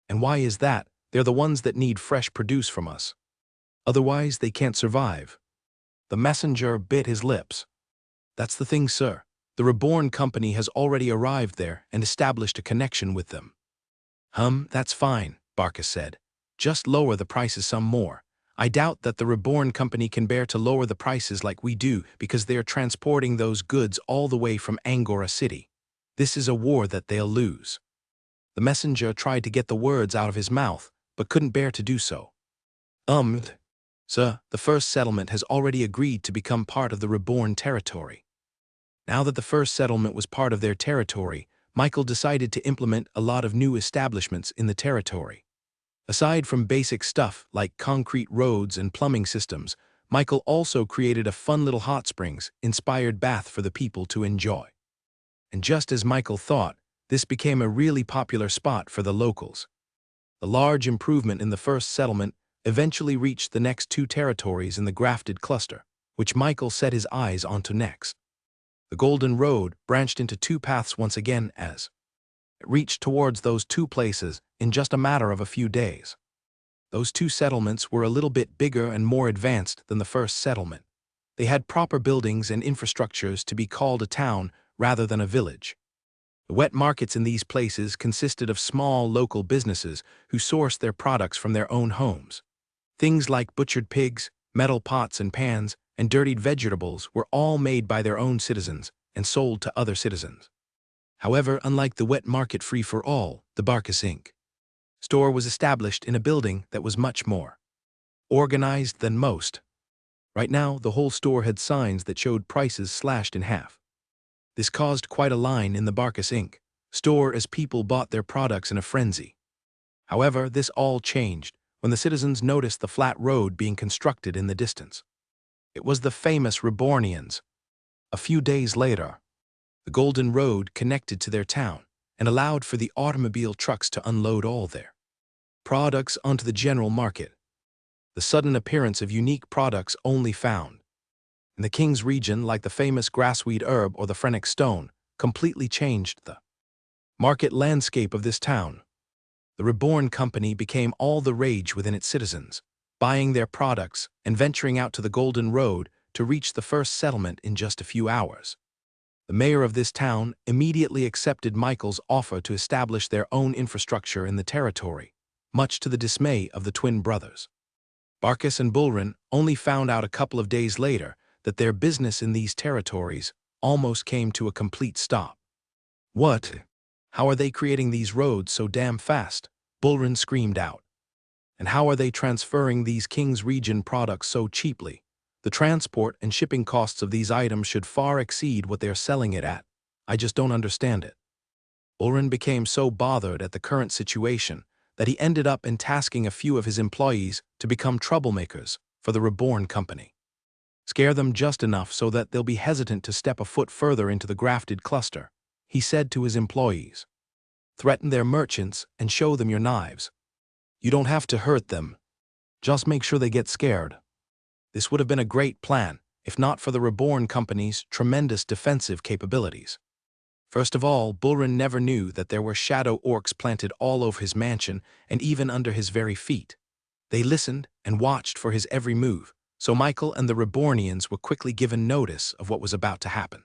S1: And why is that? They're the ones that need fresh produce from us. Otherwise, they can't survive. The messenger bit his lips. That's the thing, sir. The Reborn company has already arrived there and established a connection with them. That's fine, Barkus said. Just lower the prices some more. I doubt that the Reborn company can bear to lower the prices like we do because they are transporting those goods all the way from Angora City. This is a war that they'll lose. The messenger tried to get the words out of his mouth, but couldn't bear to do so. Sir, the first settlement has already agreed to become part of the Reborn territory. Now that the first settlement was part of their territory, Michael decided to implement a lot of new establishments in the territory. Aside from basic stuff like concrete roads and plumbing systems, Michael also created a fun little hot springs-inspired bath for the people to enjoy. And just as Michael thought, this became a really popular spot for the locals. The large improvement in the first settlement eventually reached the next two territories in the grafted cluster, which Michael set his eyes onto next. The Golden Road branched into two paths once again as it reached towards those two places in just a matter of a few days. Those two settlements were a little bit bigger and more advanced than the first settlement. They had proper buildings and infrastructures to be called a town rather than a village. The wet markets in these places consisted of small local businesses who sourced their products from their own homes. Things like butchered pigs, metal pots and pans, and dirtied vegetables were all made by their own citizens and sold to other citizens. However, unlike the wet market free-for-all, the Barkus Inc. store was established in a building that was much more organized than most. Right now, the whole store had signs that showed prices slashed in half. This caused quite a line in the Barkus Inc. store as people bought their products in a frenzy. However, this all changed when the citizens noticed the flat road being constructed in the distance. It was the famous Rebornians. A few days later, the Golden Road connected to their town and allowed for the automobile trucks to unload all their products onto the general market. The sudden appearance of unique products only found in the King's region, like the famous grassweed herb or the phrenic stone, completely changed the market landscape of this town. The Reborn company became all the rage within its citizens, buying their products and venturing out to the Golden Road to reach the first settlement in just a few hours. The mayor of this town immediately accepted Michael's offer to establish their own infrastructure in the territory, much to the dismay of the twin brothers. Barkus and Bulrin only found out a couple of days later that their business in these territories almost came to a complete stop. What? How are they creating these roads so damn fast? Bulrin screamed out. And how are they transferring these King's region products so cheaply? The transport and shipping costs of these items should far exceed what they're selling it at. I just don't understand it. Bulrin became so bothered at the current situation that he ended up entasking a few of his employees to become troublemakers for the Reborn company. Scare them just enough so that they'll be hesitant to step a foot further into the grafted cluster, he said to his employees. Threaten their merchants and show them your knives. You don't have to hurt them. Just make sure they get scared. This would have been a great plan, if not for the Reborn Company's tremendous defensive capabilities. First of all, Bullrun never knew that there were shadow orcs planted all over his mansion and even under his very feet. They listened and watched for his every move, so Michael and the Rebornians were quickly given notice of what was about to happen.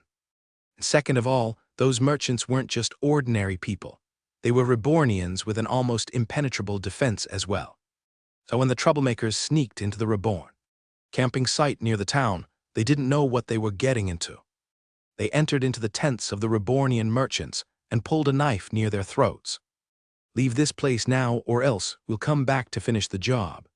S1: And second of all, those merchants weren't just ordinary people. They were Rebornians with an almost impenetrable defense as well. So when the troublemakers sneaked into the Reborn camping site near the town, they didn't know what they were getting into. They entered into the tents of the Rebornian merchants and pulled a knife near their throats. Leave this place now or else we'll come back to finish the job.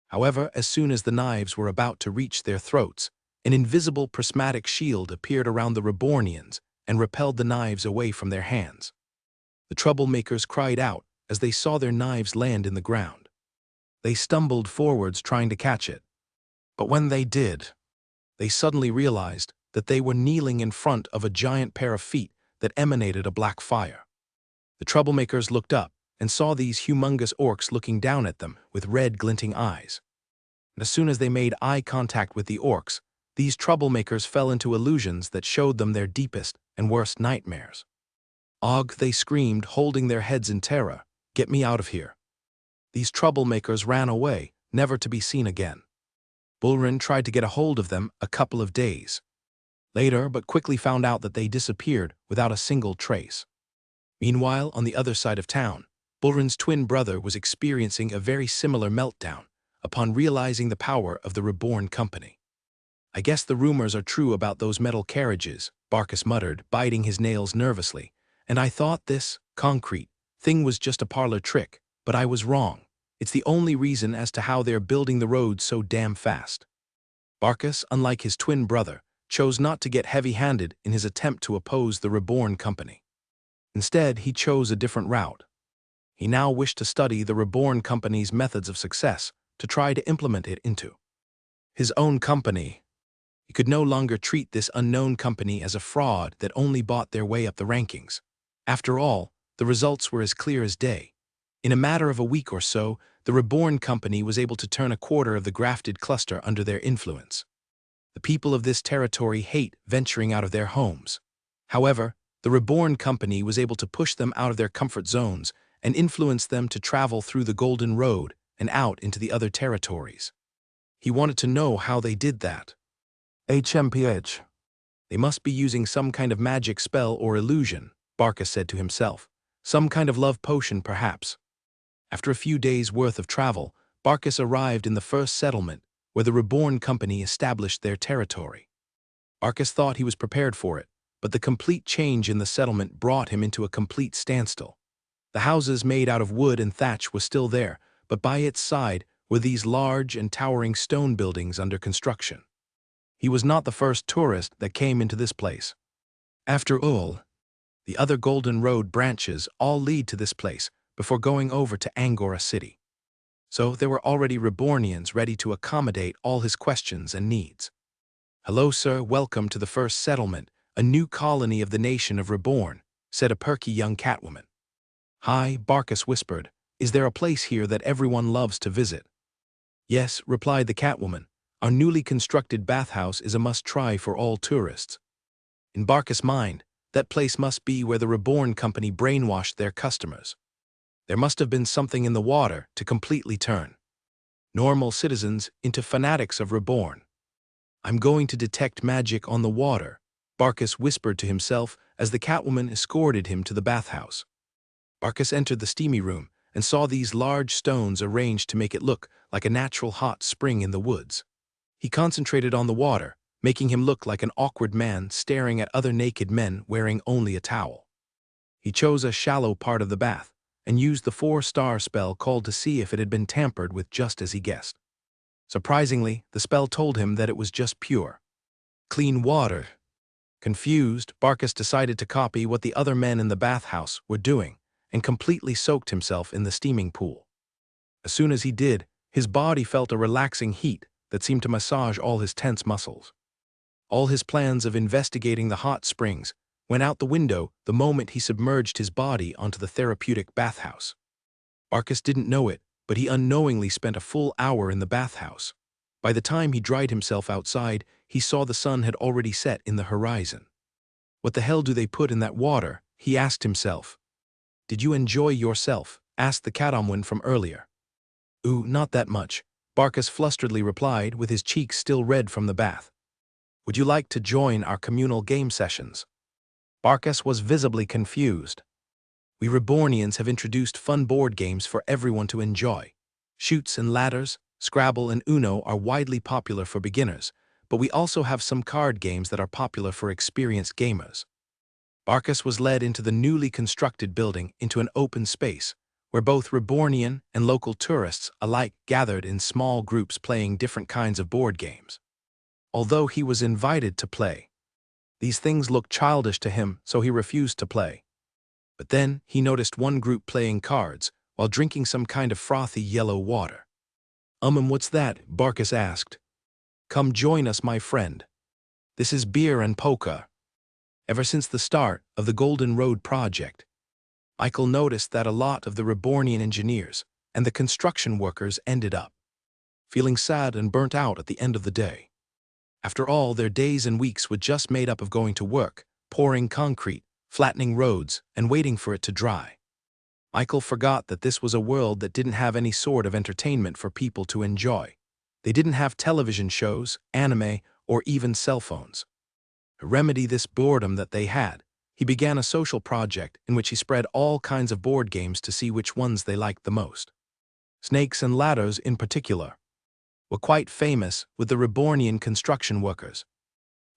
S1: However, as soon as the knives were about to reach their throats, an invisible prismatic shield appeared around the Rebornians and repelled the knives away from their hands. The troublemakers cried out as they saw their knives land in the ground. They stumbled forwards trying to catch it. But when they did, they suddenly realized that they were kneeling in front of a giant pair of feet that emanated a black fire. The troublemakers looked up and saw these humongous orcs looking down at them with red glinting eyes. And as soon as they made eye contact with the orcs, these troublemakers fell into illusions that showed them their deepest and worst nightmares. "Og," they screamed, holding their heads in terror. "Get me out of here." These troublemakers ran away, never to be seen again. Bullrun tried to get a hold of them a couple of days later, but quickly found out that they disappeared without a single trace. Meanwhile, on the other side of town, Bullrun's twin brother was experiencing a very similar meltdown upon realizing the power of the Reborn Company. "I guess the rumors are true about those metal carriages," Barkus muttered, biting his nails nervously, "and I thought this concrete thing was just a parlor trick, but I was wrong. It's the only reason as to how they're building the road so damn fast." Barkus, unlike his twin brother, chose not to get heavy-handed in his attempt to oppose the Reborn Company. Instead, he chose a different route. He now wished to study the Reborn Company's methods of success to try to implement it into his own company. He could no longer treat this unknown company as a fraud that only bought their way up the rankings. After all, the results were as clear as day. In a matter of a week or so, the Reborn Company was able to turn a quarter of the grafted cluster under their influence. The people of this territory hate venturing out of their homes. However, the Reborn Company was able to push them out of their comfort zones and influence them to travel through the Golden Road and out into the other territories. He wanted to know how they did that. HMPH. They must be using some kind of magic spell or illusion, Barkus said to himself. Some kind of love potion, perhaps. After a few days' worth of travel, Barkus arrived in the first settlement where the Reborn Company established their territory. Barkus thought he was prepared for it, but the complete change in the settlement brought him into a complete standstill. The houses made out of wood and thatch were still there, but by its side were these large and towering stone buildings under construction. He was not the first tourist that came into this place. After all, the other Golden Road branches all lead to this place before going over to Angora City. So there were already Rebornians ready to accommodate all his questions and needs. "Hello, sir, welcome to the first settlement, a new colony of the nation of Reborn," said a perky young catwoman. "Hi," Barkus whispered. "Is there a place here that everyone loves to visit?" "Yes," replied the catwoman. "Our newly constructed bathhouse is a must-try for all tourists." In Barkus' mind, that place must be where the Reborn Company brainwashed their customers. There must have been something in the water to completely turn normal citizens into fanatics of Reborn. "I'm going to detect magic on the water," Barkus whispered to himself as the catwoman escorted him to the bathhouse. Barkus entered the steamy room and saw these large stones arranged to make it look like a natural hot spring in the woods. He concentrated on the water, making him look like an awkward man staring at other naked men wearing only a towel. He chose a shallow part of the bath and used the 4-star spell called to see if it had been tampered with just as he guessed. Surprisingly, the spell told him that it was just pure, clean water. Confused, Barkus decided to copy what the other men in the bathhouse were doing and completely soaked himself in the steaming pool. As soon as he did, his body felt a relaxing heat that seemed to massage all his tense muscles. All his plans of investigating the hot springs went out the window the moment he submerged his body onto the therapeutic bathhouse. Barkus didn't know it, but he unknowingly spent a full hour in the bathhouse. By the time he dried himself outside, he saw the sun had already set in the horizon. What the hell do they put in that water? He asked himself. Did you enjoy yourself? Asked the catamount from earlier. Ooh, not that much, Barkas flusteredly replied with his cheeks still red from the bath. Would you like to join our communal game sessions? Barkas was visibly confused. We Rebornians have introduced fun board games for everyone to enjoy. Chutes and ladders, Scrabble and Uno are widely popular for beginners, but we also have some card games that are popular for experienced gamers. Barkas was led into the newly constructed building into an open space, where both Rebornian and local tourists alike gathered in small groups playing different kinds of board games. Although he was invited to play, these things looked childish to him, so he refused to play. But then he noticed one group playing cards while drinking some kind of frothy yellow water. What's that? Barkas asked. Come join us, my friend. This is beer and poker. Ever since the start of the Golden Road project, Michael noticed that a lot of the Rebornian engineers and the construction workers ended up feeling sad and burnt out at the end of the day. After all, their days and weeks were just made up of going to work, pouring concrete, flattening roads, and waiting for it to dry. Michael forgot that this was a world that didn't have any sort of entertainment for people to enjoy. They didn't have television shows, anime, or even cell phones. To remedy this boredom that they had, he began a social project in which he spread all kinds of board games to see which ones they liked the most. Snakes and Ladders, in particular, were quite famous with the Rebornian construction workers.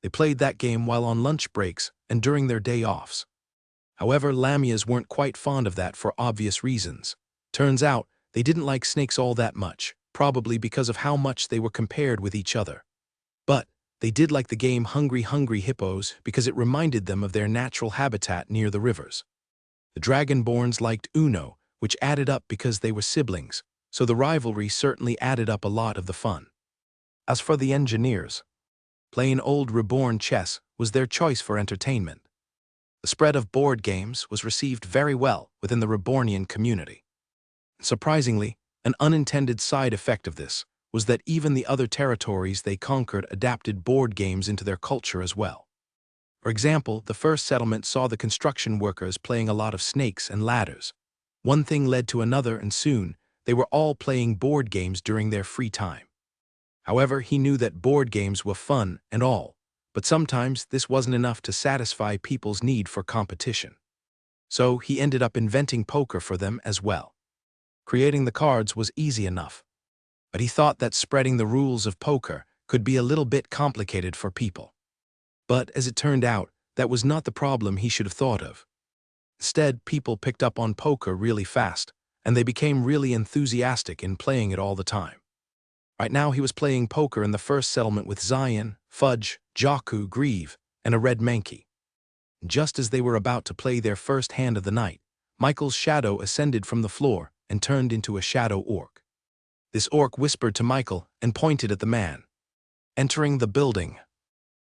S1: They played that game while on lunch breaks and during their day offs. However, Lamias weren't quite fond of that for obvious reasons. Turns out, they didn't like snakes all that much, probably because of how much they were compared with each other. But they did like the game Hungry Hungry Hippos because it reminded them of their natural habitat near the rivers. The Dragonborns liked Uno, which added up because they were siblings, so the rivalry certainly added up a lot of the fun. As for the engineers, plain old Reborn chess was their choice for entertainment. The spread of board games was received very well within the Rebornian community. Surprisingly, an unintended side effect of this was that even the other territories they conquered adapted board games into their culture as well. For example, the first settlement saw the construction workers playing a lot of Snakes and Ladders. One thing led to another, and soon they were all playing board games during their free time. However, he knew that board games were fun and all, but sometimes this wasn't enough to satisfy people's need for competition. So he ended up inventing poker for them as well. Creating the cards was easy enough, but he thought that spreading the rules of poker could be a little bit complicated for people. But as it turned out, that was not the problem he should have thought of. Instead, people picked up on poker really fast, and they became really enthusiastic in playing it all the time. Right now he was playing poker in the first settlement with Zion, Fudge, Jakku, Grieve, and a red Mankey. Just as they were about to play their first hand of the night, Michael's shadow ascended from the floor and turned into a shadow orc. This orc whispered to Michael and pointed at the man entering the building.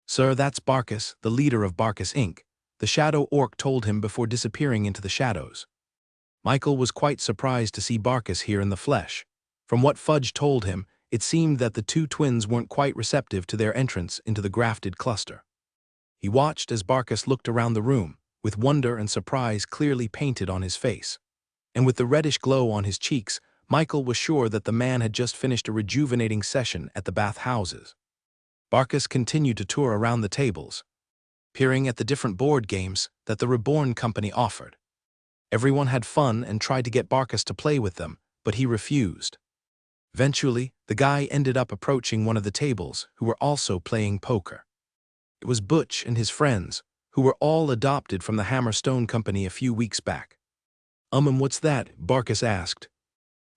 S1: Sir, that's Barkas, the leader of Barkas Inc., the shadow orc told him before disappearing into the shadows. Michael was quite surprised to see Barkas here in the flesh. From what Fudge told him, it seemed that the two twins weren't quite receptive to their entrance into the grafted cluster. He watched as Barkas looked around the room, with wonder and surprise clearly painted on his face. And with the reddish glow on his cheeks, Michael was sure that the man had just finished a rejuvenating session at the bathhouses. Barkas continued to tour around the tables, peering at the different board games that the Reborn company offered. Everyone had fun and tried to get Barkas to play with them, but he refused. Eventually, the guy ended up approaching one of the tables who were also playing poker. It was Butch and his friends, who were all adopted from the Hammerstone Company a few weeks back. What's that? Barkas asked.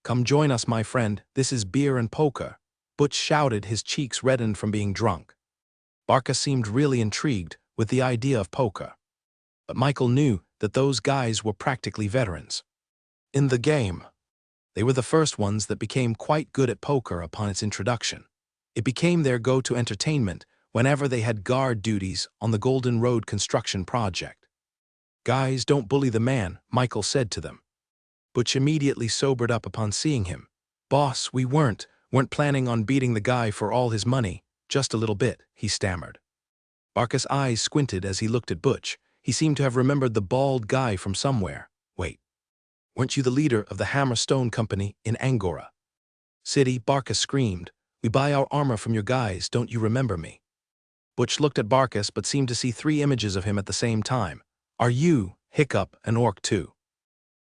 S1: Come join us, my friend, this is beer and poker, Butch shouted, his cheeks reddened from being drunk. Barkas seemed really intrigued with the idea of poker. But Michael knew that those guys were practically veterans in the game. They were the first ones that became quite good at poker upon its introduction. It became their go-to entertainment whenever they had guard duties on the Golden Road construction project. Guys, don't bully the man, Michael said to them. Butch immediately sobered up upon seeing him, Boss, we weren't planning on beating the guy for all his money, just a little bit, he stammered. Barkus' eyes squinted as he looked at Butch. He seemed to have remembered the bald guy from somewhere. Wait, weren't you the leader of the Hammerstone Company in Angora City? Barkus screamed. We buy our armor from your guys, don't you remember me? Butch looked at Barkus but seemed to see 3 images of him at the same time. Are you, hiccup, an orc too?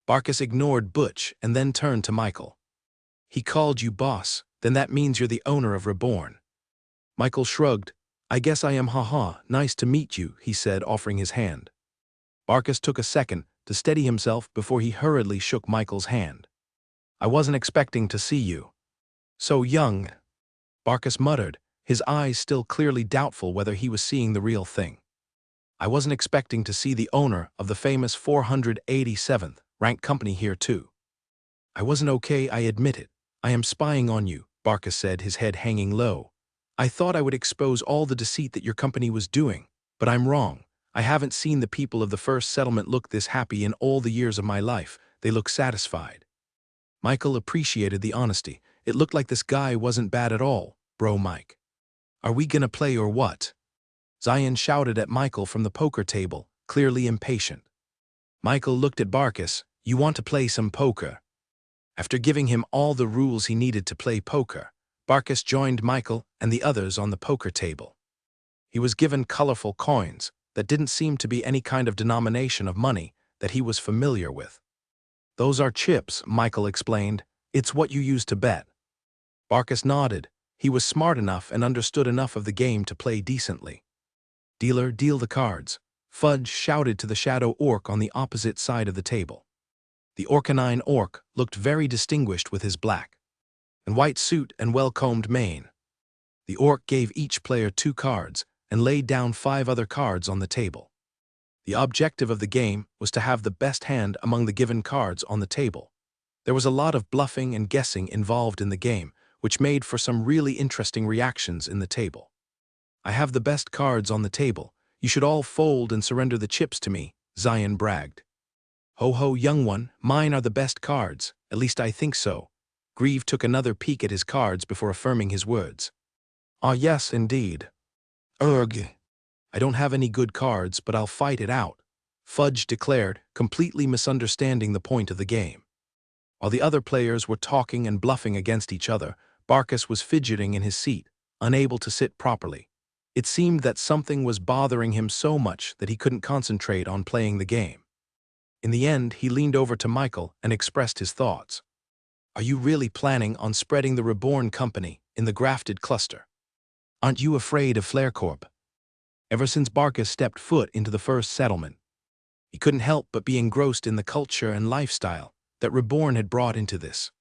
S1: Barkus ignored Butch and then turned to Michael. He called you boss, then that means you're the owner of Reborn. Michael shrugged. I guess I am, haha, nice to meet you, he said, offering his hand. Barkus took a second to steady himself before he hurriedly shook Michael's hand. I wasn't expecting to see you. So young, Barkus muttered, his eyes still clearly doubtful whether he was seeing the real thing. I wasn't expecting to see the owner of the famous 487th ranked company here too. I wasn't okay, I admit it. I am spying on you, Barkus said, his head hanging low. I thought I would expose all the deceit that your company was doing, but I'm wrong. I haven't seen the people of the first settlement look this happy in all the years of my life. They look satisfied. Michael appreciated the honesty. It looked like this guy wasn't bad at all, bro Mike. Are we gonna play or what? Zion shouted at Michael from the poker table, clearly impatient. Michael looked at Barkus. You want to play some poker? After giving him all the rules he needed to play poker, Barkus joined Michael and the others on the poker table. He was given colorful coins that didn't seem to be any kind of denomination of money that he was familiar with. Those are chips, Michael explained. It's what you use to bet. Barkus nodded. He was smart enough and understood enough of the game to play decently. Dealer, deal the cards. Fudge shouted to the shadow orc on the opposite side of the table. The Orcanine orc looked very distinguished with his black and white suit and well-combed mane. The orc gave each player 2 cards and laid down 5 other cards on the table. The objective of the game was to have the best hand among the given cards on the table. There was a lot of bluffing and guessing involved in the game, which made for some really interesting reactions in the table. I have the best cards on the table. You should all fold and surrender the chips to me, Zion bragged. Ho ho, young one, mine are the best cards, at least I think so. Grieve took another peek at his cards before affirming his words. Ah yes, indeed. Ugh. I don't have any good cards, but I'll fight it out, Fudge declared, completely misunderstanding the point of the game. While the other players were talking and bluffing against each other, Barkus was fidgeting in his seat, unable to sit properly. It seemed that something was bothering him so much that he couldn't concentrate on playing the game. In the end, he leaned over to Michael and expressed his thoughts. Are you really planning on spreading the Reborn company in the grafted cluster? Aren't you afraid of FlareCorp? Ever since Barkus stepped foot into the first settlement, he couldn't help but be engrossed in the culture and lifestyle that Reborn had brought into this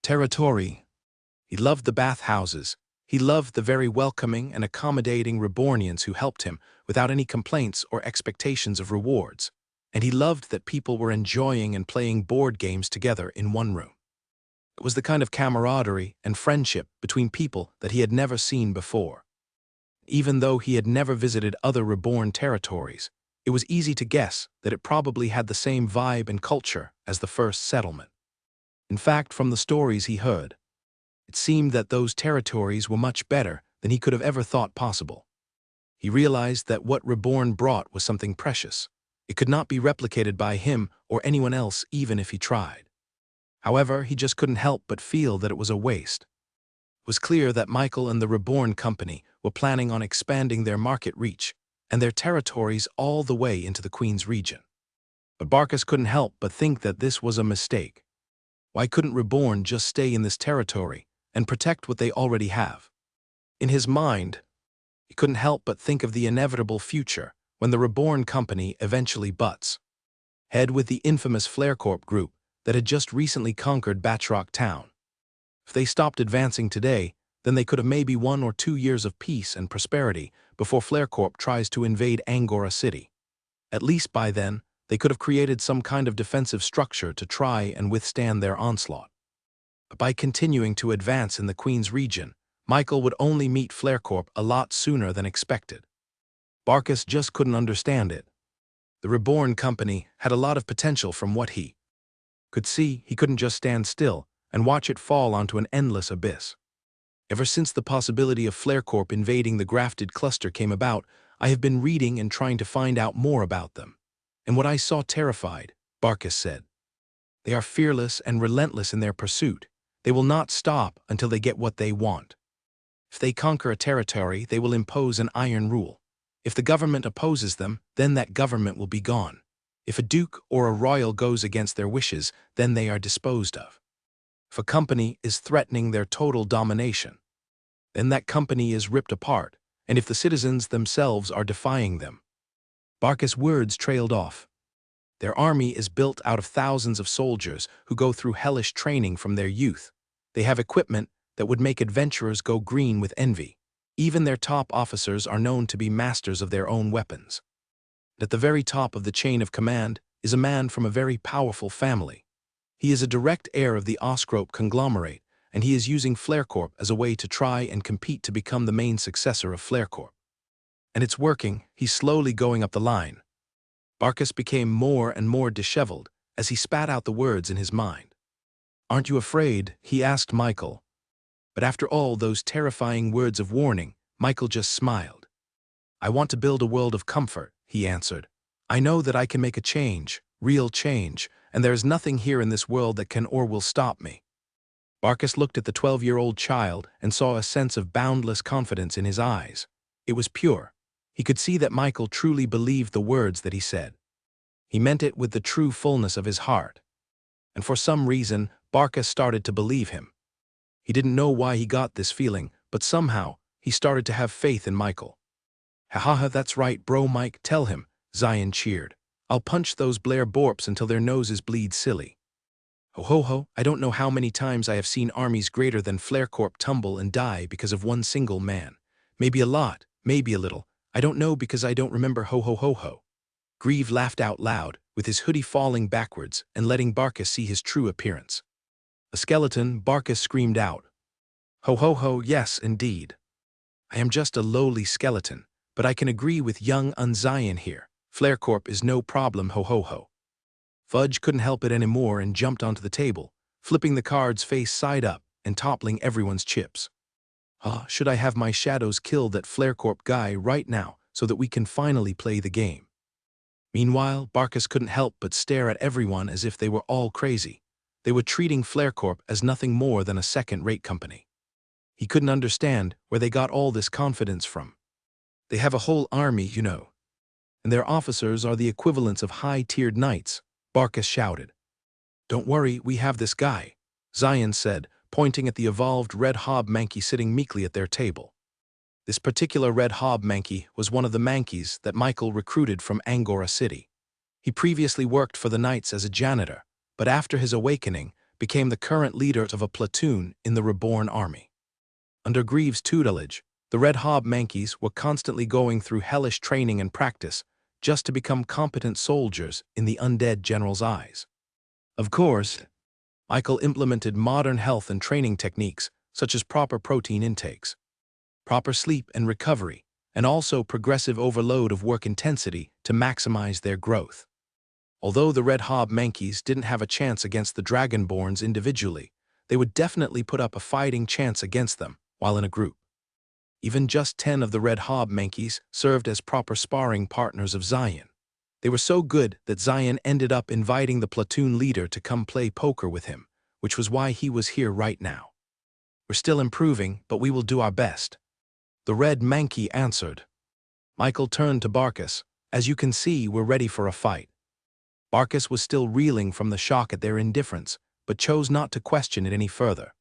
S1: territory. He loved the bathhouses. He loved the very welcoming and accommodating Rebornians who helped him without any complaints or expectations of rewards. And he loved that people were enjoying and playing board games together in one room. It was the kind of camaraderie and friendship between people that he had never seen before. Even though he had never visited other Reborn territories, it was easy to guess that it probably had the same vibe and culture as the first settlement. In fact, from the stories he heard, it seemed that those territories were much better than he could have ever thought possible. He realized that what Reborn brought was something precious. It could not be replicated by him or anyone else even if he tried. However, he just couldn't help but feel that it was a waste. It was clear that Michael and the Reborn company were planning on expanding their market reach and their territories all the way into the Queen's region. But Barkus couldn't help but think that this was a mistake. Why couldn't Reborn just stay in this territory and protect what they already have? In his mind, he couldn't help but think of the inevitable future when the Reborn company eventually butts head with the infamous FlareCorp group that had just recently conquered Batrock Town. If they stopped advancing today, then they could have maybe 1 or 2 years of peace and prosperity before FlareCorp tries to invade Angora City. At least by then, they could have created some kind of defensive structure to try and withstand their onslaught. But by continuing to advance in the Queen's region, Michael would only meet FlareCorp a lot sooner than expected. Barkus just couldn't understand it. The Reborn company had a lot of potential from what he could see. He couldn't just stand still and watch it fall onto an endless abyss. Ever since the possibility of FlareCorp invading the grafted cluster came about, I have been reading and trying to find out more about them. And what I saw terrified, Barkis said. They are fearless and relentless in their pursuit. They will not stop until they get what they want. If they conquer a territory, they will impose an iron rule. If the government opposes them, then that government will be gone. If a duke or a royal goes against their wishes, then they are disposed of. If a company is threatening their total domination, then that company is ripped apart, and if the citizens themselves are defying them. Barkis' words trailed off. Their army is built out of thousands of soldiers who go through hellish training from their youth. They have equipment that would make adventurers go green with envy. Even their top officers are known to be masters of their own weapons. At the very top of the chain of command is a man from a very powerful family. He is a direct heir of the Oscrope conglomerate, and he is using FlareCorp as a way to try and compete to become the main successor of FlareCorp. And it's working. He's slowly going up the line. Barkis became more and more disheveled as he spat out the words in his mind. "Aren't you afraid?" he asked Michael. But after all those terrifying words of warning, Michael just smiled. "I want to build a world of comfort," he answered. "I know that I can make a change, real change, and there is nothing here in this world that can or will stop me." Barkis looked at the 12-year-old child and saw a sense of boundless confidence in his eyes. It was pure. He could see that Michael truly believed the words that he said. He meant it with the true fullness of his heart. And for some reason, Barkis started to believe him. He didn't know why he got this feeling, but somehow, he started to have faith in Michael. "Ha, that's right, bro, Mike, tell him," Zion cheered. "I'll punch those Blair Borps until their noses bleed silly." Ho, I don't know how many times I have seen armies greater than FlareCorp tumble and die because of one single man. Maybe a lot, maybe a little. I don't know because I don't remember ho. Grieve laughed out loud, with his hoodie falling backwards and letting Barkis see his true appearance. "A skeleton," Barkis screamed out. Ho, yes, indeed. I am just a lowly skeleton, but I can agree with young Zion here. FlareCorp is no problem, ho. Fudge couldn't help it anymore and jumped onto the table, flipping the cards face side up and toppling everyone's chips. Should I have my shadows kill that FlareCorp guy right now so that we can finally play the game? Meanwhile, Barkis couldn't help but stare at everyone as if they were all crazy. They were treating FlareCorp as nothing more than a second-rate company. He couldn't understand where they got all this confidence from. They have a whole army, you know. And their officers are the equivalents of high-tiered knights, Barkis shouted. "Don't worry, we have this guy," Zion said, pointing at the evolved red hob Mankey sitting meekly at their table. This particular red hob Mankey was one of the Mankeys that Michael recruited from Angora City. He previously worked for the Knights as a janitor, but after his awakening, became the current leader of a platoon in the Reborn army. Under Greaves' tutelage, the red hob Mankeys were constantly going through hellish training and practice just to become competent soldiers in the undead general's eyes. Of course, Michael implemented modern health and training techniques such as proper protein intakes, proper sleep and recovery, and also progressive overload of work intensity to maximize their growth. Although the red hob Mankeys didn't have a chance against the Dragonborns individually, they would definitely put up a fighting chance against them while in a group. Even just 10 of the red hob Mankeys served as proper sparring partners of Zion. They were so good that Zion ended up inviting the platoon leader to come play poker with him, which was why he was here right now. "We're still improving, but we will do our best," the red Mankey answered. Michael turned to Barkis. "As you can see, we're ready for a fight." Barkis was still reeling from the shock at their indifference, but chose not to question it any further.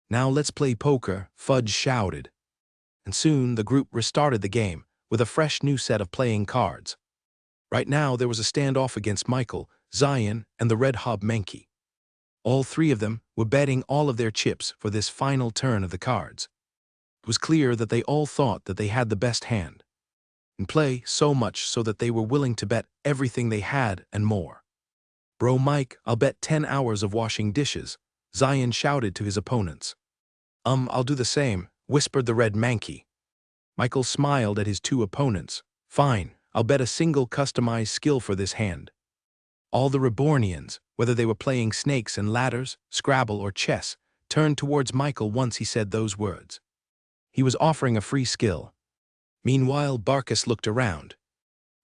S1: "Now let's play poker," Fudge shouted. And soon the group restarted the game with a fresh new set of playing cards. Right now there was a standoff against Michael, Zion, and the red hob Mankey. All three of them were betting all of their chips for this final turn of the cards. It was clear that they all thought that they had the best hand in play, so much so that they were willing to bet everything they had and more. "Bro Mike, I'll bet 10 hours of washing dishes," Zion shouted to his opponents. I'll do the same," whispered the red Mankey. Michael smiled at his two opponents. "Fine, I'll bet a single customized skill for this hand." All the Rebornians, whether they were playing snakes and ladders, Scrabble, or chess, turned towards Michael once he said those words. He was offering a free skill. Meanwhile, Barkis looked around,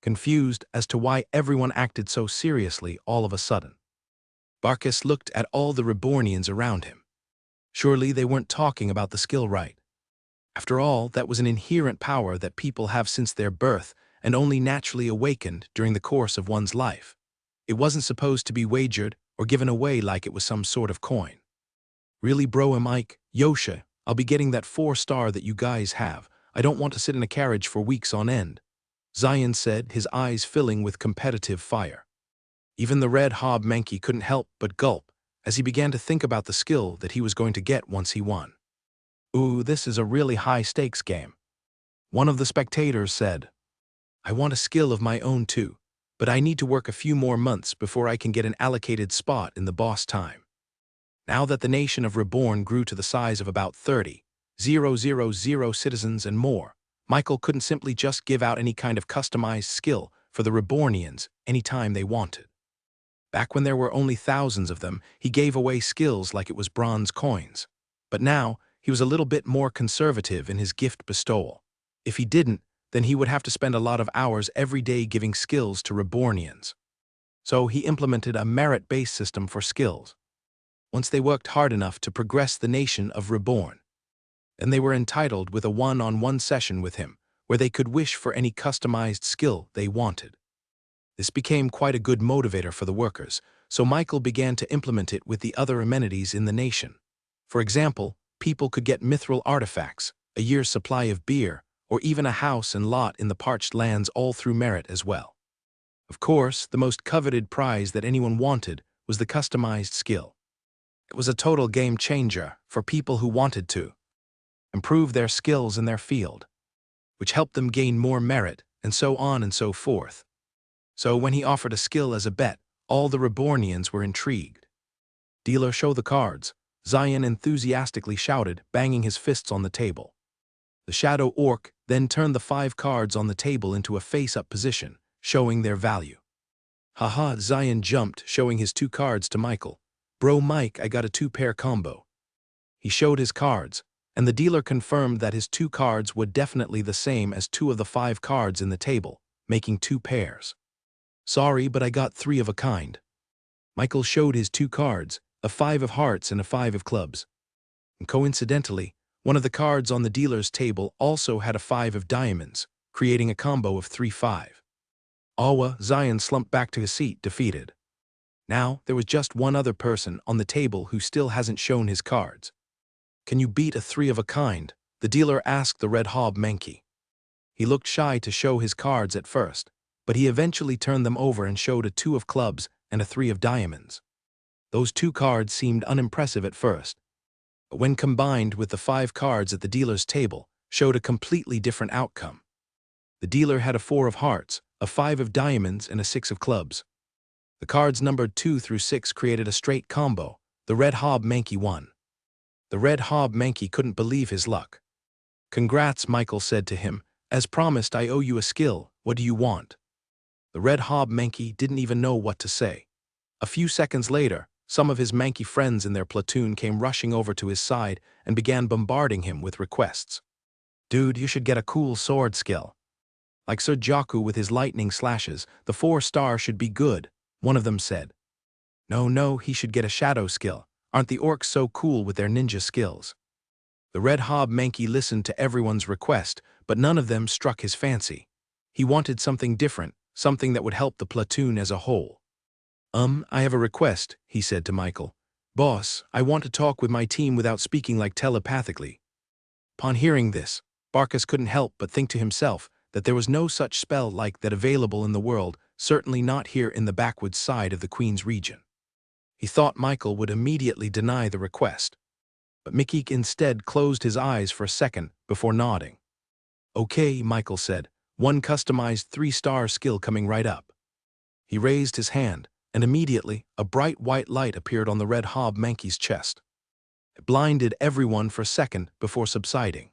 S1: confused as to why everyone acted so seriously all of a sudden. Barkis looked at all the Rebornians around him. Surely they weren't talking about the skill right. After all, that was an inherent power that people have since their birth and only naturally awakened during the course of one's life. It wasn't supposed to be wagered or given away like it was some sort of coin. Really, bro, Mike, Yosha, I'll be getting that 4-star that you guys have. I don't want to sit in a carriage for weeks on end, Zion said, his eyes filling with competitive fire. Even the red hob Mankey couldn't help but gulp as he began to think about the skill that he was going to get once he won. Ooh, this is a really high-stakes game. One of the spectators said. I want a skill of my own too, but I need to work a few more months before I can get an allocated spot in the boss time. Now that the nation of Reborn grew to the size of about 30,000 citizens and more, Michael couldn't simply just give out any kind of customized skill for the Rebornians anytime they wanted. Back when there were only thousands of them, he gave away skills like it was bronze coins. But now, he was a little bit more conservative in his gift bestowal. If he didn't, then he would have to spend a lot of hours every day giving skills to Rebornians. So he implemented a merit-based system for skills. Once they worked hard enough to progress the nation of Reborn, then they were entitled with a one-on-one session with him, where they could wish for any customized skill they wanted. This became quite a good motivator for the workers, so Michael began to implement it with the other amenities in the nation. For example, people could get mithril artifacts, a year's supply of beer, or even a house and lot in the parched lands all through merit as well. Of course, the most coveted prize that anyone wanted was the customized skill. It was a total game changer for people who wanted to improve their skills in their field, which helped them gain more merit, and so on and so forth. So when he offered a skill as a bet, all the Rebornians were intrigued. Dealer, show the cards, Zion enthusiastically shouted, banging his fists on the table. The shadow orc then turned the 5 cards on the table into a face-up position, showing their value. Haha, Zion jumped, showing his 2 cards to Michael. Bro, Mike, I got a 2-pair combo. He showed his cards, and the dealer confirmed that his 2 cards were definitely the same as 2 of the 5 cards in the table, making 2 pairs. Sorry, but I got 3 of a kind. Michael showed his 2 cards, a 5 of hearts and a 5 of clubs. And coincidentally, one of the cards on the dealer's table also had a 5 of diamonds, creating a combo of 3-5. Awa, Zion slumped back to his seat, defeated. Now, there was just one other person on the table who still hasn't shown his cards. Can you beat a 3 of a kind? The dealer asked the red hob Mankey. He looked shy to show his cards at first, but he eventually turned them over and showed a 2 of clubs and a 3 of diamonds. Those 2 cards seemed unimpressive at first, but when combined with the 5 cards at the dealer's table, showed a completely different outcome. The dealer had a 4 of hearts, a 5 of diamonds, and a 6 of clubs. The cards numbered 2 through 6 created a straight combo. The red hob Mankey won. The red hob Mankey couldn't believe his luck. Congrats, Michael said to him. As promised, I owe you a skill. What do you want? The red hob Mankey didn't even know what to say. A few seconds later, some of his Mankey friends in their platoon came rushing over to his side and began bombarding him with requests. Dude, you should get a cool sword skill. Like Sir Jaku with his lightning slashes, the 4-star should be good, one of them said. No, he should get a shadow skill. Aren't the orcs so cool with their ninja skills? The red hob Mankey listened to everyone's request, but none of them struck his fancy. He wanted something different, something that would help the platoon as a whole. I have a request, he said to Michael. Boss, I want to talk with my team without speaking like telepathically. Upon hearing this, Barkis couldn't help but think to himself that there was no such spell like that available in the world, certainly not here in the backwoods side of the Queen's region. He thought Michael would immediately deny the request, but Mickey instead closed his eyes for a second before nodding. Okay, Michael said, one customized 3-star skill coming right up. He raised his hand, and immediately a bright white light appeared on the red hob Mankey's chest. It blinded everyone for a second before subsiding.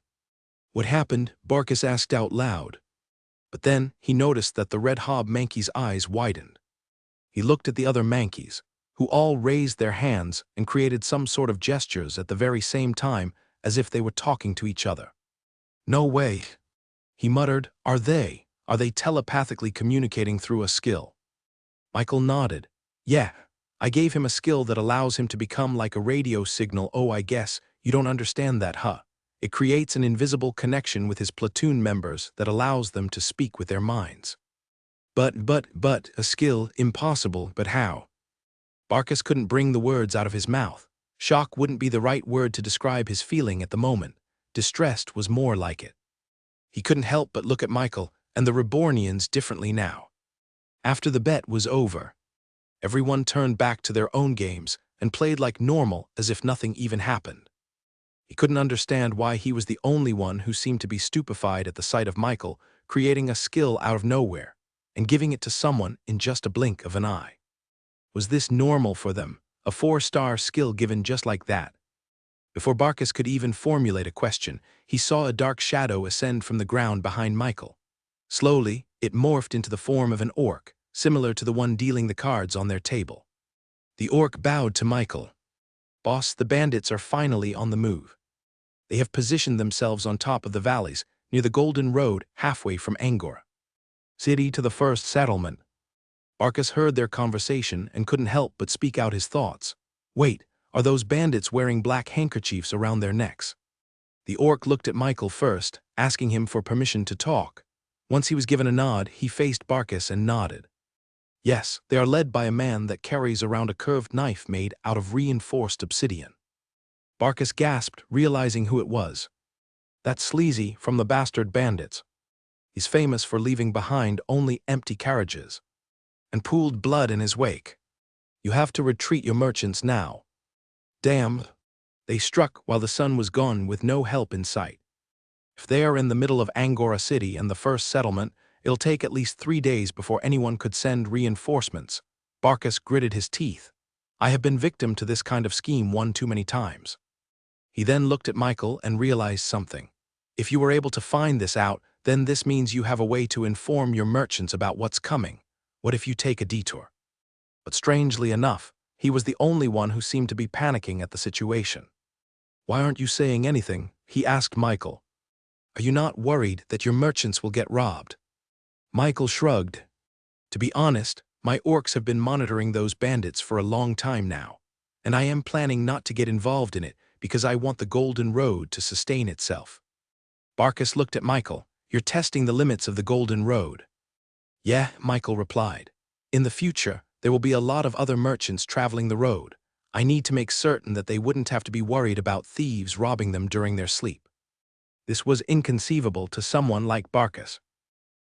S1: What happened? Barkis asked out loud. But then he noticed that the red hob Mankey's eyes widened. He looked at the other Mankeys, who all raised their hands and created some sort of gestures at the very same time as if they were talking to each other. "No way," he muttered. Are they telepathically communicating through a skill?" Michael nodded. "Yeah, I gave him a skill that allows him to become like a radio signal. Oh, I guess you don't understand that, huh? It creates an invisible connection with his platoon members that allows them to speak with their minds." But, a skill, impossible, but how?" Barkus couldn't bring the words out of his mouth. Shock wouldn't be the right word to describe his feeling at the moment. Distressed was more like it. He couldn't help but look at Michael and the Rebornians differently now. After the bet was over, everyone turned back to their own games and played like normal as if nothing even happened. He couldn't understand why he was the only one who seemed to be stupefied at the sight of Michael creating a skill out of nowhere and giving it to someone in just a blink of an eye. Was this normal for them, a 4-star skill given just like that? Before Barkus could even formulate a question, he saw a dark shadow ascend from the ground behind Michael. Slowly, it morphed into the form of an orc, similar to the one dealing the cards on their table. The orc bowed to Michael. "Boss, the bandits are finally on the move. They have positioned themselves on top of the valleys, near the Golden Road, halfway from Angora City to the first settlement." Barkus heard their conversation and couldn't help but speak out his thoughts. "Wait, are those bandits wearing black handkerchiefs around their necks?" The orc looked at Michael first, asking him for permission to talk. Once he was given a nod, he faced Barkus and nodded. "Yes, they are led by a man that carries around a curved knife made out of reinforced obsidian." Barkus gasped, realizing who it was. "That's Sleazy from the Bastard Bandits. He's famous for leaving behind only empty carriages and pooled blood in his wake. You have to retreat your merchants now." Damn. They struck while the sun was gone with no help in sight. If they are in the middle of Angora City and the first settlement, it'll take at least 3 days before anyone could send reinforcements. Barkus gritted his teeth. "I have been victim to this kind of scheme one too many times." He then looked at Michael and realized something. "If you were able to find this out, then this means you have a way to inform your merchants about what's coming. What if you take a detour?" But strangely enough, he was the only one who seemed to be panicking at the situation. "Why aren't you saying anything?" he asked Michael. "Are you not worried that your merchants will get robbed?" Michael shrugged. "To be honest, my orcs have been monitoring those bandits for a long time now, and I am planning not to get involved in it because I want the Golden Road to sustain itself." Barkus looked at Michael. "You're testing the limits of the Golden Road." "Yeah," Michael replied. "In the future, there will be a lot of other merchants traveling the road. I need to make certain that they wouldn't have to be worried about thieves robbing them during their sleep." This was inconceivable to someone like Barkus.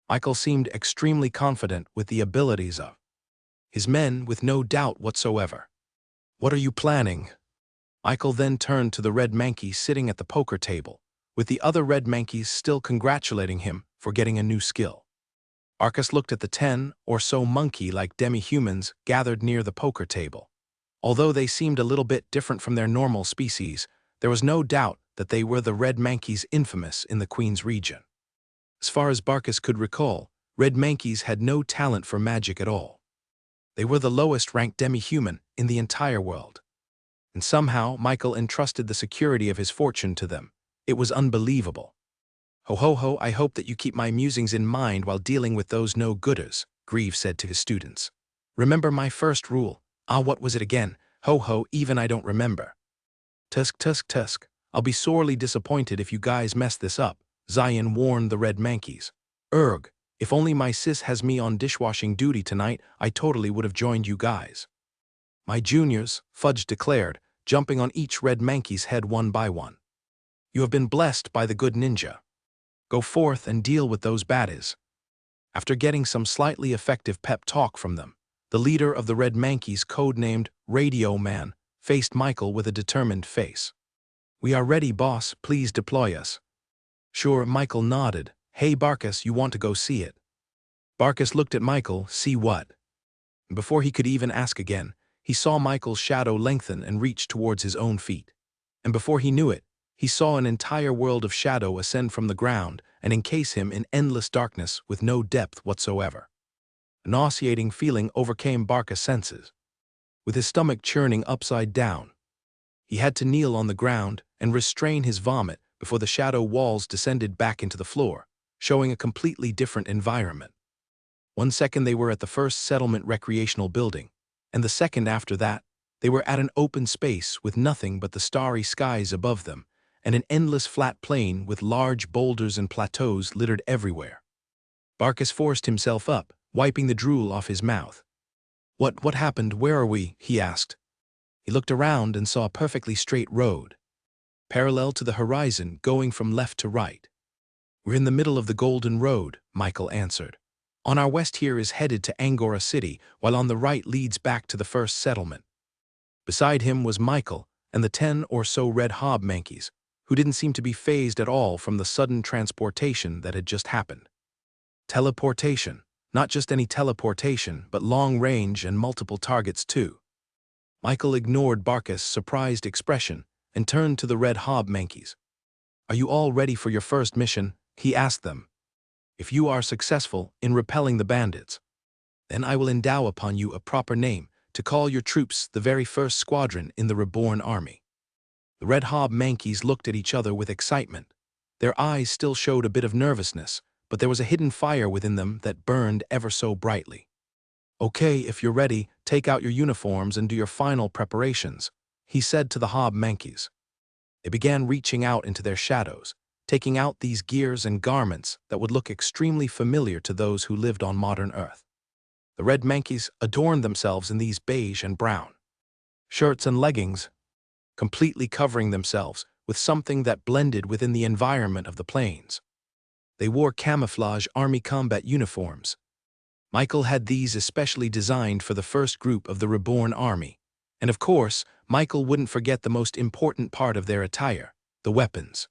S1: Michael seemed extremely confident with the abilities of his men with no doubt whatsoever. "What are you planning?" Michael then turned to the red Mankey sitting at the poker table, with the other red Mankeys still congratulating him for getting a new skill. Barkus looked at the 10 or so monkey-like demi-humans gathered near the poker table. Although they seemed a little bit different from their normal species, there was no doubt that they were the red Mankeys infamous in the Queen's region. As far as Barkus could recall, red Mankeys had no talent for magic at all. They were the lowest-ranked demi-human in the entire world. And somehow Michael entrusted the security of his fortune to them. It was unbelievable. "Ho ho ho, I hope that you keep my musings in mind while dealing with those no-gooders," Grieve said to his students. "Remember my first rule. What was it again? Ho ho, even I don't remember." "Tusk tusk tusk. I'll be sorely disappointed if you guys mess this up," Zion warned the red Mankeys. "Erg, if only my sis has me on dishwashing duty tonight, I totally would have joined you guys." "My juniors," Fudge declared, jumping on each red Mankey's head one by one. "You have been blessed by the good ninja. Go forth and deal with those baddies." After getting some slightly effective pep talk from them, the leader of the red Mankeys, codenamed Radio Man, faced Michael with a determined face. "We are ready, boss. Please deploy us." "Sure," Michael nodded. "Hey Barkus, you want to go see it?" Barkus looked at Michael. "See what?" Before he could even ask again, he saw Michael's shadow lengthen and reach towards his own feet. And before he knew it, he saw an entire world of shadow ascend from the ground and encase him in endless darkness with no depth whatsoever. A nauseating feeling overcame Barca's senses. With his stomach churning upside down, he had to kneel on the ground and restrain his vomit before the shadow walls descended back into the floor, showing a completely different environment. One second they were at the first settlement recreational building, and the second after that, they were at an open space with nothing but the starry skies above them and an endless flat plain with large boulders and plateaus littered everywhere. Barcus forced himself up, wiping the drool off his mouth. What happened? Where are we?" he asked. He looked around and saw a perfectly straight road, parallel to the horizon going from left to right. "We're in the middle of the Golden Road," Michael answered. "On our west here is headed to Angora City, while on the right leads back to the first settlement." Beside him was Michael and the 10 or so red hobmankeys, who didn't seem to be fazed at all from the sudden transportation that had just happened. Teleportation. Not just any teleportation, but long range and multiple targets too. Michael ignored Barcus' surprised expression and turned to the red hobmankeys. "Are you all ready for your first mission?" he asked them. "If you are successful in repelling the bandits, then I will endow upon you a proper name to call your troops the very first squadron in the Reborn army." The red hobmankeys looked at each other with excitement. Their eyes still showed a bit of nervousness, but there was a hidden fire within them that burned ever so brightly. "Okay, if you're ready, take out your uniforms and do your final preparations," he said to the hobmankeys. They began reaching out into their shadows, taking out these gears and garments that would look extremely familiar to those who lived on modern Earth. The red mankeys adorned themselves in these beige and brown shirts and leggings, completely covering themselves with something that blended within the environment of the plains. They wore camouflage army combat uniforms. Michael had these especially designed for the first group of the Reborn army. And of course, Michael wouldn't forget the most important part of their attire, the weapons.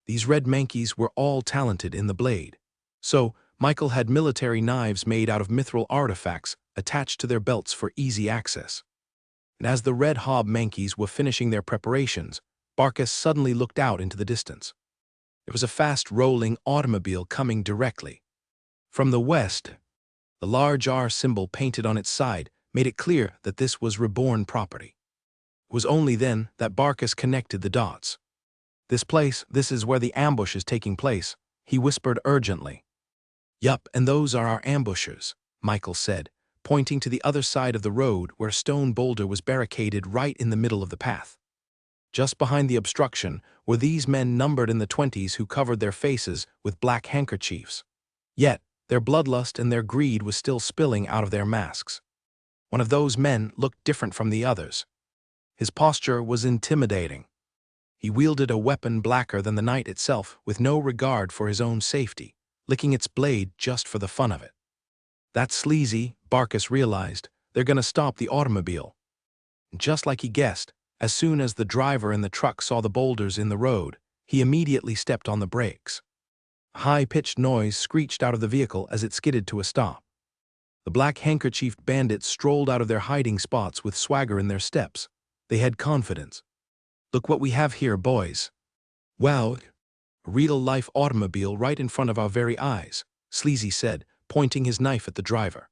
S1: These red mankeys were all talented in the blade. So, Michael had military knives made out of mithril artifacts attached to their belts for easy access. And as the red hobmankeys were finishing their preparations, Barcus suddenly looked out into the distance. There was a fast-rolling automobile coming directly. From the west, the large R symbol painted on its side made it clear that this was Reborn property. It was only then that Barcus connected the dots. This is where the ambush is taking place," he whispered urgently. "Yup, and those are our ambushers," Michael said, pointing to the other side of the road where a stone boulder was barricaded right in the middle of the path. Just behind the obstruction were these men numbered in the 20s who covered their faces with black handkerchiefs. Yet, their bloodlust and their greed was still spilling out of their masks. One of those men looked different from the others. His posture was intimidating. He wielded a weapon blacker than the night itself with no regard for his own safety, licking its blade just for the fun of it. "That's sleazy," Barcus realized. "They're gonna stop the automobile." And just like he guessed, as soon as the driver in the truck saw the boulders in the road, he immediately stepped on the brakes. A high-pitched noise screeched out of the vehicle as it skidded to a stop. The black handkerchiefed bandits strolled out of their hiding spots with swagger in their steps. They had confidence. "Look what we have here, boys." "Wow, a real-life automobile right in front of our very eyes," Sleazy said, pointing his knife at the driver.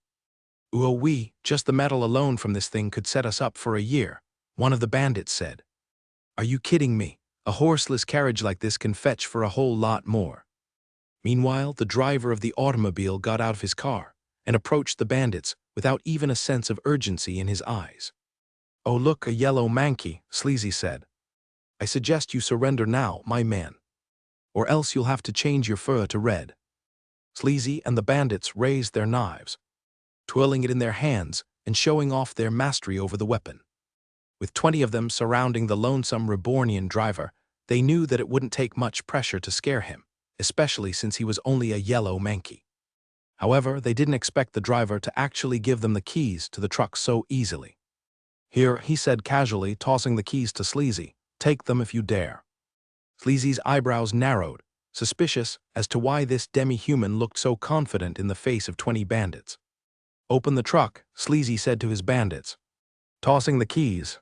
S1: "Ooh-wee, just the metal alone from this thing could set us up for a year," one of the bandits said. "Are you kidding me? A horseless carriage like this can fetch for a whole lot more." Meanwhile, the driver of the automobile got out of his car and approached the bandits without even a sense of urgency in his eyes. "Oh look, a yellow manky," Sleazy said. "I suggest you surrender now, my man. Or else you'll have to change your fur to red." Sleazy and the bandits raised their knives, twirling it in their hands and showing off their mastery over the weapon. With 20 of them surrounding the lonesome Rebornian driver, they knew that it wouldn't take much pressure to scare him, especially since he was only a yellow manky. However, they didn't expect the driver to actually give them the keys to the truck so easily. "Here," he said casually, tossing the keys to Sleazy. "Take them if you dare." Sleazy's eyebrows narrowed, suspicious as to why this demi-human looked so confident in the face of 20 bandits. "Open the truck," Sleazy said to his bandits, tossing the keys.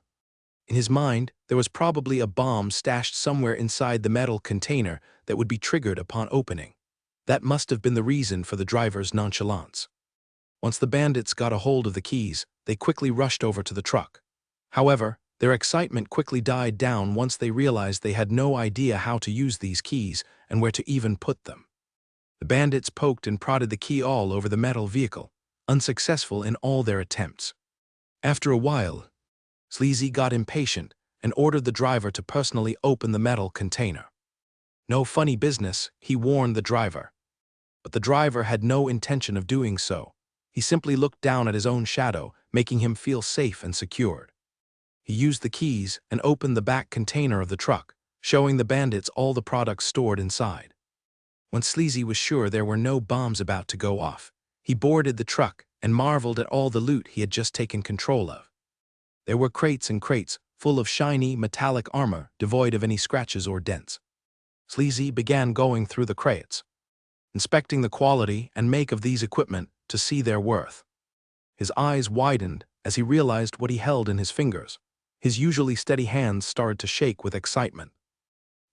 S1: In his mind, there was probably a bomb stashed somewhere inside the metal container that would be triggered upon opening. That must have been the reason for the driver's nonchalance. Once the bandits got a hold of the keys, they quickly rushed over to the truck. However, their excitement quickly died down once they realized they had no idea how to use these keys and where to even put them. The bandits poked and prodded the key all over the metal vehicle, unsuccessful in all their attempts. After a while, Sleazy got impatient and ordered the driver to personally open the metal container. No funny business, he warned the driver. But the driver had no intention of doing so. He simply looked down at his own shadow, making him feel safe and secured. He used the keys and opened the back container of the truck, showing the bandits all the products stored inside. When Sleazy was sure there were no bombs about to go off, he boarded the truck and marveled at all the loot he had just taken control of. There were crates and crates full of shiny, metallic armor devoid of any scratches or dents. Sleazy began going through the crates, inspecting the quality and make of these equipment to see their worth. His eyes widened as he realized what he held in his fingers. His usually steady hands started to shake with excitement.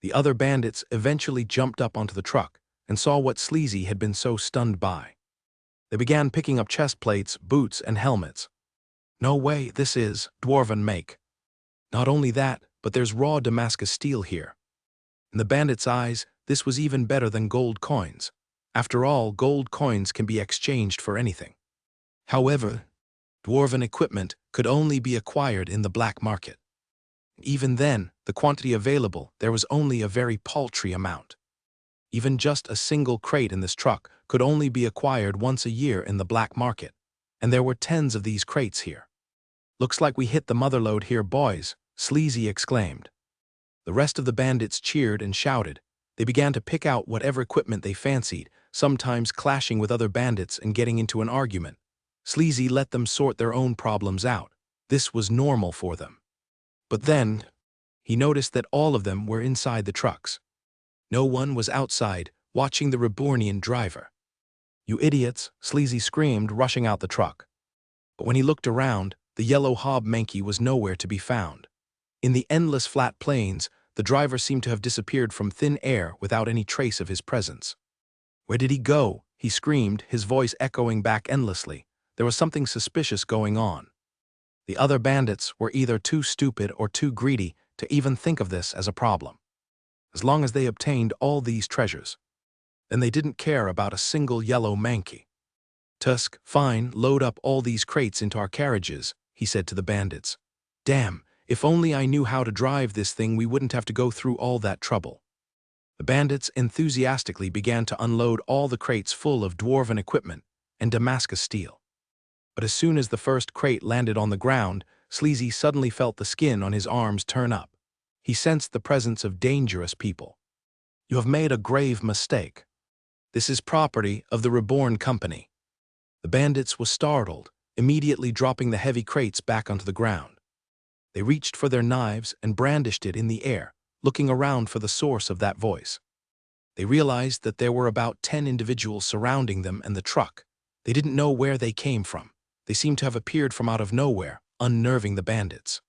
S1: The other bandits eventually jumped up onto the truck and saw what Sleazy had been so stunned by. They began picking up chest plates, boots, and helmets. No way, this is dwarven make. Not only that, but there's raw Damascus steel here. In the bandits' eyes, this was even better than gold coins. After all, gold coins can be exchanged for anything. However, dwarven equipment could only be acquired in the black market. Even then, the quantity available, there was only a very paltry amount. Even just a single crate in this truck could only be acquired once a year in the black market, and there were tens of these crates here. "Looks like we hit the motherlode here, boys," Sleazy exclaimed. The rest of the bandits cheered and shouted. They began to pick out whatever equipment they fancied, sometimes clashing with other bandits and getting into an argument. Sleazy let them sort their own problems out. This was normal for them. But then, he noticed that all of them were inside the trucks. No one was outside, watching the Rebornian driver. "You idiots," Sleazy screamed, rushing out the truck. But when he looked around, the yellow hob Mankey was nowhere to be found. In the endless flat plains, the driver seemed to have disappeared from thin air without any trace of his presence. "Where did he go?" he screamed, his voice echoing back endlessly. There was something suspicious going on. The other bandits were either too stupid or too greedy to even think of this as a problem. As long as they obtained all these treasures, then they didn't care about a single yellow Mankey. "Tusk, fine, load up all these crates into our carriages," he said to the bandits. "Damn, if only I knew how to drive this thing, we wouldn't have to go through all that trouble." The bandits enthusiastically began to unload all the crates full of dwarven equipment and Damascus steel. But as soon as the first crate landed on the ground, Sleazy suddenly felt the skin on his arms turn up. He sensed the presence of dangerous people. "You have made a grave mistake. This is property of the Reborn Company." The bandits were startled, immediately dropping the heavy crates back onto the ground. They reached for their knives and brandished it in the air, looking around for the source of that voice. They realized that there were about 10 individuals surrounding them and the truck. They didn't know where they came from. They seemed to have appeared from out of nowhere, unnerving the bandits.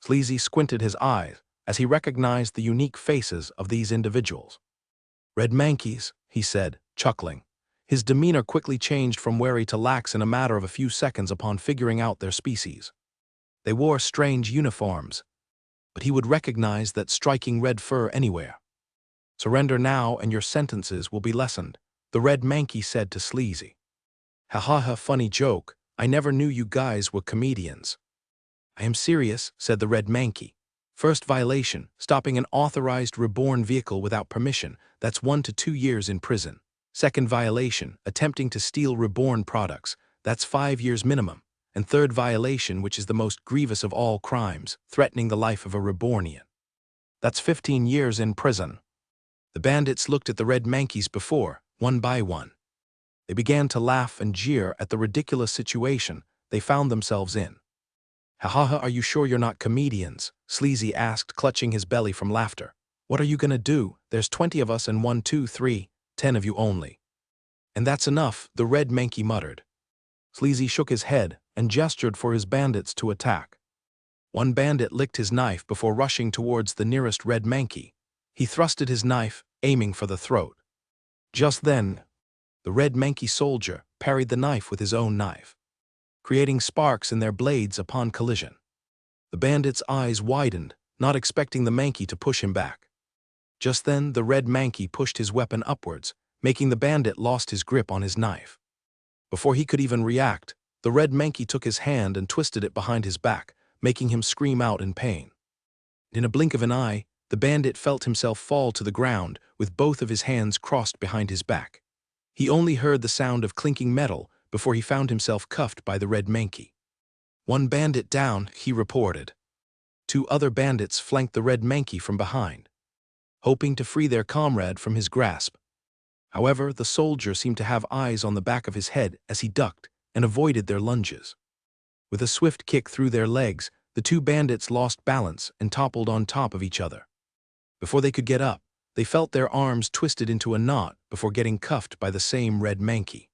S1: Sleazy squinted his eyes as he recognized the unique faces of these individuals. "Red Mankeys," he said, chuckling. His demeanor quickly changed from wary to lax in a matter of a few seconds upon figuring out their species. They wore strange uniforms, but he would recognize that striking red fur anywhere. "Surrender now and your sentences will be lessened," the Red Mankey said to Sleazy. "Ha ha ha, funny joke. I never knew you guys were comedians." "I am serious," said the Red Mankey. "First violation, stopping an authorized Reborn vehicle without permission, that's 1 to 2 years in prison. Second violation, attempting to steal Reborn products, that's 5 years minimum. And third violation, which is the most grievous of all crimes, threatening the life of a Rebornian, that's 15 years in prison." The bandits looked at the Red Mankeys before, one by one. They began to laugh and jeer at the ridiculous situation they found themselves in. "Ha ha ha, are you sure you're not comedians?" Sleazy asked, clutching his belly from laughter. "What are you gonna do? There's 20 of us and 1, 2, 3, 10 of you only." "And that's enough," the Red Mankey muttered. Sleazy shook his head and gestured for his bandits to attack. One bandit licked his knife before rushing towards the nearest Red Mankey. He thrusted his knife, aiming for the throat. Just then, the Red Mankey soldier parried the knife with his own knife, creating sparks in their blades upon collision. The bandit's eyes widened, not expecting the Mankey to push him back. Just then, the red Mankey pushed his weapon upwards, making the bandit lost his grip on his knife. Before he could even react, the red Mankey took his hand and twisted it behind his back, making him scream out in pain. In a blink of an eye, the bandit felt himself fall to the ground with both of his hands crossed behind his back. He only heard the sound of clinking metal before he found himself cuffed by the red Mankey. "One bandit down," he reported. 2 other bandits flanked the red Mankey from behind, hoping to free their comrade from his grasp. However, the soldier seemed to have eyes on the back of his head as he ducked and avoided their lunges. With a swift kick through their legs, the 2 bandits lost balance and toppled on top of each other. Before they could get up, they felt their arms twisted into a knot before getting cuffed by the same red Mankey.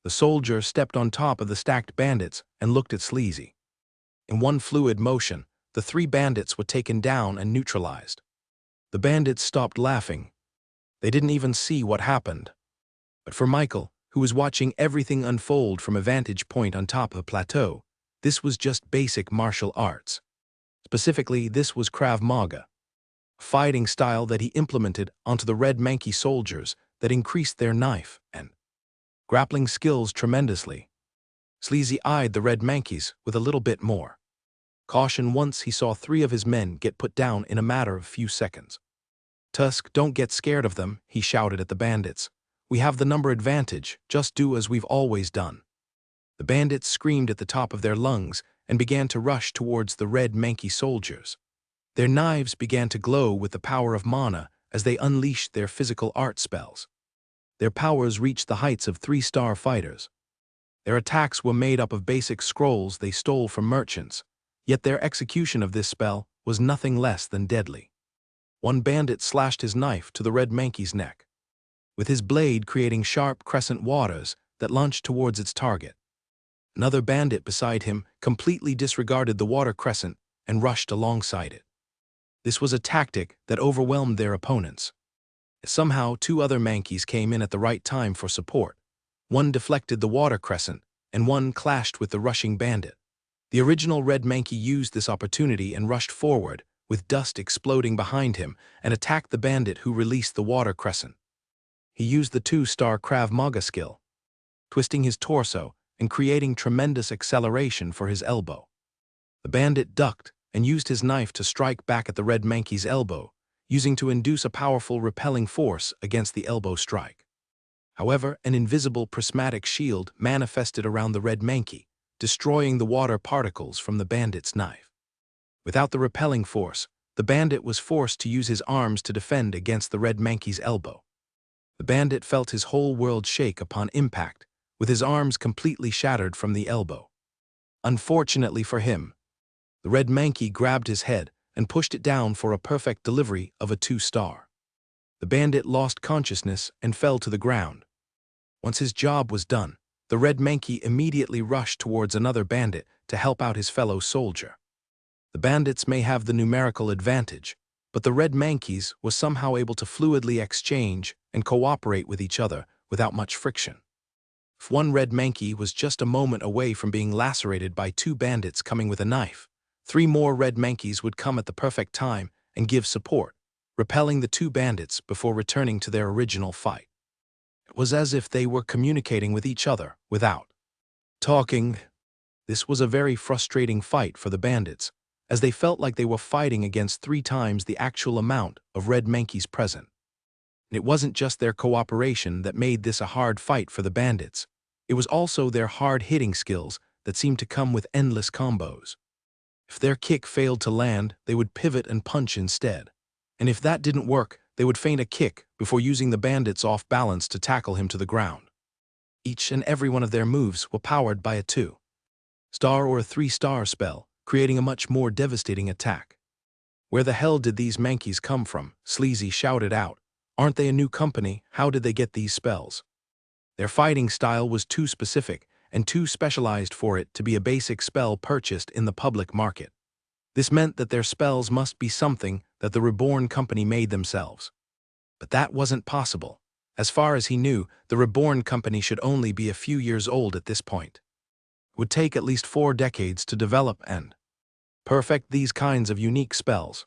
S1: The soldier stepped on top of the stacked bandits and looked at Sleazy. In one fluid motion, the 3 bandits were taken down and neutralized. The bandits stopped laughing. They didn't even see what happened. But for Michael, who was watching everything unfold from a vantage point on top of the plateau, this was just basic martial arts. Specifically, this was Krav Maga, a fighting style that he implemented onto the red Mankey soldiers that increased their knife and grappling skills tremendously. Sleazy eyed the red Mankeys with a little bit more caution once he saw 3 of his men get put down in a matter of a few seconds. "Tusk, don't get scared of them," he shouted at the bandits. "We have the number advantage, just do as we've always done." The bandits screamed at the top of their lungs and began to rush towards the red Mankey soldiers. Their knives began to glow with the power of mana as they unleashed their physical art spells. Their powers reached the heights of 3-star fighters. Their attacks were made up of basic scrolls they stole from merchants, yet their execution of this spell was nothing less than deadly. One bandit slashed his knife to the red Mankey's neck, with his blade creating sharp crescent waters that launched towards its target. Another bandit beside him completely disregarded the water crescent and rushed alongside it. This was a tactic that overwhelmed their opponents. Somehow, 2 other Mankeys came in at the right time for support. One deflected the water crescent, and one clashed with the rushing bandit. The original red Mankey used this opportunity and rushed forward, with dust exploding behind him, and attacked the bandit who released the water crescent. He used the 2-star Krav Maga skill, twisting his torso and creating tremendous acceleration for his elbow. The bandit ducked and used his knife to strike back at the red Mankey's elbow, using to induce a powerful repelling force against the elbow strike. However, an invisible prismatic shield manifested around the red Mankey, destroying the water particles from the bandit's knife. Without the repelling force, the bandit was forced to use his arms to defend against the red Mankey's elbow. The bandit felt his whole world shake upon impact, with his arms completely shattered from the elbow. Unfortunately for him, the red Mankey grabbed his head and pushed it down for a perfect delivery of a 2-star. The bandit lost consciousness and fell to the ground. Once his job was done, the red Mankey immediately rushed towards another bandit to help out his fellow soldier. The bandits may have the numerical advantage, but the red Mankeys were somehow able to fluidly exchange and cooperate with each other without much friction. If one red Mankey was just a moment away from being lacerated by 2 bandits coming with a knife, 3 more red Mankeys would come at the perfect time and give support, repelling the 2 bandits before returning to their original fight. It was as if they were communicating with each other without talking. This was a very frustrating fight for the bandits, as they felt like they were fighting against 3 times the actual amount of red Mankeys present. And it wasn't just their cooperation that made this a hard fight for the bandits. It was also their hard-hitting skills that seemed to come with endless combos. If their kick failed to land, they would pivot and punch instead. And if that didn't work, they would feint a kick before using the bandits off balance to tackle him to the ground. Each and every one of their moves were powered by a 2-star or a 3-star spell, creating a much more devastating attack. "Where the hell did these Mankeys come from?" Sleazy shouted out. "Aren't they a new company? How did they get these spells?" Their fighting style was too specific and too specialized for it to be a basic spell purchased in the public market. This meant that their spells must be something that the Reborn company made themselves. But that wasn't possible. As far as he knew, the Reborn company should only be a few years old at this point. It would take at least 4 decades to develop and perfect these kinds of unique spells.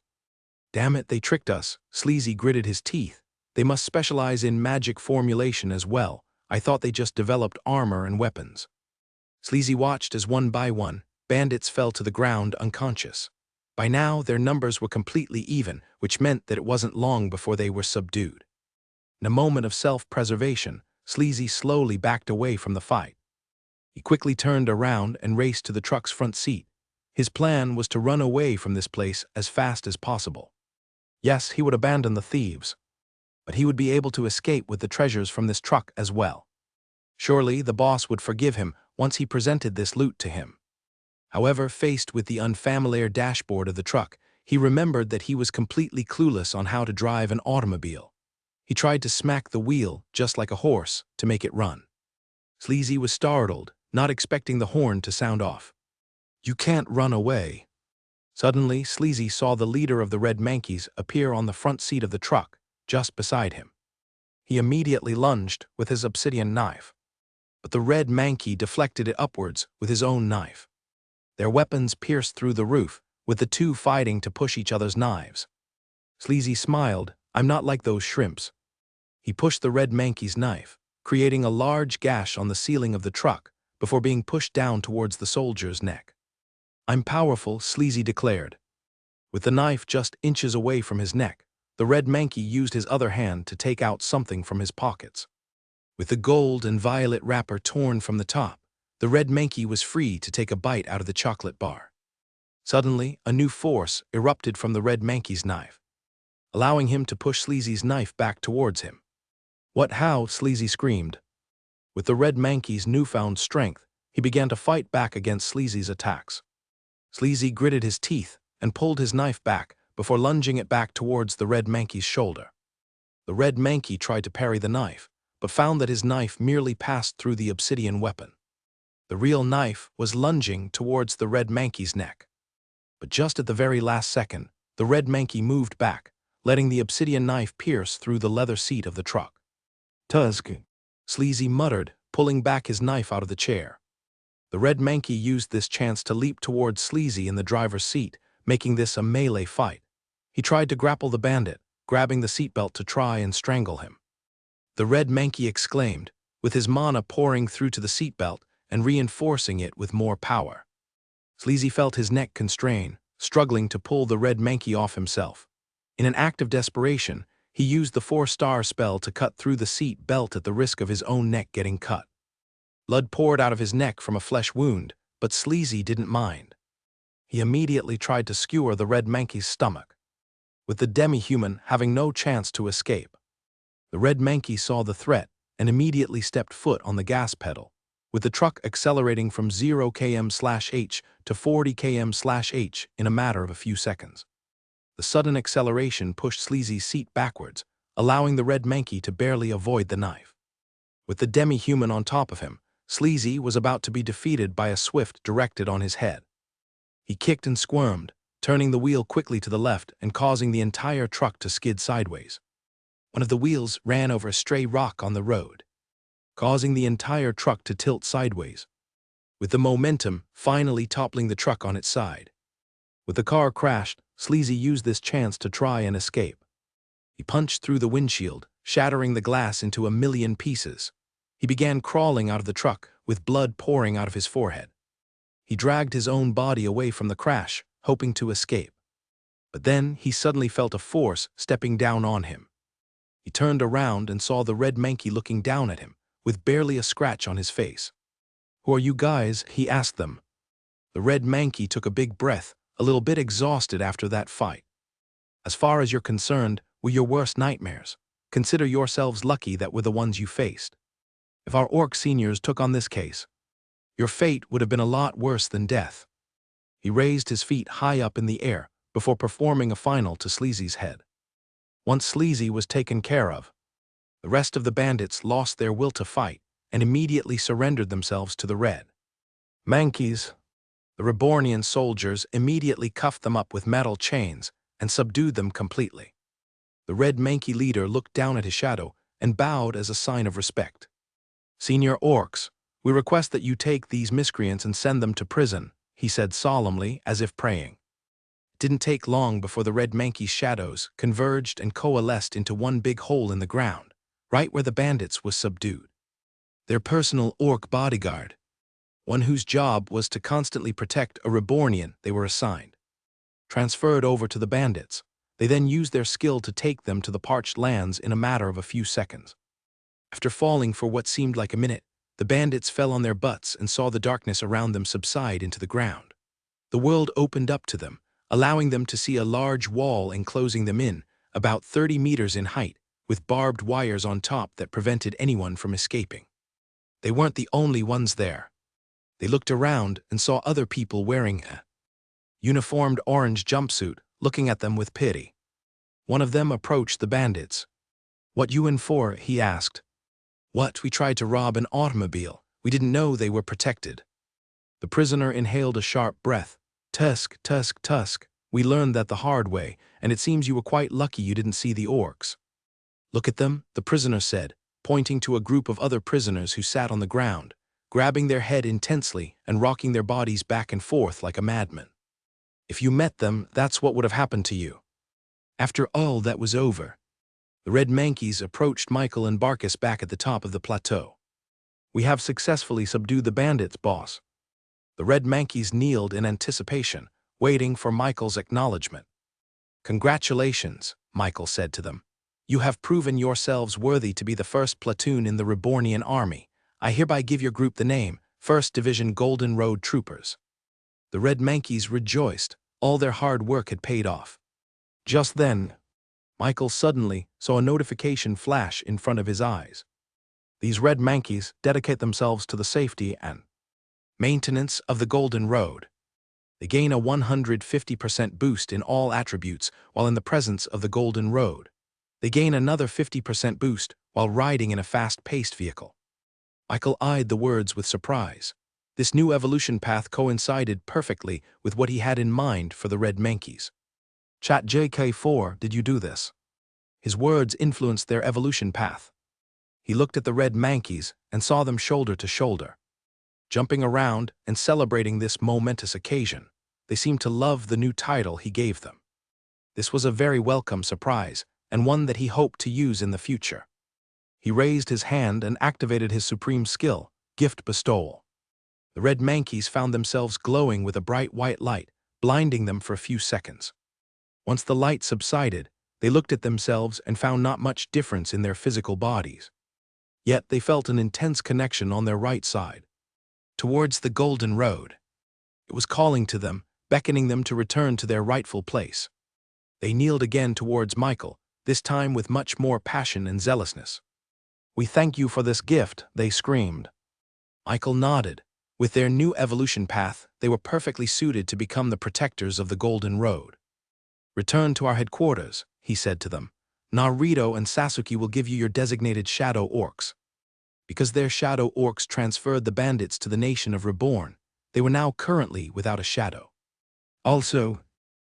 S1: Damn it, they tricked us. Sleazy gritted his teeth. They must specialize in magic formulation as well. I thought they just developed armor and weapons. Sleazy watched as one by one, bandits fell to the ground unconscious. By now, their numbers were completely even, which meant that it wasn't long before they were subdued. In a moment of self-preservation, Sleazy slowly backed away from the fight. He quickly turned around and raced to the truck's front seat. His plan was to run away from this place as fast as possible. Yes, he would abandon the thieves, but he would be able to escape with the treasures from this truck as well. Surely the boss would forgive him once he presented this loot to him. However, faced with the unfamiliar dashboard of the truck, he remembered that he was completely clueless on how to drive an automobile. He tried to smack the wheel, just like a horse, to make it run. Sleazy was startled, not expecting the horn to sound off. "You can't run away." Suddenly, Sleazy saw the leader of the Red Mankeys appear on the front seat of the truck, just beside him. He immediately lunged with his obsidian knife, but the Red Mankey deflected it upwards with his own knife. Their weapons pierced through the roof, with the two fighting to push each other's knives. Sleazy smiled. "I'm not like those shrimps." He pushed the Red Mankey's knife, creating a large gash on the ceiling of the truck before being pushed down towards the soldier's neck. "I'm powerful," Sleazy declared. With the knife just inches away from his neck, the Red Mankey used his other hand to take out something from his pockets. With the gold and violet wrapper torn from the top, the Red Mankey was free to take a bite out of the chocolate bar. Suddenly, a new force erupted from the Red Mankey's knife, allowing him to push Sleazy's knife back towards him. "What, how?" Sleazy screamed. With the Red Mankey's newfound strength, he began to fight back against Sleazy's attacks. Sleazy gritted his teeth and pulled his knife back before lunging it back towards the Red Mankey's shoulder. The Red Mankey tried to parry the knife, but found that his knife merely passed through the obsidian weapon. The real knife was lunging towards the Red Mankey's neck. But just at the very last second, the Red Mankey moved back, letting the obsidian knife pierce through the leather seat of the truck. "Tusk," Sleazy muttered, pulling back his knife out of the chair. The Red Mankey used this chance to leap towards Sleazy in the driver's seat, making this a melee fight. He tried to grapple the bandit, grabbing the seatbelt to try and strangle him. The Red Mankey exclaimed, with his mana pouring through to the seatbelt and reinforcing it with more power. Sleazy felt his neck constrain, struggling to pull the Red Mankey off himself. In an act of desperation, he used the 4-star spell to cut through the seat belt at the risk of his own neck getting cut. Blood poured out of his neck from a flesh wound, but Sleazy didn't mind. He immediately tried to skewer the Red Mankey's stomach, with the demi-human having no chance to escape. The Red Mankey saw the threat and immediately stepped foot on the gas pedal, with the truck accelerating from 0 km/h to 40 km/h in a matter of a few seconds. The sudden acceleration pushed Sleazy's seat backwards, allowing the Red Mankey to barely avoid the knife. With the demi-human on top of him, Sleazy was about to be defeated by a swift directed on his head. He kicked and squirmed, turning the wheel quickly to the left and causing the entire truck to skid sideways. One of the wheels ran over a stray rock on the road, causing the entire truck to tilt sideways, with the momentum finally toppling the truck on its side. With the car crashed, Sleazy used this chance to try and escape. He punched through the windshield, shattering the glass into a million pieces. He began crawling out of the truck, with blood pouring out of his forehead. He dragged his own body away from the crash, hoping to escape. But then he suddenly felt a force stepping down on him. He turned around and saw the Red Mankey looking down at him, with barely a scratch on his face. "Who are you guys?" he asked them. The Red Mankey took a big breath, a little bit exhausted after that fight. "As far as you're concerned, we're your worst nightmares. Consider yourselves lucky that we're the ones you faced. If our orc seniors took on this case, your fate would have been a lot worse than death." He raised his feet high up in the air before performing a final to Sleazy's head. Once Sleazy was taken care of, the rest of the bandits lost their will to fight and immediately surrendered themselves to the Red Mankeys. The Rebornian soldiers immediately cuffed them up with metal chains and subdued them completely. The Red Mankey leader looked down at his shadow and bowed as a sign of respect. "Senior Orcs, we request that you take these miscreants and send them to prison," he said solemnly, as if praying. It didn't take long before the Red Mankeys' shadows converged and coalesced into one big hole in the ground, right where the bandits was subdued. Their personal orc bodyguard, one whose job was to constantly protect a Rebornian they were assigned, transferred over to the bandits. They then used their skill to take them to the parched lands in a matter of a few seconds. After falling for what seemed like a minute, the bandits fell on their butts and saw the darkness around them subside into the ground. The world opened up to them, allowing them to see a large wall enclosing them in, about 30 meters in height, with barbed wires on top that prevented anyone from escaping. They weren't the only ones there. They looked around and saw other people wearing a uniformed orange jumpsuit, looking at them with pity. One of them approached the bandits. "What you in for?" he asked. "What? We tried to rob an automobile. We didn't know they were protected." The prisoner inhaled a sharp breath. "Tusk, tusk, tusk. We learned that the hard way, and it seems you were quite lucky you didn't see the orcs." "Look at them," the prisoner said, pointing to a group of other prisoners who sat on the ground, grabbing their head intensely and rocking their bodies back and forth like a madman. "If you met them, that's what would have happened to you." After all that was over, the Red Mankeys approached Michael and Barkus back at the top of the plateau. "We have successfully subdued the bandits, boss." The Red Mankeys kneeled in anticipation, waiting for Michael's acknowledgement. "Congratulations," Michael said to them. "You have proven yourselves worthy to be the first platoon in the Rebornian army. I hereby give your group the name, 1st Division Golden Road Troopers." The Red Mankeys rejoiced. All their hard work had paid off. Just then, Michael suddenly saw a notification flash in front of his eyes. "These Red Mankeys dedicate themselves to the safety and maintenance of the Golden Road. They gain a 150% boost in all attributes while in the presence of the Golden Road. They gain another 50% boost while riding in a fast-paced vehicle." Michael eyed the words with surprise. This new evolution path coincided perfectly with what he had in mind for the Red Mankeys. "Chat JK4, did you do this?" His words influenced their evolution path. He looked at the Red Mankeys and saw them shoulder to shoulder, jumping around and celebrating this momentous occasion. They seemed to love the new title he gave them. This was a very welcome surprise, and one that he hoped to use in the future. He raised his hand and activated his supreme skill, Gift Bestowal. The Red Mankeys found themselves glowing with a bright white light, blinding them for a few seconds. Once the light subsided, they looked at themselves and found not much difference in their physical bodies. Yet they felt an intense connection on their right side, towards the Golden Road. It was calling to them, beckoning them to return to their rightful place. They kneeled again towards Michael, this time with much more passion and zealousness. "We thank you for this gift," they screamed. Michael nodded. With their new evolution path, they were perfectly suited to become the protectors of the Golden Road. "Return to our headquarters," he said to them. "Naruto and Sasuke will give you your designated Shadow Orcs." Because their Shadow Orcs transferred the bandits to the nation of Reborn, they were now currently without a shadow. "Also,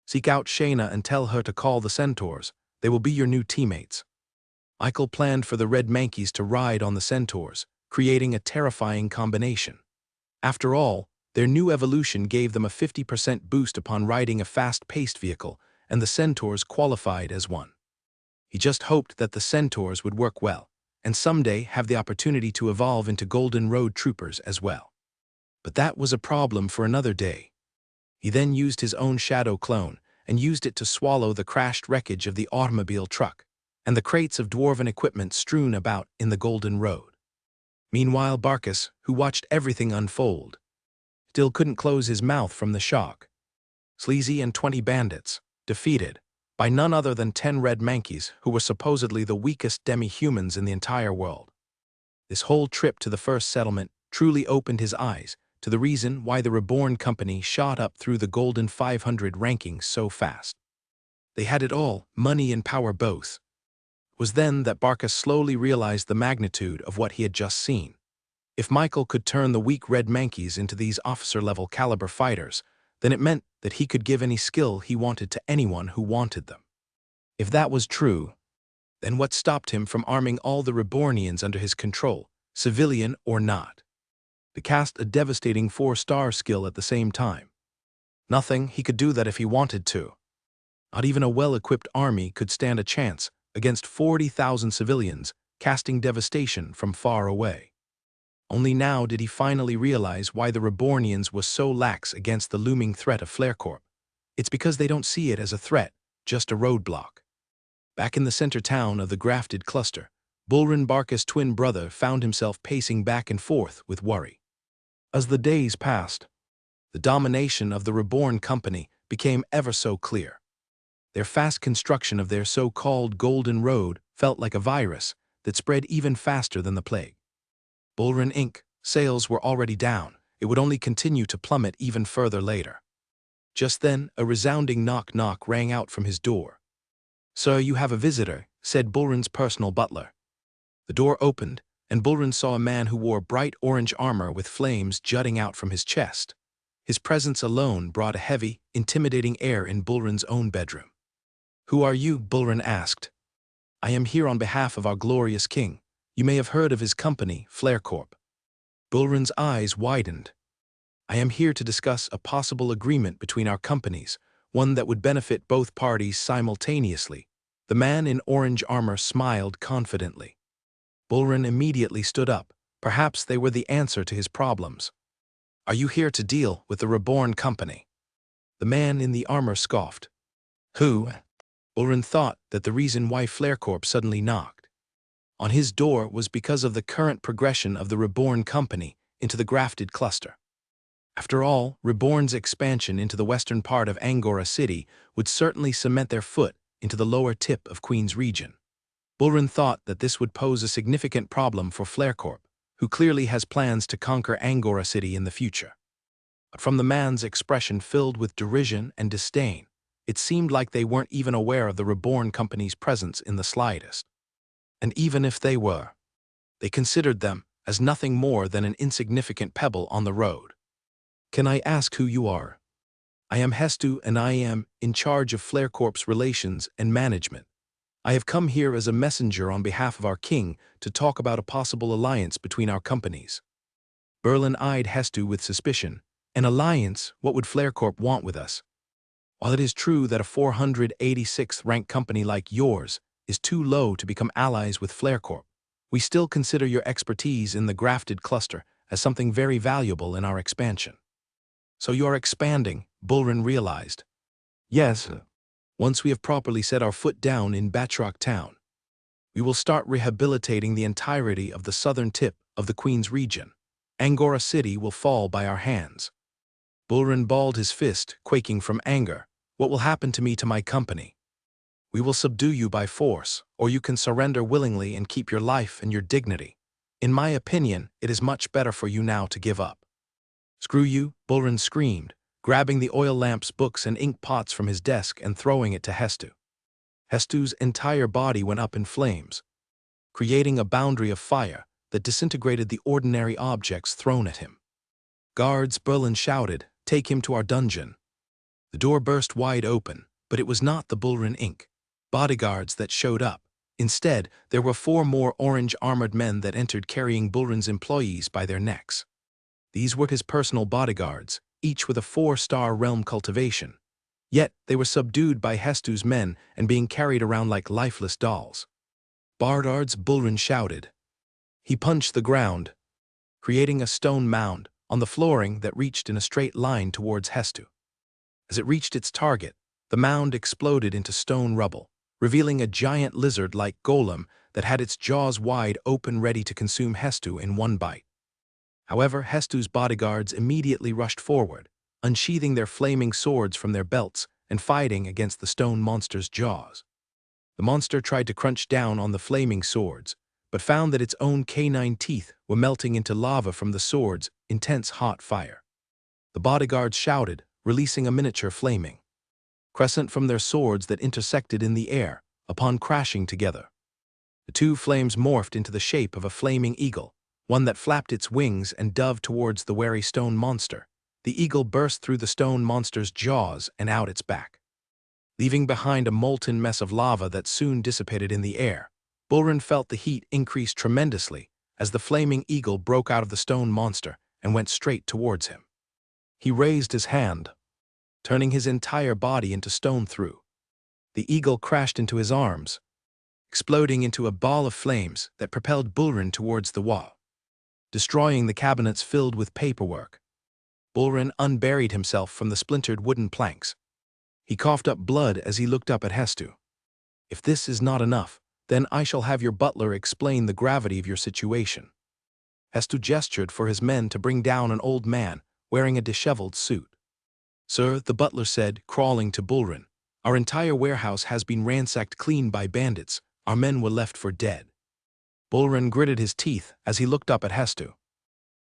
S1: seek out Shayna and tell her to call the Centaurs. They will be your new teammates." Michael planned for the Red Mankeys to ride on the Centaurs, creating a terrifying combination. After all, their new evolution gave them a 50% boost upon riding a fast-paced vehicle, and the Centaurs qualified as one. He just hoped that the Centaurs would work well, and someday have the opportunity to evolve into Golden Road Troopers as well. But that was a problem for another day. He then used his own shadow clone, and used it to swallow the crashed wreckage of the automobile truck, and the crates of dwarven equipment strewn about in the Golden Road. Meanwhile, Barkus, who watched everything unfold, still couldn't close his mouth from the shock. Sleazy and 20 bandits, defeated by none other than 10 Red Mankeys, who were supposedly the weakest demi-humans in the entire world. This whole trip to the first settlement truly opened his eyes to the reason why the Reborn company shot up through the Golden 500 rankings so fast. They had it all, money and power both. It was then that Barkus slowly realized the magnitude of what he had just seen. If Michael could turn the weak Red Mankeys into these officer-level caliber fighters, then it meant that he could give any skill he wanted to anyone who wanted them. If that was true, Then what stopped him from arming all the Rebornians under his control, civilian or not? To cast a devastating 4-star skill at the same time. Nothing. He could do that if he wanted to. Not even a well-equipped army could stand a chance against 40,000 civilians casting devastation from far away. Only now did he finally realize why the Rebornians were so lax against the looming threat of FlareCorp. It's because they don't see it as a threat, just a roadblock. Back in the center town of the grafted cluster, Bullrun Barca's twin brother found himself pacing back and forth with worry. As the days passed, the domination of the Reborn company became ever so clear. Their fast construction of their so-called Golden Road felt like a virus that spread even faster than the plague. Bullrun Inc. sales were already down. It would only continue to plummet even further later. Just then, a resounding knock-knock rang out from his door. "Sir, you have a visitor," said Bullrun's personal butler. The door opened, and Bullrun saw a man who wore bright orange armor with flames jutting out from his chest. His presence alone brought a heavy, intimidating air in Bullrun's own bedroom. "Who are you?" Bullrun asked. "I am here on behalf of our glorious king. You may have heard of his company, FlareCorp." Bullrun's eyes widened. "I am here to discuss a possible agreement between our companies, one that would benefit both parties simultaneously." The man in orange armor smiled confidently. Bullrun immediately stood up. Perhaps they were the answer to his problems. "Are you here to deal with the Reborn company?" The man in the armor scoffed. "Who?" Bullrun thought that the reason why FlareCorp suddenly knocked on his door was because of the current progression of the Reborn company into the grafted cluster. After all, Reborn's expansion into the western part of Angora City would certainly cement their foot into the lower tip of Queen's region. Bullrun thought that this would pose a significant problem for FlareCorp, who clearly has plans to conquer Angora City in the future. But from the man's expression filled with derision and disdain, it seemed like they weren't even aware of the Reborn company's presence in the slightest. And even if they were, they considered them as nothing more than an insignificant pebble on the road. "Can I ask who you are?" "I am Hestu, and I am in charge of FlareCorp's relations and management. I have come here as a messenger on behalf of our king to talk about a possible alliance between our companies." Berlin eyed Hestu with suspicion. "An alliance? What would FlareCorp want with us?" "While it is true that a 486th rank company like yours is too low to become allies with FlareCorp, we still consider your expertise in the grafted cluster as something very valuable in our expansion." "So you are expanding," Bullrun realized. "Yes. Once we have properly set our foot down in Batroc town, we will start rehabilitating the entirety of the southern tip of the Queen's region. Angora City will fall by our hands." Bullrun balled his fist, quaking from anger. "What will happen to me, to my company?" "We will subdue you by force, or you can surrender willingly and keep your life and your dignity. In my opinion, it is much better for you now to give up." "Screw you," Bullrun screamed, grabbing the oil lamps, books, and ink pots from his desk and throwing it to Hestu. Hestu's entire body went up in flames, creating a boundary of fire that disintegrated the ordinary objects thrown at him. "Guards," Berlin shouted, "take him to our dungeon." The door burst wide open, but it was not the Bullrun Inc. bodyguards that showed up. Instead, there were 4 more orange-armored men that entered carrying Bullrun's employees by their necks. These were his personal bodyguards, each with a 4-star realm cultivation. Yet they were subdued by Hestu's men and being carried around like lifeless dolls. "Bardards," Bullrun shouted. He punched the ground, creating a stone mound on the flooring that reached in a straight line towards Hestu. As it reached its target, the mound exploded into stone rubble, revealing a giant lizard-like golem that had its jaws wide open ready to consume Hestu in one bite. However, Hestu's bodyguards immediately rushed forward, unsheathing their flaming swords from their belts and fighting against the stone monster's jaws. The monster tried to crunch down on the flaming swords, but found that its own canine teeth were melting into lava from the sword's intense hot fire. The bodyguards shouted, releasing a miniature flaming crescent from their swords that intersected in the air upon crashing together. The 2 flames morphed into the shape of a flaming eagle, one that flapped its wings and dove towards the wary stone monster. The eagle burst through the stone monster's jaws and out its back. leaving behind a molten mess of lava that soon dissipated in the air. Bullrun felt the heat increase tremendously as the flaming eagle broke out of the stone monster and went straight towards him. He raised his hand, turning his entire body into stone through. The eagle crashed into his arms, exploding into a ball of flames that propelled Bullrun towards the wall, destroying the cabinets filled with paperwork. Bullrun unburied himself from the splintered wooden planks. He coughed up blood as he looked up at Hestu. If this is not enough, then I shall have your butler explain the gravity of your situation. Hestu gestured for his men to bring down an old man wearing a disheveled suit. Sir, the butler said, crawling to Bullrun, our entire warehouse has been ransacked clean by bandits. Our men were left for dead. Bullrun gritted his teeth as he looked up at Hestu.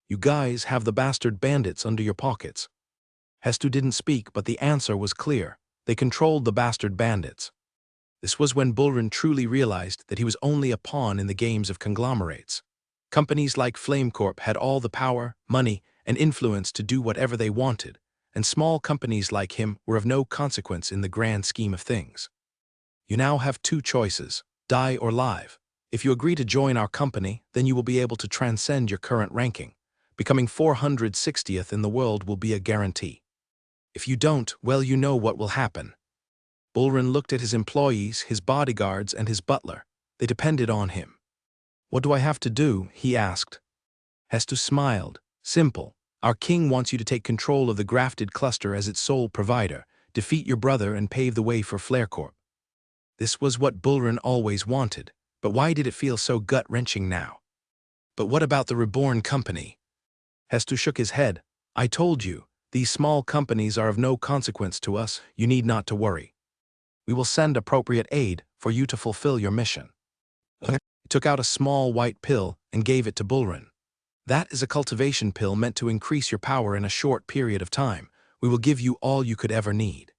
S1: You guys have the bastard bandits under your pockets. Hestu didn't speak, but the answer was clear. They controlled the bastard bandits. This was when Bullrun truly realized that he was only a pawn in the games of conglomerates. Companies like Flamecorp had all the power, money, and influence to do whatever they wanted, and small companies like him were of no consequence in the grand scheme of things. You now have two choices, die or live. If you agree to join our company, then you will be able to transcend your current ranking. Becoming 460th in the world will be a guarantee. If you don't, well, you know what will happen. Bullrun looked at his employees, his bodyguards, and his butler. They depended on him. What do I have to do? He asked. Hestu smiled. Simple. Our king wants you to take control of the grafted cluster as its sole provider, defeat your brother, and pave the way for Flarecorp. This was what Bullrun always wanted, but why did it feel so gut-wrenching now? But what about the Reborn company? Hestu shook his head. I told you, these small companies are of no consequence to us. You need not to worry. We will send appropriate aid for you to fulfill your mission. He took out a small white pill and gave it to Bullrun. That is a cultivation pill meant to increase your power in a short period of time. We will give you all you could ever need.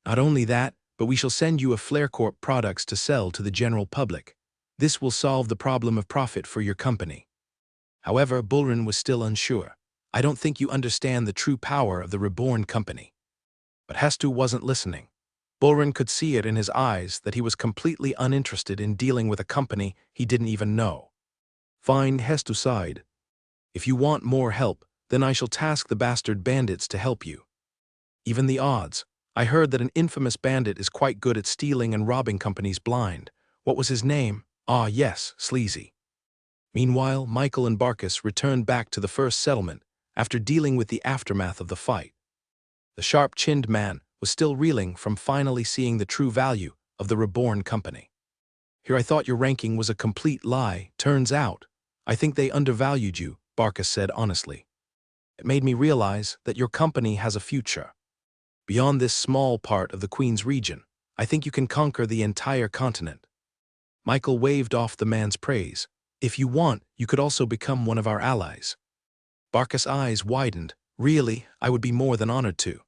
S1: Not only that, but we shall send you a Flarecorp products to sell to the general public. This will solve the problem of profit for your company. However, Bullrun was still unsure. I don't think you understand the true power of the Reborn company. But Hestu wasn't listening. Bullrun could see it in his eyes that he was completely uninterested in dealing with a company he didn't even know. Fine, Hestu sighed. If you want more help, then I shall task the bastard bandits to help you. Even the odds. I heard that an infamous bandit is quite good at stealing and robbing companies blind. What was his name? Ah, yes, Sleazy. Meanwhile, Michael and Barkus returned back to the first settlement after dealing with the aftermath of the fight. The sharp-chinned man was still reeling from finally seeing the true value of the Reborn company. Here I thought your ranking was a complete lie. Turns out, I think they undervalued you, Barkus said honestly. It made me realize that your company has a future. Beyond this small part of the Queen's region, I think you can conquer the entire continent. Michael waved off the man's praise. If you want, you could also become one of our allies. Barkus' eyes widened. Really, I would be more than honored to.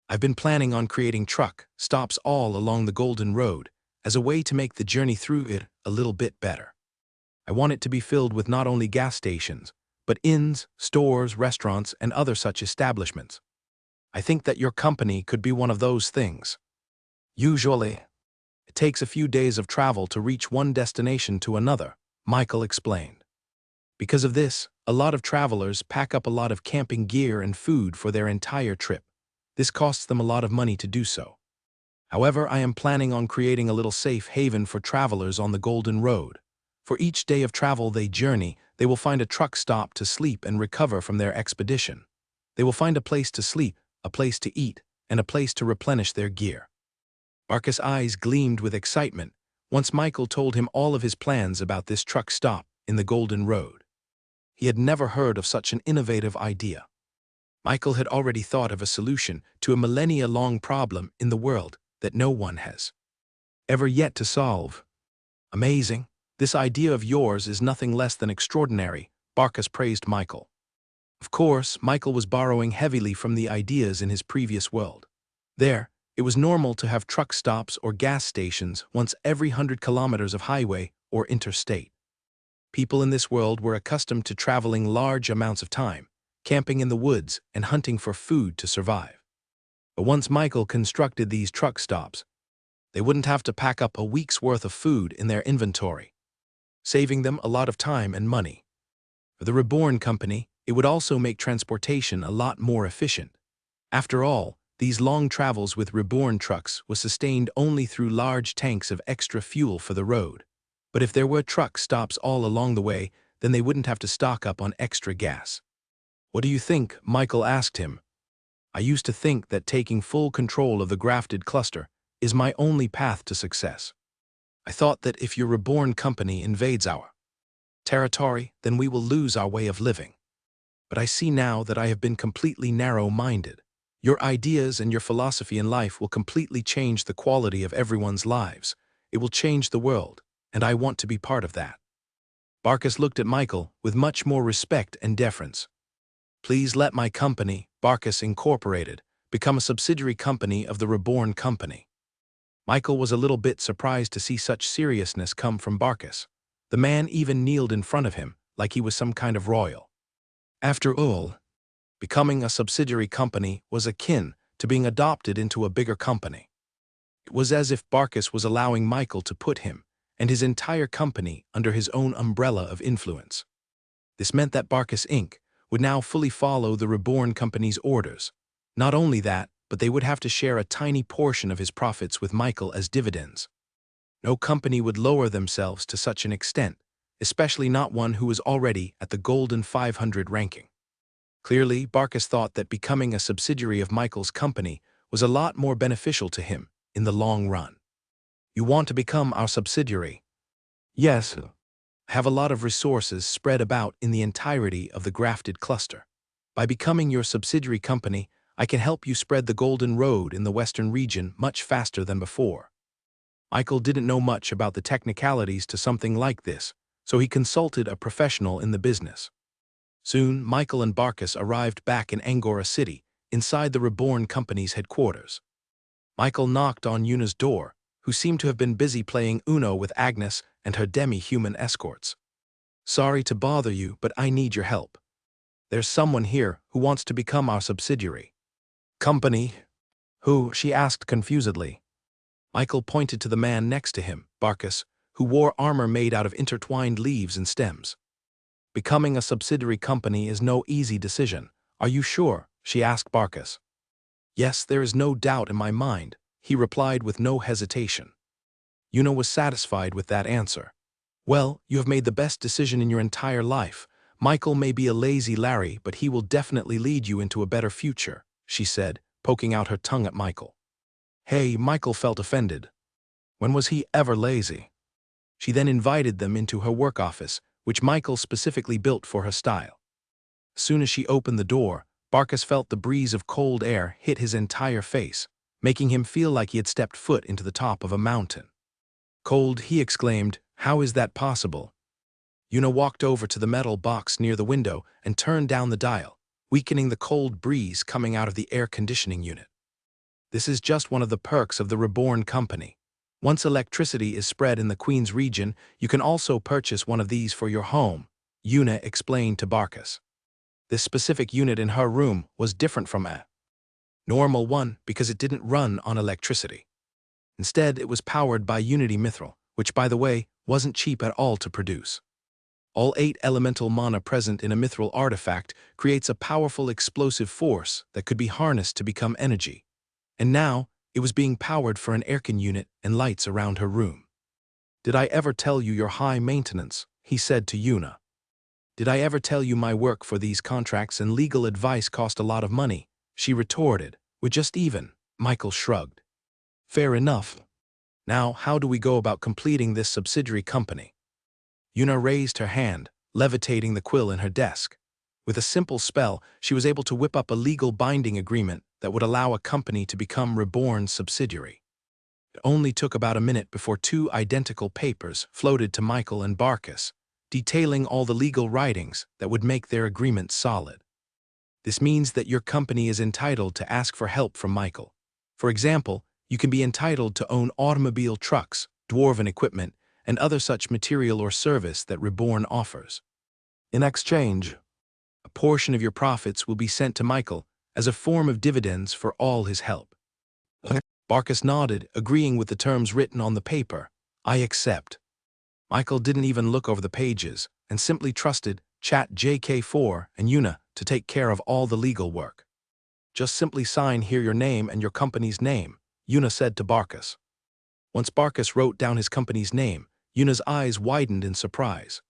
S1: I've been planning on creating truck stops all along the Golden Road as a way to make the journey through it a little bit better. I want it to be filled with not only gas stations, but inns, stores, restaurants, and other such establishments. I think that your company could be one of those things. Usually, it takes a few days of travel to reach one destination to another, Michael explained. Because of this, a lot of travelers pack up a lot of camping gear and food for their entire trip. This costs them a lot of money to do so. However, I am planning on creating a little safe haven for travelers on the Golden Road. For each day of travel they journey, they will find a truck stop to sleep and recover from their expedition. They will find a place to sleep, a place to eat, and a place to replenish their gear. Barkus' eyes gleamed with excitement once Michael told him all of his plans about this truck stop in the Golden Road. He had never heard of such an innovative idea. Michael had already thought of a solution to a millennia-long problem in the world that no one has ever yet to solve. Amazing. This idea of yours is nothing less than extraordinary, Barkus praised Michael. Of course, Michael was borrowing heavily from the ideas in his previous world. There, it was normal to have truck stops or gas stations once every 100 kilometers of highway or interstate. People in this world were accustomed to traveling large amounts of time, camping in the woods and hunting for food to survive. But once Michael constructed these truck stops, they wouldn't have to pack up a week's worth of food in their inventory, saving them a lot of time and money. For the Reborn company, it would also make transportation a lot more efficient. After all, these long travels with Reborn trucks was sustained only through large tanks of extra fuel for the road. But if there were truck stops all along the way, then they wouldn't have to stock up on extra gas. "What do you think?" Michael asked him. "I used to think that taking full control of the grafted cluster is my only path to success. I thought that if your Reborn company invades our territory, then we will lose our way of living. But I see now that I have been completely narrow-minded. Your ideas and your philosophy in life will completely change the quality of everyone's lives. It will change the world, and I want to be part of that." Barkus looked at Michael with much more respect and deference. "Please let my company, Barkus Incorporated, become a subsidiary company of the Reborn company." Michael was a little bit surprised to see such seriousness come from Barkus. The man even kneeled in front of him like he was some kind of royal. After all, becoming a subsidiary company was akin to being adopted into a bigger company. It was as if Barkus was allowing Michael to put him and his entire company under his own umbrella of influence. This meant that Barkus Inc. would now fully follow the Reborn company's orders. Not only that, but they would have to share a tiny portion of his profits with Michael as dividends. No company would lower themselves to such an extent, especially not one who was already at the golden 500 ranking. Clearly, Barkus thought that becoming a subsidiary of Michael's company was a lot more beneficial to him in the long run. "You want to become our subsidiary?" "Yes. I have a lot of resources spread about in the entirety of the grafted cluster. By becoming your subsidiary company, I can help you spread the Golden Road in the Western region much faster than before." Michael didn't know much about the technicalities to something like this, so he consulted a professional in the business. Soon, Michael and Barkus arrived back in Angora City, inside the Reborn company's headquarters. Michael knocked on Yuna's door, who seemed to have been busy playing Uno with Agnes and her demi-human escorts. "Sorry to bother you, but I need your help. There's someone here who wants to become our subsidiary." "Company? Who?" she asked confusedly. Michael pointed to the man next to him, Barkus, who wore armor made out of intertwined leaves and stems. "Becoming a subsidiary company is no easy decision. Are you sure?" she asked Barkus. "Yes, there is no doubt in my mind," he replied with no hesitation. Yuna was satisfied with that answer. "Well, you have made the best decision in your entire life. Michael may be a lazy Larry, but he will definitely lead you into a better future," she said, poking out her tongue at Michael. Hey, Michael felt offended. When was he ever lazy? She then invited them into her work office, which Michael specifically built for her style. As soon as she opened the door, Barkus felt the breeze of cold air hit his entire face, making him feel like he had stepped foot into the top of a mountain. "Cold," he exclaimed. "How is that possible?" Yuna walked over to the metal box near the window and turned down the dial, weakening the cold breeze coming out of the air conditioning unit. "This is just one of the perks of the Reborn company. Once electricity is spread in the Queen's region, you can also purchase one of these for your home," Yuna explained to Barkus. This specific unit in her room was different from a normal one because it didn't run on electricity. Instead, it was powered by Unity Mithril, which, by the way, wasn't cheap at all to produce. All 8 elemental mana present in a mithril artifact creates a powerful explosive force that could be harnessed to become energy. And now, it was being powered for an aircon unit and lights around her room. "Did I ever tell you you're high maintenance?" he said to Yuna. "Did I ever tell you my work for these contracts and legal advice cost a lot of money?" she retorted. "We're just even." Michael shrugged. "Fair enough. Now, how do we go about completing this subsidiary company?" Yuna raised her hand, levitating the quill in her desk. With a simple spell, she was able to whip up a legal binding agreement that would allow a company to become Reborn's subsidiary. It only took about a minute before 2 identical papers floated to Michael and Barkus, detailing all the legal writings that would make their agreement solid. This means that your company is entitled to ask for help from Michael. For example, you can be entitled to own automobile trucks, dwarven equipment, and other such material or service that Reborn offers. In exchange, a portion of your profits will be sent to Michael as a form of dividends for all his help. Barkus nodded, agreeing with the terms written on the paper. I accept. Michael didn't even look over the pages and simply trusted Chat JK4 and Yuna to take care of all the legal work. Just simply sign here your name and your company's name, Yuna said to Barkus. Once Barkus wrote down his company's name, Yuna's eyes widened in surprise.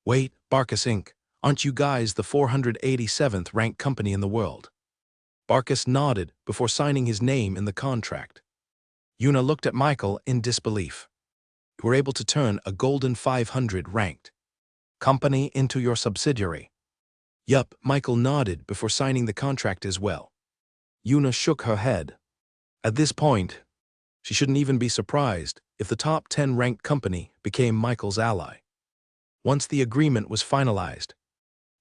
S1: Wait, Barkus Inc., aren't you guys the 487th ranked company in the world? Barkus nodded before signing his name in the contract. Yuna looked at Michael in disbelief. You were able to turn a golden 500 ranked company into your subsidiary. Yup, Michael nodded before signing the contract as well. Yuna shook her head. At this point, she shouldn't even be surprised if the top 10 ranked company became Michael's ally. Once the agreement was finalized,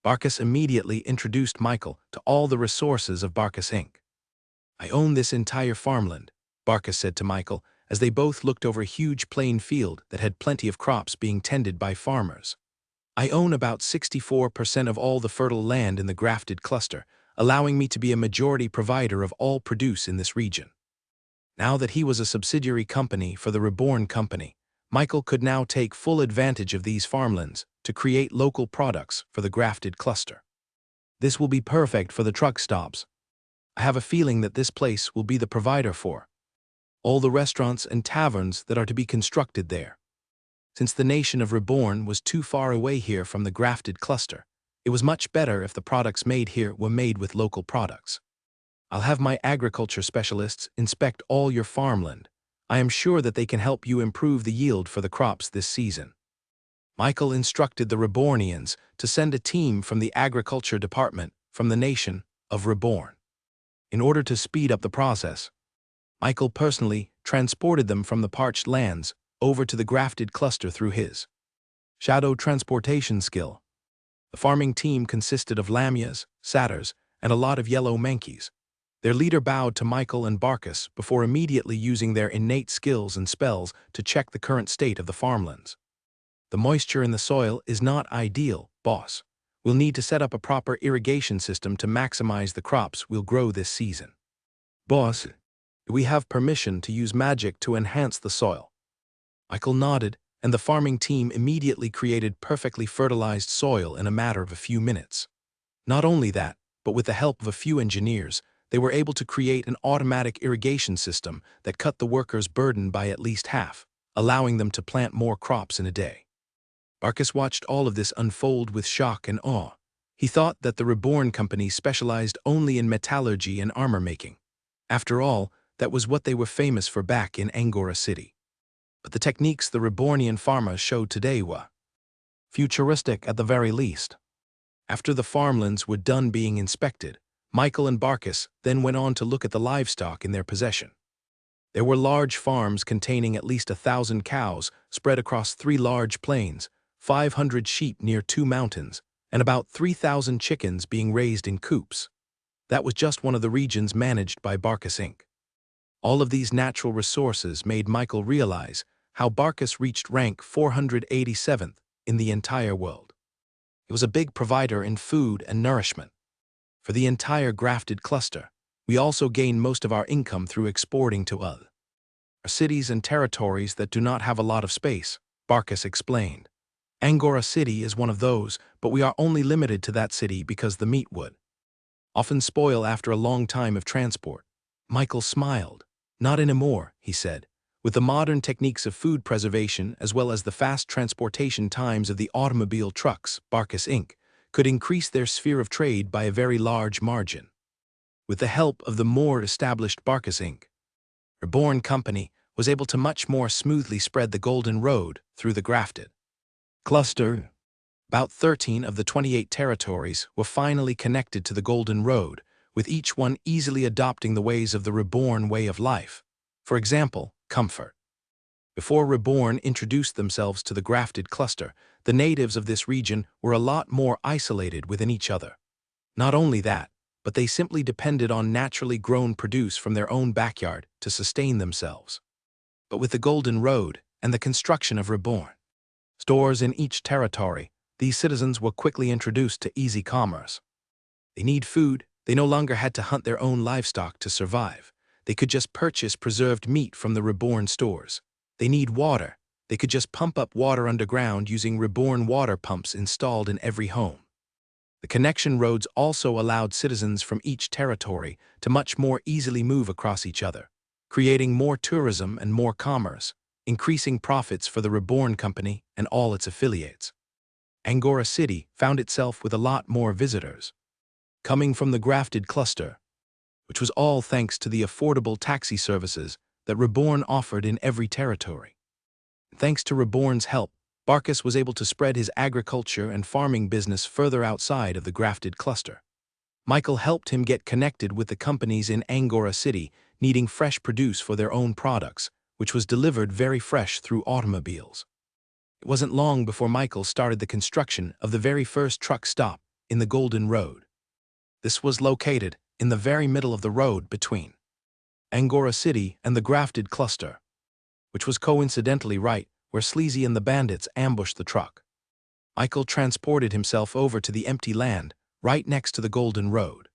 S1: Barkus immediately introduced Michael to all the resources of Barkus Inc. I own this entire farmland, Barkus said to Michael as they both looked over a huge plain field that had plenty of crops being tended by farmers. I own about 64% of all the fertile land in the grafted cluster, allowing me to be a majority provider of all produce in this region. Now that he was a subsidiary company for the Reborn company, Michael could now take full advantage of these farmlands to create local products for the grafted cluster. This will be perfect for the truck stops. I have a feeling that this place will be the provider for all the restaurants and taverns that are to be constructed there. Since the nation of Reborn was too far away here from the grafted cluster, it was much better if the products made here were made with local products. I'll have my agriculture specialists inspect all your farmland. I am sure that they can help you improve the yield for the crops this season. Michael instructed the Rebornians to send a team from the agriculture department from the nation of Reborn. In order to speed up the process, Michael personally transported them from the parched lands over to the grafted cluster through his shadow transportation skill. The farming team consisted of Lamias, Satyrs, and a lot of yellow Mankeys. Their leader bowed to Michael and Barkus before immediately using their innate skills and spells to check the current state of the farmlands. The moisture in the soil is not ideal, boss. We'll need to set up a proper irrigation system to maximize the crops we'll grow this season. Boss, we have permission to use magic to enhance the soil. Michael nodded, and the farming team immediately created perfectly fertilized soil in a matter of a few minutes. Not only that, but with the help of a few engineers, they were able to create an automatic irrigation system that cut the workers' burden by at least half, allowing them to plant more crops in a day. Barkus watched all of this unfold with shock and awe. He thought that the Reborn company specialized only in metallurgy and armor making. After all, that was what they were famous for back in Angora City. But the techniques the Rebornian farmers showed today were futuristic at the very least. After the farmlands were done being inspected, Michael and Barkus then went on to look at the livestock in their possession. There were large farms containing at least 1,000 cows spread across 3 large plains, 500 sheep near 2 mountains, and about 3,000 chickens being raised in coops. That was just one of the regions managed by Barkus Inc. All of these natural resources made Michael realize how Barkus reached rank 487th in the entire world. It was a big provider in food and nourishment. For the entire grafted cluster, we also gain most of our income through exporting to other cities and territories that do not have a lot of space, Barkus explained. Angora City is one of those, but we are only limited to that city because the meat would often spoil after a long time of transport. Michael smiled. Not anymore, he said. With the modern techniques of food preservation as well as the fast transportation times of the automobile trucks, Barkus Inc. could increase their sphere of trade by a very large margin. With the help of the more established Barkus Inc., Reborn Company was able to much more smoothly spread the Golden Road through the grafted cluster. About 13 of the 28 territories were finally connected to the Golden Road, with each one easily adopting the ways of the Reborn way of life. For example, comfort. Before Reborn introduced themselves to the grafted cluster, the natives of this region were a lot more isolated within each other. Not only that, but they simply depended on naturally grown produce from their own backyard to sustain themselves. But with the Golden Road and the construction of Reborn stores in each territory, these citizens were quickly introduced to easy commerce. They need food, They no longer had to hunt their own livestock to survive. They could just purchase preserved meat from the Reborn stores. They need water. They could just pump up water underground using Reborn water pumps installed in every home. The connection roads also allowed citizens from each territory to much more easily move across each other, creating more tourism and more commerce, increasing profits for the Reborn company and all its affiliates. Angora City found itself with a lot more visitors, coming from the grafted cluster, which was all thanks to the affordable taxi services that Reborn offered in every territory. Thanks to Reborn's help, Barkus was able to spread his agriculture and farming business further outside of the grafted cluster. Michael helped him get connected with the companies in Angora City needing fresh produce for their own products, which was delivered very fresh through automobiles. It wasn't long before Michael started the construction of the very first truck stop in the Golden Road. This was located in the very middle of the road between Angora City and the grafted cluster, which was coincidentally right where Sleazy and the bandits ambushed the truck. Michael transported himself over to the empty land right next to the Golden Road.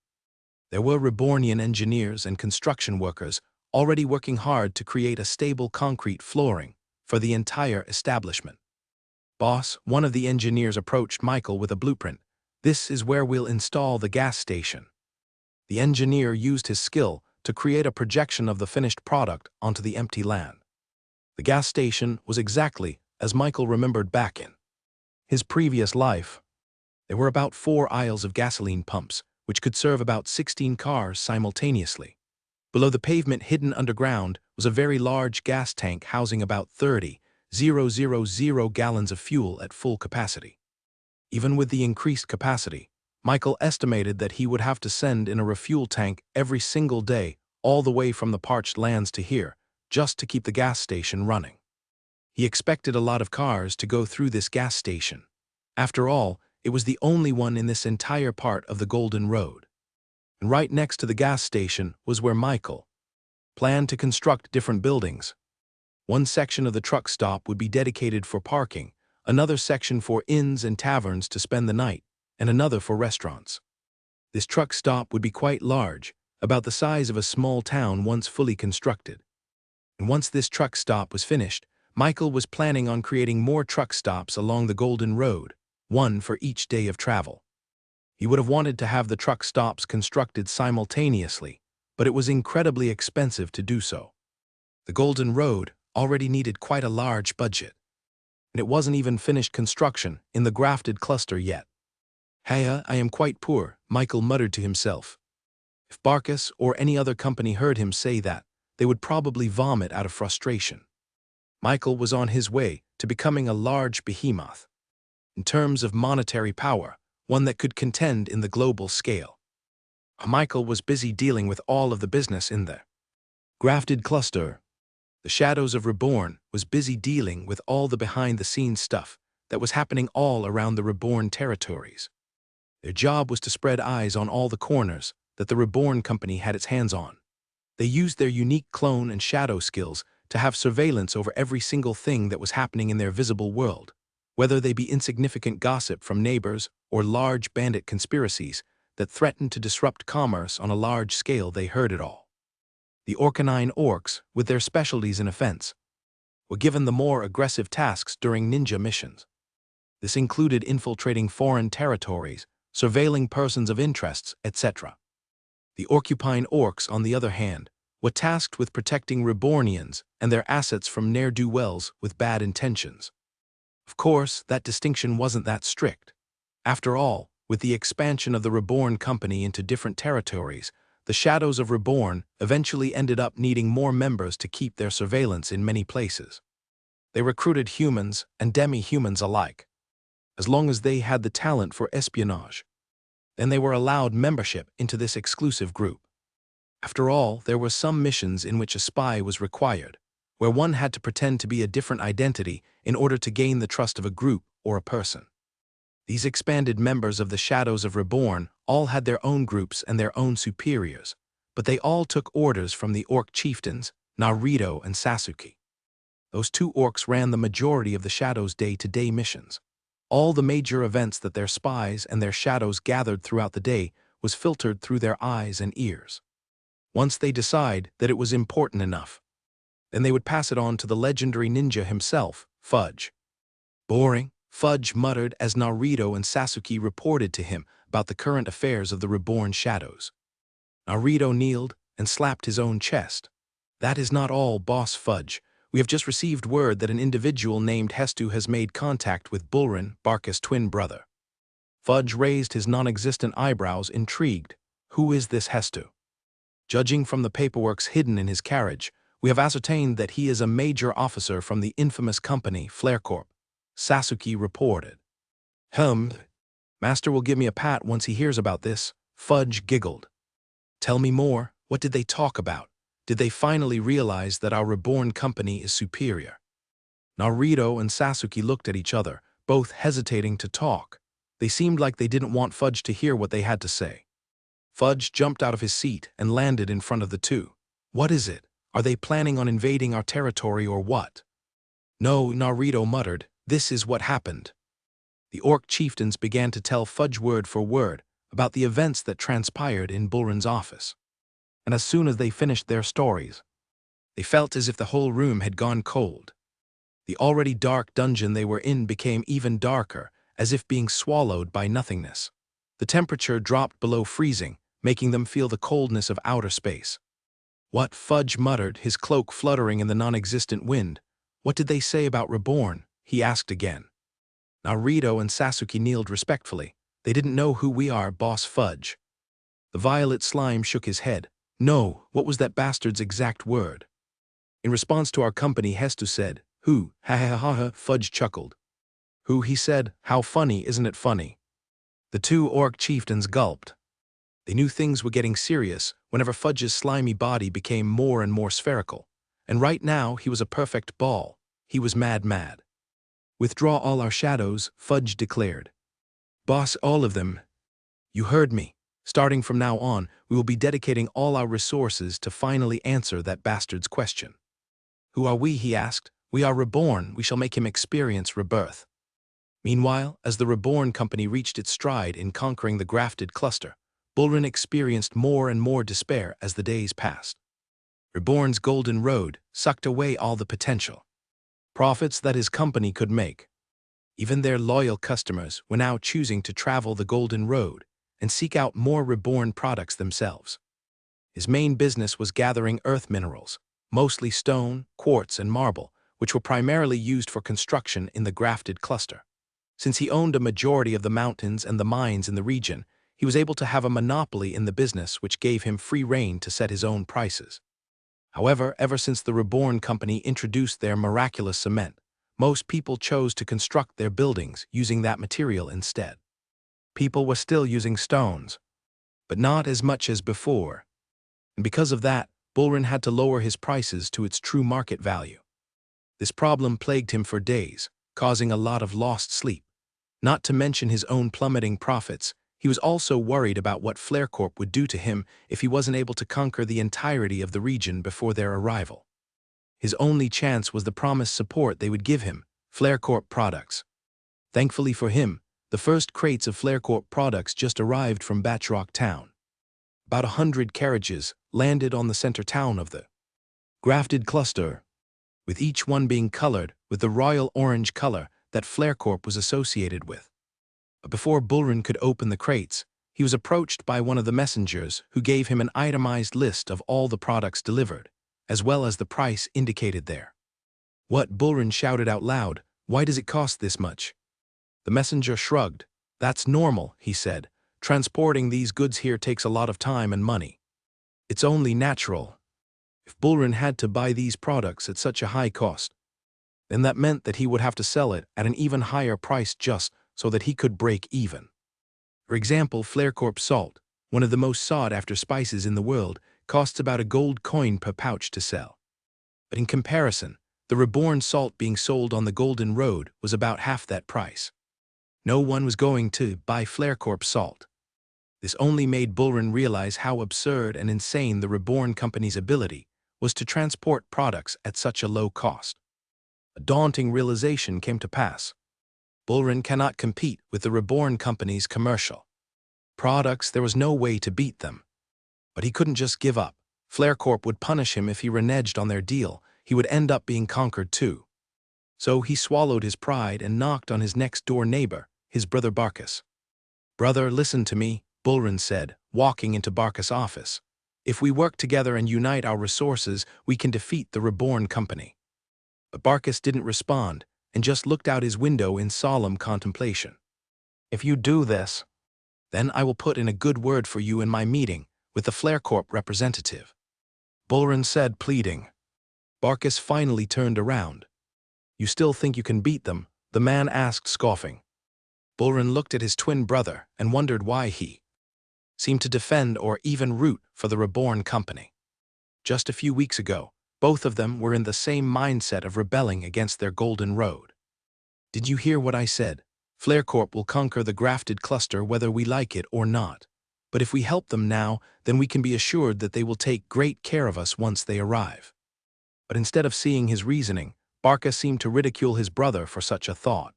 S1: There were Rebornian engineers and construction workers already working hard to create a stable concrete flooring for the entire establishment. Boss, one of the engineers approached Michael with a blueprint. This is where we'll install the gas station. The engineer used his skill to create a projection of the finished product onto the empty land. The gas station was exactly as Michael remembered back in his previous life. There were about 4 aisles of gasoline pumps, which could serve about 16 cars simultaneously. Below the pavement hidden underground was a very large gas tank housing about 30,000 gallons of fuel at full capacity. Even with the increased capacity, Michael estimated that he would have to send in a refuel tank every single day all the way from the parched lands to here, just to keep the gas station running. He expected a lot of cars to go through this gas station. After all, it was the only one in this entire part of the Golden Road. And right next to the gas station was where Michael planned to construct different buildings. One section of the truck stop would be dedicated for parking, another section for inns and taverns to spend the night, and another for restaurants. This truck stop would be quite large, about the size of a small town once fully constructed. And once this truck stop was finished, Michael was planning on creating more truck stops along the Golden Road, one for each day of travel. He would have wanted to have the truck stops constructed simultaneously, but it was incredibly expensive to do so. The Golden Road already needed quite a large budget, and it wasn't even finished construction in the grafted cluster yet. "Heir, I am quite poor," Michael muttered to himself. If Barkus or any other company heard him say that, they would probably vomit out of frustration. Michael was on his way to becoming a large behemoth. In terms of monetary power, one that could contend in the global scale. Michael was busy dealing with all of the business in the grafted cluster. The Shadows of Reborn was busy dealing with all the behind-the-scenes stuff that was happening all around the Reborn territories. Their job was to spread eyes on all the corners that the Reborn company had its hands on. They used their unique clone and shadow skills to have surveillance over every single thing that was happening in their visible world, whether they be insignificant gossip from neighbors or large bandit conspiracies that threatened to disrupt commerce on a large scale. They heard it all. The Orcanine orcs, with their specialties in offense, were given the more aggressive tasks during ninja missions. This included infiltrating foreign territories, surveilling persons of interests, etc. The Orcupine orcs, on the other hand, were tasked with protecting Rebornians and their assets from ne'er-do-wells with bad intentions. Of course, that distinction wasn't that strict. After all, with the expansion of the Reborn company into different territories, the Shadows of Reborn eventually ended up needing more members to keep their surveillance in many places. They recruited humans and demi-humans alike, as long as they had the talent for espionage. Then they were allowed membership into this exclusive group. After all, there were some missions in which a spy was required, where one had to pretend to be a different identity in order to gain the trust of a group or a person. These expanded members of the Shadows of Reborn all had their own groups and their own superiors, but they all took orders from the orc chieftains, Naruto and Sasuke. Those two orcs ran the majority of the Shadows' day-to-day missions. All the major events that their spies and their shadows gathered throughout the day was filtered through their eyes and ears. Once they decide that it was important enough, then they would pass it on to the legendary ninja himself, Fudge. Boring, Fudge muttered as Naruto and Sasuke reported to him about the current affairs of the reborn shadows. Naruto kneeled and slapped his own chest. That is not all, Boss Fudge. We have just received word that an individual named Hestu has made contact with Bulrin, Barca's twin brother. Fudge raised his non-existent eyebrows, intrigued. Who is this Hestu? Judging from the paperwork hidden in his carriage, we have ascertained that he is a major officer from the infamous company, Flare Corp. Sasuke reported. Master will give me a pat once he hears about this, Fudge giggled. Tell me more, what did they talk about? Did they finally realize that our reborn company is superior? Naruto and Sasuke looked at each other, both hesitating to talk. They seemed like they didn't want Fudge to hear what they had to say. Fudge jumped out of his seat and landed in front of the two. What is it? Are they planning on invading our territory or what? No, Naruto muttered, this is what happened. The orc chieftains began to tell Fudge word for word about the events that transpired in Bulrin's office. And as soon as they finished their stories, they felt as if the whole room had gone cold. The already dark dungeon they were in became even darker, as if being swallowed by nothingness. The temperature dropped below freezing, making them feel the coldness of outer space. What? Fudge muttered, his cloak fluttering in the non-existent wind. What did they say about Reborn? He asked again. Naruto and Sasuke kneeled respectfully. They didn't know who we are, Boss Fudge. The violet slime shook his head. No, what was that bastard's exact word? In response to our company, Hestu said, who? Ha ha ha ha, Fudge chuckled. Who, he said, how funny, isn't it funny? The two orc chieftains gulped. They knew things were getting serious whenever Fudge's slimy body became more and more spherical. And right now, he was a perfect ball. He was mad. Withdraw all our shadows, Fudge declared. Boss, all of them. You heard me. Starting from now on, we will be dedicating all our resources to finally answer that bastard's question. Who are we, he asked. We are Reborn, we shall make him experience rebirth. Meanwhile, as the Reborn company reached its stride in conquering the grafted cluster, Bulrin experienced more and more despair as the days passed. Reborn's golden road sucked away all the potential profits that his company could make. Even their loyal customers were now choosing to travel the golden road and seek out more Reborn products themselves. His main business was gathering earth minerals, mostly stone, quartz, and marble, which were primarily used for construction in the grafted cluster. Since he owned a majority of the mountains and the mines in the region, he was able to have a monopoly in the business, which gave him free rein to set his own prices. However, ever since the Reborn company introduced their miraculous cement, most people chose to construct their buildings using that material instead. People were still using stones, but not as much as before. And because of that, Bulrin had to lower his prices to its true market value. This problem plagued him for days, causing a lot of lost sleep. Not to mention his own plummeting profits, he was also worried about what Flare Corp would do to him if he wasn't able to conquer the entirety of the region before their arrival. His only chance was the promised support they would give him, Flare Corp products. Thankfully for him, the first crates of Flare Corp products just arrived from Batrock Town. About 100 carriages landed on the center town of the grafted cluster, with each one being colored with the royal orange color that Flare Corp was associated with. But before Bulrin could open the crates, he was approached by one of the messengers who gave him an itemized list of all the products delivered, as well as the price indicated there. What? Bulrin shouted out loud, why does it cost this much? The messenger shrugged. That's normal, he said. Transporting these goods here takes a lot of time and money. It's only natural. If Bulrin had to buy these products at such a high cost, then that meant that he would have to sell it at an even higher price just so that he could break even. For example, Flare Corp salt, one of the most sought-after spices in the world, costs about a gold coin per pouch to sell. But in comparison, the Reborn salt being sold on the Golden Road was about half that price. No one was going to buy Flare Corp salt. This only made Bulrin realize how absurd and insane the Reborn company's ability was to transport products at such a low cost. A daunting realization came to pass. Bulrin cannot compete with the Reborn company's commercial products, there was no way to beat them. But he couldn't just give up. FlareCorp would punish him if he reneged on their deal. He would end up being conquered too. So he swallowed his pride and knocked on his next-door neighbor, his brother Barkus. "Brother, listen to me," Bullrun said, walking into Barkus' office. "If we work together and unite our resources, we can defeat the Reborn company." But Barkus didn't respond and just looked out his window in solemn contemplation. "If you do this, then I will put in a good word for you in my meeting with the FlareCorp representative," Bullrun said, pleading. Barkus finally turned around. "You still think you can beat them?" the man asked, scoffing. Bullrun looked at his twin brother and wondered why he seemed to defend or even root for the Reborn company. Just a few weeks ago, both of them were in the same mindset of rebelling against their golden road. "Did you hear what I said? FlareCorp will conquer the grafted cluster whether we like it or not. But if we help them now, then we can be assured that they will take great care of us once they arrive." But instead of seeing his reasoning, Barkus seemed to ridicule his brother for such a thought.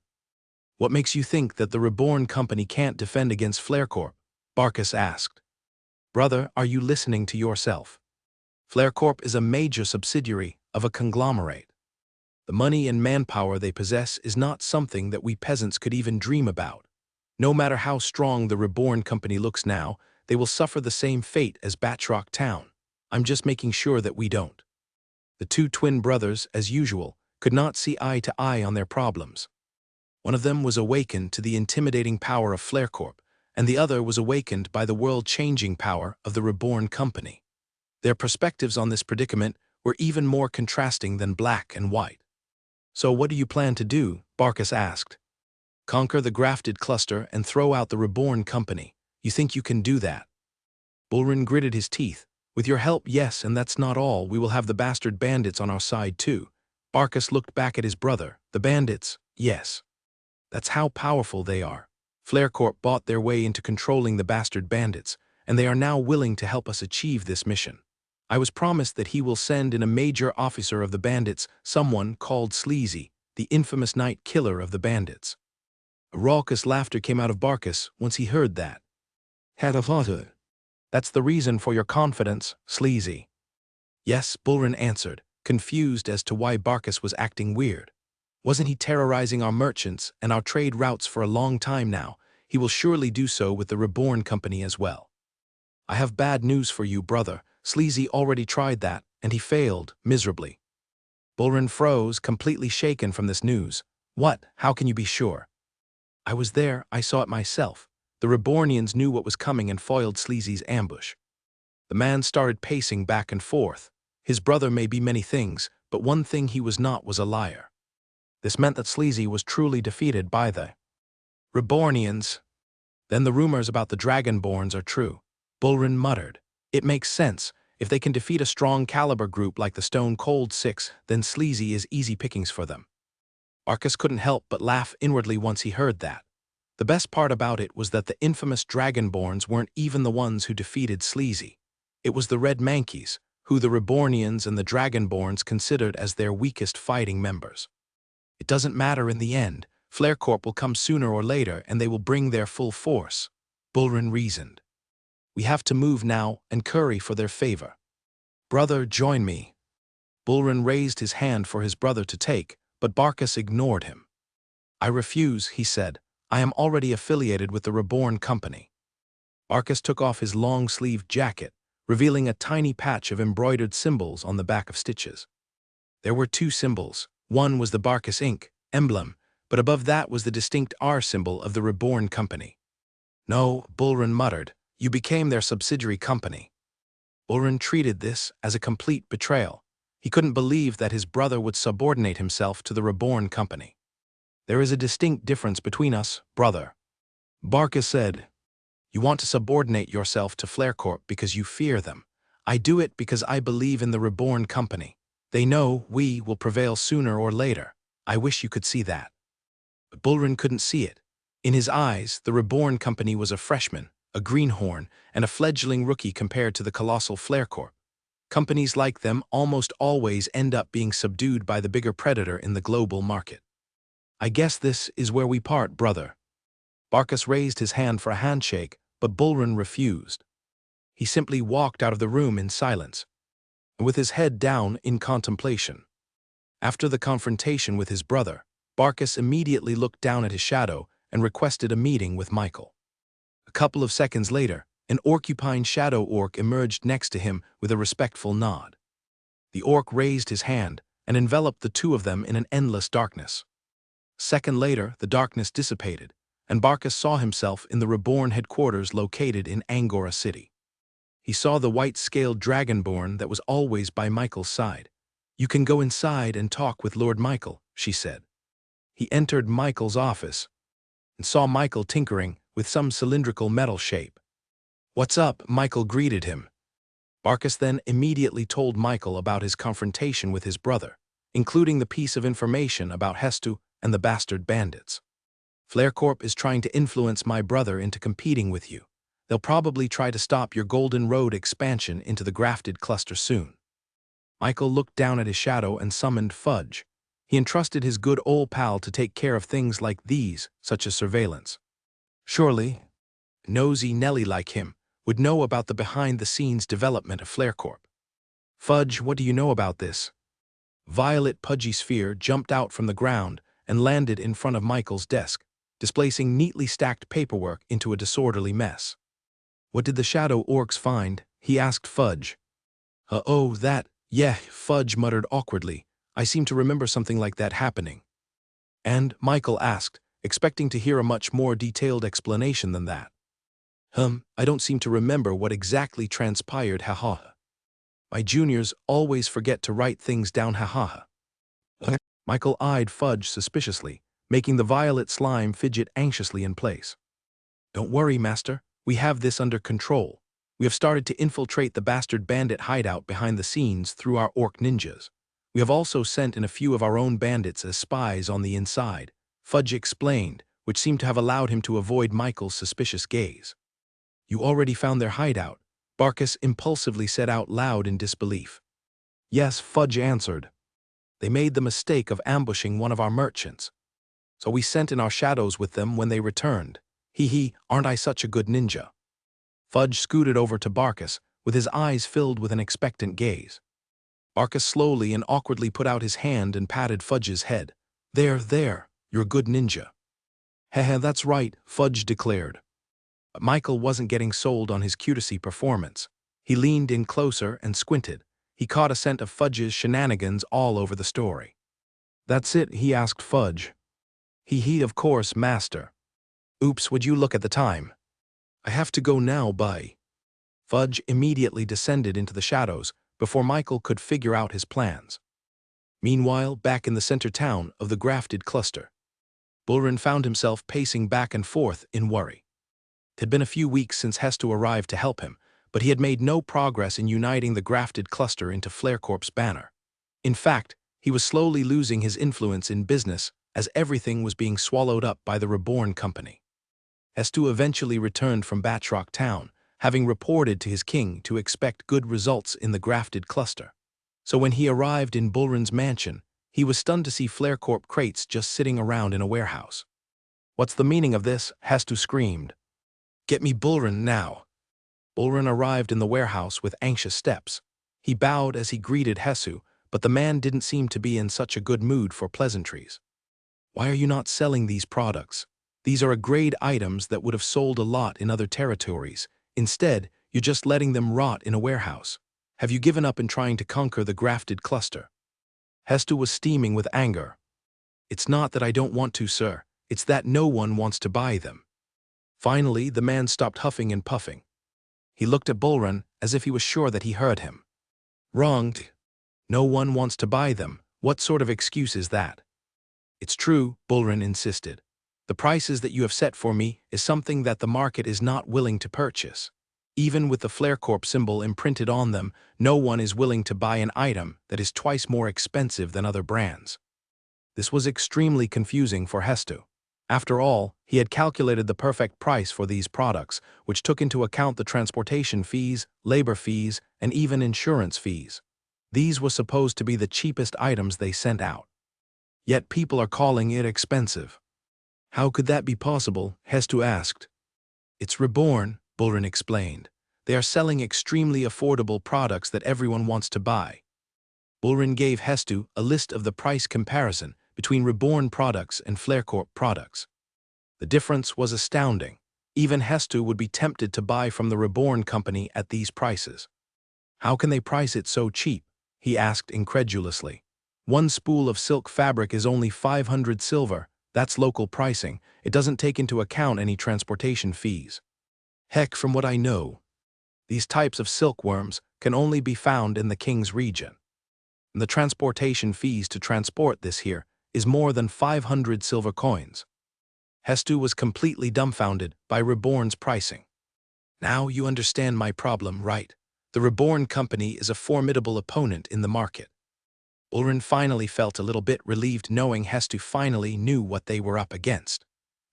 S1: "What makes you think that the Reborn company can't defend against FlareCorp?" Barkus asked. "Brother, are you listening to yourself? FlareCorp is a major subsidiary of a conglomerate. The money and manpower they possess is not something that we peasants could even dream about. No matter how strong the Reborn company looks now, they will suffer the same fate as Batrock Town. I'm just making sure that we don't." The two twin brothers, as usual, could not see eye to eye on their problems. One of them was awakened to the intimidating power of FlareCorp, and the other was awakened by the world-changing power of the Reborn company. Their perspectives on this predicament were even more contrasting than black and white. "So what do you plan to do?" Barkus asked. "Conquer the grafted cluster and throw out the Reborn company. You think you can do that?" Bullrun gritted his teeth. "With your help, yes, and that's not all. We will have the bastard bandits on our side too." Barkus looked back at his brother. "The bandits, yes. That's how powerful they are. FlareCorp bought their way into controlling the bastard bandits, and they are now willing to help us achieve this mission. I was promised that he will send in a major officer of the bandits, someone called Sleazy, the infamous night killer of the bandits." A raucous laughter came out of Barkus once he heard that. "Had a father. That's the reason for your confidence, Sleazy." "Yes," Bullrun answered, confused as to why Barkus was acting weird. "Wasn't he terrorizing our merchants and our trade routes for a long time now? He will surely do so with the Reborn company as well." "I have bad news for you, brother. Sleazy already tried that, and he failed miserably." Bullrun froze, completely shaken from this news. "What? How can you be sure?" "I was there, I saw it myself. The Rebornians knew what was coming and foiled Sleazy's ambush." The man started pacing back and forth. His brother may be many things, but one thing he was not was a liar. This meant that Sleazy was truly defeated by the Rebornians. "Then the rumors about the Dragonborns are true," Bullrun muttered. "It makes sense. If they can defeat a strong caliber group like the Stone Cold Six, then Sleazy is easy pickings for them." Barkus couldn't help but laugh inwardly once he heard that. The best part about it was that the infamous Dragonborns weren't even the ones who defeated Sleazy. It was the Red Mankeys, who the Rebornians and the Dragonborns considered as their weakest fighting members. "It doesn't matter in the end. FlareCorp will come sooner or later and they will bring their full force," Bullrun reasoned. "We have to move now and curry for their favor. Brother, join me." Bullrun raised his hand for his brother to take, but Barkus ignored him. "I refuse," he said. "I am already affiliated with the Reborn company." Barkus took off his long-sleeved jacket, revealing a tiny patch of embroidered symbols on the back of stitches. There were two symbols. One was the Barkus Inc. emblem, but above that was the distinct R symbol of the Reborn company. "No," Bullrun muttered, "you became their subsidiary company." Bullrun treated this as a complete betrayal. He couldn't believe that his brother would subordinate himself to the Reborn company. "There is a distinct difference between us, brother," Barkus said. "You want to subordinate yourself to FlareCorp because you fear them. I do it because I believe in the Reborn company. They know we will prevail sooner or later. I wish you could see that." But Bullrun couldn't see it. In his eyes, the Reborn company was a freshman, a greenhorn, and a fledgling rookie compared to the colossal FlareCorp. Companies like them almost always end up being subdued by the bigger predator in the global market. "I guess this is where we part, brother." Barkus raised his hand for a handshake, but Bullrun refused. He simply walked out of the room in silence, with his head down in contemplation. After the confrontation with his brother, Barkis immediately looked down at his shadow and requested a meeting with Michael. A couple of seconds later, an orcupine shadow orc emerged next to him with a respectful nod. The orc raised his hand and enveloped the two of them in an endless darkness. A second later, the darkness dissipated, and Barkis saw himself in the Reborn headquarters located in Angora City. He saw the white-scaled dragonborn that was always by Michael's side. "You can go inside and talk with Lord Michael," she said. He entered Michael's office and saw Michael tinkering with some cylindrical metal shape. "What's up?" Michael greeted him. Barkis then immediately told Michael about his confrontation with his brother, including the piece of information about Hestu and the bastard bandits. "Flarecorp is trying to influence my brother into competing with you. They'll probably try to stop your Golden Road expansion into the grafted cluster soon." Michael looked down at his shadow and summoned Fudge. He entrusted his good old pal to take care of things like these, such as surveillance. Surely, nosy Nelly like him would know about the behind-the-scenes development of Flarecorp. "Fudge, what do you know about this?" Violet pudgy sphere jumped out from the ground and landed in front of Michael's desk, displacing neatly stacked paperwork into a disorderly mess. "What did the shadow orcs find?" he asked Fudge. Oh, that, yeah," Fudge muttered awkwardly. "I seem to remember something like that happening." "And?" Michael asked, expecting to hear a much more detailed explanation than that. I don't seem to remember what exactly transpired, haha. My juniors always forget to write things down, haha." Michael eyed Fudge suspiciously, making the violet slime fidget anxiously in place. "Don't worry, Master. We have this under control. We have started to infiltrate the bastard bandit hideout behind the scenes through our orc ninjas. We have also sent in a few of our own bandits as spies on the inside," Fudge explained, which seemed to have allowed him to avoid Michael's suspicious gaze. "You already found their hideout?" Barkis impulsively said out loud in disbelief. "Yes," Fudge answered. "They made the mistake of ambushing one of our merchants. So we sent in our shadows with them when they returned. Hee, aren't I such a good ninja?" Fudge scooted over to Barkis, with his eyes filled with an expectant gaze. Barkis slowly and awkwardly put out his hand and patted Fudge's head. There, you're a good ninja." "Heh, that's right," Fudge declared. But Michael wasn't getting sold on his cutacy performance. He leaned in closer and squinted. He caught a scent of Fudge's shenanigans all over the story. "That's it?" he asked Fudge. He, of course, Master." "Oops, would you look at the time?" "I have to go now, bye." Fudge immediately descended into the shadows before Michael could figure out his plans. Meanwhile, back in the center town of the grafted cluster, Bullrun found himself pacing back and forth in worry. It had been a few weeks since Hestu arrived to help him, but he had made no progress in uniting the grafted cluster into Flarecorp's banner. In fact, he was slowly losing his influence in business as everything was being swallowed up by the Reborn company. Hestu eventually returned from Batrock Town, having reported to his king to expect good results in the grafted cluster. So when he arrived in Bullrun's mansion, he was stunned to see Flarecorp crates just sitting around in a warehouse. "What's the meaning of this?" Hestu screamed. "Get me Bullrun now." Bullrun arrived in the warehouse with anxious steps. He bowed as he greeted Hestu, but the man didn't seem to be in such a good mood for pleasantries. "Why are you not selling these products? These are grade items that would have sold a lot in other territories. Instead, you're just letting them rot in a warehouse. Have you given up in trying to conquer the grafted cluster?" Hestu was steaming with anger. "It's not that I don't want to, sir. It's that no one wants to buy them." Finally, the man stopped huffing and puffing. He looked at Bullrun as if he was sure that he heard him. "Wrong. No one wants to buy them. What sort of excuse is that?" "It's true," Bullrun insisted. "The prices that you have set for me is something that the market is not willing to purchase. Even with the Flarecorp symbol imprinted on them, no one is willing to buy an item that is twice more expensive than other brands." This was extremely confusing for Hestu. After all, he had calculated the perfect price for these products, which took into account the transportation fees, labor fees, and even insurance fees. These were supposed to be the cheapest items they sent out. Yet people are calling it expensive. "How could that be possible?" Hestu asked. "It's Reborn," Bullrin explained. They are selling extremely affordable products that everyone wants to buy. Bullrin gave Hestu a list of the price comparison between Reborn products and Flarecorp products. The difference was astounding. Even Hestu would be tempted to buy from the Reborn company at these prices. How can they price it so cheap? He asked incredulously. One spool of silk fabric is only 500 silver. That's local pricing. It doesn't take into account any transportation fees. Heck, from what I know, these types of silkworms can only be found in the king's region. And the transportation fees to transport this here is more than 500 silver coins. Hestu was completely dumbfounded by Reborn's pricing. Now you understand my problem, right? The Reborn company is a formidable opponent in the market. Bullrin finally felt a little bit relieved knowing Hestu finally knew what they were up against.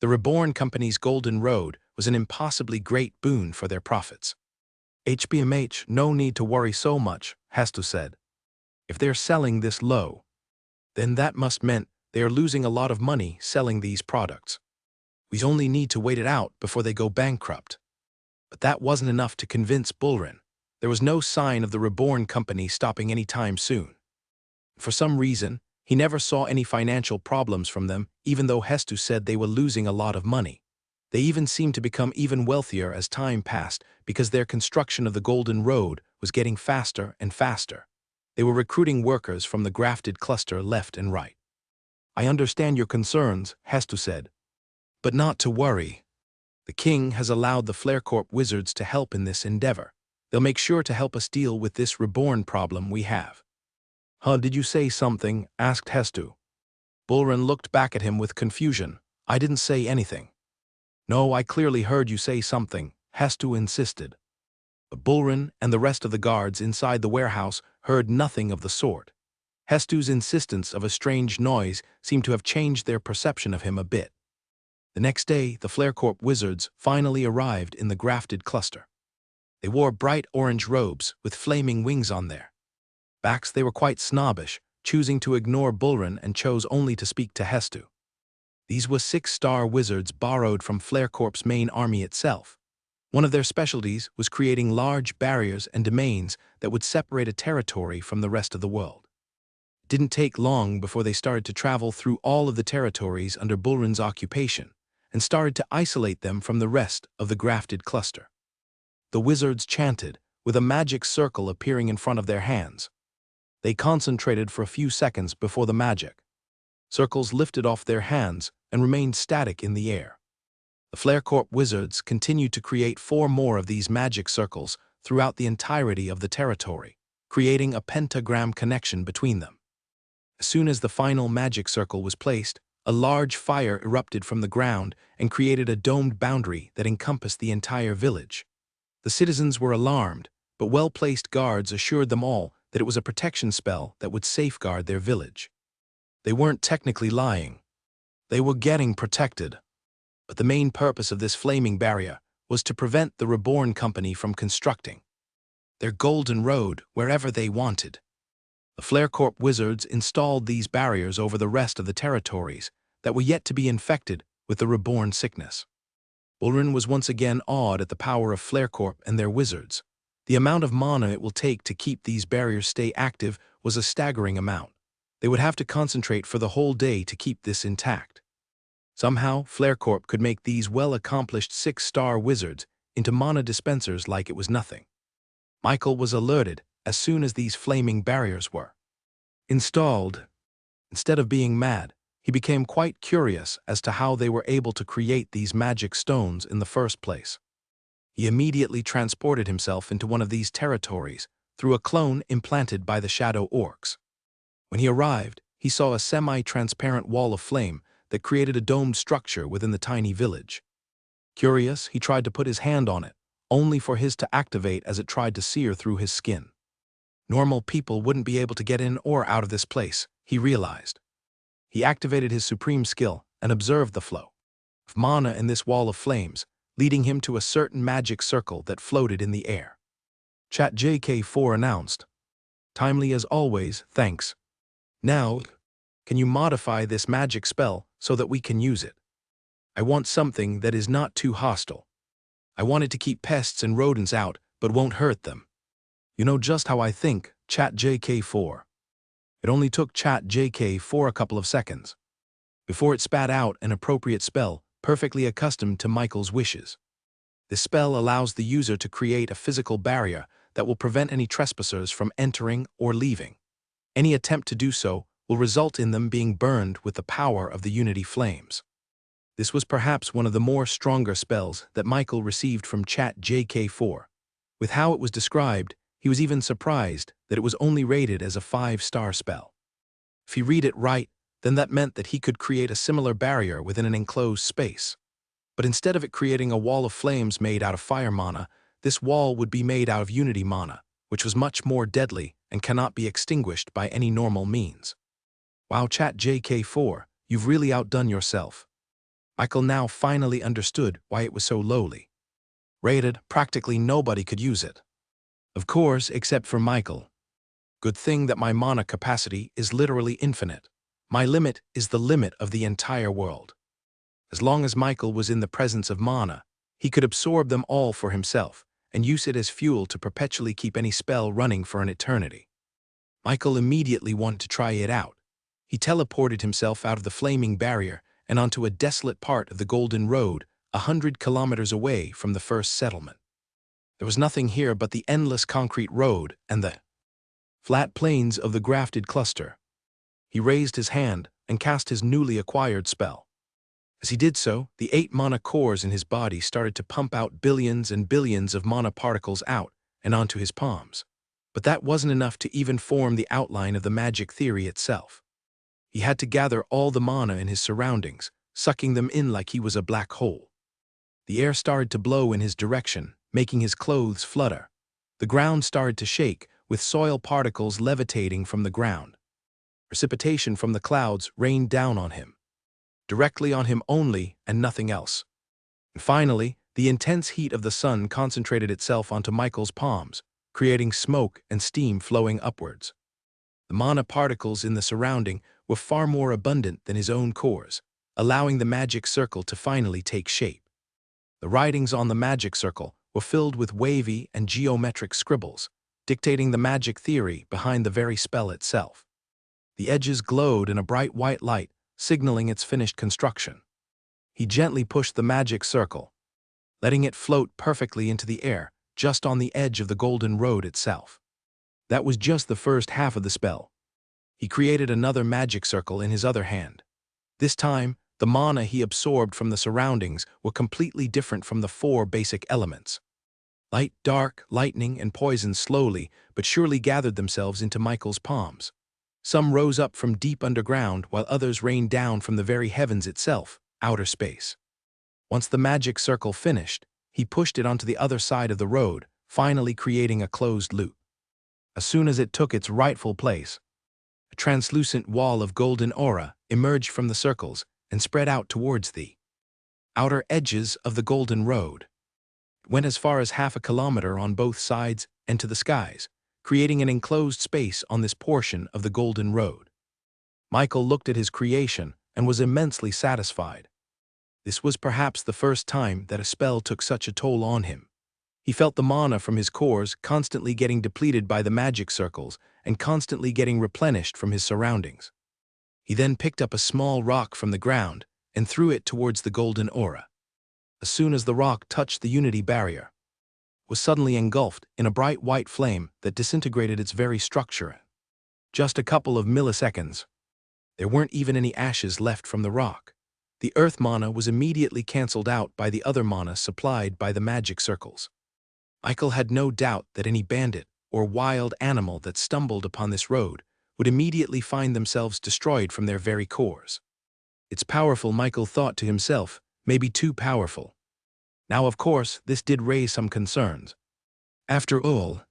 S1: The Reborn company's golden road was an impossibly great boon for their profits. HBMH, no need to worry so much, Hestu said. If they're selling this low, then that must mean they are losing a lot of money selling these products. We only need to wait it out before they go bankrupt. But that wasn't enough to convince Bullrin. There was no sign of the Reborn company stopping anytime soon. For some reason, he never saw any financial problems from them, even though Hestu said they were losing a lot of money. They even seemed to become even wealthier as time passed because their construction of the Golden Road was getting faster and faster. They were recruiting workers from the grafted cluster left and right. I understand your concerns, Hestu said. But not to worry. The king has allowed the Flarecorp wizards to help in this endeavor. They'll make sure to help us deal with this Reborn problem we have. Huh, did you say something? Asked Hestu. Bullrin looked back at him with confusion. I didn't say anything. No, I clearly heard you say something, Hestu insisted. But Bullrin and the rest of the guards inside the warehouse heard nothing of the sort. Hestu's insistence of a strange noise seemed to have changed their perception of him a bit. The next day, the Flarecorp wizards finally arrived in the grafted cluster. They wore bright orange robes with flaming wings on their backs. They were quite snobbish, choosing to ignore Bullrin and chose only to speak to Hestu. These were 6-star wizards borrowed from Flarecorp's main army itself. One of their specialties was creating large barriers and domains that would separate a territory from the rest of the world. It didn't take long before they started to travel through all of the territories under Bullrin's occupation and started to isolate them from the rest of the grafted cluster. The wizards chanted, with a magic circle appearing in front of their hands. They concentrated for a few seconds before the magic circles lifted off their hands and remained static in the air. The Flarecorp wizards continued to create 4 more of these magic circles throughout the entirety of the territory, creating a pentagram connection between them. As soon as the final magic circle was placed, a large fire erupted from the ground and created a domed boundary that encompassed the entire village. The citizens were alarmed, but well-placed guards assured them all that it was a protection spell that would safeguard their village. They weren't technically lying. They were getting protected. But the main purpose of this flaming barrier was to prevent the Reborn company from constructing their golden road wherever they wanted. The Flarecorp wizards installed these barriers over the rest of the territories that were yet to be infected with the Reborn sickness. Bullrin was once again awed at the power of Flarecorp and their wizards. The amount of mana it will take to keep these barriers stay active was a staggering amount. They would have to concentrate for the whole day to keep this intact. Somehow, Flarecorp could make these well-accomplished 6-star wizards into mana dispensers like it was nothing. Michael was alerted as soon as these flaming barriers were installed. Instead of being mad, he became quite curious as to how they were able to create these magic stones in the first place. He immediately transported himself into one of these territories through a clone implanted by the Shadow Orcs. When he arrived, he saw a semi-transparent wall of flame that created a domed structure within the tiny village. Curious, he tried to put his hand on it, only for his to activate as it tried to sear through his skin. Normal people wouldn't be able to get in or out of this place, he realized. He activated his supreme skill and observed the flow of mana in this wall of flames, leading him to a certain magic circle that floated in the air. Chat JK4 announced, "Timely as always, thanks. Now, can you modify this magic spell so that we can use it? I want something that is not too hostile." I wanted to keep pests and rodents out, but won't hurt them. You know just how I think, ChatJK4. It only took ChatJK4 a couple of seconds before it spat out an appropriate spell, perfectly accustomed to Michael's wishes. This spell allows the user to create a physical barrier that will prevent any trespassers from entering or leaving. Any attempt to do so will result in them being burned with the power of the Unity flames. This was perhaps one of the more stronger spells that Michael received from ChatJK4. With how it was described, he was even surprised that it was only rated as a 5-star spell. If he read it right, then that meant that he could create a similar barrier within an enclosed space. But instead of it creating a wall of flames made out of fire mana, this wall would be made out of Unity mana, which was much more deadly and cannot be extinguished by any normal means. Wow, ChatJK4, you've really outdone yourself. Michael now finally understood why it was so lowly rated. Practically nobody could use it. Of course, except for Michael. Good thing that my mana capacity is literally infinite. My limit is the limit of the entire world. As long as Michael was in the presence of mana, he could absorb them all for himself and use it as fuel to perpetually keep any spell running for an eternity. Michael immediately wanted to try it out. He teleported himself out of the flaming barrier and onto a desolate part of the Golden Road, 100 kilometers away from the first settlement. There was nothing here but the endless concrete road and the flat plains of the grafted cluster. He raised his hand and cast his newly acquired spell. As he did so, the 8 mana cores in his body started to pump out billions and billions of mana particles out and onto his palms. But that wasn't enough to even form the outline of the magic theory itself. He had to gather all the mana in his surroundings, sucking them in like he was a black hole. The air started to blow in his direction, making his clothes flutter. The ground started to shake, with soil particles levitating from the ground. Precipitation from the clouds rained down on him. Directly on him only and nothing else. And finally, the intense heat of the sun concentrated itself onto Michael's palms, creating smoke and steam flowing upwards. The mana particles in the surrounding were far more abundant than his own cores, allowing the magic circle to finally take shape. The writings on the magic circle were filled with wavy and geometric scribbles, dictating the magic theory behind the very spell itself. The edges glowed in a bright white light, signaling its finished construction. He gently pushed the magic circle, letting it float perfectly into the air, just on the edge of the Golden Road itself. That was just the first half of the spell. He created another magic circle in his other hand. This time, the mana he absorbed from the surroundings were completely different from the 4 basic elements. Light, dark, lightning, and poison slowly but surely gathered themselves into Michael's palms. Some rose up from deep underground, while others rained down from the very heavens itself, outer space. Once the magic circle finished, he pushed it onto the other side of the road, finally creating a closed loop. As soon as it took its rightful place, a translucent wall of golden aura emerged from the circles and spread out towards the outer edges of the Golden Road. It went as far as 1/2 kilometer on both sides and to the skies, creating an enclosed space on this portion of the Golden Road. Michael looked at his creation and was immensely satisfied. This was perhaps the first time that a spell took such a toll on him. He felt the mana from his cores constantly getting depleted by the magic circles and constantly getting replenished from his surroundings. He then picked up a small rock from the ground and threw it towards the golden aura. As soon as the rock touched the Unity barrier, it was suddenly engulfed in a bright white flame that disintegrated its very structure. Just a couple of milliseconds. There weren't even any ashes left from the rock. The earth mana was immediately cancelled out by the other mana supplied by the magic circles. Michael had no doubt that any bandit or wild animal that stumbled upon this road would immediately find themselves destroyed from their very cores. It's powerful, Michael thought to himself, maybe too powerful. Now, of course, this did raise some concerns. After all,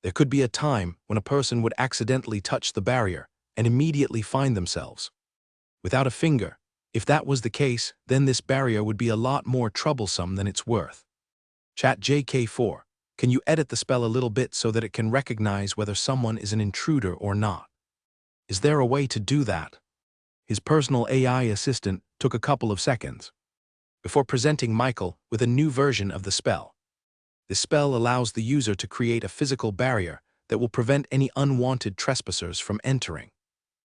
S1: there could be a time when a person would accidentally touch the barrier and immediately find themselves without a finger. If that was the case, then this barrier would be a lot more troublesome than it's worth. ChatJK4, can you edit the spell a little bit so that it can recognize whether someone is an intruder or not? Is there a way to do that? His personal AI assistant took a couple of seconds. before presenting Michael with a new version of the spell. This spell allows the user to create a physical barrier that will prevent any unwanted trespassers from entering.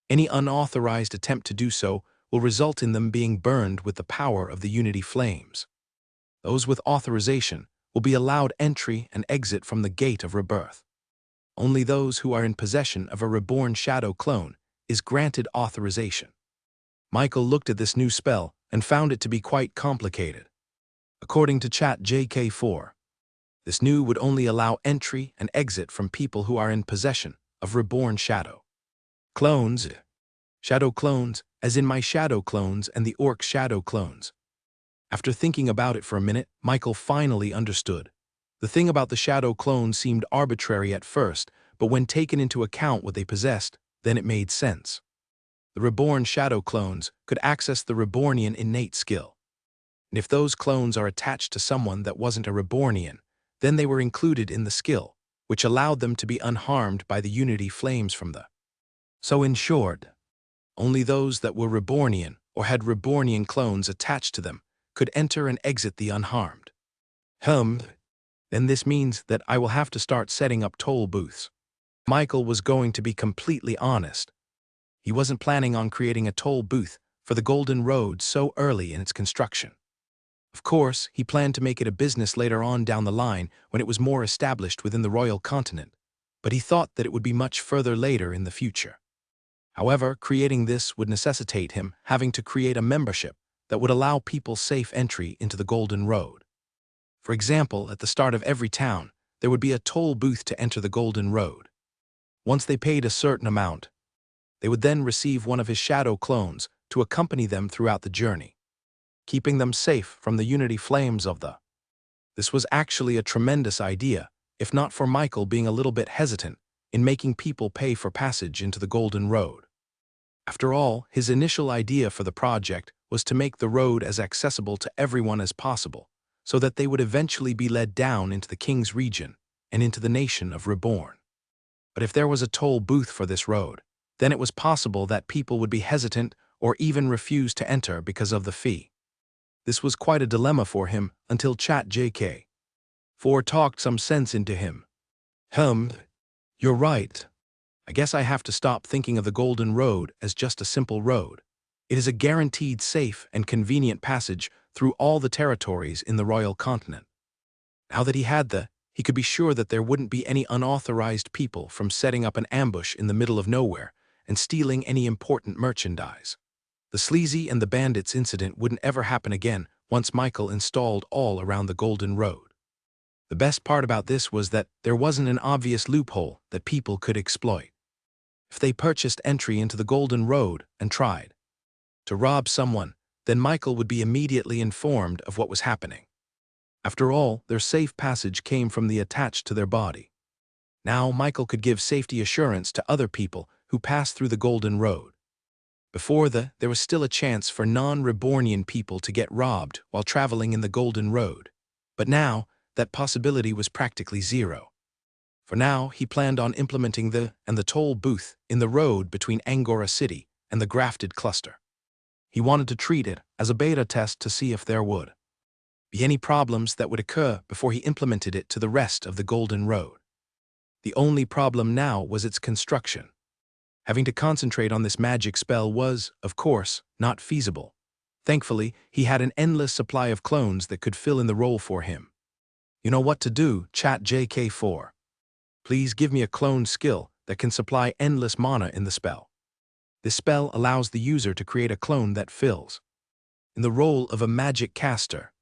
S1: Any unauthorized attempt to do so will result in them being burned with the power of the Unity flames. Those with authorization will be allowed entry and exit from the Gate of Rebirth. Only those who are in possession of a reborn shadow clone is granted authorization. Michael looked at this new spell and found it to be quite complicated. According to ChatJK4, this new would only allow entry and exit from people who are in possession of reborn shadow clones. Shadow clones, as in my shadow clones and the orc shadow clones. After thinking about it for a minute, Michael finally understood. The thing about the shadow clones seemed arbitrary at first, but when taken into account what they possessed, then it made sense. The reborn shadow clones could access the Rebornian innate skill. And if those clones are attached to someone that wasn't a Rebornian, then they were included in the skill, which allowed them to be unharmed by the Unity flames from the. So in short, only those that were Rebornian or had Rebornian clones attached to them could enter and exit the unharmed. Then this means that I will have to start setting up toll booths. Michael was going to be completely honest. He wasn't planning on creating a toll booth for the Golden Road so early in its construction. Of course, he planned to make it a business later on down the line when it was more established within the royal continent, but he thought that it would be much further later in the future. However, creating this would necessitate him having to create a membership that would allow people safe entry into the Golden Road. For example, at the start of every town, there would be a toll booth to enter the Golden Road. Once they paid a certain amount, they would then receive one of his shadow clones to accompany them throughout the journey, keeping them safe from the Unity flames of the. This was actually a tremendous idea, if not for Michael being a little bit hesitant in making people pay for passage into the Golden Road. After all, his initial idea for the project was to make the road as accessible to everyone as possible, so that they would eventually be led down into the King's region and into the nation of Reborn. But if there was a toll booth for this road, then it was possible that people would be hesitant or even refuse to enter because of the fee. This was quite a dilemma for him until ChatJK4 talked some sense into him. You're right. I guess I have to stop thinking of the Golden Road as just a simple road. It is a guaranteed safe and convenient passage through all the territories in the royal continent. Now that he could be sure that there wouldn't be any unauthorized people from setting up an ambush in the middle of nowhere and stealing any important merchandise. The sleazy and the bandits incident wouldn't ever happen again once Michael installed all around the Golden Road. The best part about this was that there wasn't an obvious loophole that people could exploit. If they purchased entry into the Golden Road and tried to rob someone, then Michael would be immediately informed of what was happening. After all, their safe passage came from the attached to their body. Now Michael could give safety assurance to other people who passed through the Golden Road. Before there was still a chance for non-Rebornian people to get robbed while traveling in the Golden Road. But now, that possibility was practically zero. For now, he planned on implementing the toll booth in the road between Angora City and the Grafted Cluster. He wanted to treat it as a beta test to see if there would be any problems that would occur before he implemented it to the rest of the Golden Road. The only problem now was its construction. Having to concentrate on this magic spell was, of course, not feasible. Thankfully, he had an endless supply of clones that could fill in the role for him. You know what to do, ChatJK4. Please give me a clone skill that can supply endless mana in the spell. This spell allows the user to create a clone that fills in the role of a magic caster.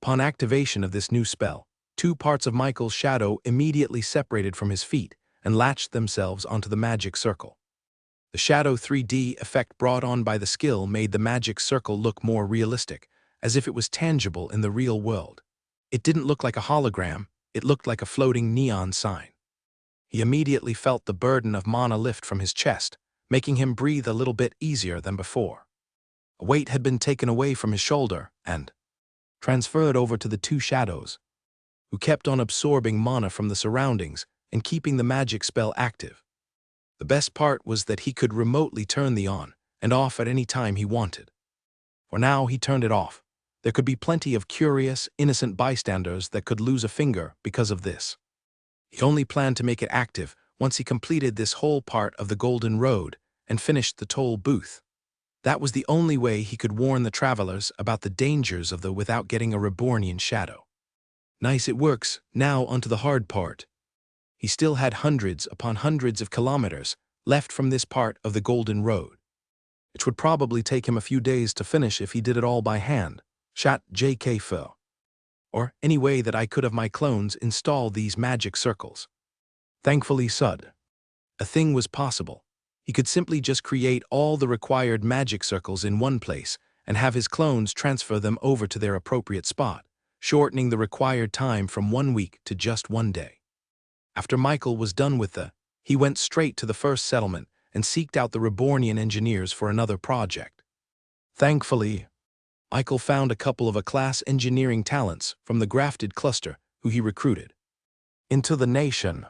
S1: Upon activation of this new spell, 2 parts of Michael's shadow immediately separated from his feet and latched themselves onto the magic circle. The shadow 3D effect brought on by the skill made the magic circle look more realistic, as if it was tangible in the real world. It didn't look like a hologram, it looked like a floating neon sign. He immediately felt the burden of mana lift from his chest, making him breathe a little bit easier than before. A weight had been taken away from his shoulder and transferred over to the 2 shadows, who kept on absorbing mana from the surroundings and keeping the magic spell active. The best part was that he could remotely turn the on and off at any time he wanted. For now he turned it off, There could be plenty of curious, innocent bystanders that could lose a finger because of this. He only planned to make it active once he completed this whole part of the Golden Road and finished the toll booth. That was the only way he could warn the travelers about the dangers of the without getting a Rebornian shadow. Nice, it works. Now onto the hard part. He still had hundreds upon hundreds of kilometers left from this part of the Golden Road. It would probably take him a few days to finish if he did it all by hand. Chat JK Phil. Or any way that I could have my clones install these magic circles. Thankfully, Sud. A thing was possible. He could simply just create all the required magic circles in one place and have his clones transfer them over to their appropriate spot, shortening the required time from 1 week to just 1 day. After Michael was done with he went straight to the first settlement and seeked out the Rebornian engineers for another project. Thankfully, Michael found a couple of A-class engineering talents from the grafted cluster who he recruited into the nation.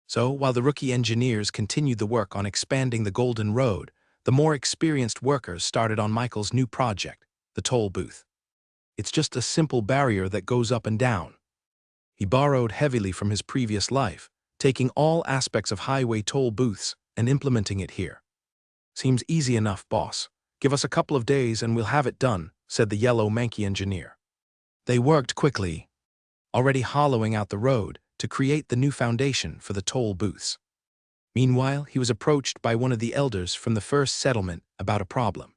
S1: So, while the rookie engineers continued the work on expanding the Golden Road, the more experienced workers started on Michael's new project, the toll booth. It's just a simple barrier that goes up and down. He borrowed heavily from his previous life, taking all aspects of highway toll booths and implementing it here. Seems easy enough, boss. Give us a couple of days and we'll have it done, said the yellow manky engineer. They worked quickly, already hollowing out the road to create the new foundation for the toll booths. Meanwhile, he was approached by one of the elders from the first settlement about a problem.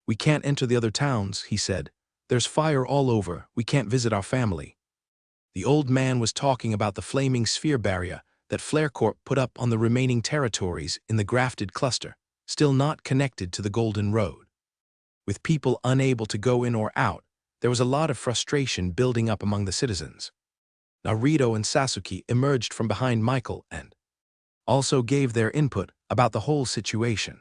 S1: We can't enter the other towns, he said. There's fire all over, we can't visit our family. The old man was talking about the flaming sphere barrier that FlareCorp put up on the remaining territories in the grafted cluster, still not connected to the Golden Road. With people unable to go in or out, there was a lot of frustration building up among the citizens. Naruto and Sasuke emerged from behind Michael and also gave their input about the whole situation.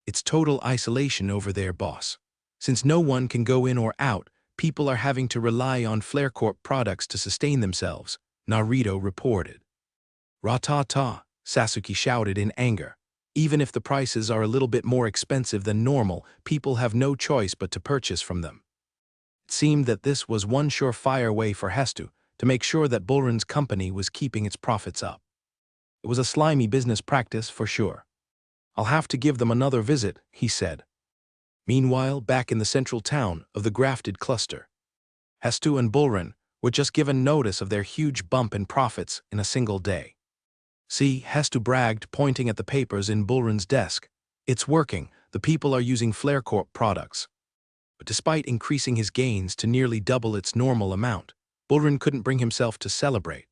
S1: It's total isolation over there, boss. Since no one can go in or out, people are having to rely on FlareCorp products to sustain themselves, Naruto reported. Ra-ta-ta, Sasuke shouted in anger. Even if the prices are a little bit more expensive than normal, people have no choice but to purchase from them. It seemed that this was one surefire way for Hestu to make sure that Bullrun's company was keeping its profits up. It was a slimy business practice for sure. I'll have to give them another visit, he said. Meanwhile, back in the central town of the grafted cluster, Hestu and Bullrun were just given notice of their huge bump in profits in a single day. See, Hestu bragged, pointing at the papers in Bullrun's desk. It's working, the people are using FlareCorp products. But despite increasing his gains to nearly double its normal amount, Bullrun couldn't bring himself to celebrate.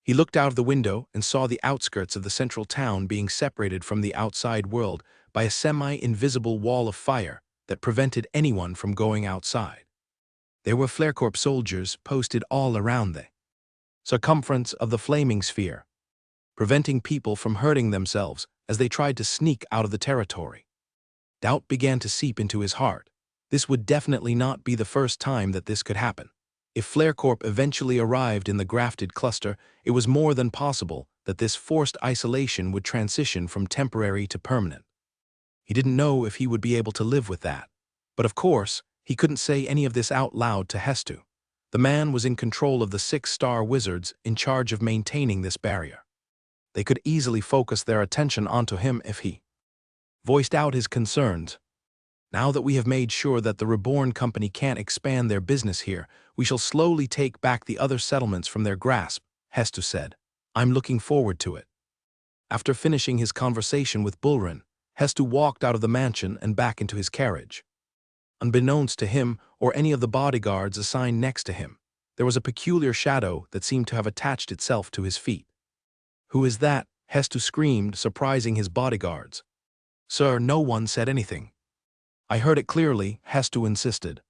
S1: He looked out of the window and saw the outskirts of the central town being separated from the outside world by a semi-invisible wall of fire that prevented anyone from going outside. There were FlareCorp soldiers posted all around the circumference of the flaming sphere, preventing people from hurting themselves as they tried to sneak out of the territory. Doubt began to seep into his heart. This would definitely not be the first time that this could happen. If FlareCorp eventually arrived in the grafted cluster, it was more than possible that this forced isolation would transition from temporary to permanent. He didn't know if he would be able to live with that. But of course, he couldn't say any of this out loud to Hestu. The man was in control of the 6-star wizards in charge of maintaining this barrier. They could easily focus their attention onto him if he voiced out his concerns. Now that we have made sure that the Reborn company can't expand their business here, we shall slowly take back the other settlements from their grasp, Hestu said. I'm looking forward to it. After finishing his conversation with Bullrun, Hestu walked out of the mansion and back into his carriage. Unbeknownst to him or any of the bodyguards assigned next to him, there was a peculiar shadow that seemed to have attached itself to his feet. Who is that? Hestu screamed, surprising his bodyguards. Sir, no one said anything. I heard it clearly, Hestu insisted.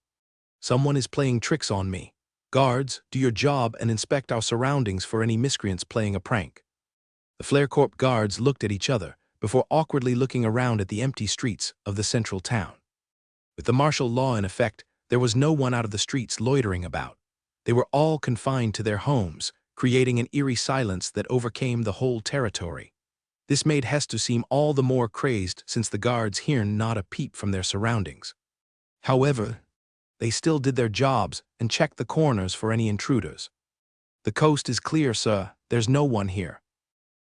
S1: Someone is playing tricks on me. Guards, do your job and inspect our surroundings for any miscreants playing a prank. The FlareCorp guards looked at each other before awkwardly looking around at the empty streets of the central town. With the martial law in effect, there was no one out of the streets loitering about. They were all confined to their homes, creating an eerie silence that overcame the whole territory. This made Hestu seem all the more crazed since the guards heard not a peep from their surroundings. However, They still did their jobs and checked the corners for any intruders. "The coast is clear, sir. There's no one here."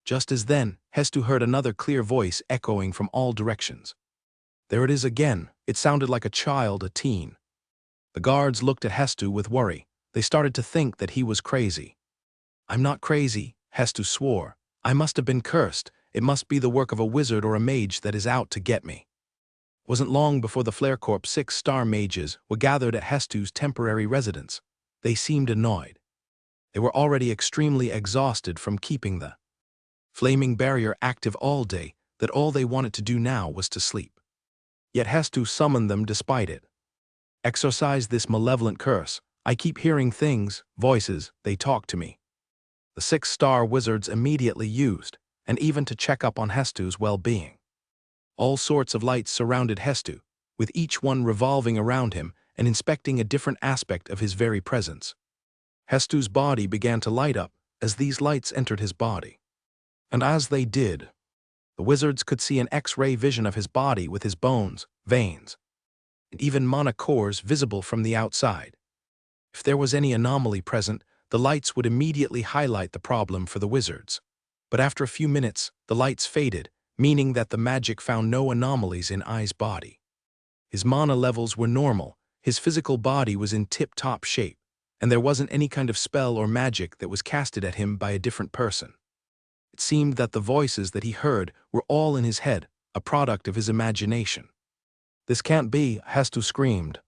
S1: Just as then, Hestu heard another clear voice echoing from all directions. There it is again. It sounded like a child, a teen. The guards looked at Hestu with worry. They started to think that he was crazy. "I'm not crazy," Hestu swore. "I must have been cursed. It must be the work of a wizard or a mage that is out to get me." It wasn't long before the Flare Corps 6-star mages were gathered at Hestu's temporary residence. They seemed annoyed. They were already extremely exhausted from keeping the flaming barrier active all day, that all they wanted to do now was to sleep. Yet Hestu summoned them despite it. "Exorcise this malevolent curse. I keep hearing things, voices, they talk to me." The 6-star wizards immediately used, and even to check up on Hestu's well-being. All sorts of lights surrounded Hestu, with each one revolving around him and inspecting a different aspect of his very presence. Hestu's body began to light up as these lights entered his body. And as they did, the wizards could see an X-ray vision of his body with his bones, veins, and even mana cores visible from the outside. If there was any anomaly present, the lights would immediately highlight the problem for the wizards. But after a few minutes, the lights faded, meaning that the magic found no anomalies in Ai's body. His mana levels were normal, his physical body was in tip-top shape, and there wasn't any kind of spell or magic that was casted at him by a different person. It seemed that the voices that he heard were all in his head, a product of his imagination. "This can't be," Hestu screamed.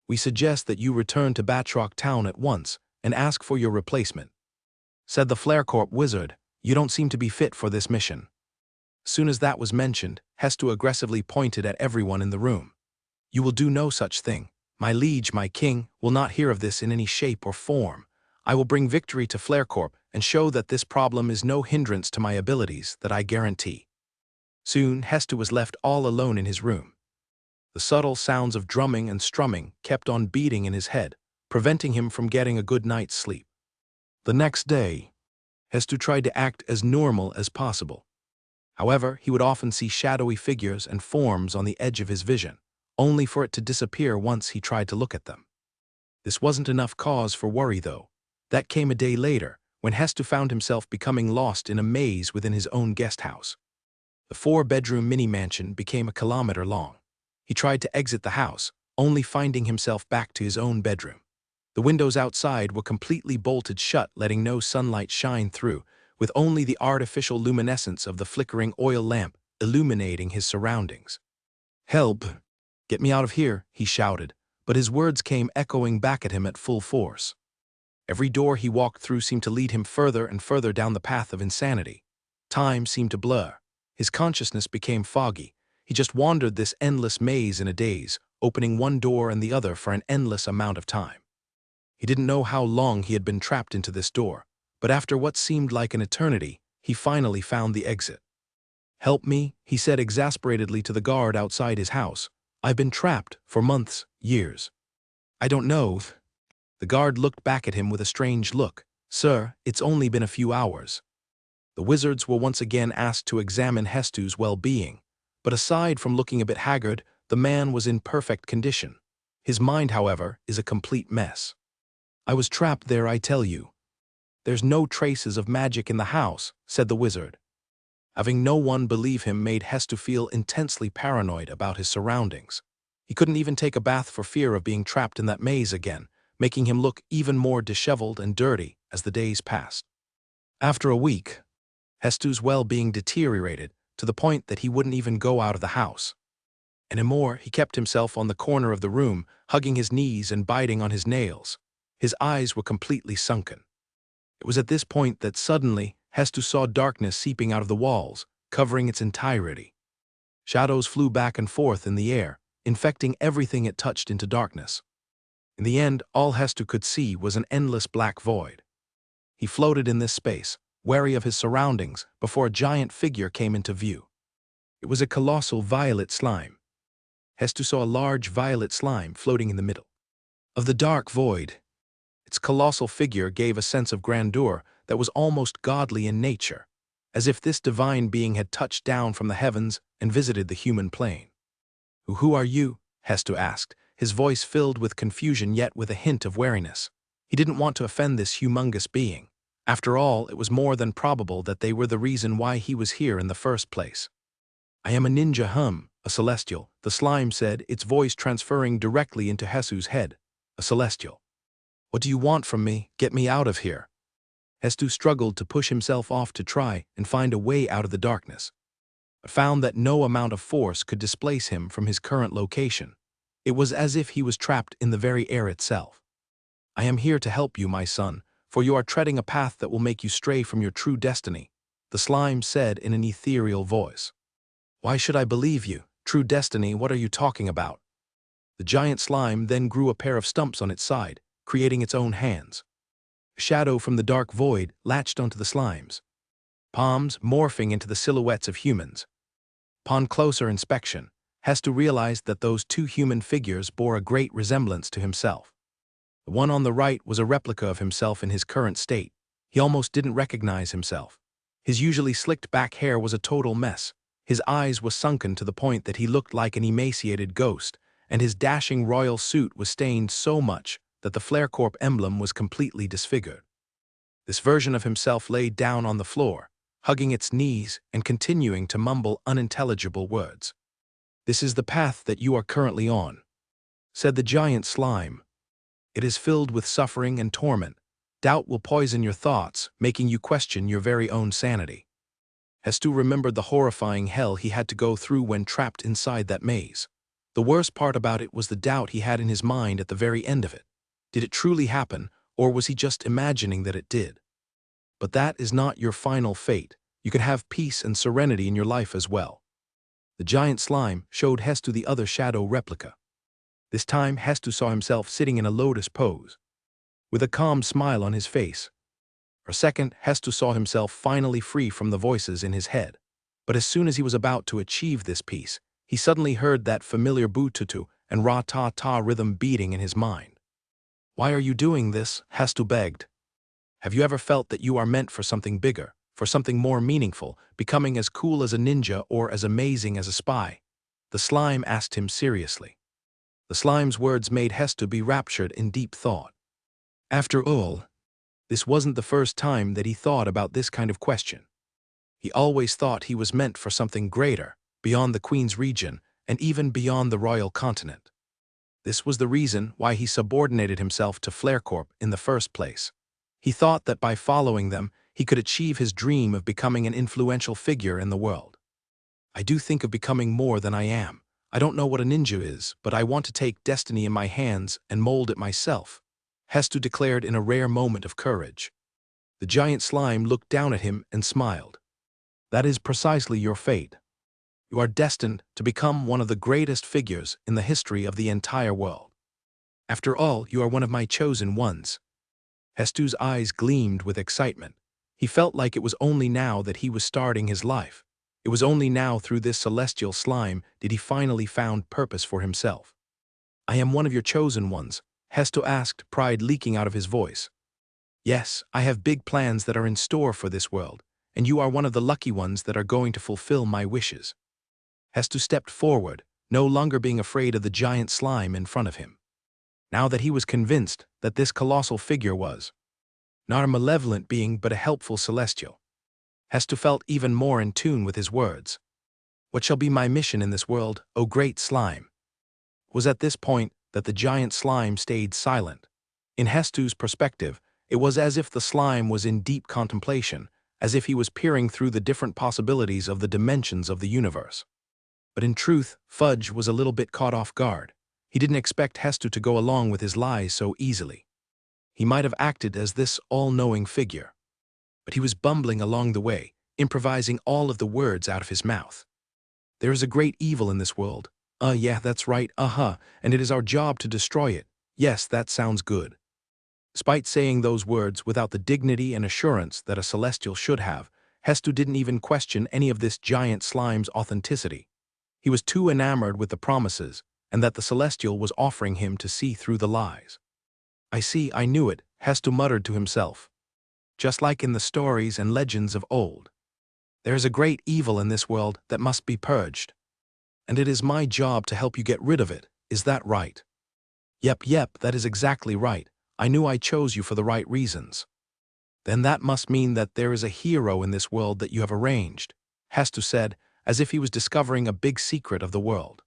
S1: "We suggest that you return to Batrock Town at once and ask for your replacement," said the Flare Corps wizard. "You don't seem to be fit for this mission." As soon as that was mentioned, Hestu aggressively pointed at everyone in the room. "You will do no such thing. My liege, my king, will not hear of this in any shape or form. I will bring victory to Flare Corps and show that this problem is no hindrance to my abilities, that I guarantee." Soon, Hestu was left all alone in his room. The subtle sounds of drumming and strumming kept on beating in his head, preventing him from getting a good night's sleep. The next day, Hestu tried to act as normal as possible. However, he would often see shadowy figures and forms on the edge of his vision, only for it to disappear once he tried to look at them. This wasn't enough cause for worry, though. That came a day later, when Hestu found himself becoming lost in a maze within his own guest house. The 4-bedroom mini-mansion became a kilometer long. He tried to exit the house, only finding himself back to his own bedroom. The windows outside were completely bolted shut, letting no sunlight shine through, with only the artificial luminescence of the flickering oil lamp illuminating his surroundings. "Help! Get me out of here," he shouted, but his words came echoing back at him at full force. Every door he walked through seemed to lead him further and further down the path of insanity. Time seemed to blur. His consciousness became foggy. He just wandered this endless maze in a daze, opening one door and the other for an endless amount of time. He didn't know how long he had been trapped into this door, but after what seemed like an eternity, he finally found the exit. "Help me," he said exasperatedly to the guard outside his house. "I've been trapped for months, years. I don't know." The guard looked back at him with a strange look. "Sir, it's only been a few hours." The wizards were once again asked to examine Hestu's well-being, but aside from looking a bit haggard, the man was in perfect condition. His mind, however, is a complete mess. "I was trapped there, I tell you." "There's no traces of magic in the house," said the wizard. Having no one believe him made Hestu feel intensely paranoid about his surroundings. He couldn't even take a bath for fear of being trapped in that maze again, making him look even more disheveled and dirty as the days passed. After a week, Hestu's well-being deteriorated to the point that he wouldn't even go out of the house. Anymore, he kept himself on the corner of the room, hugging his knees and biting on his nails. His eyes were completely sunken. It was at this point that suddenly Hestu saw darkness seeping out of the walls, covering its entirety. Shadows flew back and forth in the air, infecting everything it touched into darkness. In the end, all Hestu could see was an endless black void. He floated in this space, wary of his surroundings, before a giant figure came into view. It was a colossal violet slime. Hestu saw a large violet slime floating in the middle of the dark void. Its colossal figure gave a sense of grandeur that was almost godly in nature, as if this divine being had touched down from the heavens and visited the human plane. "Who are you?" Hestu asked, his voice filled with confusion yet with a hint of wariness. He didn't want to offend this humongous being. After all, it was more than probable that they were the reason why he was here in the first place. "I am a ninja a celestial," the slime said, its voice transferring directly into Hestu's head. "A celestial. What do you want from me? Get me out of here." Hestu struggled to push himself off to try and find a way out of the darkness, but found that no amount of force could displace him from his current location. It was as if he was trapped in the very air itself. "I am here to help you, my son, for you are treading a path that will make you stray from your true destiny," the slime said in an ethereal voice. "Why should I believe you? True destiny, what are you talking about?" The giant slime then grew a pair of stumps on its side, creating its own hands. A shadow from the dark void latched onto the slime's palms, morphing into the silhouettes of humans. Upon closer inspection, Hestu realized that those two human figures bore a great resemblance to himself. The one on the right was a replica of himself in his current state. He almost didn't recognize himself. His usually slicked back hair was a total mess. His eyes were sunken to the point that he looked like an emaciated ghost, and his dashing royal suit was stained so much that the Flare Corp emblem was completely disfigured. This version of himself lay down on the floor, hugging its knees and continuing to mumble unintelligible words. "This is the path that you are currently on," said the giant slime. "It is filled with suffering and torment. Doubt will poison your thoughts, making you question your very own sanity." Hestu remembered the horrifying hell he had to go through when trapped inside that maze. The worst part about it was the doubt he had in his mind at the very end of it. Did it truly happen, or was he just imagining that it did? But that is not your final fate. You can have peace and serenity in your life as well. The giant slime showed Hestu the other shadow replica. This time Hestu saw himself sitting in a lotus pose, with a calm smile on his face. For a second, Hestu saw himself finally free from the voices in his head. But as soon as he was about to achieve this peace, he suddenly heard that familiar bututu and ra-ta-ta rhythm beating in his mind. "Why are you doing this?" Hestu begged. "Have you ever felt that you are meant for something bigger, for something more meaningful, becoming as cool as a ninja or as amazing as a spy?" The slime asked him seriously. The slime's words made Hestu be raptured in deep thought. After all, this wasn't the first time that he thought about this kind of question. He always thought he was meant for something greater, beyond the Queen's region, and even beyond the royal continent. This was the reason why he subordinated himself to Flare Corp in the first place. He thought that by following them, he could achieve his dream of becoming an influential figure in the world. "I do think of becoming more than I am. I don't know what a ninja is, but I want to take destiny in my hands and mold it myself," Hestu declared in a rare moment of courage. The giant slime looked down at him and smiled. "That is precisely your fate. You are destined to become one of the greatest figures in the history of the entire world. After all, you are one of my chosen ones." Hestu's eyes gleamed with excitement. He felt like it was only now that he was starting his life. It was only now through this celestial slime did he finally found purpose for himself. "I am one of your chosen ones?" Hestu asked, pride leaking out of his voice. "Yes, I have big plans that are in store for this world, and you are one of the lucky ones that are going to fulfill my wishes." Hestu stepped forward, no longer being afraid of the giant slime in front of him. Now that he was convinced that this colossal figure was not a malevolent being but a helpful celestial, Hestu felt even more in tune with his words. "What shall be my mission in this world, O great slime?" It was at this point that the giant slime stayed silent. In Hestu's perspective, it was as if the slime was in deep contemplation, as if he was peering through the different possibilities of the dimensions of the universe. But in truth, Fudge was a little bit caught off guard. He didn't expect Hestu to go along with his lies so easily. He might have acted as this all-knowing figure. But he was bumbling along the way, improvising all of the words out of his mouth. "There is a great evil in this world. Yeah, that's right, and it is our job to destroy it. Yes, that sounds good." Despite saying those words without the dignity and assurance that a celestial should have, Hestu didn't even question any of this giant slime's authenticity. He was too enamored with the promises, and that the celestial was offering him to see through the lies. "I see, I knew it," Hestu muttered to himself. "Just like in the stories and legends of old. There is a great evil in this world that must be purged. And it is my job to help you get rid of it, is that right?" Yep, that is exactly right. I knew I chose you for the right reasons. Then that must mean that there is a hero in this world that you have arranged, Hestu said, as if he was discovering a big secret of the world.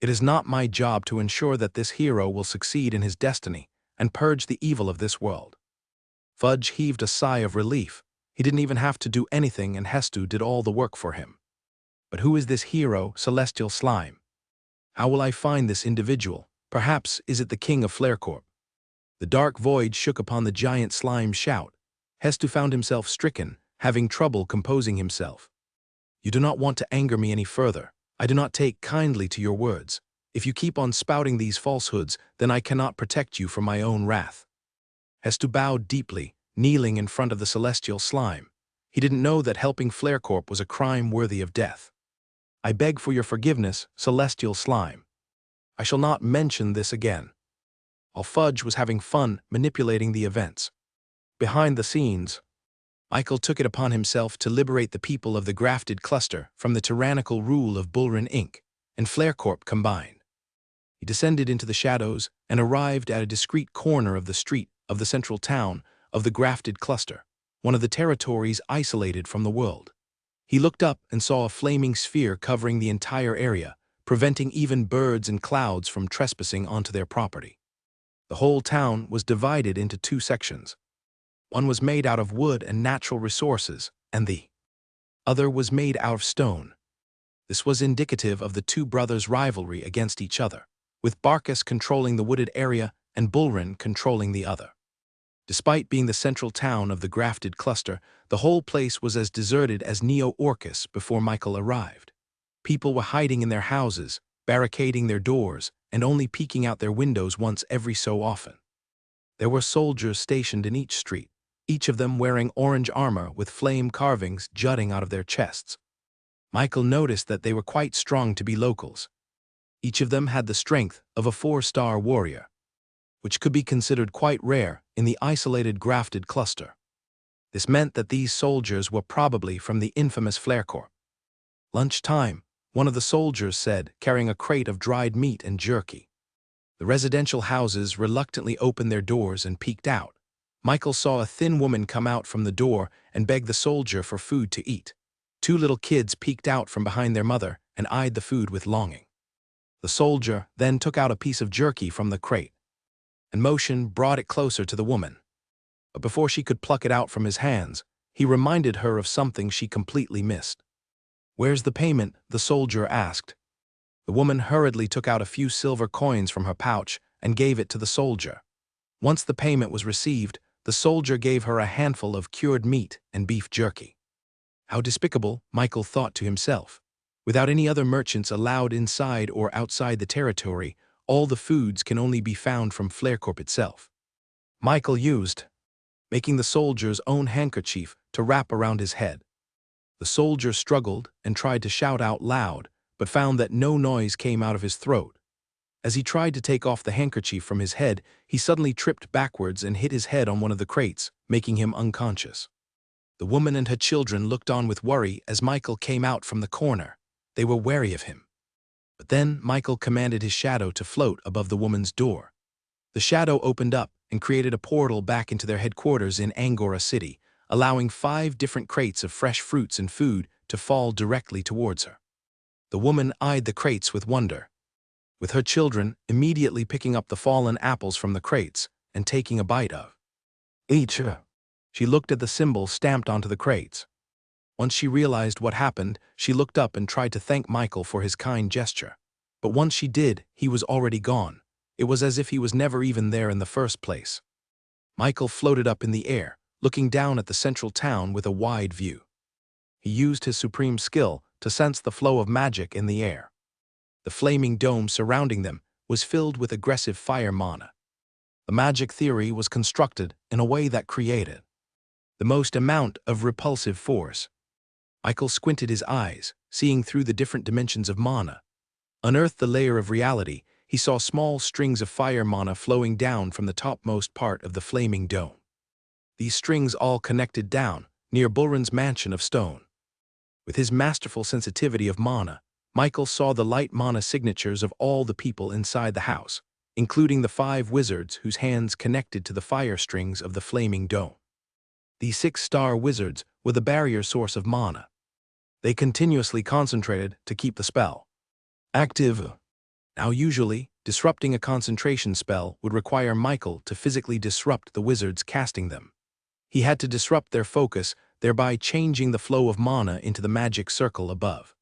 S1: It is not my job to ensure that this hero will succeed in his destiny and purge the evil of this world. Fudge heaved a sigh of relief. He didn't even have to do anything, and Hestu did all the work for him. But who is this hero, Celestial Slime? How will I find this individual? Perhaps is it the king of Flarecorp? The dark void shook upon the giant slime's shout. Hestu found himself stricken, having trouble composing himself. You do not want to anger me any further. I do not take kindly to your words. If you keep on spouting these falsehoods, then I cannot protect you from my own wrath. Hestu bowed deeply, kneeling in front of the celestial slime. He didn't know that helping Flarecorp was a crime worthy of death. I beg for your forgiveness, celestial slime. I shall not mention this again. While Fudge was having fun manipulating the events. Behind the scenes, Michael took it upon himself to liberate the people of the grafted cluster from the tyrannical rule of Bullrun Inc. and Flarecorp combined. He descended into the shadows and arrived at a discreet corner of the street of the central town of the grafted cluster, one of the territories isolated from the world. He looked up and saw a flaming sphere covering the entire area, preventing even birds and clouds from trespassing onto their property. The whole town was divided into two sections. One was made out of wood and natural resources, and the other was made out of stone. This was indicative of the two brothers' rivalry against each other, with Barkus controlling the wooded area and Bullrun controlling the other. Despite being the central town of the grafted cluster, the whole place was as deserted as Neo-Orcus before Michael arrived. People were hiding in their houses, barricading their doors, and only peeking out their windows once every so often. There were soldiers stationed in each street, each of them wearing orange armor with flame carvings jutting out of their chests. Michael noticed that they were quite strong to be locals. Each of them had the strength of a 4-star warrior, which could be considered quite rare in the isolated grafted cluster. This meant that these soldiers were probably from the infamous Flarecorp. Lunchtime, one of the soldiers said, carrying a crate of dried meat and jerky. The residential houses reluctantly opened their doors and peeked out. Michael saw a thin woman come out from the door and beg the soldier for food to eat. Two little kids peeked out from behind their mother and eyed the food with longing. The soldier then took out a piece of jerky from the crate, and motion brought it closer to the woman. But before she could pluck it out from his hands, he reminded her of something she completely missed. "Where's the payment?" the soldier asked. The woman hurriedly took out a few silver coins from her pouch and gave it to the soldier. Once the payment was received, the soldier gave her a handful of cured meat and beef jerky. How despicable, Michael thought to himself. Without any other merchants allowed inside or outside the territory, all the foods can only be found from Flarecorp itself. Michael used, making the soldier's own handkerchief to wrap around his head. The soldier struggled and tried to shout out loud, but found that no noise came out of his throat. As he tried to take off the handkerchief from his head, he suddenly tripped backwards and hit his head on one of the crates, making him unconscious. The woman and her children looked on with worry as Michael came out from the corner. They were wary of him. But then Michael commanded his shadow to float above the woman's door. The shadow opened up and created a portal back into their headquarters in Angora City, allowing 5 different crates of fresh fruits and food to fall directly towards her. The woman eyed the crates with wonder, with her children immediately picking up the fallen apples from the crates and taking a bite of each. She looked at the symbol stamped onto the crates. Once she realized what happened, she looked up and tried to thank Michael for his kind gesture. But once she did, he was already gone. It was as if he was never even there in the first place. Michael floated up in the air, looking down at the central town with a wide view. He used his supreme skill to sense the flow of magic in the air. The flaming dome surrounding them was filled with aggressive fire mana. The magic theory was constructed in a way that created the most amount of repulsive force. Michael squinted his eyes, seeing through the different dimensions of mana. Unearthed the layer of reality, he saw small strings of fire mana flowing down from the topmost part of the flaming dome. These strings all connected down, near Bullrun's mansion of stone. With his masterful sensitivity of mana, Michael saw the light mana signatures of all the people inside the house, including the 5 wizards whose hands connected to the fire strings of the flaming dome. These 6-star wizards were the barrier source of mana. They continuously concentrated to keep the spell active. Now usually, disrupting a concentration spell would require Michael to physically disrupt the wizards casting them. He had to disrupt their focus, thereby changing the flow of mana into the magic circle above.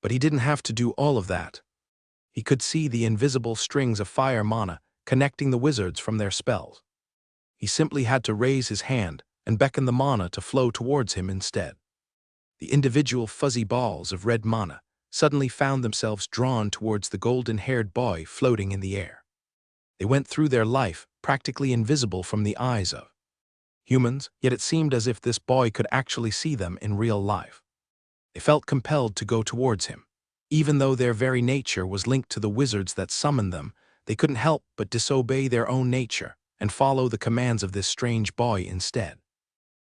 S1: But he didn't have to do all of that. He could see the invisible strings of fire mana connecting the wizards from their spells. He simply had to raise his hand and beckon the mana to flow towards him instead. The individual fuzzy balls of red mana suddenly found themselves drawn towards the golden-haired boy floating in the air. They went through their life practically invisible from the eyes of humans, yet it seemed as if this boy could actually see them in real life. They felt compelled to go towards him. Even though their very nature was linked to the wizards that summoned them, they couldn't help but disobey their own nature and follow the commands of this strange boy instead.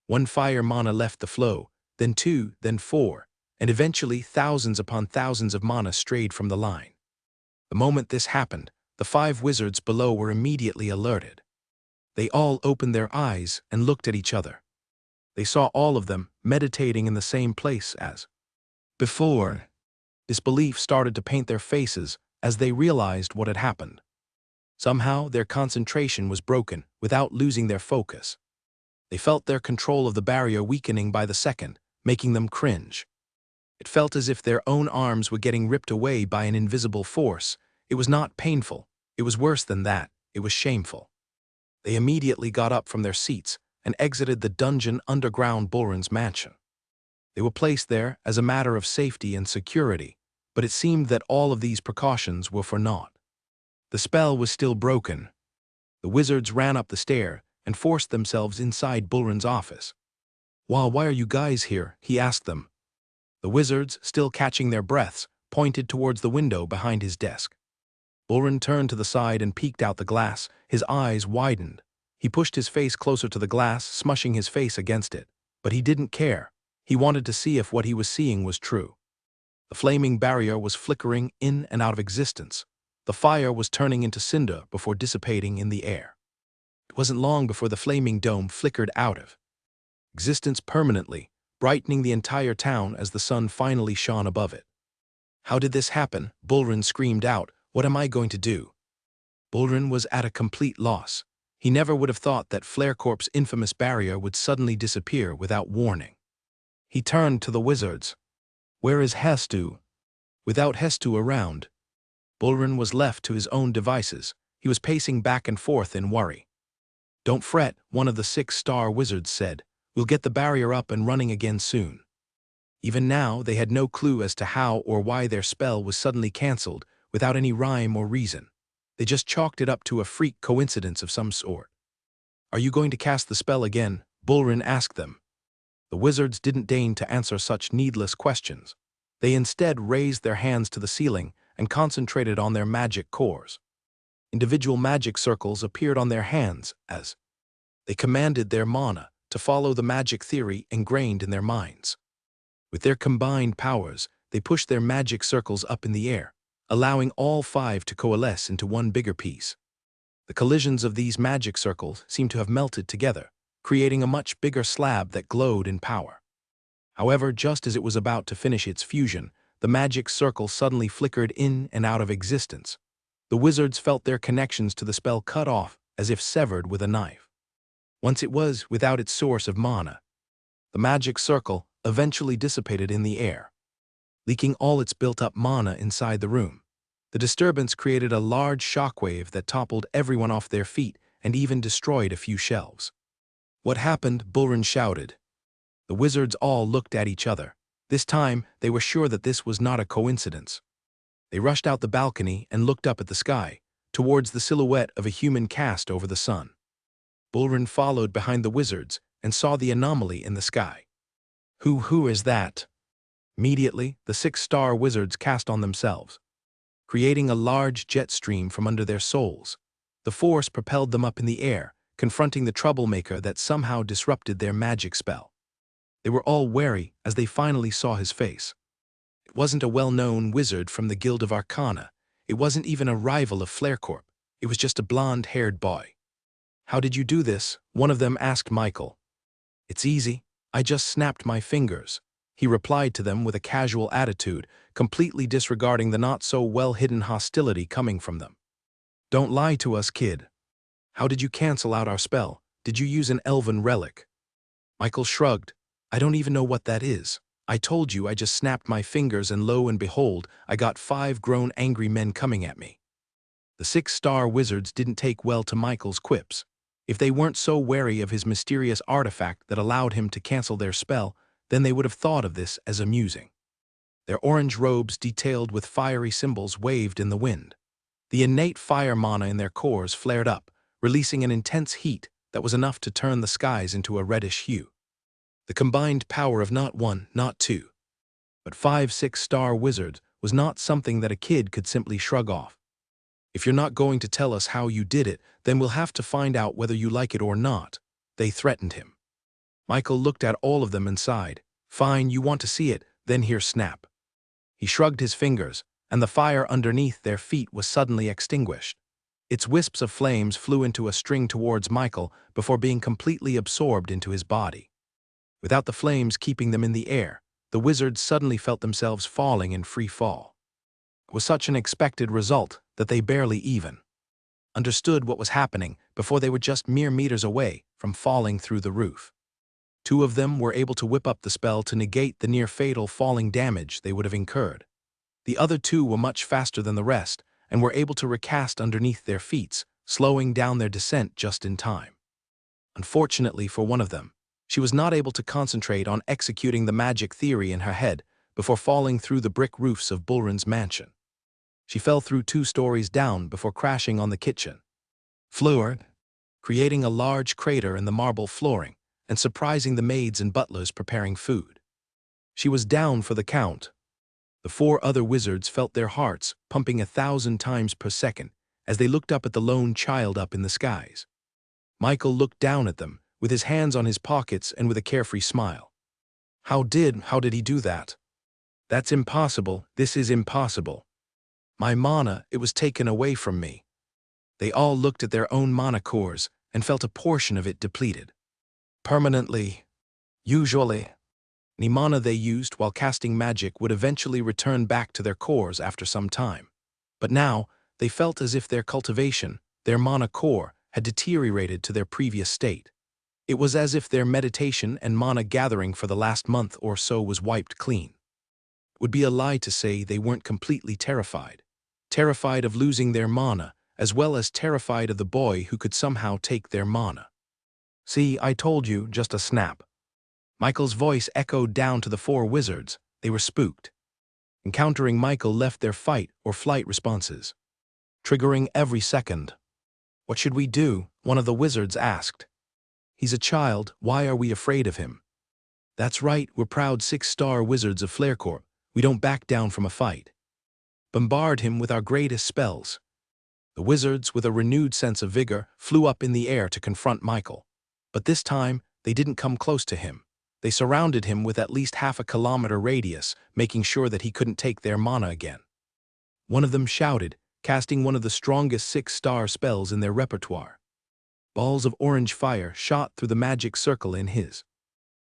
S1: 1 fire mana left the flow, then 2, then 4, and eventually thousands upon thousands of mana strayed from the line. The moment this happened, the 5 wizards below were immediately alerted. They all opened their eyes and looked at each other. They saw all of them meditating in the same place as before. Disbelief started to paint their faces as they realized what had happened. Somehow their concentration was broken without losing their focus. They felt their control of the barrier weakening by the second, making them cringe. It felt as if their own arms were getting ripped away by an invisible force. It was not painful. It was worse than that. It was shameful. They immediately got up from their seats and exited the dungeon underground Bullrun's mansion. They were placed there as a matter of safety and security, but it seemed that all of these precautions were for naught. The spell was still broken. The wizards ran up the stair and forced themselves inside Bullrun's office. Why are you guys here?" he asked them. The wizards, still catching their breaths, pointed towards the window behind his desk. Bullrun turned to the side and peeked out the glass. His eyes widened. He pushed his face closer to the glass, smushing his face against it. But he didn't care. He wanted to see if what he was seeing was true. The flaming barrier was flickering in and out of existence. The fire was turning into cinder before dissipating in the air. It wasn't long before the flaming dome flickered out of existence permanently, brightening the entire town as the sun finally shone above it. "How did this happen?" Bullrun screamed out. "What am I going to do?" Bullrun was at a complete loss. He never would have thought that Flarecorp's infamous barrier would suddenly disappear without warning. He turned to the wizards. "Where is Hestu?" Without Hestu around, Bullrun was left to his own devices. He was pacing back and forth in worry. "Don't fret," one of the 6-star wizards said. "We'll get the barrier up and running again soon." Even now, they had no clue as to how or why their spell was suddenly cancelled without any rhyme or reason. They just chalked it up to a freak coincidence of some sort. "Are you going to cast the spell again?" Bullrun asked them. The wizards didn't deign to answer such needless questions. They instead raised their hands to the ceiling and concentrated on their magic cores. Individual magic circles appeared on their hands as they commanded their mana to follow the magic theory ingrained in their minds. With their combined powers, they pushed their magic circles up in the air, allowing all 5 to coalesce into one bigger piece. The collisions of these magic circles seemed to have melted together, creating a much bigger slab that glowed in power. However, just as it was about to finish its fusion, the magic circle suddenly flickered in and out of existence. The wizards felt their connections to the spell cut off as if severed with a knife. Once it was without its source of mana, the magic circle eventually dissipated in the air, leaking all its built-up mana inside the room. The disturbance created a large shockwave that toppled everyone off their feet and even destroyed a few shelves. "What happened?" Bullrun shouted. The wizards all looked at each other. This time, they were sure that this was not a coincidence. They rushed out the balcony and looked up at the sky, towards the silhouette of a human cast over the sun. Bullrun followed behind the wizards and saw the anomaly in the sky. Who is that?" Immediately, the 6-star wizards cast on themselves, creating a large jet stream from under their souls. The force propelled them up in the air, confronting the troublemaker that somehow disrupted their magic spell. They were all wary as they finally saw his face. It wasn't a well-known wizard from the Guild of Arcana. It wasn't even a rival of Flarecorp. It was just a blonde-haired boy. "How did you do this?" one of them asked Michael. "It's easy. I just snapped my fingers," he replied to them with a casual attitude, completely disregarding the not-so-well-hidden hostility coming from them. "Don't lie to us, kid. How did you cancel out our spell? Did you use an elven relic?" Michael shrugged. "I don't even know what that is. I told you I just snapped my fingers and lo and behold, I got 5 grown angry men coming at me." The 6-star wizards didn't take well to Michael's quips. If they weren't so wary of his mysterious artifact that allowed him to cancel their spell, then they would have thought of this as amusing. Their orange robes detailed with fiery symbols waved in the wind. The innate fire mana in their cores flared up, releasing an intense heat that was enough to turn the skies into a reddish hue. The combined power of not 1, not 2, but 5 6-star wizards was not something that a kid could simply shrug off. "If you're not going to tell us how you did it, then we'll have to find out whether you like it or not," they threatened him. Michael looked at all of them and sighed. "Fine, you want to see it, then here snap." He shrugged his fingers, and the fire underneath their feet was suddenly extinguished. Its wisps of flames flew into a string towards Michael before being completely absorbed into his body. Without the flames keeping them in the air, the wizards suddenly felt themselves falling in free fall. It was such an expected result that they barely even understood what was happening before they were just mere meters away from falling through the roof. 2 of them were able to whip up the spell to negate the near-fatal falling damage they would have incurred. The other 2 were much faster than the rest and were able to recast underneath their feet, slowing down their descent just in time. Unfortunately for one of them, she was not able to concentrate on executing the magic theory in her head before falling through the brick roofs of Bullrun's mansion. She fell through 2 stories down before crashing on the kitchen floor, creating a large crater in the marble flooring and surprising the maids and butlers preparing food. She was down for the count. The 4 other wizards felt their hearts pumping 1,000 times per second as they looked up at the lone child up in the skies. Michael looked down at them, with his hands on his pockets and with a carefree smile. How did he do that? That's impossible. This is impossible. My mana, it was taken away from me." They all looked at their own mana cores and felt a portion of it depleted. Permanently. Usually, any mana they used while casting magic would eventually return back to their cores after some time. But now, they felt as if their cultivation, their mana core, had deteriorated to their previous state. It was as if their meditation and mana gathering for the last month or so was wiped clean. It would be a lie to say they weren't completely terrified. Terrified of losing their mana, as well as terrified of the boy who could somehow take their mana. "See, I told you, just a snap." Michael's voice echoed down to the 4 wizards. They were spooked. Encountering Michael left their fight or flight responses, triggering every second. "What should we do?" one of the wizards asked. "He's a child, why are we afraid of him?" "That's right, we're proud 6-star wizards of Flarecorp. We don't back down from a fight. Bombard him with our greatest spells." The wizards, with a renewed sense of vigor, flew up in the air to confront Michael. But this time, they didn't come close to him. They surrounded him with at least half a kilometer radius, making sure that he couldn't take their mana again. One of them shouted, casting one of the strongest 6-star spells in their repertoire. Balls of orange fire shot through the magic circle in his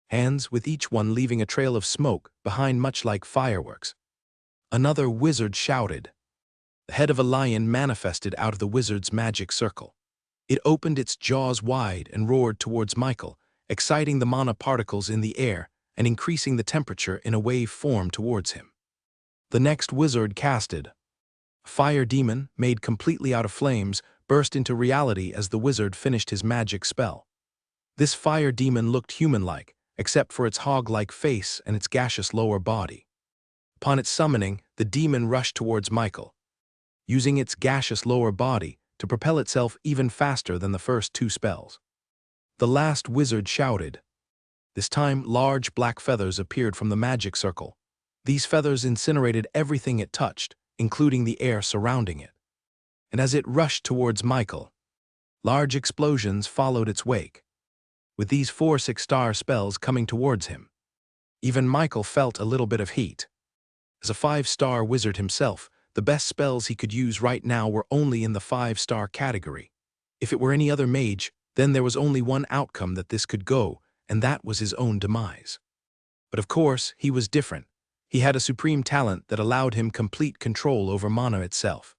S1: hands, with each one leaving a trail of smoke behind, much like fireworks. Another wizard shouted. The head of a lion manifested out of the wizard's magic circle. It opened its jaws wide and roared towards Michael, exciting the mana particles in the air and increasing the temperature in a wave form towards him. The next wizard casted. A fire demon, made completely out of flames, burst into reality as the wizard finished his magic spell. This fire demon looked human-like, except for its hog-like face and its gaseous lower body. Upon its summoning, the demon rushed towards Michael, using its gaseous lower body to propel itself even faster than the first 2 spells. The last wizard shouted. This time, large black feathers appeared from the magic circle. These feathers incinerated everything it touched, including the air surrounding it. And as it rushed towards Michael, large explosions followed its wake. With these 4 6-star spells coming towards him, even Michael felt a little bit of heat. As a 5-star wizard himself, the best spells he could use right now were only in the 5-star category. If it were any other mage, then there was only one outcome that this could go, and that was his own demise. But of course, he was different. He had a supreme talent that allowed him complete control over mana itself.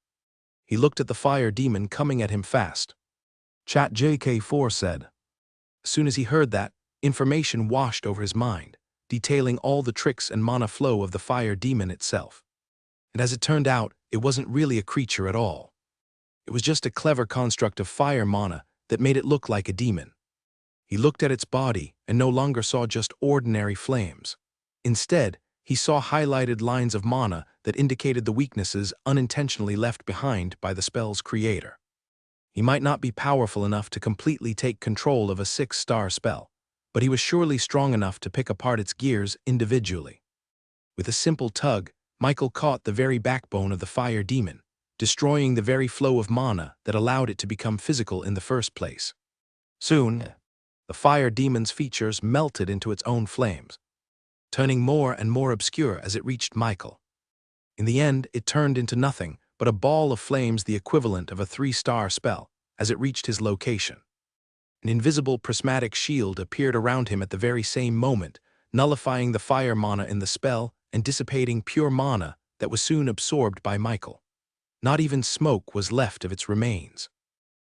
S1: He looked at the fire demon coming at him fast. Chat JK4 said. As soon as he heard that, information washed over his mind, detailing all the tricks and mana flow of the fire demon itself. And as it turned out, it wasn't really a creature at all. It was just a clever construct of fire mana that made it look like a demon. He looked at its body and no longer saw just ordinary flames. Instead, he saw highlighted lines of mana that indicated the weaknesses unintentionally left behind by the spell's creator. He might not be powerful enough to completely take control of a 6-star spell, but he was surely strong enough to pick apart its gears individually. With a simple tug, Michael caught the very backbone of the fire demon, destroying the very flow of mana that allowed it to become physical in the first place. Soon, the fire demon's features melted into its own flames, turning more and more obscure as it reached Michael. In the end, it turned into nothing but a ball of flames, the equivalent of a 3-star spell, as it reached his location. An invisible prismatic shield appeared around him at the very same moment, nullifying the fire mana in the spell and dissipating pure mana that was soon absorbed by Michael. Not even smoke was left of its remains.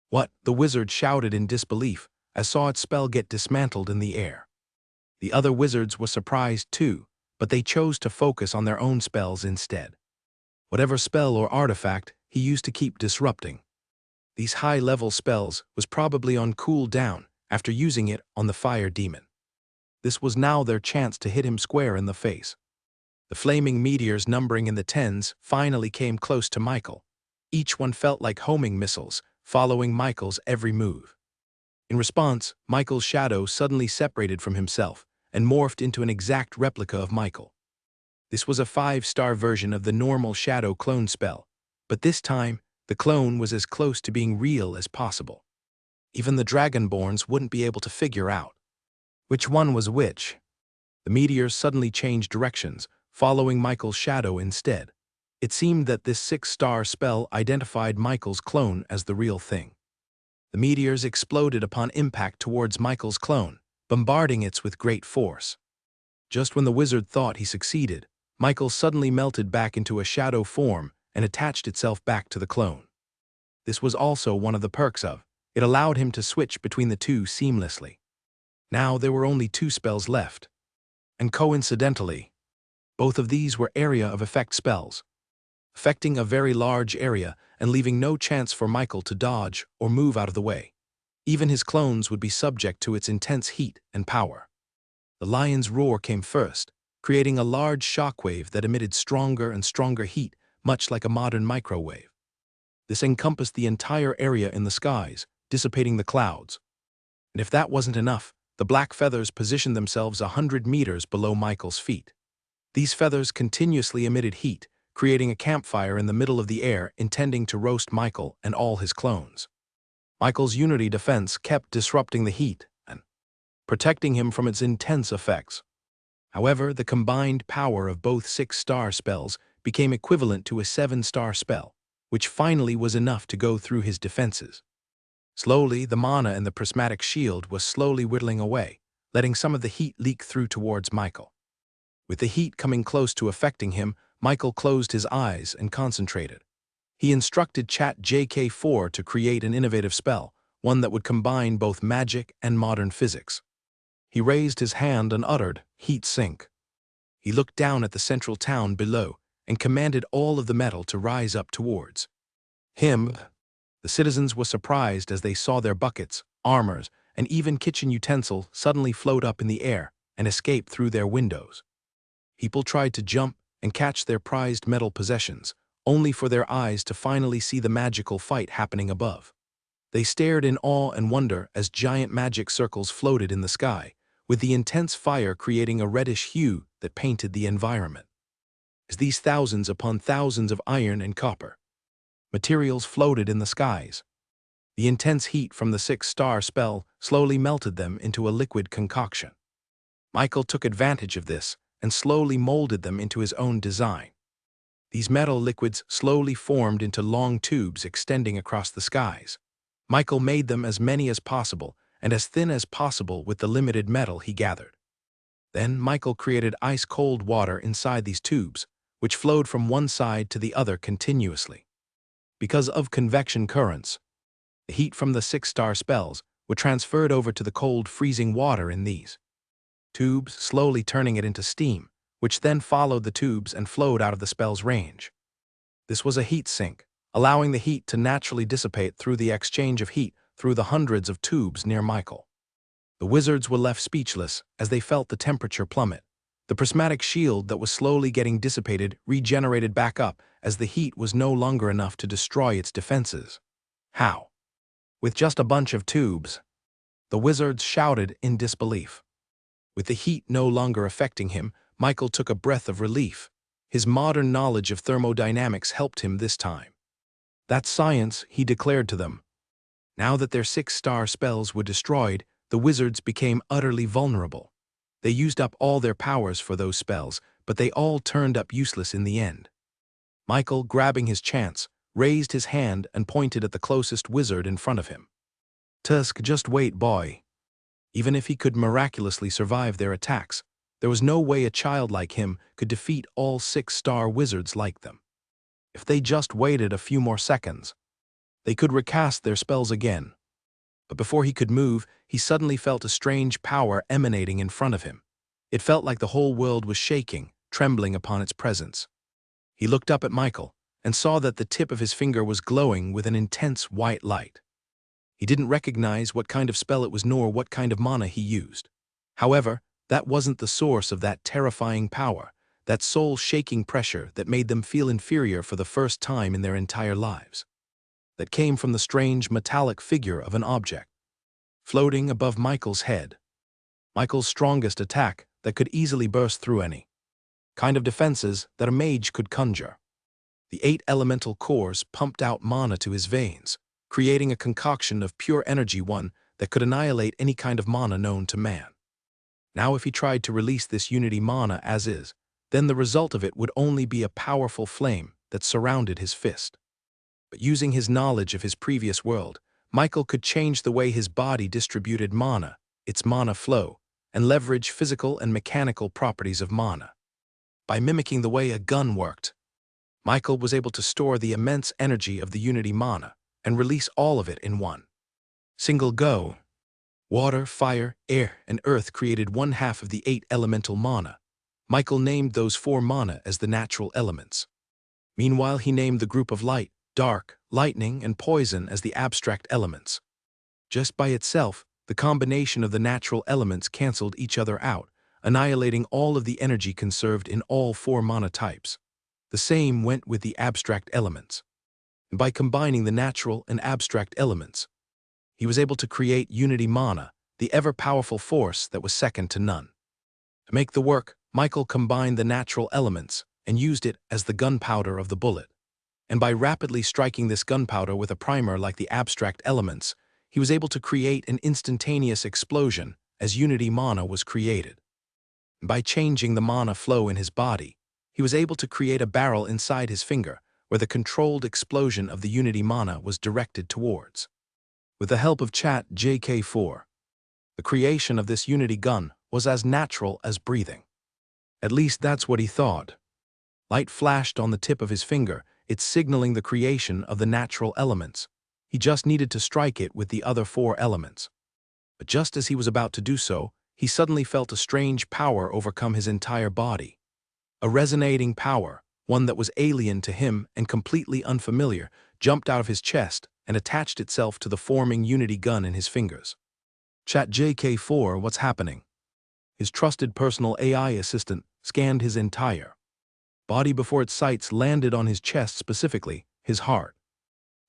S1: What? The wizard shouted in disbelief as saw its spell get dismantled in the air. The other wizards were surprised too, but they chose to focus on their own spells instead. Whatever spell or artifact he used to keep disrupting. These high-level spells was probably on cooldown after using it on the fire demon. This was now their chance to hit him square in the face. The flaming meteors numbering in the tens finally came close to Michael. Each one felt like homing missiles, following Michael's every move. In response, Michael's shadow suddenly separated from himself and morphed into an exact replica of Michael. This was a 5-star version of the normal shadow clone spell, but this time, the clone was as close to being real as possible. Even the Dragonborns wouldn't be able to figure out which one was which. The meteors suddenly changed directions, following Michael's shadow instead. It seemed that this 6-star spell identified Michael's clone as the real thing. The meteors exploded upon impact towards Michael's clone, bombarding it with great force. Just when the wizard thought he succeeded, Michael suddenly melted back into a shadow form and attached itself back to the clone. This was also one of the perks of it allowed him to switch between the two seamlessly. Now there were only 2 spells left. And coincidentally, both of these were area of effect spells, affecting a very large area and leaving no chance for Michael to dodge or move out of the way. Even his clones would be subject to its intense heat and power. The lion's roar came first, creating a large shockwave that emitted stronger and stronger heat, much like a modern microwave. This encompassed the entire area in the skies, dissipating the clouds. And if that wasn't enough, the black feathers positioned themselves 100 meters below Michael's feet. These feathers continuously emitted heat, creating a campfire in the middle of the air intending to roast Michael and all his clones. Michael's Unity defense kept disrupting the heat and protecting him from its intense effects. However, the combined power of both 6-star spells became equivalent to a 7-star spell, which finally was enough to go through his defenses. Slowly, the mana in the prismatic shield was slowly whittling away, letting some of the heat leak through towards Michael. With the heat coming close to affecting him, Michael closed his eyes and concentrated. He instructed Chat JK4 to create an innovative spell, one that would combine both magic and modern physics. He raised his hand and uttered, "Heat sink." He looked down at the central town below and commanded all of the metal to rise up towards him. The citizens were surprised as they saw their buckets, armors, and even kitchen utensils suddenly float up in the air and escape through their windows. People tried to jump and catch their prized metal possessions, only for their eyes to finally see the magical fight happening above. They stared in awe and wonder as giant magic circles floated in the sky, with the intense fire creating a reddish hue that painted the environment. As these thousands upon thousands of iron and copper materials floated in the skies, the intense heat from the 6-star spell slowly melted them into a liquid concoction. Michael took advantage of this and slowly molded them into his own design. These metal liquids slowly formed into long tubes extending across the skies. Michael made them as many as possible and as thin as possible with the limited metal he gathered. Then Michael created ice-cold water inside these tubes, which flowed from one side to the other continuously. Because of convection currents, the heat from the 6-star spells were transferred over to the cold, freezing water in these tubes, slowly turning it into steam, which then followed the tubes and flowed out of the spell's range. This was a heat sink, allowing the heat to naturally dissipate through the exchange of heat through the hundreds of tubes near Michael. The wizards were left speechless as they felt the temperature plummet. The prismatic shield that was slowly getting dissipated regenerated back up as the heat was no longer enough to destroy its defenses. How? With just a bunch of tubes? The wizards shouted in disbelief. With the heat no longer affecting him, Michael took a breath of relief. His modern knowledge of thermodynamics helped him this time. That's science, he declared to them. Now that their 6-star spells were destroyed, the wizards became utterly vulnerable. They used up all their powers for those spells, but they all turned up useless in the end. Michael, grabbing his chance, raised his hand and pointed at the closest wizard in front of him. "Tusk, just wait, boy." Even if he could miraculously survive their attacks, there was no way a child like him could defeat all 6-star wizards like them. If they just waited a few more seconds, they could recast their spells again. But before he could move, he suddenly felt a strange power emanating in front of him. It felt like the whole world was shaking, trembling upon its presence. He looked up at Michael and saw that the tip of his finger was glowing with an intense white light. He didn't recognize what kind of spell it was nor what kind of mana he used. However, that wasn't the source of that terrifying power, that soul-shaking pressure that made them feel inferior for the first time in their entire lives. That came from the strange metallic figure of an object, floating above Michael's head. Michael's strongest attack that could easily burst through any kind of defenses that a mage could conjure. The 8 elemental cores pumped out mana to his veins, creating a concoction of pure energy, one that could annihilate any kind of mana known to man. Now if he tried to release this unity mana as is, then the result of it would only be a powerful flame that surrounded his fist. But using his knowledge of his previous world, Michael could change the way his body distributed mana, its mana flow, and leverage physical and mechanical properties of mana. By mimicking the way a gun worked, Michael was able to store the immense energy of the unity mana and release all of it in one single go. Water, fire, air, and earth created 1/2 of the 8 elemental mana. Michael named those 4 mana as the natural elements. Meanwhile, he named the group of light, dark, lightning, and poison as the abstract elements. Just by itself, the combination of the natural elements canceled each other out, annihilating all of the energy conserved in all 4 mana types. The same went with the abstract elements. And by combining the natural and abstract elements, he was able to create unity mana, the ever-powerful force that was second to none. To make the work, Michael combined the natural elements and used it as the gunpowder of the bullet. And by rapidly striking this gunpowder with a primer like the abstract elements, he was able to create an instantaneous explosion as unity mana was created. And by changing the mana flow in his body, he was able to create a barrel inside his finger where the controlled explosion of the unity mana was directed towards. With the help of ChatJK4, the creation of this unity gun was as natural as breathing. At least that's what he thought. Light flashed on the tip of his finger, it's signaling the creation of the natural elements. He just needed to strike it with the other 4 elements. But just as he was about to do so, he suddenly felt a strange power overcome his entire body. A resonating power, one that was alien to him and completely unfamiliar, jumped out of his chest and attached itself to the forming unity gun in his fingers. ChatJK4, what's happening? His trusted personal AI assistant scanned his entire body before its sights landed on his chest, specifically his heart.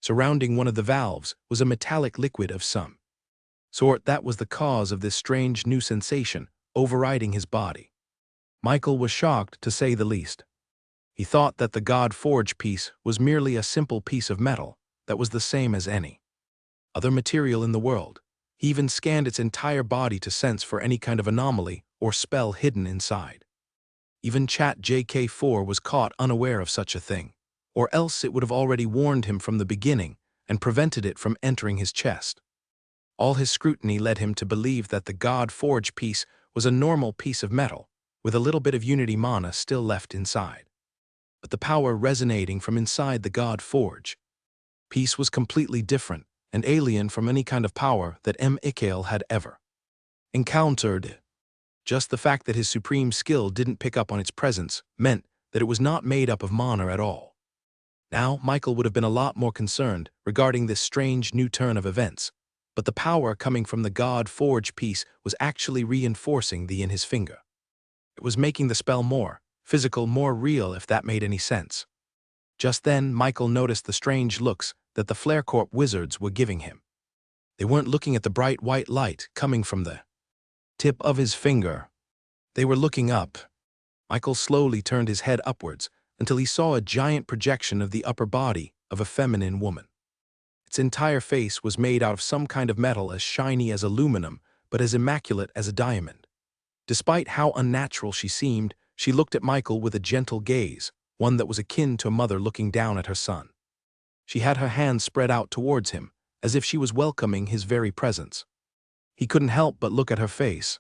S1: Surrounding one of the valves was a metallic liquid of some sort that was the cause of this strange new sensation overriding his body. Michael was shocked, to say the least. He thought that the God Forge piece was merely a simple piece of metal that was the same as any other material in the world. He even scanned its entire body to sense for any kind of anomaly or spell hidden inside. Even Chat JK4 was caught unaware of such a thing, or else it would have already warned him from the beginning and prevented it from entering his chest. All his scrutiny led him to believe that the God Forge piece was a normal piece of metal, with a little bit of Unity mana still left inside. But the power resonating from inside the God Forge piece was completely different and alien from any kind of power that Ikael had ever encountered. Just the fact that his supreme skill didn't pick up on its presence meant that it was not made up of mana at all. Now, Michael would have been a lot more concerned regarding this strange new turn of events, but the power coming from the God Forge piece was actually reinforcing the in his finger. It was making the spell more physical, more real, if that made any sense. Just then, Michael noticed the strange looks that the Flarecorp wizards were giving him. They weren't looking at the bright white light coming from the tip of his finger. They were looking up. Michael slowly turned his head upwards until he saw a giant projection of the upper body of a feminine woman. Its entire face was made out of some kind of metal as shiny as aluminum, but as immaculate as a diamond. Despite how unnatural she seemed, she looked at Michael with a gentle gaze, one that was akin to a mother looking down at her son. She had her hands spread out towards him, as if she was welcoming his very presence. He couldn't help but look at her face.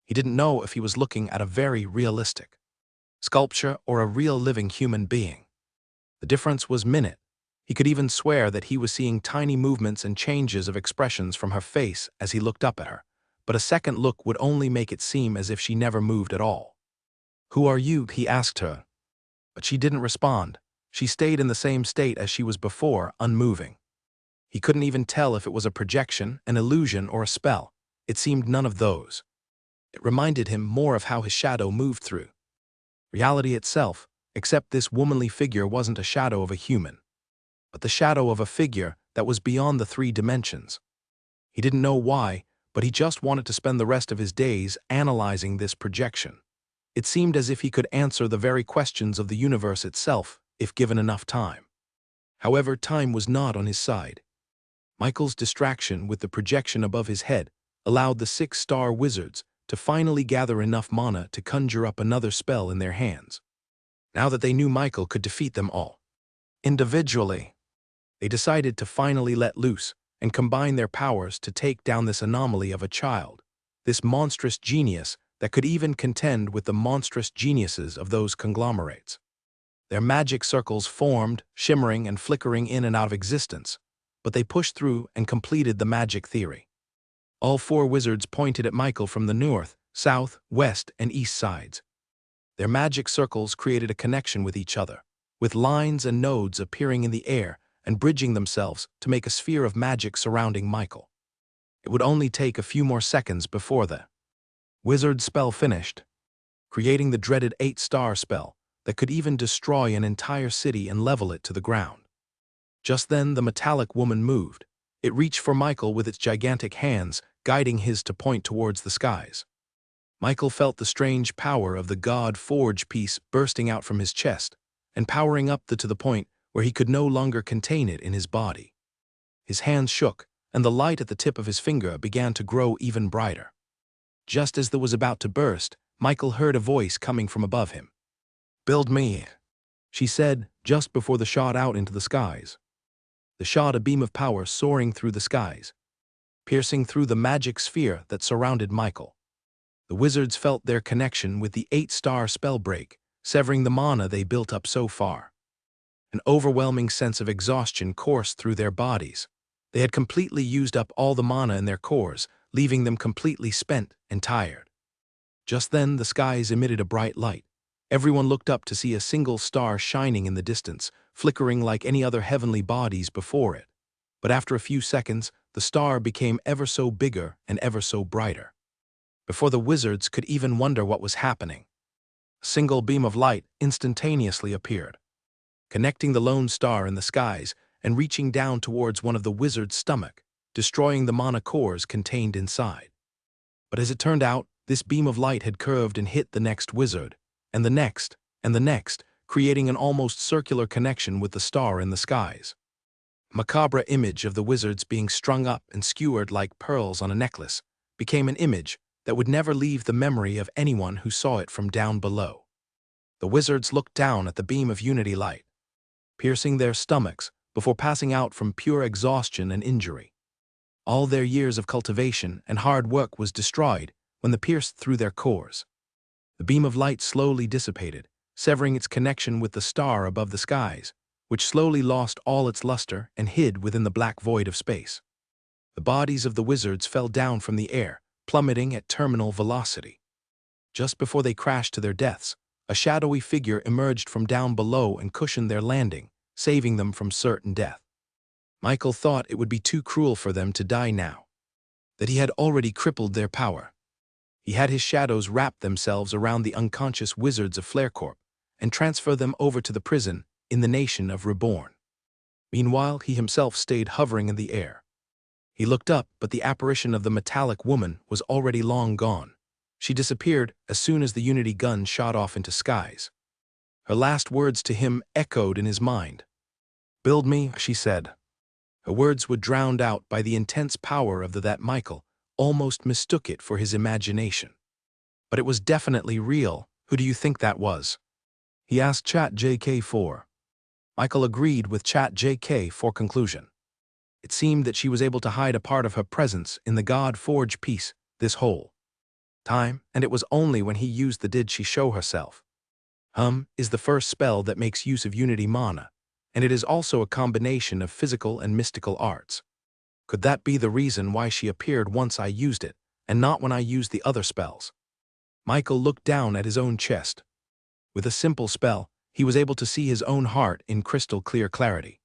S1: He didn't know if he was looking at a very realistic sculpture or a real living human being. The difference was minute. He could even swear that he was seeing tiny movements and changes of expressions from her face as he looked up at her, but a second look would only make it seem as if she never moved at all. "Who are you?" he asked her. But she didn't respond. She stayed in the same state as she was before, unmoving. He couldn't even tell if it was a projection, an illusion, or a spell. It seemed none of those. It reminded him more of how his shadow moved through reality itself, except this womanly figure wasn't a shadow of a human, but the shadow of a figure that was beyond the 3 dimensions. He didn't know why, but he just wanted to spend the rest of his days analyzing this projection. It seemed as if he could answer the very questions of the universe itself if given enough time. However, time was not on his side. Michael's distraction with the projection above his head allowed the 6-star wizards to finally gather enough mana to conjure up another spell in their hands. Now that they knew Michael could defeat them all individually, they decided to finally let loose and combine their powers to take down this anomaly of a child, this monstrous genius that could even contend with the monstrous geniuses of those conglomerates. Their magic circles formed, shimmering and flickering in and out of existence, but they pushed through and completed the magic theory. All 4 wizards pointed at Michael from the north, south, west, and east sides. Their magic circles created a connection with each other, with lines and nodes appearing in the air and bridging themselves to make a sphere of magic surrounding Michael. It would only take a few more seconds before the wizard spell finished, creating the dreaded 8-star spell that could even destroy an entire city and level it to the ground. Just then, the metallic woman moved. It reached for Michael with its gigantic hands, guiding his to point towards the skies. Michael felt the strange power of the God Forge piece bursting out from his chest and powering up to the point where he could no longer contain it in his body. His hands shook, and the light at the tip of his finger began to grow even brighter. Just as it was about to burst, Michael heard a voice coming from above him. "Build me," she said, just before the shot out into the skies. The shot a beam of power soaring through the skies, piercing through the magic sphere that surrounded Michael. The wizards felt their connection with the 8-star spell break, severing the mana they built up so far. An overwhelming sense of exhaustion coursed through their bodies. They had completely used up all the mana in their cores, leaving them completely spent and tired. Just then, the skies emitted a bright light. Everyone looked up to see a single star shining in the distance, flickering like any other heavenly bodies before it. But after a few seconds, the star became ever so bigger and ever so brighter. Before the wizards could even wonder what was happening, a single beam of light instantaneously appeared, connecting the lone star in the skies and reaching down towards one of the wizard's stomach, destroying the mana cores contained inside. But as it turned out, this beam of light had curved and hit the next wizard, and the next, and the next, creating an almost circular connection with the star in the skies. A macabre image of the wizards being strung up and skewered like pearls on a necklace became an image that would never leave the memory of anyone who saw it from down below. The wizards looked down at the beam of unity light, piercing their stomachs before passing out from pure exhaustion and injury. All their years of cultivation and hard work was destroyed when the pierced through their cores. The beam of light slowly dissipated, severing its connection with the star above the skies, which slowly lost all its luster and hid within the black void of space. The bodies of the wizards fell down from the air, plummeting at terminal velocity. Just before they crashed to their deaths, a shadowy figure emerged from down below and cushioned their landing, saving them from certain death. Michael thought it would be too cruel for them to die now, that he had already crippled their power. He had his shadows wrap themselves around the unconscious wizards of Flarecorp and transfer them over to the prison in the nation of Reborn. Meanwhile, he himself stayed hovering in the air. He looked up, but the apparition of the metallic woman was already long gone. She disappeared as soon as the Unity gun shot off into skies. Her last words to him echoed in his mind. "Build me," she said. Her words were drowned out by the intense power of that Michael almost mistook it for his imagination. But it was definitely real. "Who do you think that was?" he asked ChatJK4. Michael agreed with ChatJK for conclusion. It seemed that she was able to hide a part of her presence in the God Forge piece this whole time, and it was only when he used the did she show herself. Is the first spell that makes use of Unity mana, and it is also a combination of physical and mystical arts. Could that be the reason why she appeared once I used it, and not when I used the other spells? Michael looked down at his own chest. With a simple spell, he was able to see his own heart in crystal clear clarity.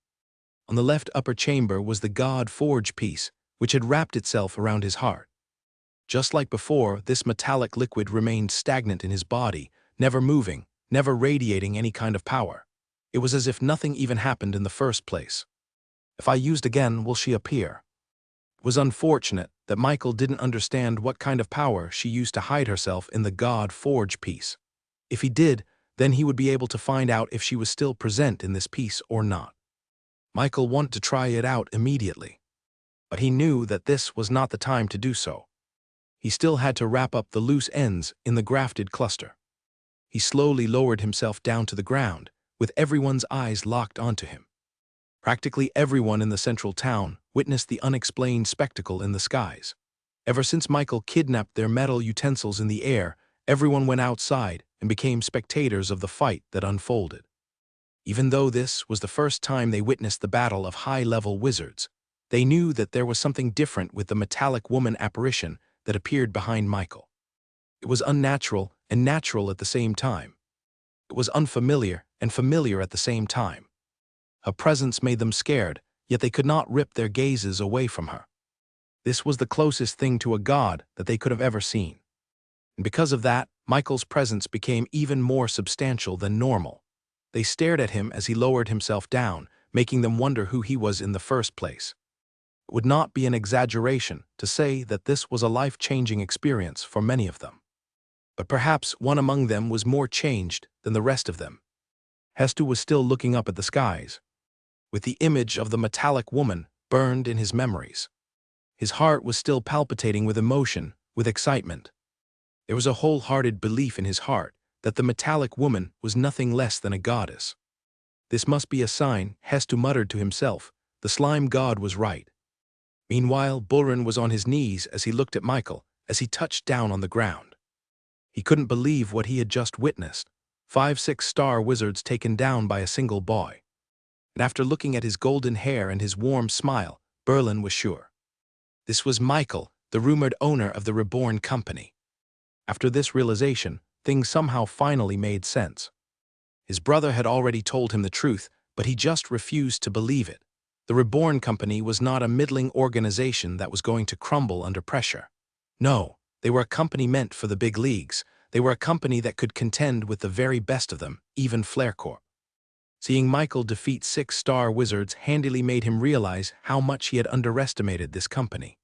S1: On the left upper chamber was the God Forge piece, which had wrapped itself around his heart. Just like before, this metallic liquid remained stagnant in his body, never moving, never radiating any kind of power. It was as if nothing even happened in the first place. If I used again, will she appear? It was unfortunate that Michael didn't understand what kind of power she used to hide herself in the God Forge piece. If he did, then he would be able to find out if she was still present in this piece or not. Michael wanted to try it out immediately, but he knew that this was not the time to do so. He still had to wrap up the loose ends in the grafted cluster. He slowly lowered himself down to the ground, with everyone's eyes locked onto him. Practically everyone in the central town witnessed the unexplained spectacle in the skies. Ever since Michael kidnapped their metal utensils in the air, everyone went outside and became spectators of the fight that unfolded. Even though this was the first time they witnessed the battle of high-level wizards, they knew that there was something different with the metallic woman apparition that appeared behind Michael. It was unnatural and natural at the same time. It was unfamiliar and familiar at the same time. Her presence made them scared, yet they could not rip their gazes away from her. This was the closest thing to a god that they could have ever seen. And because of that, Michael's presence became even more substantial than normal. They stared at him as he lowered himself down, making them wonder who he was in the first place. It would not be an exaggeration to say that this was a life-changing experience for many of them. But perhaps one among them was more changed than the rest of them. Hestu was still looking up at the skies, with the image of the metallic woman burned in his memories. His heart was still palpitating with emotion, with excitement. There was a wholehearted belief in his heart that the metallic woman was nothing less than a goddess. This must be a sign, Hestu muttered to himself. The slime god was right. Meanwhile, Bullrun was on his knees as he looked at Michael as he touched down on the ground. He couldn't believe what he had just witnessed. 5 6-star wizards taken down by a single boy. And after looking at his golden hair and his warm smile, Bullrun was sure. This was Michael, the rumored owner of the Reborn company. After this realization, things somehow finally made sense. His brother had already told him the truth, but he just refused to believe it. The Reborn company was not a middling organization that was going to crumble under pressure. No, they were a company meant for the big leagues. They were a company that could contend with the very best of them, even Flarecorp. Seeing Michael defeat 6-star wizards handily made him realize how much he had underestimated this company.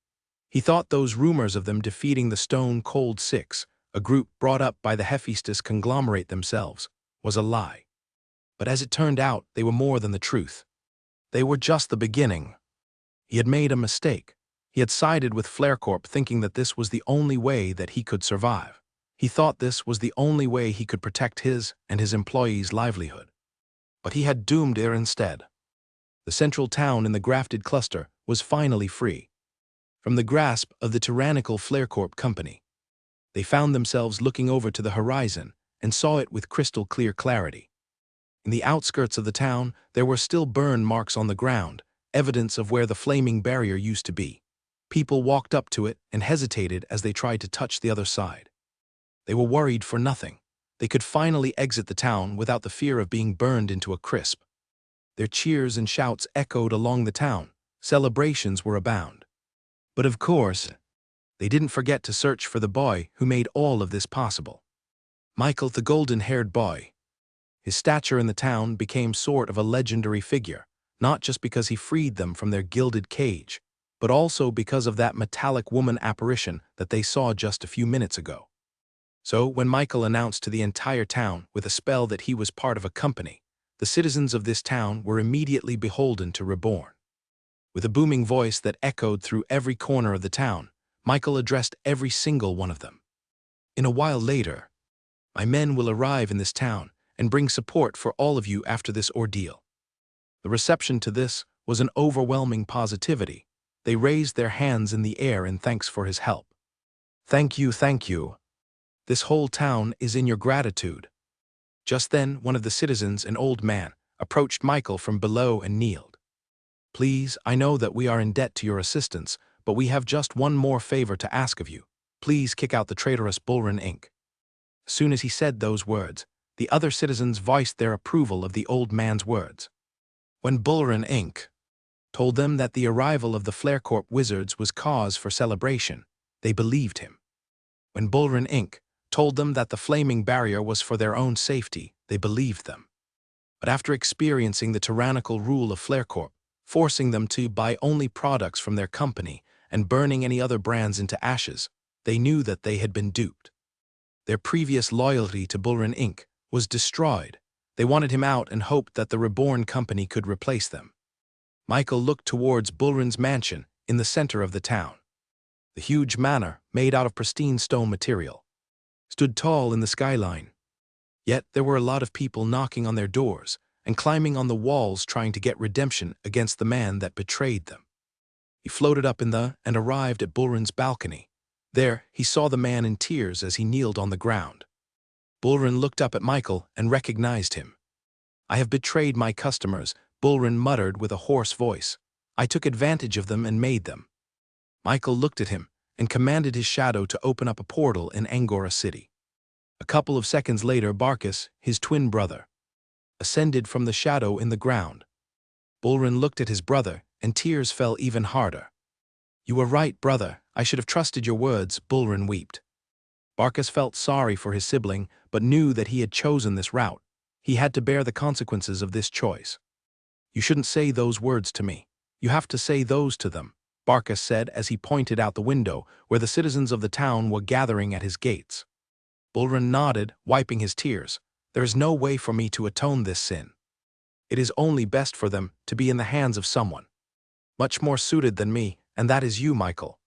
S1: He thought those rumors of them defeating the Stone Cold Six, a group brought up by the Hephaestus conglomerate themselves, was a lie. But as it turned out, they were more than the truth. They were just the beginning. He had made a mistake. He had sided with Flarecorp thinking that this was the only way that he could survive. He thought this was the only way he could protect his and his employees' livelihood. But he had doomed Heir instead. The central town in the grafted cluster was finally free from the grasp of the tyrannical Flarecorp company. They found themselves looking over to the horizon and saw it with crystal clear clarity. In the outskirts of the town, there were still burn marks on the ground, evidence of where the flaming barrier used to be. People walked up to it and hesitated as they tried to touch the other side. They were worried for nothing. They could finally exit the town without the fear of being burned into a crisp. Their cheers and shouts echoed along the town. Celebrations were abound. But of course, they didn't forget to search for the boy who made all of this possible. Michael, the golden-haired boy. His stature in the town became sort of a legendary figure, not just because he freed them from their gilded cage, but also because of that metallic woman apparition that they saw just a few minutes ago. So, when Michael announced to the entire town with a spell that he was part of a company, the citizens of this town were immediately beholden to Reborn. With a booming voice that echoed through every corner of the town, Michael addressed every single one of them. In a while later, my men will arrive in this town and bring support for all of you after this ordeal. The reception to this was an overwhelming positivity. They raised their hands in the air in thanks for his help. Thank you, thank you. This whole town is in your gratitude. Just then, one of the citizens, an old man, approached Michael from below and kneeled. Please, I know that we are in debt to your assistance, but we have just one more favor to ask of you. Please kick out the traitorous Bullrun Inc. As soon as he said those words, the other citizens voiced their approval of the old man's words. When Bullrun Inc. told them that the arrival of the Flarecorp wizards was cause for celebration, they believed him. When Bullrun Inc. told them that the flaming barrier was for their own safety, they believed them. But after experiencing the tyrannical rule of Flarecorp, forcing them to buy only products from their company and burning any other brands into ashes, they knew that they had been duped. Their previous loyalty to Bullrun Inc. was destroyed. They wanted him out and hoped that the Reborn company could replace them. Michael looked towards Bullrun's mansion in the center of the town. The huge manor, made out of pristine stone material, stood tall in the skyline. Yet there were a lot of people knocking on their doors and climbing on the walls trying to get redemption against the man that betrayed them. He floated up and arrived at Bullrun's balcony. There, he saw the man in tears as he kneeled on the ground. Bullrun looked up at Michael and recognized him. I have betrayed my customers, Bullrun muttered with a hoarse voice. I took advantage of them and made them. Michael looked at him and commanded his shadow to open up a portal in Angora City. A couple of seconds later, Barkus, his twin brother, ascended from the shadow in the ground. Bullrun looked at his brother, and tears fell even harder. You were right, brother. I should have trusted your words, Bullrun wept. Barkus felt sorry for his sibling, but knew that he had chosen this route. He had to bear the consequences of this choice. You shouldn't say those words to me. You have to say those to them, Barkus said as he pointed out the window where the citizens of the town were gathering at his gates. Bullrun nodded, wiping his tears. There is no way for me to atone this sin. It is only best for them to be in the hands of someone much more suited than me, and that is you, Michael.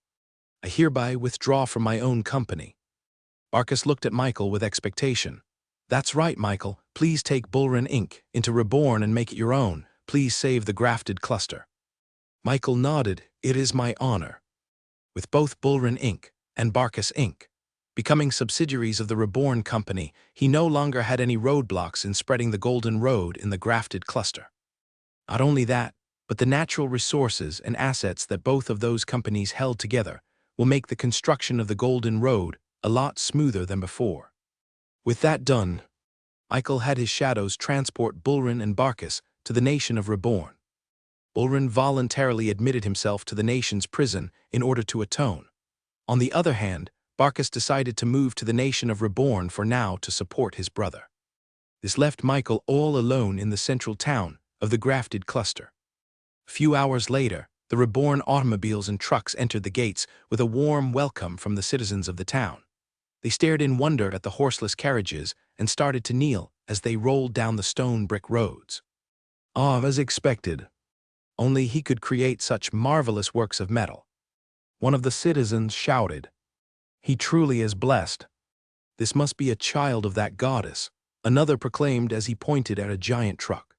S1: I hereby withdraw from my own company. Barkus looked at Michael with expectation. That's right, Michael. Please take Bullrun Inc. into Reborn and make it your own. Please save the grafted cluster. Michael nodded. It is my honor. With both Bullrun Inc. and Barkus Inc. becoming subsidiaries of the Reborn company, he no longer had any roadblocks in spreading the golden road in the grafted cluster. Not only that, but the natural resources and assets that both of those companies held together will make the construction of the golden road a lot smoother than before. With that done, Michael had his shadows transport Bullrun and Barkus to the nation of Reborn. Bullrun voluntarily admitted himself to the nation's prison in order to atone. On the other hand, Barkus decided to move to the nation of Reborn for now to support his brother. This left Michael all alone in the central town of the grafted cluster. A few hours later, the Reborn automobiles and trucks entered the gates with a warm welcome from the citizens of the town. They stared in wonder at the horseless carriages and started to kneel as they rolled down the stone brick roads. As expected. Only he could create such marvelous works of metal. One of the citizens shouted. He truly is blessed. This must be a child of that goddess, another proclaimed as he pointed at a giant truck.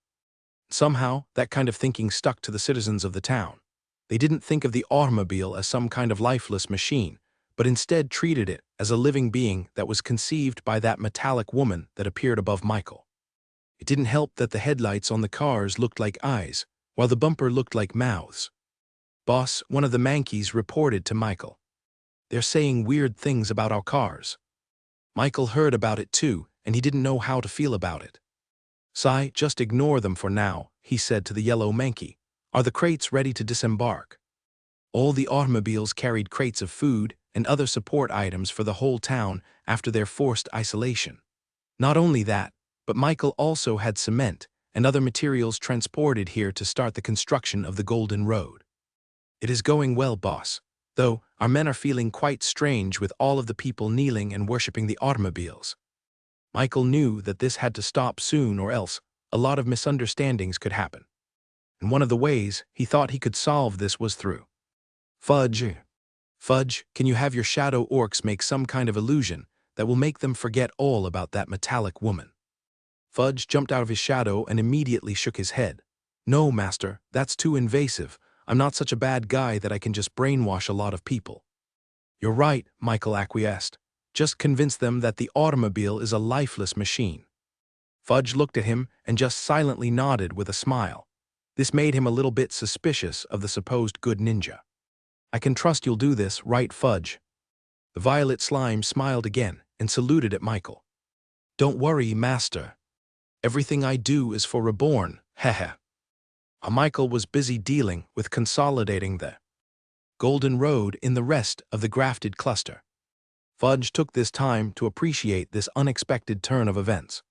S1: Somehow, that kind of thinking stuck to the citizens of the town. They didn't think of the automobile as some kind of lifeless machine, but instead treated it as a living being that was conceived by that metallic woman that appeared above Michael. It didn't help that the headlights on the cars looked like eyes, while the bumper looked like mouths. "Boss," one of the Mankeys reported to Michael. "They're saying weird things about our cars." Michael heard about it too, and he didn't know how to feel about it. "Sai, just ignore them for now," he said to the yellow Mankey. "Are the crates ready to disembark?" All the automobiles carried crates of food and other support items for the whole town after their forced isolation. Not only that, but Michael also had cement and other materials transported here to start the construction of the Golden Road. "It is going well, boss, though our men are feeling quite strange with all of the people kneeling and worshipping the automobiles." Michael knew that this had to stop soon, or else a lot of misunderstandings could happen. And one of the ways he thought he could solve this was through Fudge. "Fudge, can you have your shadow orcs make some kind of illusion that will make them forget all about that metallic woman?" Fudge jumped out of his shadow and immediately shook his head. "No, master, that's too invasive. I'm not such a bad guy that I can just brainwash a lot of people." "You're right," Michael acquiesced. "Just convince them that the automobile is a lifeless machine." Fudge looked at him and just silently nodded with a smile. This made him a little bit suspicious of the supposed good ninja. "I can trust you'll do this, right, Fudge?" The violet slime smiled again and saluted at Michael. "Don't worry, master. Everything I do is for Reborn, heh." Michael was busy dealing with consolidating the Golden Road in the rest of the grafted cluster. Fudge took this time to appreciate this unexpected turn of events.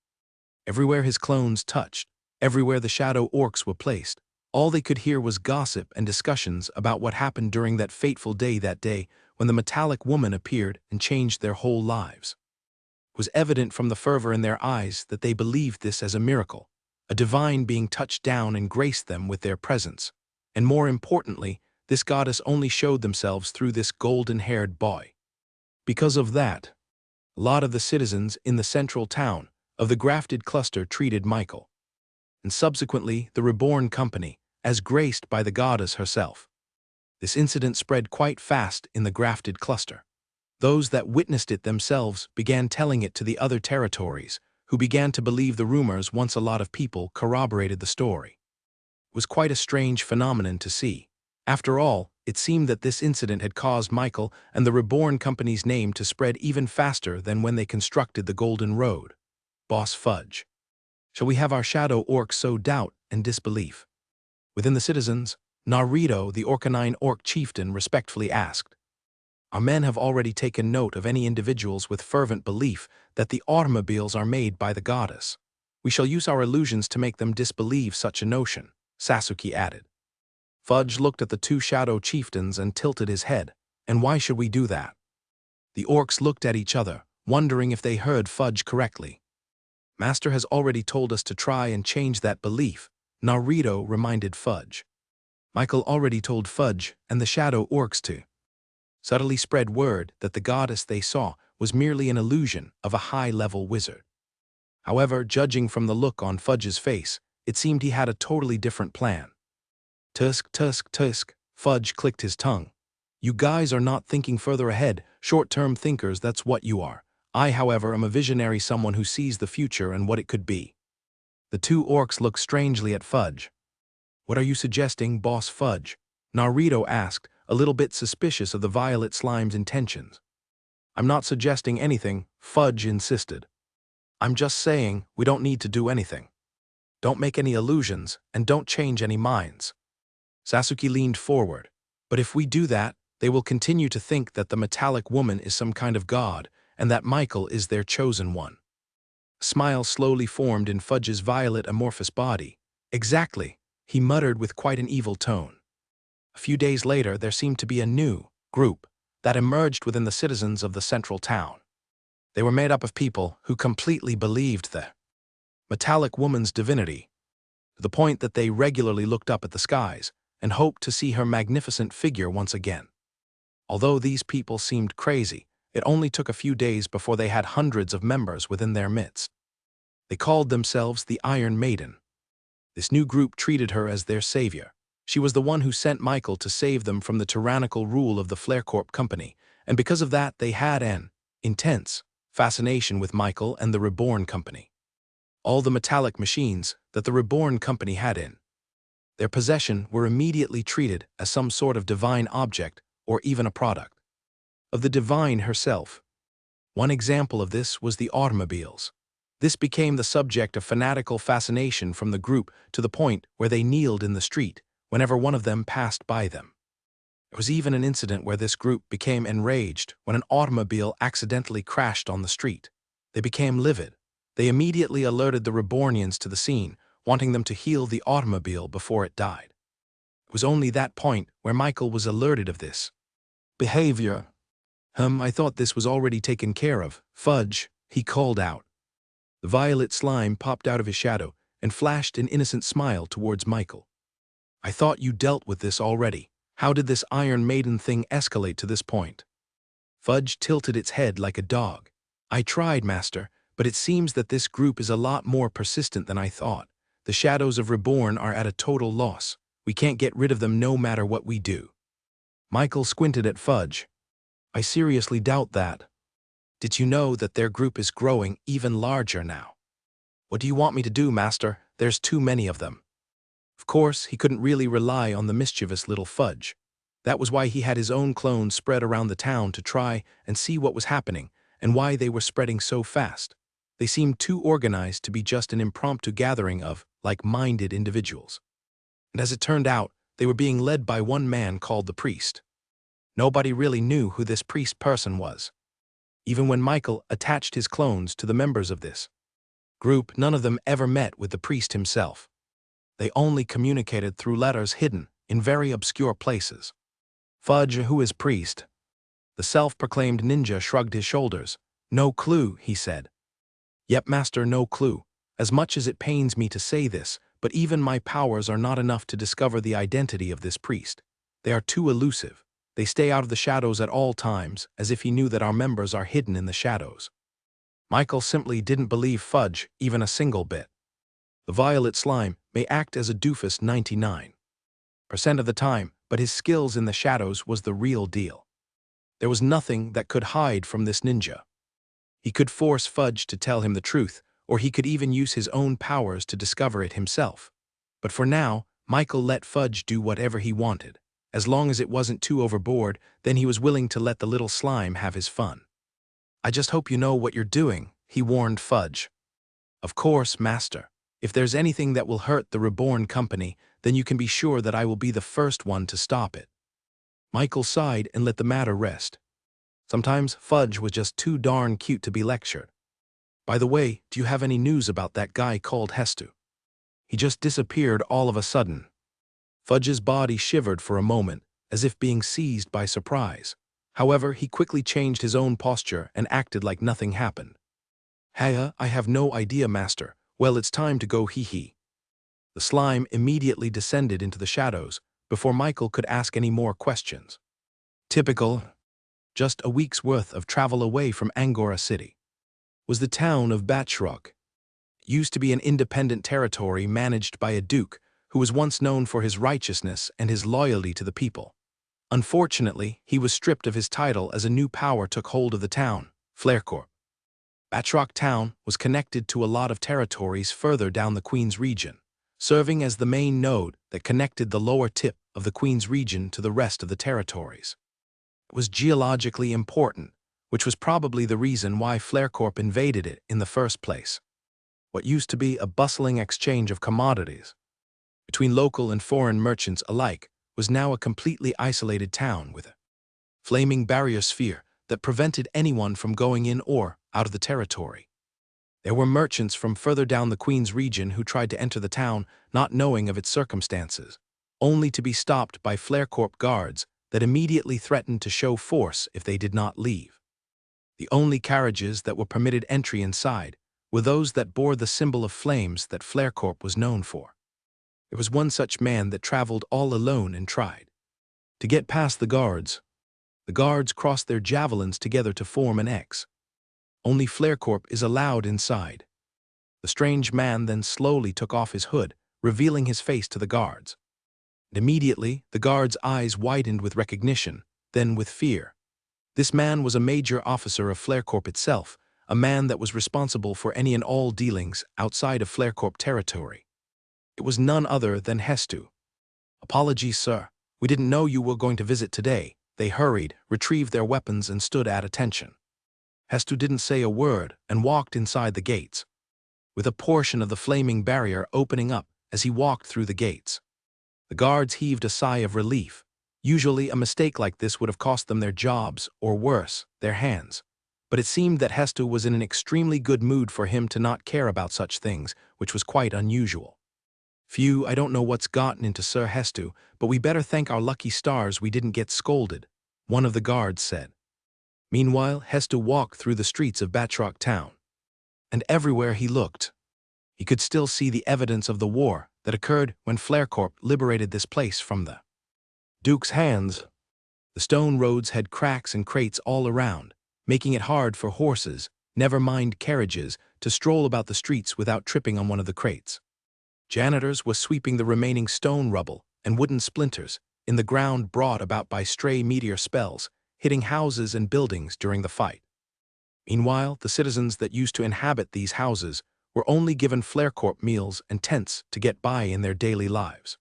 S1: Everywhere his clones touched, everywhere the shadow orcs were placed, all they could hear was gossip and discussions about what happened during that fateful day when the metallic woman appeared and changed their whole lives. It was evident from the fervor in their eyes that they believed this as a miracle, a divine being touched down and graced them with their presence. And more importantly, this goddess only showed themselves through this golden-haired boy. Because of that, a lot of the citizens in the central town of the grafted cluster treated Michael, and subsequently the Reborn company, as graced by the goddess herself. This incident spread quite fast in the grafted cluster. Those that witnessed it themselves began telling it to the other territories, who began to believe the rumors once a lot of people corroborated the story. It was quite a strange phenomenon to see. After all, it seemed that this incident had caused Michael and the Reborn company's name to spread even faster than when they constructed the Golden Road. Boss Fudge. Shall we have our shadow orcs sow doubt and disbelief? Within the citizens, Naruto, the Orcanine orc chieftain, respectfully asked. Our men have already taken note of any individuals with fervent belief that the automobiles are made by the goddess. We shall use our illusions to make them disbelieve such a notion, Sasuke added. Fudge looked at the two shadow chieftains and tilted his head. And why should we do that? The orcs looked at each other, wondering if they heard Fudge correctly. Master has already told us to try and change that belief, Naruto reminded Fudge. Michael already told Fudge and the shadow orcs to subtly spread word that the goddess they saw was merely an illusion of a high-level wizard. However, judging from the look on Fudge's face, it seemed he had a totally different plan. Tusk, tusk, tusk, Fudge clicked his tongue. You guys are not thinking further ahead, short-term thinkers, that's what you are. I, however, am a visionary, someone who sees the future and what it could be. The two orcs looked strangely at Fudge. What are you suggesting, Boss Fudge? Naruto asked, a little bit suspicious of the violet slime's intentions. I'm not suggesting anything, Fudge insisted. I'm just saying we don't need to do anything. Don't make any illusions, and don't change any minds. Sasuke leaned forward. But if we do that, they will continue to think that the metallic woman is some kind of god, and that Michael is their chosen one. A smile slowly formed in Fudge's violet amorphous body. Exactly, he muttered with quite an evil tone. A few days later, there seemed to be a new group that emerged within the citizens of the central town. They were made up of people who completely believed the metallic woman's divinity, to the point that they regularly looked up at the skies and hoped to see her magnificent figure once again. Although these people seemed crazy, It only took a few days before they had hundreds of members within their midst. They called themselves the Iron Maiden. This new group treated her as their savior. She was the one who sent Michael to save them from the tyrannical rule of the Flarecorp company, and because of that they had an intense fascination with Michael and the Reborn company. All the metallic machines that the Reborn company had in their possession were immediately treated as some sort of divine object or even a product of the divine herself. One example of this was the automobiles. This became the subject of fanatical fascination from the group to the point where they kneeled in the street whenever one of them passed by them. There was even an incident where this group became enraged when an automobile accidentally crashed on the street. They became livid. They immediately alerted the Rebornians to the scene, wanting them to heal the automobile before it died. It was only that point where Michael was alerted of this behavior. I thought this was already taken care of. Fudge, he called out. The violet slime popped out of his shadow and flashed an innocent smile towards Michael. I thought you dealt with this already. How did this Iron Maiden thing escalate to this point? Fudge tilted its head like a dog. I tried, Master, but it seems that this group is a lot more persistent than I thought. The shadows of Reborn are at a total loss. We can't get rid of them no matter what we do. Michael squinted at Fudge. I seriously doubt that. Did you know that their group is growing even larger now? What do you want me to do, Master? There's too many of them. Of course, he couldn't really rely on the mischievous little Fudge. That was why he had his own clones spread around the town to try and see what was happening and why they were spreading so fast. They seemed too organized to be just an impromptu gathering of like-minded individuals. And as it turned out, they were being led by one man called the priest. Nobody really knew who this priest person was. Even when Michael attached his clones to the members of this group, none of them ever met with the priest himself. They only communicated through letters hidden in very obscure places. Fudge, who is priest? The self-proclaimed ninja shrugged his shoulders. No clue, he said. Yep, Master, no clue. As much as it pains me to say this, but even my powers are not enough to discover the identity of this priest. They are too elusive. They stay out of the shadows at all times, as if he knew that our members are hidden in the shadows. Michael simply didn't believe Fudge even a single bit. The violet slime may act as a doofus 99% of the time, but his skills in the shadows was the real deal. There was nothing that could hide from this ninja. He could force Fudge to tell him the truth, or he could even use his own powers to discover it himself. But for now, Michael let Fudge do whatever he wanted. As long as it wasn't too overboard, then he was willing to let the little slime have his fun. I just hope you know what you're doing, he warned Fudge. Of course, Master. If there's anything that will hurt the Reborn company, then you can be sure that I will be the first one to stop it. Michael sighed and let the matter rest. Sometimes Fudge was just too darn cute to be lectured. By the way, do you have any news about that guy called Hestu? He just disappeared all of a sudden. Fudge's body shivered for a moment, as if being seized by surprise. However, he quickly changed his own posture and acted like nothing happened. Heir, I have no idea, Master. Well, it's time to go, hee. The slime immediately descended into the shadows before Michael could ask any more questions. Typical. Just a week's worth of travel away from Angora City was the town of Bachrok. It used to be an independent territory managed by a duke who was once known for his righteousness and his loyalty to the people. Unfortunately, he was stripped of his title as a new power took hold of the town, Flarecorp. Bachrok town was connected to a lot of territories further down the Queen's region, serving as the main node that connected the lower tip of the Queen's region to the rest of the territories. It was geologically important, which was probably the reason why Flarecorp invaded it in the first place. What used to be a bustling exchange of commodities between local and foreign merchants alike was now a completely isolated town with a flaming barrier sphere that prevented anyone from going in or out of the territory. There were merchants from further down the Queen's region who tried to enter the town not knowing of its circumstances, only to be stopped by Flarecorp guards that immediately threatened to show force if they did not leave. The only carriages that were permitted entry inside were those that bore the symbol of flames that Flarecorp was known for. There was one such man that traveled all alone and tried to get past the guards. The guards cross their javelins together to form an X. Only Flarecorp is allowed inside. The strange man then slowly took off his hood, revealing his face to the guards. And immediately, the guards' eyes widened with recognition, then with fear. This man was a major officer of Flarecorp itself, a man that was responsible for any and all dealings outside of Flarecorp territory. It was none other than Hestu. "Apologies, sir. We didn't know you were going to visit today." They hurried, retrieved their weapons, and stood at attention. Hestu didn't say a word and walked inside the gates, with a portion of the flaming barrier opening up as he walked through the gates. The guards heaved a sigh of relief. Usually a mistake like this would have cost them their jobs, or worse, their hands. But it seemed that Hestu was in an extremely good mood for him to not care about such things, which was quite unusual. "Phew, I don't know what's gotten into Sir Hestu, but we better thank our lucky stars we didn't get scolded," one of the guards said. Meanwhile, Hestu walked through the streets of Batroc town. And everywhere he looked, he could still see the evidence of the war that occurred when Flarecorp liberated this place from the Duke's hands. The stone roads had cracks and crates all around, making it hard for horses, never mind carriages, to stroll about the streets without tripping on one of the crates. Janitors were sweeping the remaining stone rubble and wooden splinters in the ground brought about by stray meteor spells, hitting houses and buildings during the fight. Meanwhile, the citizens that used to inhabit these houses were only given Flarecorp meals and tents to get by in their daily lives.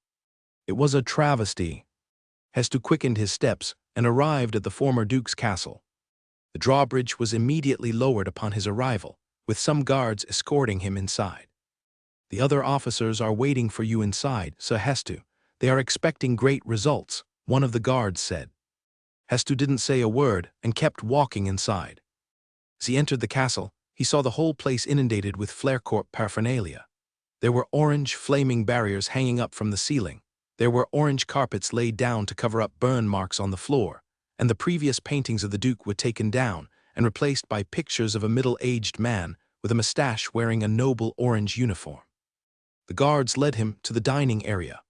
S1: It was a travesty. Hestu quickened his steps and arrived at the former Duke's castle. The drawbridge was immediately lowered upon his arrival, with some guards escorting him inside. "The other officers are waiting for you inside, Sir Hestu. They are expecting great results," one of the guards said. Hestu didn't say a word and kept walking inside. As he entered the castle, he saw the whole place inundated with Flarecorp paraphernalia. There were orange, flaming barriers hanging up from the ceiling. There were orange carpets laid down to cover up burn marks on the floor, and the previous paintings of the Duke were taken down and replaced by pictures of a middle-aged man with a mustache wearing a noble orange uniform. The guards led him to the dining area,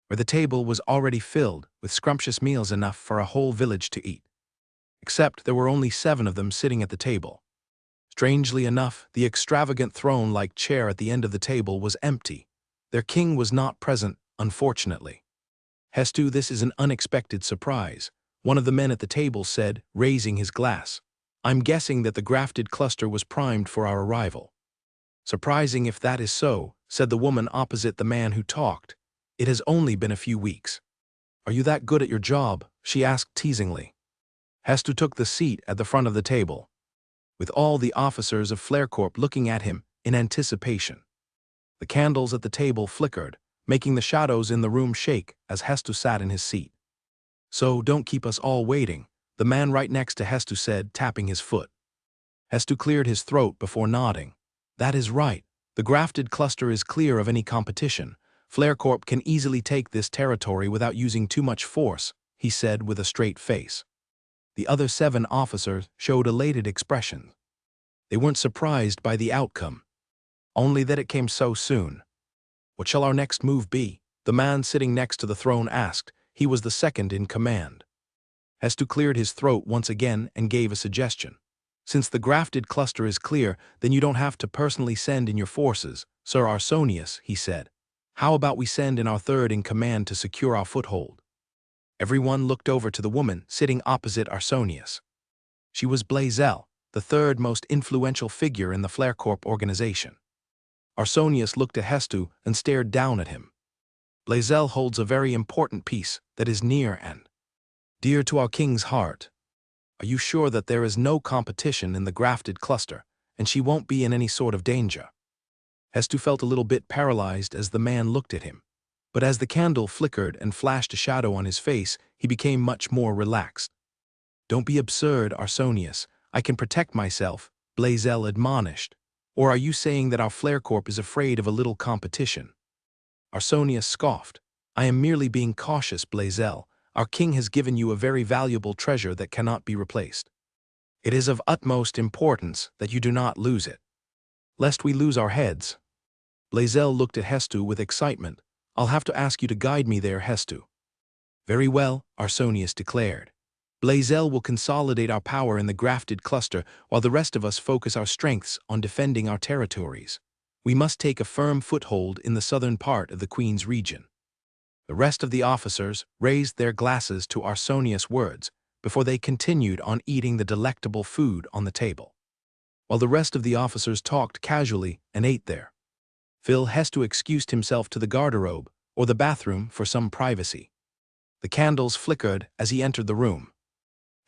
S1: where the table was already filled with scrumptious meals enough for a whole village to eat. Except there were only 7 of them sitting at the table. Strangely enough, the extravagant throne-like chair at the end of the table was empty. Their king was not present, unfortunately. "Hestu, this is an unexpected surprise," one of the men at the table said, raising his glass. "I'm guessing that the grafted cluster was primed for our arrival." "Surprising if that is so," said the woman opposite the man who talked. "It has only been a few weeks." "Are you that good at your job?" she asked teasingly. Hestu took the seat at the front of the table, with all the officers of Flarecorp looking at him in anticipation. The candles at the table flickered, making the shadows in the room shake as Hestu sat in his seat. "So don't keep us all waiting," the man right next to Hestu said, tapping his foot. Hestu cleared his throat before nodding. "That is right. The grafted cluster is clear of any competition. Flarecorp can easily take this territory without using too much force," he said with a straight face. The other 7 officers showed elated expressions. They weren't surprised by the outcome, only that it came so soon. "What shall our next move be?" the man sitting next to the throne asked. He was the second in command. Hestu cleared his throat once again and gave a suggestion. "Since the grafted cluster is clear, then you don't have to personally send in your forces, Sir Arsonius," he said. "How about we send in our third in command to secure our foothold?" Everyone looked over to the woman sitting opposite Arsonius. She was Blazel, the third most influential figure in the Flarecorp organization. Arsonius looked at Hestu and stared down at him. "Blazel holds a very important piece that is near and dear to our king's heart. Are you sure that there is no competition in the grafted cluster, and she won't be in any sort of danger?" Hestu felt a little bit paralyzed as the man looked at him. But as the candle flickered and flashed a shadow on his face, he became much more relaxed. "Don't be absurd, Arsonius. I can protect myself," Blazel admonished. "Or are you saying that our Flarecorp is afraid of a little competition?" Arsonius scoffed. "I am merely being cautious, Blazel. Our king has given you a very valuable treasure that cannot be replaced. It is of utmost importance that you do not lose it, lest we lose our heads." Blazel looked at Hestu with excitement. "I'll have to ask you to guide me there, Hestu." "Very well," Arsonius declared. Blazel will consolidate our power in the grafted cluster while the rest of us focus our strengths on defending our territories. We must take a firm foothold in the southern part of the Queen's region. The rest of the officers raised their glasses to Arsonius' words before they continued on eating the delectable food on the table. While the rest of the officers talked casually and ate there, Phil Hestu excused himself to the garderobe or the bathroom for some privacy. The candles flickered as he entered the room.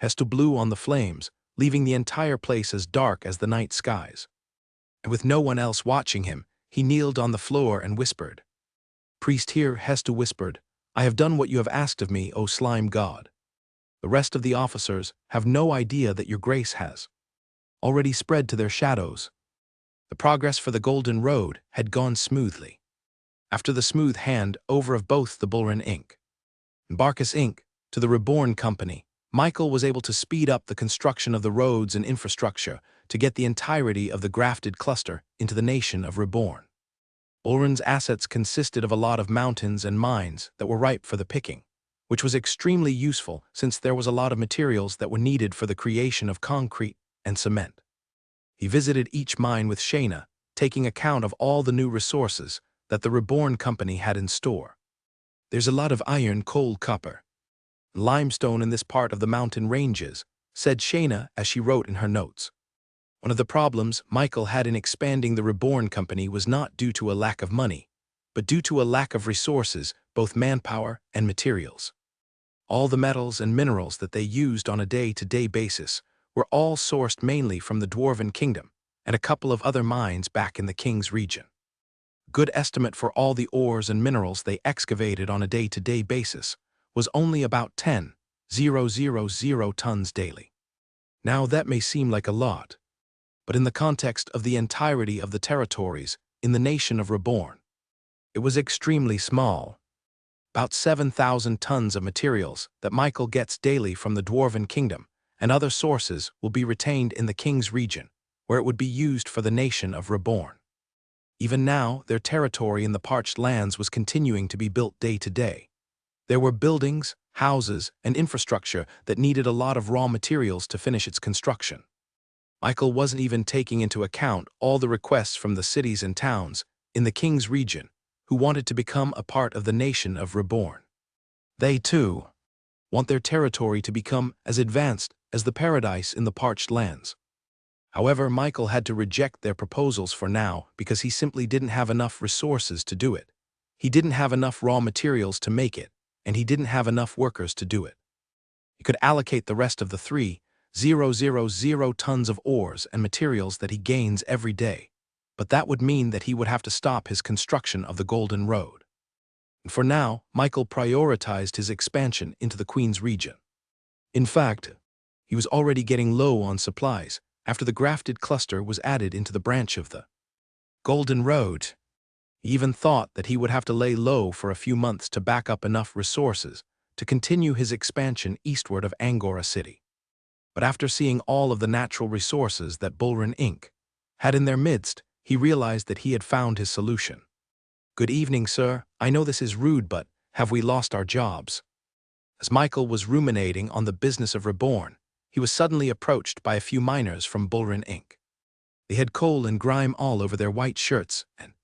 S1: Hestu blew on the flames, leaving the entire place as dark as the night skies. And with no one else watching him, he kneeled on the floor and whispered. "Priest here," Hestu whispered, "I have done what you have asked of me, O slime god. The rest of the officers have no idea that your grace has already spread to their shadows." The progress for the Golden Road had gone smoothly. After the smooth hand over of both the Bullrun Inc. and Barkus Inc. to the Reborn Company, Michael was able to speed up the construction of the roads and infrastructure to get the entirety of the grafted cluster into the nation of Reborn. Bullrun's assets consisted of a lot of mountains and mines that were ripe for the picking, which was extremely useful since there was a lot of materials that were needed for the creation of concrete and cement. He visited each mine with Shayna, taking account of all the new resources that the Reborn Company had in store. "There's a lot of iron, coal, copper, limestone in this part of the mountain ranges," said Shayna as she wrote in her notes. One of the problems Michael had in expanding the Reborn Company was not due to a lack of money, but due to a lack of resources, both manpower and materials. All the metals and minerals that they used on a day-to-day basis were all sourced mainly from the Dwarven Kingdom and a couple of other mines back in the King's region. Good estimate for all the ores and minerals they excavated on a day-to-day basis was only about 10,000 tons daily. Now that may seem like a lot, but in the context of the entirety of the territories in the nation of Reborn, it was extremely small. About 7,000 tons of materials that Michael gets daily from the Dwarven Kingdom and other sources will be retained in the King's region, where it would be used for the nation of Reborn. Even now, their territory in the parched lands was continuing to be built day to day. There were buildings, houses, and infrastructure that needed a lot of raw materials to finish its construction. Michael wasn't even taking into account all the requests from the cities and towns in the King's region who wanted to become a part of the nation of Reborn. They, too, want their territory to become as advanced as the paradise in the parched lands. However, Michael had to reject their proposals for now because he simply didn't have enough resources to do it. He didn't have enough raw materials to make it, and he didn't have enough workers to do it. He could allocate the rest of the 3,000 tons of ores and materials that he gains every day, but that would mean that he would have to stop his construction of the Golden Road. And for now, Michael prioritized his expansion into the Queen's region. In fact, he was already getting low on supplies after the grafted cluster was added into the branch of the Golden Road. He even thought that he would have to lay low for a few months to back up enough resources to continue his expansion eastward of Angora City. But after seeing all of the natural resources that Bullrun Inc. had in their midst, he realized that he had found his solution. "Good evening, sir. I know this is rude, but have we lost our jobs?" As Michael was ruminating on the business of Reborn, he was suddenly approached by a few miners from Bullrun Inc. They had coal and grime all over their white shirts and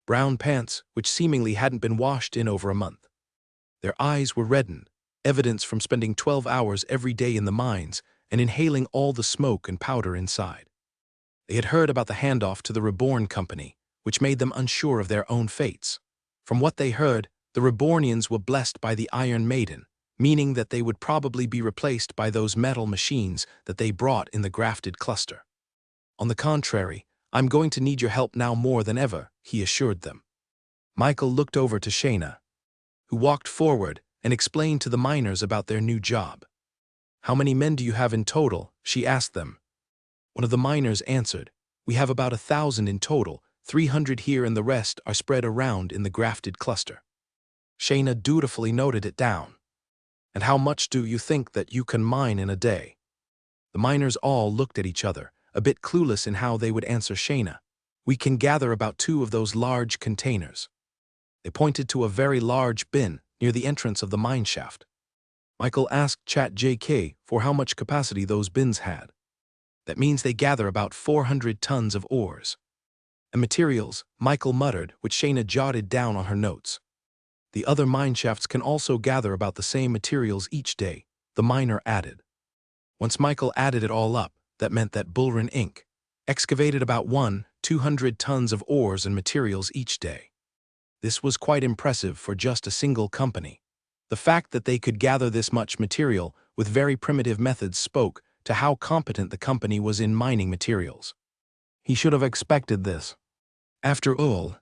S1: brown pants, which seemingly hadn't been washed in over a month. Their eyes were reddened, evidence from spending 12 hours every day in the mines and inhaling all the smoke and powder inside. They had heard about the handoff to the Reborn Company, which made them unsure of their own fates. From what they heard, the Rebornians were blessed by the Iron Maiden, meaning that they would probably be replaced by those metal machines that they brought in the grafted cluster. "On the contrary, I'm going to need your help now more than ever," he assured them. Michael looked over to Shayna, who walked forward and explained to the miners about their new job. "How many men do you have in total?" she asked them. One of the miners answered, "We have about 1,000 in total, 300 here and the rest are spread around in the grafted cluster." Shayna dutifully noted it down. "And how much do you think that you can mine in a day?" The miners all looked at each other, a bit clueless in how they would answer Shayna. "We can gather about 2 of those large containers." They pointed to a very large bin near the entrance of the mine shaft. Michael asked ChatJK for how much capacity those bins had. That means they gather about 400 tons of ores. And materials, Michael muttered, which Shayna jotted down on her notes. The other mineshafts can also gather about the same materials each day, the miner added. Once Michael added it all up, that meant that Bullrun Inc. excavated about 200 tons of ores and materials each day. This was quite impressive for just a single company. The fact that they could gather this much material with very primitive methods spoke to how competent the company was in mining materials. He should have expected this. After all,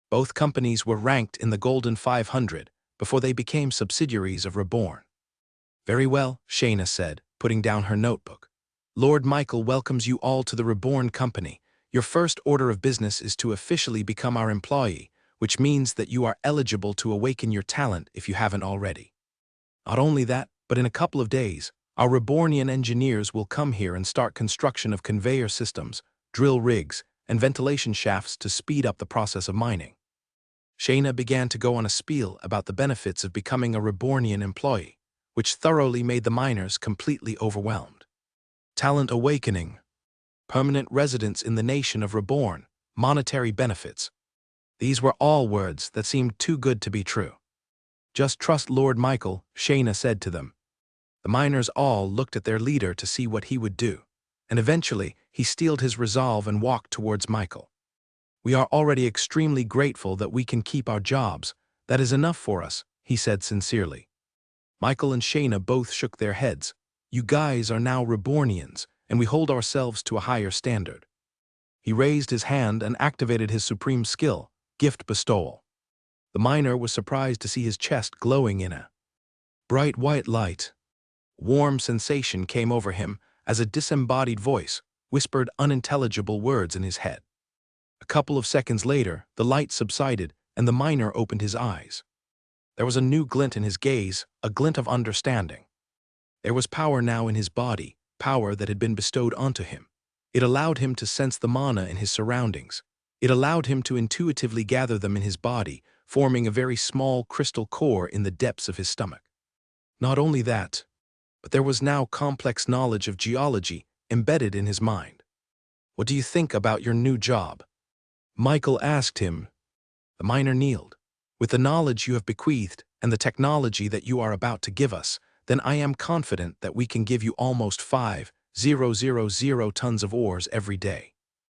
S1: both companies were ranked in the Golden 500 before they became subsidiaries of Reborn. Very well, Shayna said, putting down her notebook. Lord Michael welcomes you all to the Reborn Company. Your first order of business is to officially become our employee, which means that you are eligible to awaken your talent if you haven't already. Not only that, but in a couple of days, our Rebornian engineers will come here and start construction of conveyor systems, drill rigs, and ventilation shafts to speed up the process of mining. Shayna began to go on a spiel about the benefits of becoming a Rebornian employee, which thoroughly made the miners completely overwhelmed. Talent awakening, permanent residence in the nation of Reborn, monetary benefits. These were all words that seemed too good to be true. Just trust Lord Michael, Shayna said to them. The miners all looked at their leader to see what he would do, and eventually he steeled his resolve and walked towards Michael. We are already extremely grateful that we can keep our jobs. That is enough for us, he said sincerely. Michael and Shayna both shook their heads. You guys are now Rebornians, and we hold ourselves to a higher standard. He raised his hand and activated his supreme skill, gift bestowal. The miner was surprised to see his chest glowing in a bright white light. Warm sensation came over him as a disembodied voice whispered unintelligible words in his head. A couple of seconds later, the light subsided and the miner opened his eyes. There was a new glint in his gaze, a glint of understanding. There was power now in his body, power that had been bestowed onto him. It allowed him to sense the mana in his surroundings. It allowed him to intuitively gather them in his body, forming a very small crystal core in the depths of his stomach. Not only that, but there was now complex knowledge of geology embedded in his mind. What do you think about your new job? Michael asked him. The miner kneeled. With the knowledge you have bequeathed and the technology that you are about to give us, then I am confident that we can give you almost 5,000 tons of ores every day.